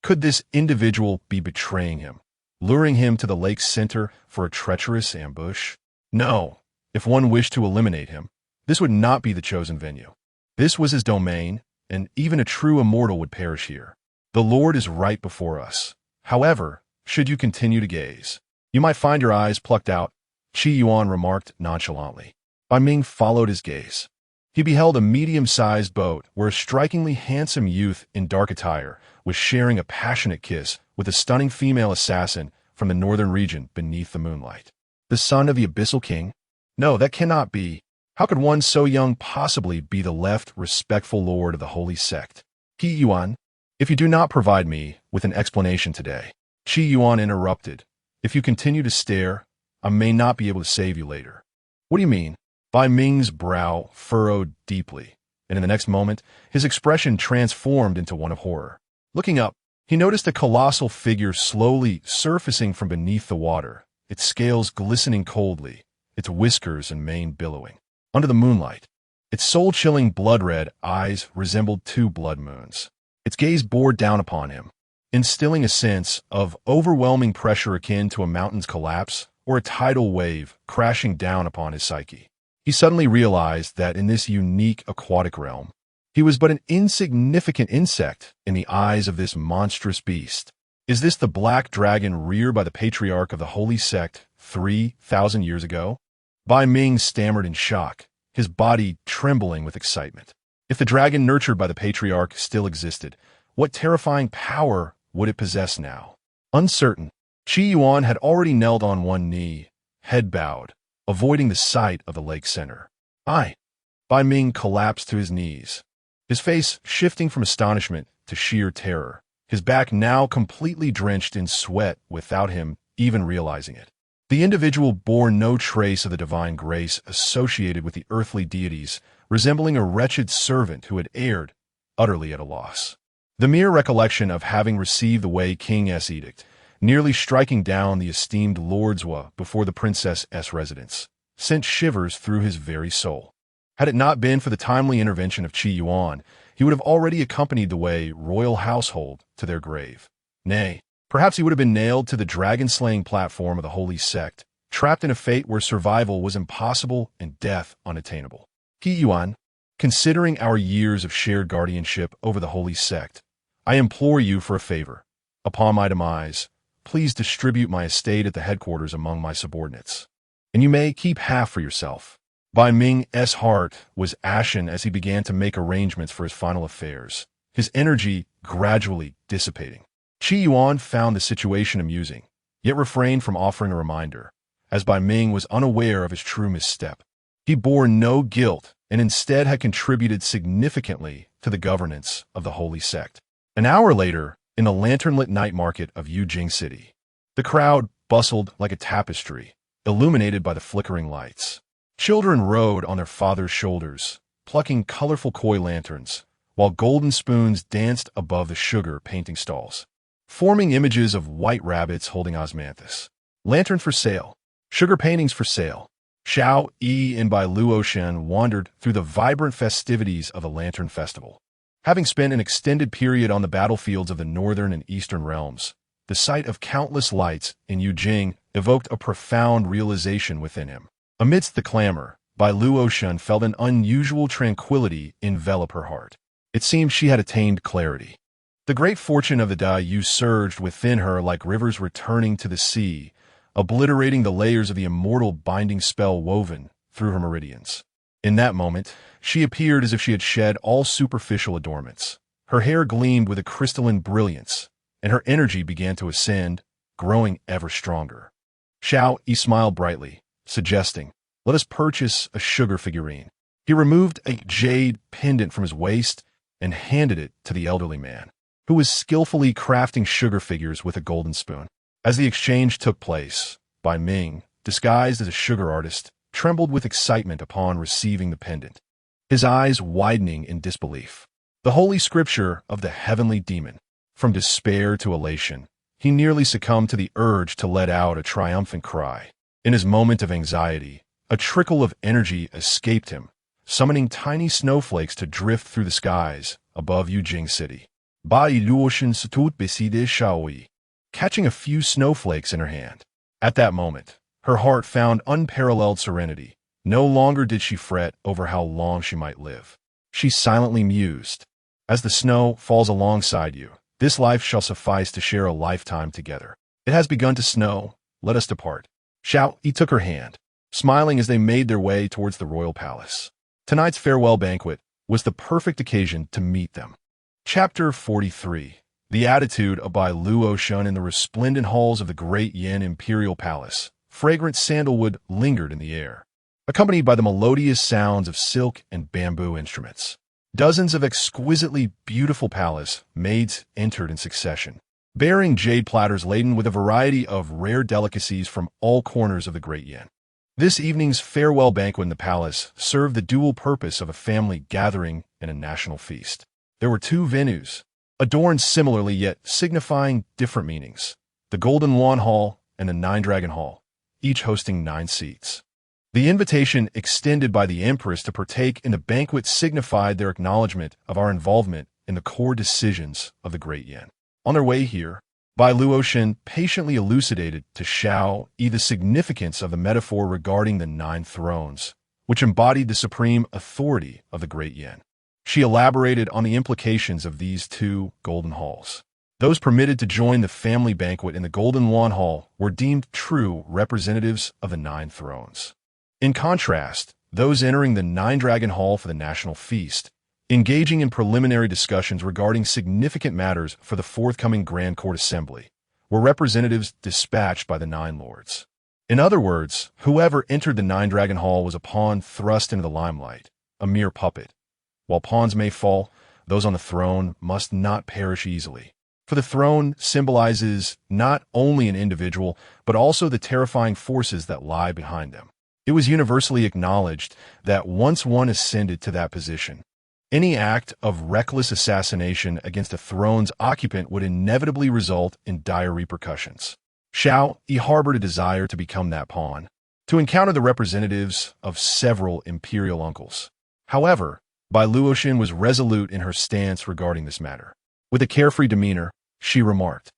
Could this individual be betraying him, luring him to the lake's center for a treacherous ambush? No. If one wished to eliminate him, this would not be the chosen venue. This was his domain, and even a true immortal would perish here. The Lord is right before us. However, should you continue to gaze, you might find your eyes plucked out, Qi Yuan remarked nonchalantly. Bai Ming followed his gaze. He beheld a medium-sized boat where a strikingly handsome youth in dark attire was sharing a passionate kiss with a stunning female assassin from the northern region beneath the moonlight. The son of the Abyssal King? No, that cannot be. How could one so young possibly be the left respectful lord of the holy sect? Qi Yuan, if you do not provide me with an explanation today, Qi Yuan interrupted. If you continue to stare, I may not be able to save you later. What do you mean? Bai Ming's brow furrowed deeply, and in the next moment, his expression transformed into one of horror. Looking up, he noticed a colossal figure slowly surfacing from beneath the water, its scales glistening coldly, its whiskers and mane billowing. Under the moonlight, its soul-chilling blood-red eyes resembled 2 blood moons. Its gaze bore down upon him, instilling a sense of overwhelming pressure akin to a mountain's collapse or a tidal wave crashing down upon his psyche. He suddenly realized that in this unique aquatic realm, he was but an insignificant insect in the eyes of this monstrous beast. Is this the black dragon reared by the patriarch of the holy sect 3,000 years ago? Bai Ming stammered in shock, his body trembling with excitement. If the dragon nurtured by the patriarch still existed, what terrifying power would it possess now? Uncertain, Qi Yuan had already knelt on one knee, head bowed, avoiding the sight of the lake center. Bai Ming collapsed to his knees, his face shifting from astonishment to sheer terror. his back now completely drenched in sweat without him even realizing it. The individual bore no trace of the divine grace associated with the earthly deities, resembling a wretched servant who had erred, utterly at a loss. The mere recollection of having received the Wei King's edict, nearly striking down the esteemed Lord Zhua before the princess's residence, sent shivers through his very soul. Had it not been for the timely intervention of Qi Yuan, he would have already accompanied the Wei royal household to their grave. Nay, perhaps he would have been nailed to the dragon-slaying platform of the holy sect, trapped in a fate where survival was impossible and death unattainable. Qi Yuan, considering our years of shared guardianship over the holy sect, I implore you for a favor. Upon my demise, please distribute my estate at the headquarters among my subordinates. And you may keep half for yourself. Bai Ming's heart was ashen as he began to make arrangements for his final affairs, his energy gradually dissipating. Qi Yuan found the situation amusing, yet refrained from offering a reminder, as Bai Ming was unaware of his true misstep. He bore no guilt and instead had contributed significantly to the governance of the holy sect. An hour later, in the lantern-lit night market of Yujing City, the crowd bustled like a tapestry, illuminated by the flickering lights. Children rode on their father's shoulders, plucking colorful koi lanterns, while golden spoons danced above the sugar painting stalls, forming images of white rabbits holding osmanthus. Lanterns for sale, sugar paintings for sale. Xiao Yi and Bai Luoshen wandered through the vibrant festivities of the Lantern Festival. Having spent an extended period on the battlefields of the northern and eastern realms, the sight of countless lights in Yujing evoked a profound realization within him. Amidst the clamor, Bai Luoshen felt an unusual tranquility envelop her heart. It seemed she had attained clarity. The great fortune of the Dai surged within her like rivers returning to the sea, obliterating the layers of the immortal binding spell woven through her meridians. In that moment, she appeared as if she had shed all superficial adornments. Her hair gleamed with a crystalline brilliance, and her energy began to ascend, growing ever stronger. Xiao Yi smiled brightly, suggesting, "Let us purchase a sugar figurine." He removed a jade pendant from his waist and handed it to the elderly man, who was skillfully crafting sugar figures with a golden spoon. As the exchange took place, Bai Ming, disguised as a sugar artist, trembled with excitement upon receiving the pendant, his eyes widening in disbelief. The holy scripture of the Heavenly Demon. From despair to elation, he nearly succumbed to the urge to let out a triumphant cry. In his moment of anxiety, a trickle of energy escaped him, summoning tiny snowflakes to drift through the skies above Yujing City. Bai Luoshen stood beside Xiao Yi, catching a few snowflakes in her hand. At that moment, her heart found unparalleled serenity. No longer did she fret over how long she might live. She silently mused, "As the snow falls alongside you, this life shall suffice to share a lifetime together. It has begun to snow, let us depart." Xiao Yi took her hand, smiling as they made their way towards the royal palace. Tonight's farewell banquet was the perfect occasion to meet them. Chapter 43. The attitude of Bai Luoshen in the resplendent halls of the Great Yan Imperial Palace. Fragrant sandalwood lingered in the air, accompanied by the melodious sounds of silk and bamboo instruments. Dozens of exquisitely beautiful palace maids entered in succession, bearing jade platters laden with a variety of rare delicacies from all corners of the Great Yan. This evening's farewell banquet in the palace served the dual purpose of a family gathering and a national feast. There were two venues, adorned similarly yet signifying different meanings: the Golden Lawn Hall and the Nine Dragon Hall, each hosting 9 seats. The invitation extended by the Empress to partake in the banquet signified their acknowledgement of our involvement in the core decisions of the Great Yan. On their way here, Bai Luoshen patiently elucidated to Xiao Yi the significance of the metaphor regarding the 9 thrones, which embodied the supreme authority of the Great Yan. She elaborated on the implications of these 2 golden halls. Those permitted to join the family banquet in the Golden Lawn Hall were deemed true representatives of the 9 thrones. In contrast, those entering the Nine Dragon Hall for the national feast, engaging in preliminary discussions regarding significant matters for the forthcoming Grand Court Assembly, were representatives dispatched by the 9 lords. In other words, whoever entered the Nine Dragon Hall was a pawn thrust into the limelight, a mere puppet. While pawns may fall, those on the throne must not perish easily. For the throne symbolizes not only an individual, but also the terrifying forces that lie behind them. It was universally acknowledged that once one ascended to that position, any act of reckless assassination against a throne's occupant would inevitably result in dire repercussions. Xiao Yi harbored a desire to become that pawn, to encounter the representatives of several imperial uncles. However, Bai Luoshen was resolute in her stance regarding this matter. With a carefree demeanor, she remarked,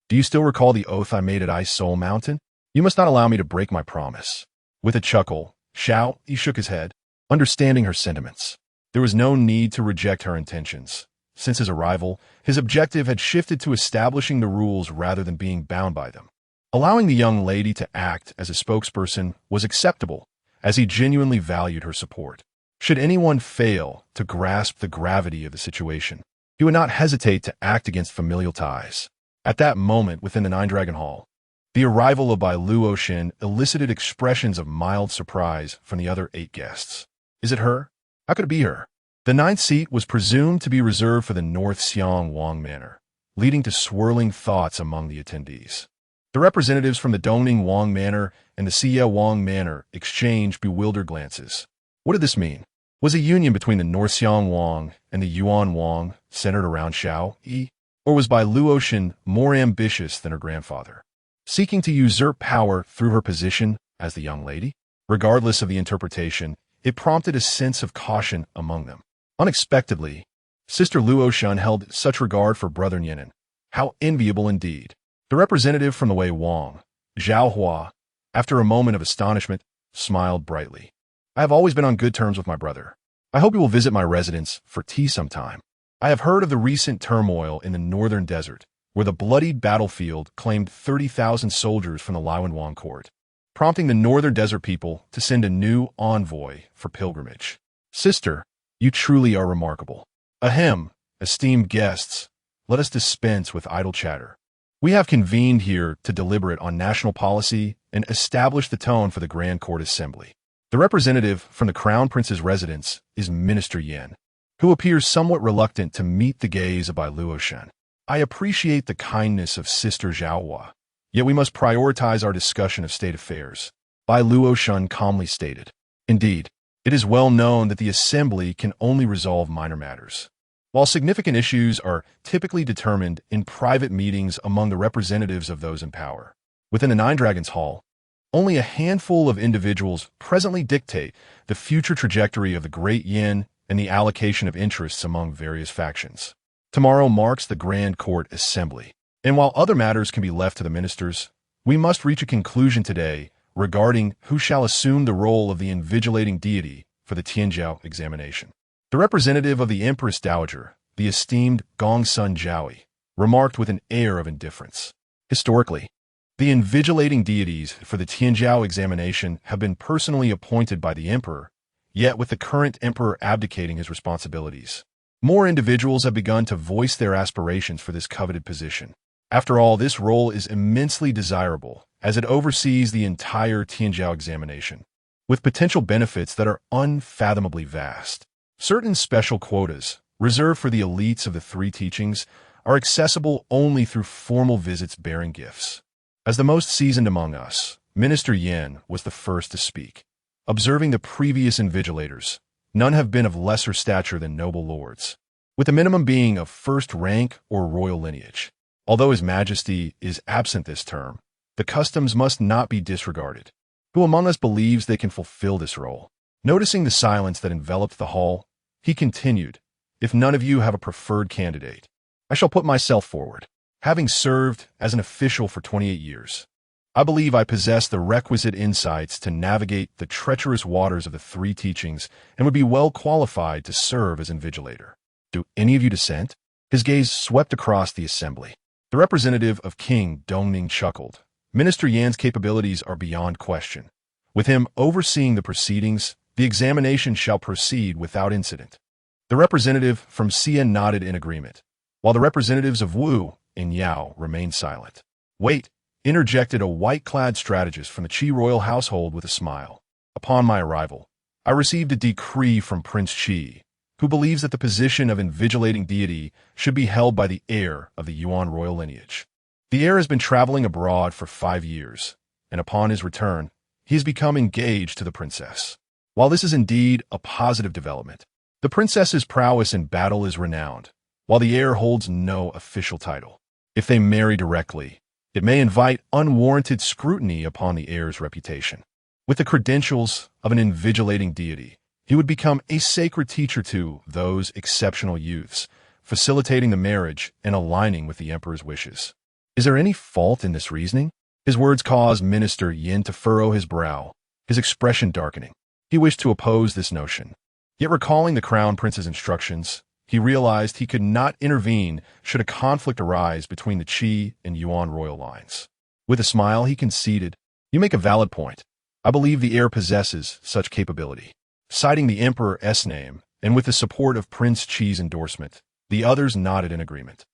"Do you still recall the oath I made at Ice Soul Mountain? You must not allow me to break my promise." With a chuckle, Xiao Yi shook his head, understanding her sentiments. There was no need to reject her intentions. Since his arrival, his objective had shifted to establishing the rules rather than being bound by them. Allowing the young lady to act as a spokesperson was acceptable, as he genuinely valued her support. Should anyone fail to grasp the gravity of the situation, he would not hesitate to act against familial ties. At that moment within the Nine Dragon Hall, the arrival of Bai Luoshen elicited expressions of mild surprise from the other 8 guests. Is it her? How could it be her? The 9th seat was presumed to be reserved for the North Xiao Wang manor, leading to swirling thoughts among the attendees. The representatives from the Dongning Wang manor and the Xiao Wang manor exchanged bewildered glances. What did this mean? Was a union between the North Xiao Wang and the Yuan Wang centered around Xiao Yi? Or was Bai Luoshen more ambitious than her grandfather, seeking to usurp power through her position as the young lady? Regardless of the interpretation, it prompted a sense of caution among them. Unexpectedly, Sister Luoshen held such regard for Brother Yan'an. How enviable indeed. The representative from the Wei Wang, Zhao Hua, after a moment of astonishment, smiled brightly. I have always been on good terms with my brother. I hope you will visit my residence for tea sometime. I have heard of the recent turmoil in the northern desert, where the bloodied battlefield claimed 30,000 soldiers from the Yuan Wang court, prompting the northern desert people to send a new envoy for pilgrimage. Sister, you truly are remarkable. Ahem, esteemed guests, let us dispense with idle chatter. We have convened here to deliberate on national policy and establish the tone for the Grand Court Assembly. The representative from the Crown Prince's residence is Minister Yan, who appears somewhat reluctant to meet the gaze of Bai Luoshen. I appreciate the kindness of Sister Zhao Hua, yet we must prioritize our discussion of state affairs, Bai Luoshen calmly stated. Indeed, it is well known that the Assembly can only resolve minor matters, while significant issues are typically determined in private meetings among the representatives of those in power. Within the Nine Dragons Hall, only a handful of individuals presently dictate the future trajectory of the Great Yan and the allocation of interests among various factions. Tomorrow marks the Grand Court Assembly, and while other matters can be left to the ministers, we must reach a conclusion today regarding who shall assume the role of the invigilating deity for the Tianjiao examination. The representative of the Empress Dowager, the esteemed Gongsun Xiao Yi, remarked with an air of indifference. Historically, the invigilating deities for the Tianjiao examination have been personally appointed by the emperor, yet with the current emperor abdicating his responsibilities, more individuals have begun to voice their aspirations for this coveted position. After all, this role is immensely desirable, as it oversees the entire Tianjiao examination, with potential benefits that are unfathomably vast. Certain special quotas, reserved for the elites of the 3 teachings, are accessible only through formal visits bearing gifts. As the most seasoned among us, Minister Yan was the first to speak. Observing the previous invigilators, none have been of lesser stature than noble lords, with the minimum being of first rank or royal lineage. Although His Majesty is absent this term, the customs must not be disregarded. Who among us believes they can fulfill this role? Noticing the silence that enveloped the hall, he continued, if none of you have a preferred candidate, I shall put myself forward. Having served as an official for 28 years, I believe I possess the requisite insights to navigate the treacherous waters of the 3 teachings and would be well qualified to serve as invigilator. Do any of you dissent? His gaze swept across the assembly. The representative of King Dongning chuckled. Minister Yan's capabilities are beyond question. With him overseeing the proceedings, the examination shall proceed without incident. The representative from Xian nodded in agreement, while the representatives of Wu and Yao remained silent. Wait, interjected a white-clad strategist from the Qi royal household with a smile. Upon my arrival, I received a decree from Prince Qi, who believes that the position of invigilating deity should be held by the heir of the Yuan royal lineage. The heir has been traveling abroad for 5 years, and upon his return, he has become engaged to the princess. While this is indeed a positive development, the princess's prowess in battle is renowned, while the heir holds no official title. If they marry directly, it may invite unwarranted scrutiny upon the heir's reputation. With the credentials of an invigilating deity, he would become a sacred teacher to those exceptional youths, facilitating the marriage and aligning with the emperor's wishes. Is there any fault in this reasoning? His words caused Minister Yin to furrow his brow, his expression darkening. He wished to oppose this notion. Yet recalling the crown prince's instructions, he realized he could not intervene should a conflict arise between the Qi and Yuan royal lines. With a smile, he conceded, "You make a valid point. I believe the heir possesses such capability." Citing the emperor's name, and with the support of Prince Qi's endorsement, the others nodded in agreement.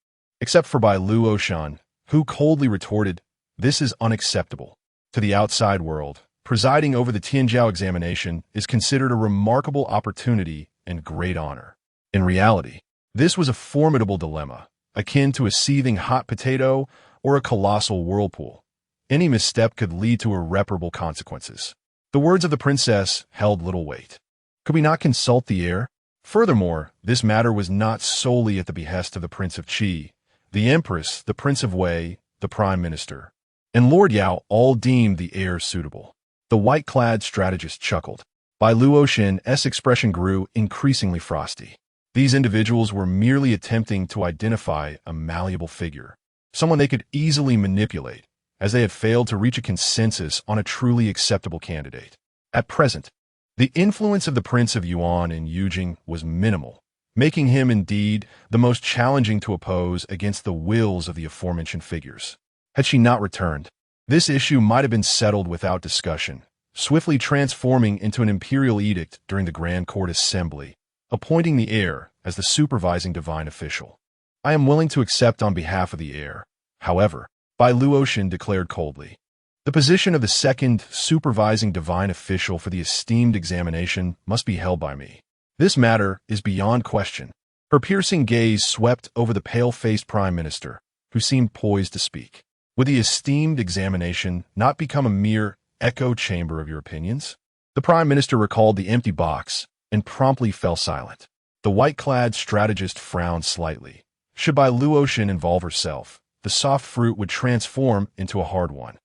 Except for Bai Luoshen, who coldly retorted, "This is unacceptable." To the outside world, presiding over the Tianjiao examination is considered a remarkable opportunity and great honor. In reality, this was a formidable dilemma, akin to a seething hot potato or a colossal whirlpool. Any misstep could lead to irreparable consequences. The words of the princess held little weight. Could we not consult the heir? Furthermore, this matter was not solely at the behest of the Prince of Qi. The Empress, the Prince of Wei, the Prime Minister, and Lord Yao all deemed the heir suitable. The white-clad strategist chuckled. Bai Luoshen's expression grew increasingly frosty. These individuals were merely attempting to identify a malleable figure, someone they could easily manipulate, as they had failed to reach a consensus on a truly acceptable candidate. At present, the influence of the Prince of Yuan in Yujing was minimal, making him indeed the most challenging to oppose against the wills of the aforementioned figures. Had she not returned, this issue might have been settled without discussion, swiftly transforming into an imperial edict during the Grand Court Assembly, appointing the heir as the supervising divine official. "I am willing to accept on behalf of the heir. However," Bai Luoshen declared coldly, "the position of the second supervising divine official for the esteemed examination must be held by me. This matter is beyond question." Her piercing gaze swept over the pale-faced prime minister, who seemed poised to speak. "Would the esteemed examination not become a mere echo chamber of your opinions?" The prime minister recalled the empty box and promptly fell silent. The white-clad strategist frowned slightly. Should Bai Luoshen involve herself, the soft fruit would transform into a hard one,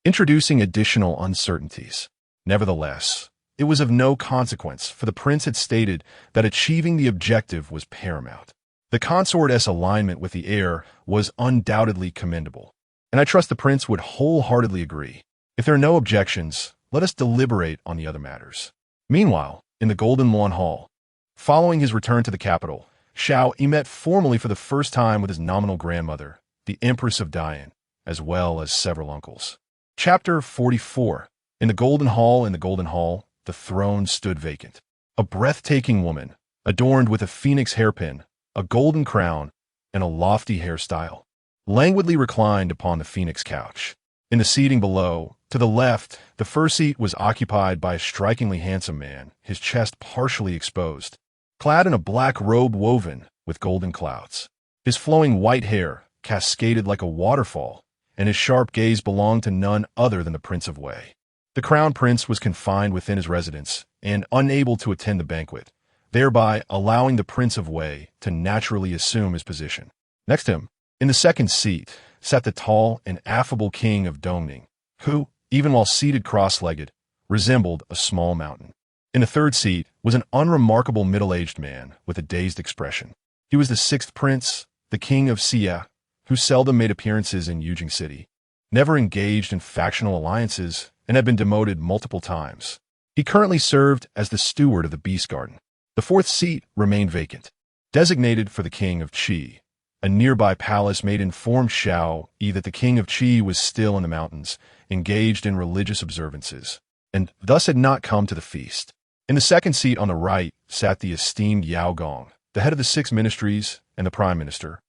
introducing additional uncertainties. Nevertheless, it was of no consequence, for the prince had stated that achieving the objective was paramount. The consort's alignment with the heir was undoubtedly commendable, and I trust the prince would wholeheartedly agree. If there are no objections, let us deliberate on the other matters. Meanwhile, in the Golden Lawn Hall, following his return to the capital, Xiao Yi met formally for the first time with his nominal grandmother, the Empress of Dian, as well as several uncles. Chapter 44. In the Golden Hall, the throne stood vacant. A breathtaking woman, adorned with a phoenix hairpin, a golden crown, and a lofty hairstyle, languidly reclined upon the phoenix couch. In the seating below, to the left, the first seat was occupied by a strikingly handsome man, his chest partially exposed, clad in a black robe woven with golden clouds. His flowing white hair cascaded like a waterfall, and his sharp gaze belonged to none other than the Prince of Wei. The crown prince was confined within his residence and unable to attend the banquet, thereby allowing the Prince of Wei to naturally assume his position. Next to him, in the second seat, sat the tall and affable king of Dongning, who, even while seated cross-legged, resembled a small mountain. In the third seat was an unremarkable middle-aged man with a dazed expression. He was the sixth prince, the king of Xia, who seldom made appearances in Yujing City, never engaged in factional alliances, and had been demoted multiple times. He currently served as the steward of the Beast Garden. The fourth seat remained vacant, designated for the king of Qi. A nearby palace made informed Xiao Yi that the king of Qi was still in the mountains, engaged in religious observances, and thus had not come to the feast. In the second seat on the right sat the esteemed Yao Gong, the head of the 6 ministries and the prime minister,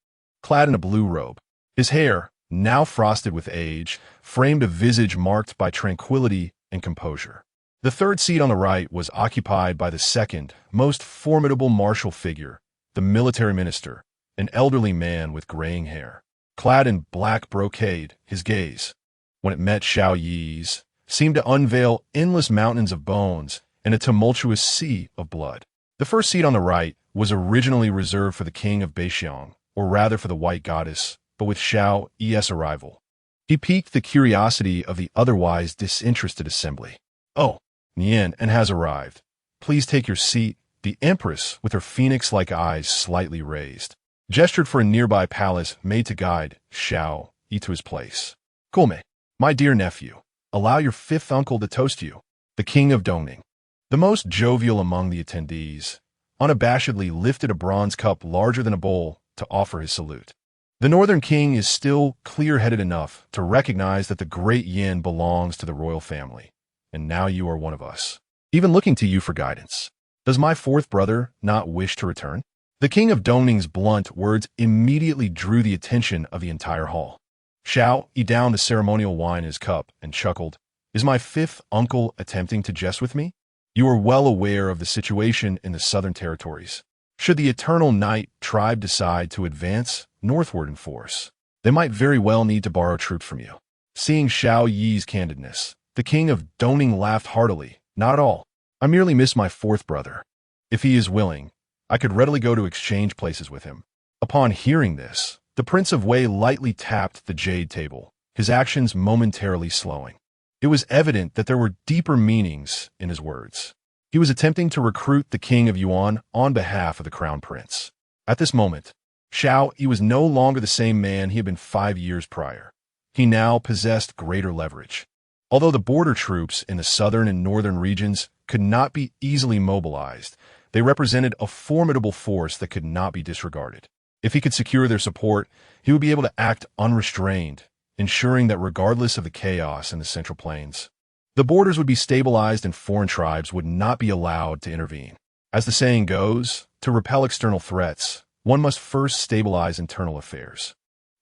clad in a blue robe. His hair, now frosted with age, framed a visage marked by tranquility and composure. The third seat on the right was occupied by the second, most formidable martial figure, the military minister, an elderly man with graying hair. Clad in black brocade, his gaze, when it met Xiao Yi's, seemed to unveil endless mountains of bones and a tumultuous sea of blood. The first seat on the right was originally reserved for the king of Baixiang, or rather for the white goddess, but with Xiao Yi's arrival, he piqued the curiosity of the otherwise disinterested assembly. "Oh, Nian and has arrived. Please take your seat," the empress, with her phoenix-like eyes slightly raised, gestured for a nearby palace made to guide Xiao Yi to his place. "Kulme, my dear nephew, allow your fifth uncle to toast you, the king of Dongning." The most jovial among the attendees unabashedly lifted a bronze cup larger than a bowl to offer his salute. The northern king is still clear-headed enough to recognize that the Great Yan belongs to the royal family, and now you are one of us, even looking to you for guidance. Does my fourth brother not wish to return? The king of Dongning's blunt words immediately drew the attention of the entire hall. Xiao Yi downed the ceremonial wine in his cup and chuckled. "Is my fifth uncle attempting to jest with me? You are well aware of the situation in the southern territories. Should the Eternal Night tribe decide to advance northward in force, they might very well need to borrow troops from you." Seeing Xiao Yi's candidness, the king of Dongning laughed heartily. "Not at all. I merely miss my fourth brother. If he is willing, I could readily go to exchange places with him." Upon hearing this, the Prince of Wei lightly tapped the jade table, his actions momentarily slowing. It was evident that there were deeper meanings in his words. He was attempting to recruit the king of Yuan on behalf of the crown prince. At this moment, Xiao Yi was no longer the same man he had been 5 years prior. He now possessed greater leverage. Although the border troops in the southern and northern regions could not be easily mobilized, they represented a formidable force that could not be disregarded. If he could secure their support, he would be able to act unrestrained, ensuring that regardless of the chaos in the Central Plains, the borders would be stabilized and foreign tribes would not be allowed to intervene. As the saying goes, to repel external threats, one must first stabilize internal affairs.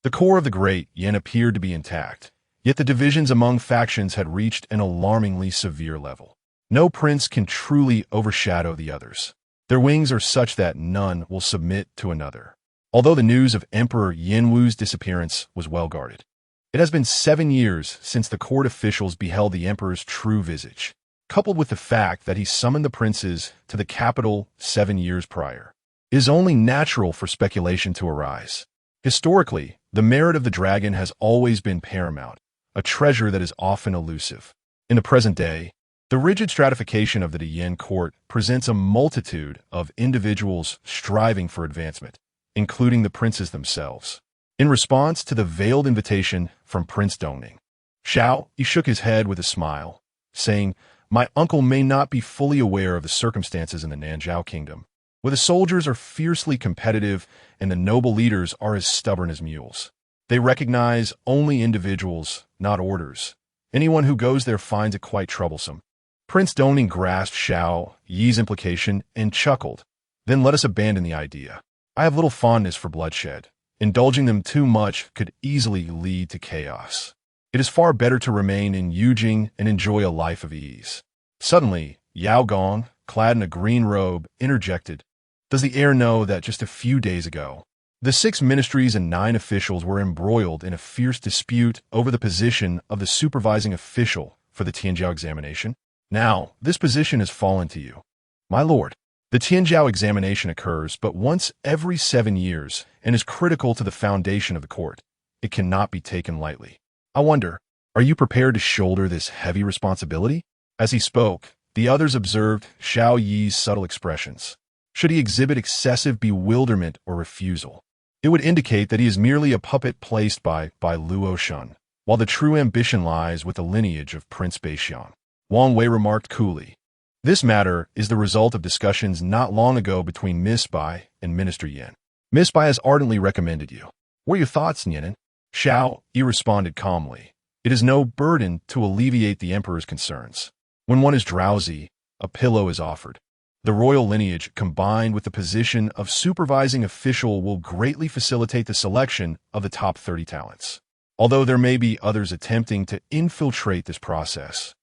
The core of the Great Yan appeared to be intact, yet the divisions among factions had reached an alarmingly severe level. No prince can truly overshadow the others. Their wings are such that none will submit to another. Although the news of Emperor Yin Wu's disappearance was well guarded, it has been 7 years since the court officials beheld the emperor's true visage, coupled with the fact that he summoned the princes to the capital 7 years prior. It is only natural for speculation to arise. Historically, the merit of the dragon has always been paramount, a treasure that is often elusive. In the present day, the rigid stratification of the Yan court presents a multitude of individuals striving for advancement, including the princes themselves. In response to the veiled invitation from Prince Dongning, Xiao Yi shook his head with a smile, saying, "My uncle may not be fully aware of the circumstances in the Nanzhao kingdom, where the soldiers are fiercely competitive and the noble leaders are as stubborn as mules. They recognize only individuals, not orders. Anyone who goes there finds it quite troublesome." Prince Dongning grasped Xiao Yi's implication and chuckled. "Then let us abandon the idea. I have little fondness for bloodshed. Indulging them too much could easily lead to chaos. It is far better to remain in Yujing and enjoy a life of ease." Suddenly, Yao Gong, clad in a green robe, interjected, "Does the heir know that just a few days ago, the 6 ministries and 9 officials were embroiled in a fierce dispute over the position of the supervising official for the Tianzhao examination? Now, this position has fallen to you. My lord, the Tianzhao examination occurs but once every 7 years and is critical to the foundation of the court. It cannot be taken lightly. I wonder, are you prepared to shoulder this heavy responsibility?" As he spoke, the others observed Xiao Yi's subtle expressions. Should he exhibit excessive bewilderment or refusal, it would indicate that he is merely a puppet placed by Bai Luoshen, while the true ambition lies with the lineage of Prince Baixiang. Wang Wei remarked coolly, "This matter is the result of discussions not long ago between Miss Bai and Minister Yan. Miss Bai has ardently recommended you. What are your thoughts, Nian?" Xiao Yi responded calmly. "It is no burden to alleviate the emperor's concerns. When one is drowsy, a pillow is offered. The royal lineage, combined with the position of supervising official, will greatly facilitate the selection of the top 30 talents. Although there may be others attempting to infiltrate this process,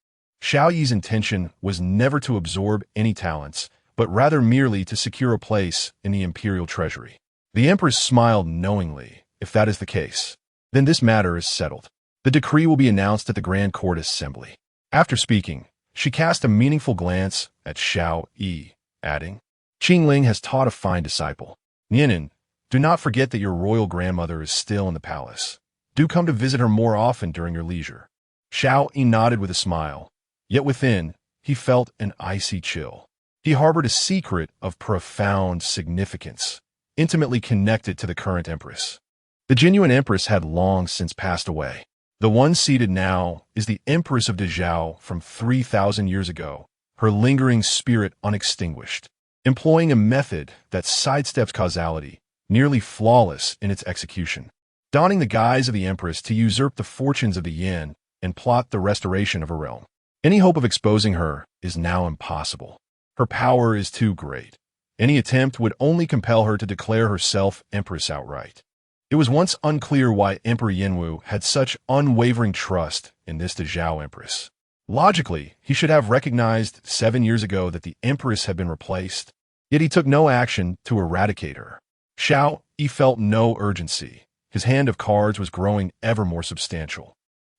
Xiao Yi's intention was never to absorb any talents, but rather merely to secure a place in the imperial treasury. The empress smiled knowingly. If that is the case, then this matter is settled. The decree will be announced at the Grand Court Assembly. After speaking, she cast a meaningful glance at Xiao Yi, adding, Qingling has taught a fine disciple. Yinan, do not forget that your royal grandmother is still in the palace. Do come to visit her more often during your leisure. Xiao Yi nodded with a smile, yet within, he felt an icy chill. He harbored a secret of profound significance, intimately connected to the current empress. The genuine empress had long since passed away. The one seated now is the Empress of Dezhou from 3,000 years ago, her lingering spirit unextinguished, employing a method that sidesteps causality, nearly flawless in its execution. Donning the guise of the empress to usurp the fortunes of the yin and plot the restoration of her realm. Any hope of exposing her is now impossible. Her power is too great. Any attempt would only compel her to declare herself empress outright. It was once unclear why Emperor Yinwu had such unwavering trust in this Dezhou empress. Logically, he should have recognized 7 years ago that the empress had been replaced, yet he took no action to eradicate her. Xiao Yi felt no urgency. His hand of cards was growing ever more substantial,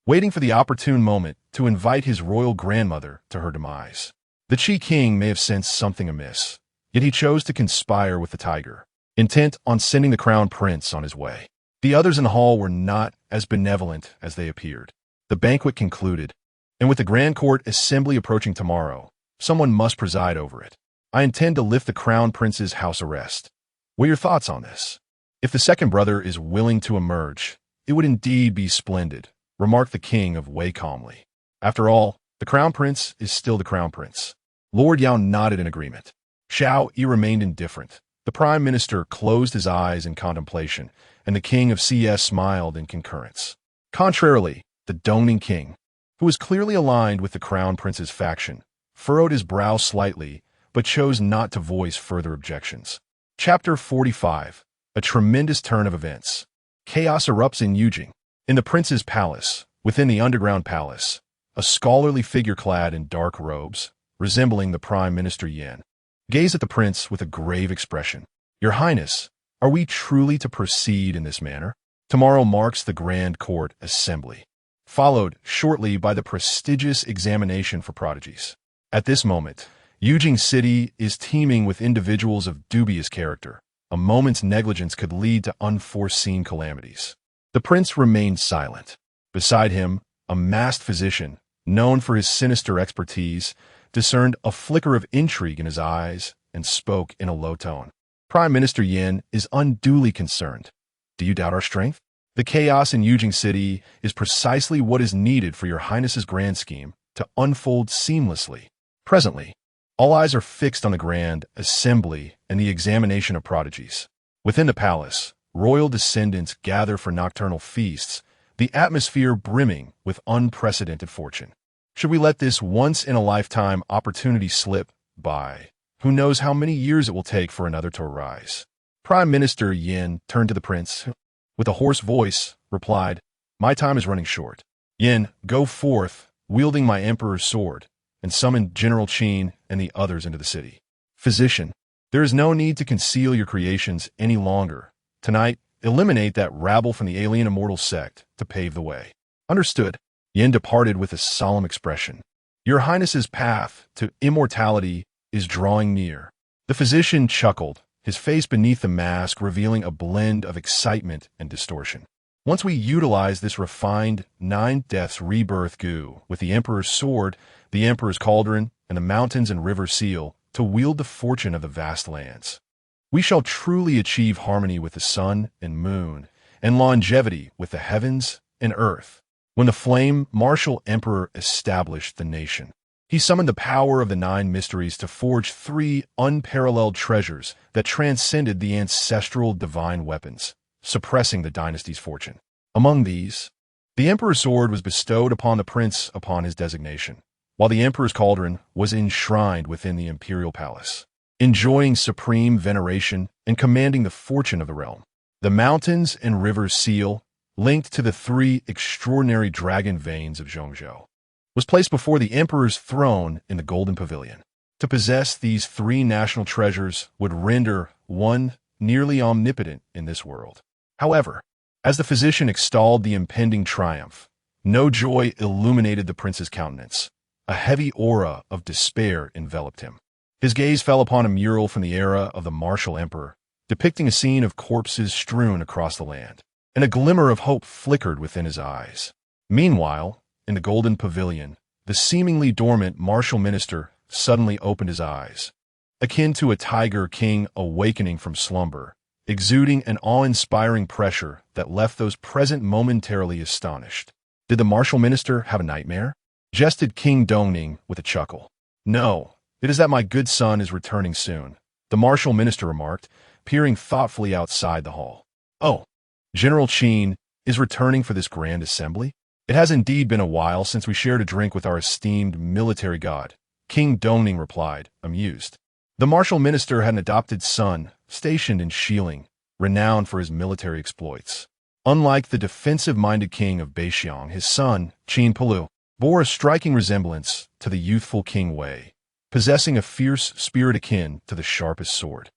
waiting for the opportune moment to invite his royal grandmother to her demise. The Qi King may have sensed something amiss, yet he chose to conspire with the tiger, intent on sending the crown prince on his way. The others in the hall were not as benevolent as they appeared. The banquet concluded, and with the Grand Court Assembly approaching tomorrow, someone must preside over it. I intend to lift the crown prince's house arrest. What are your thoughts on this? If the second brother is willing to emerge, it would indeed be splendid, remarked the king of Wei calmly. After all, the crown prince is still the crown prince. Lord Yao nodded in agreement. Xiao Yi remained indifferent. The prime minister closed his eyes in contemplation, and the king of CS smiled in concurrence. Contrarily, the Dongming king, who was clearly aligned with the crown prince's faction, furrowed his brow slightly, but chose not to voice further objections. Chapter 45. A tremendous turn of events. Chaos erupts in Yujing. In the prince's palace, within the underground palace, a scholarly figure clad in dark robes, resembling the prime minister Yan, gazed at the prince with a grave expression. Your Highness, are we truly to proceed in this manner? Tomorrow marks the Grand Court Assembly, followed shortly by the prestigious examination for prodigies. At this moment, Yujing City is teeming with individuals of dubious character. A moment's negligence could lead to unforeseen calamities. The prince remained silent. Beside him, a masked physician, known for his sinister expertise, discerned a flicker of intrigue in his eyes and spoke in a low tone. Prime Minister Yin is unduly concerned. Do you doubt our strength? The chaos in Yujing City is precisely what is needed for your Highness's grand scheme to unfold seamlessly. Presently, all eyes are fixed on the Grand Assembly and the examination of prodigies. Within the palace, royal descendants gather for nocturnal feasts, the atmosphere brimming with unprecedented fortune. Should we let this once-in-a-lifetime opportunity slip by? Who knows how many years it will take for another to arise? Prime Minister Yin turned to the prince, who, with a hoarse voice, replied, My time is running short. Yin, go forth, wielding my emperor's sword, and summon General Qin and the others into the city. Physician, there is no need to conceal your creations any longer. Tonight, eliminate that rabble from the alien immortal sect to pave the way. Understood. Yin departed with a solemn expression. Your Highness's path to immortality is drawing near. The physician chuckled, his face beneath the mask revealing a blend of excitement and distortion. Once we utilize this refined 9 deaths rebirth goo with the Emperor's sword, the Emperor's cauldron, and the mountains and river seal to wield the fortune of the vast lands, we shall truly achieve harmony with the sun and moon, and longevity with the heavens and earth. When the flame martial emperor established the nation, he summoned the power of the 9 mysteries to forge 3 unparalleled treasures that transcended the ancestral divine weapons, suppressing the dynasty's fortune. Among these, the emperor's sword was bestowed upon the prince upon his designation, while the emperor's cauldron was enshrined within the imperial palace, enjoying supreme veneration and commanding the fortune of the realm. The mountains and rivers seal, linked to the 3 extraordinary dragon veins of Junzhu. was placed before the emperor's throne in the Golden Pavilion. To possess these three national treasures would render one nearly omnipotent in this world. However, as the physician extolled the impending triumph, no joy illuminated the prince's countenance. A heavy aura of despair enveloped him. His gaze fell upon a mural from the era of the martial emperor, depicting a scene of corpses strewn across the land, and a glimmer of hope flickered within his eyes. Meanwhile, in the Golden Pavilion, the seemingly dormant martial minister suddenly opened his eyes, akin to a tiger king awakening from slumber, exuding an awe-inspiring pressure that left those present momentarily astonished. Did the martial minister have a nightmare? Jested King Dongning with a chuckle. No, it is that my good son is returning soon, the martial minister remarked, peering thoughtfully outside the hall. Oh, General Qin is returning for this grand assembly? It has indeed been a while since we shared a drink with our esteemed military god, King Dongning replied, amused. The martial minister had an adopted son, stationed in Xiling, renowned for his military exploits. Unlike the defensive-minded king of Beixiang, his son, Qin Palu, bore a striking resemblance to the youthful King Wei, possessing a fierce spirit akin to the sharpest sword.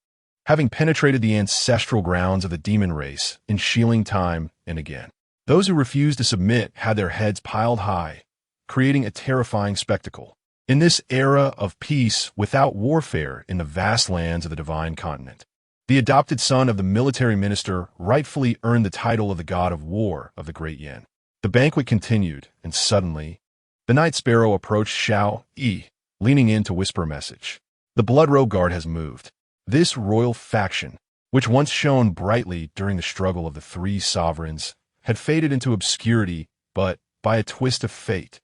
Having penetrated the ancestral grounds of the demon race in Xiling time and again, those who refused to submit had their heads piled high, creating a terrifying spectacle. In this era of peace without warfare in the vast lands of the divine continent, the adopted son of the military minister rightfully earned the title of the god of war of the Great Yan. The banquet continued, and suddenly, the night sparrow approached Xiao Yi, leaning in to whisper a message. The Blood Robe Guard has moved. This royal faction, which once shone brightly during the struggle of the three sovereigns, had faded into obscurity, but, by a twist of fate,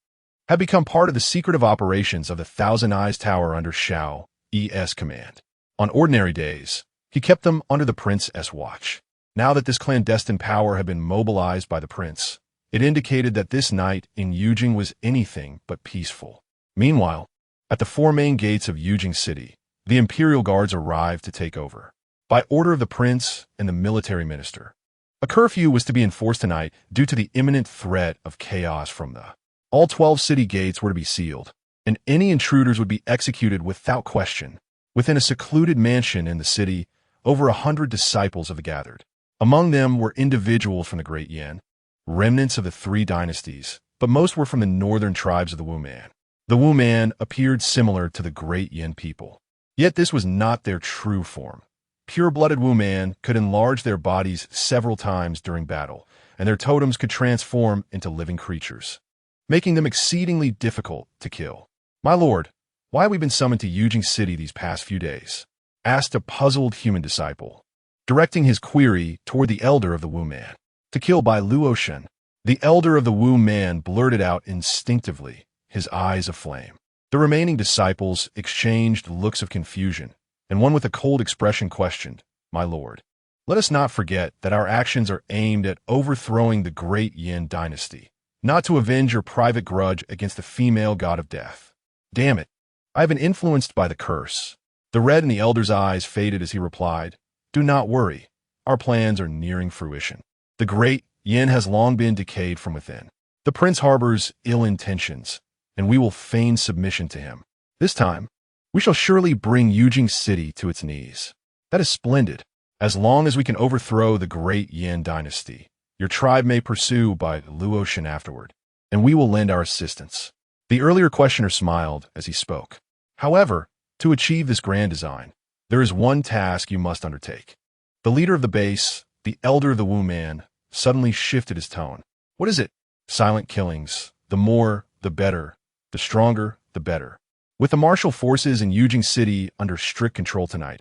had become part of the secretive operations of the Thousand Eyes Tower under Xiao Yi's command. On ordinary days, he kept them under the prince's watch. Now that this clandestine power had been mobilized by the prince, it indicated that this night in Yujing was anything but peaceful. Meanwhile, at the four main gates of Yujing City, the imperial guards arrived to take over. By order of the prince and the military minister, a curfew was to be enforced tonight due to the imminent threat of chaos from the all 12 city gates were to be sealed, and any intruders would be executed without question. Within a secluded mansion in the city, over 100 disciples of the gathered. Among them were individuals from the Great Yan, remnants of the three dynasties, but most were from the northern tribes of the Wu Man. The Wu Man appeared similar to the Great Yan people, yet this was not their true form. Pure-blooded Wu Man could enlarge their bodies several times during battle, and their totems could transform into living creatures, making them exceedingly difficult to kill. My lord, why have we been summoned to Yujing City these past few days? Asked a puzzled human disciple, directing his query toward the elder of the Wu Man. To kill Bai Luoshen. The elder of the Wu Man blurted out instinctively, his eyes aflame. The remaining disciples exchanged looks of confusion, and one with a cold expression questioned, My lord, let us not forget that our actions are aimed at overthrowing the Great Yan Dynasty, not to avenge your private grudge against the female god of death. Damn it, I have been influenced by the curse. The red in the elder's eyes faded as he replied, Do not worry, our plans are nearing fruition. The Great Yan has long been decayed from within. The prince harbors ill intentions, and we will feign submission to him. This time, we shall surely bring Yujing City to its knees. That is splendid. As long as we can overthrow the Great Yan Dynasty, your tribe may pursue Bai Luoshen afterward, and we will lend our assistance. The earlier questioner smiled as he spoke. However, to achieve this grand design, there is one task you must undertake. The leader of the base, the elder of the Wu Man, suddenly shifted his tone. What is it? Silent killings. The more, the better. The stronger, the better. With the martial forces in Yujing City under strict control tonight,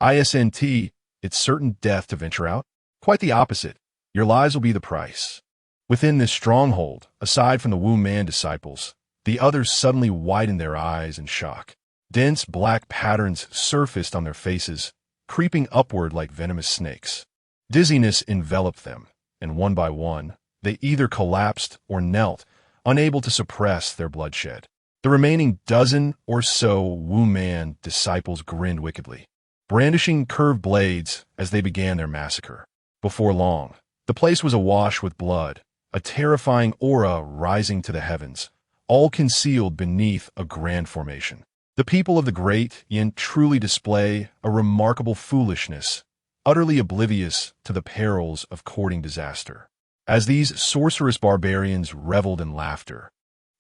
ISNT, it's certain death to venture out. Quite the opposite. Your lives will be the price. Within this stronghold, aside from the Wu Man disciples, the others suddenly widened their eyes in shock. Dense black patterns surfaced on their faces, creeping upward like venomous snakes. Dizziness enveloped them, and one by one, they either collapsed or knelt, unable to suppress their bloodshed. The remaining dozen or so Wu Man disciples grinned wickedly, brandishing curved blades as they began their massacre. Before long, the place was awash with blood, a terrifying aura rising to the heavens, all concealed beneath a grand formation. The people of the Great Yan truly display a remarkable foolishness, utterly oblivious to the perils of courting disaster. As these sorcerous barbarians reveled in laughter,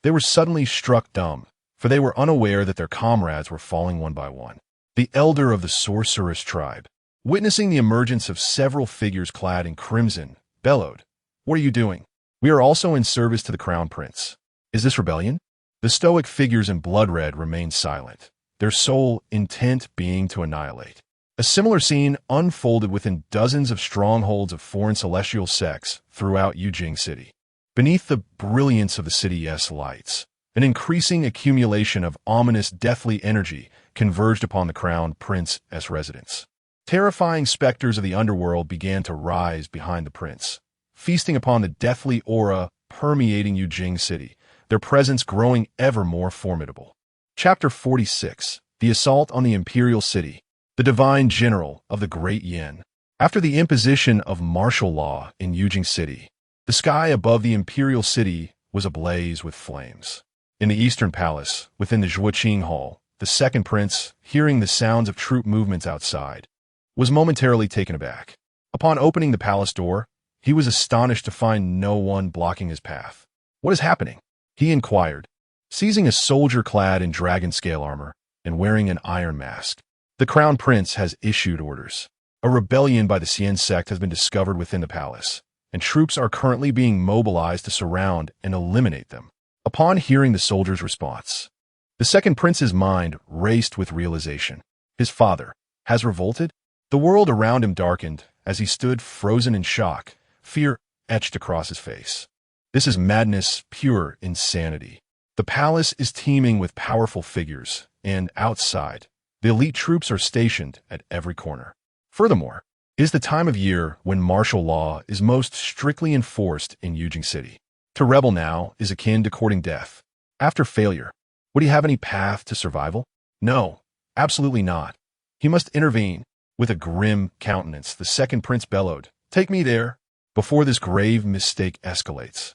they were suddenly struck dumb, for they were unaware that their comrades were falling one by one. The elder of the sorceress tribe, witnessing the emergence of several figures clad in crimson, bellowed, "What are you doing? We are also in service to the crown prince. Is this rebellion?" The stoic figures in blood red remained silent, their sole intent being to annihilate. A similar scene unfolded within dozens of strongholds of foreign celestial sects throughout Yujing City. Beneath the brilliance of the city's lights, an increasing accumulation of ominous deathly energy converged upon the crown prince's residence. Terrifying specters of the underworld began to rise behind the prince, feasting upon the deathly aura permeating Yujing City, their presence growing ever more formidable. Chapter 46. The Assault on the Imperial City. The Divine General of the Great Yan. After the imposition of martial law in Yujing City, the sky above the Imperial City was ablaze with flames. In the Eastern Palace, within the Zhuoqing Hall, the second prince, hearing the sounds of troop movements outside, was momentarily taken aback. Upon opening the palace door, he was astonished to find no one blocking his path. "What is happening?" he inquired, seizing a soldier clad in dragon scale armor and wearing an iron mask. "The crown prince has issued orders. A rebellion by the Xian sect has been discovered within the palace, and troops are currently being mobilized to surround and eliminate them." Upon hearing the soldier's response, the second prince's mind raced with realization. His father has revolted? The world around him darkened as he stood frozen in shock, fear etched across his face. This is madness, pure insanity. The palace is teeming with powerful figures, and outside, the elite troops are stationed at every corner. Furthermore, it is the time of year when martial law is most strictly enforced in Yujing City. To rebel now is akin to courting death. After failure, would he have any path to survival? No, absolutely not. He must intervene. With a grim countenance, the second prince bellowed, "Take me there, before this grave mistake escalates.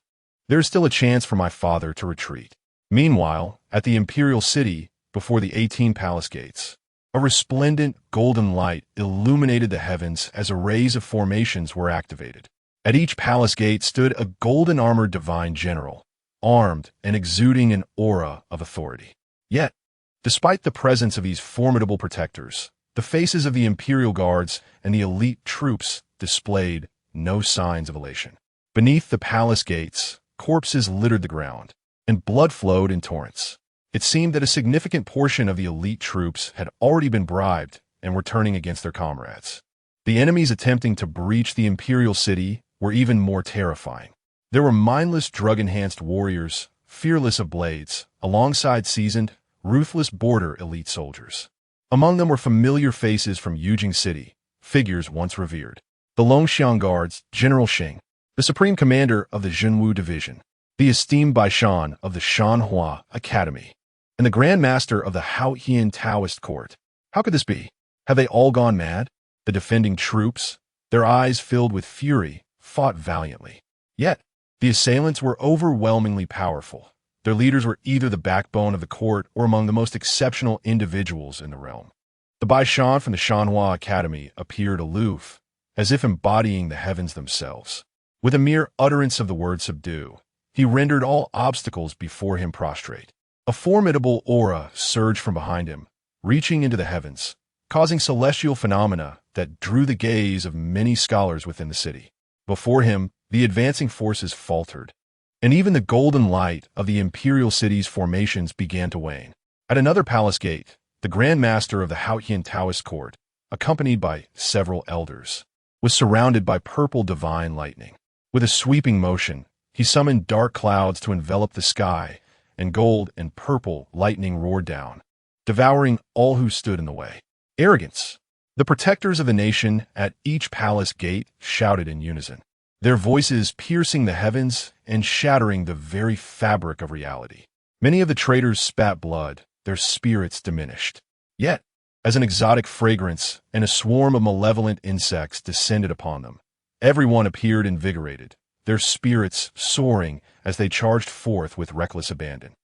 There is still a chance for my father to retreat." Meanwhile, at the Imperial City, before the 18 palace gates, a resplendent golden light illuminated the heavens as arrays of formations were activated. At each palace gate stood a golden-armored divine general, armed and exuding an aura of authority. Yet, despite the presence of these formidable protectors, the faces of the imperial guards and the elite troops displayed no signs of elation. Beneath the palace gates, corpses littered the ground, and blood flowed in torrents. It seemed that a significant portion of the elite troops had already been bribed and were turning against their comrades. The enemies attempting to breach the imperial city were even more terrifying. There were mindless drug-enhanced warriors, fearless of blades, alongside seasoned, ruthless border elite soldiers. Among them were familiar faces from Yujing City, figures once revered. The Longxiang Guards, General Sheng, the supreme commander of the Junzhu Division, the esteemed Bai Luoshen of the Shanhua Academy, and the Grand Master of the Haotian Taoist Court. How could this be? Have they all gone mad? The defending troops, their eyes filled with fury, fought valiantly. Yet, the assailants were overwhelmingly powerful. Their leaders were either the backbone of the court or among the most exceptional individuals in the realm. The Bai Luoshen from the Shanhua Academy appeared aloof, as if embodying the heavens themselves. With a mere utterance of the word subdue, he rendered all obstacles before him prostrate. A formidable aura surged from behind him, reaching into the heavens, causing celestial phenomena that drew the gaze of many scholars within the city. Before him, the advancing forces faltered, and even the golden light of the imperial city's formations began to wane. At another palace gate, the Grand Master of the Haotian Taoist Court, accompanied by several elders, was surrounded by purple divine lightning. With a sweeping motion, he summoned dark clouds to envelop the sky, and gold and purple lightning roared down, devouring all who stood in the way. Arrogance! The protectors of the nation at each palace gate shouted in unison, their voices piercing the heavens and shattering the very fabric of reality. Many of the traitors spat blood, their spirits diminished. Yet, as an exotic fragrance and a swarm of malevolent insects descended upon them, everyone appeared invigorated, their spirits soaring as they charged forth with reckless abandon.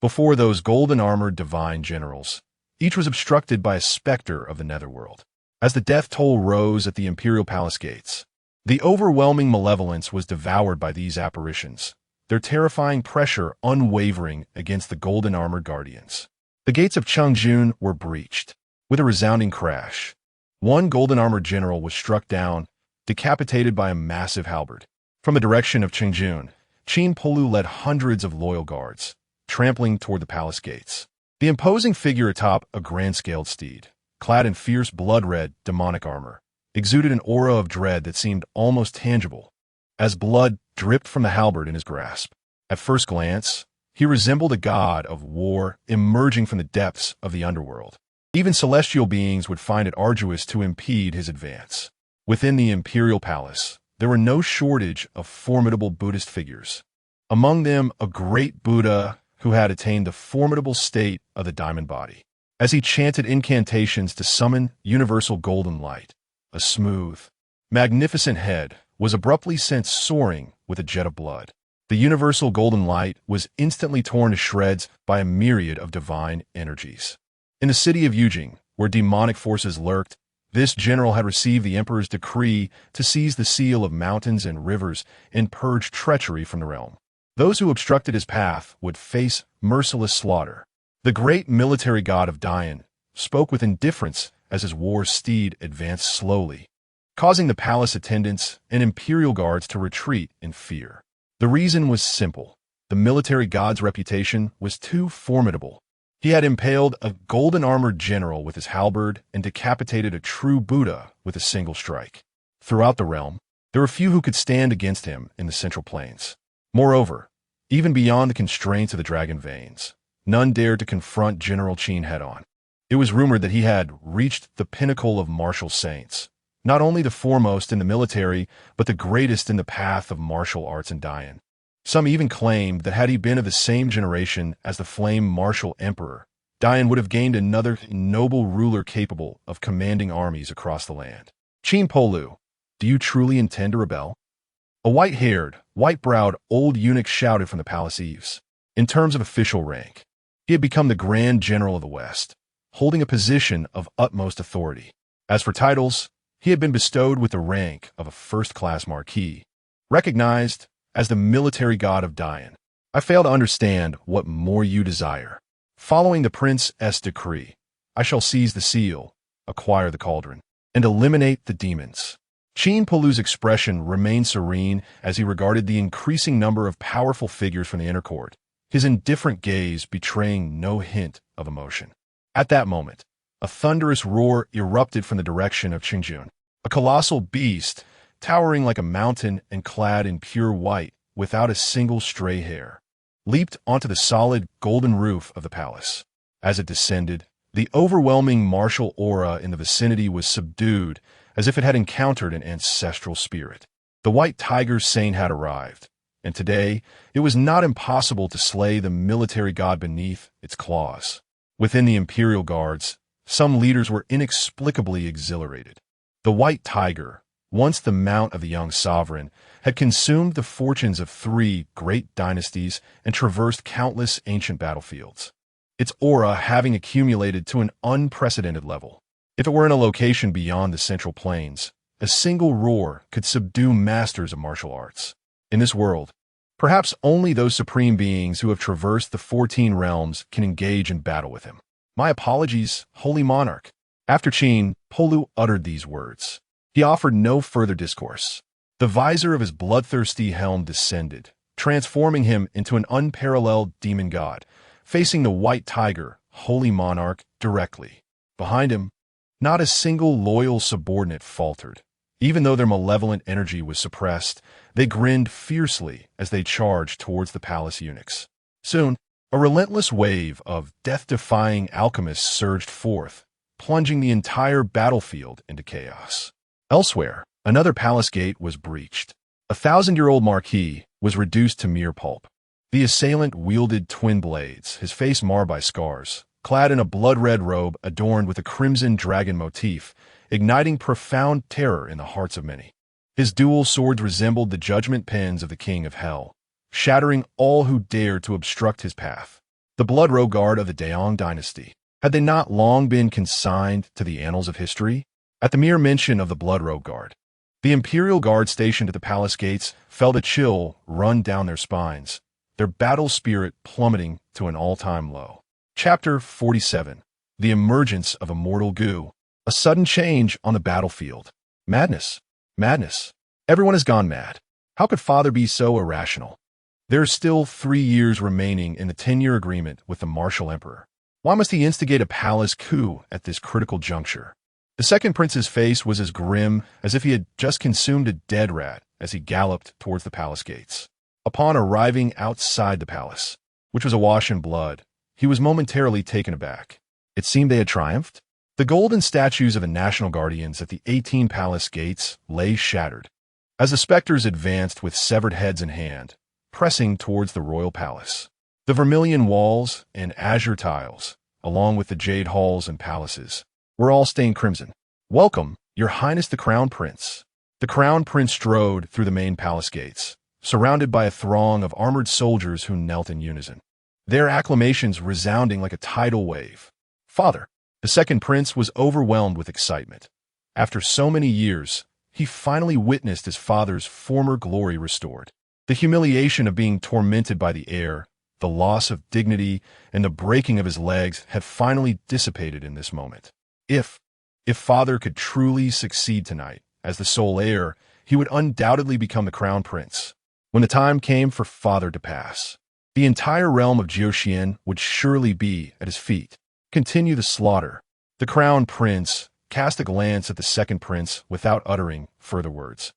Before those golden-armored divine generals, each was obstructed by a specter of the netherworld. As the death toll rose at the imperial palace gates, the overwhelming malevolence was devoured by these apparitions, their terrifying pressure unwavering against the golden-armored guardians. The gates of Junzhu were breached. With a resounding crash, one golden-armored general was struck down, decapitated by a massive halberd. From the direction of Junzhu, Qin Polu led hundreds of loyal guards, trampling toward the palace gates. The imposing figure atop a grand-scaled steed, clad in fierce blood-red demonic armor, exuded an aura of dread that seemed almost tangible, as blood dripped from the halberd in his grasp. At first glance, he resembled a god of war emerging from the depths of the underworld. Even celestial beings would find it arduous to impede his advance. Within the imperial palace, there were no shortage of formidable Buddhist figures. Among them, a great Buddha who had attained the formidable state of the diamond body. As he chanted incantations to summon universal golden light, a smooth, magnificent head was abruptly sent soaring with a jet of blood. The universal golden light was instantly torn to shreds by a myriad of divine energies. In the city of Yujing, where demonic forces lurked, this general had received the emperor's decree to seize the seal of mountains and rivers and purge treachery from the realm. Those who obstructed his path would face merciless slaughter. The great military god of Dian spoke with indifference as his war steed advanced slowly, causing the palace attendants and imperial guards to retreat in fear. The reason was simple. The military god's reputation was too formidable. He had impaled a golden-armored general with his halberd and decapitated a true Buddha with a single strike. Throughout the realm, there were few who could stand against him in the Central Plains. Moreover, even beyond the constraints of the Dragon Veins, none dared to confront General Qin head-on. It was rumored that he had reached the pinnacle of martial saints, not only the foremost in the military, but the greatest in the path of martial arts in Dian. Some even claimed that had he been of the same generation as the flame martial emperor, Dian would have gained another noble ruler capable of commanding armies across the land. Qin Polu, do you truly intend to rebel? A white-haired, white-browed old eunuch shouted from the palace eaves. In terms of official rank, he had become the Grand General of the West, holding a position of utmost authority. As for titles, he had been bestowed with the rank of a first-class marquis, recognized as the military god of Dian. I fail to understand what more you desire. Following the prince's decree, I shall seize the seal, acquire the cauldron, and eliminate the demons. Qin Polu's expression remained serene as he regarded the increasing number of powerful figures from the inner court, his indifferent gaze betraying no hint of emotion. At that moment, a thunderous roar erupted from the direction of Junzhu. A colossal beast, towering like a mountain and clad in pure white, without a single stray hair, leaped onto the solid golden roof of the palace. As it descended, the overwhelming martial aura in the vicinity was subdued, as if it had encountered an ancestral spirit. The white tiger saint had arrived, and today it was not impossible to slay the military god beneath its claws. Within the imperial guards, some leaders were inexplicably exhilarated. The white tiger, once the mount of the young sovereign, had consumed the fortunes of 3 great dynasties and traversed countless ancient battlefields, its aura having accumulated to an unprecedented level. If it were in a location beyond the Central Plains, a single roar could subdue masters of martial arts. In this world, perhaps only those supreme beings who have traversed the 14 realms can engage in battle with him. My apologies, Holy Monarch. After Qin Polu uttered these words, he offered no further discourse. The visor of his bloodthirsty helm descended, transforming him into an unparalleled demon god, facing the white tiger, Holy Monarch, directly. Behind him, not a single loyal subordinate faltered. Even though their malevolent energy was suppressed, they grinned fiercely as they charged towards the palace eunuchs. Soon, a relentless wave of death-defying alchemists surged forth, plunging the entire battlefield into chaos. Elsewhere, another palace gate was breached. A 1,000-year-old marquis was reduced to mere pulp. The assailant wielded twin blades, his face marred by scars, clad in a blood-red robe adorned with a crimson dragon motif, igniting profound terror in the hearts of many. His dual swords resembled the judgment pens of the king of hell, shattering all who dared to obstruct his path. the blood robe guard of the Yan Dynasty. Had they not long been consigned to the annals of history? At the mere mention of the blood robe guard, the imperial guard stationed at the palace gates felt a chill run down their spines, their battle spirit plummeting to an all-time low. Chapter 47. The Emergence of Immortal Gu. A sudden change on the battlefield. Madness. Madness. Everyone has gone mad. How could Father be so irrational? There are still 3 years remaining in the 10-year agreement with the martial emperor. Why must he instigate a palace coup at this critical juncture? The second prince's face was as grim as if he had just consumed a dead rat as he galloped towards the palace gates. Upon arriving outside the palace, which was awash in blood, he was momentarily taken aback. It seemed they had triumphed. The golden statues of the national guardians at the 18 palace gates lay shattered, as the specters advanced with severed heads in hand, pressing towards the royal palace. The vermilion walls and azure tiles, along with the jade halls and palaces, were all stained crimson. "Welcome, Your Highness the Crown Prince." The Crown Prince strode through the main palace gates, surrounded by a throng of armored soldiers who knelt in unison, their acclamations resounding like a tidal wave. "Father." The second prince was overwhelmed with excitement. After so many years, he finally witnessed his father's former glory restored. The humiliation of being tormented by the heir, the loss of dignity, and the breaking of his legs had finally dissipated in this moment. If Father could truly succeed tonight as the sole heir, he would undoubtedly become the crown prince. When the time came for Father to pass, the entire realm of Jiuxian would surely be at his feet. Continue the slaughter. The crown prince cast a glance at the second prince without uttering further words,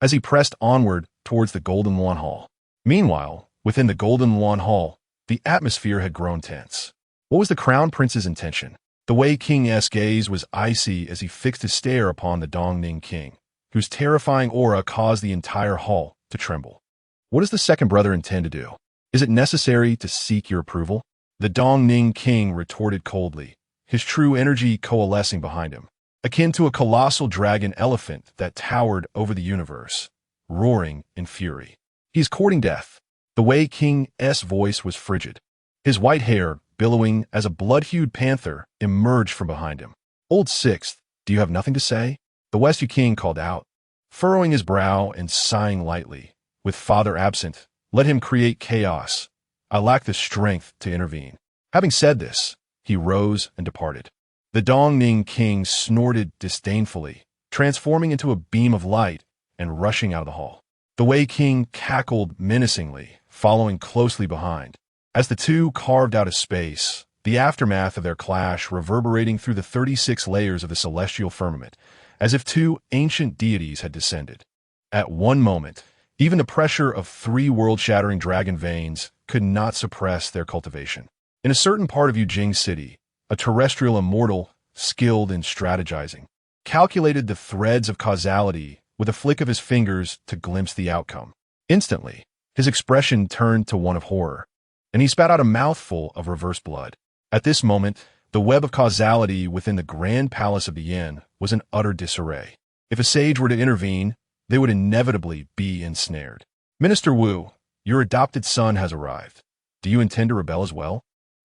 as he pressed onward towards the Golden Yuan Hall. Meanwhile, within the Golden Yuan Hall, the atmosphere had grown tense. What was the crown prince's intention? The Wei King's gaze was icy as he fixed his stare upon the Dongning King, whose terrifying aura caused the entire hall to tremble. What does the second brother intend to do? Is it necessary to seek your approval? The Dongning King retorted coldly, his true energy coalescing behind him, akin to a colossal dragon elephant that towered over the universe, roaring in fury. "He is courting death." The Wei King's voice was frigid, his white hair billowing as a blood-hued panther emerged from behind him. "Old Sixth, do you have nothing to say?" The Western King called out, furrowing his brow and sighing lightly. "With Father absent, let him create chaos. I lack the strength to intervene." Having said this, he rose and departed. The Dongning King snorted disdainfully, transforming into a beam of light and rushing out of the hall. The Wei King cackled menacingly, following closely behind. As the two carved out a space, the aftermath of their clash reverberating through the 36 layers of the celestial firmament, as if two ancient deities had descended. At one moment, even the pressure of 3 world-shattering dragon veins could not suppress their cultivation. In a certain part of Yujing City, a terrestrial immortal, skilled in strategizing, calculated the threads of causality with a flick of his fingers to glimpse the outcome. Instantly, his expression turned to one of horror, and he spat out a mouthful of reverse blood. At this moment, the web of causality within the grand palace of the Yin was in utter disarray. If a sage were to intervene, they would inevitably be ensnared. "Minister Wu, your adopted son has arrived. Do you intend to rebel as well?"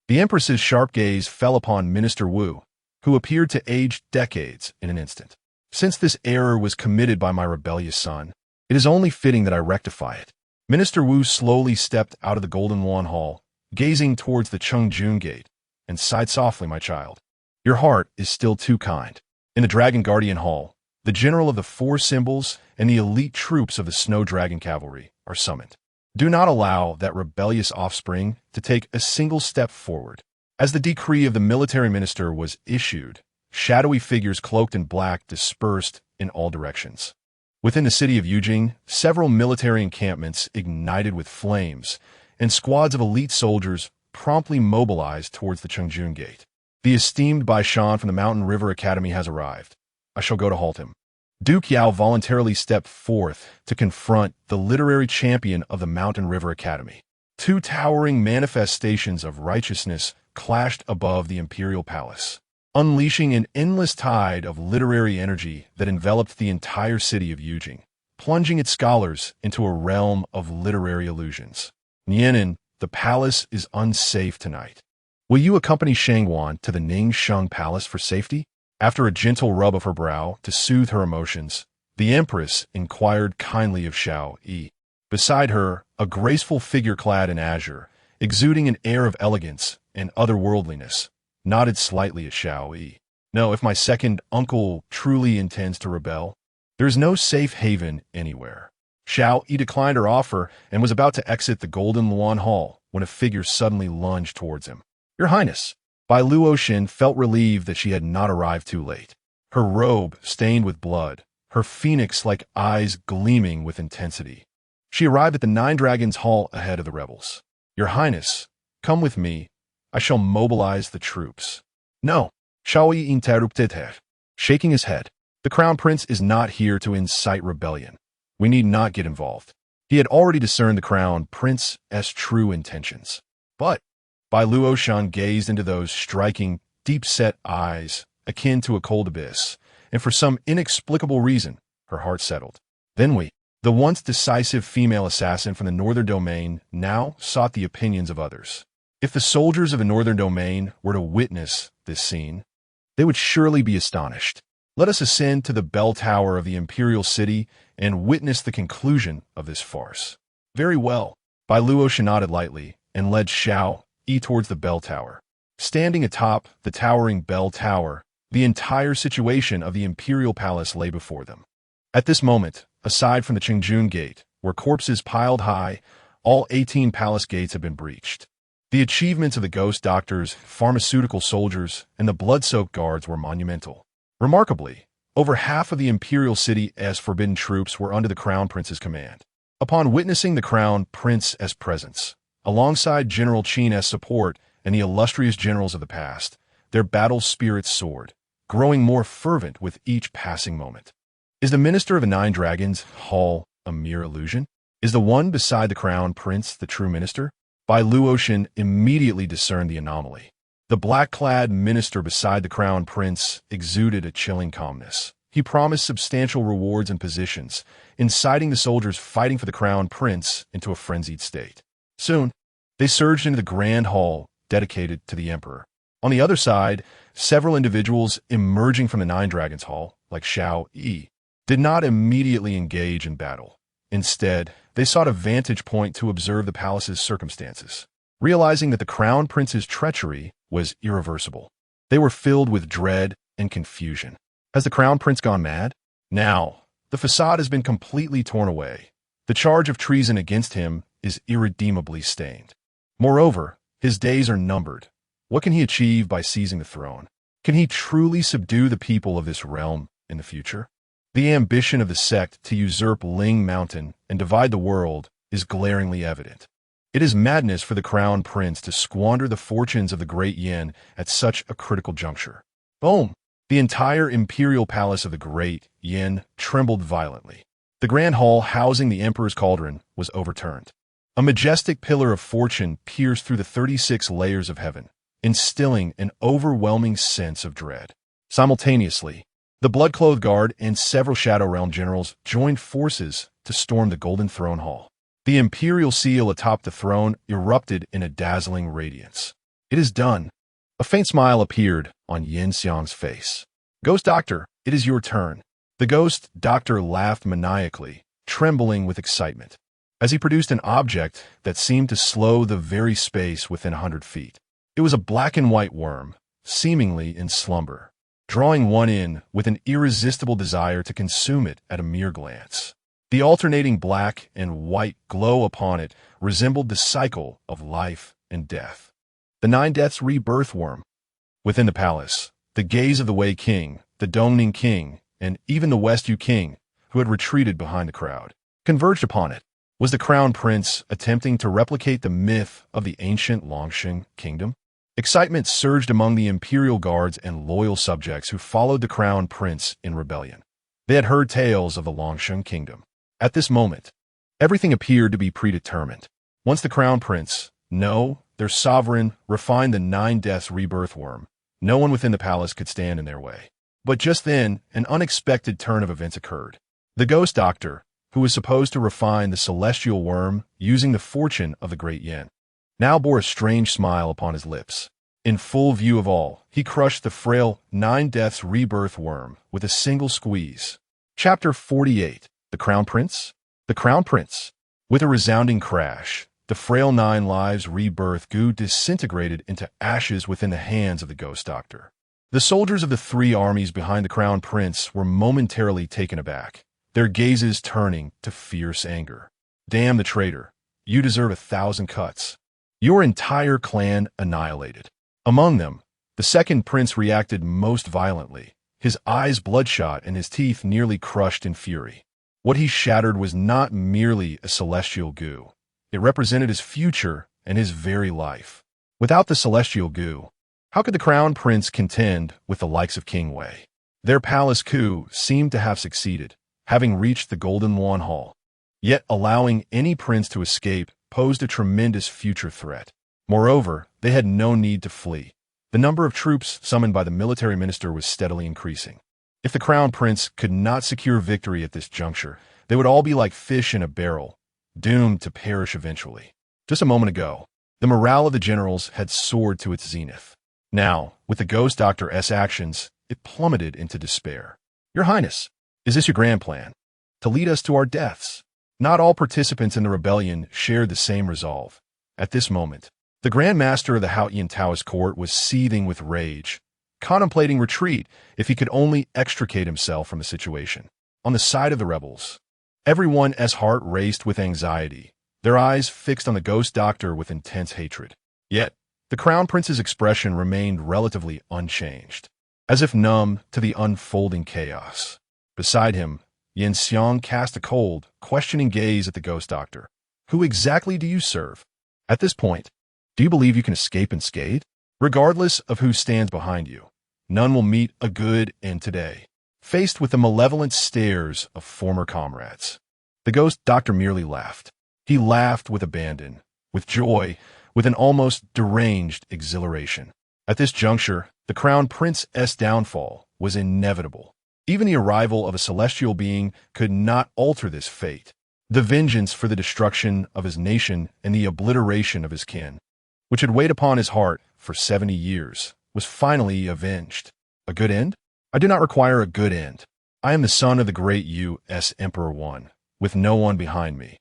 The Empress's sharp gaze fell upon Minister Wu, who appeared to age decades in an instant. "Since this error was committed by my rebellious son, it is only fitting that I rectify it." Minister Wu slowly stepped out of the Golden Yuan Hall, gazing towards the Chungjun Gate, and sighed softly, "My child, your heart is still too kind." In the Dragon Guardian Hall, the general of the 4 symbols and the elite troops of the Snow Dragon Cavalry are summoned. Do not allow that rebellious offspring to take a single step forward. As the decree of the military minister was issued, shadowy figures cloaked in black dispersed in all directions. Within the city of Yujing, several military encampments ignited with flames, and squads of elite soldiers promptly mobilized towards the Chungjun Gate. "The esteemed Bai Shan from the Mountain River Academy has arrived. I shall go to halt him." Duke Yao voluntarily stepped forth to confront the literary champion of the Mountain River Academy. 2 towering manifestations of righteousness clashed above the imperial palace, unleashing an endless tide of literary energy that enveloped the entire city of Yujing, plunging its scholars into a realm of literary illusions. Nianin, the palace is unsafe tonight. Will you accompany Shangwan to the Ning Sheng Palace for safety? After a gentle rub of her brow to soothe her emotions, the Empress inquired kindly of Xiao Yi. Beside her, a graceful figure clad in azure, exuding an air of elegance and otherworldliness, nodded slightly at Xiao Yi. No, if my second uncle truly intends to rebel, there is no safe haven anywhere. Xiao Yi declined her offer and was about to exit the Golden Luan Hall when a figure suddenly lunged towards him. Your Highness! Bai Luoshen felt relieved that she had not arrived too late. Her robe stained with blood, her phoenix-like eyes gleaming with intensity. She arrived at the Nine Dragons Hall ahead of the rebels. Your Highness, come with me. I shall mobilize the troops. No, Xiao Yi interrupted her, shaking his head. The Crown Prince is not here to incite rebellion. We need not get involved. He had already discerned the Crown Prince's true intentions. But Bai Luoshen gazed into those striking, deep-set eyes, akin to a cold abyss, and for some inexplicable reason, her heart settled. Then the once decisive female assassin from the Northern Domain, now sought the opinions of others. If the soldiers of the Northern Domain were to witness this scene, they would surely be astonished. Let us ascend to the bell tower of the Imperial City and witness the conclusion of this farce. Very well. Bai Luoshen nodded lightly and led Xiao Yi towards the bell tower. Standing atop the towering bell tower, the entire situation of the Imperial Palace lay before them. At this moment, aside from the Qingjun Gate, where corpses piled high, all 18 palace gates had been breached. The achievements of the ghost doctors, pharmaceutical soldiers, and the blood-soaked guards were monumental. Remarkably, over half of the Imperial City's forbidden troops were under the Crown Prince's command. Upon witnessing the Crown Prince's presence, alongside General Qin's support and the illustrious generals of the past, their battle spirits soared, growing more fervent with each passing moment. Is the Minister of the Nine Dragons Hall a mere illusion? Is the one beside the Crown Prince the true minister? Bai Luoshen immediately discerned the anomaly. The black-clad minister beside the Crown Prince exuded a chilling calmness. He promised substantial rewards and positions, inciting the soldiers fighting for the Crown Prince into a frenzied state. Soon, they surged into the grand hall dedicated to the Emperor. On the other side, several individuals emerging from the Nine Dragons Hall, like Xiao Yi, did not immediately engage in battle. Instead, they sought a vantage point to observe the palace's circumstances. Realizing that the Crown Prince's treachery was irreversible, they were filled with dread and confusion. Has the Crown Prince gone mad? Now, the facade has been completely torn away. The charge of treason against him is irredeemably stained. Moreover, his days are numbered. What can he achieve by seizing the throne? Can he truly subdue the people of this realm in the future? The ambition of the sect to usurp Ling Mountain and divide the world is glaringly evident. It is madness for the Crown Prince to squander the fortunes of the Great Yan at such a critical juncture. Boom! The entire imperial palace of the Great Yan trembled violently. The grand hall housing the Emperor's cauldron was overturned. A majestic pillar of fortune pierced through the 36 layers of heaven, instilling an overwhelming sense of dread. Simultaneously, the blood-clothed guard and several Shadow Realm generals joined forces to storm the Golden Throne Hall. The imperial seal atop the throne erupted in a dazzling radiance. It is done. A faint smile appeared on Yin Xiang's face. Ghost Doctor, it is your turn. The Ghost Doctor laughed maniacally, trembling with excitement, as he produced an object that seemed to slow the very space within 100 feet. It was a black and white worm, seemingly in slumber, drawing one in with an irresistible desire to consume it at a mere glance. The alternating black and white glow upon it resembled the cycle of life and death. The Nine Deaths rebirth worm. Within the palace, the gaze of the Wei King, the Dongning King, and even the West Yu King, who had retreated behind the crowd, converged upon it. Was the Crown Prince attempting to replicate the myth of the ancient Longsheng kingdom? Excitement surged among the imperial guards and loyal subjects who followed the Crown Prince in rebellion. They had heard tales of the Longsheng kingdom. At this moment, everything appeared to be predetermined. Once the Crown Prince, their sovereign, refined the Nine Deaths rebirth worm, no one within the palace could stand in their way. But just then, an unexpected turn of events occurred. The Ghost Doctor, who was supposed to refine the celestial worm using the fortune of the Great Yan, now bore a strange smile upon his lips. In full view of all, he crushed the frail 9 Deaths rebirth worm with a single squeeze. Chapter 48. The Crown Prince? The Crown Prince. With a resounding crash, the frail 9 Lives rebirth goo disintegrated into ashes within the hands of the Ghost Doctor. The soldiers of the 3 armies behind the Crown Prince were momentarily taken aback, their gazes turning to fierce anger. Damn the traitor. You deserve 1,000 cuts. Your entire clan annihilated. Among them, the second prince reacted most violently, his eyes bloodshot and his teeth nearly crushed in fury. What he shattered was not merely a celestial goo. It represented his future and his very life. Without the celestial goo, how could the Crown Prince contend with the likes of King Wei? Their palace coup seemed to have succeeded, having reached the Golden Yuan Hall. Yet allowing any prince to escape posed a tremendous future threat. Moreover, they had no need to flee. The number of troops summoned by the military minister was steadily increasing. If the Crown Prince could not secure victory at this juncture, they would all be like fish in a barrel, doomed to perish eventually. Just a moment ago, the morale of the generals had soared to its zenith. Now, with the Ghost Doctor's actions, it plummeted into despair. Your Highness, is this your grand plan? To lead us to our deaths? Not all participants in the rebellion shared the same resolve. At this moment, the Grand Master of the Haotian Taoist court was seething with rage, contemplating retreat if he could only extricate himself from the situation. On the side of the rebels, everyone's heart raced with anxiety, their eyes fixed on the Ghost Doctor with intense hatred. Yet, the Crown Prince's expression remained relatively unchanged, as if numb to the unfolding chaos. Beside him, Yin Xiang cast a cold, questioning gaze at the Ghost Doctor. Who exactly do you serve? At this point, do you believe you can escape unscathed? Regardless of who stands behind you, none will meet a good end today. Faced with the malevolent stares of former comrades, the Ghost Doctor merely laughed. He laughed with abandon, with joy, with an almost deranged exhilaration. At this juncture, the Crown Prince's downfall was inevitable. Even the arrival of a celestial being could not alter this fate. The vengeance for the destruction of his nation and the obliteration of his kin, which had weighed upon his heart for 70 years, was finally avenged. A good end? I do not require a good end. I am the son of the Great U.S. Emperor One, with no one behind me.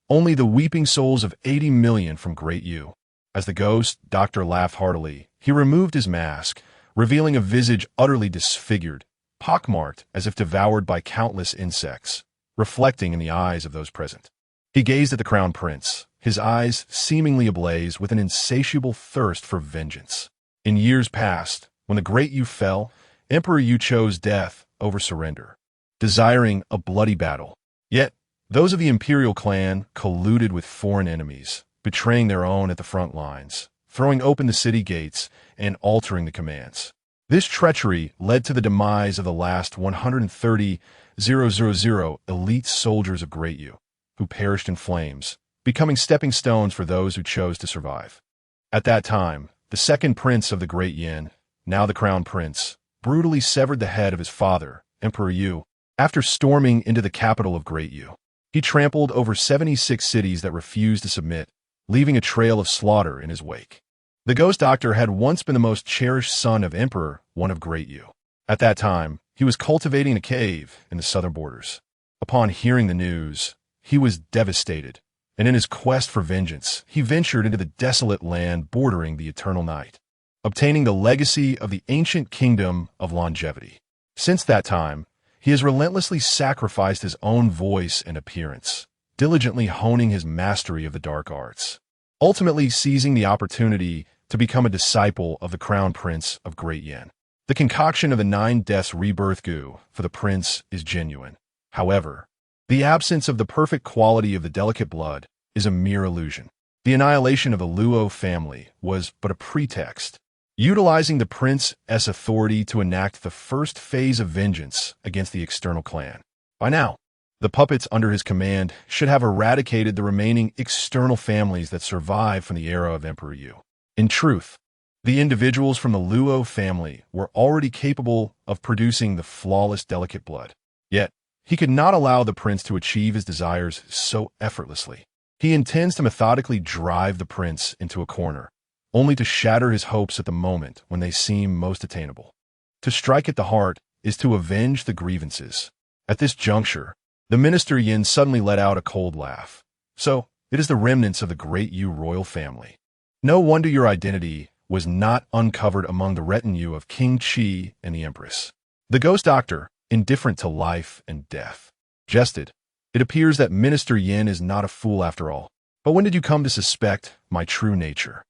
Only the weeping souls of 80 million from Great U. As the Ghost Doctor laughed heartily, he removed his mask, revealing a visage utterly disfigured, pockmarked as if devoured by countless insects, reflecting in the eyes of those present. He gazed at the Crown Prince, his eyes seemingly ablaze with an insatiable thirst for vengeance. In years past, when the Great Yu fell, Emperor Yu chose death over surrender, desiring a bloody battle. Yet, those of the imperial clan colluded with foreign enemies, betraying their own at the front lines, throwing open the city gates, and altering the commands. This treachery led to the demise of the last 130,000 elite soldiers of Great Yu, who perished in flames, becoming stepping stones for those who chose to survive. At that time, the second prince of the Great Yan, now the Crown Prince, brutally severed the head of his father, Emperor Yu, after storming into the capital of Great Yu. He trampled over 76 cities that refused to submit, leaving a trail of slaughter in his wake. The Ghost Doctor had once been the most cherished son of Emperor One of Great Yu. At that time, he was cultivating a cave in the southern borders. Upon hearing the news, he was devastated, and in his quest for vengeance, he ventured into the desolate land bordering the eternal night, obtaining the legacy of the ancient kingdom of longevity. Since that time, he has relentlessly sacrificed his own voice and appearance, diligently honing his mastery of the dark arts, ultimately seizing the opportunity to become a disciple of the Crown Prince of Great Yan. The concoction of the 9 Deaths rebirth goo for the prince is genuine. However, the absence of the perfect quality of the delicate blood is a mere illusion. The annihilation of the Luo family was but a pretext, utilizing the prince's authority to enact the first phase of vengeance against the external clan. By now, the puppets under his command should have eradicated the remaining external families that survived from the era of Emperor Yu. In truth, the individuals from the Luo family were already capable of producing the flawless delicate blood. Yet, he could not allow the prince to achieve his desires so effortlessly. He intends to methodically drive the prince into a corner, only to shatter his hopes at the moment when they seem most attainable. To strike at the heart is to avenge the grievances. At this juncture, the Minister Yin suddenly let out a cold laugh. So, it is the remnants of the Great Yu royal family. No wonder your identity was not uncovered among the retinue of King Qi and the Empress. The ghost doctor, indifferent to life and death, jested. It appears that Minister Yin is not a fool after all. But when did you come to suspect my true nature?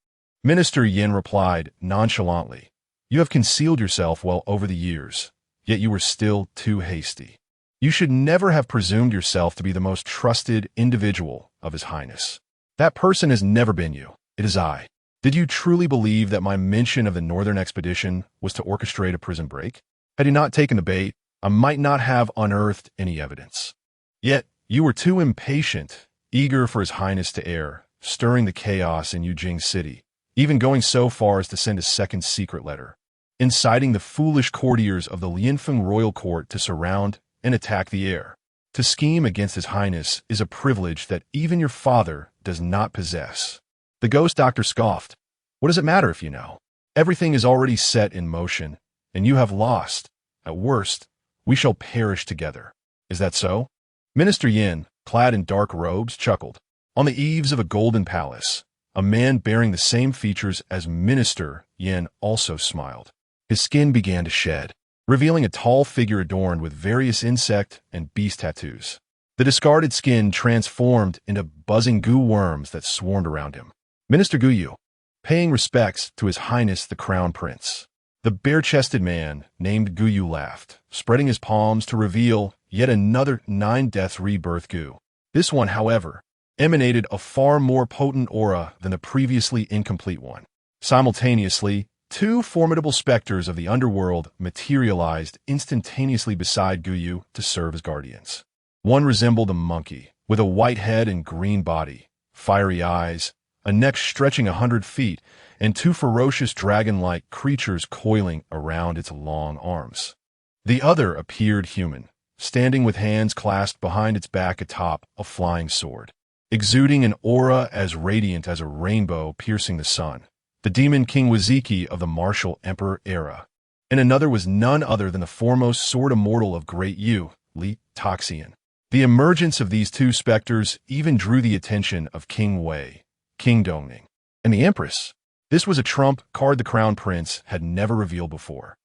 Minister Yin replied nonchalantly. You have concealed yourself well over the years, yet you were still too hasty. You should never have presumed yourself to be the most trusted individual of His Highness. That person has never been you. It is I. Did you truly believe that my mention of the northern expedition was to orchestrate a prison break? Had you not taken the bait, I might not have unearthed any evidence. Yet, you were too impatient, eager for His Highness to err, stirring the chaos in Yujing City, even going so far as to send a second secret letter, inciting the foolish courtiers of the Lianfeng royal court to surround and attack the heir. To scheme against His Highness is a privilege that even your father does not possess. The ghost doctor scoffed. What does it matter if you know? Everything is already set in motion, and you have lost. At worst, we shall perish together. Is that so? Minister Yin, clad in dark robes, chuckled. On the eaves of a golden palace, a man bearing the same features as Minister Yin also smiled. His skin began to shed, revealing a tall figure adorned with various insect and beast tattoos. The discarded skin transformed into buzzing goo worms that swarmed around him. Minister Guyu, paying respects to His Highness the Crown Prince. The bare-chested man, named Guyu, laughed, spreading his palms to reveal yet another 9-death rebirth Gu. This one, however, emanated a far more potent aura than the previously incomplete one. Simultaneously, two formidable specters of the underworld materialized instantaneously beside Guyu to serve as guardians. One resembled a monkey, with a white head and green body, fiery eyes, a neck stretching 100 feet, and two ferocious dragon-like creatures coiling around its long arms. The other appeared human, standing with hands clasped behind its back atop a flying sword, exuding an aura as radiant as a rainbow piercing the sun. The demon King Waziki of the martial emperor era. And another was none other than the foremost sword immortal of Great Yu, Li Toxian. The emergence of these two specters even drew the attention of King Wei, King Dongning, and the Empress. This was a trump card the Crown Prince had never revealed before.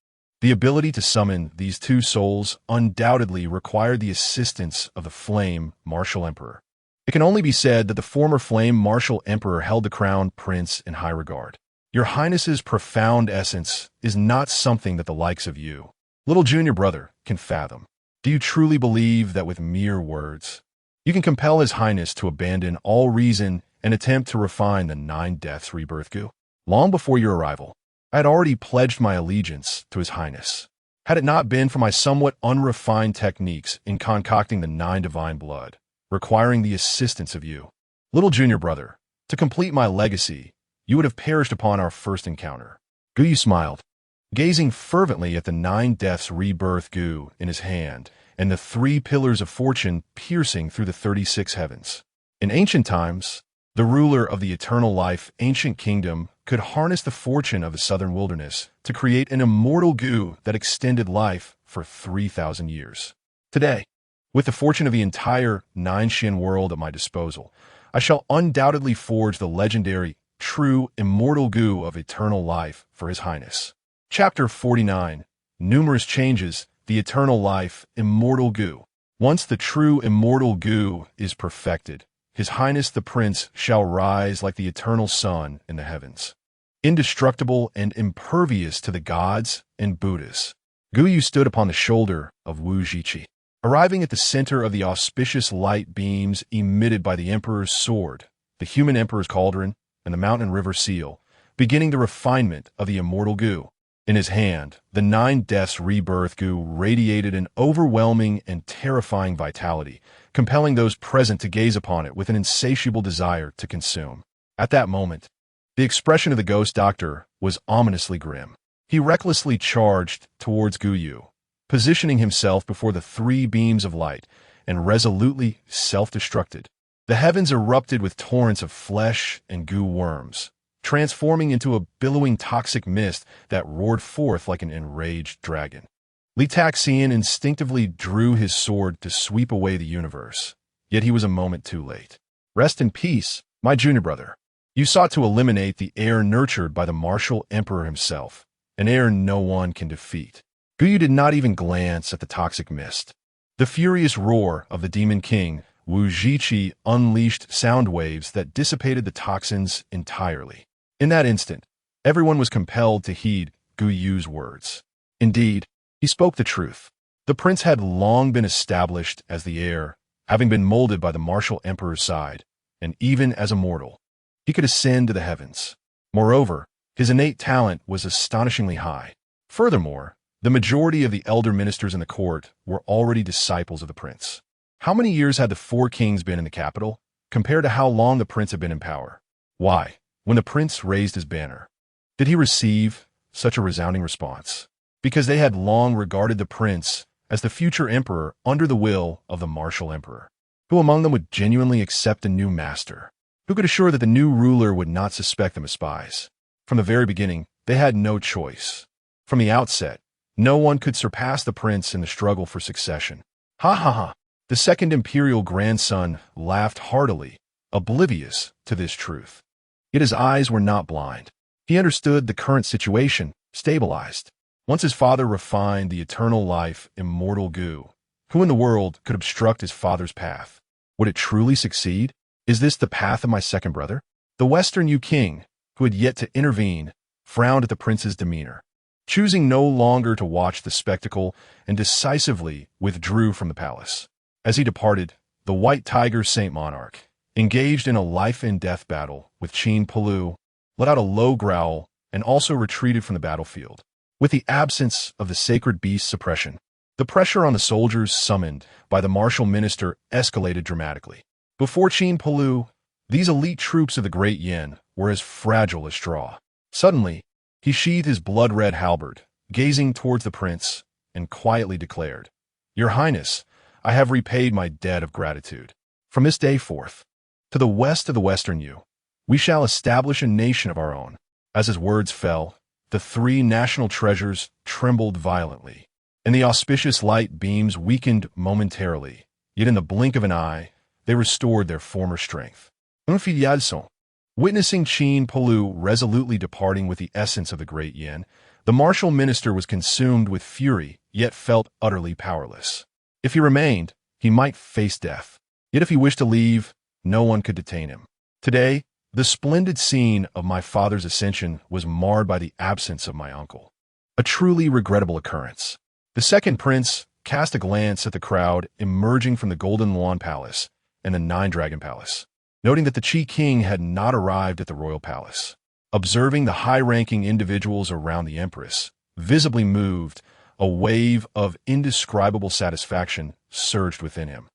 The ability to summon these two souls undoubtedly required the assistance of the Flame Martial Emperor. It can only be said that the former Flame Martial Emperor held the Crown Prince in high regard. Your Highness's profound essence is not something that the likes of you, little junior brother, can fathom. Do you truly believe that with mere words, you can compel His Highness to abandon all reason and attempt to refine the 9 deaths rebirth Gu? Long before your arrival, I had already pledged my allegiance to His Highness. Had it not been for my somewhat unrefined techniques in concocting the 9 divine blood, requiring the assistance of you, little junior brother, to complete my legacy, you would have perished upon our first encounter. Guyu smiled, gazing fervently at the 9 deaths rebirth Gu in his hand and the 3 pillars of fortune piercing through the 36 heavens. In ancient times, the ruler of the eternal life ancient kingdom could harness the fortune of the southern wilderness to create an immortal Gu that extended life for 3,000 years. Today, with the fortune of the entire 9-Shin world at my disposal, I shall undoubtedly forge the legendary true immortal Gu of eternal life for His Highness. Chapter 49. Numerous changes, the eternal life, immortal Gu. Once the true immortal Gu is perfected, His Highness the Prince shall rise like the eternal sun in the heavens, indestructible and impervious to the gods and Buddhas. Guyu stood upon the shoulder of Wu Zhiqi, arriving at the center of the auspicious light beams emitted by the Emperor's sword, the human Emperor's cauldron, and the mountain river seal, beginning the refinement of the immortal Gu. In his hand, the 9 deaths rebirth Gu radiated an overwhelming and terrifying vitality, compelling those present to gaze upon it with an insatiable desire to consume. At that moment, the expression of the ghost doctor was ominously grim. He recklessly charged towards Guyu, positioning himself before the 3 beams of light, and resolutely self-destructed. The heavens erupted with torrents of flesh and goo worms, transforming into a billowing toxic mist that roared forth like an enraged dragon. Li Taxian instinctively drew his sword to sweep away the universe, yet he was a moment too late. Rest in peace, my junior brother. You sought to eliminate the heir nurtured by the martial emperor himself, an heir no one can defeat. Guyu did not even glance at the toxic mist. The furious roar of the Demon King, Wu Zhiqi, unleashed sound waves that dissipated the toxins entirely. In that instant, everyone was compelled to heed Guyu's words. Indeed, he spoke the truth. The prince had long been established as the heir, having been molded by the martial emperor's side, and even as a mortal, he could ascend to the heavens. Moreover, his innate talent was astonishingly high. Furthermore, the majority of the elder ministers in the court were already disciples of the prince. How many years had the four kings been in the capital, compared to how long the prince had been in power? Why, when the prince raised his banner, did he receive such a resounding response? Because they had long regarded the prince as the future emperor under the will of the martial emperor. Who among them would genuinely accept a new master? Who could assure that the new ruler would not suspect them as spies? From the very beginning, they had no choice. From the outset, no one could surpass the prince in the struggle for succession. Ha ha ha! The second imperial grandson laughed heartily, oblivious to this truth. Yet his eyes were not blind. He understood the current situation, stabilized. Once his father refined the eternal life, immortal Gu, who in the world could obstruct his father's path? Would it truly succeed? Is this the path of my second brother? The Western Yu king, who had yet to intervene, frowned at the prince's demeanor, choosing no longer to watch the spectacle, and decisively withdrew from the palace. As he departed, the White Tiger Saint Monarch, engaged in a life-and-death battle with Qin Palu, let out a low growl and also retreated from the battlefield. With the absence of the sacred beast's suppression, the pressure on the soldiers summoned by the martial minister escalated dramatically. Before Qin Palu, these elite troops of the Great Yan were as fragile as straw. Suddenly, he sheathed his blood-red halberd, gazing towards the prince, and quietly declared, "Your Highness, I have repaid my debt of gratitude. From this day forth, to the west of the Western Yu, we shall establish a nation of our own." As his words fell, the three national treasures trembled violently, and the auspicious light beams weakened momentarily, yet in the blink of an eye, they restored their former strength. Infidèles. Witnessing Qin Palu resolutely departing with the essence of the Great Yan, the martial minister was consumed with fury, yet felt utterly powerless. If he remained, he might face death. Yet if he wished to leave, no one could detain him. Today, the splendid scene of my father's ascension was marred by the absence of my uncle. A truly regrettable occurrence. The second prince cast a glance at the crowd emerging from the Golden Lawn Palace and the Nine Dragon Palace, noting that the Qi King had not arrived at the royal palace. Observing the high-ranking individuals around the empress, visibly moved, a wave of indescribable satisfaction surged within him.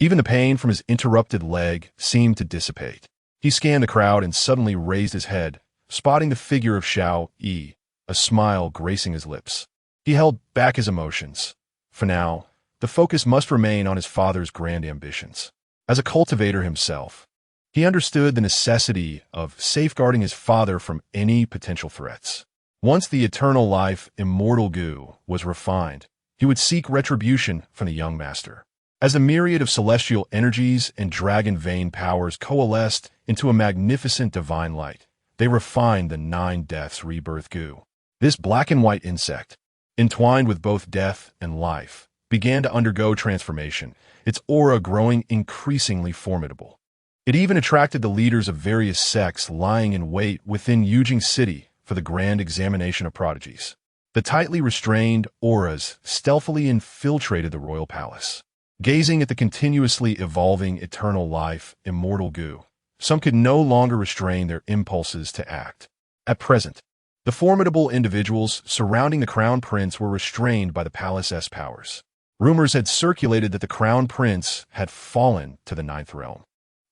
Even the pain from his interrupted leg seemed to dissipate. He scanned the crowd and suddenly raised his head, spotting the figure of Xiao Yi, a smile gracing his lips. He held back his emotions. For now, the focus must remain on his father's grand ambitions. As a cultivator himself, he understood the necessity of safeguarding his father from any potential threats. Once the eternal life, immortal Gu, was refined, he would seek retribution from the young master. As a myriad of celestial energies and dragon vein powers coalesced into a magnificent divine light, they refined the nine deaths rebirth Gu. This black and white insect, entwined with both death and life, began to undergo transformation, its aura growing increasingly formidable. It even attracted the leaders of various sects lying in wait within Yujing City for the grand examination of prodigies. The tightly restrained auras stealthily infiltrated the royal palace. Gazing at the continuously evolving eternal life, immortal Gu, some could no longer restrain their impulses to act. At present, the formidable individuals surrounding the crown prince were restrained by the palace's powers. Rumors had circulated that the crown prince had fallen to the ninth realm,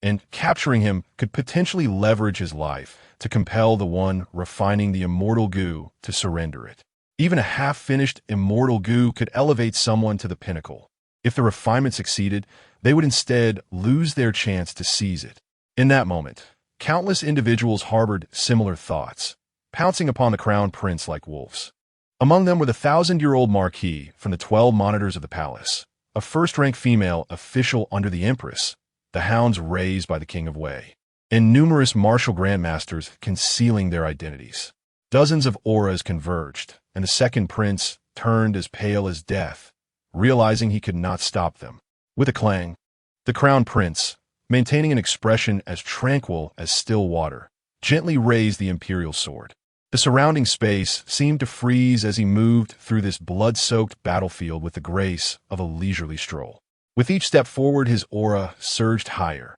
and capturing him could potentially leverage his life to compel the one refining the immortal Gu to surrender it. Even a half-finished immortal Gu could elevate someone to the pinnacle. If the refinement succeeded, they would instead lose their chance to seize it. In that moment, countless individuals harbored similar thoughts, pouncing upon the crown prince like wolves. Among them were the 1,000-year-old Marquis from the 12 monitors of the palace, a first-rank female official under the Empress, the hounds raised by the King of Wei, and numerous martial grandmasters concealing their identities. Dozens of auras converged, and the second prince turned as pale as death, realizing he could not stop them. With a clang, the crown prince, maintaining an expression as tranquil as still water, gently raised the imperial sword. The surrounding space seemed to freeze as he moved through this blood-soaked battlefield with the grace of a leisurely stroll. With each step forward, his aura surged higher.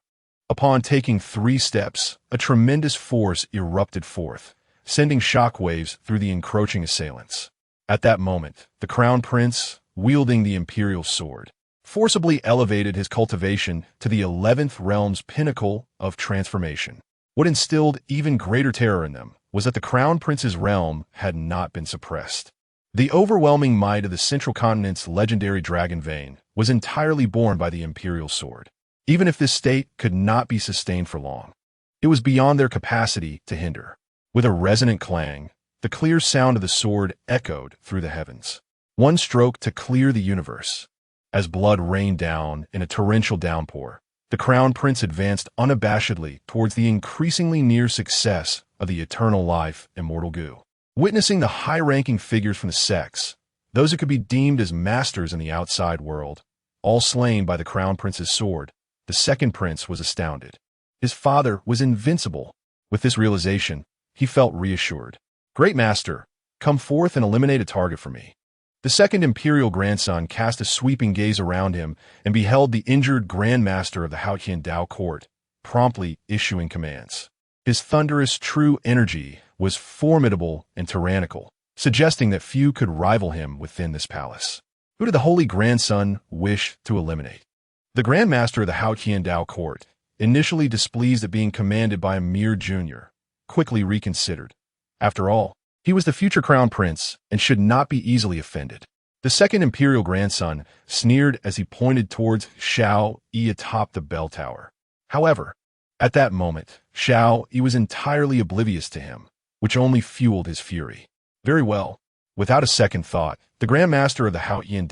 Upon taking 3 steps, a tremendous force erupted forth, sending shockwaves through the encroaching assailants. At that moment, the crown prince, wielding the imperial sword, forcibly elevated his cultivation to the 11th realm's pinnacle of transformation. What instilled even greater terror in them was that the crown prince's realm had not been suppressed. The overwhelming might of the central continent's legendary dragon vein was entirely borne by the imperial sword. Even if this state could not be sustained for long, it was beyond their capacity to hinder. With a resonant clang, the clear sound of the sword echoed through the heavens. One stroke to clear the universe. As blood rained down in a torrential downpour, the crown prince advanced unabashedly towards the increasingly near success of the eternal life immortal Gu. Witnessing the high-ranking figures from the sects, those who could be deemed as masters in the outside world, all slain by the crown prince's sword, the second prince was astounded. His father was invincible. With this realization, he felt reassured. "Great master, come forth and eliminate a target for me." The second imperial grandson cast a sweeping gaze around him and beheld the injured Grand Master of the Haotian court, promptly issuing commands. His thunderous true energy was formidable and tyrannical, suggesting that few could rival him within this palace. Who did the holy grandson wish to eliminate? The Grand Master of the Haotian court, initially displeased at being commanded by a mere junior, quickly reconsidered. After all, he was the future crown prince and should not be easily offended. The second imperial grandson sneered as he pointed towards Xiao Yi atop the bell tower. However, at that moment, Xiao Yi was entirely oblivious to him, which only fueled his fury. Very well. Without a second thought, the Grand Master of the Haotian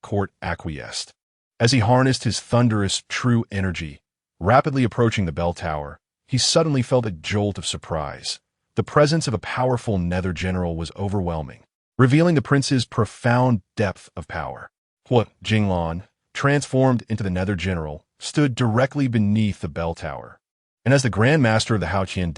court acquiesced. As he harnessed his thunderous true energy, rapidly approaching the bell tower, he suddenly felt a jolt of surprise. The presence of a powerful nether general was overwhelming, revealing the prince's profound depth of power. Hua Jinglan, transformed into the nether general, stood directly beneath the bell tower. And as the Grand Master of the Haotian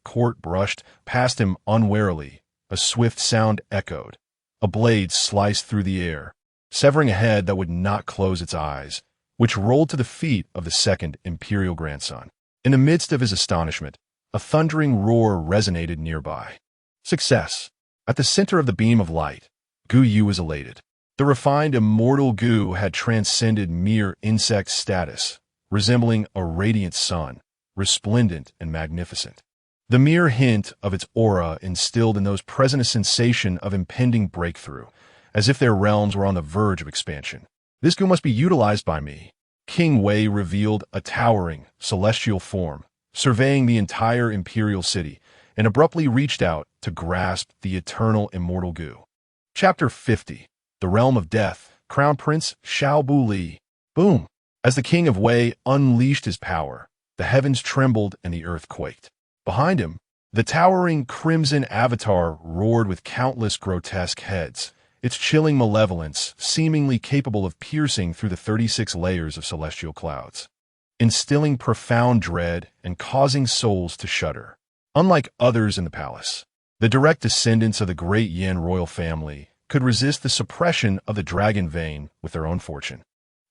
court brushed past him unwarily, a swift sound echoed. A blade sliced through the air, severing a head that would not close its eyes, which rolled to the feet of the second imperial grandson. In the midst of his astonishment, a thundering roar resonated nearby. Success! At the center of the beam of light, Gu Yu was elated. The refined immortal Gu had transcended mere insect status, resembling a radiant sun, resplendent and magnificent. The mere hint of its aura instilled in those present a sensation of impending breakthrough, as if their realms were on the verge of expansion. This Gu must be utilized by me. King Wei revealed a towering, celestial form, surveying the entire imperial city, and abruptly reached out to grasp the eternal immortal Gu. Chapter 50. The Realm of Death, Crown Prince Xiao Li. Boom! As the King of Wei unleashed his power, the heavens trembled and the earth quaked. Behind him, the towering crimson avatar roared with countless grotesque heads, its chilling malevolence seemingly capable of piercing through the 36 layers of celestial clouds, instilling profound dread and causing souls to shudder. Unlike others in the palace, the direct descendants of the Great Yan royal family could resist the suppression of the dragon vein with their own fortune.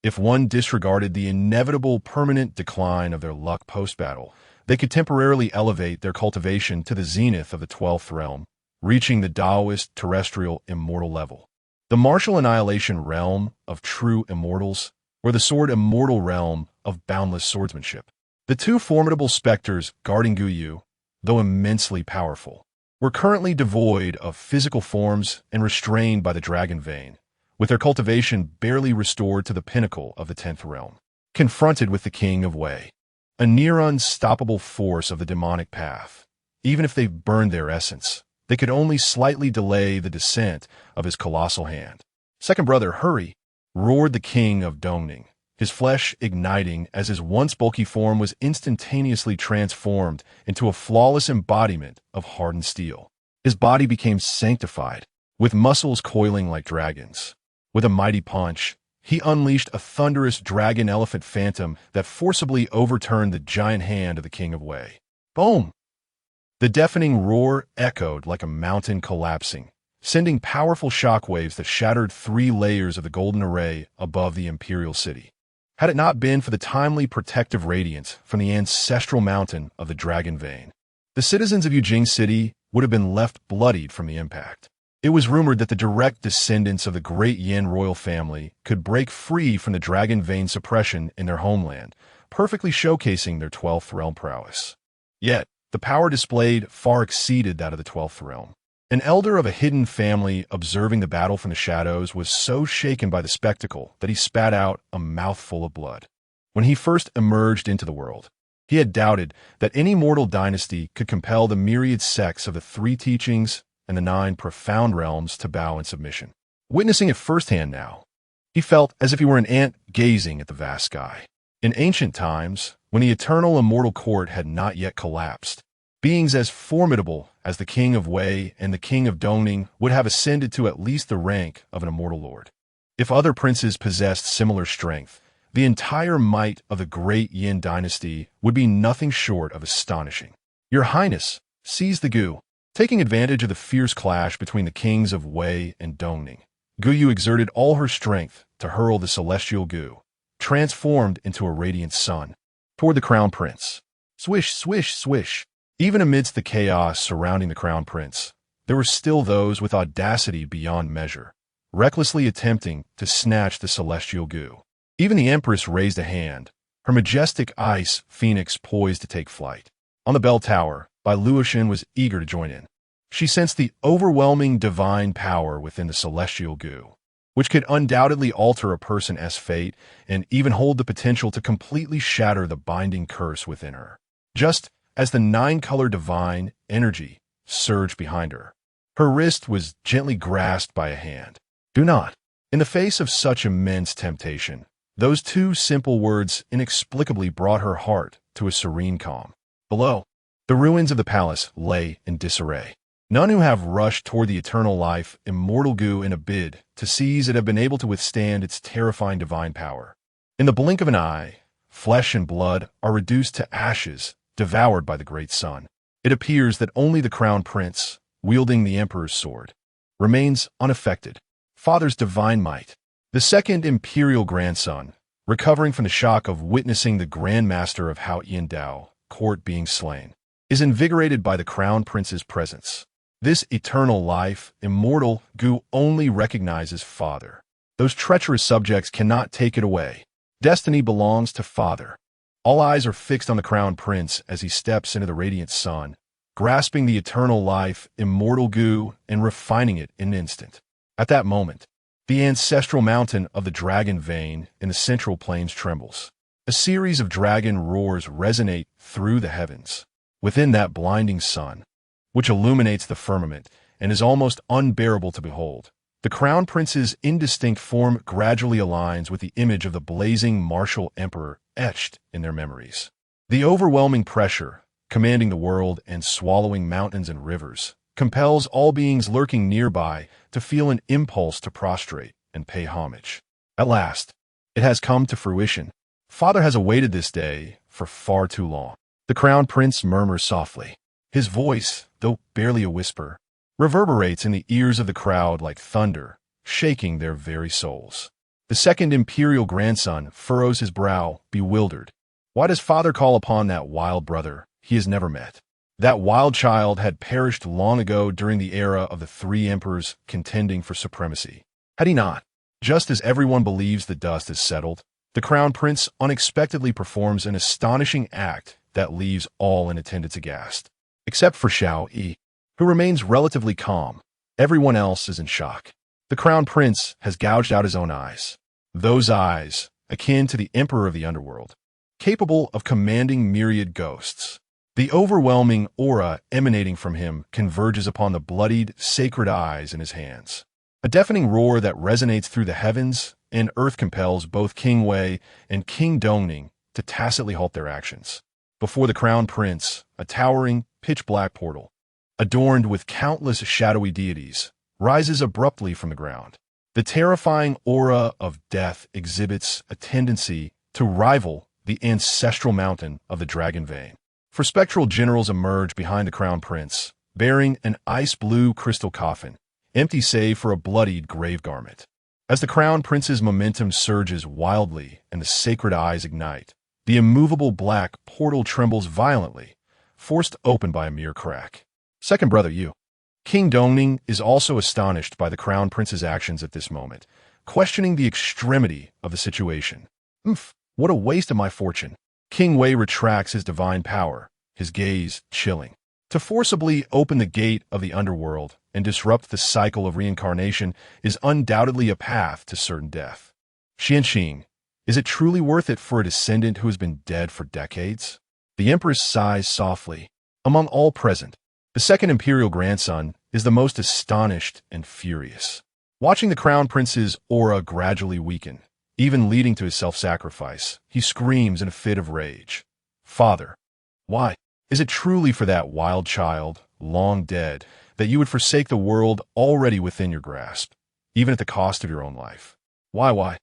If one disregarded the inevitable permanent decline of their luck post-battle, they could temporarily elevate their cultivation to the zenith of the 12th realm, reaching the Taoist terrestrial immortal level. The martial annihilation realm of true immortals, or the sword immortal realm of boundless swordsmanship. The two formidable specters guarding Gu Yu, though immensely powerful, were currently devoid of physical forms and restrained by the dragon vein, with their cultivation barely restored to the pinnacle of the 10th realm. confronted with the king of Wei, a near unstoppable force of the demonic path. Even if they burned their essence, they could only slightly delay the descent of his colossal hand. Second brother, hurry, roared the king of Dongning, his flesh igniting as his once bulky form was instantaneously transformed into a flawless embodiment of hardened steel. His body became sanctified, with muscles coiling like dragons. With a mighty punch, he unleashed a thunderous dragon-elephant phantom that forcibly overturned the giant hand of the king of Wei. Boom! The deafening roar echoed like a mountain collapsing, sending powerful shockwaves that shattered 3 layers of the golden array above the imperial city. Had it not been for the timely protective radiance from the ancestral mountain of the Dragon Vein, the citizens of Yujing City would have been left bloodied from the impact. It was rumored that the direct descendants of the Great Yan royal family could break free from the Dragon Vein suppression in their homeland, perfectly showcasing their 12th realm prowess. Yet, the power displayed far exceeded that of the 12th realm. An elder of a hidden family observing the battle from the shadows was so shaken by the spectacle that he spat out a mouthful of blood. When he first emerged into the world, he had doubted that any mortal dynasty could compel the myriad sects of the 3 teachings and the 9 profound realms to bow in submission. Witnessing it firsthand now, he felt as if he were an ant gazing at the vast sky. In ancient times, when the eternal immortal court had not yet collapsed, beings as formidable as the king of Wei and the king of Dongning would have ascended to at least the rank of an immortal lord. If other princes possessed similar strength, the entire might of the Great Yan Dynasty would be nothing short of astonishing. Your Highness, seize the Gu. Taking advantage of the fierce clash between the kings of Wei and Dongning, Guyu exerted all her strength to hurl the celestial Gu, transformed into a radiant sun, toward the crown prince. Swish, swish, swish. Even amidst the chaos surrounding the crown prince, there were still those with audacity beyond measure, recklessly attempting to snatch the celestial Gu. Even the empress raised a hand, her majestic ice phoenix poised to take flight. On the bell tower, Bai Luoshen was eager to join in. She sensed the overwhelming divine power within the celestial Gu, which could undoubtedly alter a person's fate and even hold the potential to completely shatter the binding curse within her. Just as the 9-color divine energy surged behind her, her wrist was gently grasped by a hand. Do not. In the face of such immense temptation, those 2 simple words inexplicably brought her heart to a serene calm. Below, the ruins of the palace lay in disarray. None who have rushed toward the eternal life, immortal Gu in a bid to seize it have been able to withstand its terrifying divine power. In the blink of an eye, flesh and blood are reduced to ashes, devoured by the great sun. It appears that only the crown prince, wielding the emperor's sword, remains unaffected. Father's divine might. The second imperial grandson, recovering from the shock of witnessing the Grand Master of Hao Yindao court being slain, is invigorated by the crown prince's presence. This eternal life, immortal Gu only recognizes father. Those treacherous subjects cannot take it away. Destiny belongs to father. All eyes are fixed on the crown prince as he steps into the radiant sun, grasping the eternal life, immortal Gu, and refining it in an instant. At that moment, the ancestral mountain of the Dragon Vein in the central plains trembles. A series of dragon roars resonate through the heavens. Within that blinding sun, which illuminates the firmament and is almost unbearable to behold, the crown prince's indistinct form gradually aligns with the image of the blazing martial emperor etched in their memories. The overwhelming pressure, commanding the world and swallowing mountains and rivers, compels all beings lurking nearby to feel an impulse to prostrate and pay homage. At last, it has come to fruition. Father has awaited this day for far too long. The crown prince murmurs softly. His voice, though barely a whisper, reverberates in the ears of the crowd like thunder, shaking their very souls. The second imperial grandson furrows his brow, bewildered. Why does father call upon that wild brother he has never met? That wild child had perished long ago during the era of the 3 emperors contending for supremacy. Had he not? Just as everyone believes the dust is settled, the crown prince unexpectedly performs an astonishing act that leaves all in attendance aghast. Except for Xiao Yi, who remains relatively calm. Everyone else is in shock. The crown prince has gouged out his own eyes. Those eyes, akin to the Emperor of the Underworld, capable of commanding myriad ghosts. The overwhelming aura emanating from him converges upon the bloodied, sacred eyes in his hands. A deafening roar that resonates through the heavens and earth compels both King Wei and King Dongning to tacitly halt their actions. Before the Crown Prince, a towering, pitch-black portal, adorned with countless shadowy deities, rises abruptly from the ground. The terrifying aura of death exhibits a tendency to rival the ancestral mountain of the Dragon Vein. For spectral generals emerge behind the Crown Prince, bearing an ice-blue crystal coffin, empty save for a bloodied grave garment. As the Crown Prince's momentum surges wildly and the sacred eyes ignite, the immovable black portal trembles violently, forced open by a mere crack. Second brother Yu. King Dongning is also astonished by the Crown Prince's actions at this moment, questioning the extremity of the situation. What a waste of my fortune. King Wei retracts his divine power, his gaze chilling. To forcibly open the gate of the underworld and disrupt the cycle of reincarnation is undoubtedly a path to certain death. Xianxing, is it truly worth it for a descendant who has been dead for decades? The Empress sighs softly. Among all present, the second imperial grandson is the most astonished and furious. Watching the Crown Prince's aura gradually weaken, even leading to his self-sacrifice, he screams in a fit of rage. Father, why? Is it truly for that wild child, long dead, that you would forsake the world already within your grasp, even at the cost of your own life? Why?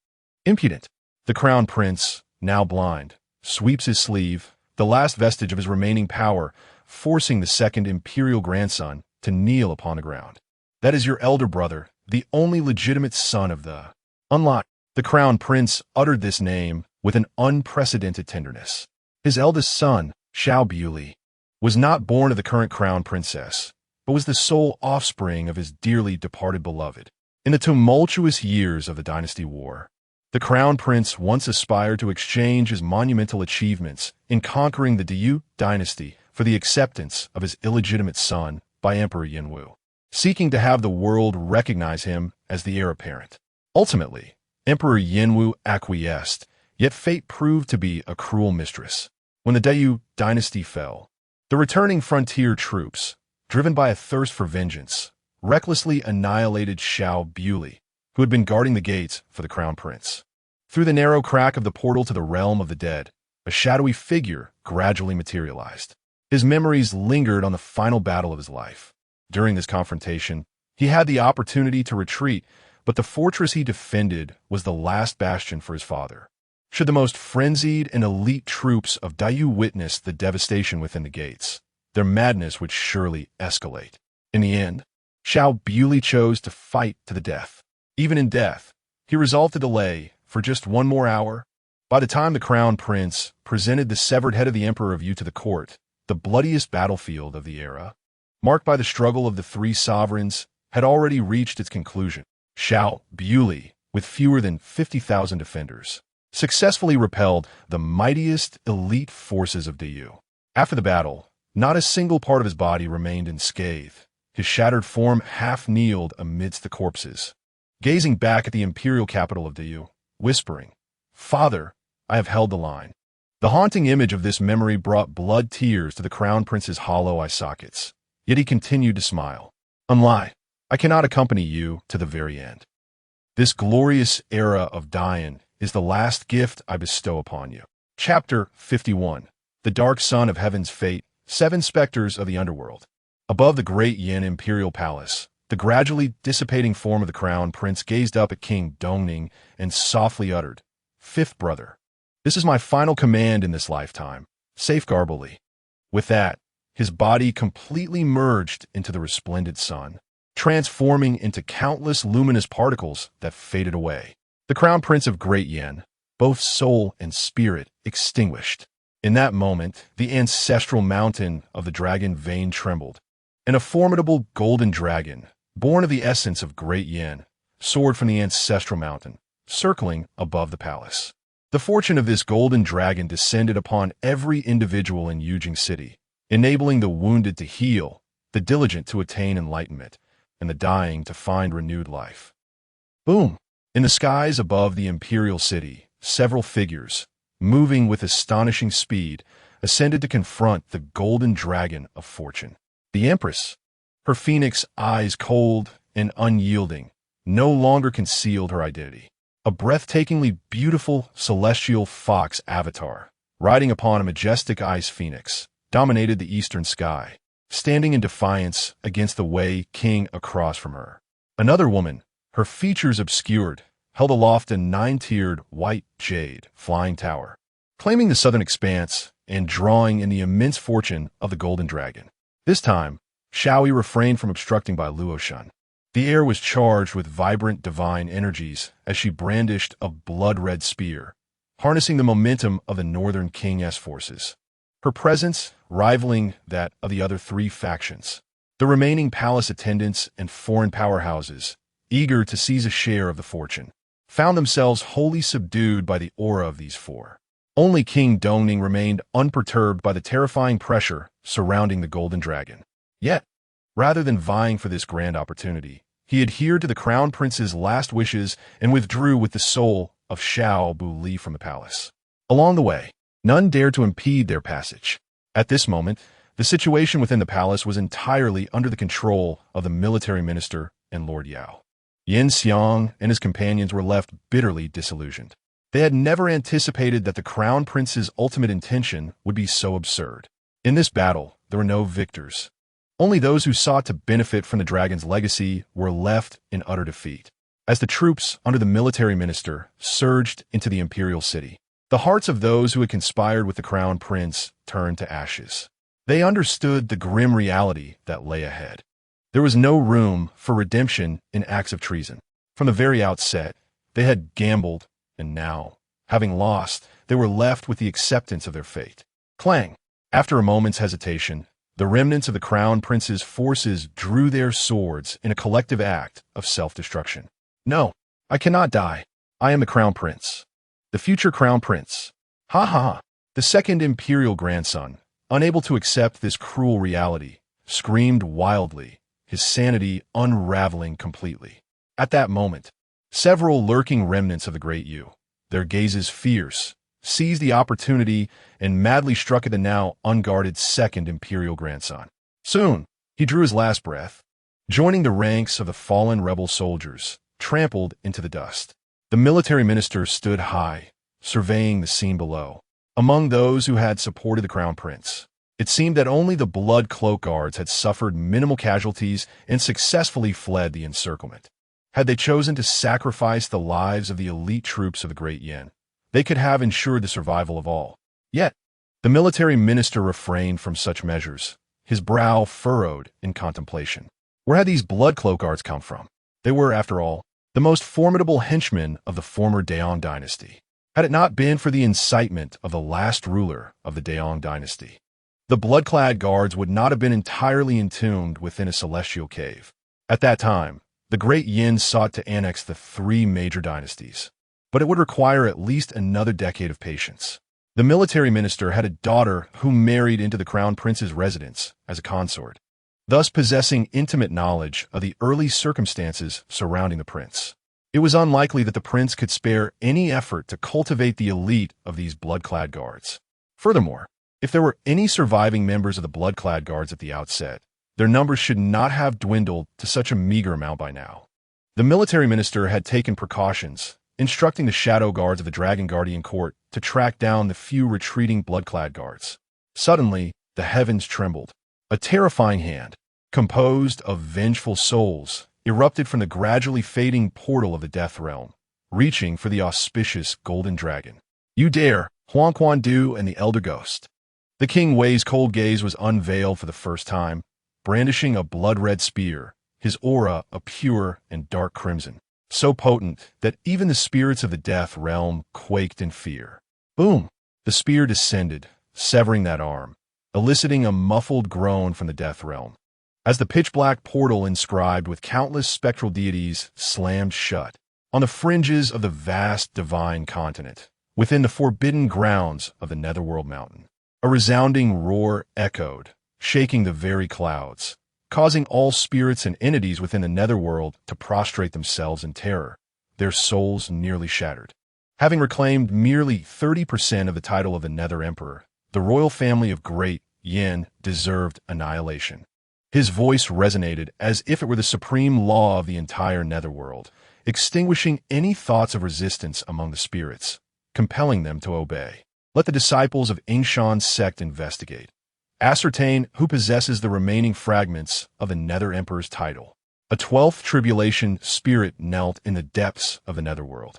Impudent. The Crown Prince, now blind, sweeps his sleeve, the last vestige of his remaining power, forcing the second imperial grandson to kneel upon the ground. That is your elder brother, the only legitimate son of the unlocked. The Crown Prince uttered this name with an unprecedented tenderness. His eldest son, Xiao Yi, was not born of the current Crown Princess, but was the sole offspring of his dearly departed beloved. In the tumultuous years of the Dynasty War, the Crown Prince once aspired to exchange his monumental achievements in conquering the Yu dynasty for the acceptance of his illegitimate son by Emperor Yuan, seeking to have the world recognize him as the heir apparent. Ultimately, Emperor Yuan acquiesced, yet fate proved to be a cruel mistress. When the Yu dynasty fell, the returning frontier troops, driven by a thirst for vengeance, recklessly annihilated Xiao Yi, who had been guarding the gates for the Crown Prince. Through the narrow crack of the portal to the realm of the dead, a shadowy figure gradually materialized. His memories lingered on the final battle of his life. During this confrontation, he had the opportunity to retreat, but the fortress he defended was the last bastion for his father. Should the most frenzied and elite troops of Yu witness the devastation within the gates, their madness would surely escalate. In the end, Xiao Yi chose to fight to the death. Even in death, he resolved to delay for just one more hour. By the time the Crown Prince presented the severed head of the Emperor of Yu to the court, the bloodiest battlefield of the era, marked by the struggle of the three sovereigns, had already reached its conclusion. Xiao Yi, with fewer than 50,000 defenders, successfully repelled the mightiest elite forces of Yu. After the battle, not a single part of his body remained unscathed. His shattered form half-kneeled amidst the corpses, gazing back at the imperial capital of Yu, whispering, "Father, I have held the line." The haunting image of this memory brought blood tears to the Crown Prince's hollow eye sockets, yet he continued to smile. "Unlie, I cannot accompany you to the very end. This glorious era of dying is the last gift I bestow upon you." Chapter 51. The Dark Sun of Heaven's Fate, 7 Specters of the Underworld. Above the Great Yan Imperial Palace, the gradually dissipating form of the Crown Prince gazed up at King Dongning and softly uttered, "Fifth brother, this is my final command in this lifetime. Safeguard Li." With that, his body completely merged into the resplendent sun, transforming into countless luminous particles that faded away. The Crown Prince of Great Yan, both soul and spirit, extinguished. In that moment, the ancestral mountain of the Dragon Vein trembled, and a formidable golden dragon, born of the essence of Great Yan, soared from the ancestral mountain, circling above the palace. The fortune of this golden dragon descended upon every individual in Yujing City, enabling the wounded to heal, the diligent to attain enlightenment, and the dying to find renewed life. Boom! In the skies above the imperial city, several figures, moving with astonishing speed, ascended to confront the golden dragon of fortune. The Empress, her phoenix eyes cold and unyielding, no longer concealed her identity. A breathtakingly beautiful celestial fox avatar, riding upon a majestic ice phoenix, dominated the eastern sky, standing in defiance against the Wei king across from her. Another woman, her features obscured, held aloft a nine-tiered white jade flying tower, claiming the southern expanse and drawing in the immense fortune of the golden dragon. This time, Xiao Yi refrained from obstructing Bai Luoshen. The air was charged with vibrant divine energies as she brandished a blood-red spear, harnessing the momentum of the northern king's forces. Her presence rivaling that of the other three factions. The remaining palace attendants and foreign powerhouses, eager to seize a share of the fortune, found themselves wholly subdued by the aura of these four. Only King Dongning remained unperturbed by the terrifying pressure surrounding the golden dragon. Yet, rather than vying for this grand opportunity, he adhered to the crown prince's last wishes and withdrew with the soul of Xiao Bu from the palace. Along the way, none dared to impede their passage. At this moment, the situation within the palace was entirely under the control of the military minister and Lord Yao. Yin Xiang and his companions were left bitterly disillusioned. They had never anticipated that the crown prince's ultimate intention would be so absurd. In this battle, there were no victors. Only those who sought to benefit from the dragon's legacy were left in utter defeat. As the troops under the military minister surged into the imperial city, the hearts of those who had conspired with the crown prince turned to ashes. They understood the grim reality that lay ahead. There was no room for redemption in acts of treason. From the very outset, they had gambled, and now, having lost, they were left with the acceptance of their fate. Clang! After a moment's hesitation, the remnants of the crown prince's forces drew their swords in a collective act of self-destruction. No, I cannot die. I am the crown prince. The future crown prince. Ha ha ha. The second imperial grandson, unable to accept this cruel reality, screamed wildly, his sanity unraveling completely. At that moment, several lurking remnants of the Great Yu, their gazes fierce, seized the opportunity and madly struck at the now unguarded second imperial grandson. Soon, he drew his last breath, joining the ranks of the fallen rebel soldiers, trampled into the dust. The military minister stood high, surveying the scene below. Among those who had supported the crown prince, it seemed that only the blood cloak guards had suffered minimal casualties and successfully fled the encirclement. Had they chosen to sacrifice the lives of the elite troops of the Great Yan, they could have ensured the survival of all. Yet, the military minister refrained from such measures, his brow furrowed in contemplation. Where had these blood cloak guards come from? They were, after all, the most formidable henchmen of the former Yan Dynasty. Had it not been for the incitement of the last ruler of the Yan Dynasty, the blood-clad guards would not have been entirely entombed within a celestial cave. At that time, the Great Yan sought to annex the three major dynasties, but it would require at least another decade of patience. The military minister had a daughter who married into the crown prince's residence as a consort, thus possessing intimate knowledge of the early circumstances surrounding the prince. It was unlikely that the prince could spare any effort to cultivate the elite of these blood-clad guards. Furthermore, if there were any surviving members of the blood-clad guards at the outset, their numbers should not have dwindled to such a meager amount by now. The military minister had taken precautions, instructing the shadow guards of the Dragon Guardian Court to track down the few retreating blood-clad guards. Suddenly, the heavens trembled. A terrifying hand, composed of vengeful souls, erupted from the gradually fading portal of the death realm, reaching for the auspicious golden dragon. You dare, Huang Quan Du and the elder ghost. The King Wei's cold gaze was unveiled for the first time, brandishing a blood-red spear, his aura a pure and dark crimson, so potent that even the spirits of the death realm quaked in fear. Boom! The spear descended, severing that arm, eliciting a muffled groan from the death realm. As the pitch-black portal inscribed with countless spectral deities slammed shut, on the fringes of the vast divine continent, within the forbidden grounds of the Netherworld Mountain, a resounding roar echoed, shaking the very clouds, causing all spirits and entities within the Netherworld to prostrate themselves in terror, their souls nearly shattered. Having reclaimed merely 30% of the title of the Nether Emperor, the royal family of Great Yan deserved annihilation. His voice resonated as if it were the supreme law of the entire netherworld, extinguishing any thoughts of resistance among the spirits, compelling them to obey. Let the disciples of Xiao's sect investigate. Ascertain who possesses the remaining fragments of the Nether Emperor's title. A 12th tribulation spirit knelt in the depths of the netherworld,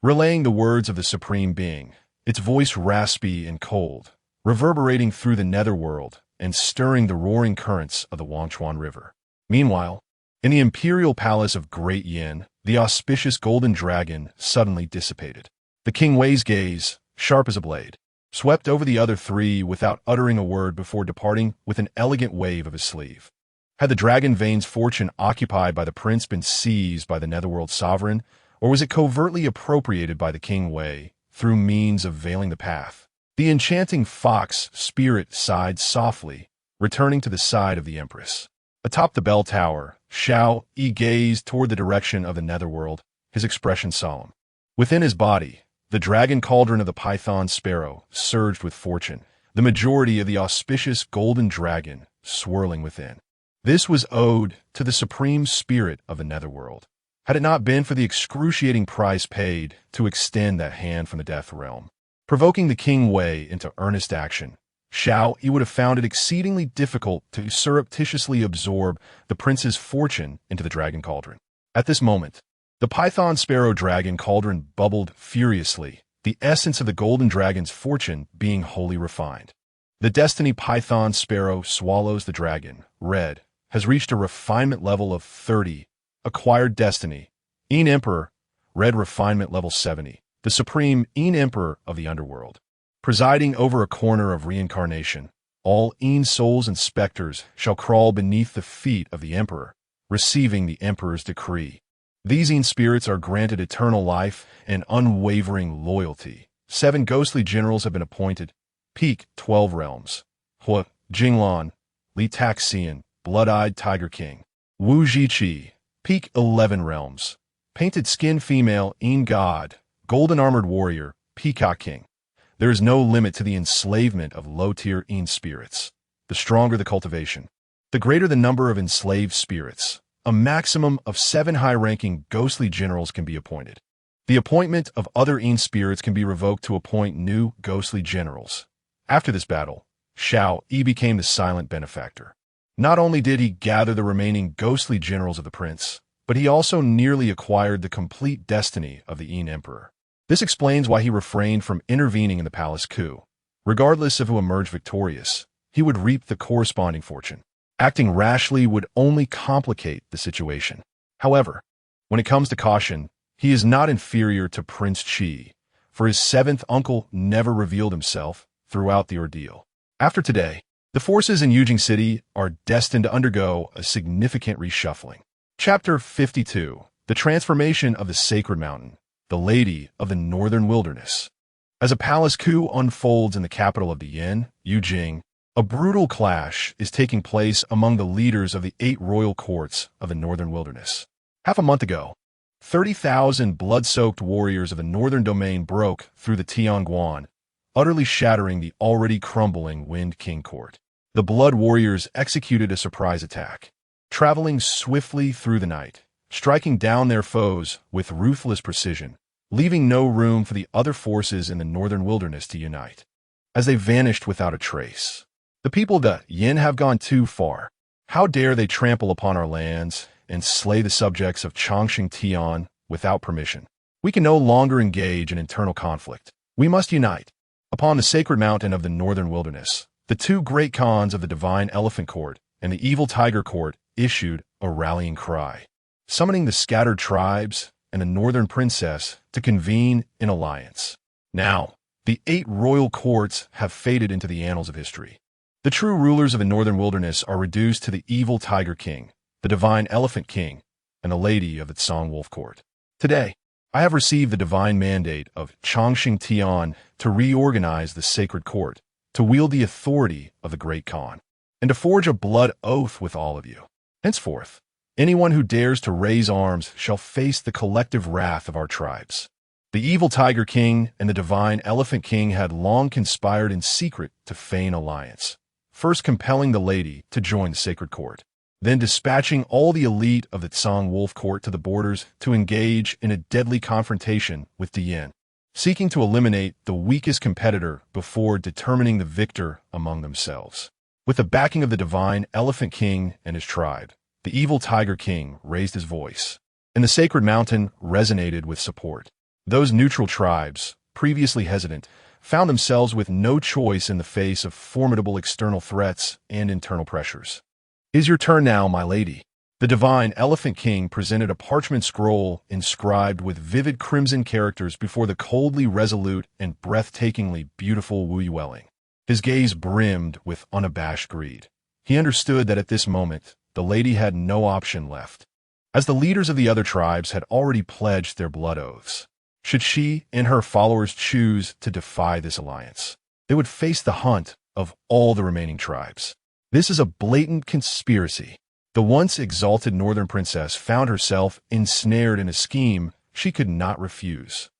relaying the words of the Supreme Being, its voice raspy and cold, reverberating through the netherworld and stirring the roaring currents of the Wangchuan River. Meanwhile, in the imperial palace of Great Yan, the auspicious golden dragon suddenly dissipated. The King Wei's gaze, sharp as a blade, swept over the other three without uttering a word before departing with an elegant wave of his sleeve. Had the dragon Vane's fortune occupied by the prince been seized by the netherworld sovereign, or was it covertly appropriated by the King Wei through means of veiling the path? The enchanting fox spirit sighed softly, returning to the side of the empress. Atop the bell tower, Xiao Yi gazed toward the direction of the netherworld, his expression solemn. Within his body, the dragon cauldron of the python sparrow surged with fortune, the majority of the auspicious golden dragon swirling within. This was owed to the supreme spirit of the netherworld. Had it not been for the excruciating price paid to extend that hand from the death realm, provoking the King Wei into earnest action, Xiao Yi would have found it exceedingly difficult to surreptitiously absorb the prince's fortune into the dragon cauldron. At this moment, the python sparrow dragon cauldron bubbled furiously, the essence of the golden dragon's fortune being wholly refined. The destiny python sparrow swallows the dragon, red, has reached a refinement level of 30, acquired destiny, Yan Emperor, red refinement level 70. The supreme Yan Emperor of the underworld. Presiding over a corner of reincarnation, all Yan souls and specters shall crawl beneath the feet of the Emperor, receiving the Emperor's decree. These Yan spirits are granted eternal life and unwavering loyalty. 7 ghostly generals have been appointed. Peak 12 realms. Hua, Jinglan, Li Taxian, Blood-Eyed Tiger King. Wu Jiqi, peak 11 realms. Painted Skin Female Yan God, Golden Armored Warrior, Peacock King. There is no limit to the enslavement of low-tier Yan spirits. The stronger the cultivation, the greater the number of enslaved spirits. A maximum of 7 high-ranking ghostly generals can be appointed. The appointment of other Yan spirits can be revoked to appoint new ghostly generals. After this battle, Xiao Yi became the silent benefactor. Not only did he gather the remaining ghostly generals of the prince, but he also nearly acquired the complete destiny of the Yan Emperor. This explains why he refrained from intervening in the palace coup. Regardless of who emerged victorious, he would reap the corresponding fortune. Acting rashly would only complicate the situation. However, when it comes to caution, he is not inferior to Prince Qi, for his 7th uncle never revealed himself throughout the ordeal. After today, the forces in Yujing City are destined to undergo a significant reshuffling. Chapter 52. The Transformation of the Sacred Mountain, the Lady of the Northern Wilderness. As a palace coup unfolds in the capital of the Yan, Yujing, a brutal clash is taking place among the leaders of the 8 royal courts of the Northern Wilderness. Half a month ago, 30,000 blood-soaked warriors of the Northern Domain broke through the Tianguan, utterly shattering the already crumbling Wind King Court. The Blood Warriors executed a surprise attack, traveling swiftly through the night, striking down their foes with ruthless precision, leaving no room for the other forces in the Northern Wilderness to unite. As they vanished without a trace, the people of the Yan have gone too far. How dare they trample upon our lands and slay the subjects of Chongqing Tian without permission? We can no longer engage in internal conflict. We must unite. Upon the sacred mountain of the Northern Wilderness, the 2 great Khans of the Divine Elephant Court and the Evil Tiger Court issued a rallying cry, summoning the scattered tribes and the Northern Princess to convene in alliance. Now, the 8 royal courts have faded into the annals of history. The true rulers of the Northern Wilderness are reduced to the Evil Tiger King, the Divine Elephant King, and the Lady of the Song Wolf Court. Today, I have received the divine mandate of Chongqing Tian to reorganize the sacred court, to wield the authority of the Great Khan, and to forge a blood oath with all of you. Henceforth, anyone who dares to raise arms shall face the collective wrath of our tribes. The evil Tiger King and the divine Elephant King had long conspired in secret to feign alliance, first compelling the lady to join the sacred court, then dispatching all the elite of the Tsang Wolf Court to the borders to engage in a deadly confrontation with the Yin, seeking to eliminate the weakest competitor before determining the victor among themselves. With the backing of the divine Elephant King and his tribe, the evil Tiger King raised his voice, and the sacred mountain resonated with support. Those neutral tribes, previously hesitant, found themselves with no choice in the face of formidable external threats and internal pressures. "Is your turn now, my lady?" The divine Elephant King presented a parchment scroll inscribed with vivid crimson characters before the coldly resolute and breathtakingly beautiful Wu Yueling. His gaze brimmed with unabashed greed. He understood that at this moment, the lady had no option left, as the leaders of the other tribes had already pledged their blood oaths. Should she and her followers choose to defy this alliance, they would face the hunt of all the remaining tribes. This is a blatant conspiracy. The once exalted northern princess found herself ensnared in a scheme she could not refuse.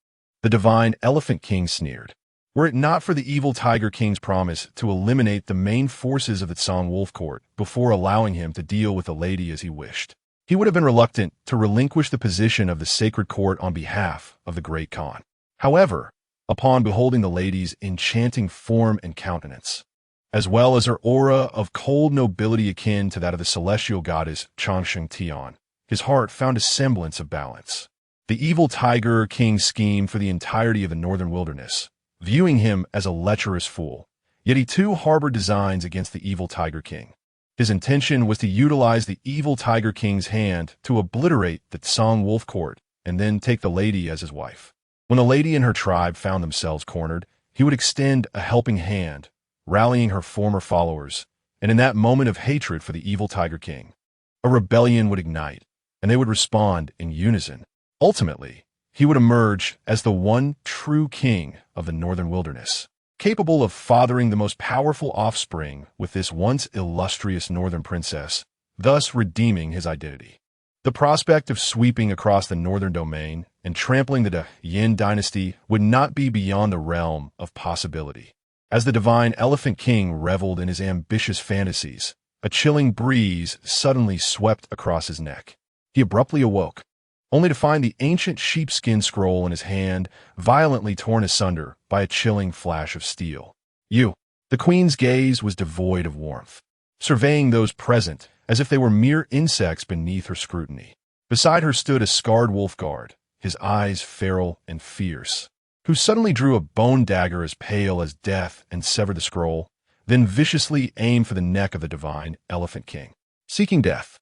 The divine Elephant King sneered. Were it not for the evil Tiger King's promise to eliminate the main forces of the Tsang Wolf Court before allowing him to deal with the lady as he wished, he would have been reluctant to relinquish the position of the sacred court on behalf of the Great Khan. However, upon beholding the lady's enchanting form and countenance, as well as her aura of cold nobility akin to that of the celestial goddess Changsheng Tian, his heart found a semblance of balance. The evil Tiger King's scheme for the entirety of the northern wilderness, viewing him as a lecherous fool, yet he too harbored designs against the evil Tiger King. His intention was to utilize the evil Tiger King's hand to obliterate the Tsang Wolf Court and then take the lady as his wife. When the lady and her tribe found themselves cornered, he would extend a helping hand, rallying her former followers, and in that moment of hatred for the evil Tiger King, a rebellion would ignite, and they would respond in unison. Ultimately, he would emerge as the one true king of the northern wilderness, capable of fathering the most powerful offspring with this once illustrious northern princess, thus redeeming his identity. The prospect of sweeping across the northern domain and trampling the Yan Dynasty would not be beyond the realm of possibility. As the divine Elephant King reveled in his ambitious fantasies, a chilling breeze suddenly swept across his neck. He abruptly awoke, only to find the ancient sheepskin scroll in his hand violently torn asunder by a chilling flash of steel. "You." The queen's gaze was devoid of warmth, surveying those present as if they were mere insects beneath her scrutiny. Beside her stood a scarred wolf guard, his eyes feral and fierce, who suddenly drew a bone dagger as pale as death and severed the scroll, then viciously aimed for the neck of the divine Elephant King. "Seeking death,"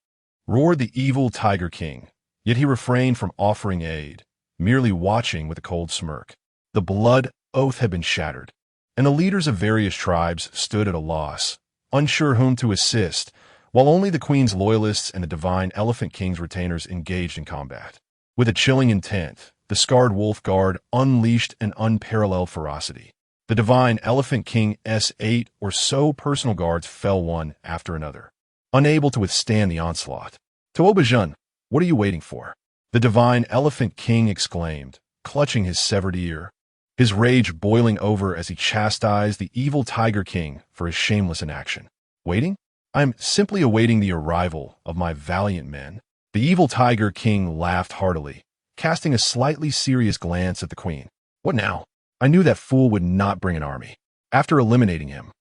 roared the evil Tiger King, yet he refrained from offering aid, merely watching with a cold smirk. The blood oath had been shattered, and the leaders of various tribes stood at a loss, unsure whom to assist, while only the queen's loyalists and the divine Elephant King's retainers engaged in combat. With a chilling intent, the scarred wolf guard unleashed an unparalleled ferocity. The divine Elephant King's 8 or so personal guards fell one after another, unable to withstand the onslaught. "Tuobajun, what are you waiting for?" the divine Elephant King exclaimed, clutching his severed ear, his rage boiling over as he chastised the evil Tiger King for his shameless inaction. "Waiting? I'm simply awaiting the arrival of my valiant men." The evil Tiger King laughed heartily, casting a slightly serious glance at the queen. "What now? I knew that fool would not bring an army. After eliminating him,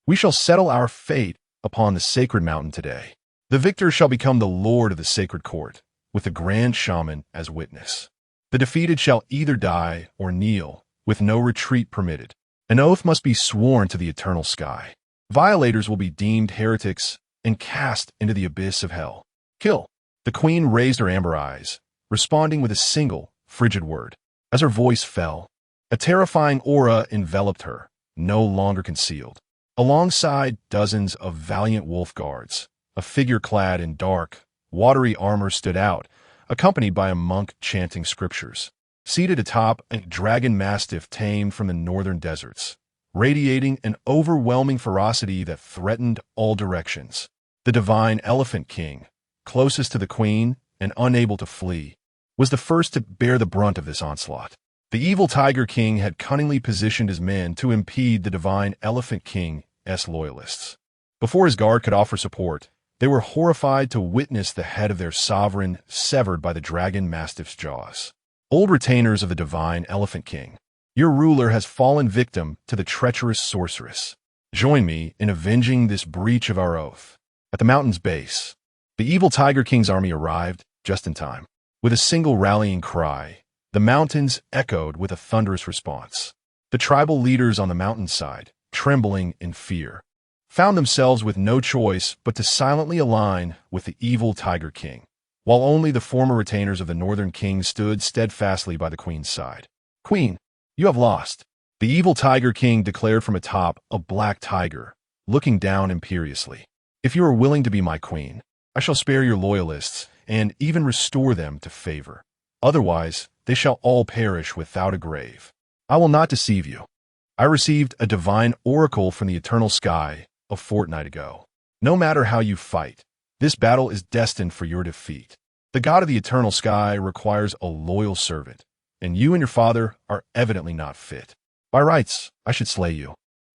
we shall settle our fate upon the sacred mountain today. The victor shall become the lord of the sacred court, with the grand shaman as witness. The defeated shall either die or kneel, with no retreat permitted. An oath must be sworn to the eternal sky. Violators will be deemed heretics and cast into the abyss of hell. Kill." The queen raised her amber eyes, responding with a single, frigid word. As her voice fell, a terrifying aura enveloped her, no longer concealed. Alongside dozens of valiant wolf guards, a figure clad in dark, watery armor stood out, accompanied by a monk chanting scriptures. Seated atop a dragon mastiff tamed from the northern deserts, radiating an overwhelming ferocity that threatened all directions, the divine Elephant King, closest to the queen and unable to flee, was the first to bear the brunt of this onslaught. The evil Tiger King had cunningly positioned his men to impede the divine Elephant King's loyalists. Before his guard could offer support, they were horrified to witness the head of their sovereign severed by the dragon mastiff's jaws. Old retainers of the divine Elephant King, your ruler has fallen victim to the treacherous sorceress. Join me in avenging this breach of our oath. At the mountain's base, the evil Tiger King's army arrived just in time. With a single rallying cry, the mountains echoed with a thunderous response. The tribal leaders on the mountainside, trembling in fear, found themselves with no choice but to silently align with the evil Tiger King, while only the former retainers of the Northern King stood steadfastly by the Queen's side. Queen, you have lost, the evil Tiger King declared from atop a black tiger, looking down imperiously. If you are willing to be my queen, I shall spare your loyalists and even restore them to favor. Otherwise, they shall all perish without a grave. I will not deceive you. I received a divine oracle from the eternal sky a fortnight ago. No matter how you fight, this battle is destined for your defeat. The God of the eternal sky requires a loyal servant, and you and your father are evidently not fit. By rights, I should slay you.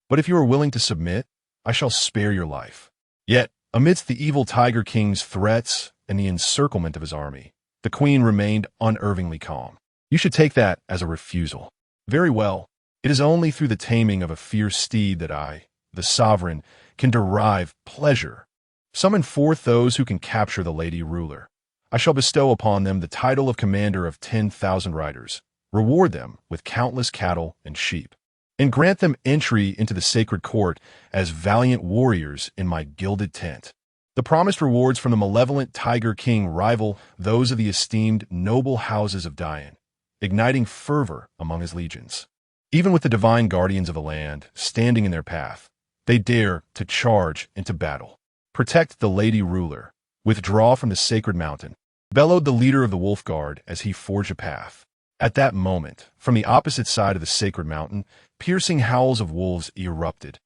But if you are willing to submit, I shall spare your life. Yet, amidst the evil Tiger King's threats and the encirclement of his army, the Queen remained unervingly calm. You should take that as a refusal. Very well. It is only through the taming of a fierce steed that I, the sovereign, can derive pleasure. Summon forth those who can capture the lady ruler. I shall bestow upon them the title of commander of 10,000 riders, reward them with countless cattle and sheep, and grant them entry into the sacred court as valiant warriors in my gilded tent. The promised rewards from the malevolent Tiger King rival those of the esteemed noble houses of Dian, igniting fervor among his legions. Even with the divine guardians of the land standing in their path, they dare to charge into battle. Protect the lady ruler. Withdraw from the sacred mountain, bellowed the leader of the Wolf Guard as he forged a path. At that moment, from the opposite side of the sacred mountain, piercing howls of wolves erupted,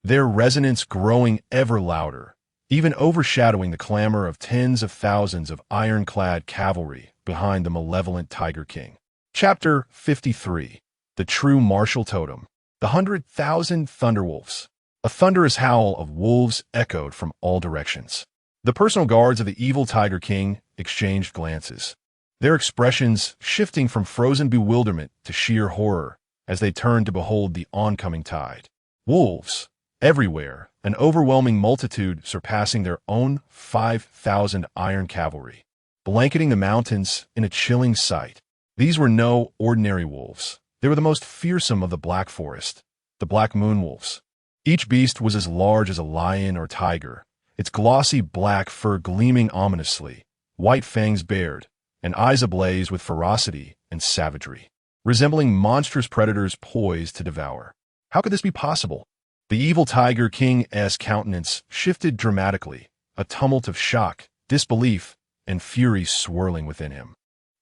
their resonance growing ever louder, even overshadowing the clamor of tens of thousands of ironclad cavalry behind the malevolent Tiger King. Chapter 53. The True Martial Totem. The 100,000 Thunderwolves. A thunderous howl of wolves echoed from all directions. The personal guards of the evil Tiger King exchanged glances, their expressions shifting from frozen bewilderment to sheer horror as they turned to behold the oncoming tide. Wolves, everywhere, an overwhelming multitude surpassing their own 5,000 iron cavalry, blanketing the mountains in a chilling sight. These were no ordinary wolves. They were the most fearsome of the Black Forest, the Black Moon Wolves. Each beast was as large as a lion or tiger, its glossy black fur gleaming ominously, white fangs bared, and eyes ablaze with ferocity and savagery, resembling monstrous predators poised to devour. How could this be possible? The evil Tiger King's countenance shifted dramatically, a tumult of shock, disbelief, and fury swirling within him.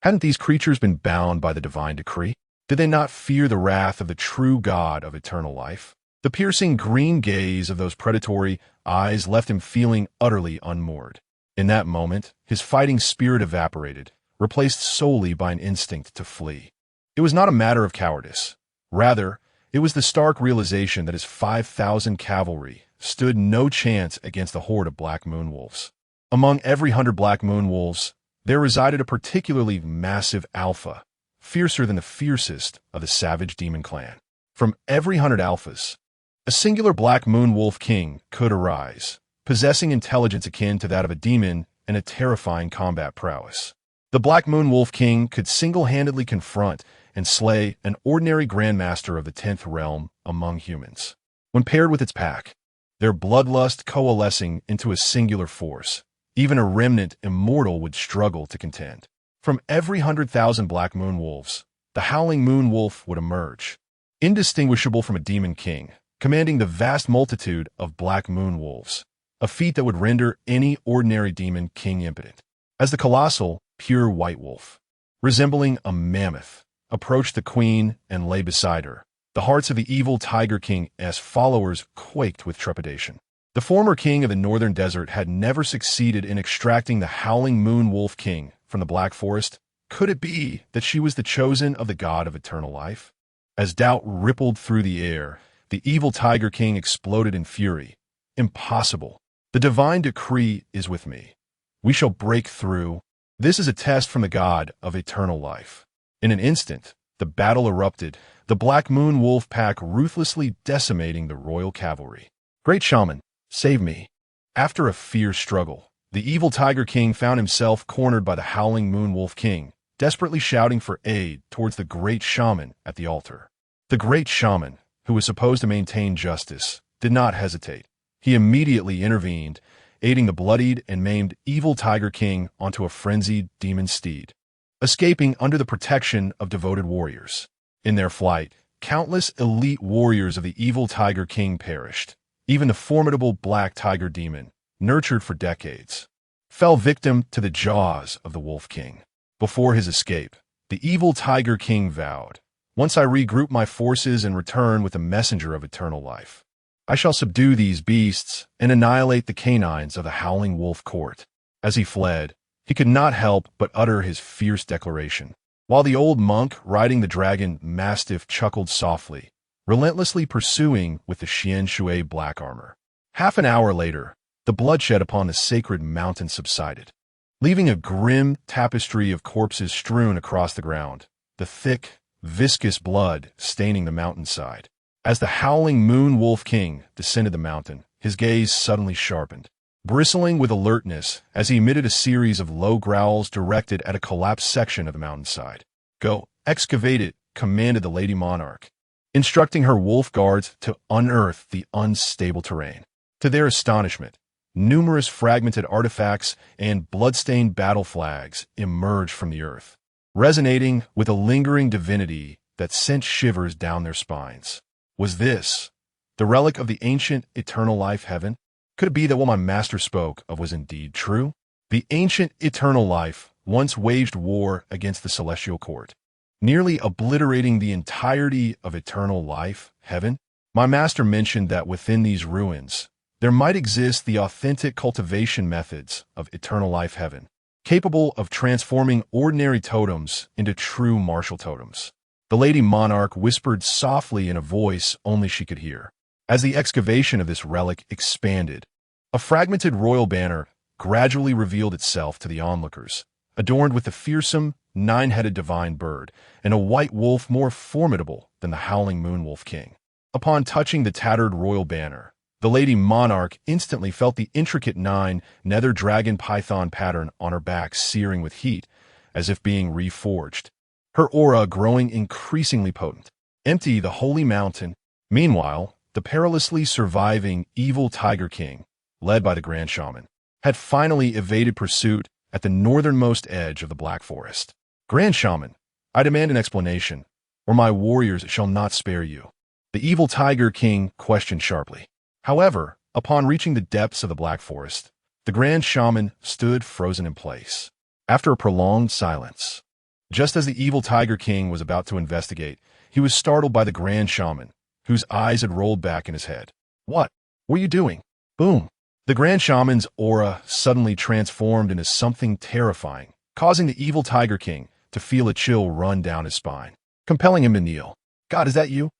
Hadn't these creatures been bound by the divine decree? Did they not fear the wrath of the true God of eternal life? The piercing green gaze of those predatory eyes left him feeling utterly unmoored. In that moment, his fighting spirit evaporated, replaced solely by an instinct to flee. It was not a matter of cowardice. Rather, it was the stark realization that his 5,000 cavalry stood no chance against the horde of Black Moon Wolves. Among every 100 Black Moon Wolves, there resided a particularly massive alpha, fiercer than the fiercest of the savage demon clan. From every 100 alphas, a singular Black Moon Wolf King could arise, possessing intelligence akin to that of a demon and a terrifying combat prowess. The Black Moon Wolf King could single-handedly confront and slay an ordinary grandmaster of the 10th realm among humans. When paired with its pack, their bloodlust coalescing into a singular force, even a remnant immortal would struggle to contend. From every 100,000 Black Moon Wolves, the Howling Moon Wolf would emerge, indistinguishable from a demon king, commanding the vast multitude of Black Moon Wolves, a feat that would render any ordinary demon king impotent. As the colossal, pure white wolf, resembling a mammoth, approached the queen and lay beside her, the hearts of the evil Tiger King's followers quaked with trepidation. The former king of the northern desert had never succeeded in extracting the Howling Moon Wolf King from the Black Forest, Could it be that she was the chosen of the god of eternal life? As doubt rippled through the air, the evil Tiger King exploded in fury. Impossible. The divine decree is with me. We shall break through. This is a test from the god of eternal life. In an instant, the battle erupted, the Black Moon Wolf pack ruthlessly decimating the royal cavalry. Great Shaman, save me. After a fierce struggle, the evil Tiger King found himself cornered by the howling Moon Wolf King, desperately shouting for aid towards the Great Shaman at the altar. The Great Shaman, who was supposed to maintain justice, did not hesitate. He immediately intervened, aiding the bloodied and maimed evil Tiger King onto a frenzied demon steed, escaping under the protection of devoted warriors. In their flight, countless elite warriors of the evil Tiger King perished. Even the formidable Black Tiger Demon, nurtured for decades, fell victim to the jaws of the Wolf King. Before his escape, the evil Tiger King vowed, "Once I regroup my forces and return with the messenger of eternal life, I shall subdue these beasts and annihilate the canines of the howling wolf court." As he fled, he could not help but utter his fierce declaration, while the old monk riding the dragon mastiff chuckled softly, relentlessly pursuing with the Xian Shui black armor. Half an hour later, the bloodshed upon the sacred mountain subsided, leaving a grim tapestry of corpses strewn across the ground, the thick, viscous blood staining the mountainside. As the howling Moon Wolf King descended the mountain, his gaze suddenly sharpened, bristling with alertness as he emitted a series of low growls directed at a collapsed section of the mountainside. "Go, excavate it," commanded the Lady Monarch, instructing her wolf guards to unearth the unstable terrain. To their astonishment, numerous fragmented artifacts and bloodstained battle flags emerged from the earth, resonating with a lingering divinity that sent shivers down their spines. Was this the relic of the ancient eternal life heaven? Could it be that what my master spoke of was indeed true? The ancient eternal life once waged war against the celestial court, nearly obliterating the entirety of eternal life heaven. My master mentioned that within these ruins, there might exist the authentic cultivation methods of eternal life heaven, capable of transforming ordinary totems into true martial totems. The Lady Monarch whispered softly in a voice only she could hear. As the excavation of this relic expanded, a fragmented royal banner gradually revealed itself to the onlookers, adorned with the fearsome, nine-headed divine bird and a white wolf more formidable than the howling Moon Wolf King. Upon touching the tattered royal banner, the Lady Monarch instantly felt the intricate nether dragon python pattern on her back searing with heat, as if being reforged, her aura growing increasingly potent. Empty the holy mountain. Meanwhile, the perilously surviving evil Tiger King, led by the Grand Shaman, had finally evaded pursuit at the northernmost edge of the Black Forest. "Grand Shaman, I demand an explanation, or my warriors shall not spare you," the evil Tiger King questioned sharply. However, upon reaching the depths of the Black Forest, the Grand Shaman stood frozen in place. After a prolonged silence, just as the evil Tiger King was about to investigate, he was startled by the Grand Shaman, whose eyes had rolled back in his head. "What were you doing?" Boom! The Grand Shaman's aura suddenly transformed into something terrifying, causing the evil Tiger King to feel a chill run down his spine, compelling him to kneel. "God, is that you?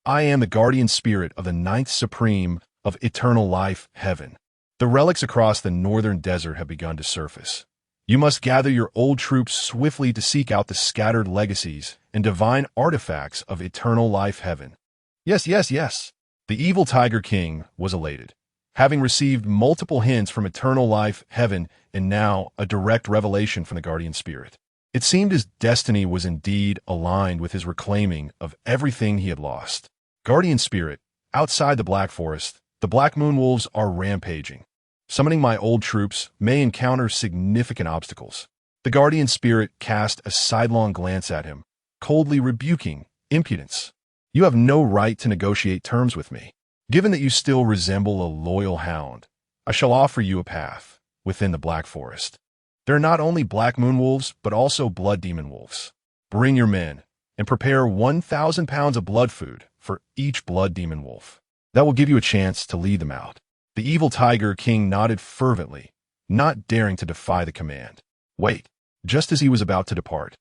I am the guardian spirit of the Ninth Supreme of eternal life heaven. The relics across the northern desert have begun to surface. You must gather your old troops swiftly to seek out the scattered legacies and divine artifacts of eternal life heaven." Yes, yes, yes. The evil Tiger King was elated, having received multiple hints from eternal life heaven and now a direct revelation from the guardian spirit. It seemed his destiny was indeed aligned with his reclaiming of everything he had lost. "Guardian spirit, outside the Black Forest, the Black Moon Wolves are rampaging. Summoning my old troops may encounter significant obstacles." The guardian spirit cast a sidelong glance at him, coldly rebuking impudence. "You have no right to negotiate terms with me. Given that you still resemble a loyal hound, I shall offer you a path within the Black Forest. There are not only Black Moon Wolves, but also Blood Demon Wolves. Bring your men and prepare 1,000 pounds of blood food for each Blood Demon Wolf. That will give you a chance to lead them out." The evil Tiger King nodded fervently, not daring to defy the command. Wait! Just as he was about to depart,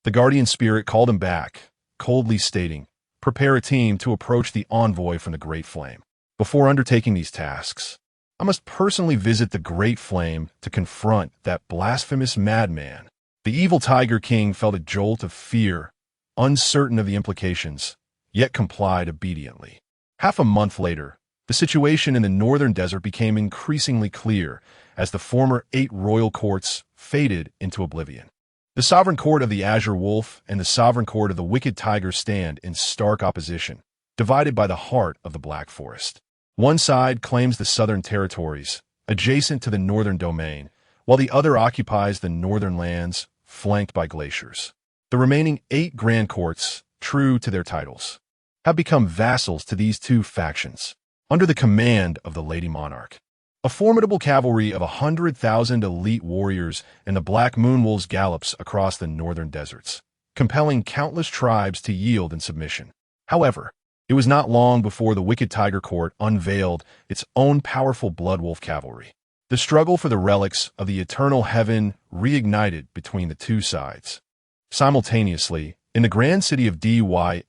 The guardian spirit called him back, coldly stating, "Prepare a team to approach the envoy from the Great Flame. Before undertaking these tasks, I must personally visit the Great Flame to confront that blasphemous madman." The evil Tiger King felt a jolt of fear, uncertain of the implications, yet complied obediently. Half a month later, the situation in the northern desert became increasingly clear as the former 8 royal courts faded into oblivion. The sovereign court of the Azure Wolf and the sovereign court of the Wicked Tiger stand in stark opposition, divided by the heart of the Black Forest. One side claims the southern territories, adjacent to the northern domain, while the other occupies the northern lands, flanked by glaciers. The remaining 8 grand courts, true to their titles, have become vassals to these 2 factions, under the command of the Lady Monarch. A formidable cavalry of 100,000 elite warriors and the Black Moonwolves gallops across the northern deserts, compelling countless tribes to yield in submission. However, it was not long before the Wicked Tiger Court unveiled its own powerful Bloodwolf cavalry. The struggle for the relics of the eternal heaven reignited between the 2 sides. Simultaneously, in the grand city of Dynjing,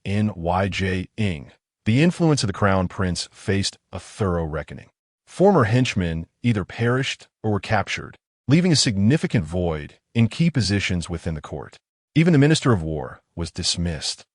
the influence of the Crown Prince faced a thorough reckoning. Former henchmen either perished or were captured, leaving a significant void in key positions within the court. Even the Minister of War was dismissed,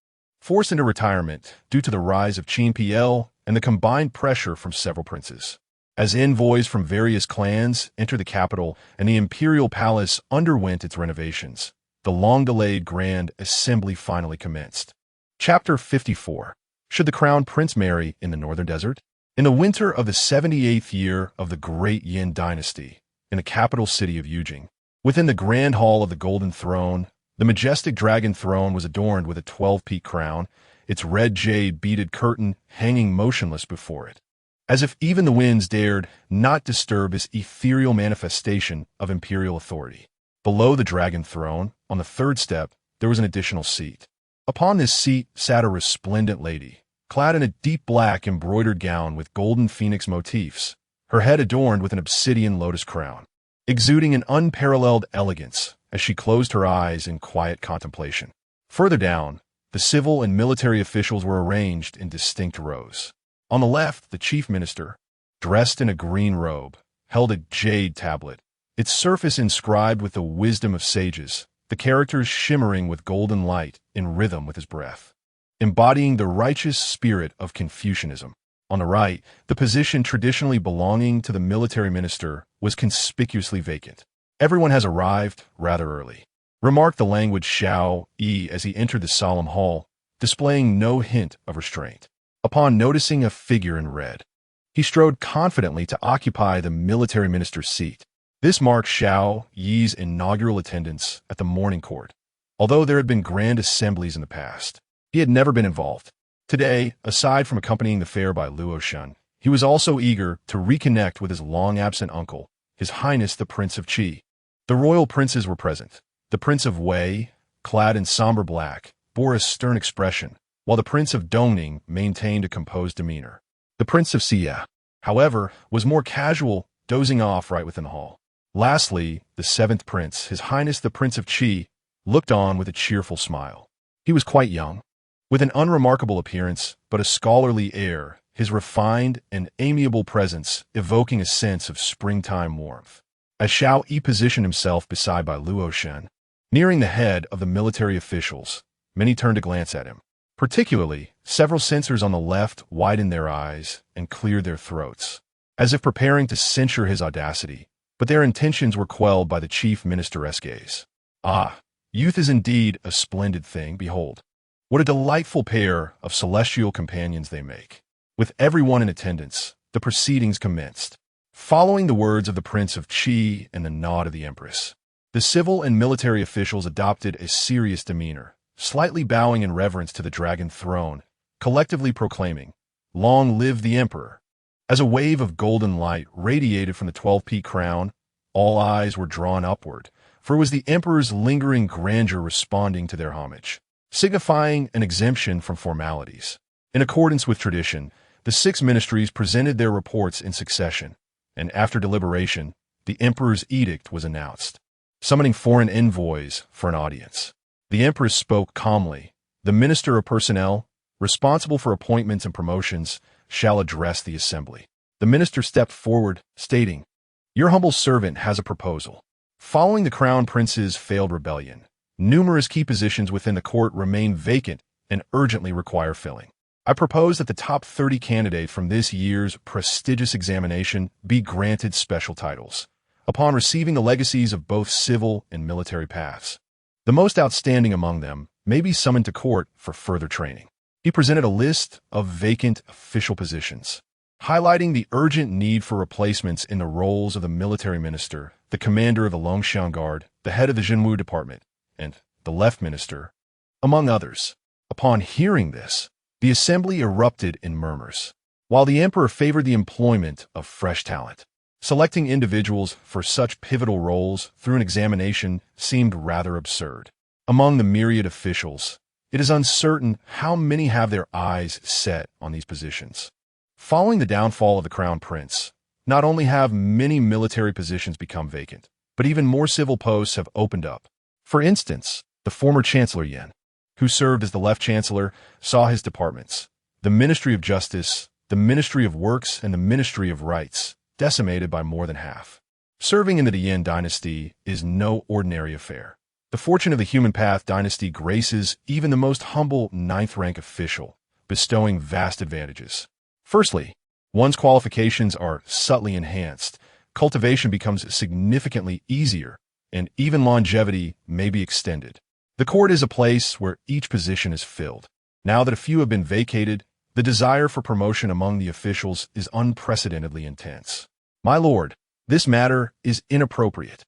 forced into retirement due to the rise of Qin PL and the combined pressure from several princes. As envoys from various clans entered the capital and the imperial palace underwent its renovations, the long-delayed Grand Assembly finally commenced. Chapter 54. Should the Crown Prince marry in the Northern Desert? In the winter of the 78th year of the Great Yan Dynasty, in the capital city of Yujing, within the Grand Hall of the Golden Throne, the majestic dragon throne was adorned with a 12-peak crown, its red jade beaded curtain hanging motionless before it, as if even the winds dared not disturb this ethereal manifestation of imperial authority. Below the dragon throne, on the 3rd step, there was an additional seat. Upon this seat sat a resplendent lady, clad in a deep black embroidered gown with golden phoenix motifs, her head adorned with an obsidian lotus crown, exuding an unparalleled elegance as she closed her eyes in quiet contemplation. Further down, the civil and military officials were arranged in distinct rows. On the left, the chief minister, dressed in a green robe, held a jade tablet, its surface inscribed with the wisdom of sages, the characters shimmering with golden light in rhythm with his breath, embodying the righteous spirit of Confucianism. On the right, the position traditionally belonging to the military minister was conspicuously vacant. "Everyone has arrived rather early," remarked the languid Xiao Yi as he entered the solemn hall, displaying no hint of restraint. Upon noticing a figure in red, he strode confidently to occupy the military minister's seat. This marked Xiao Yi's inaugural attendance at the morning court. Although there had been grand assemblies in the past, he had never been involved. Today, aside from accompanying the fair Bai Luoshen, he was also eager to reconnect with his long-absent uncle, His Highness the Prince of Qi. The royal princes were present. The Prince of Wei, clad in somber black, bore a stern expression, while the Prince of Dongning maintained a composed demeanor. The Prince of Xia, however, was more casual, dozing off right within the hall. Lastly, the 7th Prince, His Highness the Prince of Qi, looked on with a cheerful smile. He was quite young, with an unremarkable appearance but a scholarly air, his refined and amiable presence evoking a sense of springtime warmth. As Xiao Yi positioned himself beside Bai Luoshen, nearing the head of the military officials, many turned to glance at him. Particularly, several censors on the left widened their eyes and cleared their throats, as if preparing to censure his audacity, but their intentions were quelled by the chief minister's gaze. "Ah, youth is indeed a splendid thing, behold. What a delightful pair of celestial companions they make." With everyone in attendance, the proceedings commenced. Following the words of the Prince of Qi and the nod of the Empress, the civil and military officials adopted a serious demeanor, slightly bowing in reverence to the dragon throne, collectively proclaiming, "Long live the Emperor." As a wave of golden light radiated from the 12-peak crown, all eyes were drawn upward, for it was the Emperor's lingering grandeur responding to their homage, signifying an exemption from formalities. In accordance with tradition, the 6 ministries presented their reports in succession, and after deliberation, the Emperor's edict was announced, summoning foreign envoys for an audience. The Empress spoke calmly. The Minister of Personnel, responsible for appointments and promotions, shall address the assembly. The minister stepped forward, stating, "Your humble servant has a proposal. Following the Crown Prince's failed rebellion, numerous key positions within the court remain vacant and urgently require filling. I propose that the top 30 candidates from this year's prestigious examination be granted special titles, upon receiving the legacies of both civil and military paths. The most outstanding among them may be summoned to court for further training." He presented a list of vacant official positions, highlighting the urgent need for replacements in the roles of the military minister, the commander of the Longshan Guard, the head of the Junzhu department, and the left minister, among others. Upon hearing this, the assembly erupted in murmurs, while the emperor favored the employment of fresh talent. Selecting individuals for such pivotal roles through an examination seemed rather absurd. Among the myriad officials, it is uncertain how many have their eyes set on these positions. Following the downfall of the Crown Prince, not only have many military positions become vacant, but even more civil posts have opened up. For instance, the former Chancellor Yan, who served as the Left Chancellor, saw his departments, the Ministry of Justice, the Ministry of Works, and the Ministry of Rights, decimated by more than half. Serving in the Yan Dynasty is no ordinary affair. The fortune of the Human Path dynasty graces even the most humble ninth-rank official, bestowing vast advantages. Firstly, one's qualifications are subtly enhanced, cultivation becomes significantly easier, and even longevity may be extended. The court is a place where each position is filled. Now that a few have been vacated, the desire for promotion among the officials is unprecedentedly intense. "My lord, this matter is inappropriate."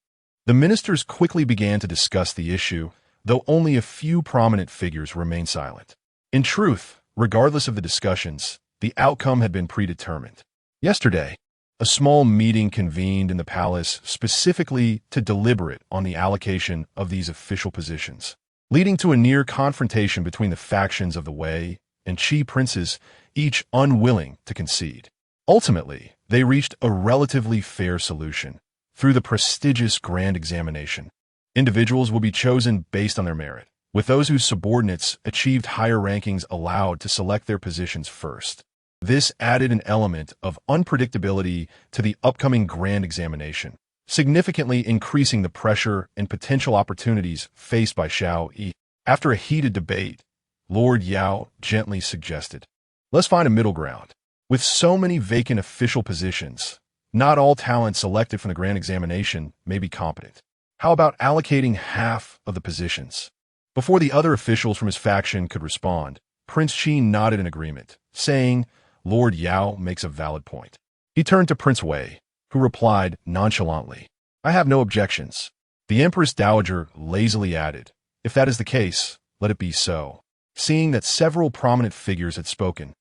The ministers quickly began to discuss the issue, though only a few prominent figures remained silent. In truth, regardless of the discussions, the outcome had been predetermined. Yesterday, a small meeting convened in the palace specifically to deliberate on the allocation of these official positions, leading to a near confrontation between the factions of the Wei and Qi princes, each unwilling to concede. Ultimately, they reached a relatively fair solution. Through the prestigious grand examination, individuals will be chosen based on their merit, with those whose subordinates achieved higher rankings allowed to select their positions first. This added an element of unpredictability to the upcoming grand examination, significantly increasing the pressure and potential opportunities faced by Xiao Yi. After a heated debate, Lord Yao gently suggested, "Let's find a middle ground. With so many vacant official positions, not all talent selected from the grand examination may be competent. How about allocating half of the positions?" Before the other officials from his faction could respond, Prince Qi nodded in agreement, saying, "Lord Yao makes a valid point." He turned to Prince Wei, who replied nonchalantly, "I have no objections." The Empress Dowager lazily added, "If that is the case, let it be so." Seeing that several prominent figures had spoken,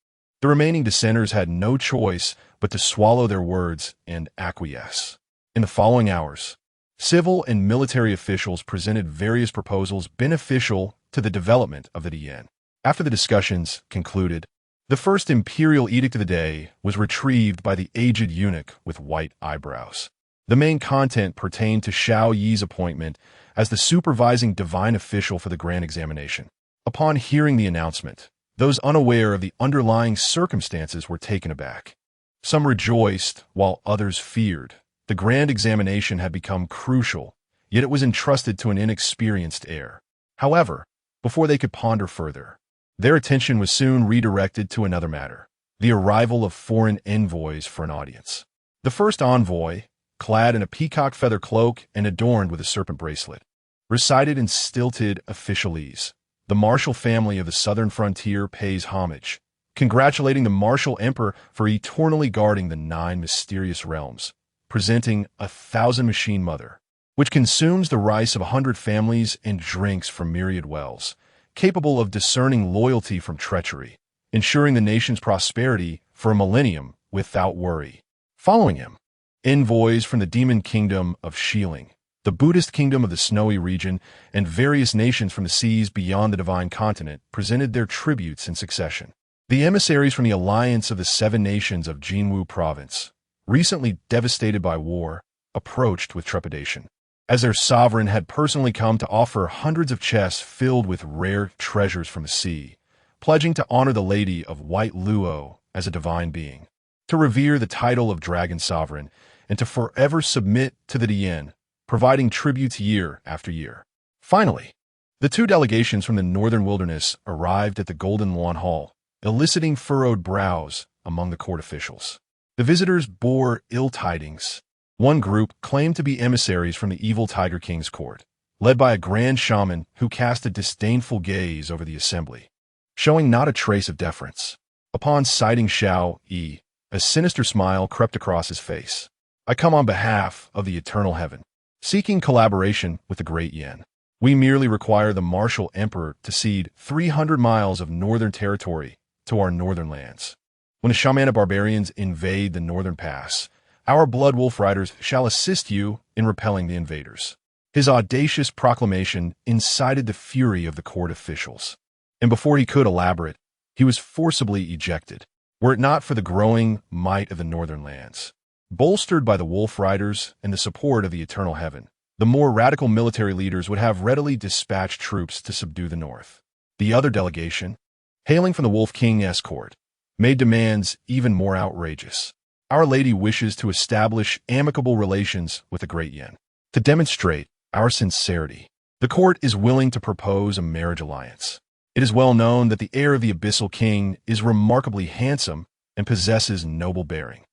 the remaining dissenters had no choice but to swallow their words and acquiesce. In the following hours, civil and military officials presented various proposals beneficial to the development of the Yan. After the discussions concluded, the first imperial edict of the day was retrieved by the aged eunuch with white eyebrows. The main content pertained to Xiao Yi's appointment as the supervising divine official for the grand examination. Upon hearing the announcement, those unaware of the underlying circumstances were taken aback. Some rejoiced, while others feared. The grand examination had become crucial, yet it was entrusted to an inexperienced heir. However, before they could ponder further, their attention was soon redirected to another matter, the arrival of foreign envoys for an audience. The first envoy, clad in a peacock feather cloak and adorned with a serpent bracelet, recited in stilted officialese. The martial family of the southern frontier pays homage, congratulating the martial emperor for eternally guarding the 9 mysterious realms, presenting 1,000 machine mother, which consumes the rice of 100 families and drinks from myriad wells, capable of discerning loyalty from treachery, ensuring the nation's prosperity for a millennium without worry. Following him, envoys from the demon kingdom of Xiling, the Buddhist kingdom of the snowy region, and various nations from the seas beyond the divine continent presented their tributes in succession. The emissaries from the alliance of the 7 nations of Jinwu province, recently devastated by war, approached with trepidation. as their sovereign had personally come to offer hundreds of chests filled with rare treasures from the sea, pledging to honor the Lady of White Luo as a divine being, to revere the title of Dragon Sovereign, and to forever submit to the Dian, providing tributes year after year. Finally, the two delegations from the northern wilderness arrived at the Golden Lawn Hall, eliciting furrowed brows among the court officials. The visitors bore ill tidings. One group claimed to be emissaries from the evil Tiger King's court, led by a grand shaman who cast a disdainful gaze over the assembly, showing not a trace of deference. Upon sighting Xiao Yi, a sinister smile crept across his face. "I come on behalf of the eternal heaven, seeking collaboration with the Great Yan. We merely require the martial emperor to cede 300 miles of northern territory to our northern lands. When the Shamanic barbarians invade the northern pass, our blood wolf riders shall assist you in repelling the invaders." His audacious proclamation incited the fury of the court officials, and before he could elaborate, he was forcibly ejected, were it not for the growing might of the northern lands. Bolstered by the wolf riders and the support of the eternal heaven, the more radical military leaders would have readily dispatched troops to subdue the north. The other delegation, hailing from the Wolf King's court, made demands even more outrageous. "Our Lady wishes to establish amicable relations with the Great Yan. To demonstrate our sincerity, the court is willing to propose a marriage alliance. It is well known that the heir of the Abyssal King is remarkably handsome and possesses noble bearing.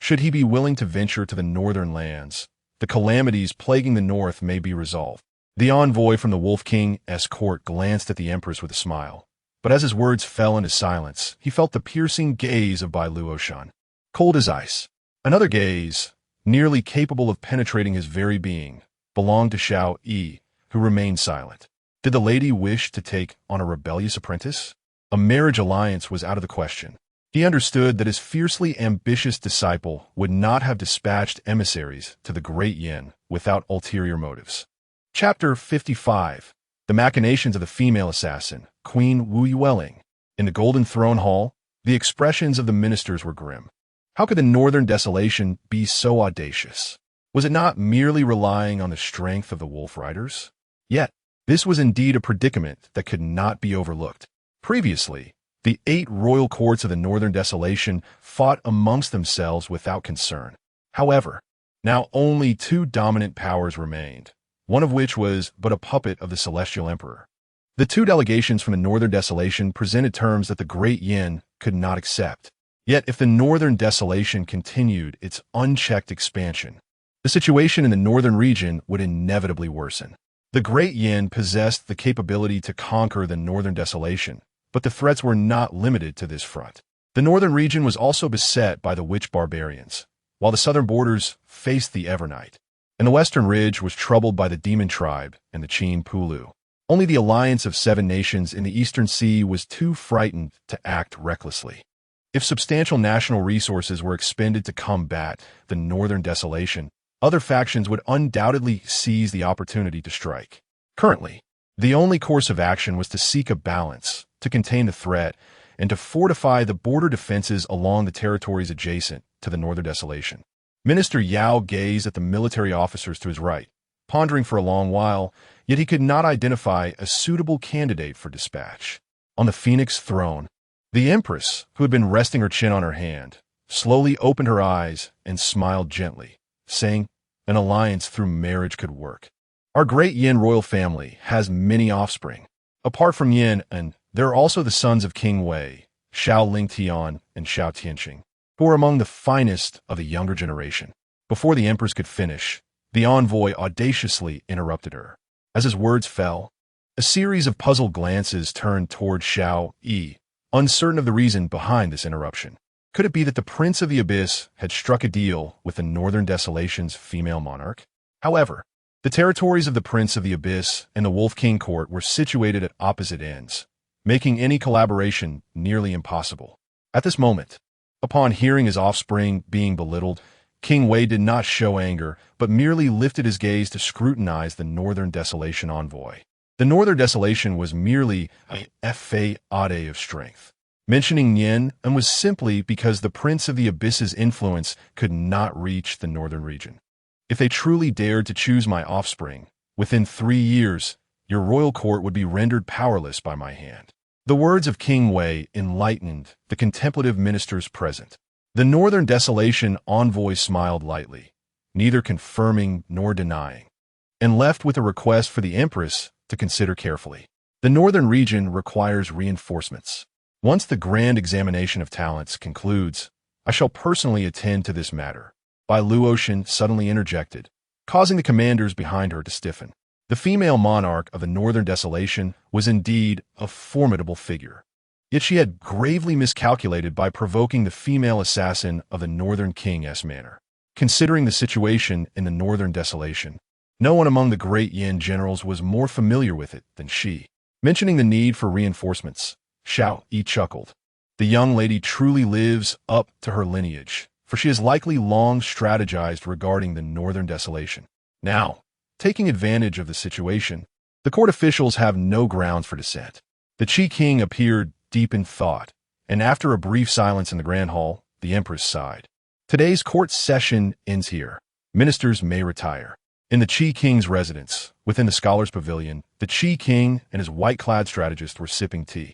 Should he be willing to venture to the northern lands, the calamities plaguing the north may be resolved." The envoy from the Wolf King's court glanced at the empress with a smile, but as his words fell into silence, he felt the piercing gaze of Bai Luoshen, cold as ice. Another gaze, nearly capable of penetrating his very being, belonged to Xiao Yi, who remained silent. Did the lady wish to take on a rebellious apprentice? A marriage alliance was out of the question. He understood that his fiercely ambitious disciple would not have dispatched emissaries to the Great Yan without ulterior motives. Chapter 55. The Machinations of the Female Assassin, Queen Wu Yueling. In the Golden Throne Hall, the expressions of the ministers were grim. How could the northern desolation be so audacious? Was it not merely relying on the strength of the wolf riders? Yet, this was indeed a predicament that could not be overlooked. Previously, the 8 royal courts of the northern desolation fought amongst themselves without concern. However, now only 2 dominant powers remained, one of which was but a puppet of the celestial emperor. The 2 delegations from the northern desolation presented terms that the Great Yan could not accept. Yet if the northern desolation continued its unchecked expansion, the situation in the northern region would inevitably worsen. The Great Yan possessed the capability to conquer the northern desolation, but the threats were not limited to this front. The northern region was also beset by the witch barbarians, while the southern borders faced the Evernight, and the western ridge was troubled by the demon tribe and the Chin Pulu. Only the alliance of 7 nations in the eastern sea was too frightened to act recklessly. If substantial national resources were expended to combat the northern desolation, other factions would undoubtedly seize the opportunity to strike. Currently, the only course of action was to seek a balance, to contain the threat, and to fortify the border defenses along the territories adjacent to the northern desolation. Minister Yao gazed at the military officers to his right, pondering for a long while, yet he could not identify a suitable candidate for dispatch. On the Phoenix throne, the Empress, who had been resting her chin on her hand, slowly opened her eyes and smiled gently, saying, "An alliance through marriage could work. Our Great Yan royal family has many offspring. Apart from Yan, and there are also the sons of King Wei, Xiao Lingtian and Xiao Tianqing, who are among the finest of the younger generation." Before the Empress could finish, the envoy audaciously interrupted her. As his words fell, a series of puzzled glances turned toward Xiao Yi, uncertain of the reason behind this interruption. Could it be that the Prince of the Abyss had struck a deal with the Northern Desolation's female monarch? However, the territories of the Prince of the Abyss and the Wolf King Court were situated at opposite ends, making any collaboration nearly impossible. At this moment, upon hearing his offspring being belittled, King Wei did not show anger, but merely lifted his gaze to scrutinize the Northern Desolation envoy. The Northern Desolation was merely a fade of strength. Mentioning Yin and was simply because the Prince of the Abyss's influence could not reach the northern region. If they truly dared to choose my offspring, within 3 years, your royal court would be rendered powerless by my hand." The words of King Wei enlightened the contemplative ministers present. The Northern Desolation envoy smiled lightly, neither confirming nor denying, and left with a request for the Empress to consider carefully. The Northern region requires reinforcements. Once the grand examination of talents concludes, I shall personally attend to this matter. Bai Luoshen suddenly interjected, causing the commanders behind her to stiffen. The female monarch of the Northern Desolation was indeed a formidable figure. Yet she had gravely miscalculated by provoking the female assassin of the Northern King's manor. Considering the situation in the Northern Desolation, no one among the Great Yan generals was more familiar with it than she. Mentioning the need for reinforcements, Xiao Yi chuckled. The young lady truly lives up to her lineage, for she has likely long strategized regarding the Northern Desolation. Now, taking advantage of the situation, the court officials have no grounds for dissent. The Qi King appeared deep in thought, and after a brief silence in the Grand Hall, the Empress sighed. Today's court session ends here. Ministers may retire. In the Qi King's residence, within the Scholars' Pavilion, the Qi King and his white-clad strategist were sipping tea.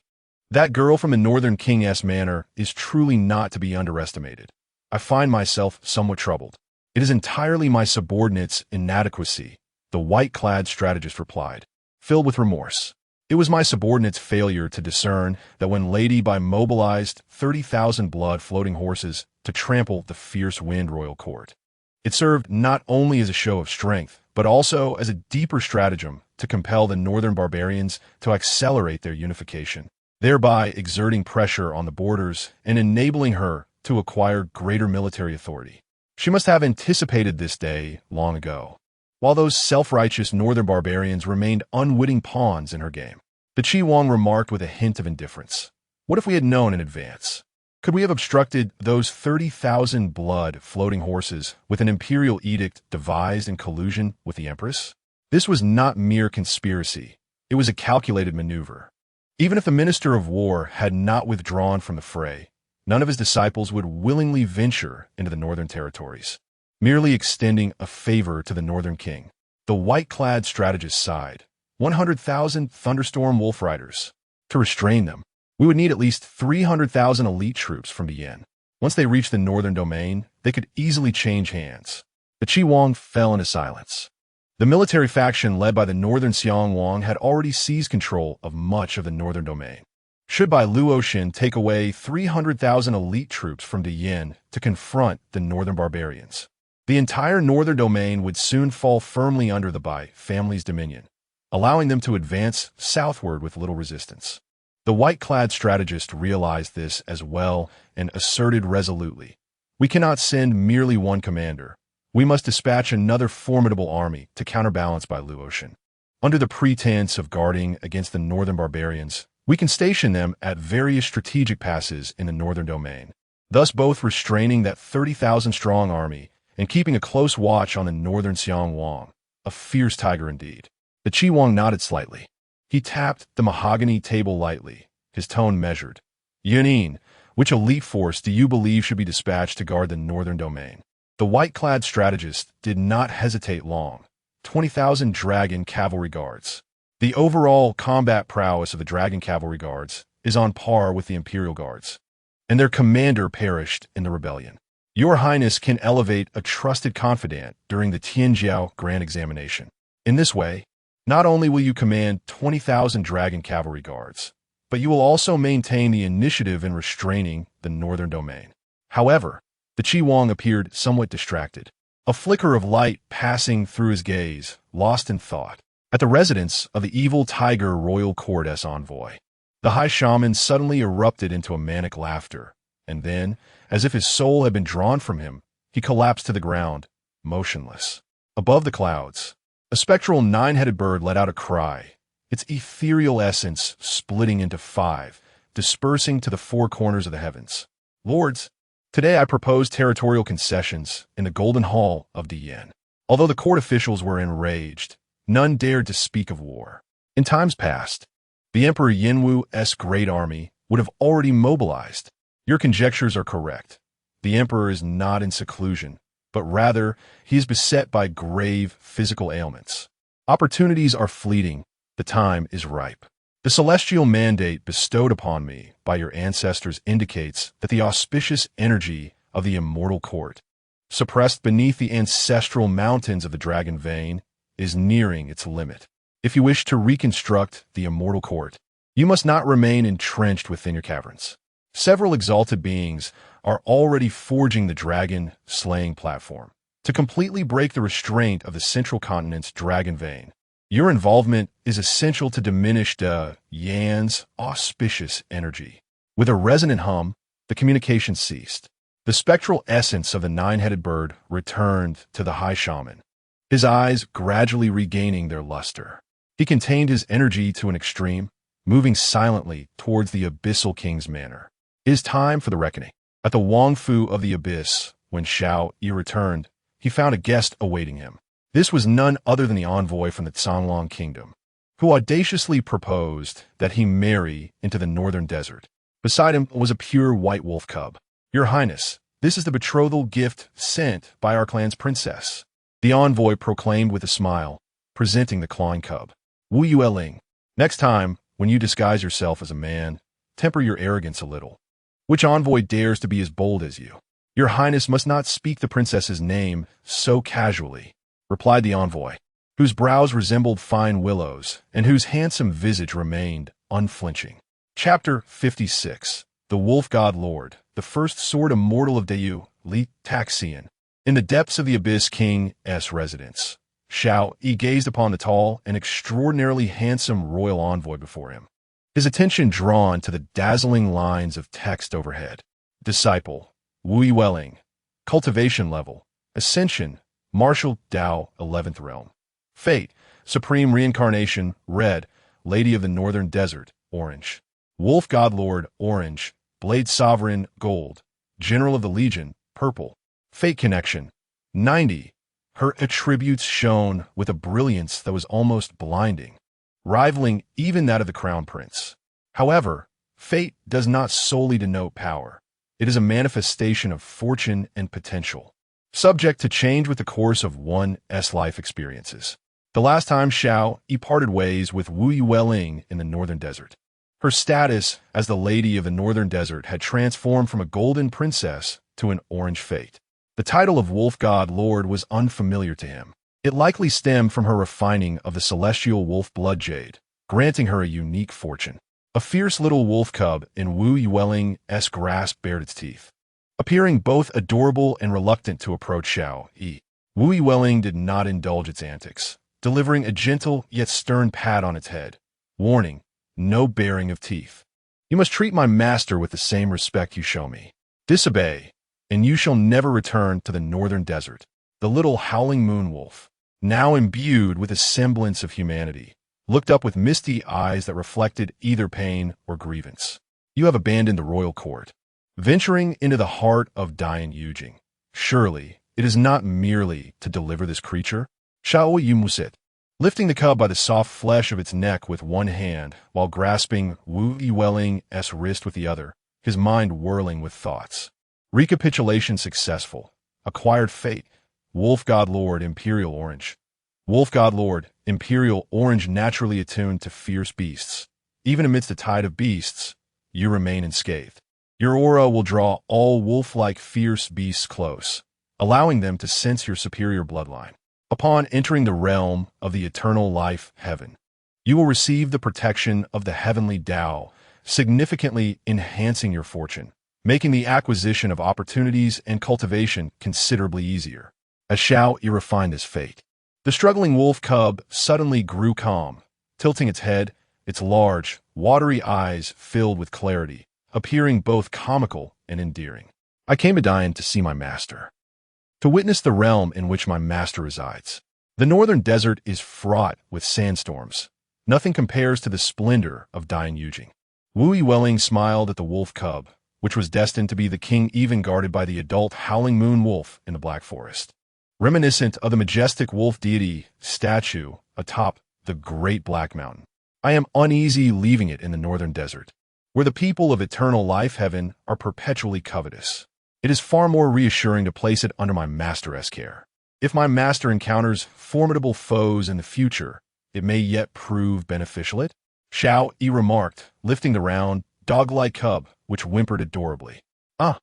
That girl from the Northern King's manor is truly not to be underestimated. I find myself somewhat troubled. It is entirely my subordinate's inadequacy, the white-clad strategist replied, filled with remorse. It was my subordinate's failure to discern that when Lady Bai mobilized 30,000 blood-floating horses to trample the fierce wind royal court. It served not only as a show of strength, but also as a deeper stratagem to compel the northern barbarians to accelerate their unification, thereby exerting pressure on the borders and enabling her to acquire greater military authority. She must have anticipated this day long ago. While those self-righteous northern barbarians remained unwitting pawns in her game, the Qi Wang remarked with a hint of indifference. What if we had known in advance? Could we have obstructed those 30,000 blood-floating horses with an imperial edict devised in collusion with the Empress? This was not mere conspiracy. It was a calculated maneuver. Even if the Minister of War had not withdrawn from the fray, none of his disciples would willingly venture into the northern territories, merely extending a favor to the Northern King. The white-clad strategist sighed. 100,000 thunderstorm wolf riders. To restrain them, we would need at least 300,000 elite troops from the Yan. Once they reached the northern domain, they could easily change hands. The Qi Wang fell into silence. The military faction led by the northern Xiao Wang had already seized control of much of the northern domain. Should Bai Luoshen take away 300,000 elite troops from the Yan to confront the northern barbarians, the entire northern domain would soon fall firmly under the Bai family's dominion, allowing them to advance southward with little resistance. The white-clad strategist realized this as well and asserted resolutely, "We cannot send merely one commander. We must dispatch another formidable army to counterbalance Bai Luoshen. Under the pretense of guarding against the northern barbarians, we can station them at various strategic passes in the northern domain, thus both restraining that 30,000-strong army and keeping a close watch on the northern Xiao Wang, a fierce tiger indeed." The Qi Wang nodded slightly. He tapped the mahogany table lightly, his tone measured. "Yunin, which elite force do you believe should be dispatched to guard the northern domain?" The white-clad strategist did not hesitate long. 20,000 dragon cavalry guards. The overall combat prowess of the dragon cavalry guards is on par with the imperial guards, and their commander perished in the rebellion. Your Highness can elevate a trusted confidant during the Tianjiao Grand Examination. In this way, not only will you command 20,000 dragon cavalry guards, but you will also maintain the initiative in restraining the northern domain. However, the Qi Wang appeared somewhat distracted, a flicker of light passing through his gaze, lost in thought. At the residence of the evil tiger royal court's envoy, the high shaman suddenly erupted into a manic laughter, and then, as if his soul had been drawn from him, he collapsed to the ground, motionless. Above the clouds, a spectral 9-headed bird let out a cry, its ethereal essence splitting into 5, dispersing to the 4 corners of the heavens. "Lords, today I propose territorial concessions in the Golden Hall of the Yan." Although the court officials were enraged, none dared to speak of war. In times past, the Emperor Yinwu's great army would have already mobilized. Your conjectures are correct. The Emperor is not in seclusion. but rather he is beset by grave physical ailments. Opportunities are fleeting. The time is ripe. The celestial mandate bestowed upon me by your ancestors indicates that the auspicious energy of the immortal court, suppressed beneath the ancestral mountains of the dragon vein, is nearing its limit. If you wish to reconstruct the immortal court, you must not remain entrenched within your caverns. Several exalted beings are already forging the dragon-slaying platform to completely break the restraint of the central continent's dragon vein. Your involvement is essential to diminish the Yan's auspicious energy. With a resonant hum, the communication ceased. The spectral essence of the nine-headed bird returned to the high shaman, his eyes gradually regaining their luster. He contained his energy to an extreme, moving silently towards the abyssal king's manor. It is time for the reckoning. At the Wang Fu of the abyss, when Xiao Yi returned, he found a guest awaiting him. This was none other than the envoy from the Canlong kingdom, who audaciously proposed that he marry into the northern desert. Beside him was a pure white wolf cub. Your Highness, this is the betrothal gift sent by our clan's princess, the envoy proclaimed with a smile, presenting the clawing cub. Wu Yueling, next time, when you disguise yourself as a man, temper your arrogance a little. Which envoy dares to be as bold as you? Your Highness must not speak the princess's name so casually, replied the envoy, whose brows resembled fine willows and whose handsome visage remained unflinching. Chapter 56. The Wolf God Lord, the first sword immortal of Dayu, Li Taxian. In the depths of the Abyss King's residence, Xiao Yi gazed upon the tall and extraordinarily handsome royal envoy before him, his attention drawn to the dazzling lines of text overhead. Disciple, Wu Yueling, cultivation level, ascension, martial Dao, 11th realm. Fate, supreme reincarnation, red, lady of the northern desert, orange. Wolf God Lord, orange, blade sovereign, gold, general of the legion, purple. Fate connection, 90. Her attributes shone with a brilliance that was almost blinding, rivaling even that of the crown prince. However, fate does not solely denote power. It is a manifestation of fortune and potential, subject to change with the course of one's life experiences. The last time Xiao Yi parted ways with Wu Yueling in the northern desert, her status as the lady of the northern desert had transformed from a golden princess to an orange fate. The title of Wolf God Lord was unfamiliar to him. It likely stemmed from her refining of the celestial wolf blood jade, granting her a unique fortune. A fierce little wolf cub in Wu Yueling's grasp bared its teeth, appearing both adorable and reluctant to approach Xiao Yi. Wu Yueling did not indulge its antics, delivering a gentle yet stern pat on its head. Warning, no baring of teeth. You must treat my master with the same respect you show me. Disobey, and you shall never return to the northern desert. The little howling moon wolf, now imbued with a semblance of humanity, looked up with misty eyes that reflected either pain or grievance. You have abandoned the royal court, venturing into the heart of Dian Yujing. Surely, it is not merely to deliver this creature. Xiao Yi musit, lifting the cub by the soft flesh of its neck with one hand while grasping Wu Yueling's wrist with the other, his mind whirling with thoughts. Recapitulation successful. Acquired fate. Wolf God Lord, Imperial Orange. Wolf God Lord, Imperial Orange, naturally attuned to fierce beasts. Even amidst a tide of beasts, you remain unscathed. Your aura will draw all wolf-like fierce beasts close, allowing them to sense your superior bloodline. Upon entering the realm of the eternal life heaven, you will receive the protection of the heavenly Tao, significantly enhancing your fortune, making the acquisition of opportunities and cultivation considerably easier. As Xiao Yi refined his fate, the struggling wolf cub suddenly grew calm, tilting its head, its large, watery eyes filled with clarity, appearing both comical and endearing. I came to Dian to see my master, to witness the realm in which my master resides. The northern desert is fraught with sandstorms. Nothing compares to the splendor of Dian Yujing. Wu Yueling smiled at the wolf cub, which was destined to be the king even guarded by the adult howling moon wolf in the Black Forest. Reminiscent of the majestic wolf deity statue atop the Great Black Mountain, I am uneasy leaving it in the northern desert, where the people of eternal life heaven are perpetually covetous. It is far more reassuring to place it under my master's care. If my master encounters formidable foes in the future, it may yet prove beneficial. Xiao Yi remarked, lifting the round, dog-like cub, which whimpered adorably. Ah,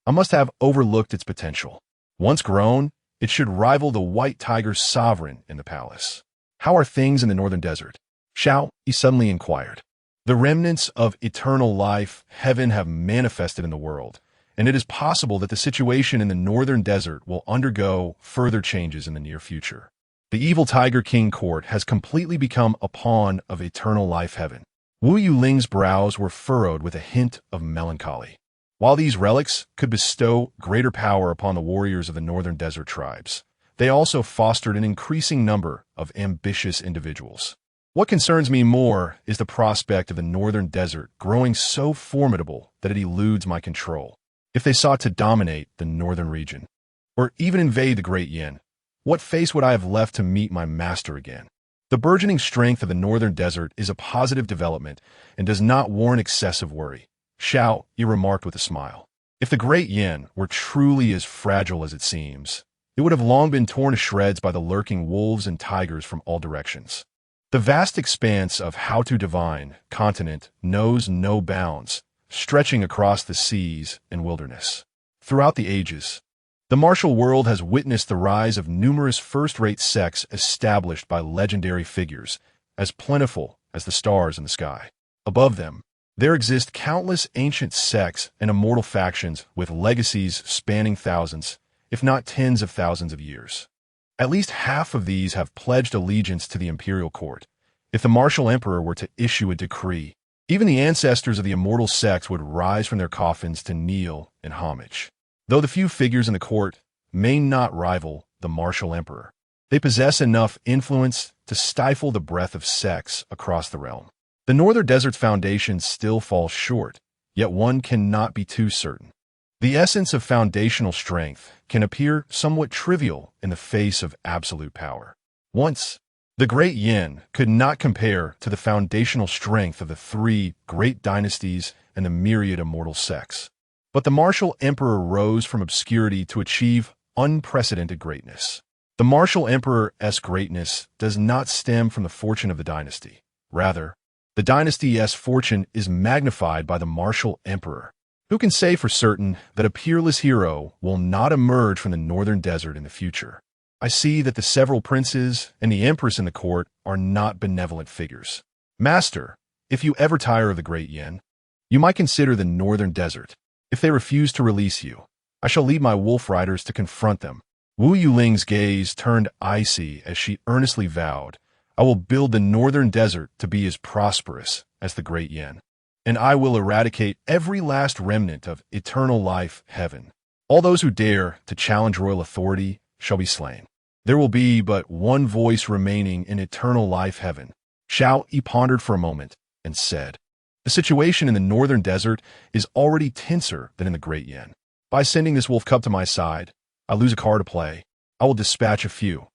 I must have overlooked its potential. Once grown, it should rival the white tiger's sovereign in the palace. How are things in the northern desert? Xiao Yi suddenly inquired. The remnants of eternal life, heaven, have manifested in the world, and it is possible that the situation in the northern desert will undergo further changes in the near future. The evil Tiger King court has completely become a pawn of eternal life heaven. Wu Yuling's brows were furrowed with a hint of melancholy. While these relics could bestow greater power upon the warriors of the northern desert tribes, they also fostered an increasing number of ambitious individuals. What concerns me more is the prospect of the northern desert growing so formidable that it eludes my control. If they sought to dominate the northern region, or even invade the Great Yan, what face would I have left to meet my master again? The burgeoning strength of the northern desert is a positive development and does not warrant excessive worry, Xiao Yi remarked with a smile. If the Great Yan were truly as fragile as it seems, it would have long been torn to shreds by the lurking wolves and tigers from all directions. The vast expanse of How to Divine continent knows no bounds, stretching across the seas and wilderness. Throughout the ages, the martial world has witnessed the rise of numerous first-rate sects established by legendary figures, as plentiful as the stars in the sky. Above them, there exist countless ancient sects and immortal factions with legacies spanning thousands, if not tens of thousands of years. At least half of these have pledged allegiance to the imperial court. If the martial emperor were to issue a decree, even the ancestors of the immortal sects would rise from their coffins to kneel in homage. Though the few figures in the court may not rival the martial emperor, they possess enough influence to stifle the breath of sects across the realm. The northern desert's foundation still falls short, yet one cannot be too certain. The essence of foundational strength can appear somewhat trivial in the face of absolute power. Once, the Great Yan could not compare to the foundational strength of the three great dynasties and the myriad immortal sects. But the martial emperor rose from obscurity to achieve unprecedented greatness. The martial emperor's greatness does not stem from the fortune of the dynasty. Rather, the dynasty's fortune is magnified by the martial emperor. Who can say for certain that a peerless hero will not emerge from the northern desert in the future? I see that the several princes and the empress in the court are not benevolent figures. Master, if you ever tire of the Great Yan, you might consider the northern desert. If they refuse to release you, I shall lead my wolf riders to confront them. Wu Yuling's gaze turned icy as she earnestly vowed, I will build the northern desert to be as prosperous as the Great Yan, and I will eradicate every last remnant of eternal life heaven. All those who dare to challenge royal authority shall be slain. There will be but one voice remaining in eternal life heaven. Xiao Yi pondered for a moment and said, the situation in the northern desert is already tenser than in the Great Yan. By sending this wolf cub to my side, I lose a card to play. I will dispatch a few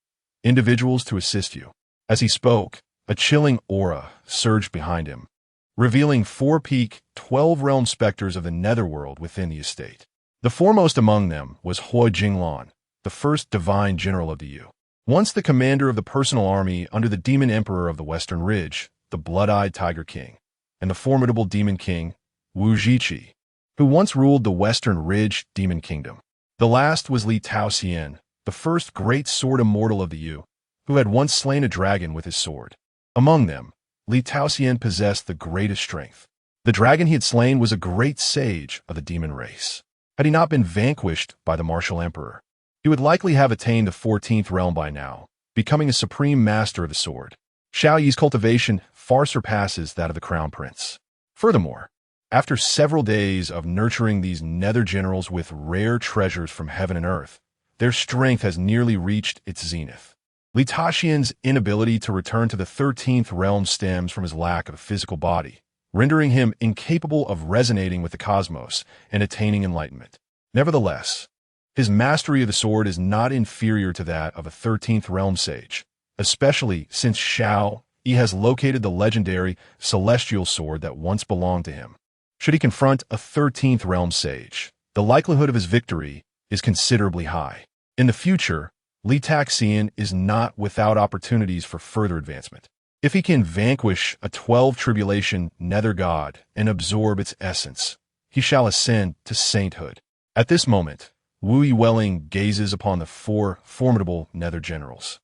individuals to assist you. As he spoke, a chilling aura surged behind him, revealing 4 peak, 12-realm specters of the netherworld within the estate. The foremost among them was Hua Jinglan, the first divine general of the Yu. Once the commander of the personal army under the demon emperor of the Western Ridge, the blood-eyed Tiger King, and the formidable demon king, Wu Zhiqi, who once ruled the Western Ridge demon kingdom. The last was Li Taoxian, the first great sword immortal of the Yu, who had once slain a dragon with his sword. Among them, Li Taoxian possessed the greatest strength. The dragon he had slain was a great sage of the demon race. Had he not been vanquished by the martial emperor, he would likely have attained the 14th realm by now, becoming a supreme master of the sword. Xiao Yi's cultivation far surpasses that of the crown prince. Furthermore, after several days of nurturing these nether generals with rare treasures from heaven and earth, their strength has nearly reached its zenith. Li Taoxian's inability to return to the 13th realm stems from his lack of a physical body, rendering him incapable of resonating with the cosmos and attaining enlightenment. Nevertheless, his mastery of the sword is not inferior to that of a 13th realm sage, especially since Xiao Yi has located the legendary celestial sword that once belonged to him. Should he confront a 13th realm sage, the likelihood of his victory is considerably high. In the future, Li Taxian is not without opportunities for further advancement. If he can vanquish a 12-tribulation nether god and absorb its essence, he shall ascend to sainthood. At this moment, Wu Yiwelling gazes upon the 4 formidable nether generals,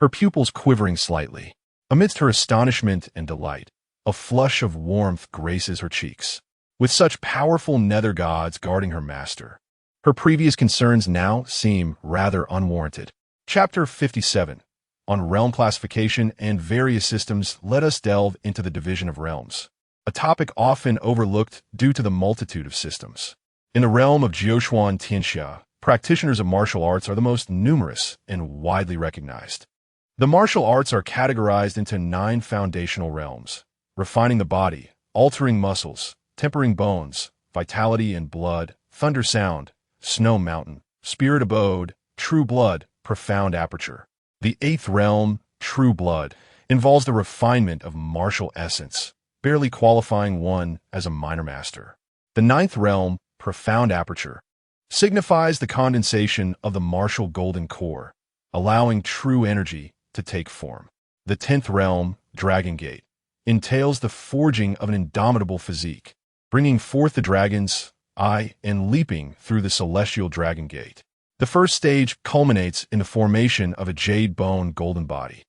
her pupils quivering slightly. Amidst her astonishment and delight, a flush of warmth graces her cheeks. With such powerful nether gods guarding her master, her previous concerns now seem rather unwarranted. Chapter 57. On realm classification and various systems, let us delve into the division of realms, a topic often overlooked due to the multitude of systems. In the realm of Jiushuan Tianxia, practitioners of martial arts are the most numerous and widely recognized. The martial arts are categorized into 9 foundational realms: refining the body, altering muscles, tempering bones, vitality and blood, thunder sound, snow mountain, spirit abode, true blood, profound aperture. The 8th realm, true blood, involves the refinement of martial essence, barely qualifying one as a minor master. The 9th realm, profound aperture, signifies the condensation of the martial golden core, allowing true energy to take form. The 10th realm, Dragon Gate, entails the forging of an indomitable physique, bringing forth the dragon's eye and leaping through the celestial Dragon Gate. The first stage culminates in the formation of a jade bone golden body.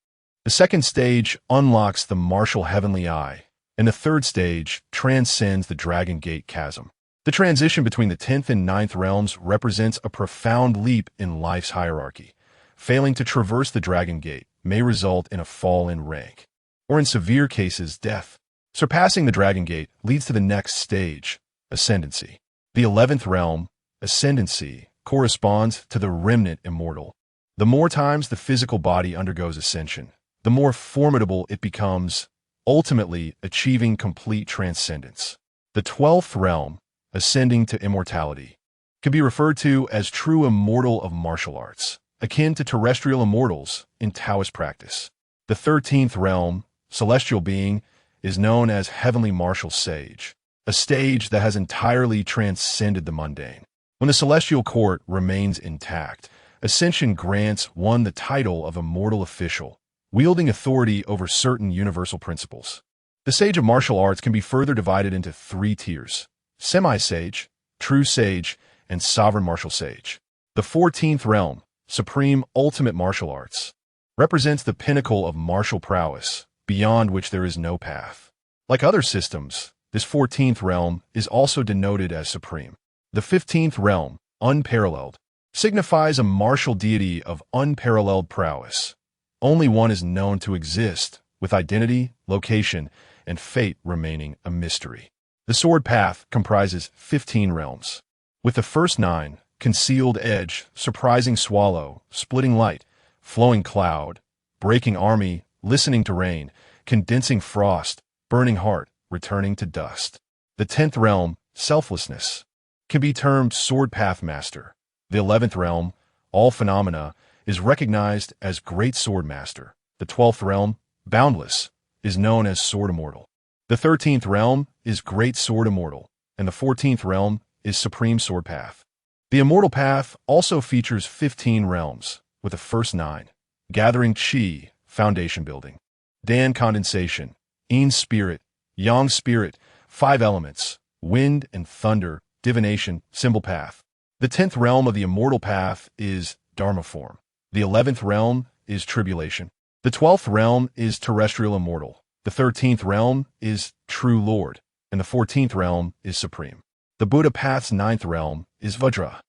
The second stage unlocks the martial heavenly eye, and the third stage transcends the Dragon Gate chasm. The transition between the 10th and 9th realms represents a profound leap in life's hierarchy. Failing to traverse the Dragon Gate may result in a fall in rank, or in severe cases, death. Surpassing the Dragon Gate leads to the next stage, ascendancy. The 11th realm, ascendancy, corresponds to the remnant immortal. The more times the physical body undergoes ascension, the more formidable it becomes, ultimately achieving complete transcendence. The 12th realm, ascending to immortality, can be referred to as true immortal of martial arts, akin to terrestrial immortals in Taoist practice. The 13th realm, celestial being, is known as heavenly martial sage, a stage that has entirely transcended the mundane. When the celestial court remains intact, ascension grants one the title of immortal official, wielding authority over certain universal principles. The sage of martial arts can be further divided into 3 tiers: semi-sage, true sage, and sovereign martial sage. The 14th realm, supreme ultimate martial arts, represents the pinnacle of martial prowess, beyond which there is no path. Like other systems, this 14th realm is also denoted as supreme. The 15th realm, unparalleled, signifies a martial deity of unparalleled prowess. Only one is known to exist, with identity, location, and fate remaining a mystery. The sword path comprises 15 realms, with the first 9, concealed edge, surprising swallow, splitting light, flowing cloud, breaking army, listening to rain, condensing frost, burning heart, returning to dust. The 10th realm, selflessness, can be termed sword path master. The 11th realm, all phenomena, is recognized as great sword master. The 12th realm, boundless, is known as sword immortal. The 13th realm is great sword immortal, and the 14th realm is supreme sword path. The immortal path also features 15 realms, with the first 9, gathering chi, foundation building, Dan condensation, Yin spirit, Yang spirit, 5 elements, wind and thunder, divination, symbol path. The 10th realm of the immortal path is Dharma form. The 11th realm is tribulation. The 12th realm is terrestrial immortal. The 13th realm is true lord, and the 14th realm is supreme. The Buddha path's 9th realm is Vajra.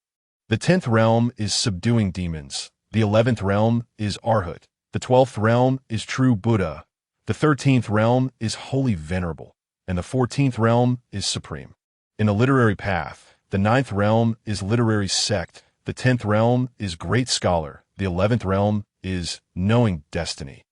The 10th realm is subduing demons. The 11th realm is Arhat. The 12th realm is true Buddha. The 13th realm is holy venerable, and the 14th realm is supreme. In the literary path, the 9th realm is literary sect, the 10th realm is great scholar, the 11th realm is knowing destiny.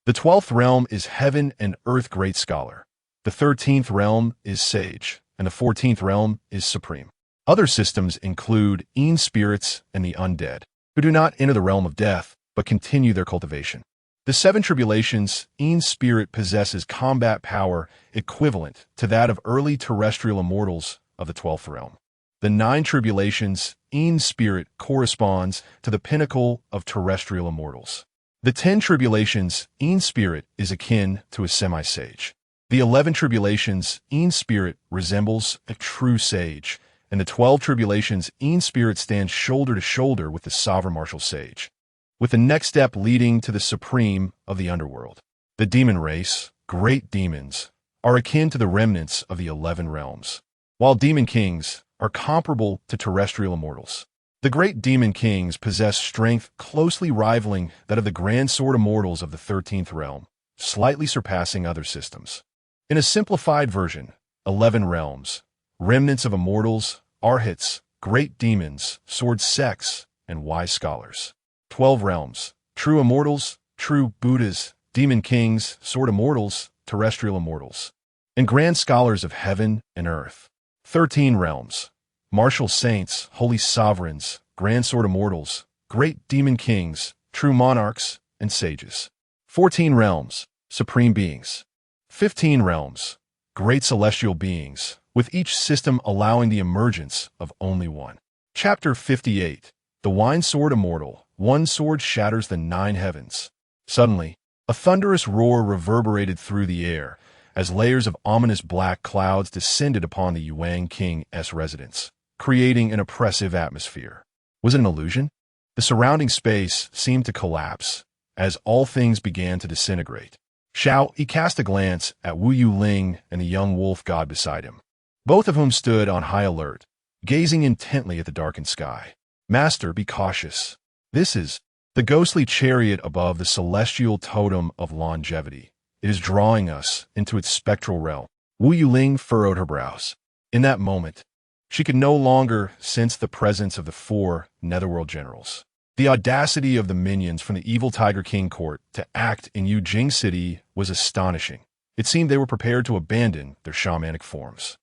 The 12th realm is heaven and earth great scholar. The 13th realm is sage, and the 14th realm is supreme. Other systems include Yin spirits and the undead, who do not enter the realm of death, but continue their cultivation. The 7 tribulations, Yin spirit possesses combat power equivalent to that of early terrestrial immortals of the 12th realm. The 9 tribulations, Yin spirit, corresponds to the pinnacle of terrestrial immortals. The 10 tribulations, Yin spirit, is akin to a semi-sage. The 11 tribulations, Yin spirit, resembles a true sage, and the 12 tribulations, Yin spirit stands shoulder to shoulder with the sovereign martial sage, with the next step leading to the supreme of the underworld. The demon race, great demons, are akin to the remnants of the 11 realms, while demon kings are comparable to terrestrial immortals. The great demon kings possess strength closely rivaling that of the grand sword immortals of the 13th realm, slightly surpassing other systems. In a simplified version, 11 realms, remnants of immortals, arhats, great demons, sword sects, and wise scholars. 12 realms, true immortals, true Buddhas, demon kings, sword immortals, terrestrial immortals, and grand scholars of heaven and earth. 13 realms, martial saints, holy sovereigns, grand sword immortals, great demon kings, true monarchs, and sages. 14 realms, supreme beings. 15 realms, great celestial beings, with each system allowing the emergence of only one. Chapter 58. The Wine Sword Immortal. One sword shatters the 9 heavens. Suddenly, a thunderous roar reverberated through the air as layers of ominous black clouds descended upon the Yuan King's residence, creating an oppressive atmosphere. Was it an illusion? The surrounding space seemed to collapse as all things began to disintegrate. Xiao Yi cast a glance at Wu Yuling and the young wolf god beside him, both of whom stood on high alert, gazing intently at the darkened sky. Master, be cautious. This is the ghostly chariot above the celestial totem of longevity. It is drawing us into its spectral realm. Wu Yuling furrowed her brows. In that moment, she could no longer sense the presence of the 4 netherworld generals. The audacity of the minions from the evil Tiger King court to act in Yujing City was astonishing. It seemed they were prepared to abandon their shamanic forms.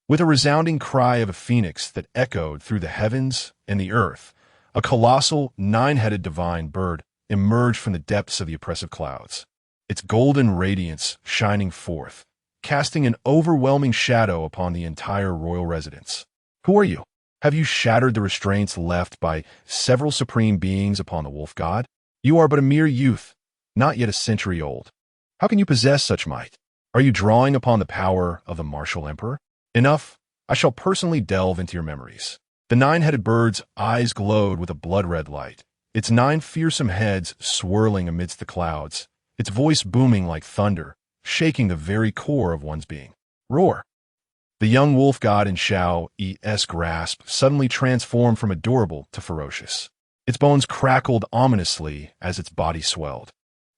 With a resounding cry of a phoenix that echoed through the heavens and the earth, a colossal 9-headed divine bird emerged from the depths of the oppressive clouds, its golden radiance shining forth, casting an overwhelming shadow upon the entire royal residence. Who are you? Have you shattered the restraints left by several supreme beings upon the wolf god? You are but a mere youth, not yet a century old. How can you possess such might? Are you drawing upon the power of the martial emperor? Enough, I shall personally delve into your memories. The 9-headed bird's eyes glowed with a blood-red light, its 9 fearsome heads swirling amidst the clouds, its voice booming like thunder, shaking the very core of one's being. Roar! The young wolf god in Xiao Yi's grasp suddenly transformed from adorable to ferocious. Its bones crackled ominously as its body swelled.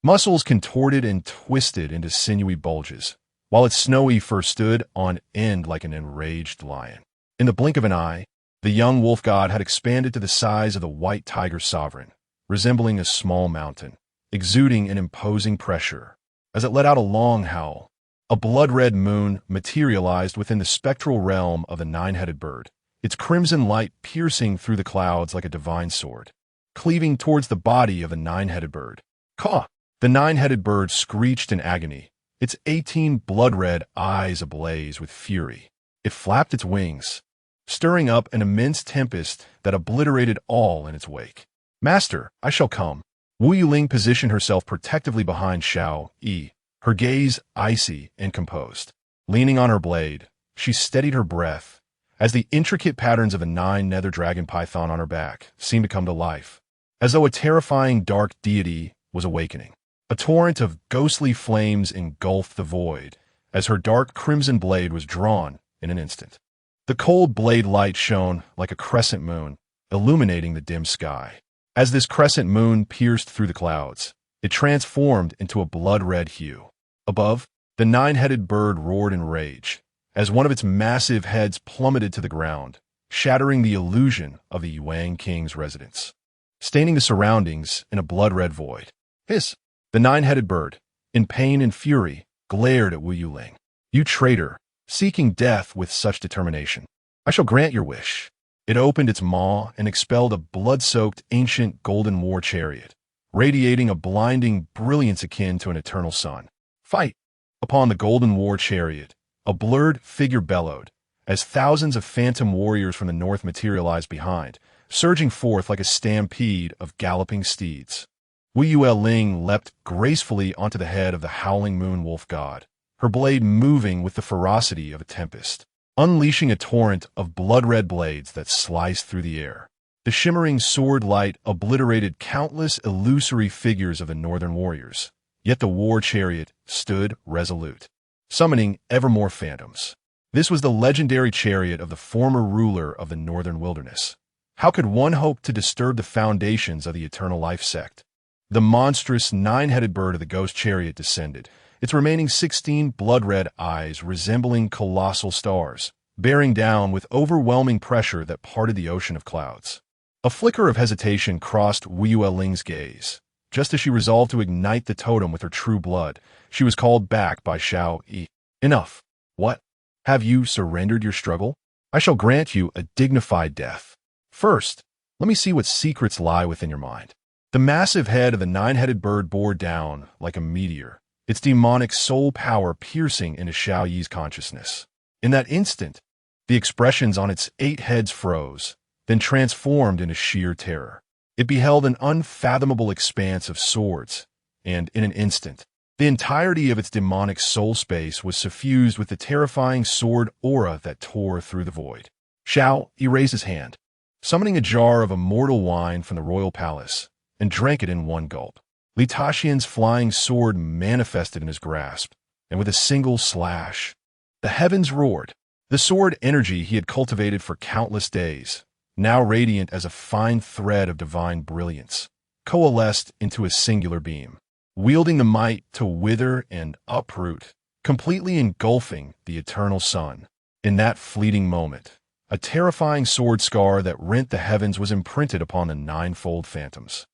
Muscles contorted and twisted into sinewy bulges, while its snowy fur stood on end like an enraged lion. In the blink of an eye, the young wolf god had expanded to the size of the white tiger sovereign, resembling a small mountain, exuding an imposing pressure. As it let out a long howl, a blood-red moon materialized within the spectral realm of the 9-headed bird, its crimson light piercing through the clouds like a divine sword, cleaving towards the body of the 9-headed bird. Caw! The 9-headed bird screeched in agony, its 18 blood-red eyes ablaze with fury. It flapped its wings, stirring up an immense tempest that obliterated all in its wake. Master, I shall come. Wu Yuling positioned herself protectively behind Xiao Yi, her gaze icy and composed. Leaning on her blade, she steadied her breath as the intricate patterns of the 9 nether dragon python on her back seemed to come to life, as though a terrifying dark deity was awakening. A torrent of ghostly flames engulfed the void as her dark crimson blade was drawn in an instant. The cold blade light shone like a crescent moon, illuminating the dim sky. As this crescent moon pierced through the clouds, it transformed into a blood-red hue. Above, the 9-headed bird roared in rage as one of its massive heads plummeted to the ground, shattering the illusion of the Yuan King's residence, staining the surroundings in a blood-red void. Hiss! The 9-headed bird, in pain and fury, glared at Wu Yuling. You traitor, seeking death with such determination. I shall grant your wish. It opened its maw and expelled a blood-soaked ancient golden war chariot, radiating a blinding brilliance akin to an eternal sun. Fight! Upon the golden war chariot, a blurred figure bellowed, as thousands of phantom warriors from the north materialized behind, surging forth like a stampede of galloping steeds. Wu Yueling leapt gracefully onto the head of the howling moon wolf god, her blade moving with the ferocity of a tempest, unleashing a torrent of blood-red blades that sliced through the air. The shimmering sword light obliterated countless illusory figures of the northern warriors, yet the war chariot stood resolute, summoning ever more phantoms. This was the legendary chariot of the former ruler of the northern wilderness. How could one hope to disturb the foundations of the Eternal Life Sect? The monstrous nine-headed bird of the ghost chariot descended, its remaining 16 blood-red eyes resembling colossal stars, bearing down with overwhelming pressure that parted the ocean of clouds. A flicker of hesitation crossed Wu Yueling's gaze. Just as she resolved to ignite the totem with her true blood, she was called back by Xiao Yi. Enough. What? Have you surrendered your struggle? I shall grant you a dignified death. First, let me see what secrets lie within your mind. The massive head of the nine-headed bird bore down like a meteor, its demonic soul power piercing into Xiao Yi's consciousness. In that instant, the expressions on its 8 heads froze, then transformed into sheer terror. It beheld an unfathomable expanse of swords, and in an instant, the entirety of its demonic soul space was suffused with the terrifying sword aura that tore through the void. Xiao Yi raised his hand, summoning a jar of immortal wine from the royal palace, and drank it in one gulp. Li Taxian's flying sword manifested in his grasp, and with a single slash, the heavens roared. The sword energy he had cultivated for countless days, now radiant as a fine thread of divine brilliance, coalesced into a singular beam, wielding the might to wither and uproot, completely engulfing the eternal sun. In that fleeting moment, a terrifying sword scar that rent the heavens was imprinted upon the ninefold phantoms,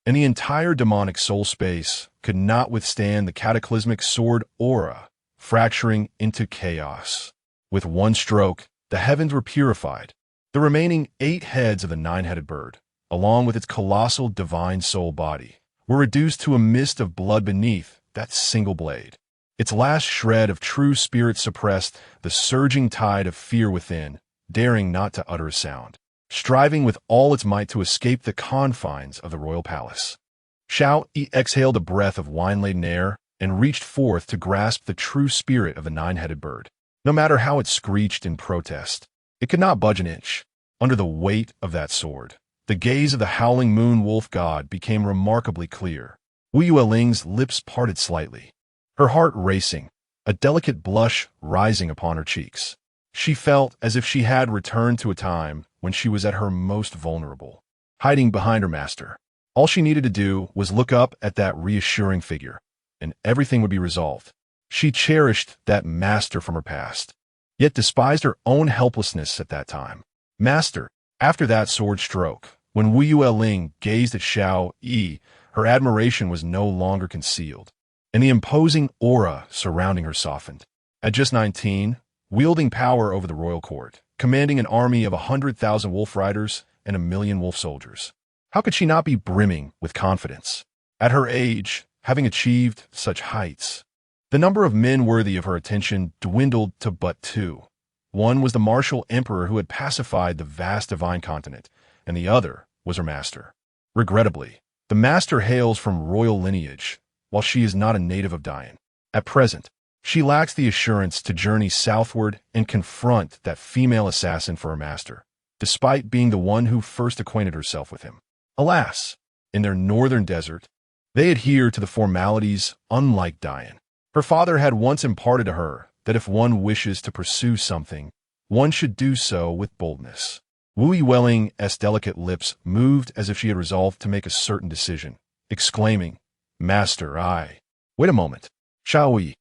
and the entire demonic soul space could not withstand the cataclysmic sword aura, fracturing into chaos. With one stroke, the heavens were purified. The remaining 8 heads of the nine-headed bird, along with its colossal divine soul body, were reduced to a mist of blood beneath that single blade. Its last shred of true spirit suppressed the surging tide of fear within, daring not to utter a sound, striving with all its might to escape the confines of the royal palace. Xiao Yi exhaled a breath of wine-laden air and reached forth to grasp the true spirit of the nine-headed bird. No matter how it screeched in protest, it could not budge an inch. Under the weight of that sword, the gaze of the howling moon wolf god became remarkably clear. Wu Yueling's lips parted slightly, her heart racing, a delicate blush rising upon her cheeks. She felt as if she had returned to a time when she was at her most vulnerable, hiding behind her master. All she needed to do was look up at that reassuring figure, and everything would be resolved. She cherished that master from her past, yet despised her own helplessness at that time. Master, after that sword stroke, when Wu Yueling gazed at Xiao Yi, her admiration was no longer concealed, and the imposing aura surrounding her softened. At just 19, wielding power over the royal court, commanding an army of 100,000 wolf riders and 1,000,000 wolf soldiers, how could she not be brimming with confidence? At her age, having achieved such heights, the number of men worthy of her attention dwindled to but 2. One was the martial emperor who had pacified the vast divine continent, and the other was her master. Regrettably, the master hails from royal lineage, while she is not a native of Dian. At present, she lacks the assurance to journey southward and confront that female assassin for her master, despite being the one who first acquainted herself with him. Alas, in their northern desert, they adhere to the formalities unlike Dian. Her father had once imparted to her that if one wishes to pursue something, one should do so with boldness. Wu Yueling's delicate lips moved as if she had resolved to make a certain decision, exclaiming, "Master, Wait a moment." Xiao Yi,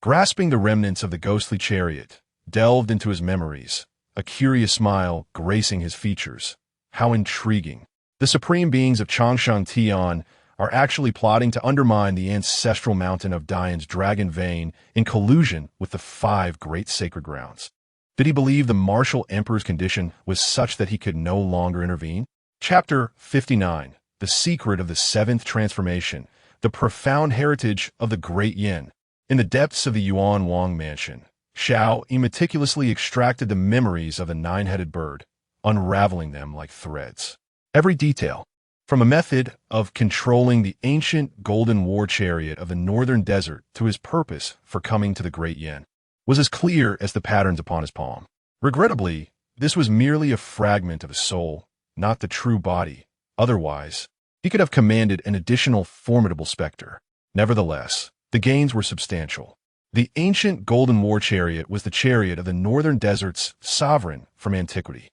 grasping the remnants of the ghostly chariot, delved into his memories, a curious smile gracing his features. How intriguing. The supreme beings of Changshan Tian are actually plotting to undermine the ancestral mountain of Dian's dragon vein in collusion with the 5 great sacred grounds. Did he believe the martial emperor's condition was such that he could no longer intervene? Chapter 59. The Secret of the 7th Transformation, the Profound Heritage of the Great Yan. In the depths of the Yuan Wang mansion, Xiao Yi meticulously extracted the memories of the nine-headed bird, unraveling them like threads. Every detail, from a method of controlling the ancient golden war chariot of the northern desert to his purpose for coming to the Great Yan, was as clear as the patterns upon his palm. Regrettably, this was merely a fragment of his soul, not the true body. Otherwise, he could have commanded an additional formidable specter. Nevertheless, the gains were substantial. The ancient golden war chariot was the chariot of the northern desert's sovereign from antiquity,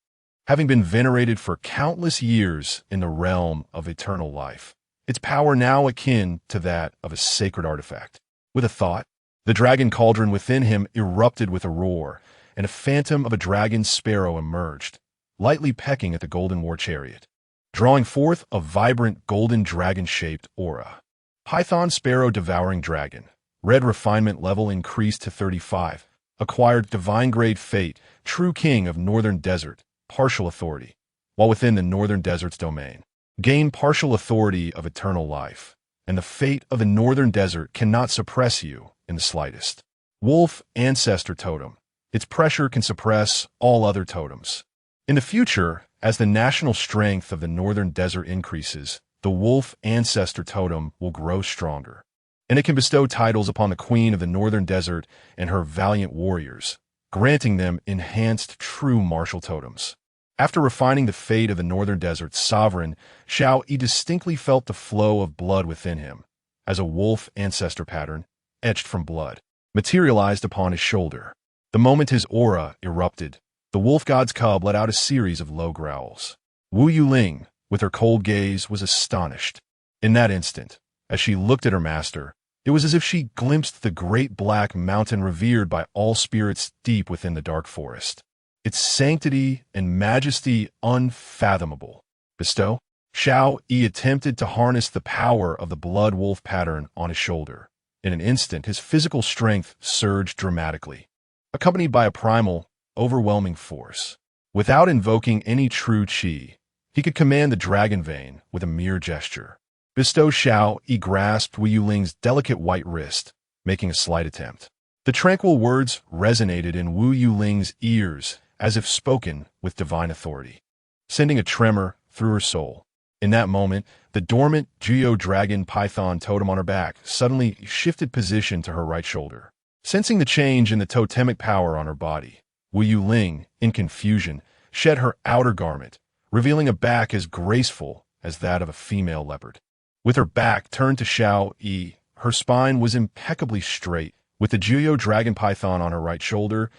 having been venerated for countless years in the realm of eternal life, its power now akin to that of a sacred artifact. With a thought, the dragon cauldron within him erupted with a roar, and a phantom of a dragon sparrow emerged, lightly pecking at the golden war chariot, drawing forth a vibrant golden dragon-shaped aura. Python Sparrow Devouring Dragon. Red refinement level increased to 35. Acquired divine grade fate, true king of northern desert, partial authority. While within the northern desert's domain, gain partial authority of eternal life, and the fate of the northern desert cannot suppress you in the slightest. Wolf Ancestor Totem. Its pressure can suppress all other totems. In the future, as the national strength of the northern desert increases, the Wolf Ancestor Totem will grow stronger, and it can bestow titles upon the Queen of the Northern Desert and her valiant warriors, granting them enhanced true martial totems. After refining the fate of the Northern Desert's sovereign, Xiao Yi distinctly felt the flow of blood within him, as a wolf ancestor pattern, etched from blood, materialized upon his shoulder. The moment his aura erupted, the wolf god's cub let out a series of low growls. Wu Yuling, with her cold gaze, was astonished. In that instant, as she looked at her master, it was as if she glimpsed the great black mountain revered by all spirits deep within the dark forest, its sanctity and majesty unfathomable. Bestow? Xiao Yi attempted to harness the power of the blood wolf pattern on his shoulder. In an instant, his physical strength surged dramatically, accompanied by a primal, overwhelming force. Without invoking any true qi, he could command the dragon vein with a mere gesture. Bestow. Xiao Yi grasped Wu Yuling's delicate white wrist, making a slight attempt. The tranquil words resonated in Wu Yuling's ears as if spoken with divine authority, sending a tremor through her soul. In that moment, the dormant Geo Dragon Python totem on her back suddenly shifted position to her right shoulder. Sensing the change in the totemic power on her body, Wu Yuling, in confusion, shed her outer garment, revealing a back as graceful as that of a female leopard. With her back turned to Xiao Yi, her spine was impeccably straight, with the Geo Dragon Python on her right shoulder,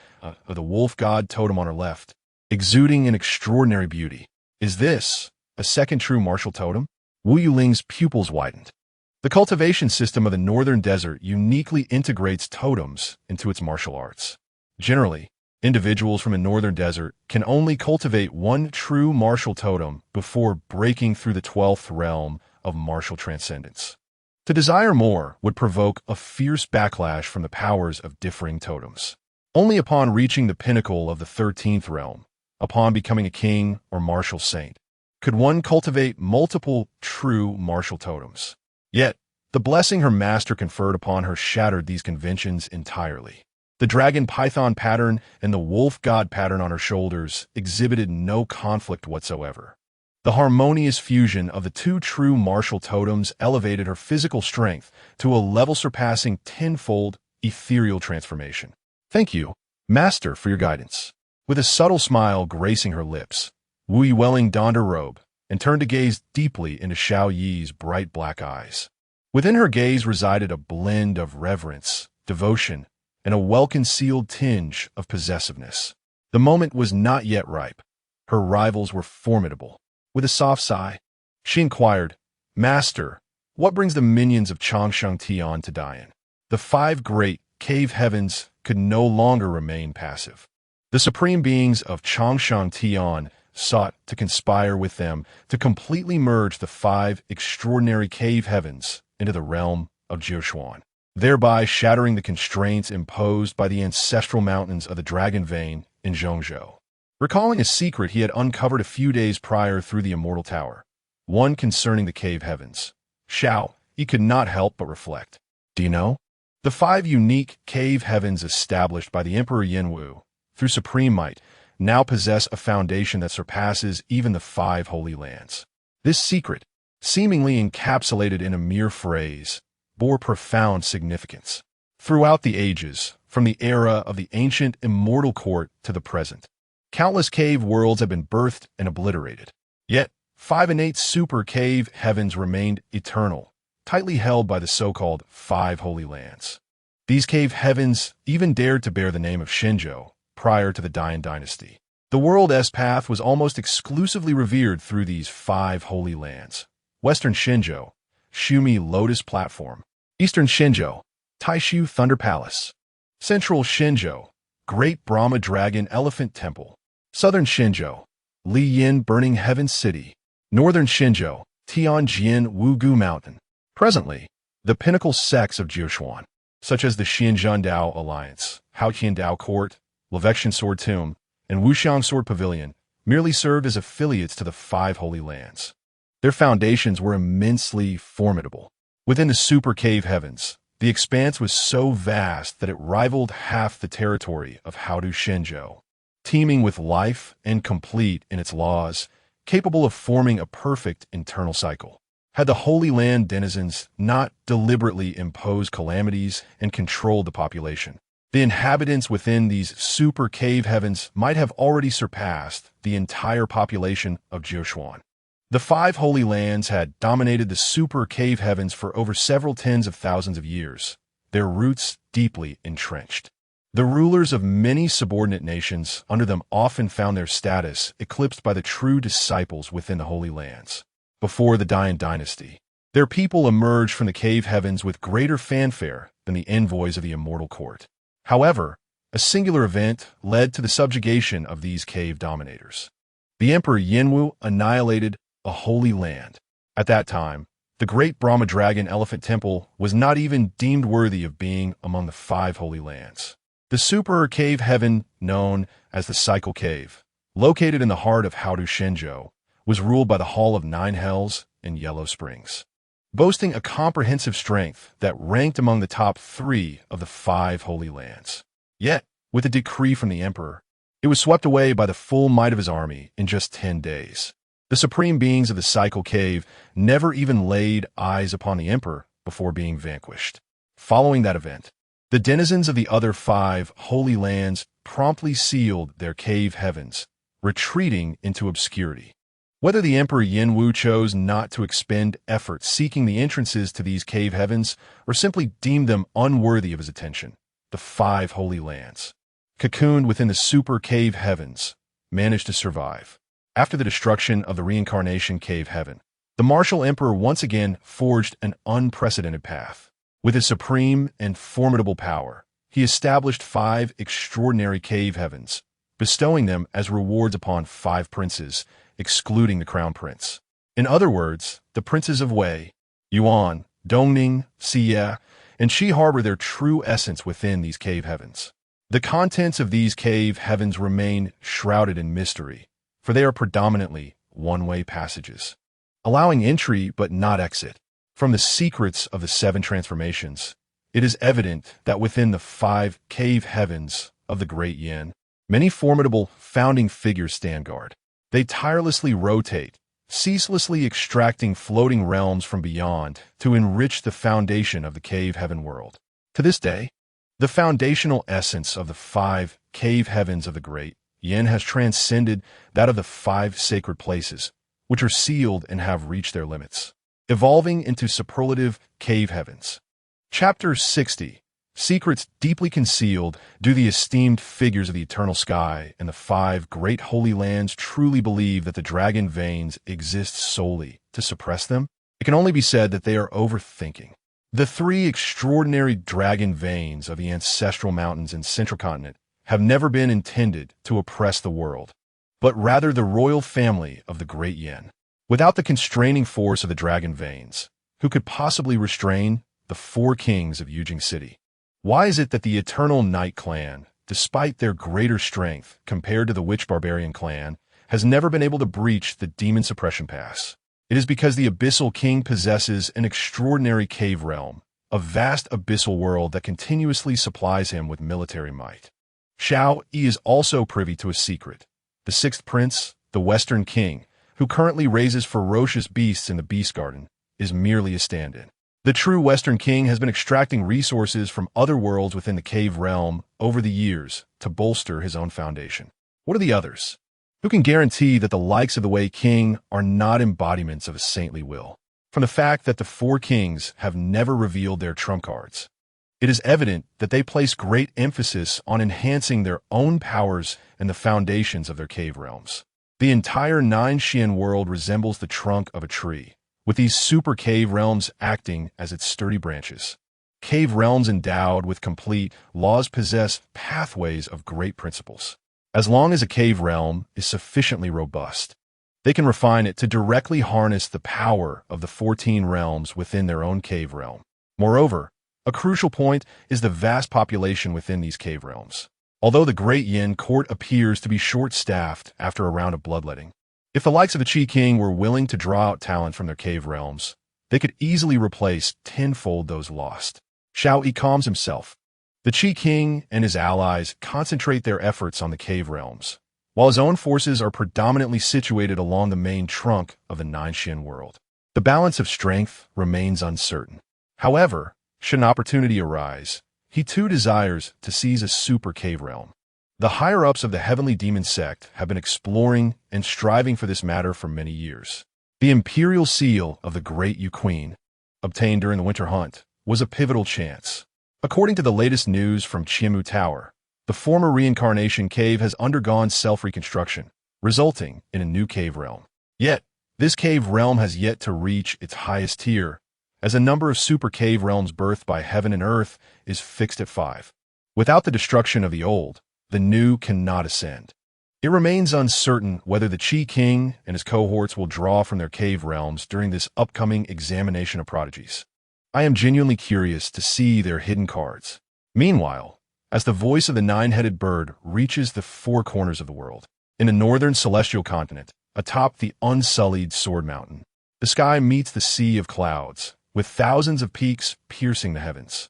the wolf god totem on her left, exuding an extraordinary beauty. Is this a second true martial totem? Wu Yuling's pupils widened. The cultivation system of the northern desert uniquely integrates totems into its martial arts. Generally, individuals from the northern desert can only cultivate one true martial totem before breaking through the 12th realm of martial transcendence. To desire more would provoke a fierce backlash from the powers of differing totems. Only upon reaching the pinnacle of the 13th realm, upon becoming a king or martial saint, could one cultivate multiple true martial totems. Yet, the blessing her master conferred upon her shattered these conventions entirely. The dragon python pattern and the wolf god pattern on her shoulders exhibited no conflict whatsoever. The harmonious fusion of the two true martial totems elevated her physical strength to a level surpassing tenfold ethereal transformation. Thank you, Master, for your guidance. With a subtle smile gracing her lips, Wu Yuling donned her robe and turned to gaze deeply into Xiao Yi's bright black eyes. Within her gaze resided a blend of reverence, devotion, and a well-concealed tinge of possessiveness. The moment was not yet ripe. Her rivals were formidable. With a soft sigh, she inquired, Master, what brings the minions of Changshan Tian to Dian? The 5 great cave heavens could no longer remain passive. The supreme beings of Changshan Tian sought to conspire with them to completely merge the 5 extraordinary cave heavens into the realm of Jiushuan, thereby shattering the constraints imposed by the ancestral mountains of the Dragon Vein in Junzhu. Recalling a secret he had uncovered a few days prior through the Immortal Tower, one concerning the cave heavens, Xiao Yi could not help but reflect. Do you know? The 5 unique cave heavens established by the Emperor Yenwu, through supreme might, now possess a foundation that surpasses even the 5 Holy Lands. This secret, seemingly encapsulated in a mere phrase, bore profound significance. Throughout the ages, from the era of the ancient immortal court to the present, countless cave worlds have been birthed and obliterated. Yet, 5 innate super cave heavens remained eternal, tightly held by the so-called 5 Holy Lands. These cave heavens even dared to bear the name of Shenzhou prior to the Yan Dynasty. The world's path was almost exclusively revered through these 5 Holy Lands. Western Shenzhou, Shumi Lotus Platform. Eastern Shenzhou, Taishu Thunder Palace. Central Shenzhou, Great Brahma Dragon Elephant Temple. Southern Shenzhou, Li Yin Burning Heaven City. Northern Shenzhou, Tianjin Wugu Mountain. Presently, the pinnacle sects of Jiushuan, such as the Xianzhendao Alliance, Haotiandao Court, Levexian Sword Tomb, and Wuxiang Sword Pavilion, merely served as affiliates to the 5 Holy Lands. Their foundations were immensely formidable. Within the super cave heavens, the expanse was so vast that it rivaled half the territory of Haodu Shenzhou, teeming with life and complete in its laws, capable of forming a perfect internal cycle. Had the Holy Land denizens not deliberately imposed calamities and controlled the population, the inhabitants within these super cave heavens might have already surpassed the entire population of Jiushuan. The 5 Holy Lands had dominated the super cave heavens for over several tens of thousands of years, their roots deeply entrenched. The rulers of many subordinate nations under them often found their status eclipsed by the true disciples within the Holy Lands. Before the Yan Dynasty, their people emerged from the cave heavens with greater fanfare than the envoys of the immortal court. However, a singular event led to the subjugation of these cave dominators. The Emperor Yenwu annihilated a holy land. At that time, the Great Brahma Dragon Elephant Temple was not even deemed worthy of being among the 5 Holy Lands. The super cave heaven, known as the Cycle Cave, located in the heart of Haodu Shenzhou, was ruled by the Hall of 9 Hells and Yellow Springs, boasting a comprehensive strength that ranked among the top 3 of the 5 Holy Lands. Yet, with a decree from the emperor, it was swept away by the full might of his army in just 10 days. The supreme beings of the Cycle Cave never even laid eyes upon the emperor before being vanquished. Following that event, the denizens of the other 5 Holy Lands promptly sealed their cave heavens, retreating into obscurity. Whether the Emperor Yenwu chose not to expend effort seeking the entrances to these cave heavens or simply deemed them unworthy of his attention, the 5 Holy Lands, cocooned within the super cave heavens, managed to survive. After the destruction of the reincarnation cave heaven, the martial emperor once again forged an unprecedented path. With his supreme and formidable power, he established 5 extraordinary cave heavens, bestowing them as rewards upon 5 princes, excluding the crown prince. In other words, the princes of Wei, Yuan, Dongning, Xie, and Qi harbor their true essence within these cave heavens. The contents of these cave heavens remain shrouded in mystery, for they are predominantly one-way passages, allowing entry but not exit. From the secrets of the 7 transformations, it is evident that within the 5 cave heavens of the Great Yan, many formidable founding figures stand guard. They tirelessly rotate, ceaselessly extracting floating realms from beyond to enrich the foundation of the cave heaven world. To this day, the foundational essence of the 5 cave heavens of the Great Yan has transcended that of the 5 sacred places, which are sealed and have reached their limits, evolving into superlative cave heavens. Chapter 60. Secrets deeply concealed. Do the esteemed figures of the eternal sky and the 5 great holy lands truly believe that the dragon veins exist solely to suppress them? It can only be said that they are overthinking. The 3 extraordinary dragon veins of the ancestral mountains and central continent have never been intended to oppress the world, but rather the royal family of the Great Yan. Without the constraining force of the dragon veins, who could possibly restrain the 4 kings of Yujing City? Why is it that the Eternal Night Clan, despite their greater strength compared to the Witch Barbarian clan, has never been able to breach the Demon Suppression Pass? It is because the Abyssal King possesses an extraordinary cave realm, a vast abyssal world that continuously supplies him with military might. Xiao Yi is also privy to a secret. The sixth prince, the Western King, who currently raises ferocious beasts in the Beast Garden, is merely a stand-in. The true Western King has been extracting resources from other worlds within the cave realm over the years to bolster his own foundation. What are the others? Who can guarantee that the likes of the Wei King are not embodiments of a saintly will? From the fact that the four kings have never revealed their trump cards, it is evident that they place great emphasis on enhancing their own powers and the foundations of their cave realms. The entire Nine Xian world resembles the trunk of a tree, with these super cave realms acting as its sturdy branches. Cave realms endowed with complete laws possess pathways of great principles. As long as a cave realm is sufficiently robust, they can refine it to directly harness the power of the 14 realms within their own cave realm. Moreover, a crucial point is the vast population within these cave realms. Although the Great Yan court appears to be short-staffed after a round of bloodletting, if the likes of the Qi King were willing to draw out talent from their cave realms, they could easily replace tenfold those lost. Xiao Yi calms himself. The Qi King and his allies concentrate their efforts on the cave realms, while his own forces are predominantly situated along the main trunk of the Nine Xian world. The balance of strength remains uncertain. However, should an opportunity arise, he too desires to seize a super cave realm. The higher-ups of the Heavenly Demon Sect have been exploring and striving for this matter for many years. The imperial seal of the Great Yu Queen, obtained during the winter hunt, was a pivotal chance. According to the latest news from Qianmu Tower, the former reincarnation cave has undergone self-reconstruction, resulting in a new cave realm. Yet, this cave realm has yet to reach its highest tier, as a number of super cave realms birthed by heaven and earth is fixed at 5. Without the destruction of the old, the new cannot ascend. It remains uncertain whether the Qi King and his cohorts will draw from their cave realms during this upcoming examination of prodigies. I am genuinely curious to see their hidden cards. Meanwhile, as the voice of the nine-headed bird reaches the four corners of the world, in the northern celestial continent, atop the unsullied Sword Mountain, the sky meets the sea of clouds, with thousands of peaks piercing the heavens.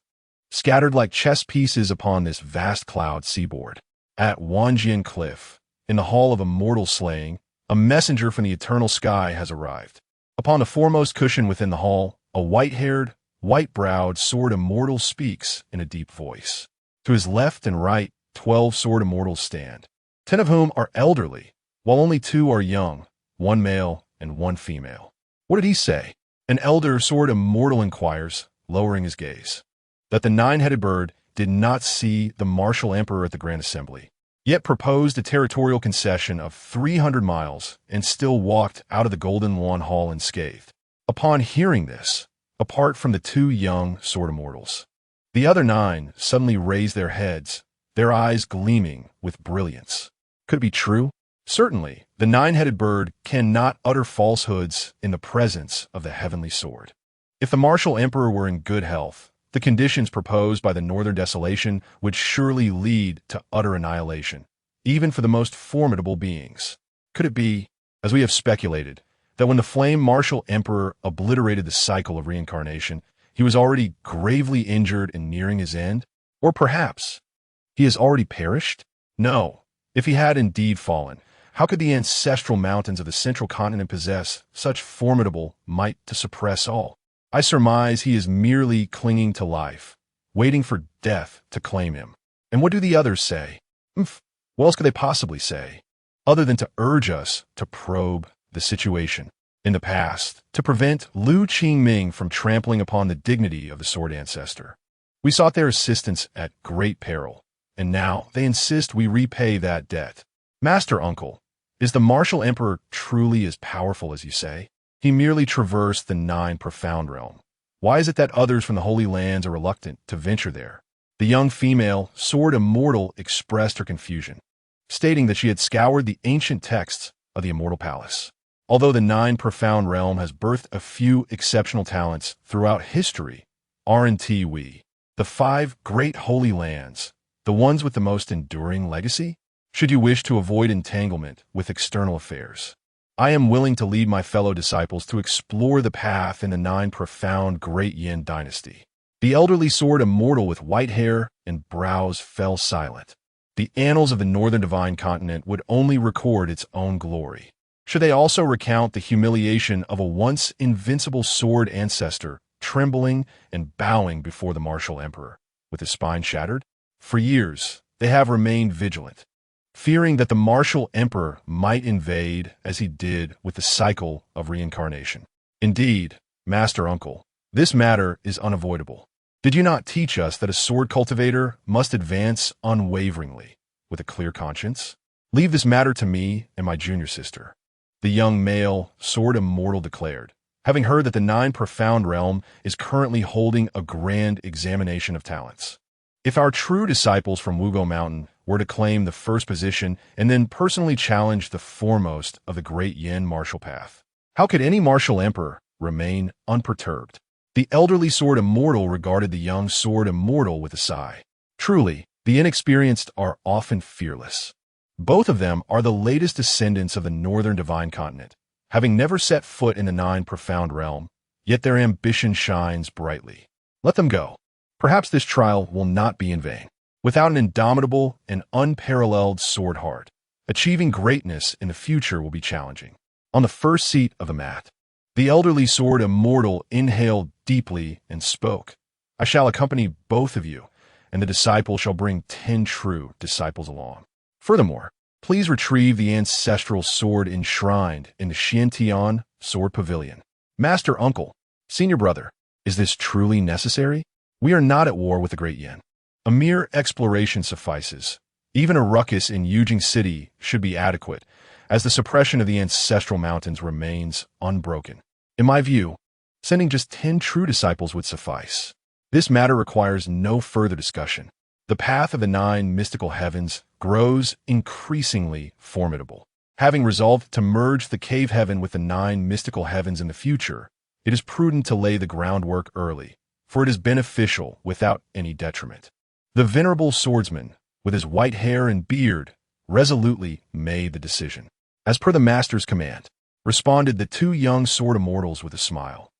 Scattered like chess pieces upon this vast cloud seaboard, at Wanjian Cliff, in the hall of immortal slaying, a messenger from the eternal sky has arrived. Upon the foremost cushion within the hall, a white-haired, white-browed sword immortal speaks in a deep voice. To his left and right, 12 sword immortals stand, 10 of whom are elderly, while only 2 are young, 1 male and 1 female. What did he say? An elder sword immortal inquires, lowering his gaze. That the nine-headed bird did not see the martial emperor at the Grand Assembly, yet proposed a territorial concession of 300 miles and still walked out of the Golden Lawn Hall unscathed. Upon hearing this, apart from the 2 young sword immortals, the other 9 suddenly raised their heads, their eyes gleaming with brilliance. Could it be true? Certainly, the nine-headed bird cannot utter falsehoods in the presence of the heavenly sword. If the martial emperor were in good health, the conditions proposed by the Northern Desolation would surely lead to utter annihilation, even for the most formidable beings. Could it be, as we have speculated, that when the flame martial emperor obliterated the cycle of reincarnation, he was already gravely injured and nearing his end? Or perhaps, he has already perished? No. If he had indeed fallen, how could the ancestral mountains of the central continent possess such formidable might to suppress all? I surmise he is merely clinging to life, waiting for death to claim him. And what do the others say? What else could they possibly say, other than to urge us to probe the situation? In the past, to prevent Lu Qingming from trampling upon the dignity of the sword ancestor, we sought their assistance at great peril, and now they insist we repay that debt. Master Uncle, is the martial emperor truly as powerful as you say? He merely traversed the 9 profound realm. Why is it that others from the Holy Lands are reluctant to venture there? The young female, sword immortal, expressed her confusion, stating that she had scoured the ancient texts of the Immortal Palace. Although the 9 profound realm has birthed a few exceptional talents throughout history, aren't we, the 5 great holy lands, the ones with the most enduring legacy? Should you wish to avoid entanglement with external affairs, I am willing to lead my fellow disciples to explore the path in the 9 profound Great Yan Dynasty. The elderly sword immortal with white hair and brows fell silent. The annals of the northern divine continent would only record its own glory. Should they also recount the humiliation of a once invincible sword ancestor trembling and bowing before the martial emperor, with his spine shattered? For years, they have remained vigilant, fearing that the martial emperor might invade as he did with the cycle of reincarnation. Indeed, Master Uncle, this matter is unavoidable. Did you not teach us that a sword cultivator must advance unwaveringly, with a clear conscience? Leave this matter to me and my junior sister, the young male sword immortal declared, having heard that the 9 Profound Realm is currently holding a grand examination of talents. If our true disciples from Wugo Mountain were to claim the first position and then personally challenge the foremost of the Great Yan martial path, how could any martial emperor remain unperturbed? The elderly sword immortal regarded the young sword immortal with a sigh. Truly, the inexperienced are often fearless. Both of them are the latest descendants of the northern divine continent, having never set foot in the 9 Profound Realm, yet their ambition shines brightly. Let them go. Perhaps this trial will not be in vain. Without an indomitable and unparalleled sword heart, achieving greatness in the future will be challenging. On the first seat of the mat, the elderly sword immortal inhaled deeply and spoke. I shall accompany both of you, and the disciple shall bring 10 true disciples along. Furthermore, please retrieve the ancestral sword enshrined in the Xiantian Sword Pavilion. Master Uncle, Senior Brother, is this truly necessary? We are not at war with the Great Yan. A mere exploration suffices. Even a ruckus in Yujing City should be adequate, as the suppression of the ancestral mountains remains unbroken. In my view, sending just 10 true disciples would suffice. This matter requires no further discussion. The path of the 9 mystical heavens grows increasingly formidable. Having resolved to merge the cave heaven with the 9 mystical heavens in the future, it is prudent to lay the groundwork early, for it is beneficial without any detriment. The venerable swordsman, with his white hair and beard, resolutely made the decision. As per the master's command, responded the 2 young sword immortals with a smile,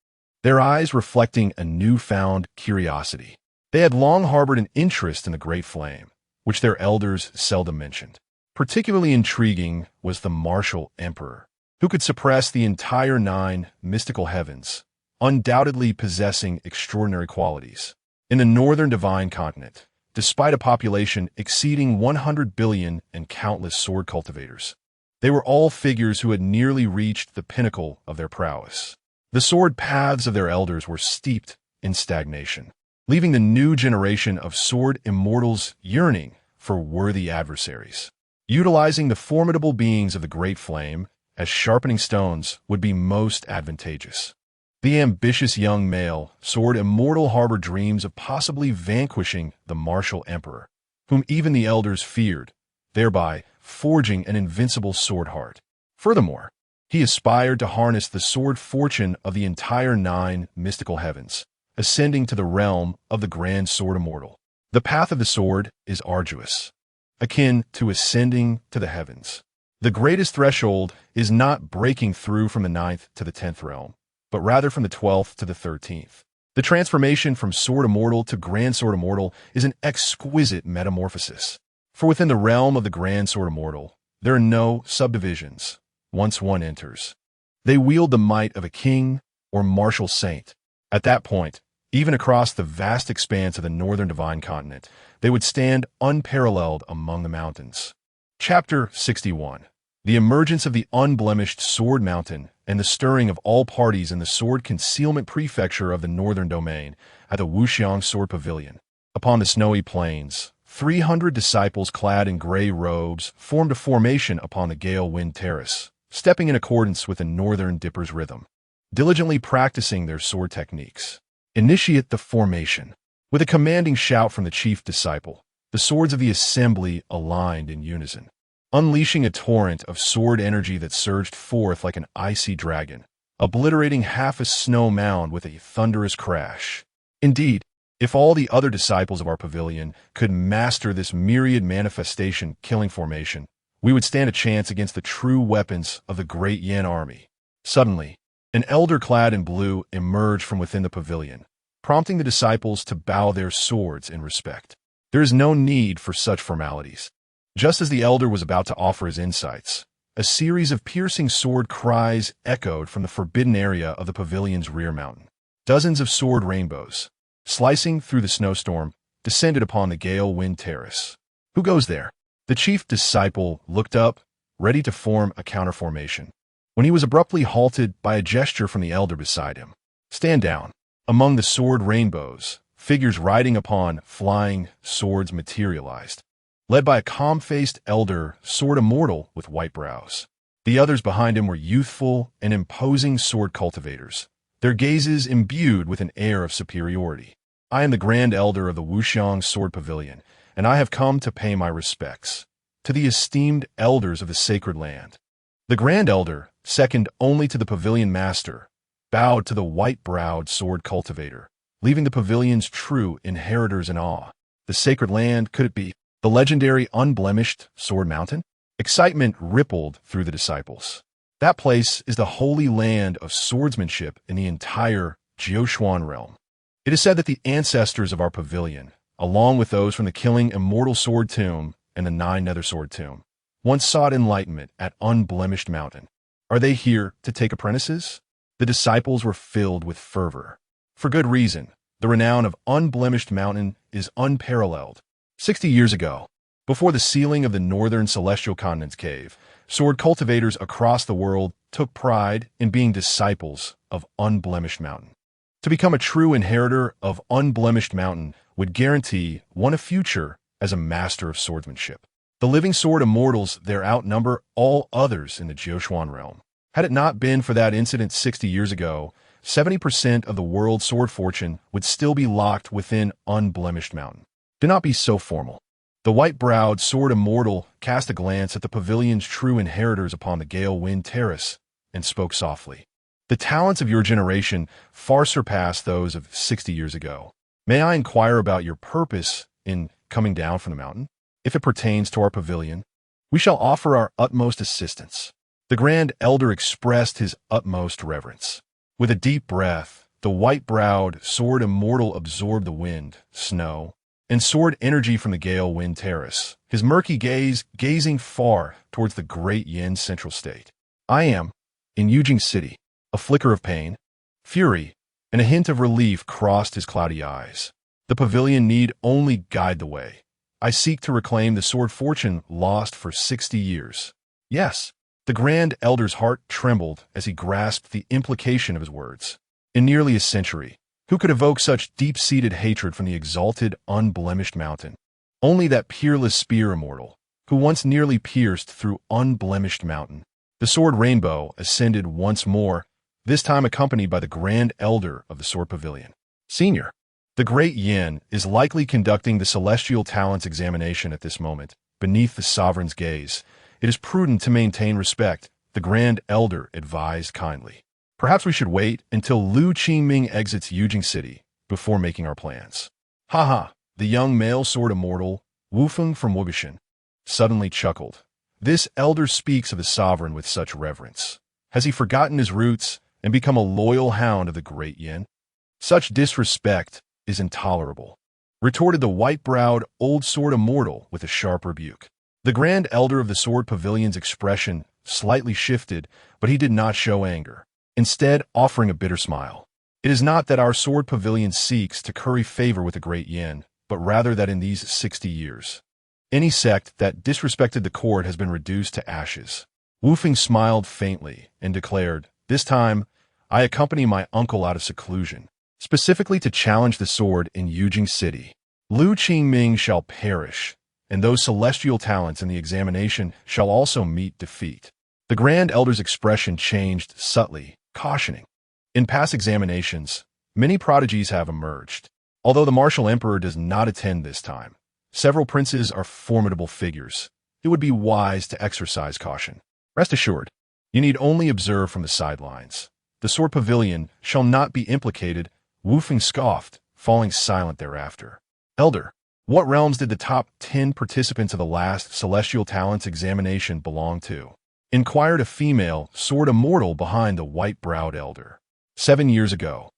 their eyes reflecting a newfound curiosity. They had long harbored an interest in the great flame, which their elders seldom mentioned. Particularly intriguing was the martial emperor, who could suppress the entire 9 mystical heavens, undoubtedly possessing extraordinary qualities. In the northern divine continent, despite a population exceeding 100 billion and countless sword cultivators, they were all figures who had nearly reached the pinnacle of their prowess. The sword paths of their elders were steeped in stagnation, leaving the new generation of sword immortals yearning for worthy adversaries. Utilizing the formidable beings of the Great Flame as sharpening stones would be most advantageous. The ambitious young male sword immortal harbored dreams of possibly vanquishing the martial emperor, whom even the elders feared, thereby forging an invincible sword heart. Furthermore, he aspired to harness the sword fortune of the entire 9 mystical heavens, ascending to the realm of the grand sword immortal. The path of the sword is arduous, akin to ascending to the heavens. The greatest threshold is not breaking through from the 9th to the 10th realm, but rather from the 12th to the 13th. The transformation from sword immortal to grand sword immortal is an exquisite metamorphosis. For within the realm of the grand sword immortal, there are no subdivisions once one enters. They wield the might of a king or martial saint. At that point, even across the vast expanse of the northern divine continent, they would stand unparalleled among the mountains. Chapter 61. The emergence of the unblemished Sword Mountain and the stirring of all parties in the Sword Concealment Prefecture of the Northern Domain at the Wuxiang Sword Pavilion. Upon the snowy plains, 300 disciples clad in gray robes formed a formation upon the Gale Wind Terrace, stepping in accordance with the Northern Dipper's rhythm, diligently practicing their sword techniques. Initiate the formation. With a commanding shout from the chief disciple, the swords of the assembly aligned in unison, unleashing a torrent of sword energy that surged forth like an icy dragon, obliterating half a snow mound with a thunderous crash. Indeed, if all the other disciples of our pavilion could master this myriad manifestation killing formation, we would stand a chance against the true weapons of the Great Yan army. Suddenly, an elder clad in blue emerged from within the pavilion, prompting the disciples to bow their swords in respect. There is no need for such formalities. Just as the elder was about to offer his insights, a series of piercing sword cries echoed from the forbidden area of the pavilion's rear mountain. Dozens of sword rainbows, slicing through the snowstorm, descended upon the gale wind terrace. Who goes there? The chief disciple looked up, ready to form a counterformation, when he was abruptly halted by a gesture from the elder beside him. Stand down. Among the sword rainbows, figures riding upon flying swords materialized, led by a calm-faced elder, sword immortal with white brows. The others behind him were youthful and imposing sword cultivators, their gazes imbued with an air of superiority. I am the Grand Elder of the Wuxiang Sword Pavilion, and I have come to pay my respects to the esteemed elders of the sacred land. The Grand Elder, second only to the pavilion master, bowed to the white-browed sword cultivator, leaving the pavilion's true inheritors in awe. The sacred land, could it be the legendary unblemished Sword Mountain? Excitement rippled through the disciples. That place is the holy land of swordsmanship in the entire Jioshuan realm. It is said that the ancestors of our pavilion, along with those from the Killing Immortal Sword Tomb and the Nine Nether Sword Tomb, once sought enlightenment at Unblemished Mountain. Are they here to take apprentices? The disciples were filled with fervor. For good reason. The renown of Unblemished Mountain is unparalleled. 60 years ago, before the sealing of the Northern Celestial Continent's cave, sword cultivators across the world took pride in being disciples of Unblemished Mountain. To become a true inheritor of Unblemished Mountain would guarantee one a future as a master of swordsmanship. The living sword immortals there outnumber all others in the Jioshuan realm. Had it not been for that incident 60 years ago, 70% of the world's sword fortune would still be locked within Unblemished Mountain. Do not be so formal. The white-browed sword immortal cast a glance at the pavilion's true inheritors upon the gale wind terrace and spoke softly. The talents of your generation far surpass those of 60 years ago. May I inquire about your purpose in coming down from the mountain? If it pertains to our pavilion, we shall offer our utmost assistance. The Grand Elder expressed his utmost reverence. With a deep breath, the white-browed sword immortal absorbed the wind, snow, and sword energy from the gale wind terrace, his murky gaze gazing far towards the Great Yan central state. I am, in Yujing City. A flicker of pain, fury, and a hint of relief crossed his cloudy eyes. The pavilion need only guide the way. I seek to reclaim the sword fortune lost for 60 years. Yes, the Grand Elder's heart trembled as he grasped the implication of his words. In nearly a century, who could evoke such deep-seated hatred from the exalted, unblemished mountain? Only that peerless spear immortal, who once nearly pierced through Unblemished Mountain. The sword rainbow ascended once more, this time accompanied by the Grand Elder of the Sword Pavilion. Senior, the Great Yan is likely conducting the Celestial Talents examination at this moment. Beneath the sovereign's gaze, it is prudent to maintain respect, the Grand Elder advised kindly. Perhaps we should wait until Lu Qingming exits Yujing City before making our plans. Ha! The young male sword immortal, Wufeng from Wubishan, suddenly chuckled. This elder speaks of the sovereign with such reverence. Has he forgotten his roots and become a loyal hound of the Great Yan? Such disrespect is intolerable, retorted the white-browed old sword immortal with a sharp rebuke. The Grand Elder of the Sword Pavilion's expression slightly shifted, but he did not show anger, instead offering a bitter smile. It is not that our Sword Pavilion seeks to curry favor with the Great Yan, but rather that in these 60 years, any sect that disrespected the court has been reduced to ashes. Wufeng smiled faintly and declared, this time, I accompany my uncle out of seclusion, specifically to challenge the sword in Yujing City. Lu Qingming shall perish, and those celestial talents in the examination shall also meet defeat. The Grand Elder's expression changed subtly, cautioning. In past examinations, many prodigies have emerged. Although the martial emperor does not attend this time, several princes are formidable figures. It would be wise to exercise caution. Rest assured, you need only observe from the sidelines. The Sword Pavilion shall not be implicated. Wufeng scoffed, falling silent thereafter. Elder, what realms did the top 10 participants of the last Celestial Talents examination belong to? Inquired a female sword immortal behind the white-browed elder. 7 years ago,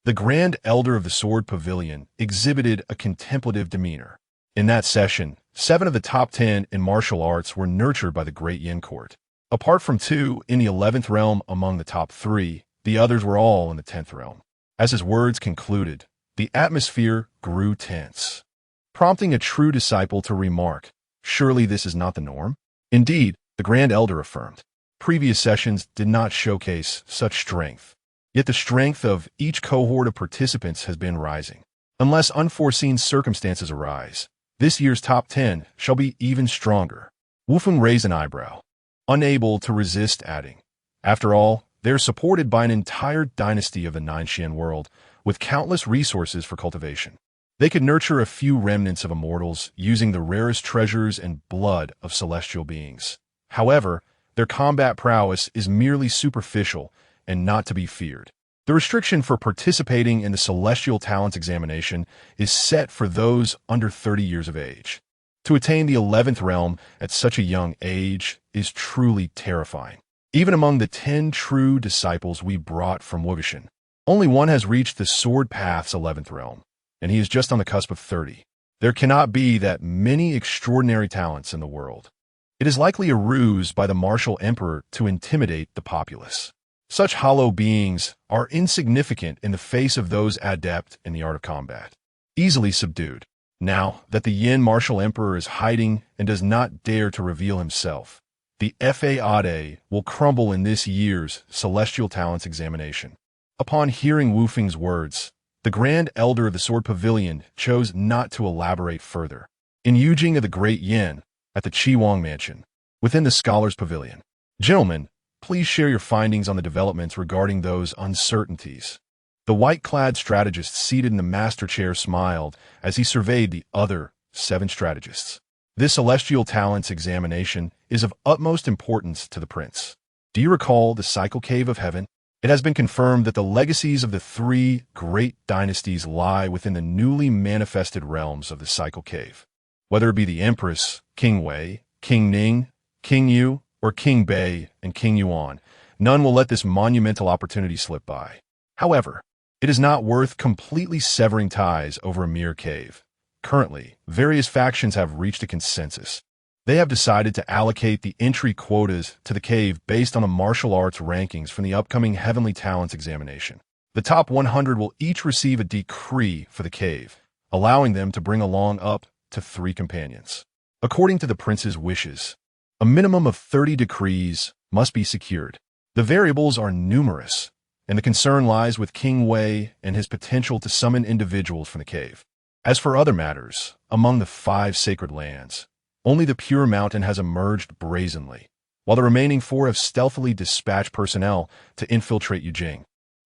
The Grand Elder of the Sword Pavilion exhibited a contemplative demeanor. In that session, 7 of the top 10 in martial arts were nurtured by the Great Yan court. Apart from 2 in the 11th realm among the top 3, the others were all in the 10th realm. As his words concluded, the atmosphere grew tense, prompting a true disciple to remark, "Surely this is not the norm?" Indeed, the Grand Elder affirmed, previous sessions did not showcase such strength. Yet the strength of each cohort of participants has been rising. Unless unforeseen circumstances arise, this year's top 10 shall be even stronger. Wu Feng raised an eyebrow, unable to resist adding, "After all, they are supported by an entire dynasty of the Nine-Xian world, with countless resources for cultivation. They could nurture a few remnants of immortals using the rarest treasures and blood of celestial beings. However, their combat prowess is merely superficial and not to be feared. The restriction for participating in the Celestial Talents examination is set for those under 30 years of age. To attain the 11th realm at such a young age is truly terrifying. Even among the 10 true disciples we brought from Wuxin, only one has reached the Sword Path's 11th realm, and he is just on the cusp of 30. There cannot be that many extraordinary talents in the world. It is likely a ruse by the martial emperor to intimidate the populace. Such hollow beings are insignificant in the face of those adept in the art of combat, easily subdued. Now that the Yin martial emperor is hiding and does not dare to reveal himself, the FAAD will crumble in this year's Celestial Talents examination." Upon hearing Wu Feng's words, the Grand Elder of the Sword Pavilion chose not to elaborate further. In Yujing of the Great Yan, at the Qiwang Mansion, within the Scholar's Pavilion, "Gentlemen, please share your findings on the developments regarding those uncertainties." The white-clad strategist seated in the master chair smiled as he surveyed the other 7 strategists. "This Celestial Talents examination is of utmost importance to the prince. Do you recall the Cycle Cave of Heaven? It has been confirmed that the legacies of the 3 great dynasties lie within the newly manifested realms of the Cycle Cave. Whether it be the Empress, King Wei, King Ning, King Yu, or King Bai and King Yuan, none will let this monumental opportunity slip by. However, it is not worth completely severing ties over a mere cave. Currently, various factions have reached a consensus. They have decided to allocate the entry quotas to the cave based on the martial arts rankings from the upcoming Heavenly Talents examination. The top 100 will each receive a decree for the cave, allowing them to bring along up to 3 companions. According to the prince's wishes, a minimum of 30 decrees must be secured. The variables are numerous, and the concern lies with King Wei and his potential to summon individuals from the cave. As for other matters, among the 5 sacred lands, only the Pure Mountain has emerged brazenly, while the remaining 4 have stealthily dispatched personnel to infiltrate Yujing,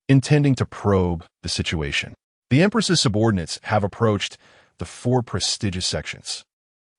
intending to probe the situation. The Empress's subordinates have approached the 4 prestigious sections.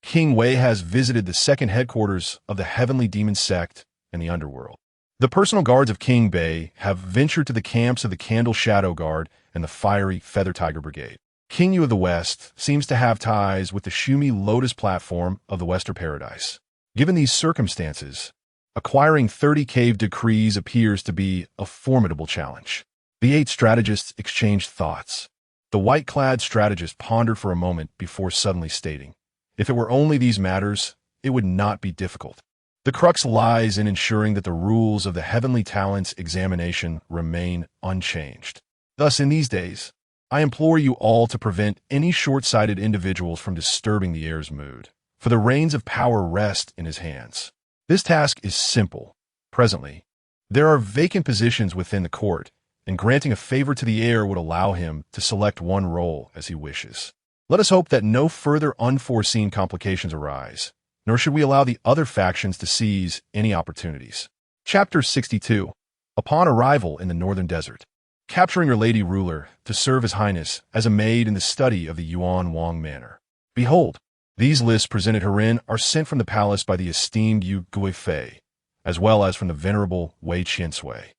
King Wei has visited the second headquarters of the Heavenly Demon Sect and the Underworld. The personal guards of King Bai have ventured to the camps of the Candle Shadow Guard and the fiery Feather Tiger Brigade. King Yu of the West seems to have ties with the Shumi Lotus platform of the Western Paradise. Given these circumstances, acquiring 30 cave decrees appears to be a formidable challenge. The 8 strategists exchanged thoughts. The white-clad strategist pondered for a moment before suddenly stating, "If it were only these matters, it would not be difficult. The crux lies in ensuring that the rules of the Heavenly Talents examination remain unchanged. Thus, in these days, I implore you all to prevent any short-sighted individuals from disturbing the heir's mood, for the reins of power rest in his hands. This task is simple. Presently, there are vacant positions within the court, and granting a favor to the heir would allow him to select one role as he wishes. Let us hope that no further unforeseen complications arise, nor should we allow the other factions to seize any opportunities." Chapter 62. Upon arrival in the Northern Desert, capturing your lady ruler to serve His Highness as a maid in the study of the Yuan Wang manor. Behold, these lists presented herein are sent from the palace by the esteemed Yu Guifei, as well as from the venerable Wei Qiansui,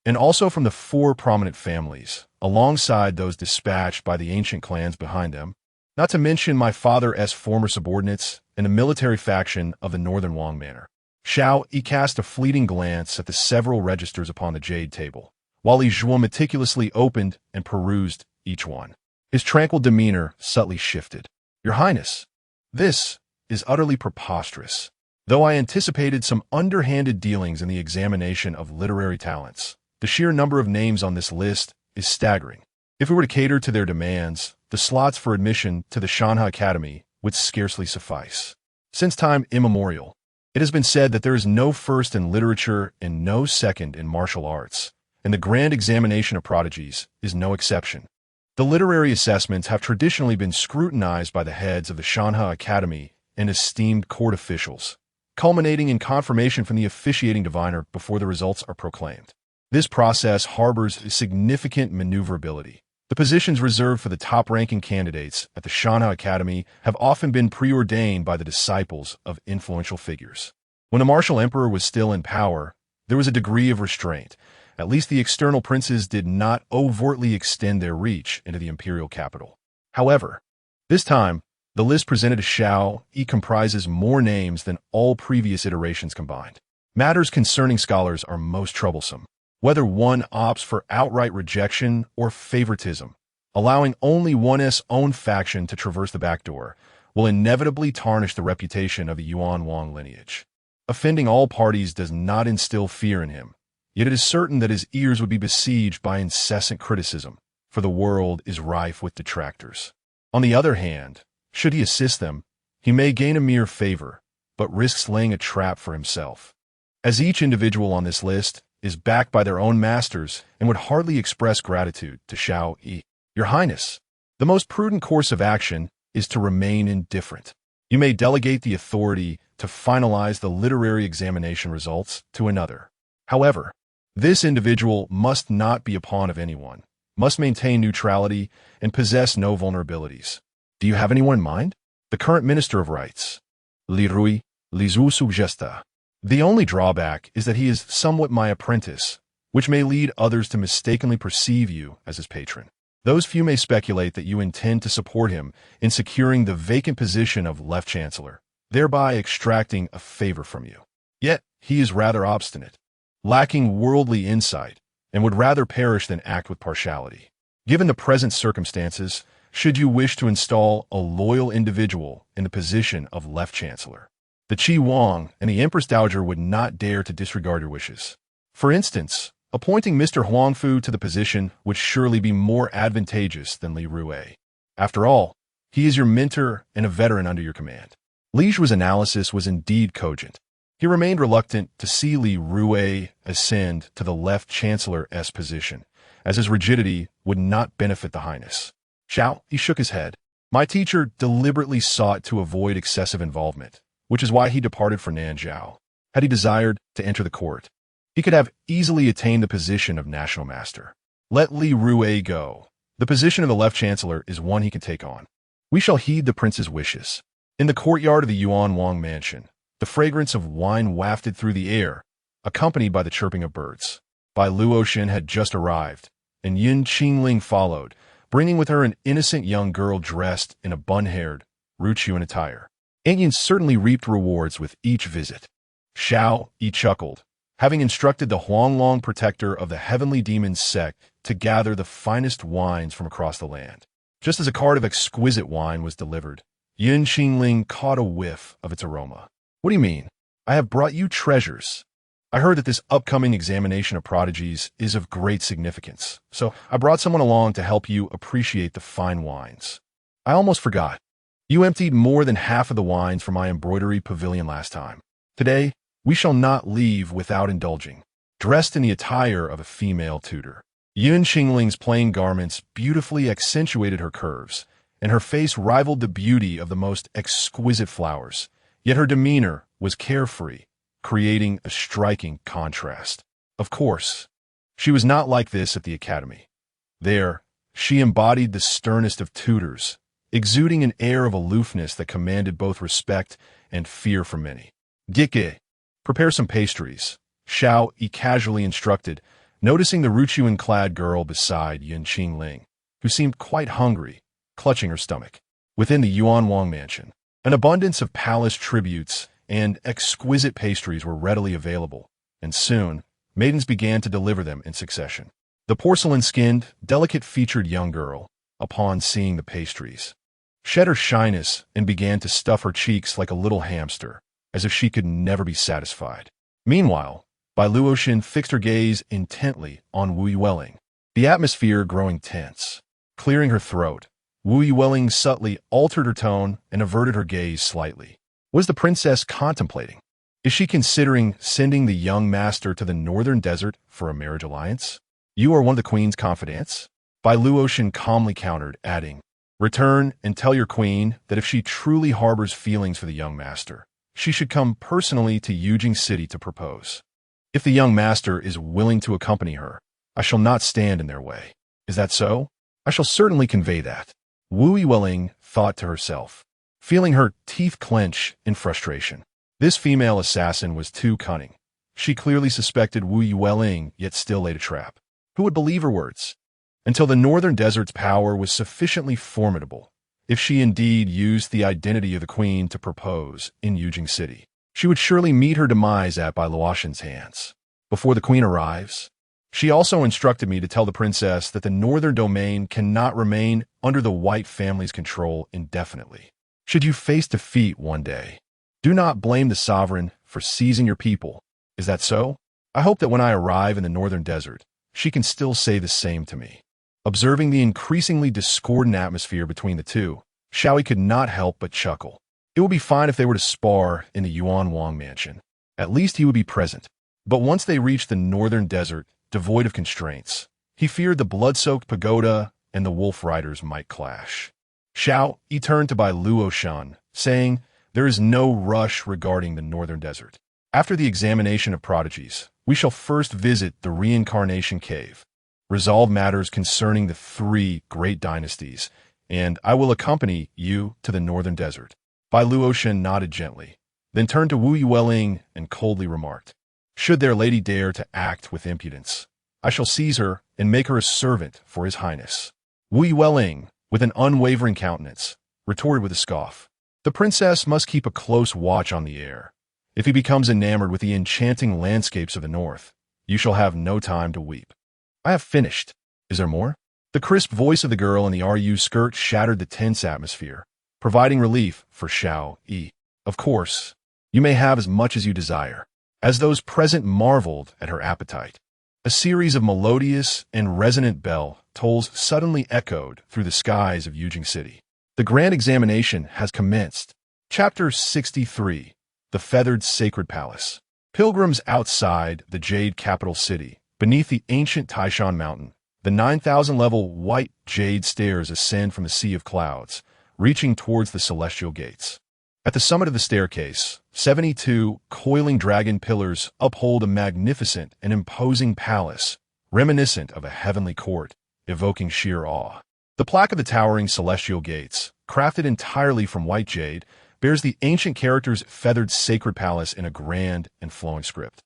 and also from the 4 prominent families, alongside those dispatched by the ancient clans behind them, not to mention my father's former subordinates and the military faction of the Northern Wang manor. Xiao Yi cast a fleeting glance at the several registers upon the jade table, while Li Zhuo meticulously opened and perused each one. His tranquil demeanor subtly shifted. "Your Highness, this is utterly preposterous. Though I anticipated some underhanded dealings in the examination of literary talents, the sheer number of names on this list is staggering. If we were to cater to their demands, the slots for admission to the Shanha Academy would scarcely suffice. Since time immemorial, it has been said that there is no first in literature and no second in martial arts, and the grand examination of prodigies is no exception. The literary assessments have traditionally been scrutinized by the heads of the Shanha Academy and esteemed court officials, culminating in confirmation from the officiating diviner before the results are proclaimed. This process harbors significant maneuverability. The positions reserved for the top-ranking candidates at the Shanha Academy have often been preordained by the disciples of influential figures. When the martial emperor was still in power, there was a degree of restraint. At least the external princes did not overtly extend their reach into the imperial capital. However, this time, the list presented to Xiao Yi comprises more names than all previous iterations combined. Matters concerning scholars are most troublesome. Whether one opts for outright rejection or favoritism, allowing only one's own faction to traverse the back door, will inevitably tarnish the reputation of the Yuan Wang lineage. Offending all parties does not instill fear in him, yet it is certain that his ears would be besieged by incessant criticism, for the world is rife with detractors. On the other hand, should he assist them, he may gain a mere favor, but risks laying a trap for himself. As each individual on this list is backed by their own masters and would hardly express gratitude to Xiao Yi. Your Highness, the most prudent course of action is to remain indifferent. You may delegate the authority to finalize the literary examination results to another. However, this individual must not be a pawn of anyone, must maintain neutrality, and possess no vulnerabilities. Do you have anyone in mind? The current Minister of Rights, Li Rui, Li Zhu suggesta. The only drawback is that he is somewhat my apprentice, which may lead others to mistakenly perceive you as his patron. Those few may speculate that you intend to support him in securing the vacant position of Left Chancellor, thereby extracting a favor from you. Yet, he is rather obstinate, lacking worldly insight, and would rather perish than act with partiality. Given the present circumstances, should you wish to install a loyal individual in the position of Left Chancellor, the Qi Wang and the Empress Dowager would not dare to disregard your wishes. For instance, appointing Mr. Huangfu to the position would surely be more advantageous than Li Rui. After all, he is your mentor and a veteran under your command. Li Zhuo's analysis was indeed cogent. He remained reluctant to see Li Rui ascend to the Left Chancellor's position, as his rigidity would not benefit the Highness. Xiao, he shook his head. My teacher deliberately sought to avoid excessive involvement, which is why he departed for Nanzhao. Had he desired to enter the court, he could have easily attained the position of National Master. Let Li Rui go. The position of the Left Chancellor is one he can take on. We shall heed the prince's wishes. In the courtyard of the Yuan Wang mansion, the fragrance of wine wafted through the air, accompanied by the chirping of birds. Bai Luoshen had just arrived, and Yin Qingling followed, bringing with her an innocent young girl dressed in a bun-haired, Ruchuan attire. Yin certainly reaped rewards with each visit. Xiao Yi chuckled, having instructed the Huanglong protector of the Heavenly Demon Sect to gather the finest wines from across the land. Just as a cart of exquisite wine was delivered, Yin Qingling caught a whiff of its aroma. What do you mean? I have brought you treasures. I heard that this upcoming examination of prodigies is of great significance, so I brought someone along to help you appreciate the fine wines. I almost forgot. You emptied more than half of the wines from my embroidery pavilion last time. Today, we shall not leave without indulging. Dressed in the attire of a female tutor, Yin Qingling's plain garments beautifully accentuated her curves, and her face rivaled the beauty of the most exquisite flowers, yet her demeanor was carefree, creating a striking contrast. Of course, she was not like this at the academy. There, she embodied the sternest of tutors, exuding an air of aloofness that commanded both respect and fear from many. Dike, prepare some pastries, Xiao Yi casually instructed, noticing the Ruchuan-clad girl beside Yin Qingling, who seemed quite hungry, clutching her stomach. Within the Yuan Wang mansion, an abundance of palace tributes and exquisite pastries were readily available, and soon, maidens began to deliver them in succession. The porcelain-skinned, delicate-featured young girl, upon seeing the pastries, shed her shyness and began to stuff her cheeks like a little hamster, as if she could never be satisfied. Meanwhile, Bai Luoshen fixed her gaze intently on Wu Yueling, the atmosphere growing tense. Clearing her throat, Wu Yueling subtly altered her tone and averted her gaze slightly. Was the princess contemplating? Is she considering sending the young master to the northern desert for a marriage alliance? You are one of the queen's confidants? Bai Luoshen calmly countered, adding, return and tell your queen that if she truly harbors feelings for the young master, she should come personally to Yujing City to propose. If the young master is willing to accompany her, I shall not stand in their way. Is that so? I shall certainly convey that. Wu Yueling thought to herself, feeling her teeth clench in frustration. This female assassin was too cunning. She clearly suspected Wu Yueling, yet still laid a trap. Who would believe her words? Until the northern desert's power was sufficiently formidable, if she indeed used the identity of the queen to propose in Yujing City, she would surely meet her demise at Bai Luoshen's hands. Before the queen arrives, she also instructed me to tell the princess that the northern domain cannot remain under the White family's control indefinitely. Should you face defeat one day, do not blame the sovereign for seizing your people. Is that so? I hope that when I arrive in the northern desert, she can still say the same to me. Observing the increasingly discordant atmosphere between the two, Xiao Yi could not help but chuckle. It would be fine if they were to spar in the Yuan Wang mansion. At least he would be present. But once they reached the northern desert, devoid of constraints, he feared the blood-soaked pagoda and the wolf riders might clash. Xiao Yi turned to Bai Luoshen, saying, there is no rush regarding the northern desert. After the examination of prodigies, we shall first visit the reincarnation cave, resolve matters concerning the 3 great dynasties, and I will accompany you to the northern desert. Bai Luoshen nodded gently, then turned to Wu Yueling and coldly remarked, should their lady dare to act with impudence, I shall seize her and make her a servant for his highness. Wu Yueling, with an unwavering countenance, retorted with a scoff, the princess must keep a close watch on the heir. If he becomes enamored with the enchanting landscapes of the north, you shall have no time to weep. I have finished. Is there more? The crisp voice of the girl in the RU skirt shattered the tense atmosphere, providing relief for Xiao Yi. Of course, you may have as much as you desire. As those present marveled at her appetite, a series of melodious and resonant bell tolls suddenly echoed through the skies of Yujing City. The grand examination has commenced. Chapter 63. The Feathered Sacred Palace. Pilgrims outside the Jade capital city, beneath the ancient Taishan Mountain, the 9,000-level white jade stairs ascend from a sea of clouds, reaching towards the celestial gates. At the summit of the staircase, 72 coiling dragon pillars uphold a magnificent and imposing palace, reminiscent of a heavenly court, evoking sheer awe. The plaque of the towering celestial gates, crafted entirely from white jade, bears the ancient characters Feathered Sacred Palace in a grand and flowing script,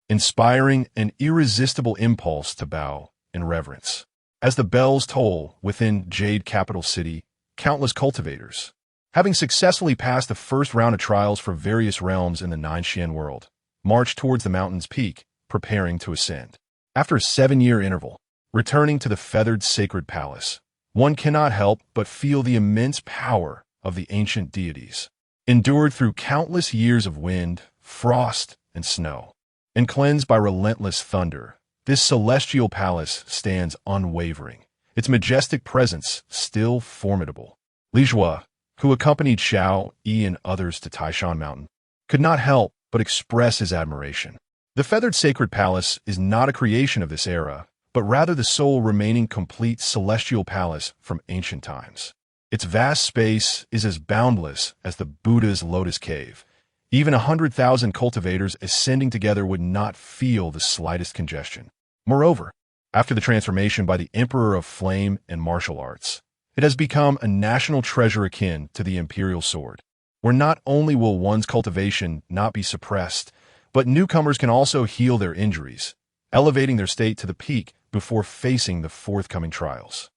inspiring an irresistible impulse to bow in reverence. As the bells toll within Jade capital city, countless cultivators, having successfully passed the first round of trials for various realms in the Nine-Xian world, march towards the mountain's peak, preparing to ascend. After a 7-year interval, returning to the Feathered Sacred Palace, one cannot help but feel the immense power of the ancient deities, endured through countless years of wind, frost, and snow, and cleansed by relentless thunder. This celestial palace stands unwavering, its majestic presence still formidable. Li Zhua, who accompanied Xiao Yi and others to Taishan Mountain, could not help but express his admiration. The Feathered Sacred Palace is not a creation of this era, but rather the sole remaining complete celestial palace from ancient times. Its vast space is as boundless as the Buddha's lotus cave. Even 100,000 cultivators ascending together would not feel the slightest congestion. Moreover, after the transformation by the Emperor of Flame and Martial Arts, it has become a national treasure akin to the imperial sword, where not only will one's cultivation not be suppressed, but newcomers can also heal their injuries, elevating their state to the peak before facing the forthcoming trials.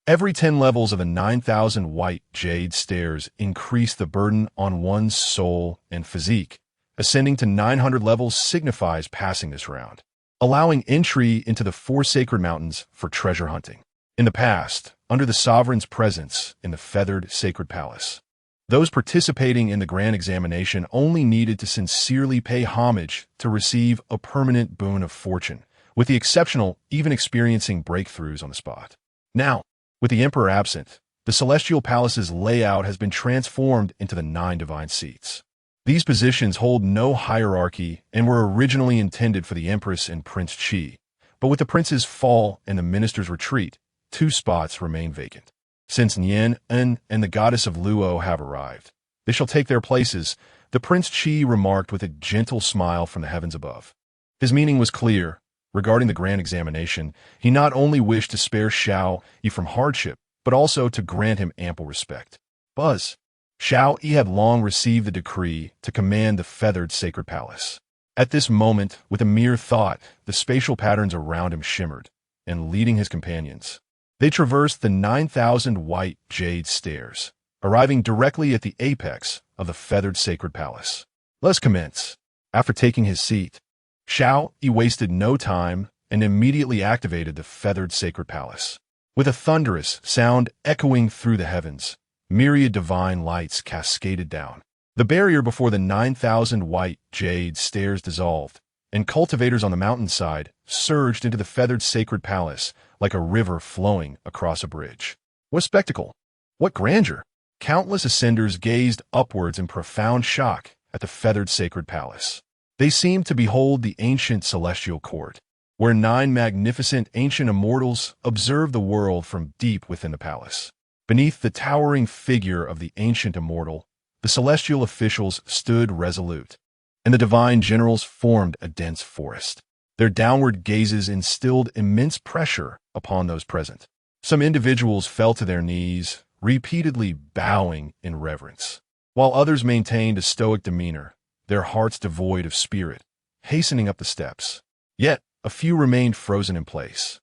Every 10 levels of the 9,000 white jade stairs increase the burden on one's soul and physique. Ascending to 900 levels signifies passing this round. allowing entry into the four sacred mountains for treasure hunting. In the past, under the sovereign's presence in the feathered sacred palace, those participating in the grand examination only needed to sincerely pay homage to receive a permanent boon of fortune, with the exceptional even experiencing breakthroughs on the spot. Now, with the emperor absent, the celestial palace's layout has been transformed into the 9 divine seats. These positions hold no hierarchy and were originally intended for the Empress and Prince Qi, but with the prince's fall and the minister's retreat, 2 spots remain vacant. Since Nian En and the goddess of Luo have arrived, they shall take their places, the Prince Qi remarked with a gentle smile from the heavens above. His meaning was clear. Regarding the grand examination, he not only wished to spare Xiao Yi from hardship, but also to grant him ample respect. Buzz. Xiao Yi had long received the decree to command the feathered sacred palace. At this moment, with a mere thought, the spatial patterns around him shimmered, and leading his companions, they traversed the 9,000 white jade stairs, arriving directly at the apex of the feathered sacred palace. Let's commence. After taking his seat, Xiao Yi wasted no time and immediately activated the feathered sacred palace. With a thunderous sound echoing through the heavens, myriad divine lights cascaded down. The barrier before the 9,000 white jade stairs dissolved, and cultivators on the mountainside surged into the feathered sacred palace like a river flowing across a bridge. What spectacle! What grandeur! Countless ascenders gazed upwards in profound shock at the feathered sacred palace. They seemed to behold the ancient celestial court, where 9 magnificent ancient immortals observed the world from deep within the palace. Beneath the towering figure of the ancient immortal, the celestial officials stood resolute, and the divine generals formed a dense forest. Their downward gazes instilled immense pressure upon those present. Some individuals fell to their knees, repeatedly bowing in reverence, while others maintained a stoic demeanor, their hearts devoid of spirit, hastening up the steps. Yet, a few remained frozen in place,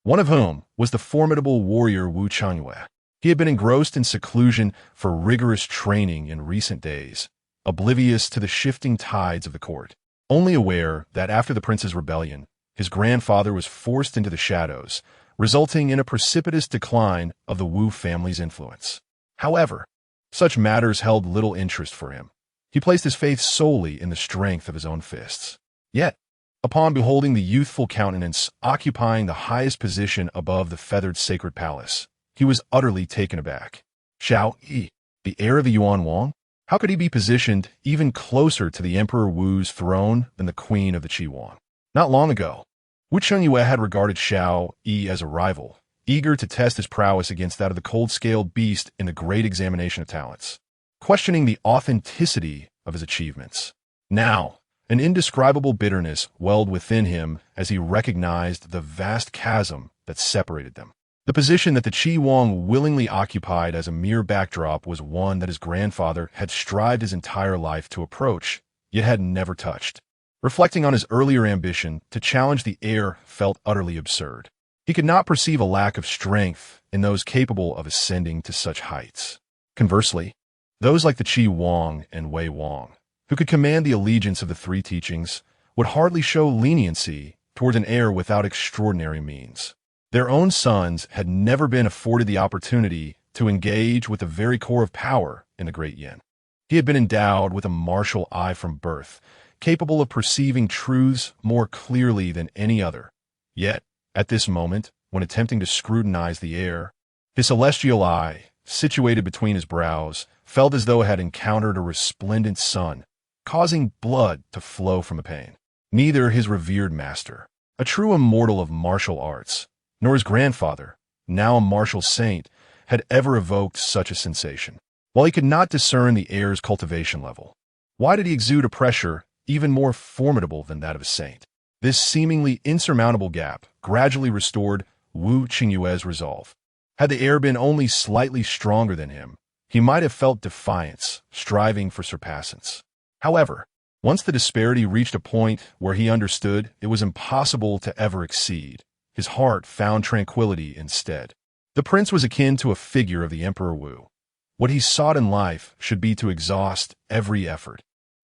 one of whom was the formidable warrior Wu Changyue. He had been engrossed in seclusion for rigorous training in recent days, oblivious to the shifting tides of the court, only aware that after the prince's rebellion, his grandfather was forced into the shadows, resulting in a precipitous decline of the Wu family's influence. However, such matters held little interest for him. He placed his faith solely in the strength of his own fists. Yet, upon beholding the youthful countenance occupying the highest position above the feathered sacred palace, he was utterly taken aback. Xiao Yi, the heir of the Yuan Wang? How could he be positioned even closer to the Emperor Wu's throne than the Queen of the Qi Wang? Not long ago, Wu Changyue had regarded Xiao Yi as a rival, eager to test his prowess against that of the cold-scaled beast in the great examination of talents, questioning the authenticity of his achievements. Now, an indescribable bitterness welled within him as he recognized the vast chasm that separated them. The position that the Qi Wang willingly occupied as a mere backdrop was one that his grandfather had strived his entire life to approach, yet had never touched. Reflecting on his earlier ambition to challenge the heir felt utterly absurd. He could not perceive a lack of strength in those capable of ascending to such heights. Conversely, those like the Qi Wang and Wei Wang, who could command the allegiance of the 3 teachings, would hardly show leniency towards an heir without extraordinary means. Their own sons had never been afforded the opportunity to engage with the very core of power in the Great Yan. He had been endowed with a martial eye from birth, capable of perceiving truths more clearly than any other. Yet, at this moment, when attempting to scrutinize the heir, his celestial eye, situated between his brows, felt as though it had encountered a resplendent sun, causing blood to flow from the pain. Neither his revered master, a true immortal of martial arts, nor his grandfather, now a martial saint, had ever evoked such a sensation. While he could not discern the heir's cultivation level, why did he exude a pressure even more formidable than that of a saint? This seemingly insurmountable gap gradually restored Wu Qingyue's resolve. Had the heir been only slightly stronger than him, he might have felt defiance, striving for surpassance. However, once the disparity reached a point where he understood it was impossible to ever exceed, his heart found tranquility instead. The prince was akin to a figure of the Emperor Wu. What he sought in life should be to exhaust every effort,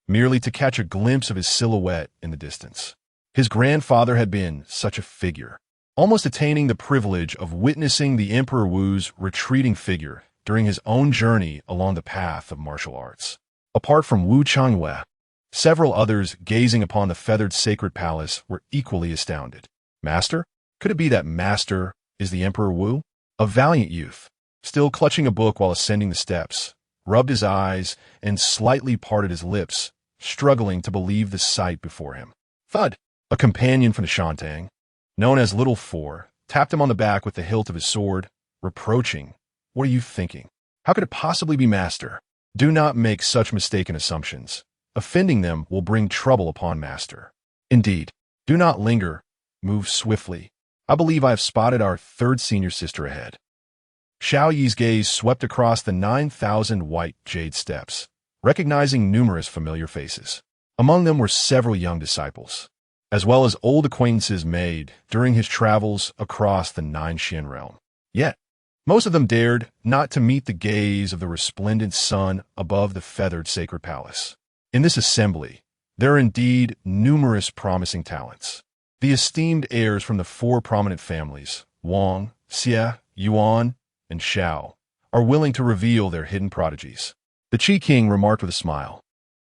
merely to catch a glimpse of his silhouette in the distance. His grandfather had been such a figure, almost attaining the privilege of witnessing the Emperor Wu's retreating figure during his own journey along the path of martial arts. Apart from Wu Changwei, several others gazing upon the feathered sacred palace were equally astounded. Master? Could it be that Master is the Emperor Wu? A valiant youth, still clutching a book while ascending the steps, rubbed his eyes and slightly parted his lips, struggling to believe the sight before him. Thud! A companion from the Shantang, known as Little Four, tapped him on the back with the hilt of his sword, reproaching, "What are you thinking? How could it possibly be Master? Do not make such mistaken assumptions. Offending them will bring trouble upon Master. Indeed, do not linger. Move swiftly. I believe I have spotted our third senior sister ahead." Xiao Yi's gaze swept across the 9,000 white jade steps, recognizing numerous familiar faces. Among them were several young disciples, as well as old acquaintances made during his travels across the Nine Xin realm. Yet, most of them dared not to meet the gaze of the resplendent sun above the feathered sacred palace. In this assembly, there are indeed numerous promising talents. The esteemed heirs from the four prominent families, Wang, Xie, Yuan, and Xiao, are willing to reveal their hidden prodigies. The Qi King remarked with a smile,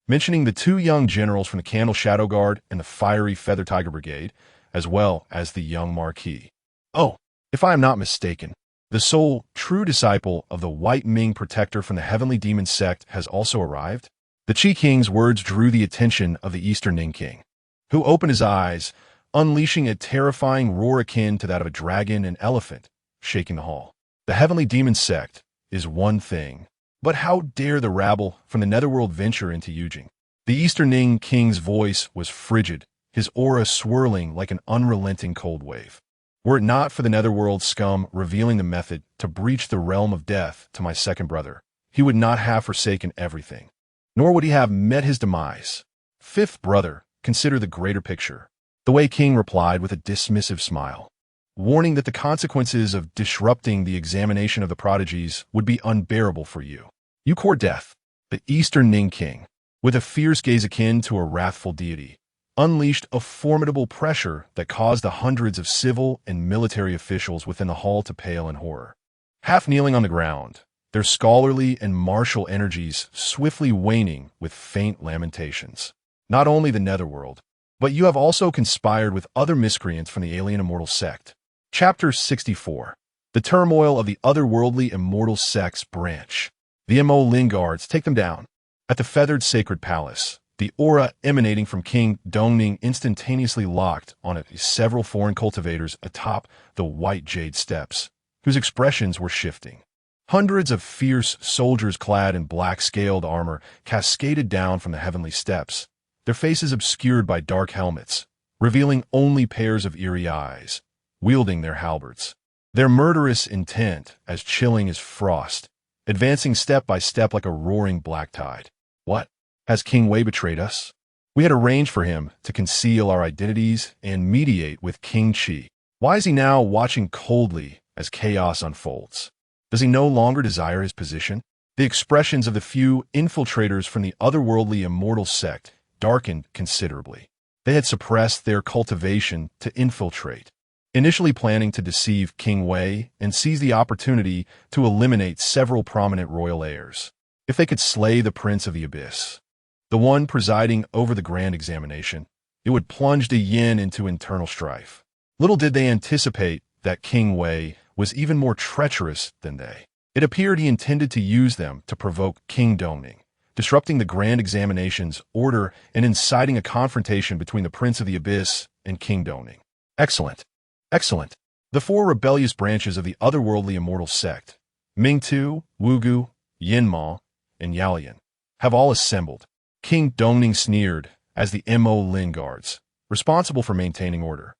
mentioning the two young generals from the Candle Shadow Guard and the fiery Feather Tiger Brigade, as well as the young Marquis. Oh, if I am not mistaken, the sole true disciple of the White Ming Protector from the Heavenly Demon Sect has also arrived. The Qi King's words drew the attention of the Eastern Ning King, who opened his eyes, unleashing a terrifying roar akin to that of a dragon and elephant, shaking the hall. The Heavenly Demon Sect is one thing, but how dare the rabble from the Netherworld venture into Yujing? The Eastern Ning King's voice was frigid, his aura swirling like an unrelenting cold wave. Were it not for the Netherworld scum revealing the method to breach the realm of death to my second brother, he would not have forsaken everything, nor would he have met his demise. Fifth brother, consider the greater picture. The Wei King replied with a dismissive smile, warning that the consequences of disrupting the examination of the prodigies would be unbearable for you. You court death. The Eastern Ning King, with a fierce gaze akin to a wrathful deity, unleashed a formidable pressure that caused the hundreds of civil and military officials within the hall to pale in horror. Half kneeling on the ground, their scholarly and martial energies swiftly waning with faint lamentations. Not only the Netherworld, but you have also conspired with other miscreants from the alien immortal sect. Chapter 64. The turmoil of the otherworldly immortal sect's branch. The MO Linguards take them down. At the feathered sacred palace, the aura emanating from King Dongning instantaneously locked on several foreign cultivators atop the white jade steps, whose expressions were shifting. Hundreds of fierce soldiers clad in black-scaled armor cascaded down from the heavenly steps, their faces obscured by dark helmets, revealing only pairs of eerie eyes, wielding their halberds. Their murderous intent as chilling as frost, advancing step by step like a roaring black tide. What? Has King Wei betrayed us? We had arranged for him to conceal our identities and mediate with King Qi. Why is he now watching coldly as chaos unfolds? Does he no longer desire his position? The expressions of the few infiltrators from the otherworldly immortal sect darkened considerably. They had suppressed their cultivation to infiltrate, initially planning to deceive King Wei and seize the opportunity to eliminate several prominent royal heirs. If they could slay the Prince of the Abyss, the one presiding over the grand examination, it would plunge the Yin into internal strife. Little did they anticipate that King Wei was even more treacherous than they. It appeared he intended to use them to provoke King Dongning, disrupting the grand examination's order and inciting a confrontation between the Prince of the Abyss and King Dongning. Excellent. Excellent. The four rebellious branches of the otherworldly immortal sect, Mingtu, Wugu, Yinma, and Yaolian, have all assembled. King Dongning sneered as the MO Lin guards, responsible for maintaining order,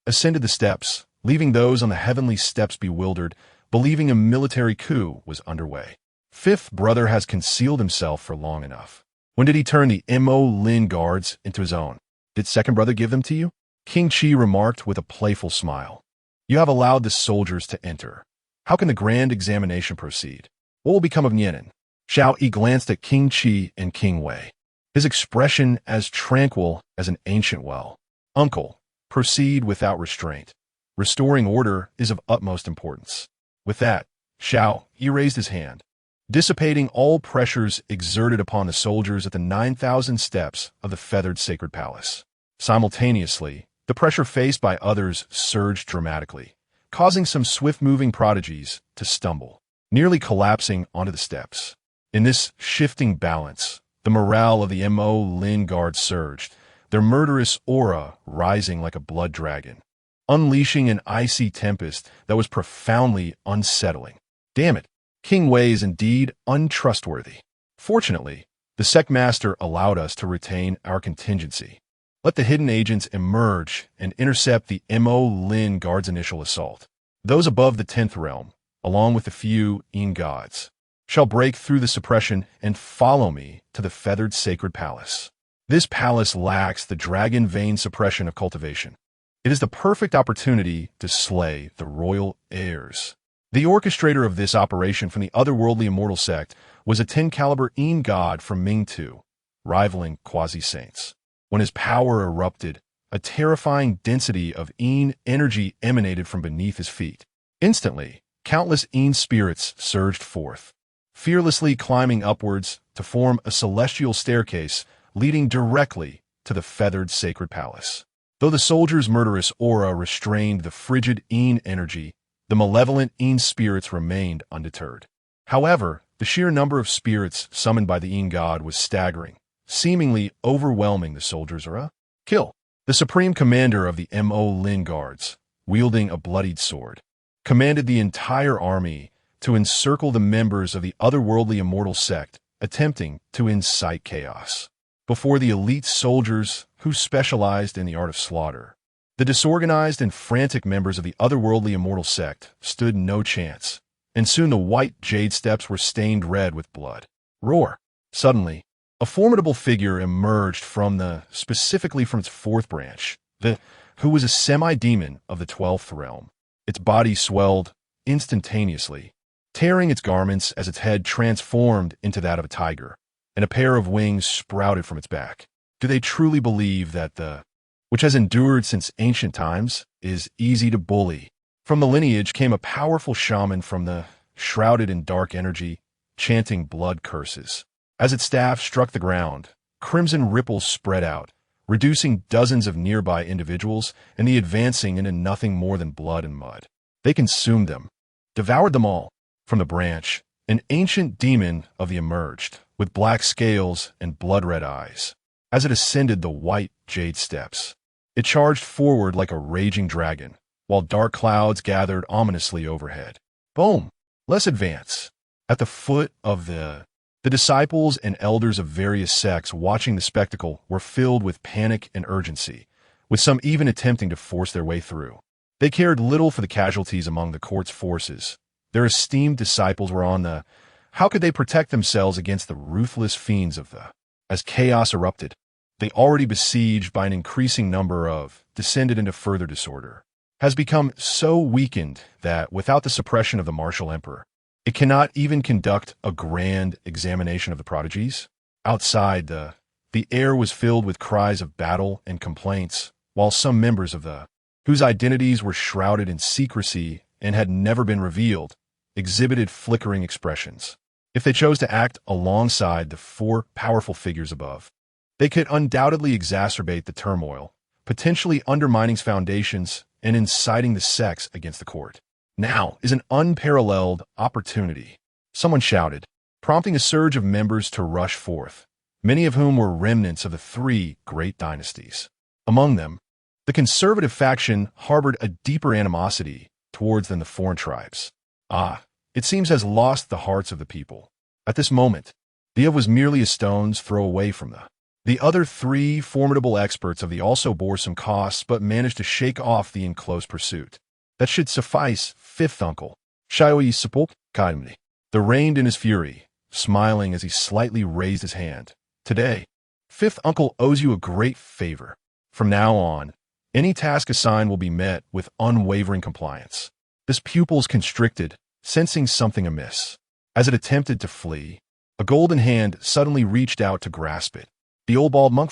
ascended the steps, leaving those on the heavenly steps bewildered, believing a military coup was underway. Fifth brother has concealed himself for long enough. When did he turn the MO Lin guards into his own? Did second brother give them to you? King Qi remarked with a playful smile. You have allowed the soldiers to enter. How can the grand examination proceed? What will become of Nianin? Xiao Yi glanced at King Qi and King Wei, his expression as tranquil as an ancient well. Uncle, proceed without restraint. Restoring order is of utmost importance. With that, Xiao Yi raised his hand, dissipating all pressures exerted upon the soldiers at the 9,000 steps of the feathered sacred palace. Simultaneously, the pressure faced by others surged dramatically, causing some swift-moving prodigies to stumble, nearly collapsing onto the steps. In this shifting balance, the morale of the Mo Lin Guard surged, their murderous aura rising like a blood dragon, unleashing an icy tempest that was profoundly unsettling. Damn it, King Wei is indeed untrustworthy. Fortunately, the sect master allowed us to retain our contingency. Let the hidden agents emerge and intercept the Mo Lin Guard's initial assault. Those above the 10th realm, along with the few Yin gods, shall break through the suppression and follow me to the feathered sacred palace. This palace lacks the dragon vein suppression of cultivation. It is the perfect opportunity to slay the royal heirs. The orchestrator of this operation from the otherworldly immortal sect was a 10-caliber Yin god from Ming Tu, rivaling quasi-saints. When his power erupted, a terrifying density of Yin energy emanated from beneath his feet. Instantly, countless Yin spirits surged forth, fearlessly climbing upwards to form a celestial staircase leading directly to the feathered sacred palace. Though the soldiers' murderous aura restrained the frigid Yin energy, the malevolent Yin spirits remained undeterred. However, the sheer number of spirits summoned by the Yin god was staggering, seemingly overwhelming the soldiers' aura. Kill. The supreme commander of the Mo Lin Guards, wielding a bloodied sword, commanded the entire army to encircle the members of the otherworldly immortal sect, attempting to incite chaos. Before the elite soldiers who specialized in the art of slaughter, the disorganized and frantic members of the otherworldly immortal sect stood no chance, and soon the white jade steps were stained red with blood. Roar! Suddenly, a formidable figure emerged specifically from its fourth branch, who was a semi-demon of the 12th realm. Its body swelled instantaneously, tearing its garments as its head transformed into that of a tiger, and a pair of wings sprouted from its back. Do they truly believe that which has endured since ancient times, is easy to bully? From the lineage came a powerful shaman shrouded in dark energy, chanting blood curses. As its staff struck the ground, crimson ripples spread out, reducing dozens of nearby individuals and advancing into nothing more than blood and mud. They consumed them, devoured them all. From the branch, an ancient demon of the emerged, with black scales and blood-red eyes. As it ascended the white jade steps, it charged forward like a raging dragon, while dark clouds gathered ominously overhead. Boom! Let's advance. At the foot of the disciples and elders of various sects watching the spectacle were filled with panic and urgency, with some even attempting to force their way through. They cared little for the casualties among the court's forces. Their esteemed disciples were on how could they protect themselves against the ruthless fiends of As chaos erupted, they already besieged by an increasing number descended into further disorder, has become so weakened that without the suppression of the martial emperor, it cannot even conduct a grand examination of the prodigies. Outside, the air was filled with cries of battle and complaints, while some members of whose identities were shrouded in secrecy and had never been revealed, exhibited flickering expressions. If they chose to act alongside the four powerful figures above, they could undoubtedly exacerbate the turmoil, potentially undermining its foundations and inciting the sects against the court. Now is an unparalleled opportunity, someone shouted, prompting a surge of members to rush forth, many of whom were remnants of the three great dynasties. Among them, the conservative faction harbored a deeper animosity towards than the foreign tribes. It seems has lost the hearts of the people. At this moment, Diev was merely a stone's throw away from the other three formidable experts of the also bore some costs but managed to shake off the in close pursuit. That should suffice, fifth uncle. Xiao Yi spoke kindly. The reigned in his fury, smiling as he slightly raised his hand. Today, fifth uncle owes you a great favor. From now on, any task assigned will be met with unwavering compliance. This pupil's constricted, sensing something amiss. As it attempted to flee, a golden hand suddenly reached out to grasp it. The old bald monk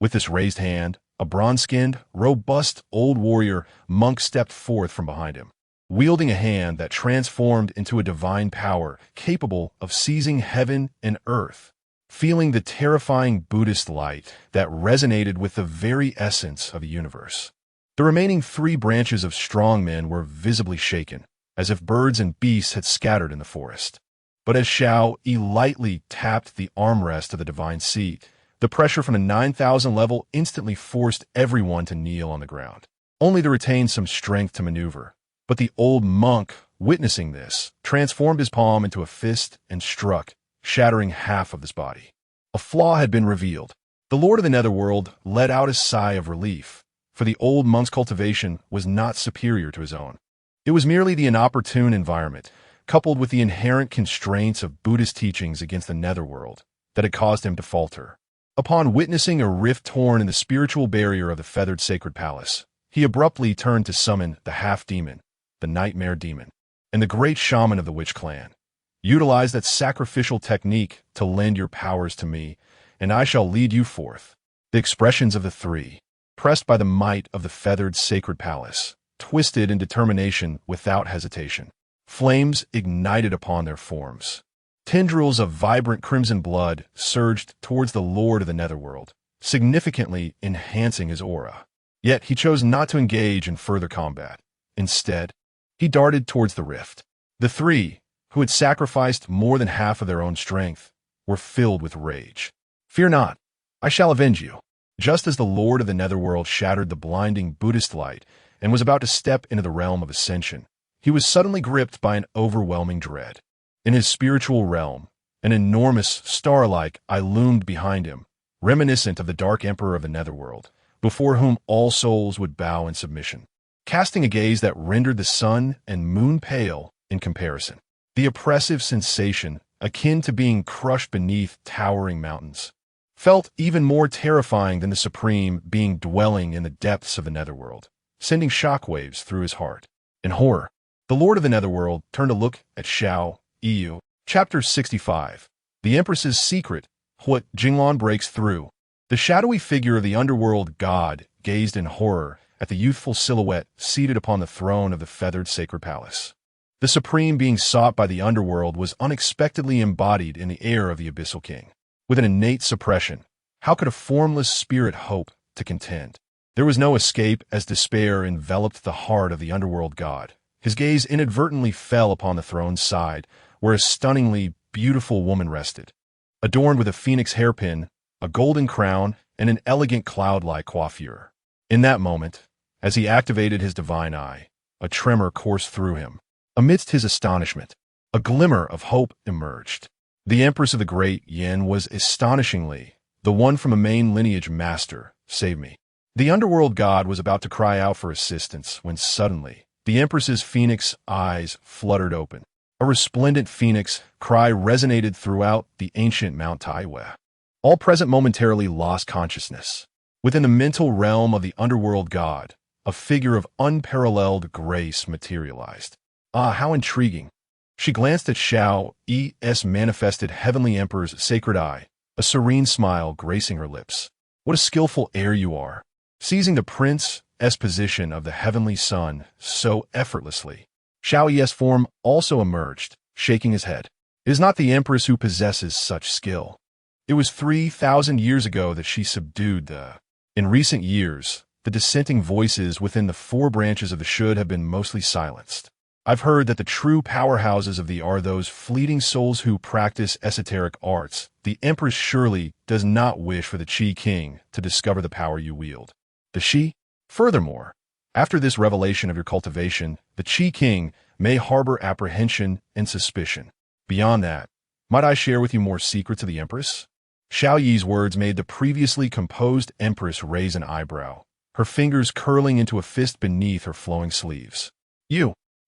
with this raised hand, A bronze-skinned, robust old warrior monk stepped forth from behind him, wielding a hand that transformed into a divine power capable of seizing heaven and earth. Feeling the terrifying Buddhist light that resonated with the very essence of the universe. The remaining 3 branches of strong men were visibly shaken, as if birds and beasts had scattered in the forest. But as Xiao Yi lightly tapped the armrest of the divine seat, the pressure from the 9,000 level instantly forced everyone to kneel on the ground, only to retain some strength to maneuver. But the old monk, witnessing this, transformed his palm into a fist and struck, shattering half of his body. A flaw had been revealed. The Lord of the Netherworld let out a sigh of relief, for the old monk's cultivation was not superior to his own. It was merely the inopportune environment, coupled with the inherent constraints of Buddhist teachings against the Netherworld, that had caused him to falter. Upon witnessing a rift torn in the spiritual barrier of the feathered sacred palace, he abruptly turned to summon the half-demon, the nightmare demon, and the great shaman of the witch clan. Utilize that sacrificial technique to lend your powers to me, and I shall lead you forth. The expressions of the 3, pressed by the might of the feathered sacred palace, twisted in determination without hesitation. Flames ignited upon their forms. Tendrils of vibrant crimson blood surged towards the Lord of the Netherworld, significantly enhancing his aura. Yet he chose not to engage in further combat. Instead, he darted towards the rift. The 3, who had sacrificed more than half of their own strength, were filled with rage. Fear not, I shall avenge you. Just as the Lord of the Netherworld shattered the blinding Buddhist light and was about to step into the realm of ascension, he was suddenly gripped by an overwhelming dread. In his spiritual realm, an enormous star-like eye loomed behind him, reminiscent of the Dark Emperor of the Netherworld, before whom all souls would bow in submission, casting a gaze that rendered the sun and moon pale in comparison. The oppressive sensation, akin to being crushed beneath towering mountains, felt even more terrifying than the supreme being dwelling in the depths of the Netherworld, sending shockwaves through his heart. In horror, the Lord of the Netherworld turned to look at Xiao Yi. Chapter 65. The Empress's Secret, What Jinglan Breaks Through. The shadowy figure of the underworld god gazed in horror at the youthful silhouette seated upon the throne of the feathered sacred palace. The supreme being sought by the underworld was unexpectedly embodied in the heir of the Abyssal King. With an innate suppression, how could a formless spirit hope to contend? There was no escape as despair enveloped the heart of the underworld god. His gaze inadvertently fell upon the throne's side, where a stunningly beautiful woman rested, adorned with a phoenix hairpin, a golden crown, and an elegant cloud-like coiffure. In that moment, as he activated his divine eye, a tremor coursed through him. Amidst his astonishment, a glimmer of hope emerged. The Empress of the Great Yan was astonishingly the one from a main lineage master. Save me. The underworld god was about to cry out for assistance when suddenly, the Empress's phoenix eyes fluttered open. A resplendent phoenix cry resonated throughout the ancient Mount Taiwei. All present momentarily lost consciousness. Within the mental realm of the underworld god, a figure of unparalleled grace materialized. Ah, how intriguing. She glanced at Xiao Yi's manifested Heavenly Emperor's sacred eye, a serene smile gracing her lips. What a skillful heir you are, seizing the prince's position of the heavenly sun so effortlessly. Xiao Yi's form also emerged, shaking his head. It is not the Empress who possesses such skill. It was 3,000 years ago that she subdued the... In recent years, the dissenting voices within the 4 branches of the should have been mostly silenced. I've heard that the true powerhouses of the are those fleeting souls who practice esoteric arts. The Empress surely does not wish for the Qi King to discover the power you wield. The Qi? Furthermore, after this revelation of your cultivation, the Qi King may harbor apprehension and suspicion. Beyond that, might I share with you more secrets of the Empress? Xiao Yi's words made the previously composed Empress raise an eyebrow, her fingers curling into a fist beneath her flowing sleeves.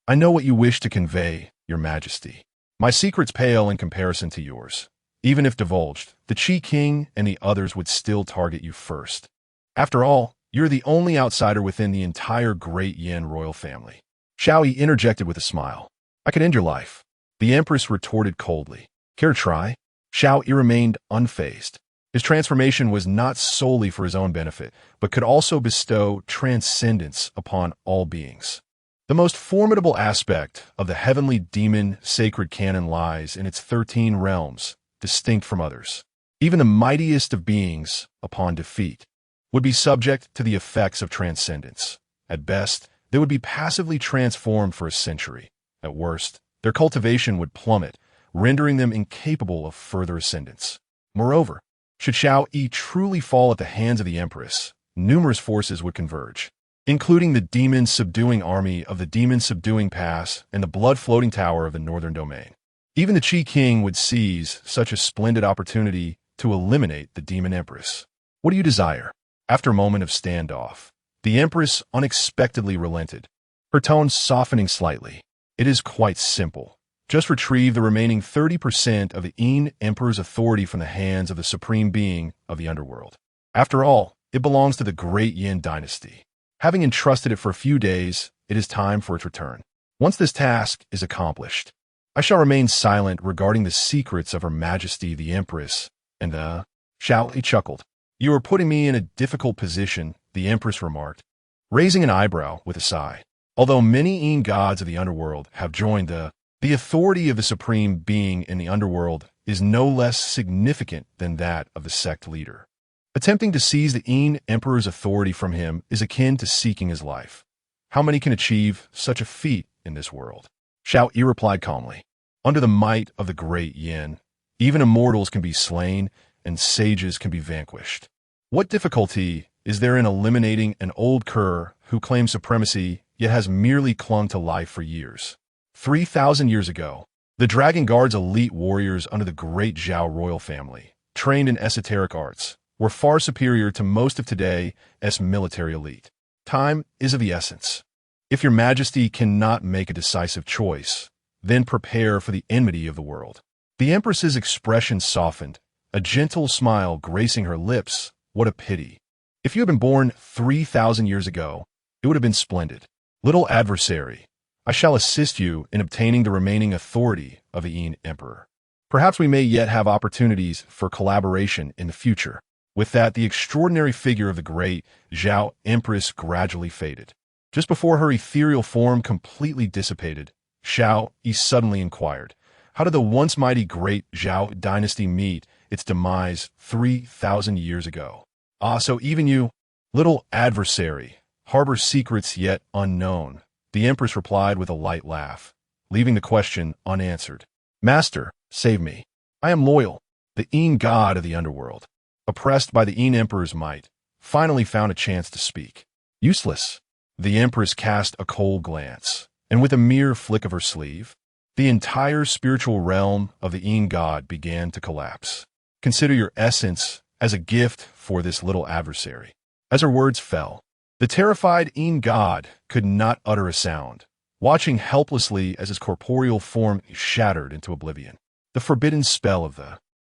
I know what you wish to convey, Your Majesty. My secrets pale in comparison to yours. Even if divulged, the Qi King and the others would still target you first. After all, you're the only outsider within the entire Great Yan royal family. Xiao Yi interjected with a smile. I could end your life. The Empress retorted coldly. Care to try? Xiao Yi remained unfazed. His transformation was not solely for his own benefit, but could also bestow transcendence upon all beings. The most formidable aspect of the Heavenly Demon Sacred Canon lies in its 13 realms, distinct from others. Even the mightiest of beings, upon defeat, would be subject to the effects of transcendence. At best, they would be passively transformed for a century. At worst, their cultivation would plummet, rendering them incapable of further ascendance. Moreover, should Xiao Yi truly fall at the hands of the Empress, numerous forces would converge, including the demon-subduing army of the demon-subduing pass and the blood-floating tower of the northern domain. Even the Qi King would seize such a splendid opportunity to eliminate the demon Empress. What do you desire? After a moment of standoff, the Empress unexpectedly relented, her tone softening slightly. It is quite simple. Just retrieve the remaining 30% of the Yan Emperor's authority from the hands of the supreme being of the underworld. After all, it belongs to the Great Yan Dynasty. Having entrusted it for a few days, it is time for its return. Once this task is accomplished, I shall remain silent regarding the secrets of Her Majesty the Empress, and Xiao Yi chuckled. You are putting me in a difficult position, the Empress remarked, raising an eyebrow with a sigh. Although many Yan gods of the underworld have joined the authority of the supreme being in the underworld is no less significant than that of the sect leader. Attempting to seize the Yan Emperor's authority from him is akin to seeking his life. How many can achieve such a feat in this world? Xiao Yi replied calmly. Under the might of the Great Yan, even immortals can be slain and sages can be vanquished. What difficulty is there in eliminating an old cur who claims supremacy yet has merely clung to life for years? 3,000 years ago, the Dragon Guard's elite warriors under the great Zhao royal family, trained in esoteric arts, were far superior to most of today's military elite. Time is of the essence. If your majesty cannot make a decisive choice, then prepare for the enmity of the world. The Empress's expression softened, a gentle smile gracing her lips. What a pity. If you had been born 3,000 years ago, it would have been splendid. Little adversary, I shall assist you in obtaining the remaining authority of the Yan Emperor. Perhaps we may yet have opportunities for collaboration in the future. With that, the extraordinary figure of the great Zhao Empress gradually faded. Just before her ethereal form completely dissipated, Xiao Yi suddenly inquired, how did the once mighty Great Zhao Dynasty meet its demise 3,000 years ago? Ah, so even you, little adversary, harbor secrets yet unknown, the Empress replied with a light laugh, leaving the question unanswered. Master, save me. I am loyal. The Yan god of the underworld, oppressed by the Yan Emperor's might, finally found a chance to speak. Useless. The Empress cast a cold glance, and with a mere flick of her sleeve, the entire spiritual realm of the Yan god began to collapse. Consider your essence as a gift for this little adversary. As her words fell, the terrified Yan god could not utter a sound, watching helplessly as his corporeal form shattered into oblivion. The forbidden spell of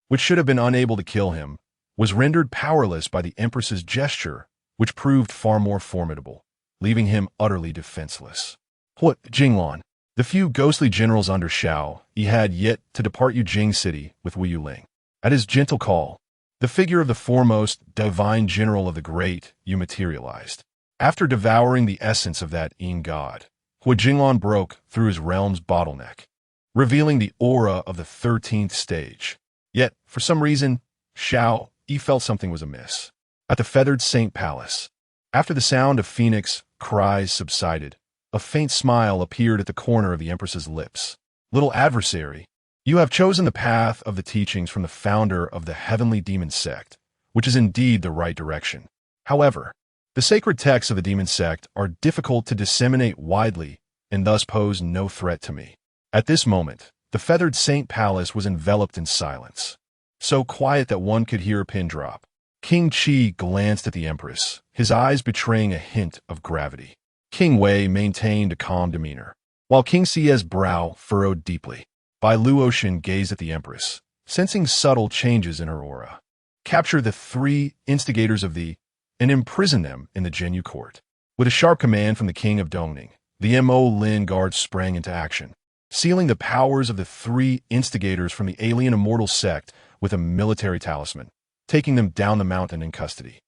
which should have been unable to kill him, was rendered powerless by the Empress's gesture, which proved far more formidable, leaving him utterly defenseless. What, Jinglan? The few ghostly generals under Xiao Yi had yet to depart Yujing City with Wu Yuling. At his gentle call, the figure of the foremost divine general of the Great Yu materialized. After devouring the essence of that Yan god, Hu Jinglan broke through his realm's bottleneck, revealing the aura of the 13th stage. Yet, for some reason, Xiao Yi felt something was amiss. At the feathered Saint Palace, after the sound of phoenix cries subsided, a faint smile appeared at the corner of the Empress's lips. Little adversary, you have chosen the path of the teachings from the founder of the Heavenly Demon Sect, which is indeed the right direction. However, the sacred texts of the Demon Sect are difficult to disseminate widely and thus pose no threat to me. At this moment, the feathered Saint Palace was enveloped in silence, so quiet that one could hear a pin drop. King Qi glanced at the Empress, his eyes betraying a hint of gravity. King Wei maintained a calm demeanor, while King Xie's brow furrowed deeply. Bai Luoshen gazed at the Empress, sensing subtle changes in her aura. Capture the 3 instigators of and imprison them in the Zhenyu court. With a sharp command from the King of Dongning, the Mo Lin Guard sprang into action, sealing the powers of the 3 instigators from the alien immortal sect with a military talisman. taking them down the mountain in custody.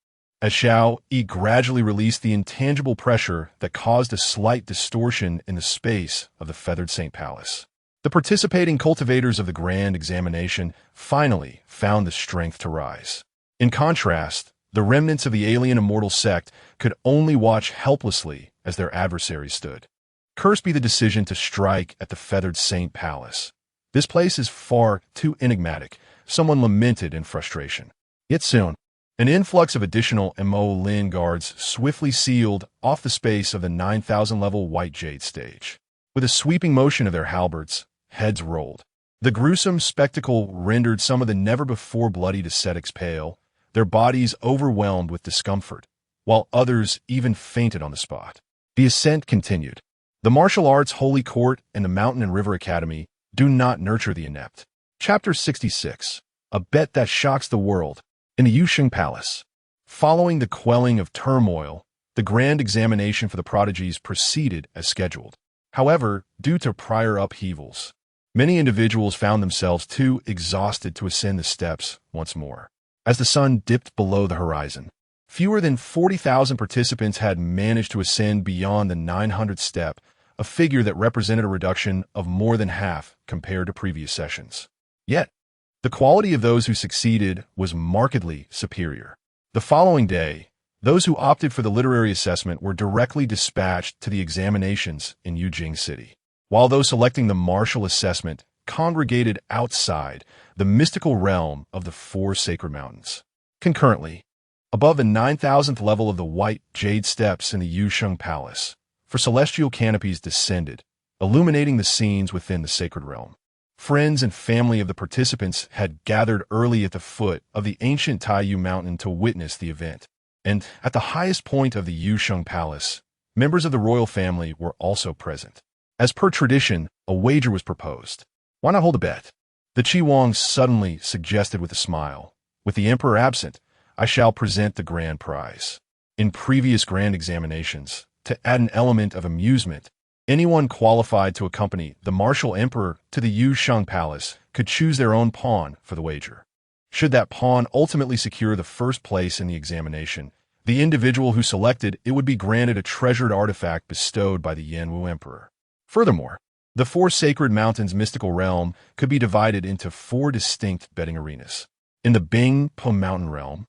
As Xiao Yi gradually released the intangible pressure that caused a slight distortion in the space of the feathered Saint Palace, the participating cultivators of the Grand Examination finally found the strength to rise. In contrast, the remnants of the alien immortal sect could only watch helplessly as their adversaries stood. Cursed be the decision to strike at the feathered Saint Palace. This place is far too enigmatic, someone lamented in frustration. Yet soon, an influx of additional Mo-Lin guards swiftly sealed off the space of the 9,000-level white jade stage. With a sweeping motion of their halberds, heads rolled. The gruesome spectacle rendered some of the never-before-bloodied ascetics pale, their bodies overwhelmed with discomfort, while others even fainted on the spot. The ascent continued. The martial arts holy court and the Mountain and River Academy do not nurture the inept. Chapter 66. A bet that shocks the world. In the Yusheng Palace. Following the quelling of turmoil, the grand examination for the prodigies proceeded as scheduled. However, due to prior upheavals, many individuals found themselves too exhausted to ascend the steps once more. As the sun dipped below the horizon, fewer than 40,000 participants had managed to ascend beyond the 900th step, a figure that represented a reduction of more than half compared to previous sessions. Yet, the quality of those who succeeded was markedly superior. The following day, those who opted for the literary assessment were directly dispatched to the examinations in Yujing City, while those selecting the martial assessment congregated outside the mystical realm of the four sacred mountains. Concurrently, above the 9,000th level of the white jade steps in the Yusheng Palace, for celestial canopies descended, illuminating the scenes within the sacred realm. Friends and family of the participants had gathered early at the foot of the ancient Taiyu Mountain to witness the event. And at the highest point of the Yusheng Palace, members of the royal family were also present. As per tradition, a wager was proposed. Why not hold a bet? The Qi Wang suddenly suggested with a smile. With the emperor absent, I shall present the grand prize. In previous grand examinations, to add an element of amusement, anyone qualified to accompany the martial emperor to the Yusheng Palace could choose their own pawn for the wager. Should that pawn ultimately secure the first place in the examination, the individual who selected it would be granted a treasured artifact bestowed by the Yanwu emperor. Furthermore, the four sacred mountains' mystical realm could be divided into four distinct betting arenas. In the Bing-Po Mountain realm,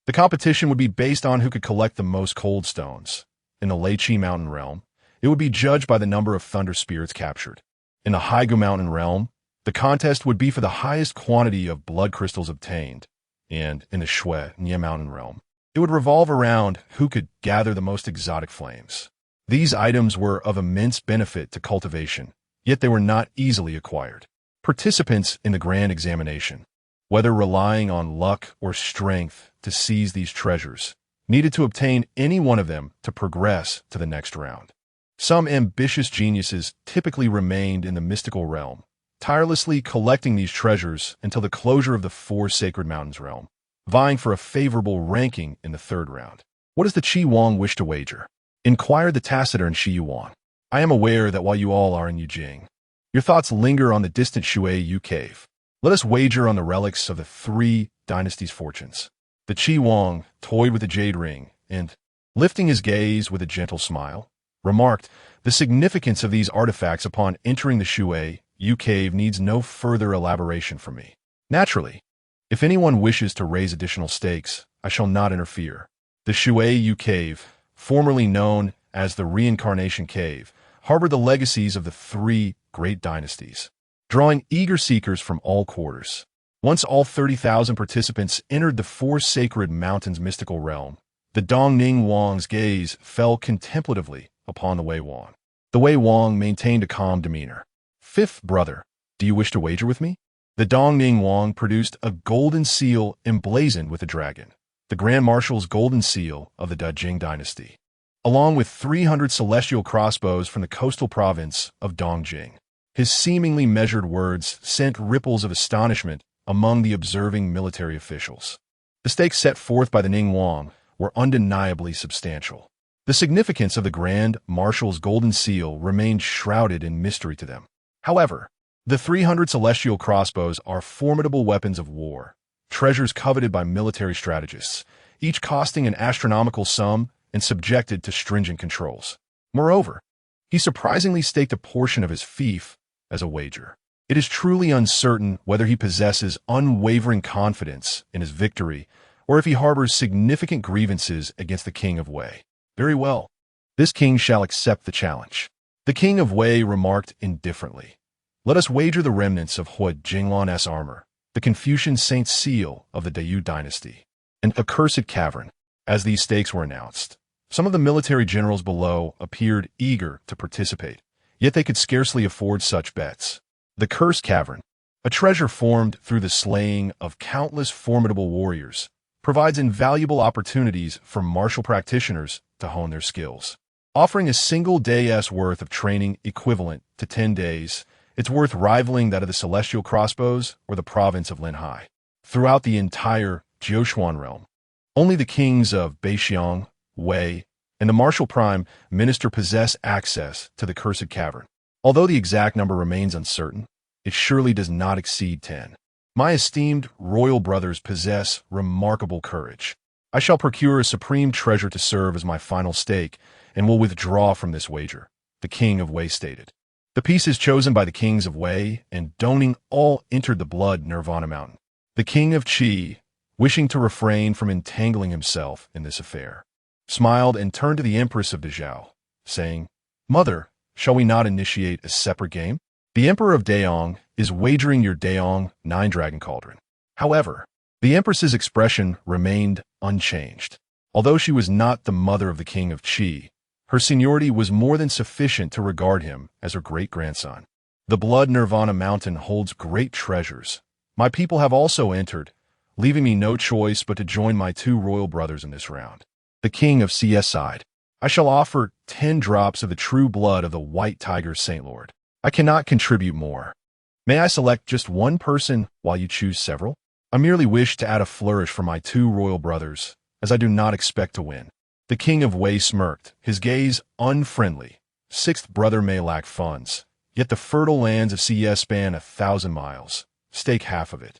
the competition would be based on who could collect the most cold stones. In the Leiqi Mountain realm, it would be judged by the number of thunder spirits captured. In the Haigu Mountain realm, the contest would be for the highest quantity of blood crystals obtained. And in the Shui Nye Mountain realm, it would revolve around who could gather the most exotic flames. These items were of immense benefit to cultivation, yet they were not easily acquired. Participants in the grand examination, whether relying on luck or strength to seize these treasures, needed to obtain any one of them to progress to the next round. Some ambitious geniuses typically remained in the mystical realm, tirelessly collecting these treasures until the closure of the four sacred mountains realm, vying for a favorable ranking in the third round. What does the Qi Wang wish to wager? Inquired the taciturn Shi Yuan. I am aware that while you all are in Yujing, your thoughts linger on the distant Xiao Yi cave. Let us wager on the relics of the three dynasties' fortunes. The Qi Wang toyed with the jade ring and, lifting his gaze with a gentle smile, remarked, the significance of these artifacts upon entering the Xiao Yi cave needs no further elaboration from me. Naturally, if anyone wishes to raise additional stakes, I shall not interfere. The Xiao Yi cave, formerly known as the Reincarnation Cave, harbored the legacies of the three great dynasties, drawing eager seekers from all quarters. Once all 30,000 participants entered the four sacred mountains' mystical realm, the Dongning Wang's gaze fell contemplatively upon the Wei Wang. The Wei Wang maintained a calm demeanor. Fifth brother, do you wish to wager with me? The Dongning Wang produced a golden seal emblazoned with a dragon, the Grand Marshal's golden seal of the Dajing dynasty, along with 300 celestial crossbows from the coastal province of Dongjing. His seemingly measured words sent ripples of astonishment among the observing military officials. The stakes set forth by the Ning Wang were undeniably substantial. The significance of the Grand Marshal's golden seal remained shrouded in mystery to them. However, the 300 celestial crossbows are formidable weapons of war, treasures coveted by military strategists, each costing an astronomical sum and subjected to stringent controls. Moreover, he surprisingly staked a portion of his fief as a wager. It is truly uncertain whether he possesses unwavering confidence in his victory or if he harbors significant grievances against the king of Wei. Very well. This king shall accept the challenge. The king of Wei remarked indifferently. Let us wager the remnants of Hui Jinglan's armor, the Confucian Saint Seal of the Dayu dynasty, an accursed cavern. As these stakes were announced, some of the military generals below appeared eager to participate, yet they could scarcely afford such bets. The Cursed Cavern, a treasure formed through the slaying of countless formidable warriors, provides invaluable opportunities for martial practitioners to hone their skills. Offering a single day's worth of training equivalent to 10 days, it's worth rivaling that of the celestial crossbows or the province of Linhai. Throughout the entire Jiushuan realm, only the kings of Beixiang, Wei, and the martial prime minister possess access to the Cursed Cavern. Although the exact number remains uncertain, it surely does not exceed 10. My esteemed royal brothers possess remarkable courage. I shall procure a supreme treasure to serve as my final stake and will withdraw from this wager, the king of Wei stated. The pieces chosen by the kings of Wei and Dongning all entered the blood Nirvana Mountain. The king of Qi, wishing to refrain from entangling himself in this affair, smiled and turned to the empress of Dezhou, saying, Mother, shall we not initiate a separate game? The emperor of Daong is wagering your Daong 9-dragon cauldron. However, the empress's expression remained unchanged. Although she was not the mother of the king of Qi, her seniority was more than sufficient to regard him as her great-grandson. The blood Nirvana Mountain holds great treasures. My people have also entered, leaving me no choice but to join my 2 royal brothers in this round. The king of CS sighed. I shall offer 10 drops of the true blood of the White Tiger Saint Lord. I cannot contribute more. May I select just one person while you choose several? I merely wish to add a flourish for my 2 royal brothers, as I do not expect to win. The king of Wei smirked, his gaze unfriendly. 6th brother may lack funds, yet the fertile lands of CS span 1,000 miles. Stake half of it,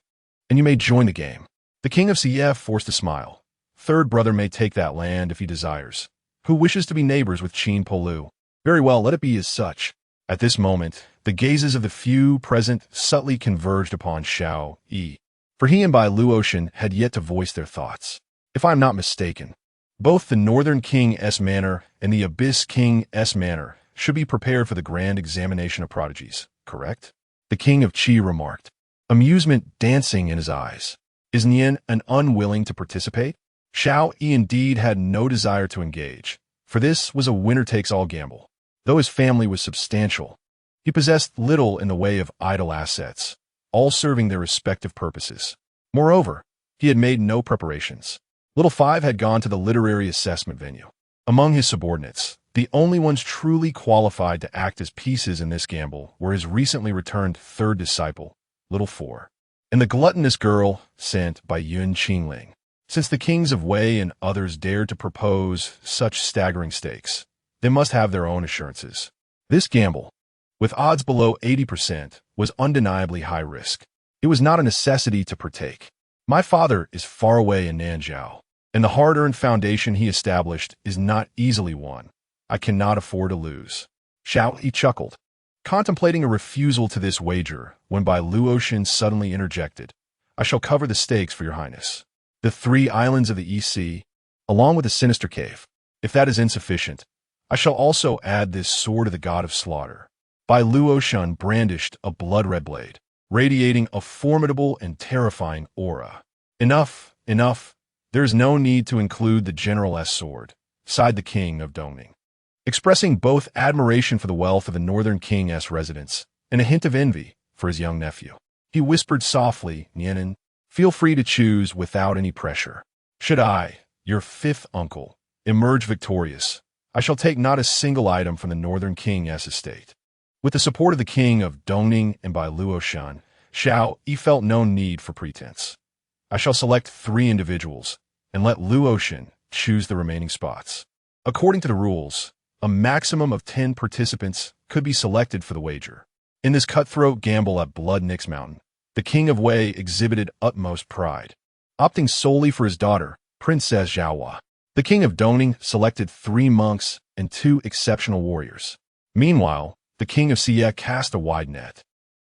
and you may join the game. The king of CF forced a smile. 3rd brother may take that land if he desires. Who wishes to be neighbors with Qin Polu? Very well, let it be as such. At this moment, the gazes of the few present subtly converged upon Xiao Yi, for he and Bai Luoshen had yet to voice their thoughts. If I am not mistaken, both the Northern King's Manor and the Abyss King's Manor should be prepared for the grand examination of prodigies, correct? The king of Qi remarked, amusement dancing in his eyes. Is Nian unwilling to participate? Xiao Yi indeed had no desire to engage, for this was a winner-takes-all gamble. Though his family was substantial, he possessed little in the way of idle assets, all serving their respective purposes. Moreover, he had made no preparations. Little Five had gone to the literary assessment venue. Among his subordinates, the only ones truly qualified to act as pieces in this gamble were his recently returned 3rd disciple, Little Four, and the gluttonous girl sent by Yun Qingling. Since the kings of Wei and others dared to propose such staggering stakes, they must have their own assurances. This gamble, with odds below 80%, was undeniably high risk. It was not a necessity to partake. My father is far away in Nanzhao, and the hard-earned foundation he established is not easily won. I cannot afford to lose. Xiao Yi chuckled, contemplating a refusal to this wager when Bai Luoshen suddenly interjected. I shall cover the stakes for your highness. The 3 islands of the EC, along with the sinister cave. If that is insufficient, I shall also add this sword of the god of slaughter. Bai Luoshen brandished a blood-red blade, radiating a formidable and terrifying aura. Enough, enough. There is no need to include the general's sword, sighed the king of Dongning, expressing both admiration for the wealth of the Northern King's residence and a hint of envy for his young nephew. He whispered softly, Nianin, feel free to choose without any pressure. Should I, your 5th uncle, emerge victorious, I shall take not a single item from the Northern King's estate. With the support of the king of Dongning and Bai Luoshen, Xiao Yi felt no need for pretense. I shall select 3 individuals, and let Luoshen choose the remaining spots. According to the rules, a maximum of 10 participants could be selected for the wager. In this cutthroat gamble at Blood Nix Mountain, the king of Wei exhibited utmost pride. opting solely for his daughter, Princess Xiao Yi. The king of Dongning selected 3 monks and 2 exceptional warriors. Meanwhile, the king of Xie cast a wide net,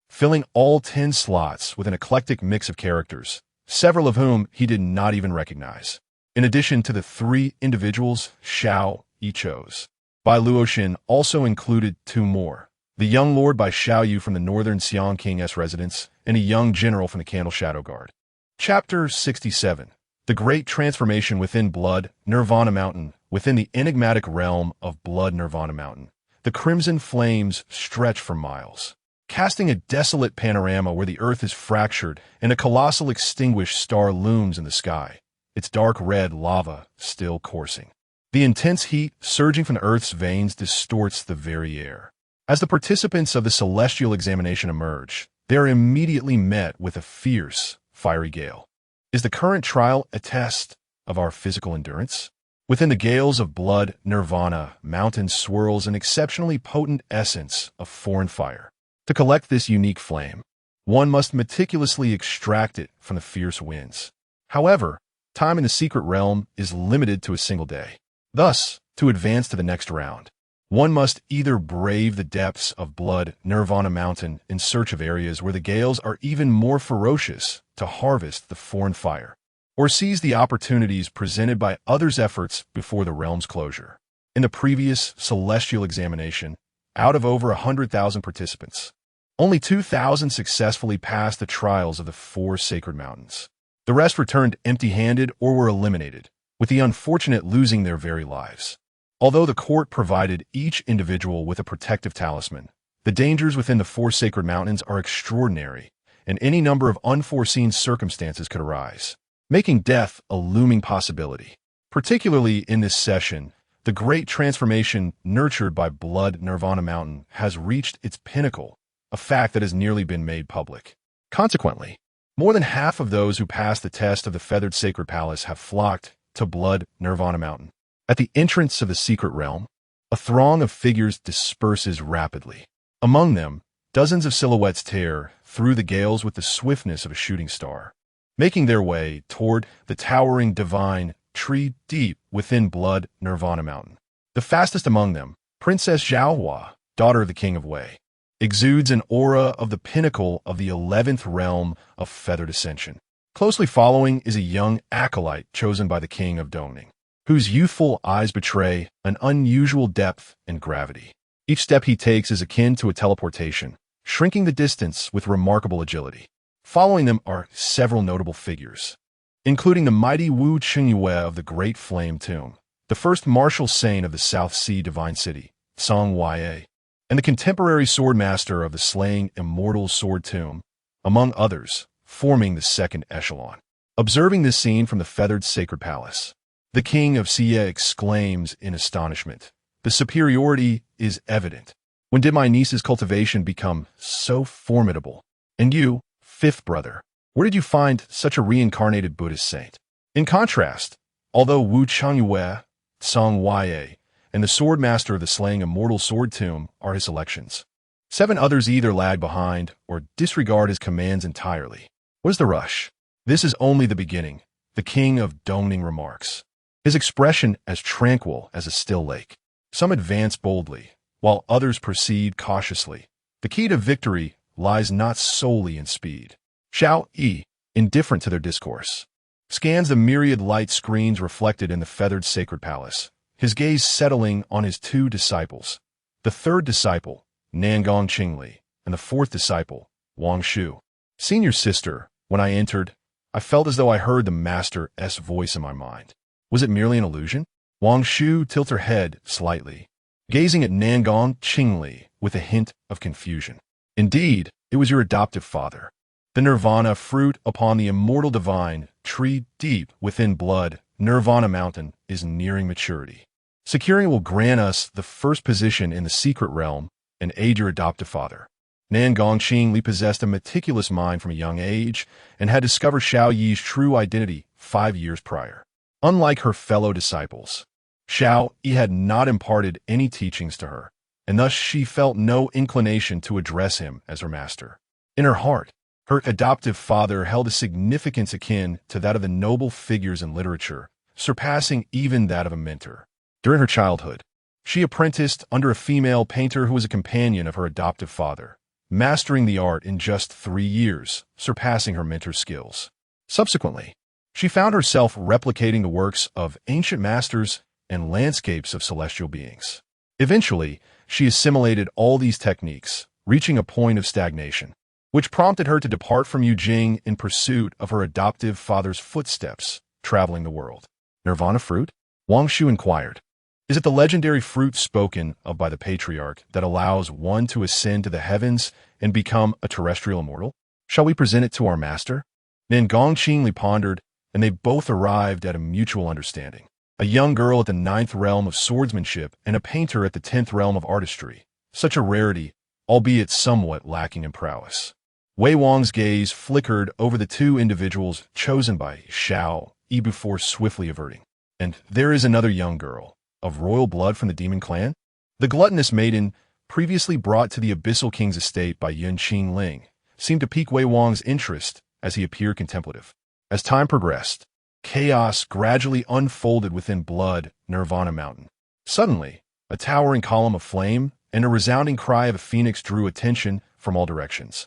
filling all 10 slots with an eclectic mix of characters, several of whom he did not even recognize. In addition to the 3 individuals Xiao Yi chose, Bai Luoshen also included 2 more: the young lord by Xiao Yi from the northern Xiang King's residence, and a young general from the Candle Shadow Guard. Chapter 67. The Great Transformation within Blood Nirvana Mountain. Within the enigmatic realm of Blood Nirvana Mountain, the crimson flames stretch for miles, casting a desolate panorama where the earth is fractured and a colossal extinguished star looms in the sky, its dark red lava still coursing. The intense heat surging from the earth's veins distorts the very air. As the participants of the celestial examination emerge, they are immediately met with a fierce, fiery gale. Is the current trial a test of our physical endurance? Within the gales of Blood Nirvana Mountain swirls an exceptionally potent essence of foreign fire. To collect this unique flame, one must meticulously extract it from the fierce winds. However, time in the secret realm is limited to a single day. Thus, to advance to the next round, one must either brave the depths of Blood Nirvana Mountain in search of areas where the gales are even more ferocious to harvest the foreign fire, or seize the opportunities presented by others' efforts before the realm's closure. In the previous celestial examination, out of over 100,000 participants, only 2,000 successfully passed the trials of the 4 sacred mountains. The rest returned empty-handed or were eliminated, with the unfortunate losing their very lives. Although the court provided each individual with a protective talisman, the dangers within the 4 sacred mountains are extraordinary, and any number of unforeseen circumstances could arise, making death a looming possibility. Particularly in this session, the great transformation nurtured by Blood Nirvana Mountain has reached its pinnacle, a fact that has nearly been made public. Consequently, more than half of those who passed the test of the Feathered Sacred Palace have flocked to Blood Nirvana Mountain. At the entrance of the secret realm, a throng of figures disperses rapidly. Among them, dozens of silhouettes tear through the gales with the swiftness of a shooting star, making their way toward the towering divine tree deep within Blood Nirvana Mountain. The fastest among them, Princess Xiao Yi, daughter of the King of Wei, exudes an aura of the pinnacle of the 11th realm of feathered ascension. Closely following is a young acolyte chosen by the King of Dongning, whose youthful eyes betray an unusual depth and gravity. Each step he takes is akin to a teleportation, shrinking the distance with remarkable agility. Following them are several notable figures, including the mighty Wu Qingyue of the Great Flame Tomb, the first martial saint of the South Sea Divine City, Song Yi, and the contemporary swordmaster of the Slaying Immortal Sword Tomb, among others, forming the second echelon. Observing this scene from the Feathered Sacred Palace, the King of Xie exclaims in astonishment, "The superiority is evident. When did my niece's cultivation become so formidable? And you, 5th brother, where did you find such a reincarnated Buddhist saint?" In contrast, although Wu Changyue, Song Yi, and the swordmaster of the Slaying Immortal Sword Tomb are his selections, 7 others either lag behind or disregard his commands entirely. What is the rush? This is only the beginning, the King of Dongning remarks, his expression as tranquil as a still lake. Some advance boldly, while others proceed cautiously. The key to victory lies not solely in speed. Xiao Yi, indifferent to their discourse, scans the myriad light screens reflected in the Feathered Sacred Palace, his gaze settling on his 2 disciples, the 3rd disciple, Nangong Qingli, and the 4th disciple, Wang Shu. Senior sister, when I entered, I felt as though I heard the Master's voice in my mind. Was it merely an illusion? Wang Shu tilted her head slightly, gazing at Nangong Qingli with a hint of confusion. Indeed, it was your adoptive father. The Nirvana fruit upon the immortal divine tree deep within Blood Nirvana Mountain is nearing maturity. Securing it will grant us the first position in the secret realm and aid your adoptive father. Nangong Qingli possessed a meticulous mind from a young age and had discovered Xiao Yi's true identity 5 years prior. Unlike her fellow disciples, Xiao Yi had not imparted any teachings to her, and thus she felt no inclination to address him as her master. In her heart, Her adoptive father held a significance akin to that of the noble figures in literature, surpassing even that of a mentor. During her childhood, she apprenticed under a female painter who was a companion of her adoptive father, mastering the art in just 3 years, surpassing her mentor's skills. Subsequently, she found herself replicating the works of ancient masters and landscapes of celestial beings. Eventually, she assimilated all these techniques, reaching a point of stagnation, which prompted her to depart from Yujing in pursuit of her adoptive father's footsteps, traveling the world. Nirvana fruit? Wang Shu inquired. Is it the legendary fruit spoken of by the patriarch that allows one to ascend to the heavens and become a terrestrial immortal? Shall we present it to our master? Nan Gongqing pondered, and they both arrived at a mutual understanding. A young girl at the 9th realm of swordsmanship and a painter at the 10th realm of artistry. Such a rarity, albeit somewhat lacking in prowess. Wei Wang's gaze flickered over the two individuals chosen by Xiao Yi before swiftly averting. And there is another young girl, of royal blood from the demon clan? The gluttonous maiden, previously brought to the Abyssal King's estate by Yun Qingling, seemed to pique Wei Wang's interest as he appeared contemplative. As time progressed, chaos gradually unfolded within Blood Nirvana Mountain. Suddenly, a towering column of flame and a resounding cry of a phoenix drew attention from all directions.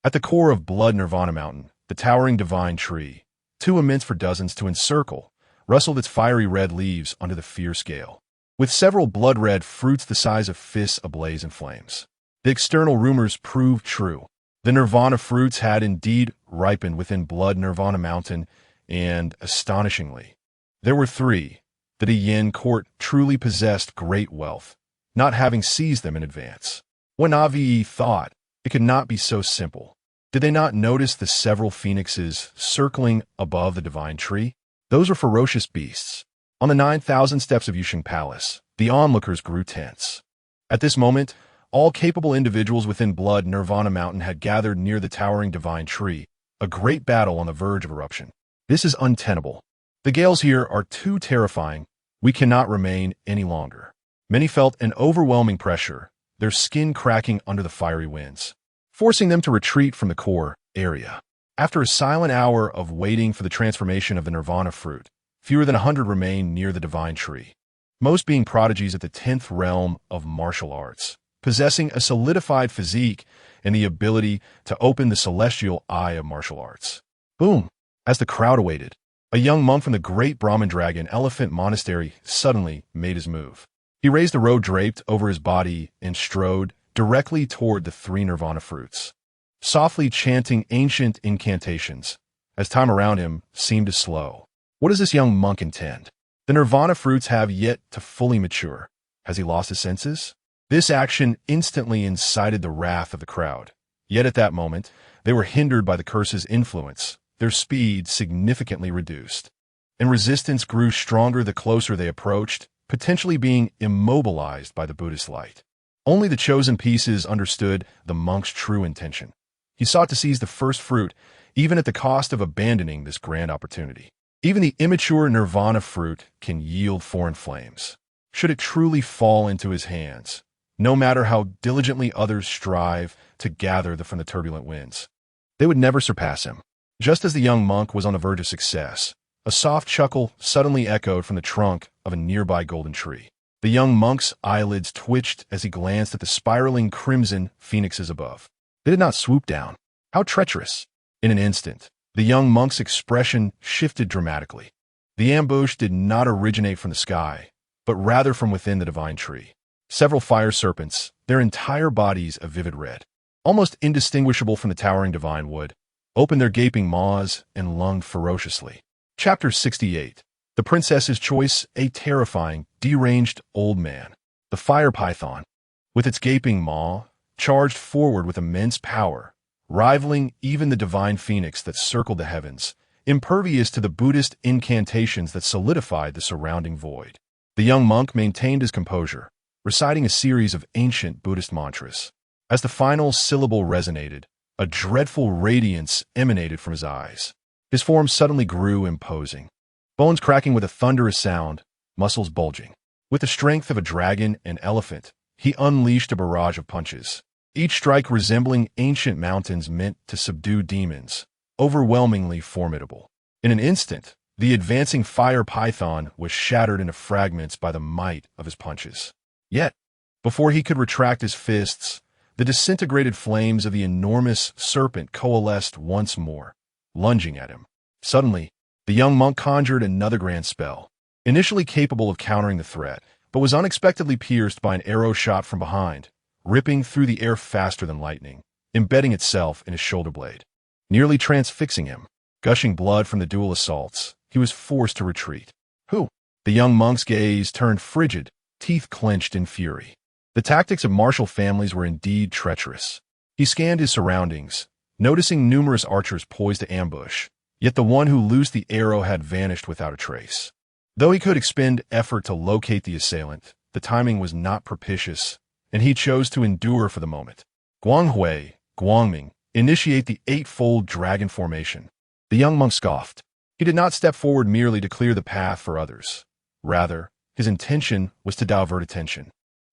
At the core of Blood Nirvana Mountain, the towering divine tree, too immense for dozens to encircle, rustled its fiery red leaves under the fierce gale, with several blood-red fruits the size of fists ablaze in flames. The external rumors proved true. The Nirvana fruits had indeed ripened within Blood Nirvana Mountain, and, astonishingly, there were 3. The Yin court truly possessed great wealth, not having seized them in advance. When Avi thought, it could not be so simple. Did they not notice the several phoenixes circling above the divine tree? Those were ferocious beasts. On the 9,000 steps of Yusheng Palace, the onlookers grew tense. At this moment, all capable individuals within Blood Nirvana Mountain had gathered near the towering divine tree, a great battle on the verge of eruption. This is untenable. The gales here are too terrifying. We cannot remain any longer. Many felt an overwhelming pressure, their skin cracking under the fiery winds, forcing them to retreat from the core area. After a silent hour of waiting for the transformation of the Nirvana fruit, fewer than 100 remained near the divine tree, most being prodigies at the 10th realm of martial arts, possessing a solidified physique and the ability to open the celestial eye of martial arts. Boom! As the crowd awaited, a young monk from the Great Brahmin Dragon Elephant Monastery suddenly made his move. He raised a robe draped over his body and strode directly toward the 3 Nirvana fruits, softly chanting ancient incantations, as time around him seemed to slow. What does this young monk intend? The Nirvana fruits have yet to fully mature. Has he lost his senses? This action instantly incited the wrath of the crowd. Yet at that moment, they were hindered by the curse's influence, their speed significantly reduced, and resistance grew stronger the closer they approached, potentially being immobilized by the Buddhist light. Only the chosen pieces understood the monk's true intention. He sought to seize the first fruit, even at the cost of abandoning this grand opportunity. Even the immature Nirvana fruit can yield foreign flames, should it truly fall into his hands, no matter how diligently others strive to gather from the turbulent winds. They would never surpass him. Just as the young monk was on the verge of success, a soft chuckle suddenly echoed from the trunk of a nearby golden tree. The young monk's eyelids twitched as he glanced at the spiraling crimson phoenixes above. They did not swoop down. How treacherous! In an instant, the young monk's expression shifted dramatically. The ambush did not originate from the sky, but rather from within the divine tree. Several fire serpents, their entire bodies a vivid red, almost indistinguishable from the towering divine wood, opened their gaping maws and lunged ferociously. Chapter 68. The Princess's Choice, a terrifying, deranged old man. The fire python, with its gaping maw, charged forward with immense power, rivaling even the divine phoenix that circled the heavens, impervious to the Buddhist incantations that solidified the surrounding void. The young monk maintained his composure, reciting a series of ancient Buddhist mantras. As the final syllable resonated, a dreadful radiance emanated from his eyes. His form suddenly grew imposing, bones cracking with a thunderous sound, muscles bulging. With the strength of a dragon and elephant, he unleashed a barrage of punches. each strike resembling ancient mountains meant to subdue demons, overwhelmingly formidable. In an instant, the advancing fire python was shattered into fragments by the might of his punches. Yet, before he could retract his fists, the disintegrated flames of the enormous serpent coalesced once more, lunging at him. Suddenly, the young monk conjured another grand spell, initially capable of countering the threat, but was unexpectedly pierced by an arrow shot from behind, ripping through the air faster than lightning, embedding itself in his shoulder blade. Nearly transfixing him, gushing blood from the dual assaults, he was forced to retreat. Who? The young monk's gaze turned frigid, teeth clenched in fury. The tactics of martial families were indeed treacherous. He scanned his surroundings, noticing numerous archers poised to ambush, yet the one who loosed the arrow had vanished without a trace. Though he could expend effort to locate the assailant, the timing was not propitious, and he chose to endure for the moment. Guanghui, Guangming, initiate the eightfold dragon formation. The young monk scoffed. He did not step forward merely to clear the path for others. Rather, his intention was to divert attention,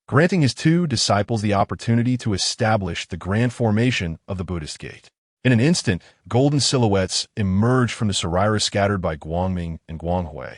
granting his two disciples the opportunity to establish the grand formation of the Buddhist gate. In an instant, golden silhouettes emerged from the saraira scattered by Guangming and Guanghui,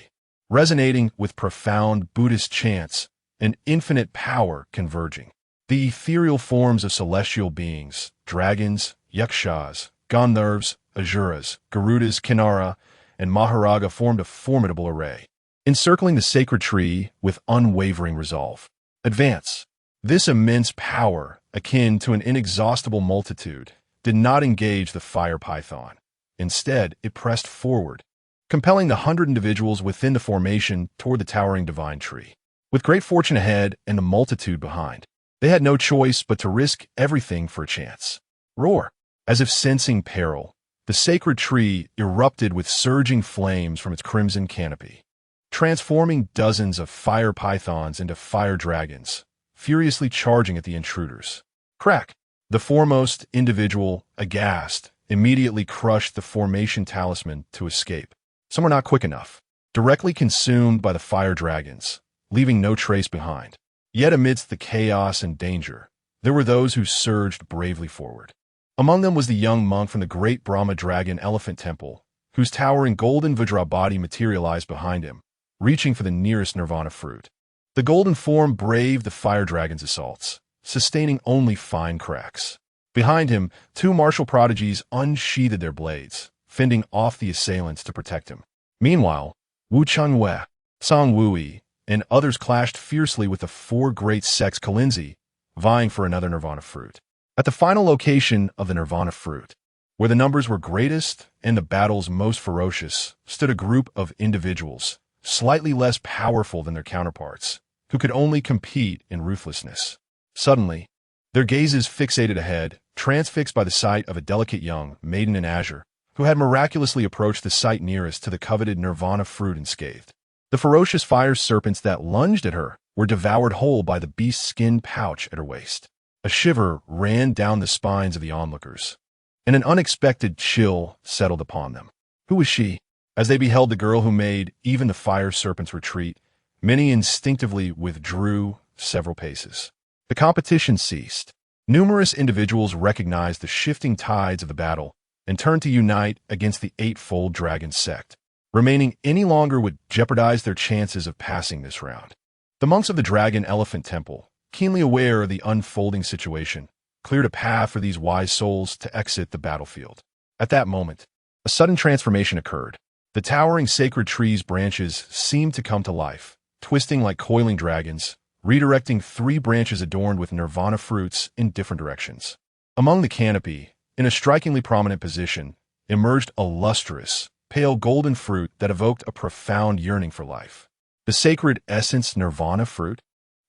resonating with profound Buddhist chants and infinite power converging. The ethereal forms of celestial beings, dragons, yakshas, gandharvas, asuras, garudas, kinara, and maharaga formed a formidable array, encircling the sacred tree with unwavering resolve. Advance. This immense power, akin to an inexhaustible multitude, did not engage the fire python. Instead, it pressed forward, compelling the 100 individuals within the formation toward the towering divine tree. With great fortune ahead and the multitude behind, they had no choice but to risk everything for a chance. Roar! As if sensing peril, the sacred tree erupted with surging flames from its crimson canopy, transforming dozens of fire pythons into fire dragons, furiously charging at the intruders. Crack! The foremost individual, aghast, immediately crushed the formation talisman to escape. Some were not quick enough, directly consumed by the fire dragons, leaving no trace behind. Yet amidst the chaos and danger, there were those who surged bravely forward. Among them was the young monk from the great Brahma Dragon Elephant Temple, whose towering golden Vajrabhati materialized behind him, reaching for the nearest nirvana fruit. The golden form braved the fire dragon's assaults, sustaining only fine cracks. Behind him, two martial prodigies unsheathed their blades, fending off the assailants to protect him. Meanwhile, Wu Changwei, Song Wui, and others clashed fiercely with the four great sects Kalinzi, vying for another nirvana fruit. At the final location of the nirvana fruit, where the numbers were greatest and the battles most ferocious, stood a group of individuals, slightly less powerful than their counterparts, who could only compete in ruthlessness. Suddenly, their gazes fixated ahead, transfixed by the sight of a delicate young maiden in azure, who had miraculously approached the site nearest to the coveted nirvana fruit unscathed. The ferocious fire serpents that lunged at her were devoured whole by the beast's skin pouch at her waist. A shiver ran down the spines of the onlookers, and an unexpected chill settled upon them. Who was she? As they beheld the girl who made even the fire serpents retreat, many instinctively withdrew several paces. The competition ceased. Numerous individuals recognized the shifting tides of the battle and turned to unite against the eightfold dragon sect. Remaining any longer would jeopardize their chances of passing this round. The monks of the Dragon Elephant Temple, keenly aware of the unfolding situation, cleared a path for these wise souls to exit the battlefield. At that moment, a sudden transformation occurred. The towering sacred tree's branches seemed to come to life, twisting like coiling dragons, redirecting 3 branches adorned with nirvana fruits in different directions. Among the canopy, in a strikingly prominent position, emerged a lustrous, pale golden fruit that evoked a profound yearning for life. The sacred essence nirvana fruit,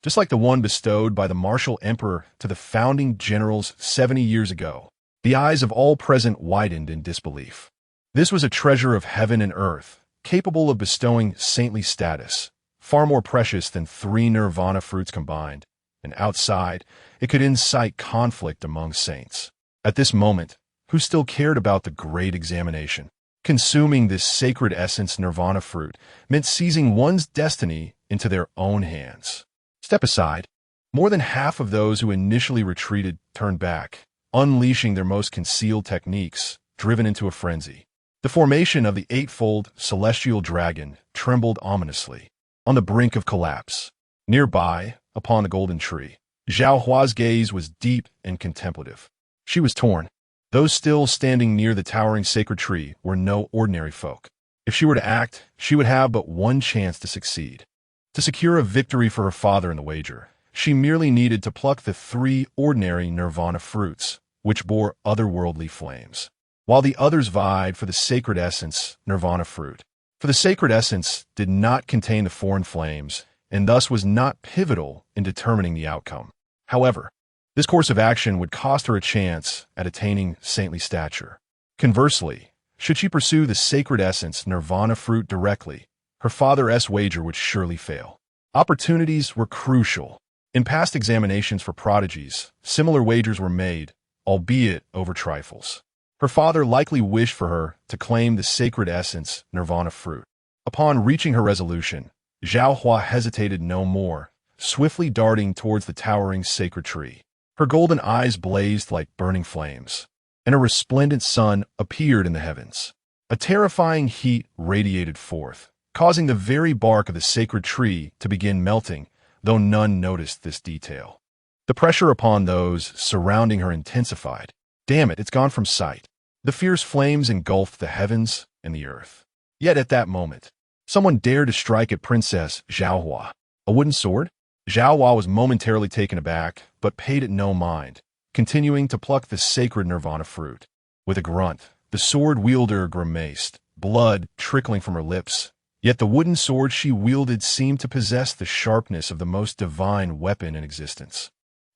just like the one bestowed by the martial emperor to the founding generals 70 years ago. The eyes of all present widened in disbelief. This was a treasure of heaven and earth, capable of bestowing saintly status, far more precious than 3 nirvana fruits combined, and outside, it could incite conflict among saints. At this moment, who still cared about the great examination? Consuming this sacred essence nirvana fruit meant seizing one's destiny into their own hands. Step aside. More than half of those who initially retreated turned back, unleashing their most concealed techniques, driven into a frenzy. The formation of the eightfold celestial dragon trembled ominously, on the brink of collapse. Nearby, upon the golden tree, Xiao Hua's gaze was deep and contemplative. She was torn. Those still standing near the towering sacred tree were no ordinary folk. If she were to act, she would have but one chance to succeed. To secure a victory for her father in the wager, she merely needed to pluck the 3 ordinary nirvana fruits, which bore otherworldly flames, while the others vied for the sacred essence nirvana fruit. For the sacred essence did not contain the foreign flames, and thus was not pivotal in determining the outcome. However, this course of action would cost her a chance at attaining saintly stature. Conversely, should she pursue the sacred essence nirvana fruit directly, her father's wager would surely fail. Opportunities were crucial. In past examinations for prodigies, similar wagers were made, albeit over trifles. Her father likely wished for her to claim the sacred essence nirvana fruit. Upon reaching her resolution, Xiao Hua hesitated no more, swiftly darting towards the towering sacred tree. Her golden eyes blazed like burning flames, and a resplendent sun appeared in the heavens. A terrifying heat radiated forth, causing the very bark of the sacred tree to begin melting, though none noticed this detail. The pressure upon those surrounding her intensified. Damn it, it's gone from sight. The fierce flames engulfed the heavens and the earth. Yet at that moment, someone dared to strike at Princess Xiao Hua. A wooden sword? Xiao Hua was momentarily taken aback, but paid it no mind, continuing to pluck the sacred nirvana fruit. With a grunt, the sword wielder grimaced, blood trickling from her lips. Yet the wooden sword she wielded seemed to possess the sharpness of the most divine weapon in existence.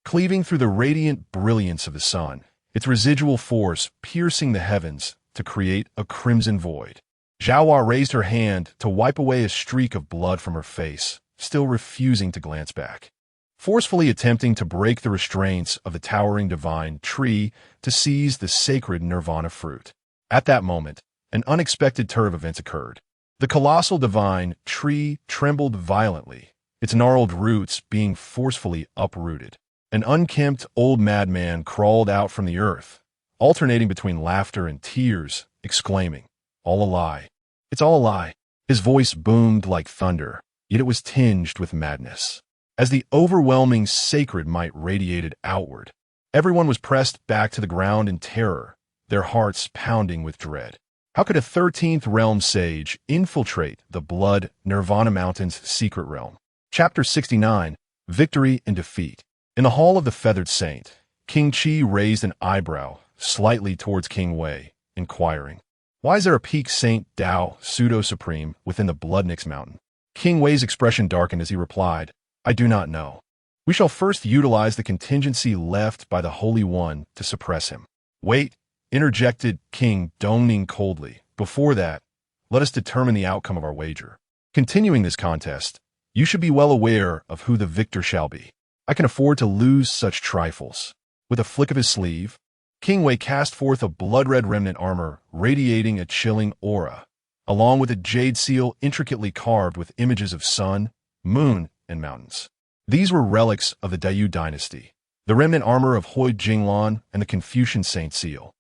Cleaving through the radiant brilliance of the sun, its residual force piercing the heavens to create a crimson void. Xiao Hua raised her hand to wipe away a streak of blood from her face, still refusing to glance back. Forcefully attempting to break the restraints of the towering divine tree to seize the sacred nirvana fruit. At that moment, an unexpected turn of events occurred. The colossal divine tree trembled violently, its gnarled roots being forcefully uprooted. An unkempt old madman crawled out from the earth, alternating between laughter and tears, exclaiming, "All a lie. It's all a lie." His voice boomed like thunder, yet it was tinged with madness. As the overwhelming sacred might radiated outward, everyone was pressed back to the ground in terror, their hearts pounding with dread. How could a 13th realm sage infiltrate the blood Nirvana Mountain's secret realm? Chapter 69, Victory and Defeat. In the Hall of the Feathered Saint, King Qi raised an eyebrow slightly towards King Wei, inquiring, "Why is there a peak Saint Dao pseudo-supreme within the Bloodnix Mountain?" King Wei's expression darkened as he replied, "I do not know. We shall first utilize the contingency left by the Holy One to suppress him." "Wait," interjected King Dongning coldly. "Before that, let us determine the outcome of our wager. Continuing this contest, you should be well aware of who the victor shall be. I can afford to lose such trifles." With a flick of his sleeve, King Wei cast forth a blood-red remnant armor radiating a chilling aura, along with a jade seal intricately carved with images of sun, moon, and mountains. These were relics of the Dai Dynasty, the remnant armor of Hui Jinglan and the Confucian Saint Seal.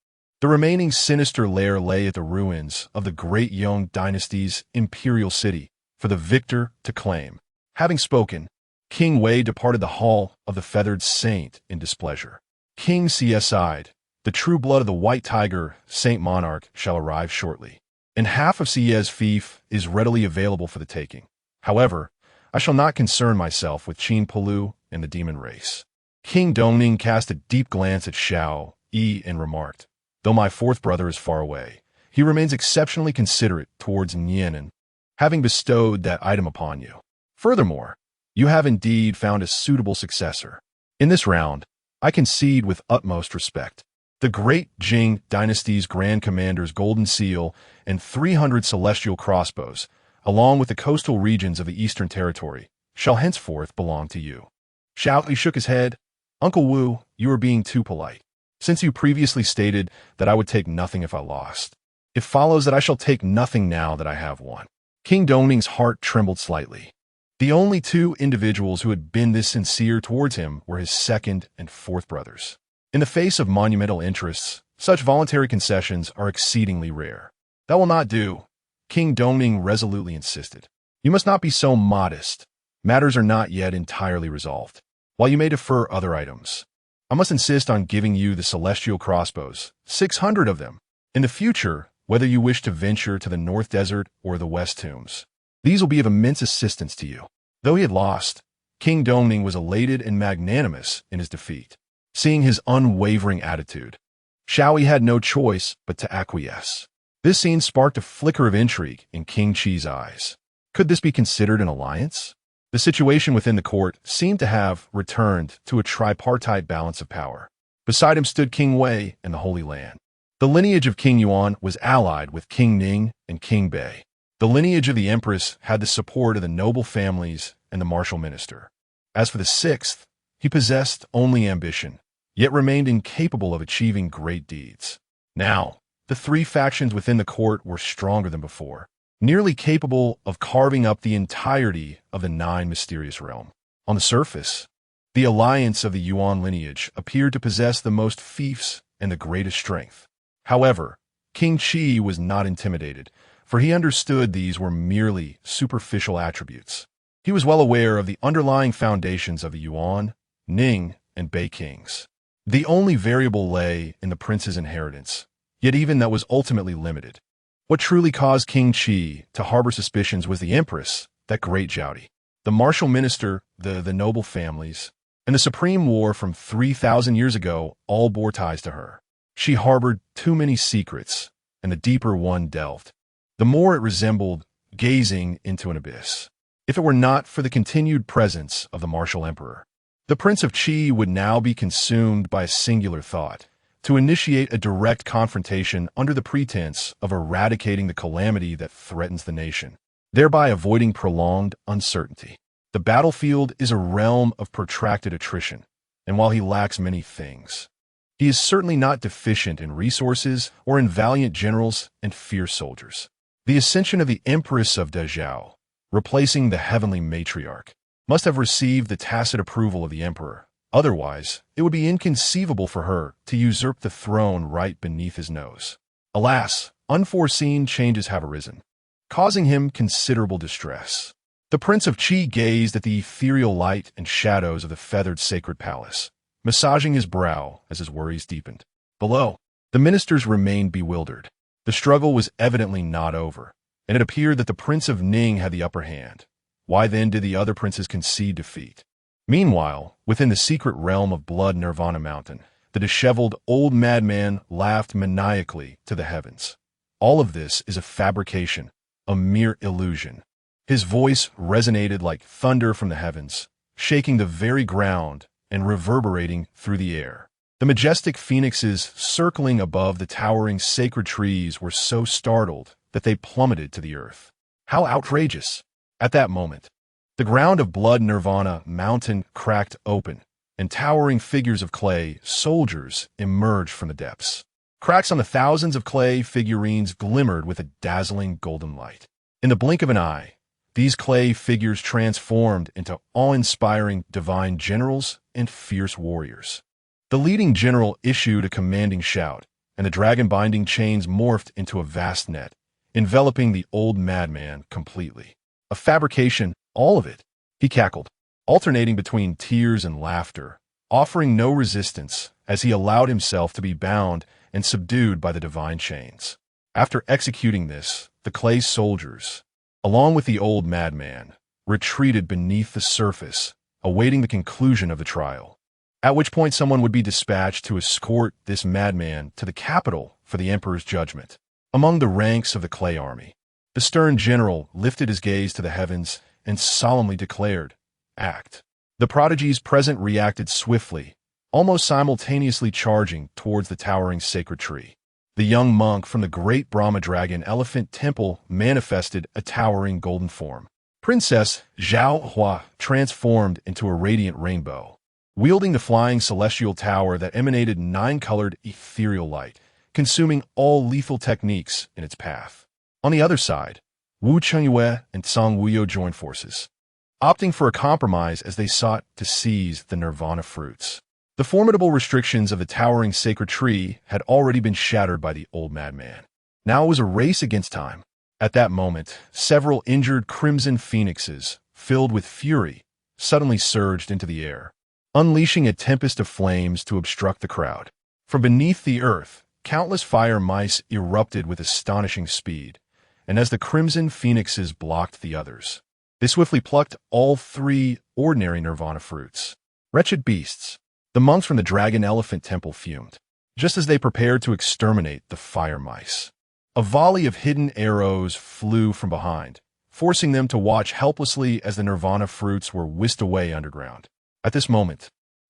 The remaining sinister lair lay at the ruins of the Great Yan Dynasty's imperial city for the victor to claim. Having spoken, King Wei departed the Hall of the Feathered Saint in displeasure. King Xie sighed, "The true blood of the White Tiger, Saint Monarch, shall arrive shortly, and half of Xie's fief is readily available for the taking. However, I shall not concern myself with Qin Pulu and the demon race." King Dongning cast a deep glance at Xiao Yi and remarked, "Though my fourth brother is far away, he remains exceptionally considerate towards Nianan, having bestowed that item upon you. Furthermore, you have indeed found a suitable successor. In this round, I concede with utmost respect. The Great Jing Dynasty's Grand Commander's Golden Seal and 300 celestial crossbows, along with the coastal regions of the Eastern Territory, shall henceforth belong to you." Xiao Yi shook his head. "Uncle Wu, you are being too polite. Since you previously stated that I would take nothing if I lost, it follows that I shall take nothing now that I have won." King Dongning's heart trembled slightly. The only two individuals who had been this sincere towards him were his second and fourth brothers. In the face of monumental interests, such voluntary concessions are exceedingly rare. That will not do, King Dongning resolutely insisted. You must not be so modest. Matters are not yet entirely resolved. While you may defer other items, I must insist on giving you the celestial crossbows, 600 of them. In the future, whether you wish to venture to the North Desert or the West Tombs, these will be of immense assistance to you. Though he had lost, King Dongning was elated and magnanimous in his defeat. Seeing his unwavering attitude, Xiao Yi had no choice but to acquiesce. This scene sparked a flicker of intrigue in King Qi's eyes. Could this be considered an alliance? The situation within the court seemed to have returned to a tripartite balance of power. Beside him stood King Wei and the Holy Land. The lineage of King Yuan was allied with King Ning and King Bai. The lineage of the Empress had the support of the noble families and the martial minister. As for the sixth, he possessed only ambition, yet remained incapable of achieving great deeds. Now, the three factions within the court were stronger than before, nearly capable of carving up the entirety of the Nine Mysterious Realm. On the surface, the alliance of the Yuan lineage appeared to possess the most fiefs and the greatest strength. However, King Qi was not intimidated, for he understood these were merely superficial attributes. He was well aware of the underlying foundations of the Yuan, Ning, and Bai kings. The only variable lay in the prince's inheritance, yet even that was ultimately limited. What truly caused King Qi to harbor suspicions was the Empress, that great Zhao Yi. The martial minister, the noble families, and the supreme war from 3,000 years ago all bore ties to her. She harbored too many secrets, and the deeper one delved, the more it resembled gazing into an abyss. If it were not for the continued presence of the martial emperor, the Prince of Qi would now be consumed by a singular thought: to initiate a direct confrontation under the pretense of eradicating the calamity that threatens the nation, thereby avoiding prolonged uncertainty. The battlefield is a realm of protracted attrition, and while he lacks many things, he is certainly not deficient in resources or in valiant generals and fierce soldiers. The ascension of the Empress of Dezhou, replacing the heavenly matriarch, must have received the tacit approval of the emperor. Otherwise, it would be inconceivable for her to usurp the throne right beneath his nose. Alas, unforeseen changes have arisen, causing him considerable distress. The Prince of Qi gazed at the ethereal light and shadows of the feathered sacred palace, massaging his brow as his worries deepened. Below, the ministers remained bewildered. The struggle was evidently not over, and it appeared that the Prince of Ning had the upper hand. Why then did the other princes concede defeat? Meanwhile, within the secret realm of Blood Nirvana Mountain, the disheveled old madman laughed maniacally to the heavens. All of this is a fabrication, a mere illusion. His voice resonated like thunder from the heavens, shaking the very ground and reverberating through the air. The majestic phoenixes circling above the towering sacred trees were so startled that they plummeted to the earth. How outrageous! At that moment, the ground of Blood Nirvana Mountain cracked open, and towering figures of clay soldiers emerged from the depths. Cracks on the thousands of clay figurines glimmered with a dazzling golden light. In the blink of an eye, these clay figures transformed into awe-inspiring divine generals and fierce warriors. The leading general issued a commanding shout, and the dragon-binding chains morphed into a vast net, enveloping the old madman completely. A fabrication, all of it, he cackled, alternating between tears and laughter, offering no resistance as he allowed himself to be bound and subdued by the divine chains. After executing this, the clay soldiers, along with the old madman, retreated beneath the surface, awaiting the conclusion of the trial, at which point someone would be dispatched to escort this madman to the capital for the emperor's judgment. Among the ranks of the clay army, the stern general lifted his gaze to the heavens and solemnly declared, "Act." The prodigies present reacted swiftly, almost simultaneously charging towards the towering sacred tree. The young monk from the great Brahma Dragon Elephant Temple manifested a towering golden form. Princess Zhao Hua transformed into a radiant rainbow, wielding the flying celestial tower that emanated nine-colored ethereal light, consuming all lethal techniques in its path. On the other side, Wu Chengyue and Song Wuyo joined forces. opting for a compromise as they sought to seize the nirvana fruits. The formidable restrictions of the towering sacred tree had already been shattered by the old madman. Now it was a race against time. At that moment, several injured crimson phoenixes, filled with fury, suddenly surged into the air, unleashing a tempest of flames to obstruct the crowd. From beneath the earth, countless fire mice erupted with astonishing speed, and as the crimson phoenixes blocked the others, they swiftly plucked all 3 ordinary nirvana fruits. Wretched beasts! The monks from the Dragon Elephant Temple fumed, just as they prepared to exterminate the fire mice. A volley of hidden arrows flew from behind, forcing them to watch helplessly as the nirvana fruits were whisked away underground. At this moment,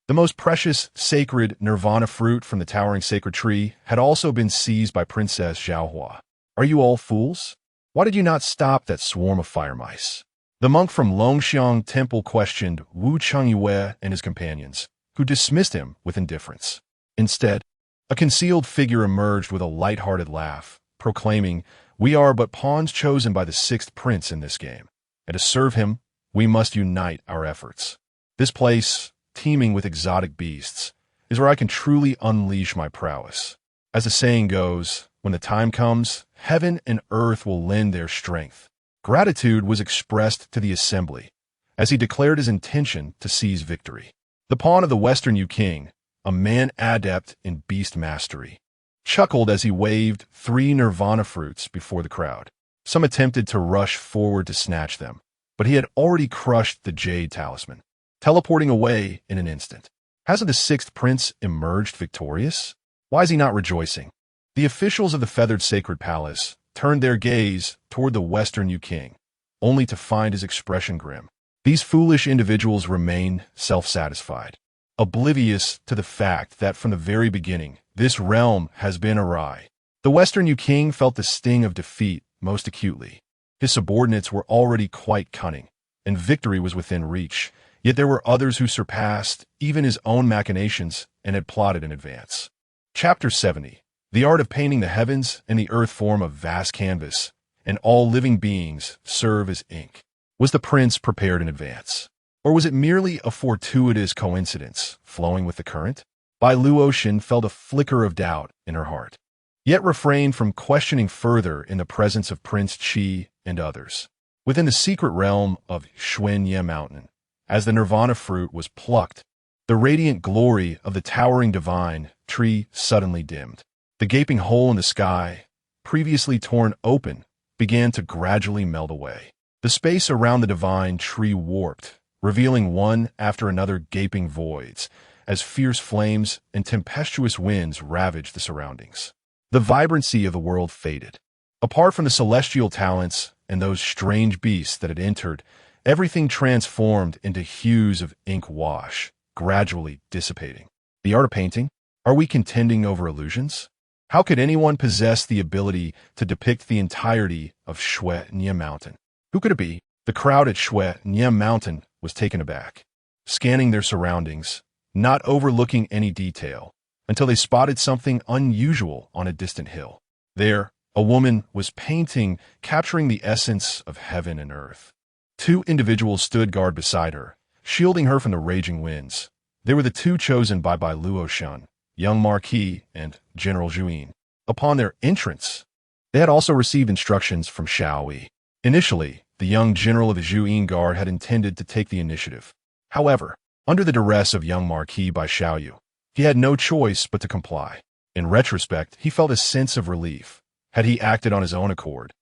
the most precious, sacred nirvana fruit from the towering sacred tree had also been seized by Princess Xiao Yi. Are you all fools? Why did you not stop that swarm of fire mice? The monk from Longxiang Temple questioned Wu Chengyue and his companions, who dismissed him with indifference. Instead, a concealed figure emerged with a light-hearted laugh, proclaiming, "We are but pawns chosen by the 6th prince in this game, and to serve him, we must unite our efforts. This place, teeming with exotic beasts, is where I can truly unleash my prowess. As the saying goes, when the time comes, heaven and earth will lend their strength." Gratitude was expressed to the assembly, as he declared his intention to seize victory. The pawn of the Western Yu King, a man adept in beast mastery, chuckled as he waved 3 nirvana fruits before the crowd. Some attempted to rush forward to snatch them, but he had already crushed the jade talisman, teleporting away in an instant. Hasn't the 6th prince emerged victorious? Why is he not rejoicing? The officials of the feathered sacred palace turned their gaze toward the Western Yu King, only to find his expression grim. These foolish individuals remained self-satisfied, oblivious to the fact that from the very beginning, this realm has been awry. The Western Yu King felt the sting of defeat most acutely. His subordinates were already quite cunning, and victory was within reach, yet there were others who surpassed even his own machinations and had plotted in advance. Chapter 70. The art of painting the heavens and the earth form a vast canvas, and all living beings serve as ink. Was the prince prepared in advance? Or was it merely a fortuitous coincidence, flowing with the current? Bai Luoshen felt a flicker of doubt in her heart, yet refrained from questioning further in the presence of Prince Qi and others. Within the secret realm of Xuanye Mountain, as the nirvana fruit was plucked, the radiant glory of the towering divine tree suddenly dimmed. The gaping hole in the sky, previously torn open, began to gradually melt away. The space around the divine tree warped, revealing one after another gaping voids, as fierce flames and tempestuous winds ravaged the surroundings. The vibrancy of the world faded. Apart from the celestial talents and those strange beasts that had entered, everything transformed into hues of ink wash, gradually dissipating. The art of painting? Are we contending over illusions? How could anyone possess the ability to depict the entirety of Xuanye Mountain? Who could it be? The crowd at Xuanye Mountain was taken aback, scanning their surroundings, not overlooking any detail, until they spotted something unusual on a distant hill. There, a woman was painting, capturing the essence of heaven and earth. 2 individuals stood guard beside her, shielding her from the raging winds. They were the 2 chosen by Bai Luoshen, Yan Marquis and General Zhuyin. Upon their entrance, they had also received instructions from Xiao Yi. Initially, the young general of the Zhuyin Guard had intended to take the initiative. However, under the duress of young Marquis by Xiao Yi, he had no choice but to comply. In retrospect, he felt a sense of relief. Had he acted on his own accord,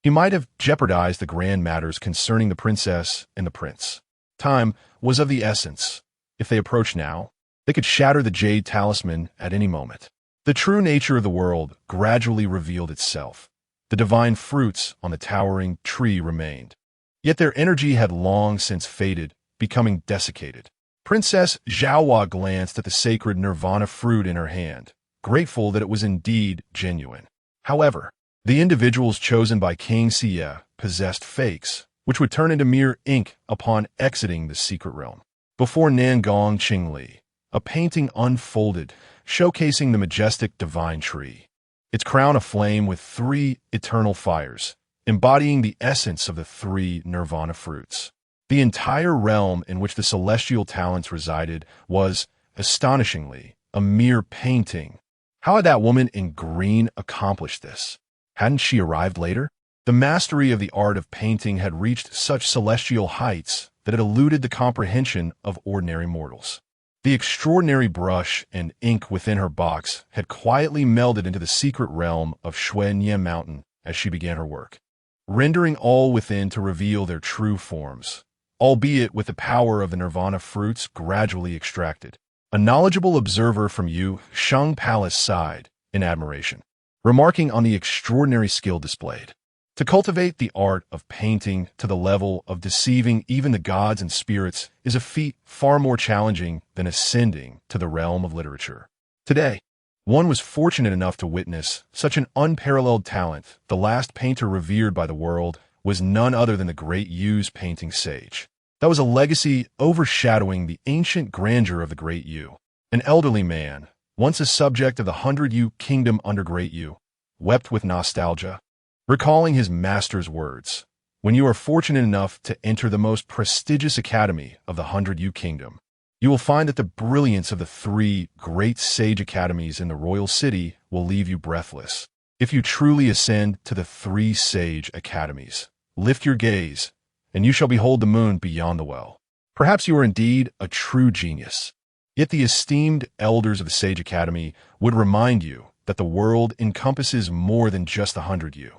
he might have jeopardized the grand matters concerning the princess and the prince. Time was of the essence. If they approached now, they could shatter the jade talisman at any moment. The true nature of the world gradually revealed itself. The divine fruits on the towering tree remained, yet their energy had long since faded, becoming desiccated. Princess Xiao Yi glanced at the sacred nirvana fruit in her hand, grateful that it was indeed genuine. However, the individuals chosen by King Xie possessed fakes, which would turn into mere ink upon exiting the secret realm. Before Nangong Qingli, a painting unfolded, showcasing the majestic divine tree, its crown aflame with 3 eternal fires, embodying the essence of the 3 nirvana fruits. The entire realm in which the celestial talents resided was, astonishingly, a mere painting. How had that woman in green accomplished this? Hadn't she arrived later? The mastery of the art of painting had reached such celestial heights that it eluded the comprehension of ordinary mortals. The extraordinary brush and ink within her box had quietly melded into the secret realm of Xuanyan Mountain as she began her work, rendering all within to reveal their true forms, albeit with the power of the nirvana fruits gradually extracted. A knowledgeable observer from Shang Palace sighed in admiration, remarking on the extraordinary skill displayed. To cultivate the art of painting to the level of deceiving even the gods and spirits is a feat far more challenging than ascending to the realm of literature. Today, one was fortunate enough to witness such an unparalleled talent. The last painter revered by the world was none other than the Great Yu's painting sage. That was a legacy overshadowing the ancient grandeur of the Great Yu. An elderly man, once a subject of the 100 Yu kingdom under Great Yu, wept with nostalgia, recalling his master's words. When you are fortunate enough to enter the most prestigious academy of the 100 Yu kingdom, you will find that the brilliance of the 3 great sage academies in the royal city will leave you breathless. If you truly ascend to the 3 sage academies, lift your gaze, and you shall behold the moon beyond the well. Perhaps you are indeed a true genius. Yet the esteemed elders of the Sage Academy would remind you that the world encompasses more than just the 100 Yu.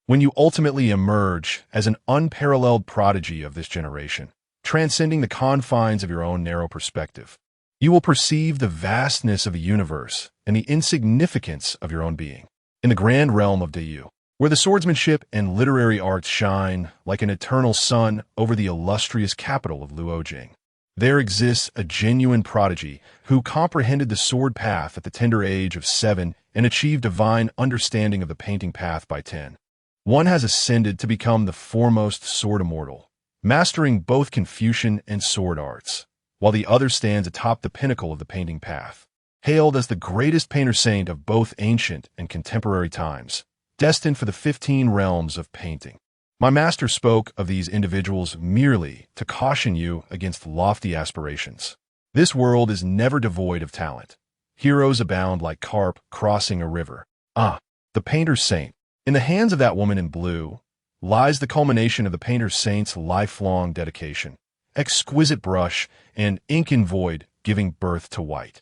When you ultimately emerge as an unparalleled prodigy of this generation, transcending the confines of your own narrow perspective, you will perceive the vastness of the universe and the insignificance of your own being. In the grand realm of Deyu, where the swordsmanship and literary arts shine like an eternal sun over the illustrious capital of Luojing, there exists a genuine prodigy who comprehended the sword path at the tender age of 7 and achieved divine understanding of the painting path by 10. One has ascended to become the foremost sword immortal, mastering both Confucian and sword arts, while the other stands atop the pinnacle of the painting path, hailed as the greatest painter saint of both ancient and contemporary times, destined for the 15 realms of painting. My master spoke of these individuals merely to caution you against lofty aspirations. This world is never devoid of talent. Heroes abound like carp crossing a river. The painter saint. In the hands of that woman in blue lies the culmination of the painter saint's lifelong dedication. Exquisite brush and ink in void giving birth to white.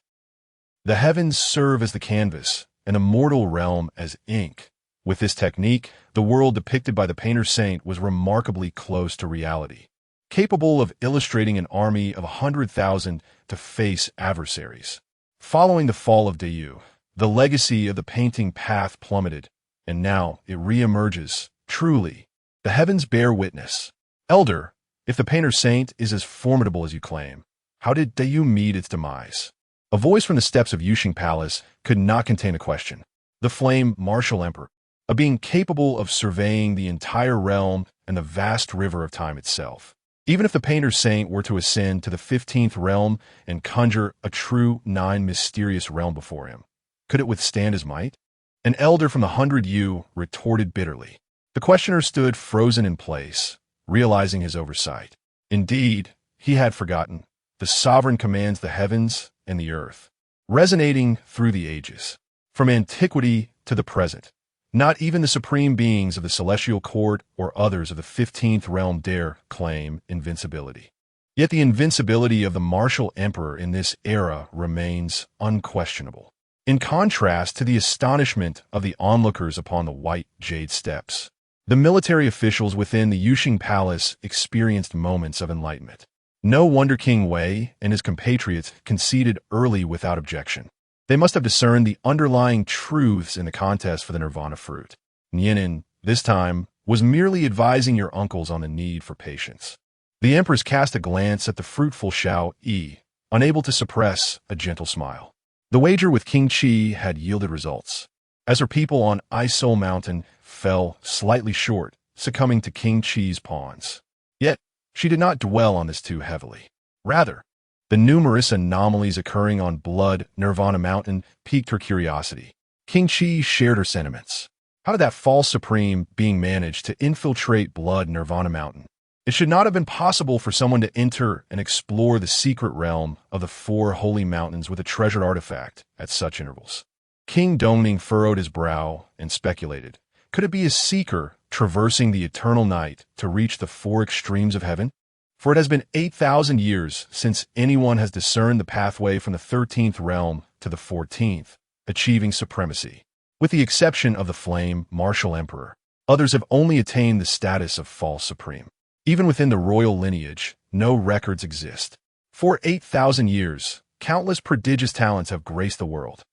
The heavens serve as the canvas, and a mortal realm as ink. With this technique, the world depicted by the painter saint was remarkably close to reality, capable of illustrating an army of 100,000 to face adversaries. Following the fall of Deyu, the legacy of the painting path plummeted, and now it re-emerges. Truly, the heavens bear witness. Elder, if the painter saint is as formidable as you claim, how did Deyu meet its demise? A voice from the steps of Yuxing Palace could not contain a question. The flame martial emperor, a being capable of surveying the entire realm and the vast river of time itself. Even if the painter saint were to ascend to the 15th realm and conjure a true 9 mysterious realm before him, could it withstand his might? An elder from the 100 Yu retorted bitterly. The questioner stood frozen in place, realizing his oversight. Indeed, he had forgotten. The sovereign commands the heavens and the earth, resonating through the ages, from antiquity to the present. Not even the supreme beings of the celestial court or others of the 15th realm dare claim invincibility. Yet the invincibility of the martial emperor in this era remains unquestionable, in contrast to the astonishment of the onlookers upon the white jade steps. The military officials within the Yuxing Palace experienced moments of enlightenment. No wonder King Wei and his compatriots conceded early without objection. They must have discerned the underlying truths in the contest for the nirvana fruit. Nianin, this time, was merely advising your uncles on the need for patience. The empress cast a glance at the fruitful Xiao Yi, unable to suppress a gentle smile. The wager with King Qi had yielded results, as her people on Isol Mountain fell slightly short, succumbing to King Qi's pawns. Yet, she did not dwell on this too heavily. Rather, the numerous anomalies occurring on Blood Nirvana Mountain piqued her curiosity. King Qi shared her sentiments. How did that false supreme being manage to infiltrate Blood Nirvana Mountain? It should not have been possible for someone to enter and explore the secret realm of the four holy mountains with a treasured artifact at such intervals. King Dongning furrowed his brow and speculated. Could it be a seeker traversing the eternal night to reach the four extremes of heaven? For it has been 8,000 years since anyone has discerned the pathway from the 13th realm to the 14th, achieving supremacy. With the exception of the flame martial emperor, others have only attained the status of false supreme. Even within the royal lineage, no records exist. For 8,000 years, countless prodigious talents have graced the world.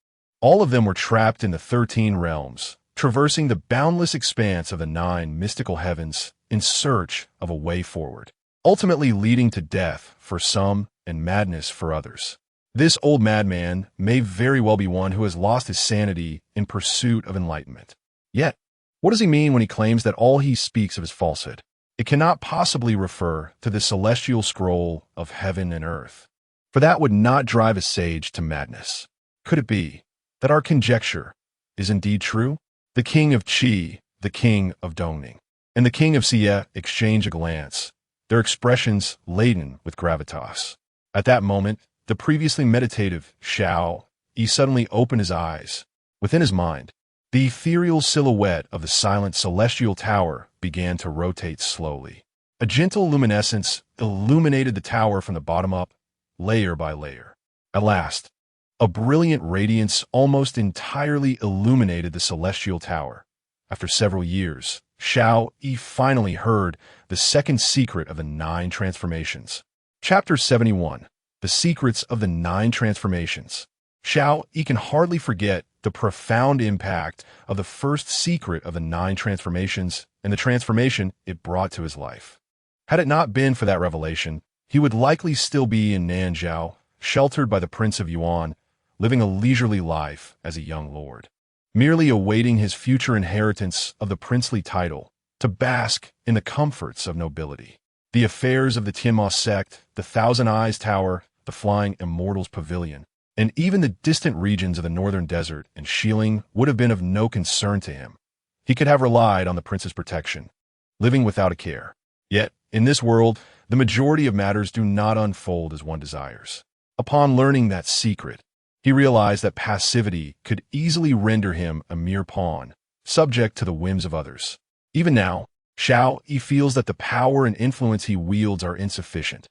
All of them were trapped in the 13 realms, traversing the boundless expanse of the 9 mystical heavens in search of a way forward, ultimately leading to death for some and madness for others. This old madman may very well be one who has lost his sanity in pursuit of enlightenment. Yet, what does he mean when he claims that all he speaks of is falsehood? It cannot possibly refer to the celestial scroll of heaven and earth, for that would not drive a sage to madness. Could it be that our conjecture is indeed true? The king of Qi, the king of Dongning, and the king of Xie exchange a glance, their expressions laden with gravitas. At that moment, the previously meditative Xiao Yi suddenly opened his eyes. Within his mind, the ethereal silhouette of the silent celestial tower began to rotate slowly. A gentle luminescence illuminated the tower from the bottom up, layer by layer. At last, a brilliant radiance almost entirely illuminated the celestial tower. After several years, Xiao Yi finally heard the second secret of the 9 transformations. Chapter 71. The Secrets of the 9 Transformations. Xiao Yi can hardly forget the profound impact of the first secret of the 9 transformations and the transformation it brought to his life. Had it not been for that revelation, he would likely still be in Nanzhao, sheltered by the Prince of Yuan, living a leisurely life as a young lord, merely awaiting his future inheritance of the princely title, to bask in the comforts of nobility. The affairs of the Tianma sect, the Thousand Eyes Tower, the Flying Immortals Pavilion, and even the distant regions of the northern desert and Xiling would have been of no concern to him. He could have relied on the prince's protection, living without a care. Yet, in this world, the majority of matters do not unfold as one desires. Upon learning that secret, he realized that passivity could easily render him a mere pawn, subject to the whims of others. Even now, Xiao Yi feels that the power and influence he wields are insufficient,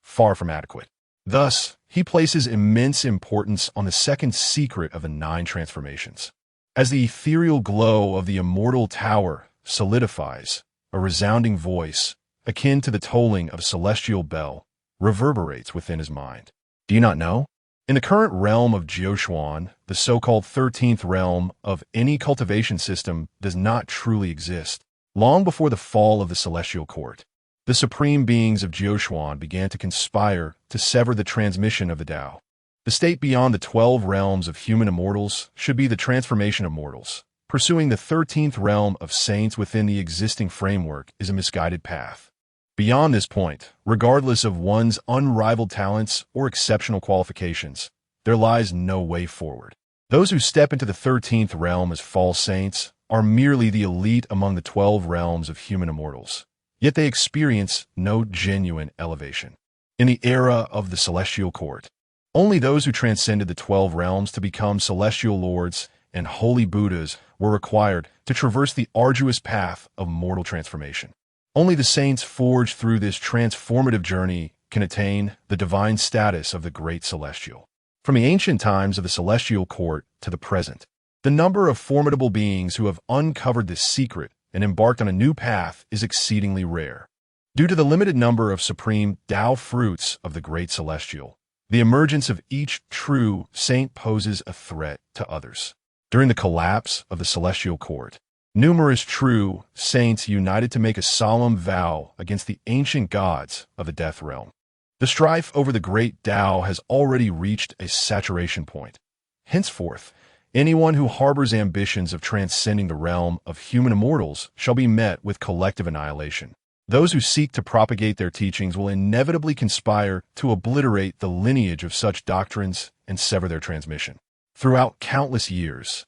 far from adequate. Thus, he places immense importance on the second secret of the 9 transformations. As the ethereal glow of the immortal tower solidifies, a resounding voice, akin to the tolling of a celestial bell, reverberates within his mind. Do you not know? In the current realm of Jiushuan, the so-called 13th realm of any cultivation system does not truly exist. Long before the fall of the celestial court, the supreme beings of Jiushuan began to conspire to sever the transmission of the Tao. The state beyond the 12 realms of human immortals should be the transformation of mortals. Pursuing the 13th realm of saints within the existing framework is a misguided path. Beyond this point, regardless of one's unrivaled talents or exceptional qualifications, there lies no way forward. Those who step into the 13th realm as false saints are merely the elite among the 12 realms of human immortals. Yet they experience no genuine elevation. In the era of the celestial court, only those who transcended the 12 realms to become celestial lords and holy Buddhas were required to traverse the arduous path of mortal transformation. Only the saints forged through this transformative journey can attain the divine status of the great celestial. From the ancient times of the celestial court to the present, the number of formidable beings who have uncovered this secret and embarked on a new path is exceedingly rare. Due to the limited number of supreme Tao fruits of the great celestial, the emergence of each true saint poses a threat to others. During the collapse of the celestial court, numerous true saints united to make a solemn vow against the ancient gods of the death realm. The strife over the great Tao has already reached a saturation point. Henceforth, anyone who harbors ambitions of transcending the realm of human immortals shall be met with collective annihilation. Those who seek to propagate their teachings will inevitably conspire to obliterate the lineage of such doctrines and sever their transmission. Throughout countless years,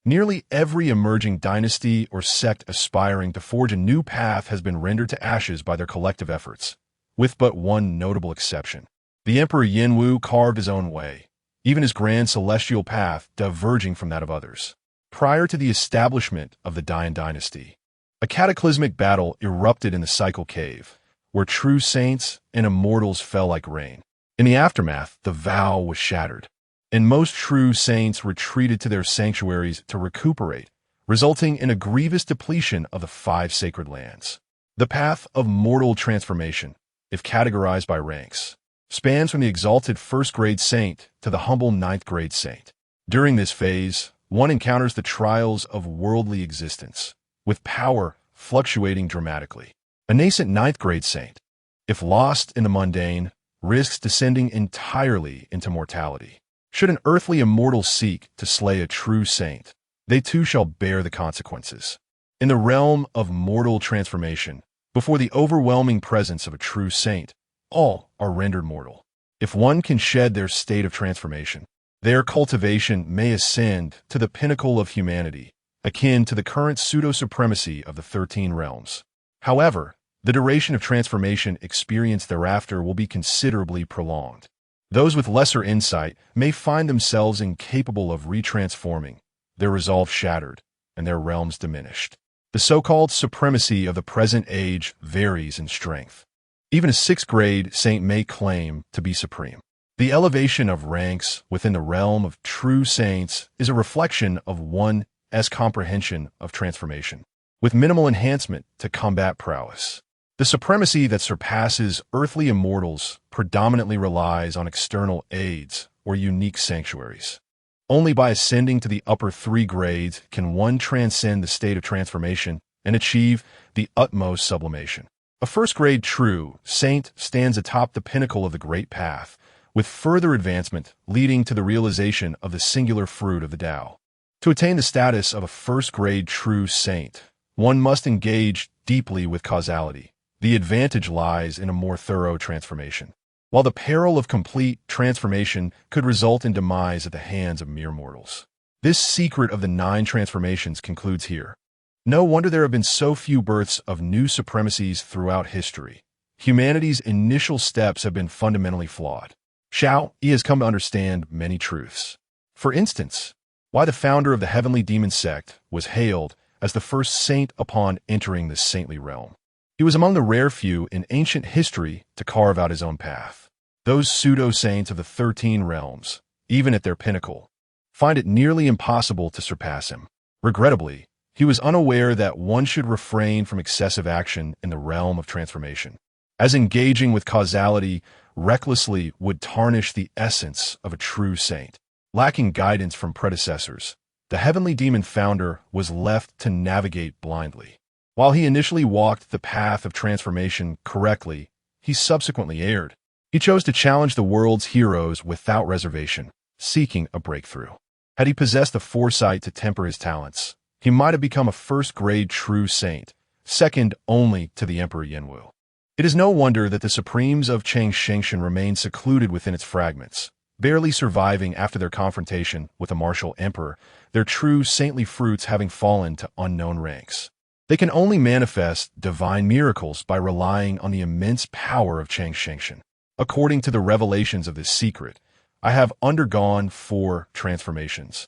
Nearly every emerging dynasty or sect aspiring to forge a new path has been rendered to ashes by their collective efforts, with but one notable exception. The Emperor Yenwu carved his own way, even his grand celestial path diverging from that of others. Prior to the establishment of the Yan Dynasty, a cataclysmic battle erupted in the Cycle Cave, where true saints and immortals fell like rain. In the aftermath, the vow was shattered, and most true saints retreated to their sanctuaries to recuperate, resulting in a grievous depletion of the 5 sacred lands. The path of mortal transformation, if categorized by ranks, spans from the exalted first-grade saint to the humble ninth-grade saint. During this phase, one encounters the trials of worldly existence, with power fluctuating dramatically. A nascent ninth-grade saint, if lost in the mundane, risks descending entirely into mortality. Should an earthly immortal seek to slay a true saint, they too shall bear the consequences. In the realm of mortal transformation, before the overwhelming presence of a true saint, all are rendered mortal. If one can shed their state of transformation, their cultivation may ascend to the pinnacle of humanity, akin to the current pseudo-supremacy of the 13 realms. However, the duration of transformation experienced thereafter will be considerably prolonged. Those with lesser insight may find themselves incapable of retransforming, their resolve shattered, and their realms diminished. The so-called supremacy of the present age varies in strength. Even a 6th-grade saint may claim to be supreme. The elevation of ranks within the realm of true saints is a reflection of one's comprehension of transformation, with minimal enhancement to combat prowess. The supremacy that surpasses earthly immortals predominantly relies on external aids or unique sanctuaries. Only by ascending to the upper 3 grades can one transcend the state of transformation and achieve the utmost sublimation. A first-grade true saint stands atop the pinnacle of the Great Path, with further advancement leading to the realization of the singular fruit of the Tao. To attain the status of a first-grade true saint, one must engage deeply with causality. The advantage lies in a more thorough transformation, while the peril of complete transformation could result in demise at the hands of mere mortals. This secret of the 9 transformations concludes here. No wonder there have been so few births of new supremacies throughout history. Humanity's initial steps have been fundamentally flawed. Xiao Yi has come to understand many truths. For instance, why the founder of the Heavenly Demon Sect was hailed as the first saint upon entering the saintly realm. He was among the rare few in ancient history to carve out his own path. Those pseudo-saints of the 13 realms, even at their pinnacle, find it nearly impossible to surpass him. Regrettably, he was unaware that one should refrain from excessive action in the realm of transformation, as engaging with causality recklessly would tarnish the essence of a true saint. Lacking guidance from predecessors, the Heavenly Demon founder was left to navigate blindly. While he initially walked the path of transformation correctly, he subsequently erred. He chose to challenge the world's heroes without reservation, seeking a breakthrough. Had he possessed the foresight to temper his talents, he might have become a first-grade true saint, second only to the Emperor Yenwu. It is no wonder that the Supremes of Changshen remained secluded within its fragments, barely surviving after their confrontation with the martial emperor, their true saintly fruits having fallen to unknown ranks. They can only manifest divine miracles by relying on the immense power of Changshen. According to the revelations of this secret, I have undergone 4 transformations,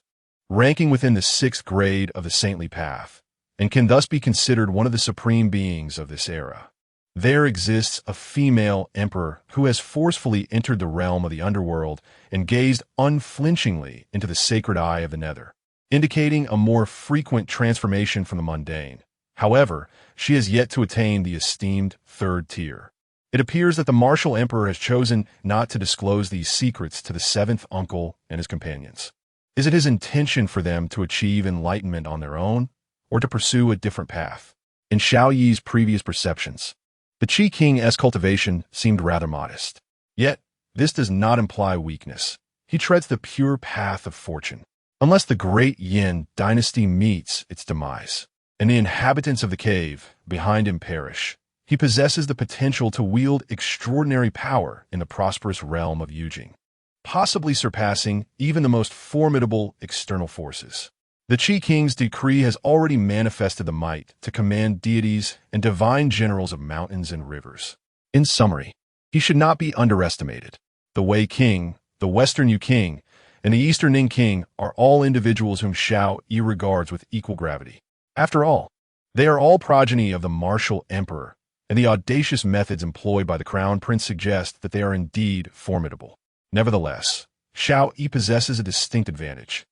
ranking within the 6th grade of the saintly path, and can thus be considered one of the supreme beings of this era. There exists a female emperor who has forcefully entered the realm of the underworld and gazed unflinchingly into the sacred eye of the nether, indicating a more frequent transformation from the mundane. However, she has yet to attain the esteemed 3rd tier. It appears that the martial emperor has chosen not to disclose these secrets to the 7th uncle and his companions. Is it his intention for them to achieve enlightenment on their own, or to pursue a different path? In Xiao Yi's previous perceptions, the Qi King's cultivation seemed rather modest. Yet, this does not imply weakness. He treads the pure path of fortune, unless the Great Yan Dynasty meets its demise, and the inhabitants of the cave behind him perish. He possesses the potential to wield extraordinary power in the prosperous realm of Yujing, possibly surpassing even the most formidable external forces. The Qi King's decree has already manifested the might to command deities and divine generals of mountains and rivers. In summary, he should not be underestimated. The Wei King, the Western Yu King, and the Eastern Ning King are all individuals whom Xiao Yi regards with equal gravity. After all, they are all progeny of the martial emperor, and the audacious methods employed by the crown prince suggest that they are indeed formidable. Nevertheless, Xiao Yi possesses a distinct advantage.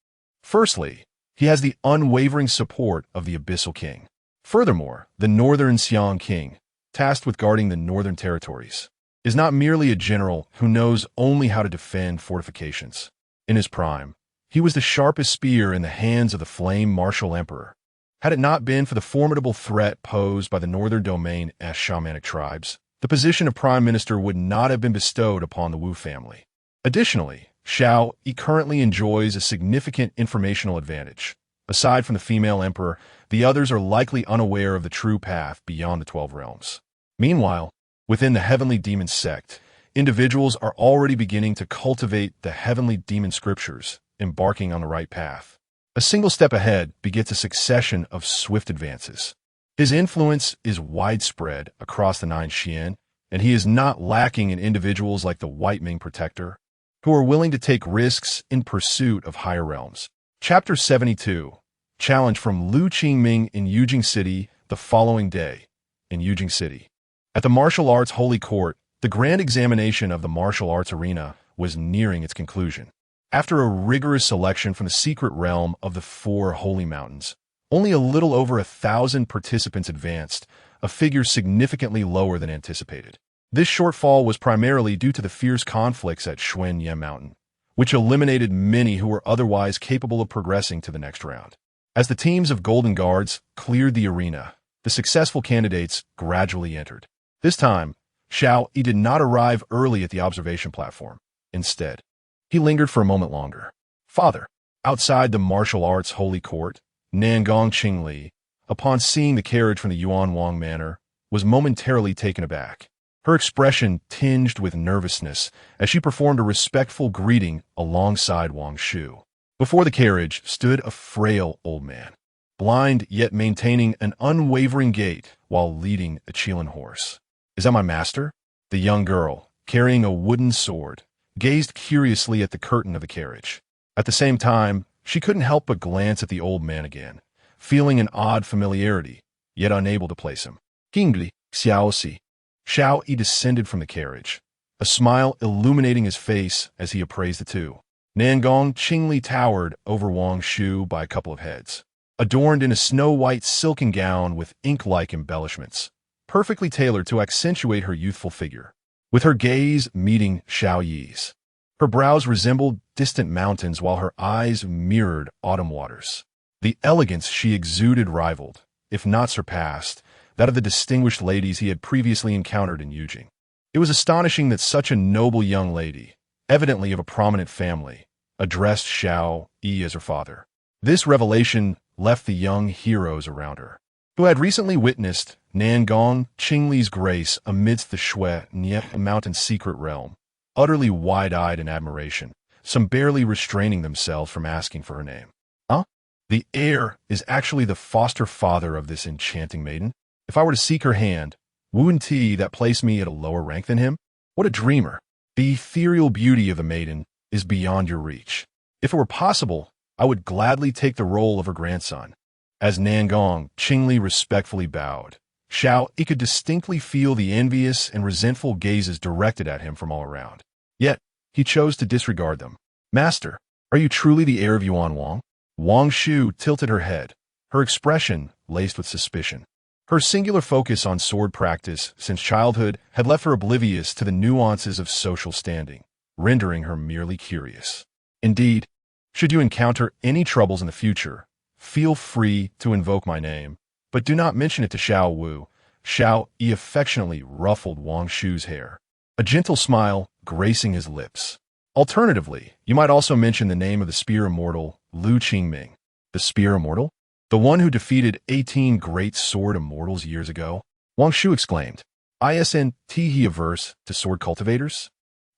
Firstly, he has the unwavering support of the Abyssal King. Furthermore, the Northern Xiang King, tasked with guarding the northern territories, is not merely a general who knows only how to defend fortifications. In his prime, he was the sharpest spear in the hands of the flame martial emperor. Had it not been for the formidable threat posed by the northern domain as shamanic tribes, the position of prime minister would not have been bestowed upon the Wu family. Additionally, Xiao Yi currently enjoys a significant informational advantage. Aside from the female emperor, the others are likely unaware of the true path beyond the 12 realms. Meanwhile, within the Heavenly Demon Sect, individuals are already beginning to cultivate the Heavenly Demon Scriptures, embarking on the right path. A single step ahead begets a succession of swift advances. His influence is widespread across the Nine Xian, and he is not lacking in individuals like the White Ming Protector, who are willing to take risks in pursuit of higher realms. Chapter 72. Challenge from Lu Qingming in Yujing City the following day. In Yujing City. At the Martial Arts Holy Court, the grand examination of the martial arts arena was nearing its conclusion. After a rigorous selection from the secret realm of the Four Holy Mountains, only a little over 1,000 participants advanced, a figure significantly lower than anticipated. This shortfall was primarily due to the fierce conflicts at Xuanyan Mountain, which eliminated many who were otherwise capable of progressing to the next round. As the teams of Golden Guards cleared the arena, the successful candidates gradually entered. This time, Xiao Yi did not arrive early at the observation platform. Instead, he lingered for a moment longer. Father, outside the martial arts holy court, Nangong Qingli, upon seeing the carriage from the Yuan Wang manor, was momentarily taken aback. Her expression tinged with nervousness as she performed a respectful greeting alongside Wang Shu. Before the carriage stood a frail old man, blind yet maintaining an unwavering gait while leading a Qilin horse. "Is that my master?" The young girl, carrying a wooden sword, gazed curiously at the curtain of the carriage. At the same time, she couldn't help but glance at the old man again, feeling an odd familiarity, yet unable to place him. "Kingli, Xiao Yi." Xiao Yi descended from the carriage, a smile illuminating his face as he appraised the two. Nangong Qingli towered over Wang Shu by a couple of heads, adorned in a snow-white silken gown with ink-like embellishments, perfectly tailored to accentuate her youthful figure. With her gaze meeting Xiao Yi's, her brows resembled distant mountains while her eyes mirrored autumn waters. The elegance she exuded rivaled, if not surpassed, that of the distinguished ladies he had previously encountered in Yujing. It was astonishing that such a noble young lady, evidently of a prominent family, addressed Xiao Yi as her father. This revelation left the young heroes around her, who had recently witnessed Nangong Qingli's grace amidst the Shui Nye mountain's secret realm, utterly wide-eyed in admiration, some barely restraining themselves from asking for her name. "Huh? The heir is actually the foster father of this enchanting maiden? If I were to seek her hand, wouldn't that place me at a lower rank than him? What a dreamer! The ethereal beauty of the maiden is beyond your reach. If it were possible, I would gladly take the role of her grandson." As Nangong Qingli respectfully bowed, Xiao Yi could distinctly feel the envious and resentful gazes directed at him from all around. Yet, he chose to disregard them. "Master, are you truly the heir of Yuan Wang?" Wang Shu tilted her head, her expression laced with suspicion. Her singular focus on sword practice since childhood had left her oblivious to the nuances of social standing, rendering her merely curious. "Indeed, should you encounter any troubles in the future, feel free to invoke my name, but do not mention it to Xiao Wu." Xiao Yi affectionately ruffled Wang Shu's hair, a gentle smile gracing his lips. "Alternatively, you might also mention the name of the spear immortal Lu Qingming." "The spear immortal? The one who defeated 18 great sword immortals years ago?" Wang Shu exclaimed. "Isn't he averse to sword cultivators?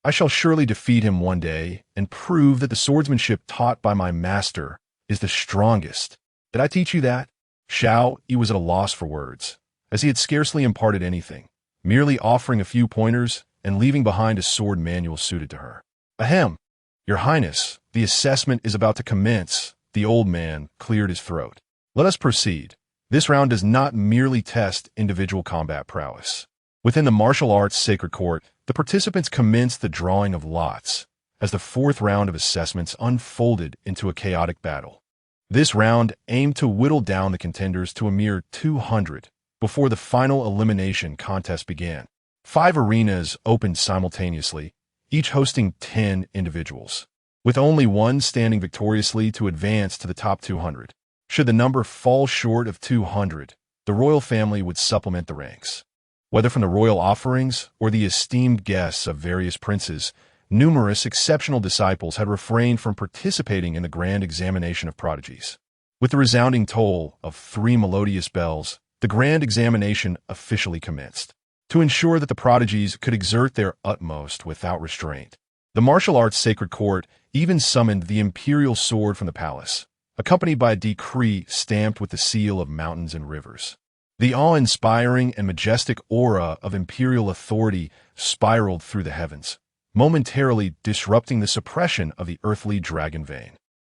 I shall surely defeat him one day and prove that the swordsmanship taught by my master is the strongest. Did I teach you that? Xiao Yi was at a loss for words, as he had scarcely imparted anything, merely offering a few pointers and leaving behind a sword manual suited to her. Ahem. Your Highness, the assessment is about to commence. The old man cleared his throat. Let us proceed. This round does not merely test individual combat prowess. Within the martial arts sacred court, the participants commenced the drawing of lots, as the fourth round of assessments unfolded into a chaotic battle. This round aimed to whittle down the contenders to a mere 200 before the final elimination contest began. 5 arenas opened simultaneously, each hosting 10 individuals, with only one standing victoriously to advance to the top 200. Should the number fall short of 200, the royal family would supplement the ranks. Whether from the royal offerings or the esteemed guests of various princes, numerous exceptional disciples had refrained from participating in the grand examination of prodigies. With the resounding toll of 3 melodious bells, the grand examination officially commenced. To ensure that the prodigies could exert their utmost without restraint, the martial arts sacred court even summoned the imperial sword from the palace, accompanied by a decree stamped with the seal of mountains and rivers. The awe-inspiring and majestic aura of imperial authority spiraled through the heavens, momentarily disrupting the suppression of the earthly dragon vein.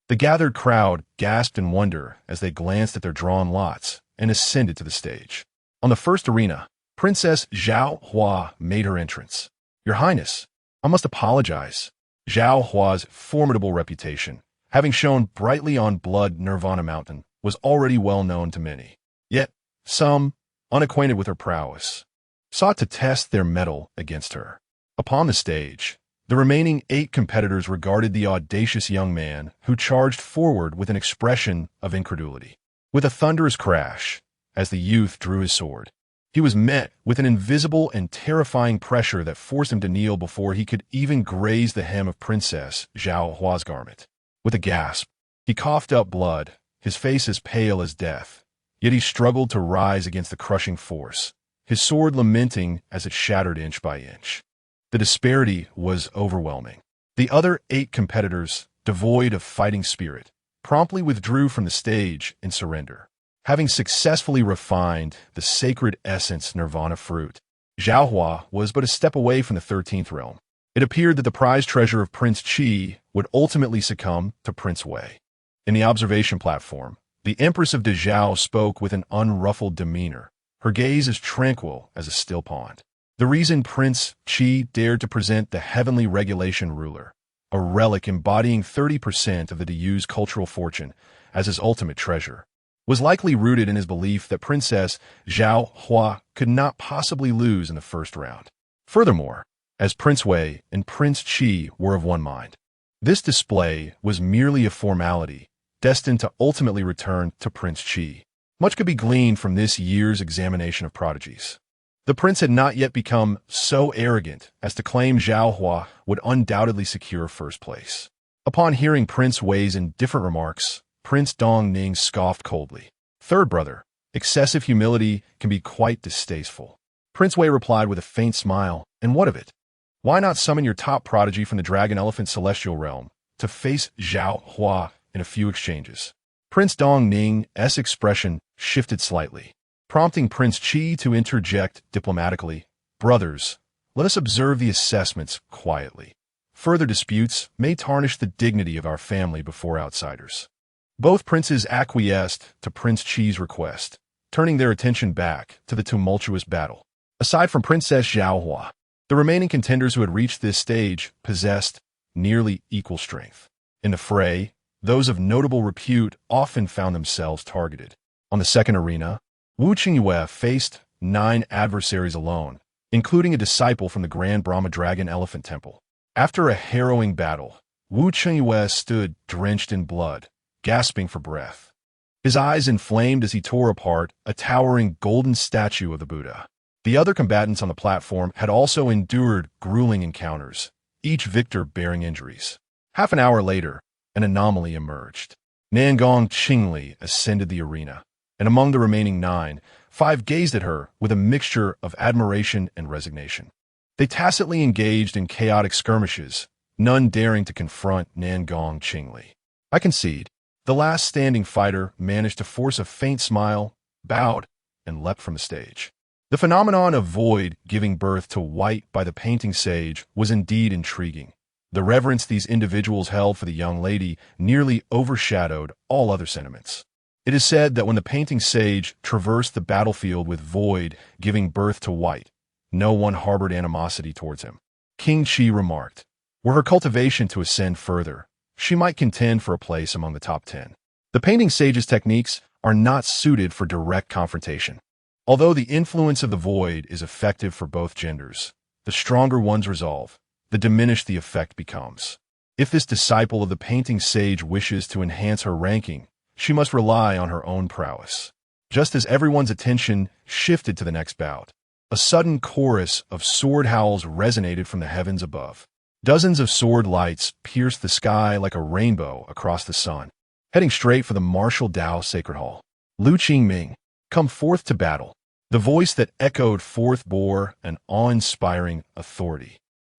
The gathered crowd gasped in wonder as they glanced at their drawn lots and ascended to the stage. On the first arena, Princess Xiao Yi made her entrance. Your Highness, I must apologize. Xiao Yi's formidable reputation, having shone brightly on Blood Nirvana Mountain, was already well known to many. Yet, some, unacquainted with her prowess, sought to test their mettle against her. Upon the stage, the remaining 8 competitors regarded the audacious young man who charged forward with an expression of incredulity. With a thunderous crash, as the youth drew his sword, he was met with an invisible and terrifying pressure that forced him to kneel before he could even graze the hem of Princess Xiao Yi's garment. With a gasp, he coughed up blood, his face as pale as death, yet he struggled to rise against the crushing force, his sword lamenting as it shattered inch by inch. The disparity was overwhelming. The other 8 competitors, devoid of fighting spirit, promptly withdrew from the stage in surrender. Having successfully refined the sacred essence nirvana fruit, Xiao Yi was but a step away from the 13th realm. It appeared that the prized treasure of Prince Qi would ultimately succumb to Prince Wei. In the observation platform, the Empress of Dezhou spoke with an unruffled demeanor, her gaze as tranquil as a still pond. The reason Prince Qi dared to present the heavenly regulation ruler, a relic embodying 30% of the Dayu's cultural fortune, as his ultimate treasure, was likely rooted in his belief that Princess Xiao Yi could not possibly lose in the first round. Furthermore, as Prince Wei and Prince Qi were of one mind, this display was merely a formality, destined to ultimately return to Prince Qi. Much could be gleaned from this year's examination of prodigies. The prince had not yet become so arrogant as to claim Xiao Yi would undoubtedly secure first place. Upon hearing Prince Wei's indifferent remarks, Prince Dongning scoffed coldly. Third brother, excessive humility can be quite distasteful. Prince Wei replied with a faint smile, and what of it? Why not summon your top prodigy from the Dragon Elephant Celestial Realm to face Xiao Yi in a few exchanges? Prince Dongning's expression shifted slightly, prompting Prince Qi to interject diplomatically. Brothers, let us observe the assessments quietly. Further disputes may tarnish the dignity of our family before outsiders. Both princes acquiesced to Prince Qi's request, turning their attention back to the tumultuous battle. Aside from Princess Xiao Yi, the remaining contenders who had reached this stage possessed nearly equal strength. In the fray, those of notable repute often found themselves targeted. On the second arena, Wu Qingyue faced 9 adversaries alone, including a disciple from the Grand Brahma Dragon Elephant Temple. After a harrowing battle, Wu Qingyue stood drenched in blood, gasping for breath. His eyes inflamed as he tore apart a towering golden statue of the Buddha. The other combatants on the platform had also endured grueling encounters, each victor bearing injuries. Half an hour later, an anomaly emerged. Nangong Qingli ascended the arena, and among the remaining 9, 5 gazed at her with a mixture of admiration and resignation. They tacitly engaged in chaotic skirmishes, none daring to confront Nangong Qingli. I concede, The last standing fighter managed to force a faint smile, bowed, and leapt from the stage. The phenomenon of void giving birth to white by the painting sage was indeed intriguing. The reverence these individuals held for the young lady nearly overshadowed all other sentiments. It is said that when the painting sage traversed the battlefield with void giving birth to white, no one harbored animosity towards him. King Qi remarked, were her cultivation to ascend further, she might contend for a place among the top 10. The painting sage's techniques are not suited for direct confrontation. Although the influence of the void is effective for both genders, the stronger one's resolve, the diminished the effect becomes. If this disciple of the painting sage wishes to enhance her ranking, she must rely on her own prowess. Just as everyone's attention shifted to the next bout, a sudden chorus of sword howls resonated from the heavens above. Dozens of sword lights pierced the sky like a rainbow across the sun, heading straight for the martial Dao Sacred Hall. Lu Qingming, come forth to battle. The voice that echoed forth bore an awe-inspiring authority,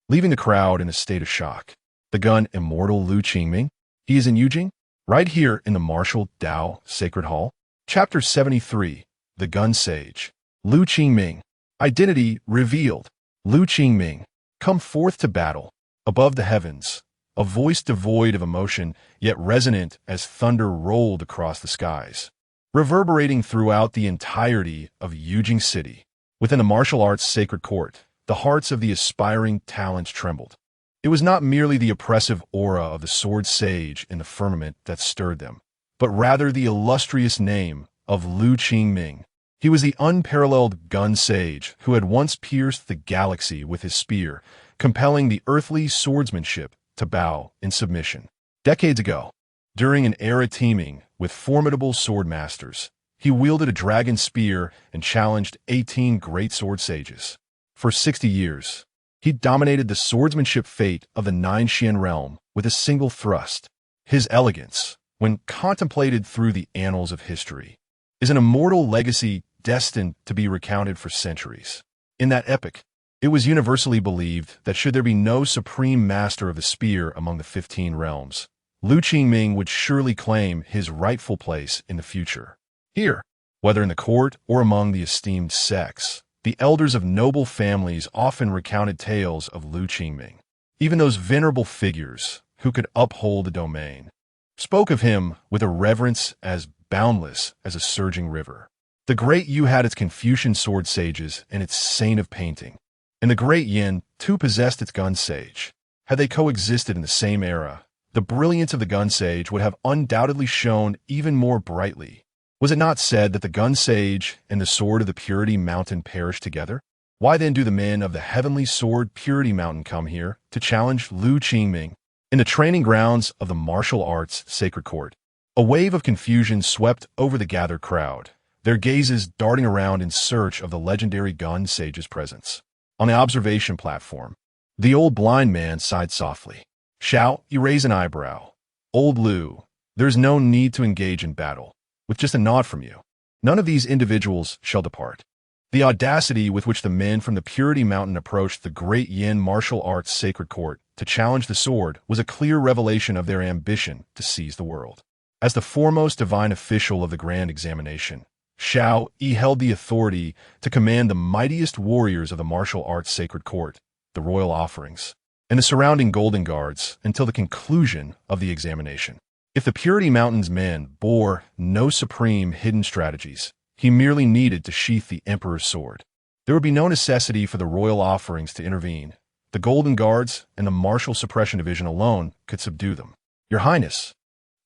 leaving the crowd in a state of shock. The gun immortal Lu Qingming? He is in Yujing? Right here in the martial Dao Sacred Hall? Chapter 73, The Gun Sage. Lu Qingming. Identity revealed. Lu Qingming, come forth to battle. Above the heavens, a voice devoid of emotion, yet resonant as thunder rolled across the skies, reverberating throughout the entirety of Yujing City. Within the martial arts sacred court, the hearts of the aspiring talents trembled. It was not merely the oppressive aura of the sword sage in the firmament that stirred them, but rather the illustrious name of Lu Qingming. He was the unparalleled gun sage who had once pierced the galaxy with his spear, compelling the earthly swordsmanship to bow in submission. Decades ago, during an era teeming with formidable sword masters, he wielded a dragon spear and challenged 18 great sword sages. For 60 years, he dominated the swordsmanship fate of the Nine Xian realm with a single thrust. His elegance, when contemplated through the annals of history, is an immortal legacy destined to be recounted for centuries. In that epoch, it was universally believed that should there be no supreme master of the spear among the 15 realms, Lu Qingming would surely claim his rightful place in the future. Here, whether in the court or among the esteemed sects, the elders of noble families often recounted tales of Lu Qingming. Even those venerable figures, who could uphold the domain, spoke of him with a reverence as boundless as a surging river. The Great Yu had its Confucian sword sages and its saint of painting, and the Great Yan too possessed its gun sage. Had they coexisted in the same era, the brilliance of the gun sage would have undoubtedly shone even more brightly. Was it not said that the gun sage and the sword of the Purity Mountain perished together? Why then do the men of the Heavenly Sword Purity Mountain come here to challenge Lu Qingming? In the training grounds of the martial arts sacred court, a wave of confusion swept over the gathered crowd, their gazes darting around in search of the legendary gun sage's presence. On the observation platform, the old blind man sighed softly. Xiao, you raise an eyebrow. Old Lu, there's no need to engage in battle. With just a nod from you, none of these individuals shall depart. The audacity with which the men from the Purity Mountain approached the Great Yan martial arts sacred court to challenge the sword was a clear revelation of their ambition to seize the world. As the foremost divine official of the grand examination, Xiao Yi held the authority to command the mightiest warriors of the martial arts sacred court, the royal offerings, and the surrounding golden guards until the conclusion of the examination. If the Purity Mountain's men bore no supreme hidden strategies, he merely needed to sheath the Emperor's sword. There would be no necessity for the royal offerings to intervene. The Golden Guards and the Martial Suppression Division alone could subdue them. Your Highness,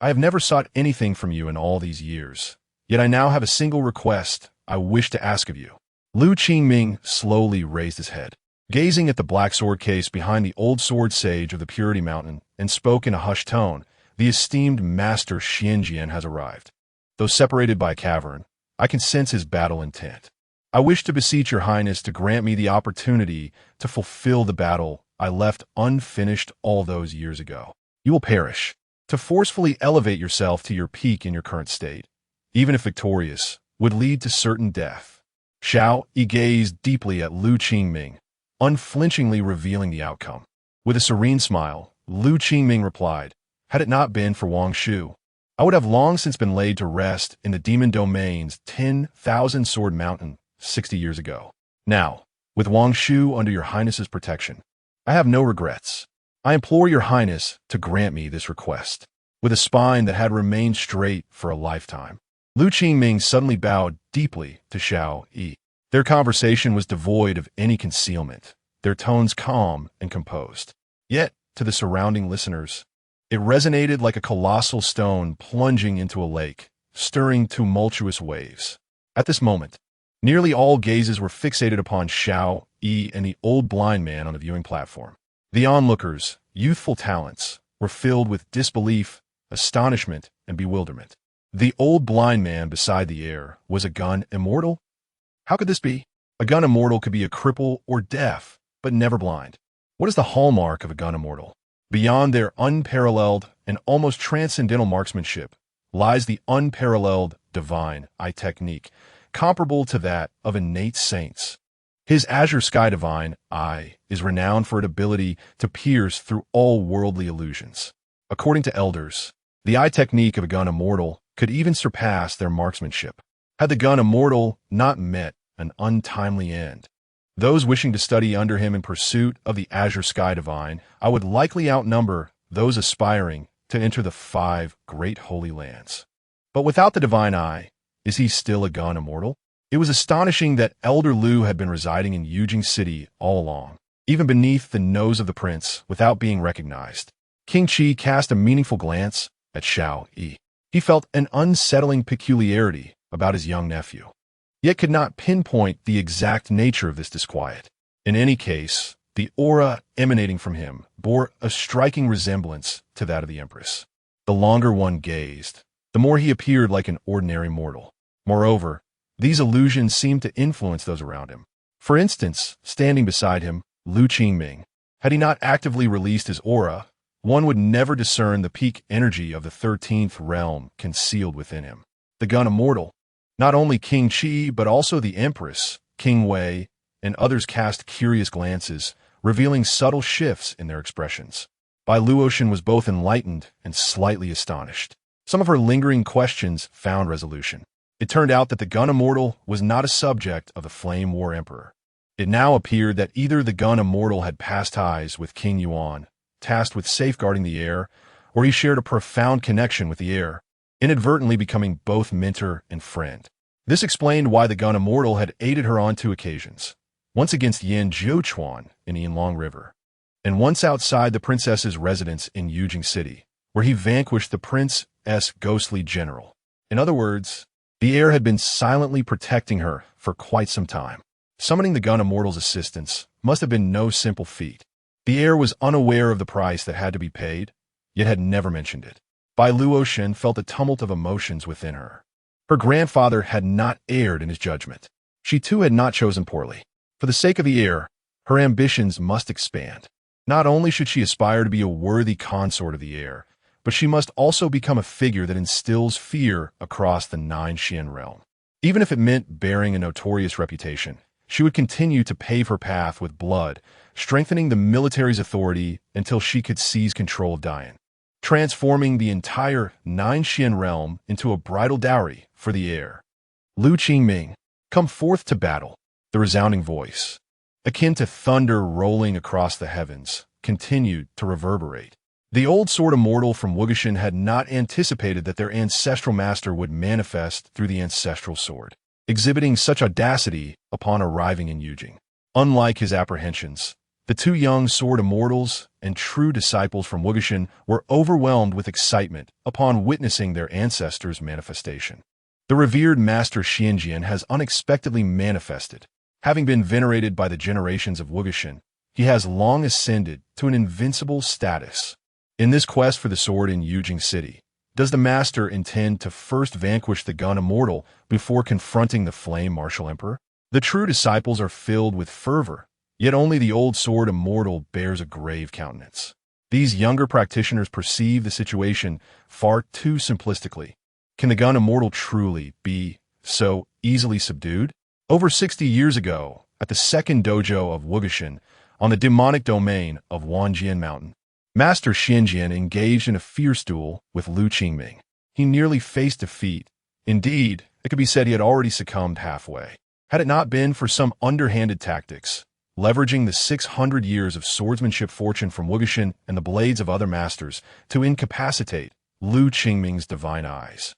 I have never sought anything from you in all these years, yet I now have a single request I wish to ask of you. Lu Qingming slowly raised his head, gazing at the black sword case behind the old sword sage of the Purity Mountain, and spoke in a hushed tone. The esteemed Master Xianjian has arrived. Though separated by a cavern, I can sense his battle intent. I wish to beseech your Highness to grant me the opportunity to fulfill the battle I left unfinished all those years ago. You will perish. To forcefully elevate yourself to your peak in your current state, even if victorious, would lead to certain death. Xiao Yi gazed deeply at Lu Qingming, unflinchingly revealing the outcome. With a serene smile, Lu Qingming replied, had it not been for Wang Shu, I would have long since been laid to rest in the demon domains 10,000 Sword Mountain 60 years ago. Now, with Wang Shu under your highness's protection, I have no regrets. I implore your highness to grant me this request. With a spine that had remained straight for a lifetime, Lu Qingming suddenly bowed deeply to Xiao Yi. Their conversation was devoid of any concealment, their tones calm and composed. Yet, to the surrounding listeners, it resonated like a colossal stone plunging into a lake, stirring tumultuous waves. At this moment, nearly all gazes were fixated upon Xiao Yi and the old blind man on the viewing platform. The onlookers, youthful talents, were filled with disbelief, astonishment, and bewilderment. The old blind man beside the heir was a gun immortal? How could this be? A gun immortal could be a cripple or deaf, but never blind. What is the hallmark of a gun immortal? Beyond their unparalleled and almost transcendental marksmanship lies the unparalleled divine eye technique, comparable to that of innate saints. His azure sky divine eye is renowned for its ability to pierce through all worldly illusions. According to elders, the eye technique of a gun immortal could even surpass their marksmanship. Had the gun immortal not met an untimely end, those wishing to study under him in pursuit of the azure sky divine, I would likely outnumber those aspiring to enter the 5 great holy lands. But without the divine eye, is he still a gun immortal? It was astonishing that Elder Lu had been residing in Yujing City all along, even beneath the nose of the prince, without being recognized. King Qi cast a meaningful glance at Xiao Yi. He felt an unsettling peculiarity about his young nephew, yet could not pinpoint the exact nature of this disquiet. In any case, the aura emanating from him bore a striking resemblance to that of the Empress. The longer one gazed, the more he appeared like an ordinary mortal. Moreover, these illusions seemed to influence those around him. For instance, standing beside him, Lu Qingming, had he not actively released his aura, one would never discern the peak energy of the 13th realm concealed within him. The gun immortal, not only King Qi, but also the Empress, King Wei, and others cast curious glances, revealing subtle shifts in their expressions. Bai Luoshen was both enlightened and slightly astonished. Some of her lingering questions found resolution. It turned out that the gun immortal was not a subject of the Flame War Emperor. It now appeared that either the gun immortal had passed ties with King Yuan, tasked with safeguarding the heir, or he shared a profound connection with the heir, inadvertently becoming both mentor and friend. This explained why the gun immortal had aided her on 2 occasions, once against Yan Zhouchuan in the Yinlong River, and once outside the princess's residence in Yujing City, where he vanquished the prince's ghostly general. In other words, the heir had been silently protecting her for quite some time. Summoning the gun immortal's assistance must have been no simple feat. The heir was unaware of the price that had to be paid, yet had never mentioned it. Bai Luoshen felt a tumult of emotions within her. Her grandfather had not erred in his judgment. She too had not chosen poorly. For the sake of the heir, her ambitions must expand. Not only should she aspire to be a worthy consort of the heir, but she must also become a figure that instills fear across the 9 Xian realm. Even if it meant bearing a notorious reputation, she would continue to pave her path with blood, strengthening the military's authority until she could seize control of Dian, transforming the entire 9 Xian realm into a bridal dowry for the heir. Lu Qingming, come forth to battle. The resounding voice, akin to thunder rolling across the heavens, continued to reverberate. The old sword immortal from Wugeshan had not anticipated that their ancestral master would manifest through the ancestral sword, exhibiting such audacity upon arriving in Yujing. Unlike his apprehensions, the 2 young sword immortals and true disciples from Wugeshan were overwhelmed with excitement upon witnessing their ancestors' manifestation. The revered master Xianjian has unexpectedly manifested. Having been venerated by the generations of Wugeshan, he has long ascended to an invincible status. In this quest for the sword in Yujing City, does the master intend to first vanquish the gun immortal before confronting the flame martial emperor? The true disciples are filled with fervor, yet only the old sword immortal bears a grave countenance. These younger practitioners perceive the situation far too simplistically. Can the gun immortal truly be so easily subdued? Over 60 years ago, at the second dojo of Wugeshan, on the demonic domain of Wanjian Mountain, Master Xianjian engaged in a fierce duel with Lu Qingming. he nearly faced defeat. Indeed, it could be said he had already succumbed halfway. Had it not been for some underhanded tactics, leveraging the 600 years of swordsmanship fortune from Wuxin and the blades of other masters to incapacitate Lu Qingming's divine eyes,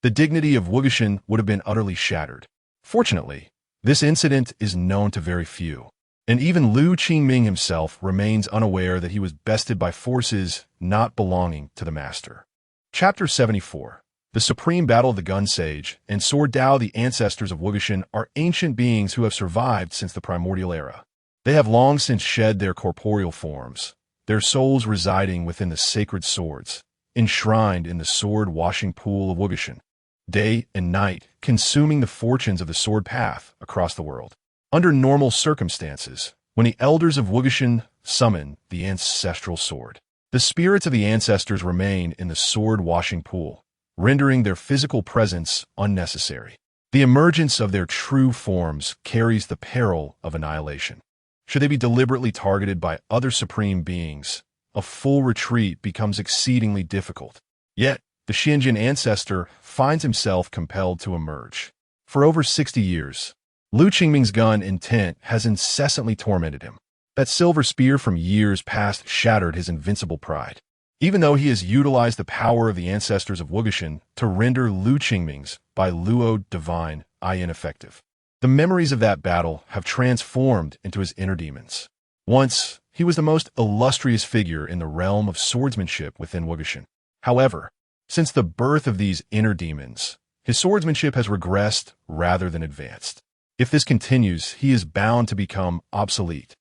the dignity of Wuxin would have been utterly shattered. Fortunately, this incident is known to very few, and even Lu Qingming himself remains unaware that he was bested by forces not belonging to the master. Chapter 74. The Supreme Battle of the Gun Sage and Sword Dao. The ancestors of Wuxin are ancient beings who have survived since the primordial era. They have long since shed their corporeal forms, their souls residing within the sacred swords, enshrined in the sword-washing pool of Wuxin, day and night consuming the fortunes of the sword path across the world. Under normal circumstances, when the elders of Wuxin summon the ancestral sword, the spirits of the ancestors remain in the sword-washing pool, rendering their physical presence unnecessary. The emergence of their true forms carries the peril of annihilation. Should they be deliberately targeted by other supreme beings, a full retreat becomes exceedingly difficult. Yet, the Xianjin ancestor finds himself compelled to emerge. For over 60 years, Lu Qingming's gun intent has incessantly tormented him. That silver spear from years past shattered his invincible pride. Even though he has utilized the power of the ancestors of Wuxin to render Lu Qingming's Bai Luo divine eye ineffective, the memories of that battle have transformed into his inner demons. Once, he was the most illustrious figure in the realm of swordsmanship within Wuxin. However, since the birth of these inner demons, his swordsmanship has regressed rather than advanced. If this continues, he is bound to become obsolete,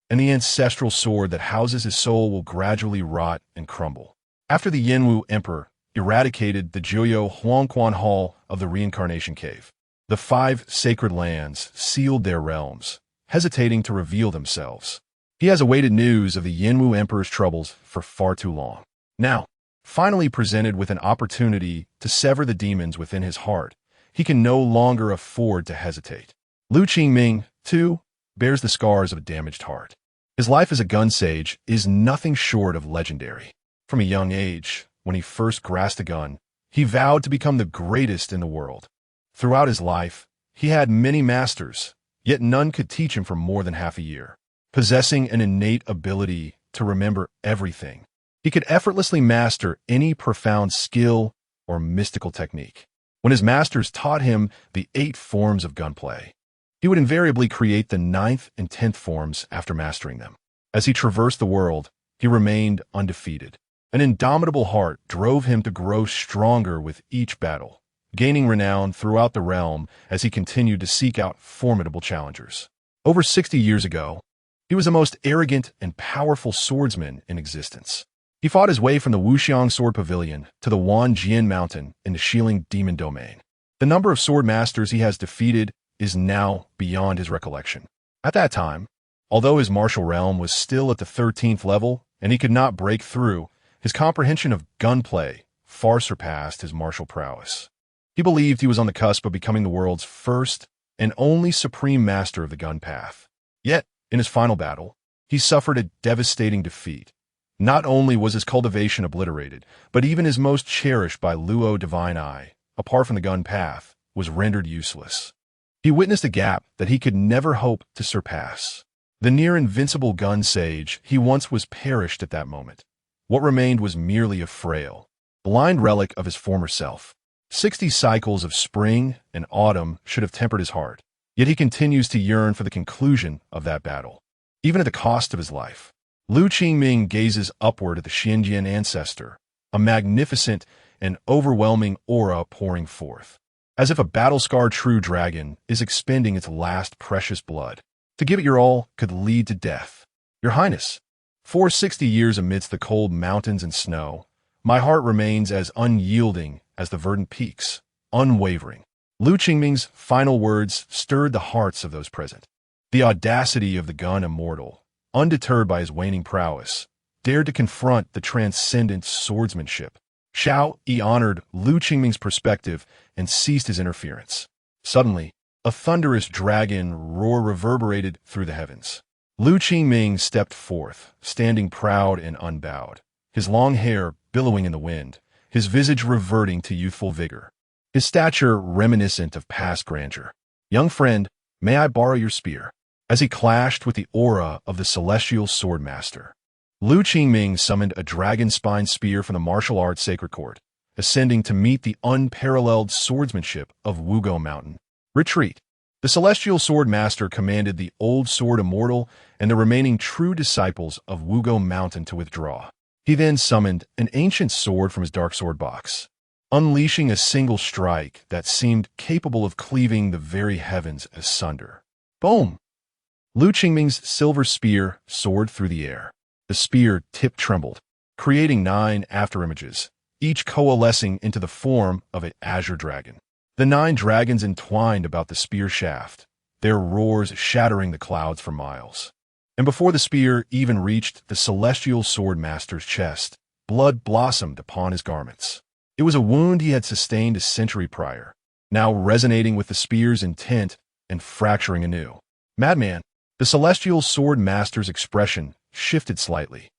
and the ancestral sword that houses his soul will gradually rot and crumble. After the Yanwu Emperor eradicated the Jiuyou Huangquan Hall of the Reincarnation Cave, the 5 sacred lands sealed their realms, hesitating to reveal themselves. He has awaited news of the Yanwu Emperor's troubles for far too long. Now, finally presented with an opportunity to sever the demons within his heart, he can no longer afford to hesitate. Lu Qingming, too, bears the scars of a damaged heart. His life as a gun sage is nothing short of legendary. From a young age, when he first grasped a gun, he vowed to become the greatest in the world. Throughout his life, he had many masters, yet none could teach him for more than half a year. Possessing an innate ability to remember everything, he could effortlessly master any profound skill or mystical technique. When his masters taught him the 8 forms of gunplay, he would invariably create the 9th and 10th forms after mastering them. As he traversed the world, he remained undefeated. An indomitable heart drove him to grow stronger with each battle, gaining renown throughout the realm as he continued to seek out formidable challengers. Over 60 years ago, he was the most arrogant and powerful swordsman in existence. He fought his way from the Wuxiang Sword Pavilion to the Wanjian Mountain in the Xiling Demon Domain. The number of sword masters he has defeated is now beyond his recollection. At that time, although his martial realm was still at the 13th level and he could not break through, his comprehension of gunplay far surpassed his martial prowess. He believed he was on the cusp of becoming the world's first and only supreme master of the gun path. Yet, in his final battle, he suffered a devastating defeat. Not only was his cultivation obliterated, but even his most cherished Bai Luo divine eye, apart from the gun path, was rendered useless. He witnessed a gap that he could never hope to surpass. The near-invincible gun sage he once was perished at that moment. What remained was merely a frail, blind relic of his former self. 60 cycles of spring and autumn should have tempered his heart, yet he continues to yearn for the conclusion of that battle, even at the cost of his life. Lu Qingming gazes upward at the Xianjian ancestor, a magnificent and overwhelming aura pouring forth, as if a battle-scarred true dragon is expending its last precious blood. To give it your all could lead to death. Your Highness, for 60 years amidst the cold mountains and snow, my heart remains as unyielding as the verdant peaks, unwavering. Lu Qingming's final words stirred the hearts of those present. The audacity of the gun immortal, undeterred by his waning prowess, dared to confront the transcendent swordsmanship. Xiao Yi honored Lu Qingming's perspective and ceased his interference. Suddenly, a thunderous dragon roar reverberated through the heavens. Lu Qingming stepped forth, standing proud and unbowed, his long hair billowing in the wind, his visage reverting to youthful vigor, his stature reminiscent of past grandeur. "Young friend, may I borrow your spear?" As he clashed with the aura of the celestial swordmaster, Lu Qingming summoned a dragon-spine spear from the martial arts sacred court, ascending to meet the unparalleled swordsmanship of Wugo Mountain. "Retreat." The celestial sword master commanded the old sword immortal and the remaining true disciples of Wugo Mountain to withdraw. He then summoned an ancient sword from his dark sword box, unleashing a single strike that seemed capable of cleaving the very heavens asunder. Boom! Lu Qingming's silver spear soared through the air. The spear tip trembled, creating 9 afterimages, each coalescing into the form of an azure dragon. The 9 dragons entwined about the spear shaft, their roars shattering the clouds for miles. And before the spear even reached the celestial sword master's chest, blood blossomed upon his garments. It was a wound he had sustained a century prior, now resonating with the spear's intent and fracturing anew. "Madman!" The celestial sword master's expression shifted slightly,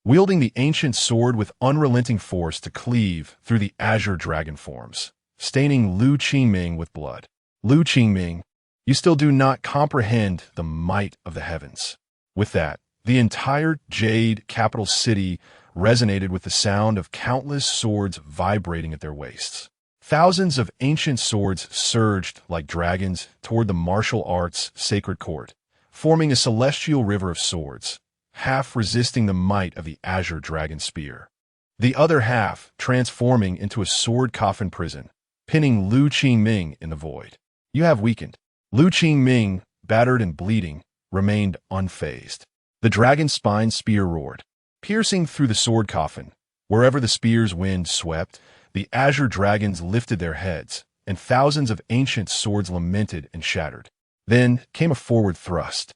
wielding the ancient sword with unrelenting force to cleave through the azure dragon forms, staining Lu Qingming with blood. "Lu Qingming, you still do not comprehend the might of the heavens." With that, the entire Jade capital city resonated with the sound of countless swords vibrating at their waists. Thousands of ancient swords surged like dragons toward the martial arts sacred court, forming a celestial river of swords, half resisting the might of the azure dragon spear, the other half transforming into a sword coffin prison, pinning Lu Qingming in the void. "You have weakened." Lu Qingming, battered and bleeding, remained unfazed. The dragon spine spear roared, piercing through the sword coffin. Wherever the spear's wind swept, the azure dragons lifted their heads, and thousands of ancient swords lamented and shattered. Then came a forward thrust,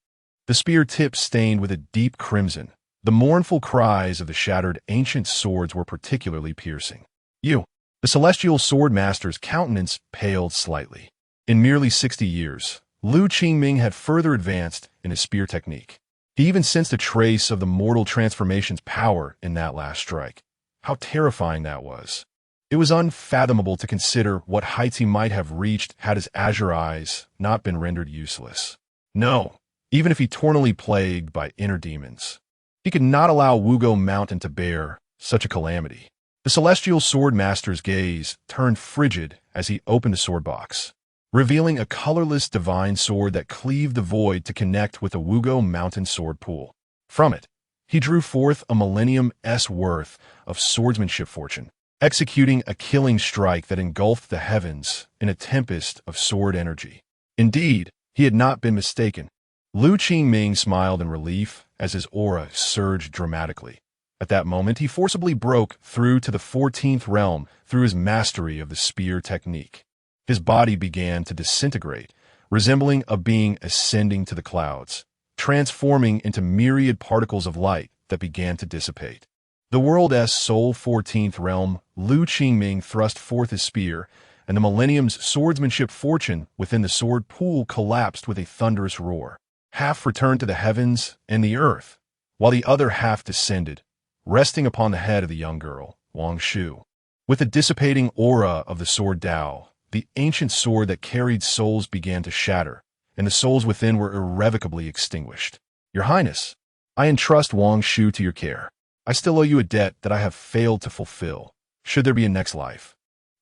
the spear tip stained with a deep crimson. The mournful cries of the shattered ancient swords were particularly piercing. "You!" The celestial sword master's countenance paled slightly. In merely 60 years, Lu Qingming had further advanced in his spear technique. He even sensed a trace of the mortal transformation's power in that last strike. How terrifying that was. It was unfathomable to consider what heights he might have reached had his azure eyes not been rendered useless. No, even if eternally plagued by inner demons, he could not allow Wugo Mountain to bear such a calamity. The celestial sword master's gaze turned frigid as he opened the sword box, revealing a colorless divine sword that cleaved the void to connect with a Wugo Mountain sword pool. From it, he drew forth a millennium's worth of swordsmanship fortune, executing a killing strike that engulfed the heavens in a tempest of sword energy. Indeed, he had not been mistaken. Lu Qingming smiled in relief as his aura surged dramatically. At that moment, he forcibly broke through to the 14th realm through his mastery of the spear technique. His body began to disintegrate, resembling a being ascending to the clouds, transforming into myriad particles of light that began to dissipate. The world's sole 14th realm, Lu Qingming thrust forth his spear, and the millennium's swordsmanship fortune within the sword pool collapsed with a thunderous roar. Half returned to the heavens and the earth, while the other half descended, resting upon the head of the young girl, Wang Shu. With the dissipating aura of the sword Dao, the ancient sword that carried souls began to shatter, and the souls within were irrevocably extinguished. "Your Highness, I entrust Wang Shu to your care. I still owe you a debt that I have failed to fulfill. Should there be a next life,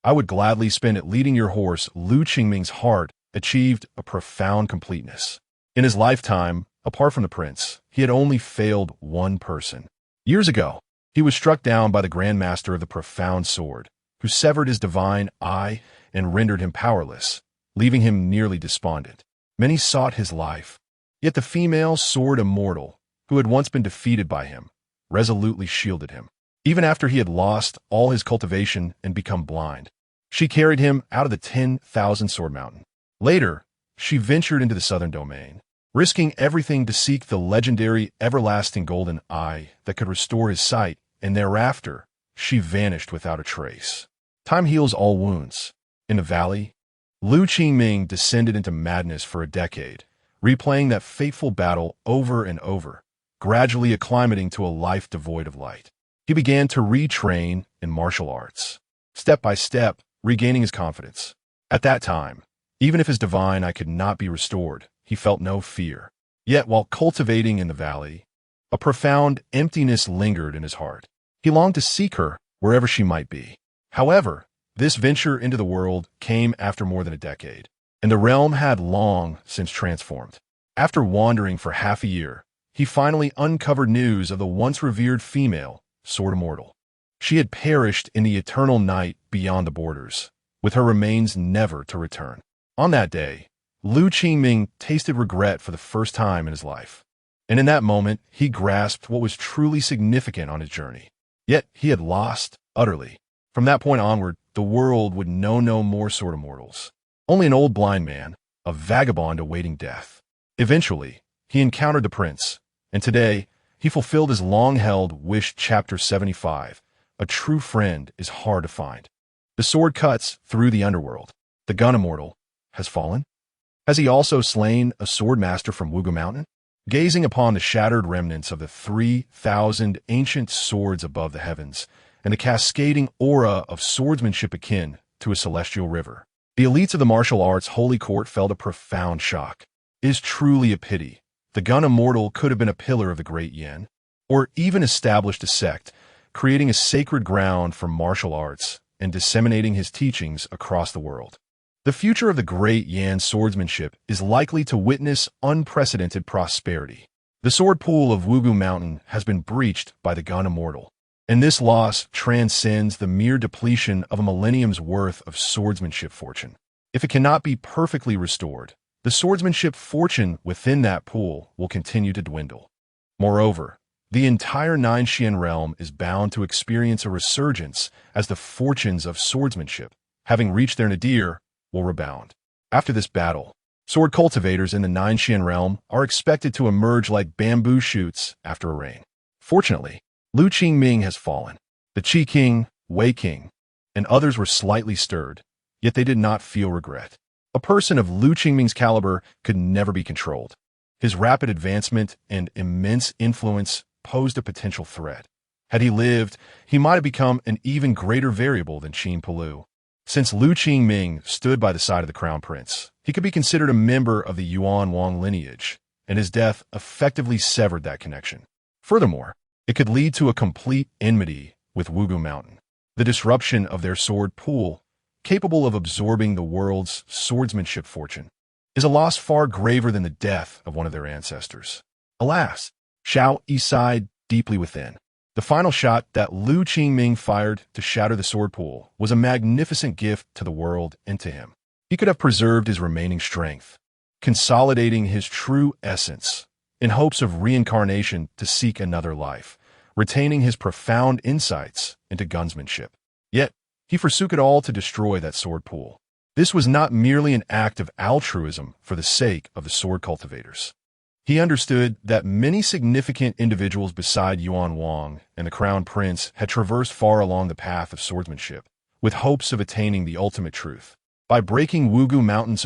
I would gladly spend it leading your horse." Lu Qingming's heart achieved a profound completeness. In his lifetime, apart from the prince, he had only failed one person. Years ago, he was struck down by the Grand Master of the Profound Sword, who severed his divine eye and rendered him powerless, leaving him nearly despondent. Many sought his life, yet the female sword immortal, who had once been defeated by him, resolutely shielded him. Even after he had lost all his cultivation and become blind, she carried him out of the 10,000 Sword Mountain. Later, she ventured into the southern domain, risking everything to seek the legendary everlasting golden eye that could restore his sight, and thereafter, she vanished without a trace. Time heals all wounds. In the valley, Lu Qingming descended into madness for a decade, replaying that fateful battle over and over, gradually acclimating to a life devoid of light. He began to retrain in martial arts, step by step, regaining his confidence. At that time, even if his divine eye could not be restored, he felt no fear. Yet while cultivating in the valley, a profound emptiness lingered in his heart. He longed to seek her wherever she might be. However, this venture into the world came after more than a decade, and the realm had long since transformed. After wandering for half a year, he finally uncovered news of the once revered female, Sword Immortal. She had perished in the eternal night beyond the borders, with her remains never to return. On that day, Lu Qingming tasted regret for the first time in his life, and in that moment he grasped what was truly significant on his journey. Yet he had lost utterly. From that point onward, the world would know no more Sword Immortals. Only an old blind man, a vagabond awaiting death. Eventually, he encountered the prince, and today he fulfilled his long-held wish. Chapter 75. A true friend is hard to find. The sword cuts through the underworld. The gun immortal has fallen. Has he also slain a sword master from Wugu Mountain? Gazing upon the shattered remnants of the 3,000 ancient swords above the heavens, and the cascading aura of swordsmanship akin to a celestial river, the elites of the martial arts holy court felt a profound shock. It is truly a pity. The gun immortal could have been a pillar of the Great Yan, or even established a sect, creating a sacred ground for martial arts and disseminating his teachings across the world. The future of the Great Yan swordsmanship is likely to witness unprecedented prosperity. The sword pool of Wugu Mountain has been breached by the gun immortal, and this loss transcends the mere depletion of a millennium's worth of swordsmanship fortune. If it cannot be perfectly restored, the swordsmanship fortune within that pool will continue to dwindle. Moreover, the entire Nine-Xian realm is bound to experience a resurgence as the fortunes of swordsmanship, having reached their nadir, will rebound. After this battle, sword cultivators in the Nine-Xian realm are expected to emerge like bamboo shoots after a rain. Fortunately, Lu Qingming has fallen. The Qi King, Wei King, and others were slightly stirred, yet they did not feel regret. A person of Lu Qingming's caliber could never be controlled. His rapid advancement and immense influence posed a potential threat. Had he lived, he might have become an even greater variable than Qin Palu. Since Lu Qingming stood by the side of the crown prince, he could be considered a member of the Yuan Wang lineage, and his death effectively severed that connection. Furthermore, it could lead to a complete enmity with Wugu Mountain. The disruption of their sword pool, capable of absorbing the world's swordsmanship fortune, is a loss far graver than the death of one of their ancestors. Alas, Xiao Yi sighed deeply within. The final shot that Lu Qingming fired to shatter the sword pool was a magnificent gift to the world and to him. He could have preserved his remaining strength, consolidating his true essence in hopes of reincarnation to seek another life, retaining his profound insights into gunsmanship. Yet, he forsook it all to destroy that sword pool. This was not merely an act of altruism for the sake of the sword cultivators. He understood that many significant individuals beside Yuan Wang and the Crown Prince had traversed far along the path of swordsmanship, with hopes of attaining the ultimate truth. By breaking Wugu Mountain's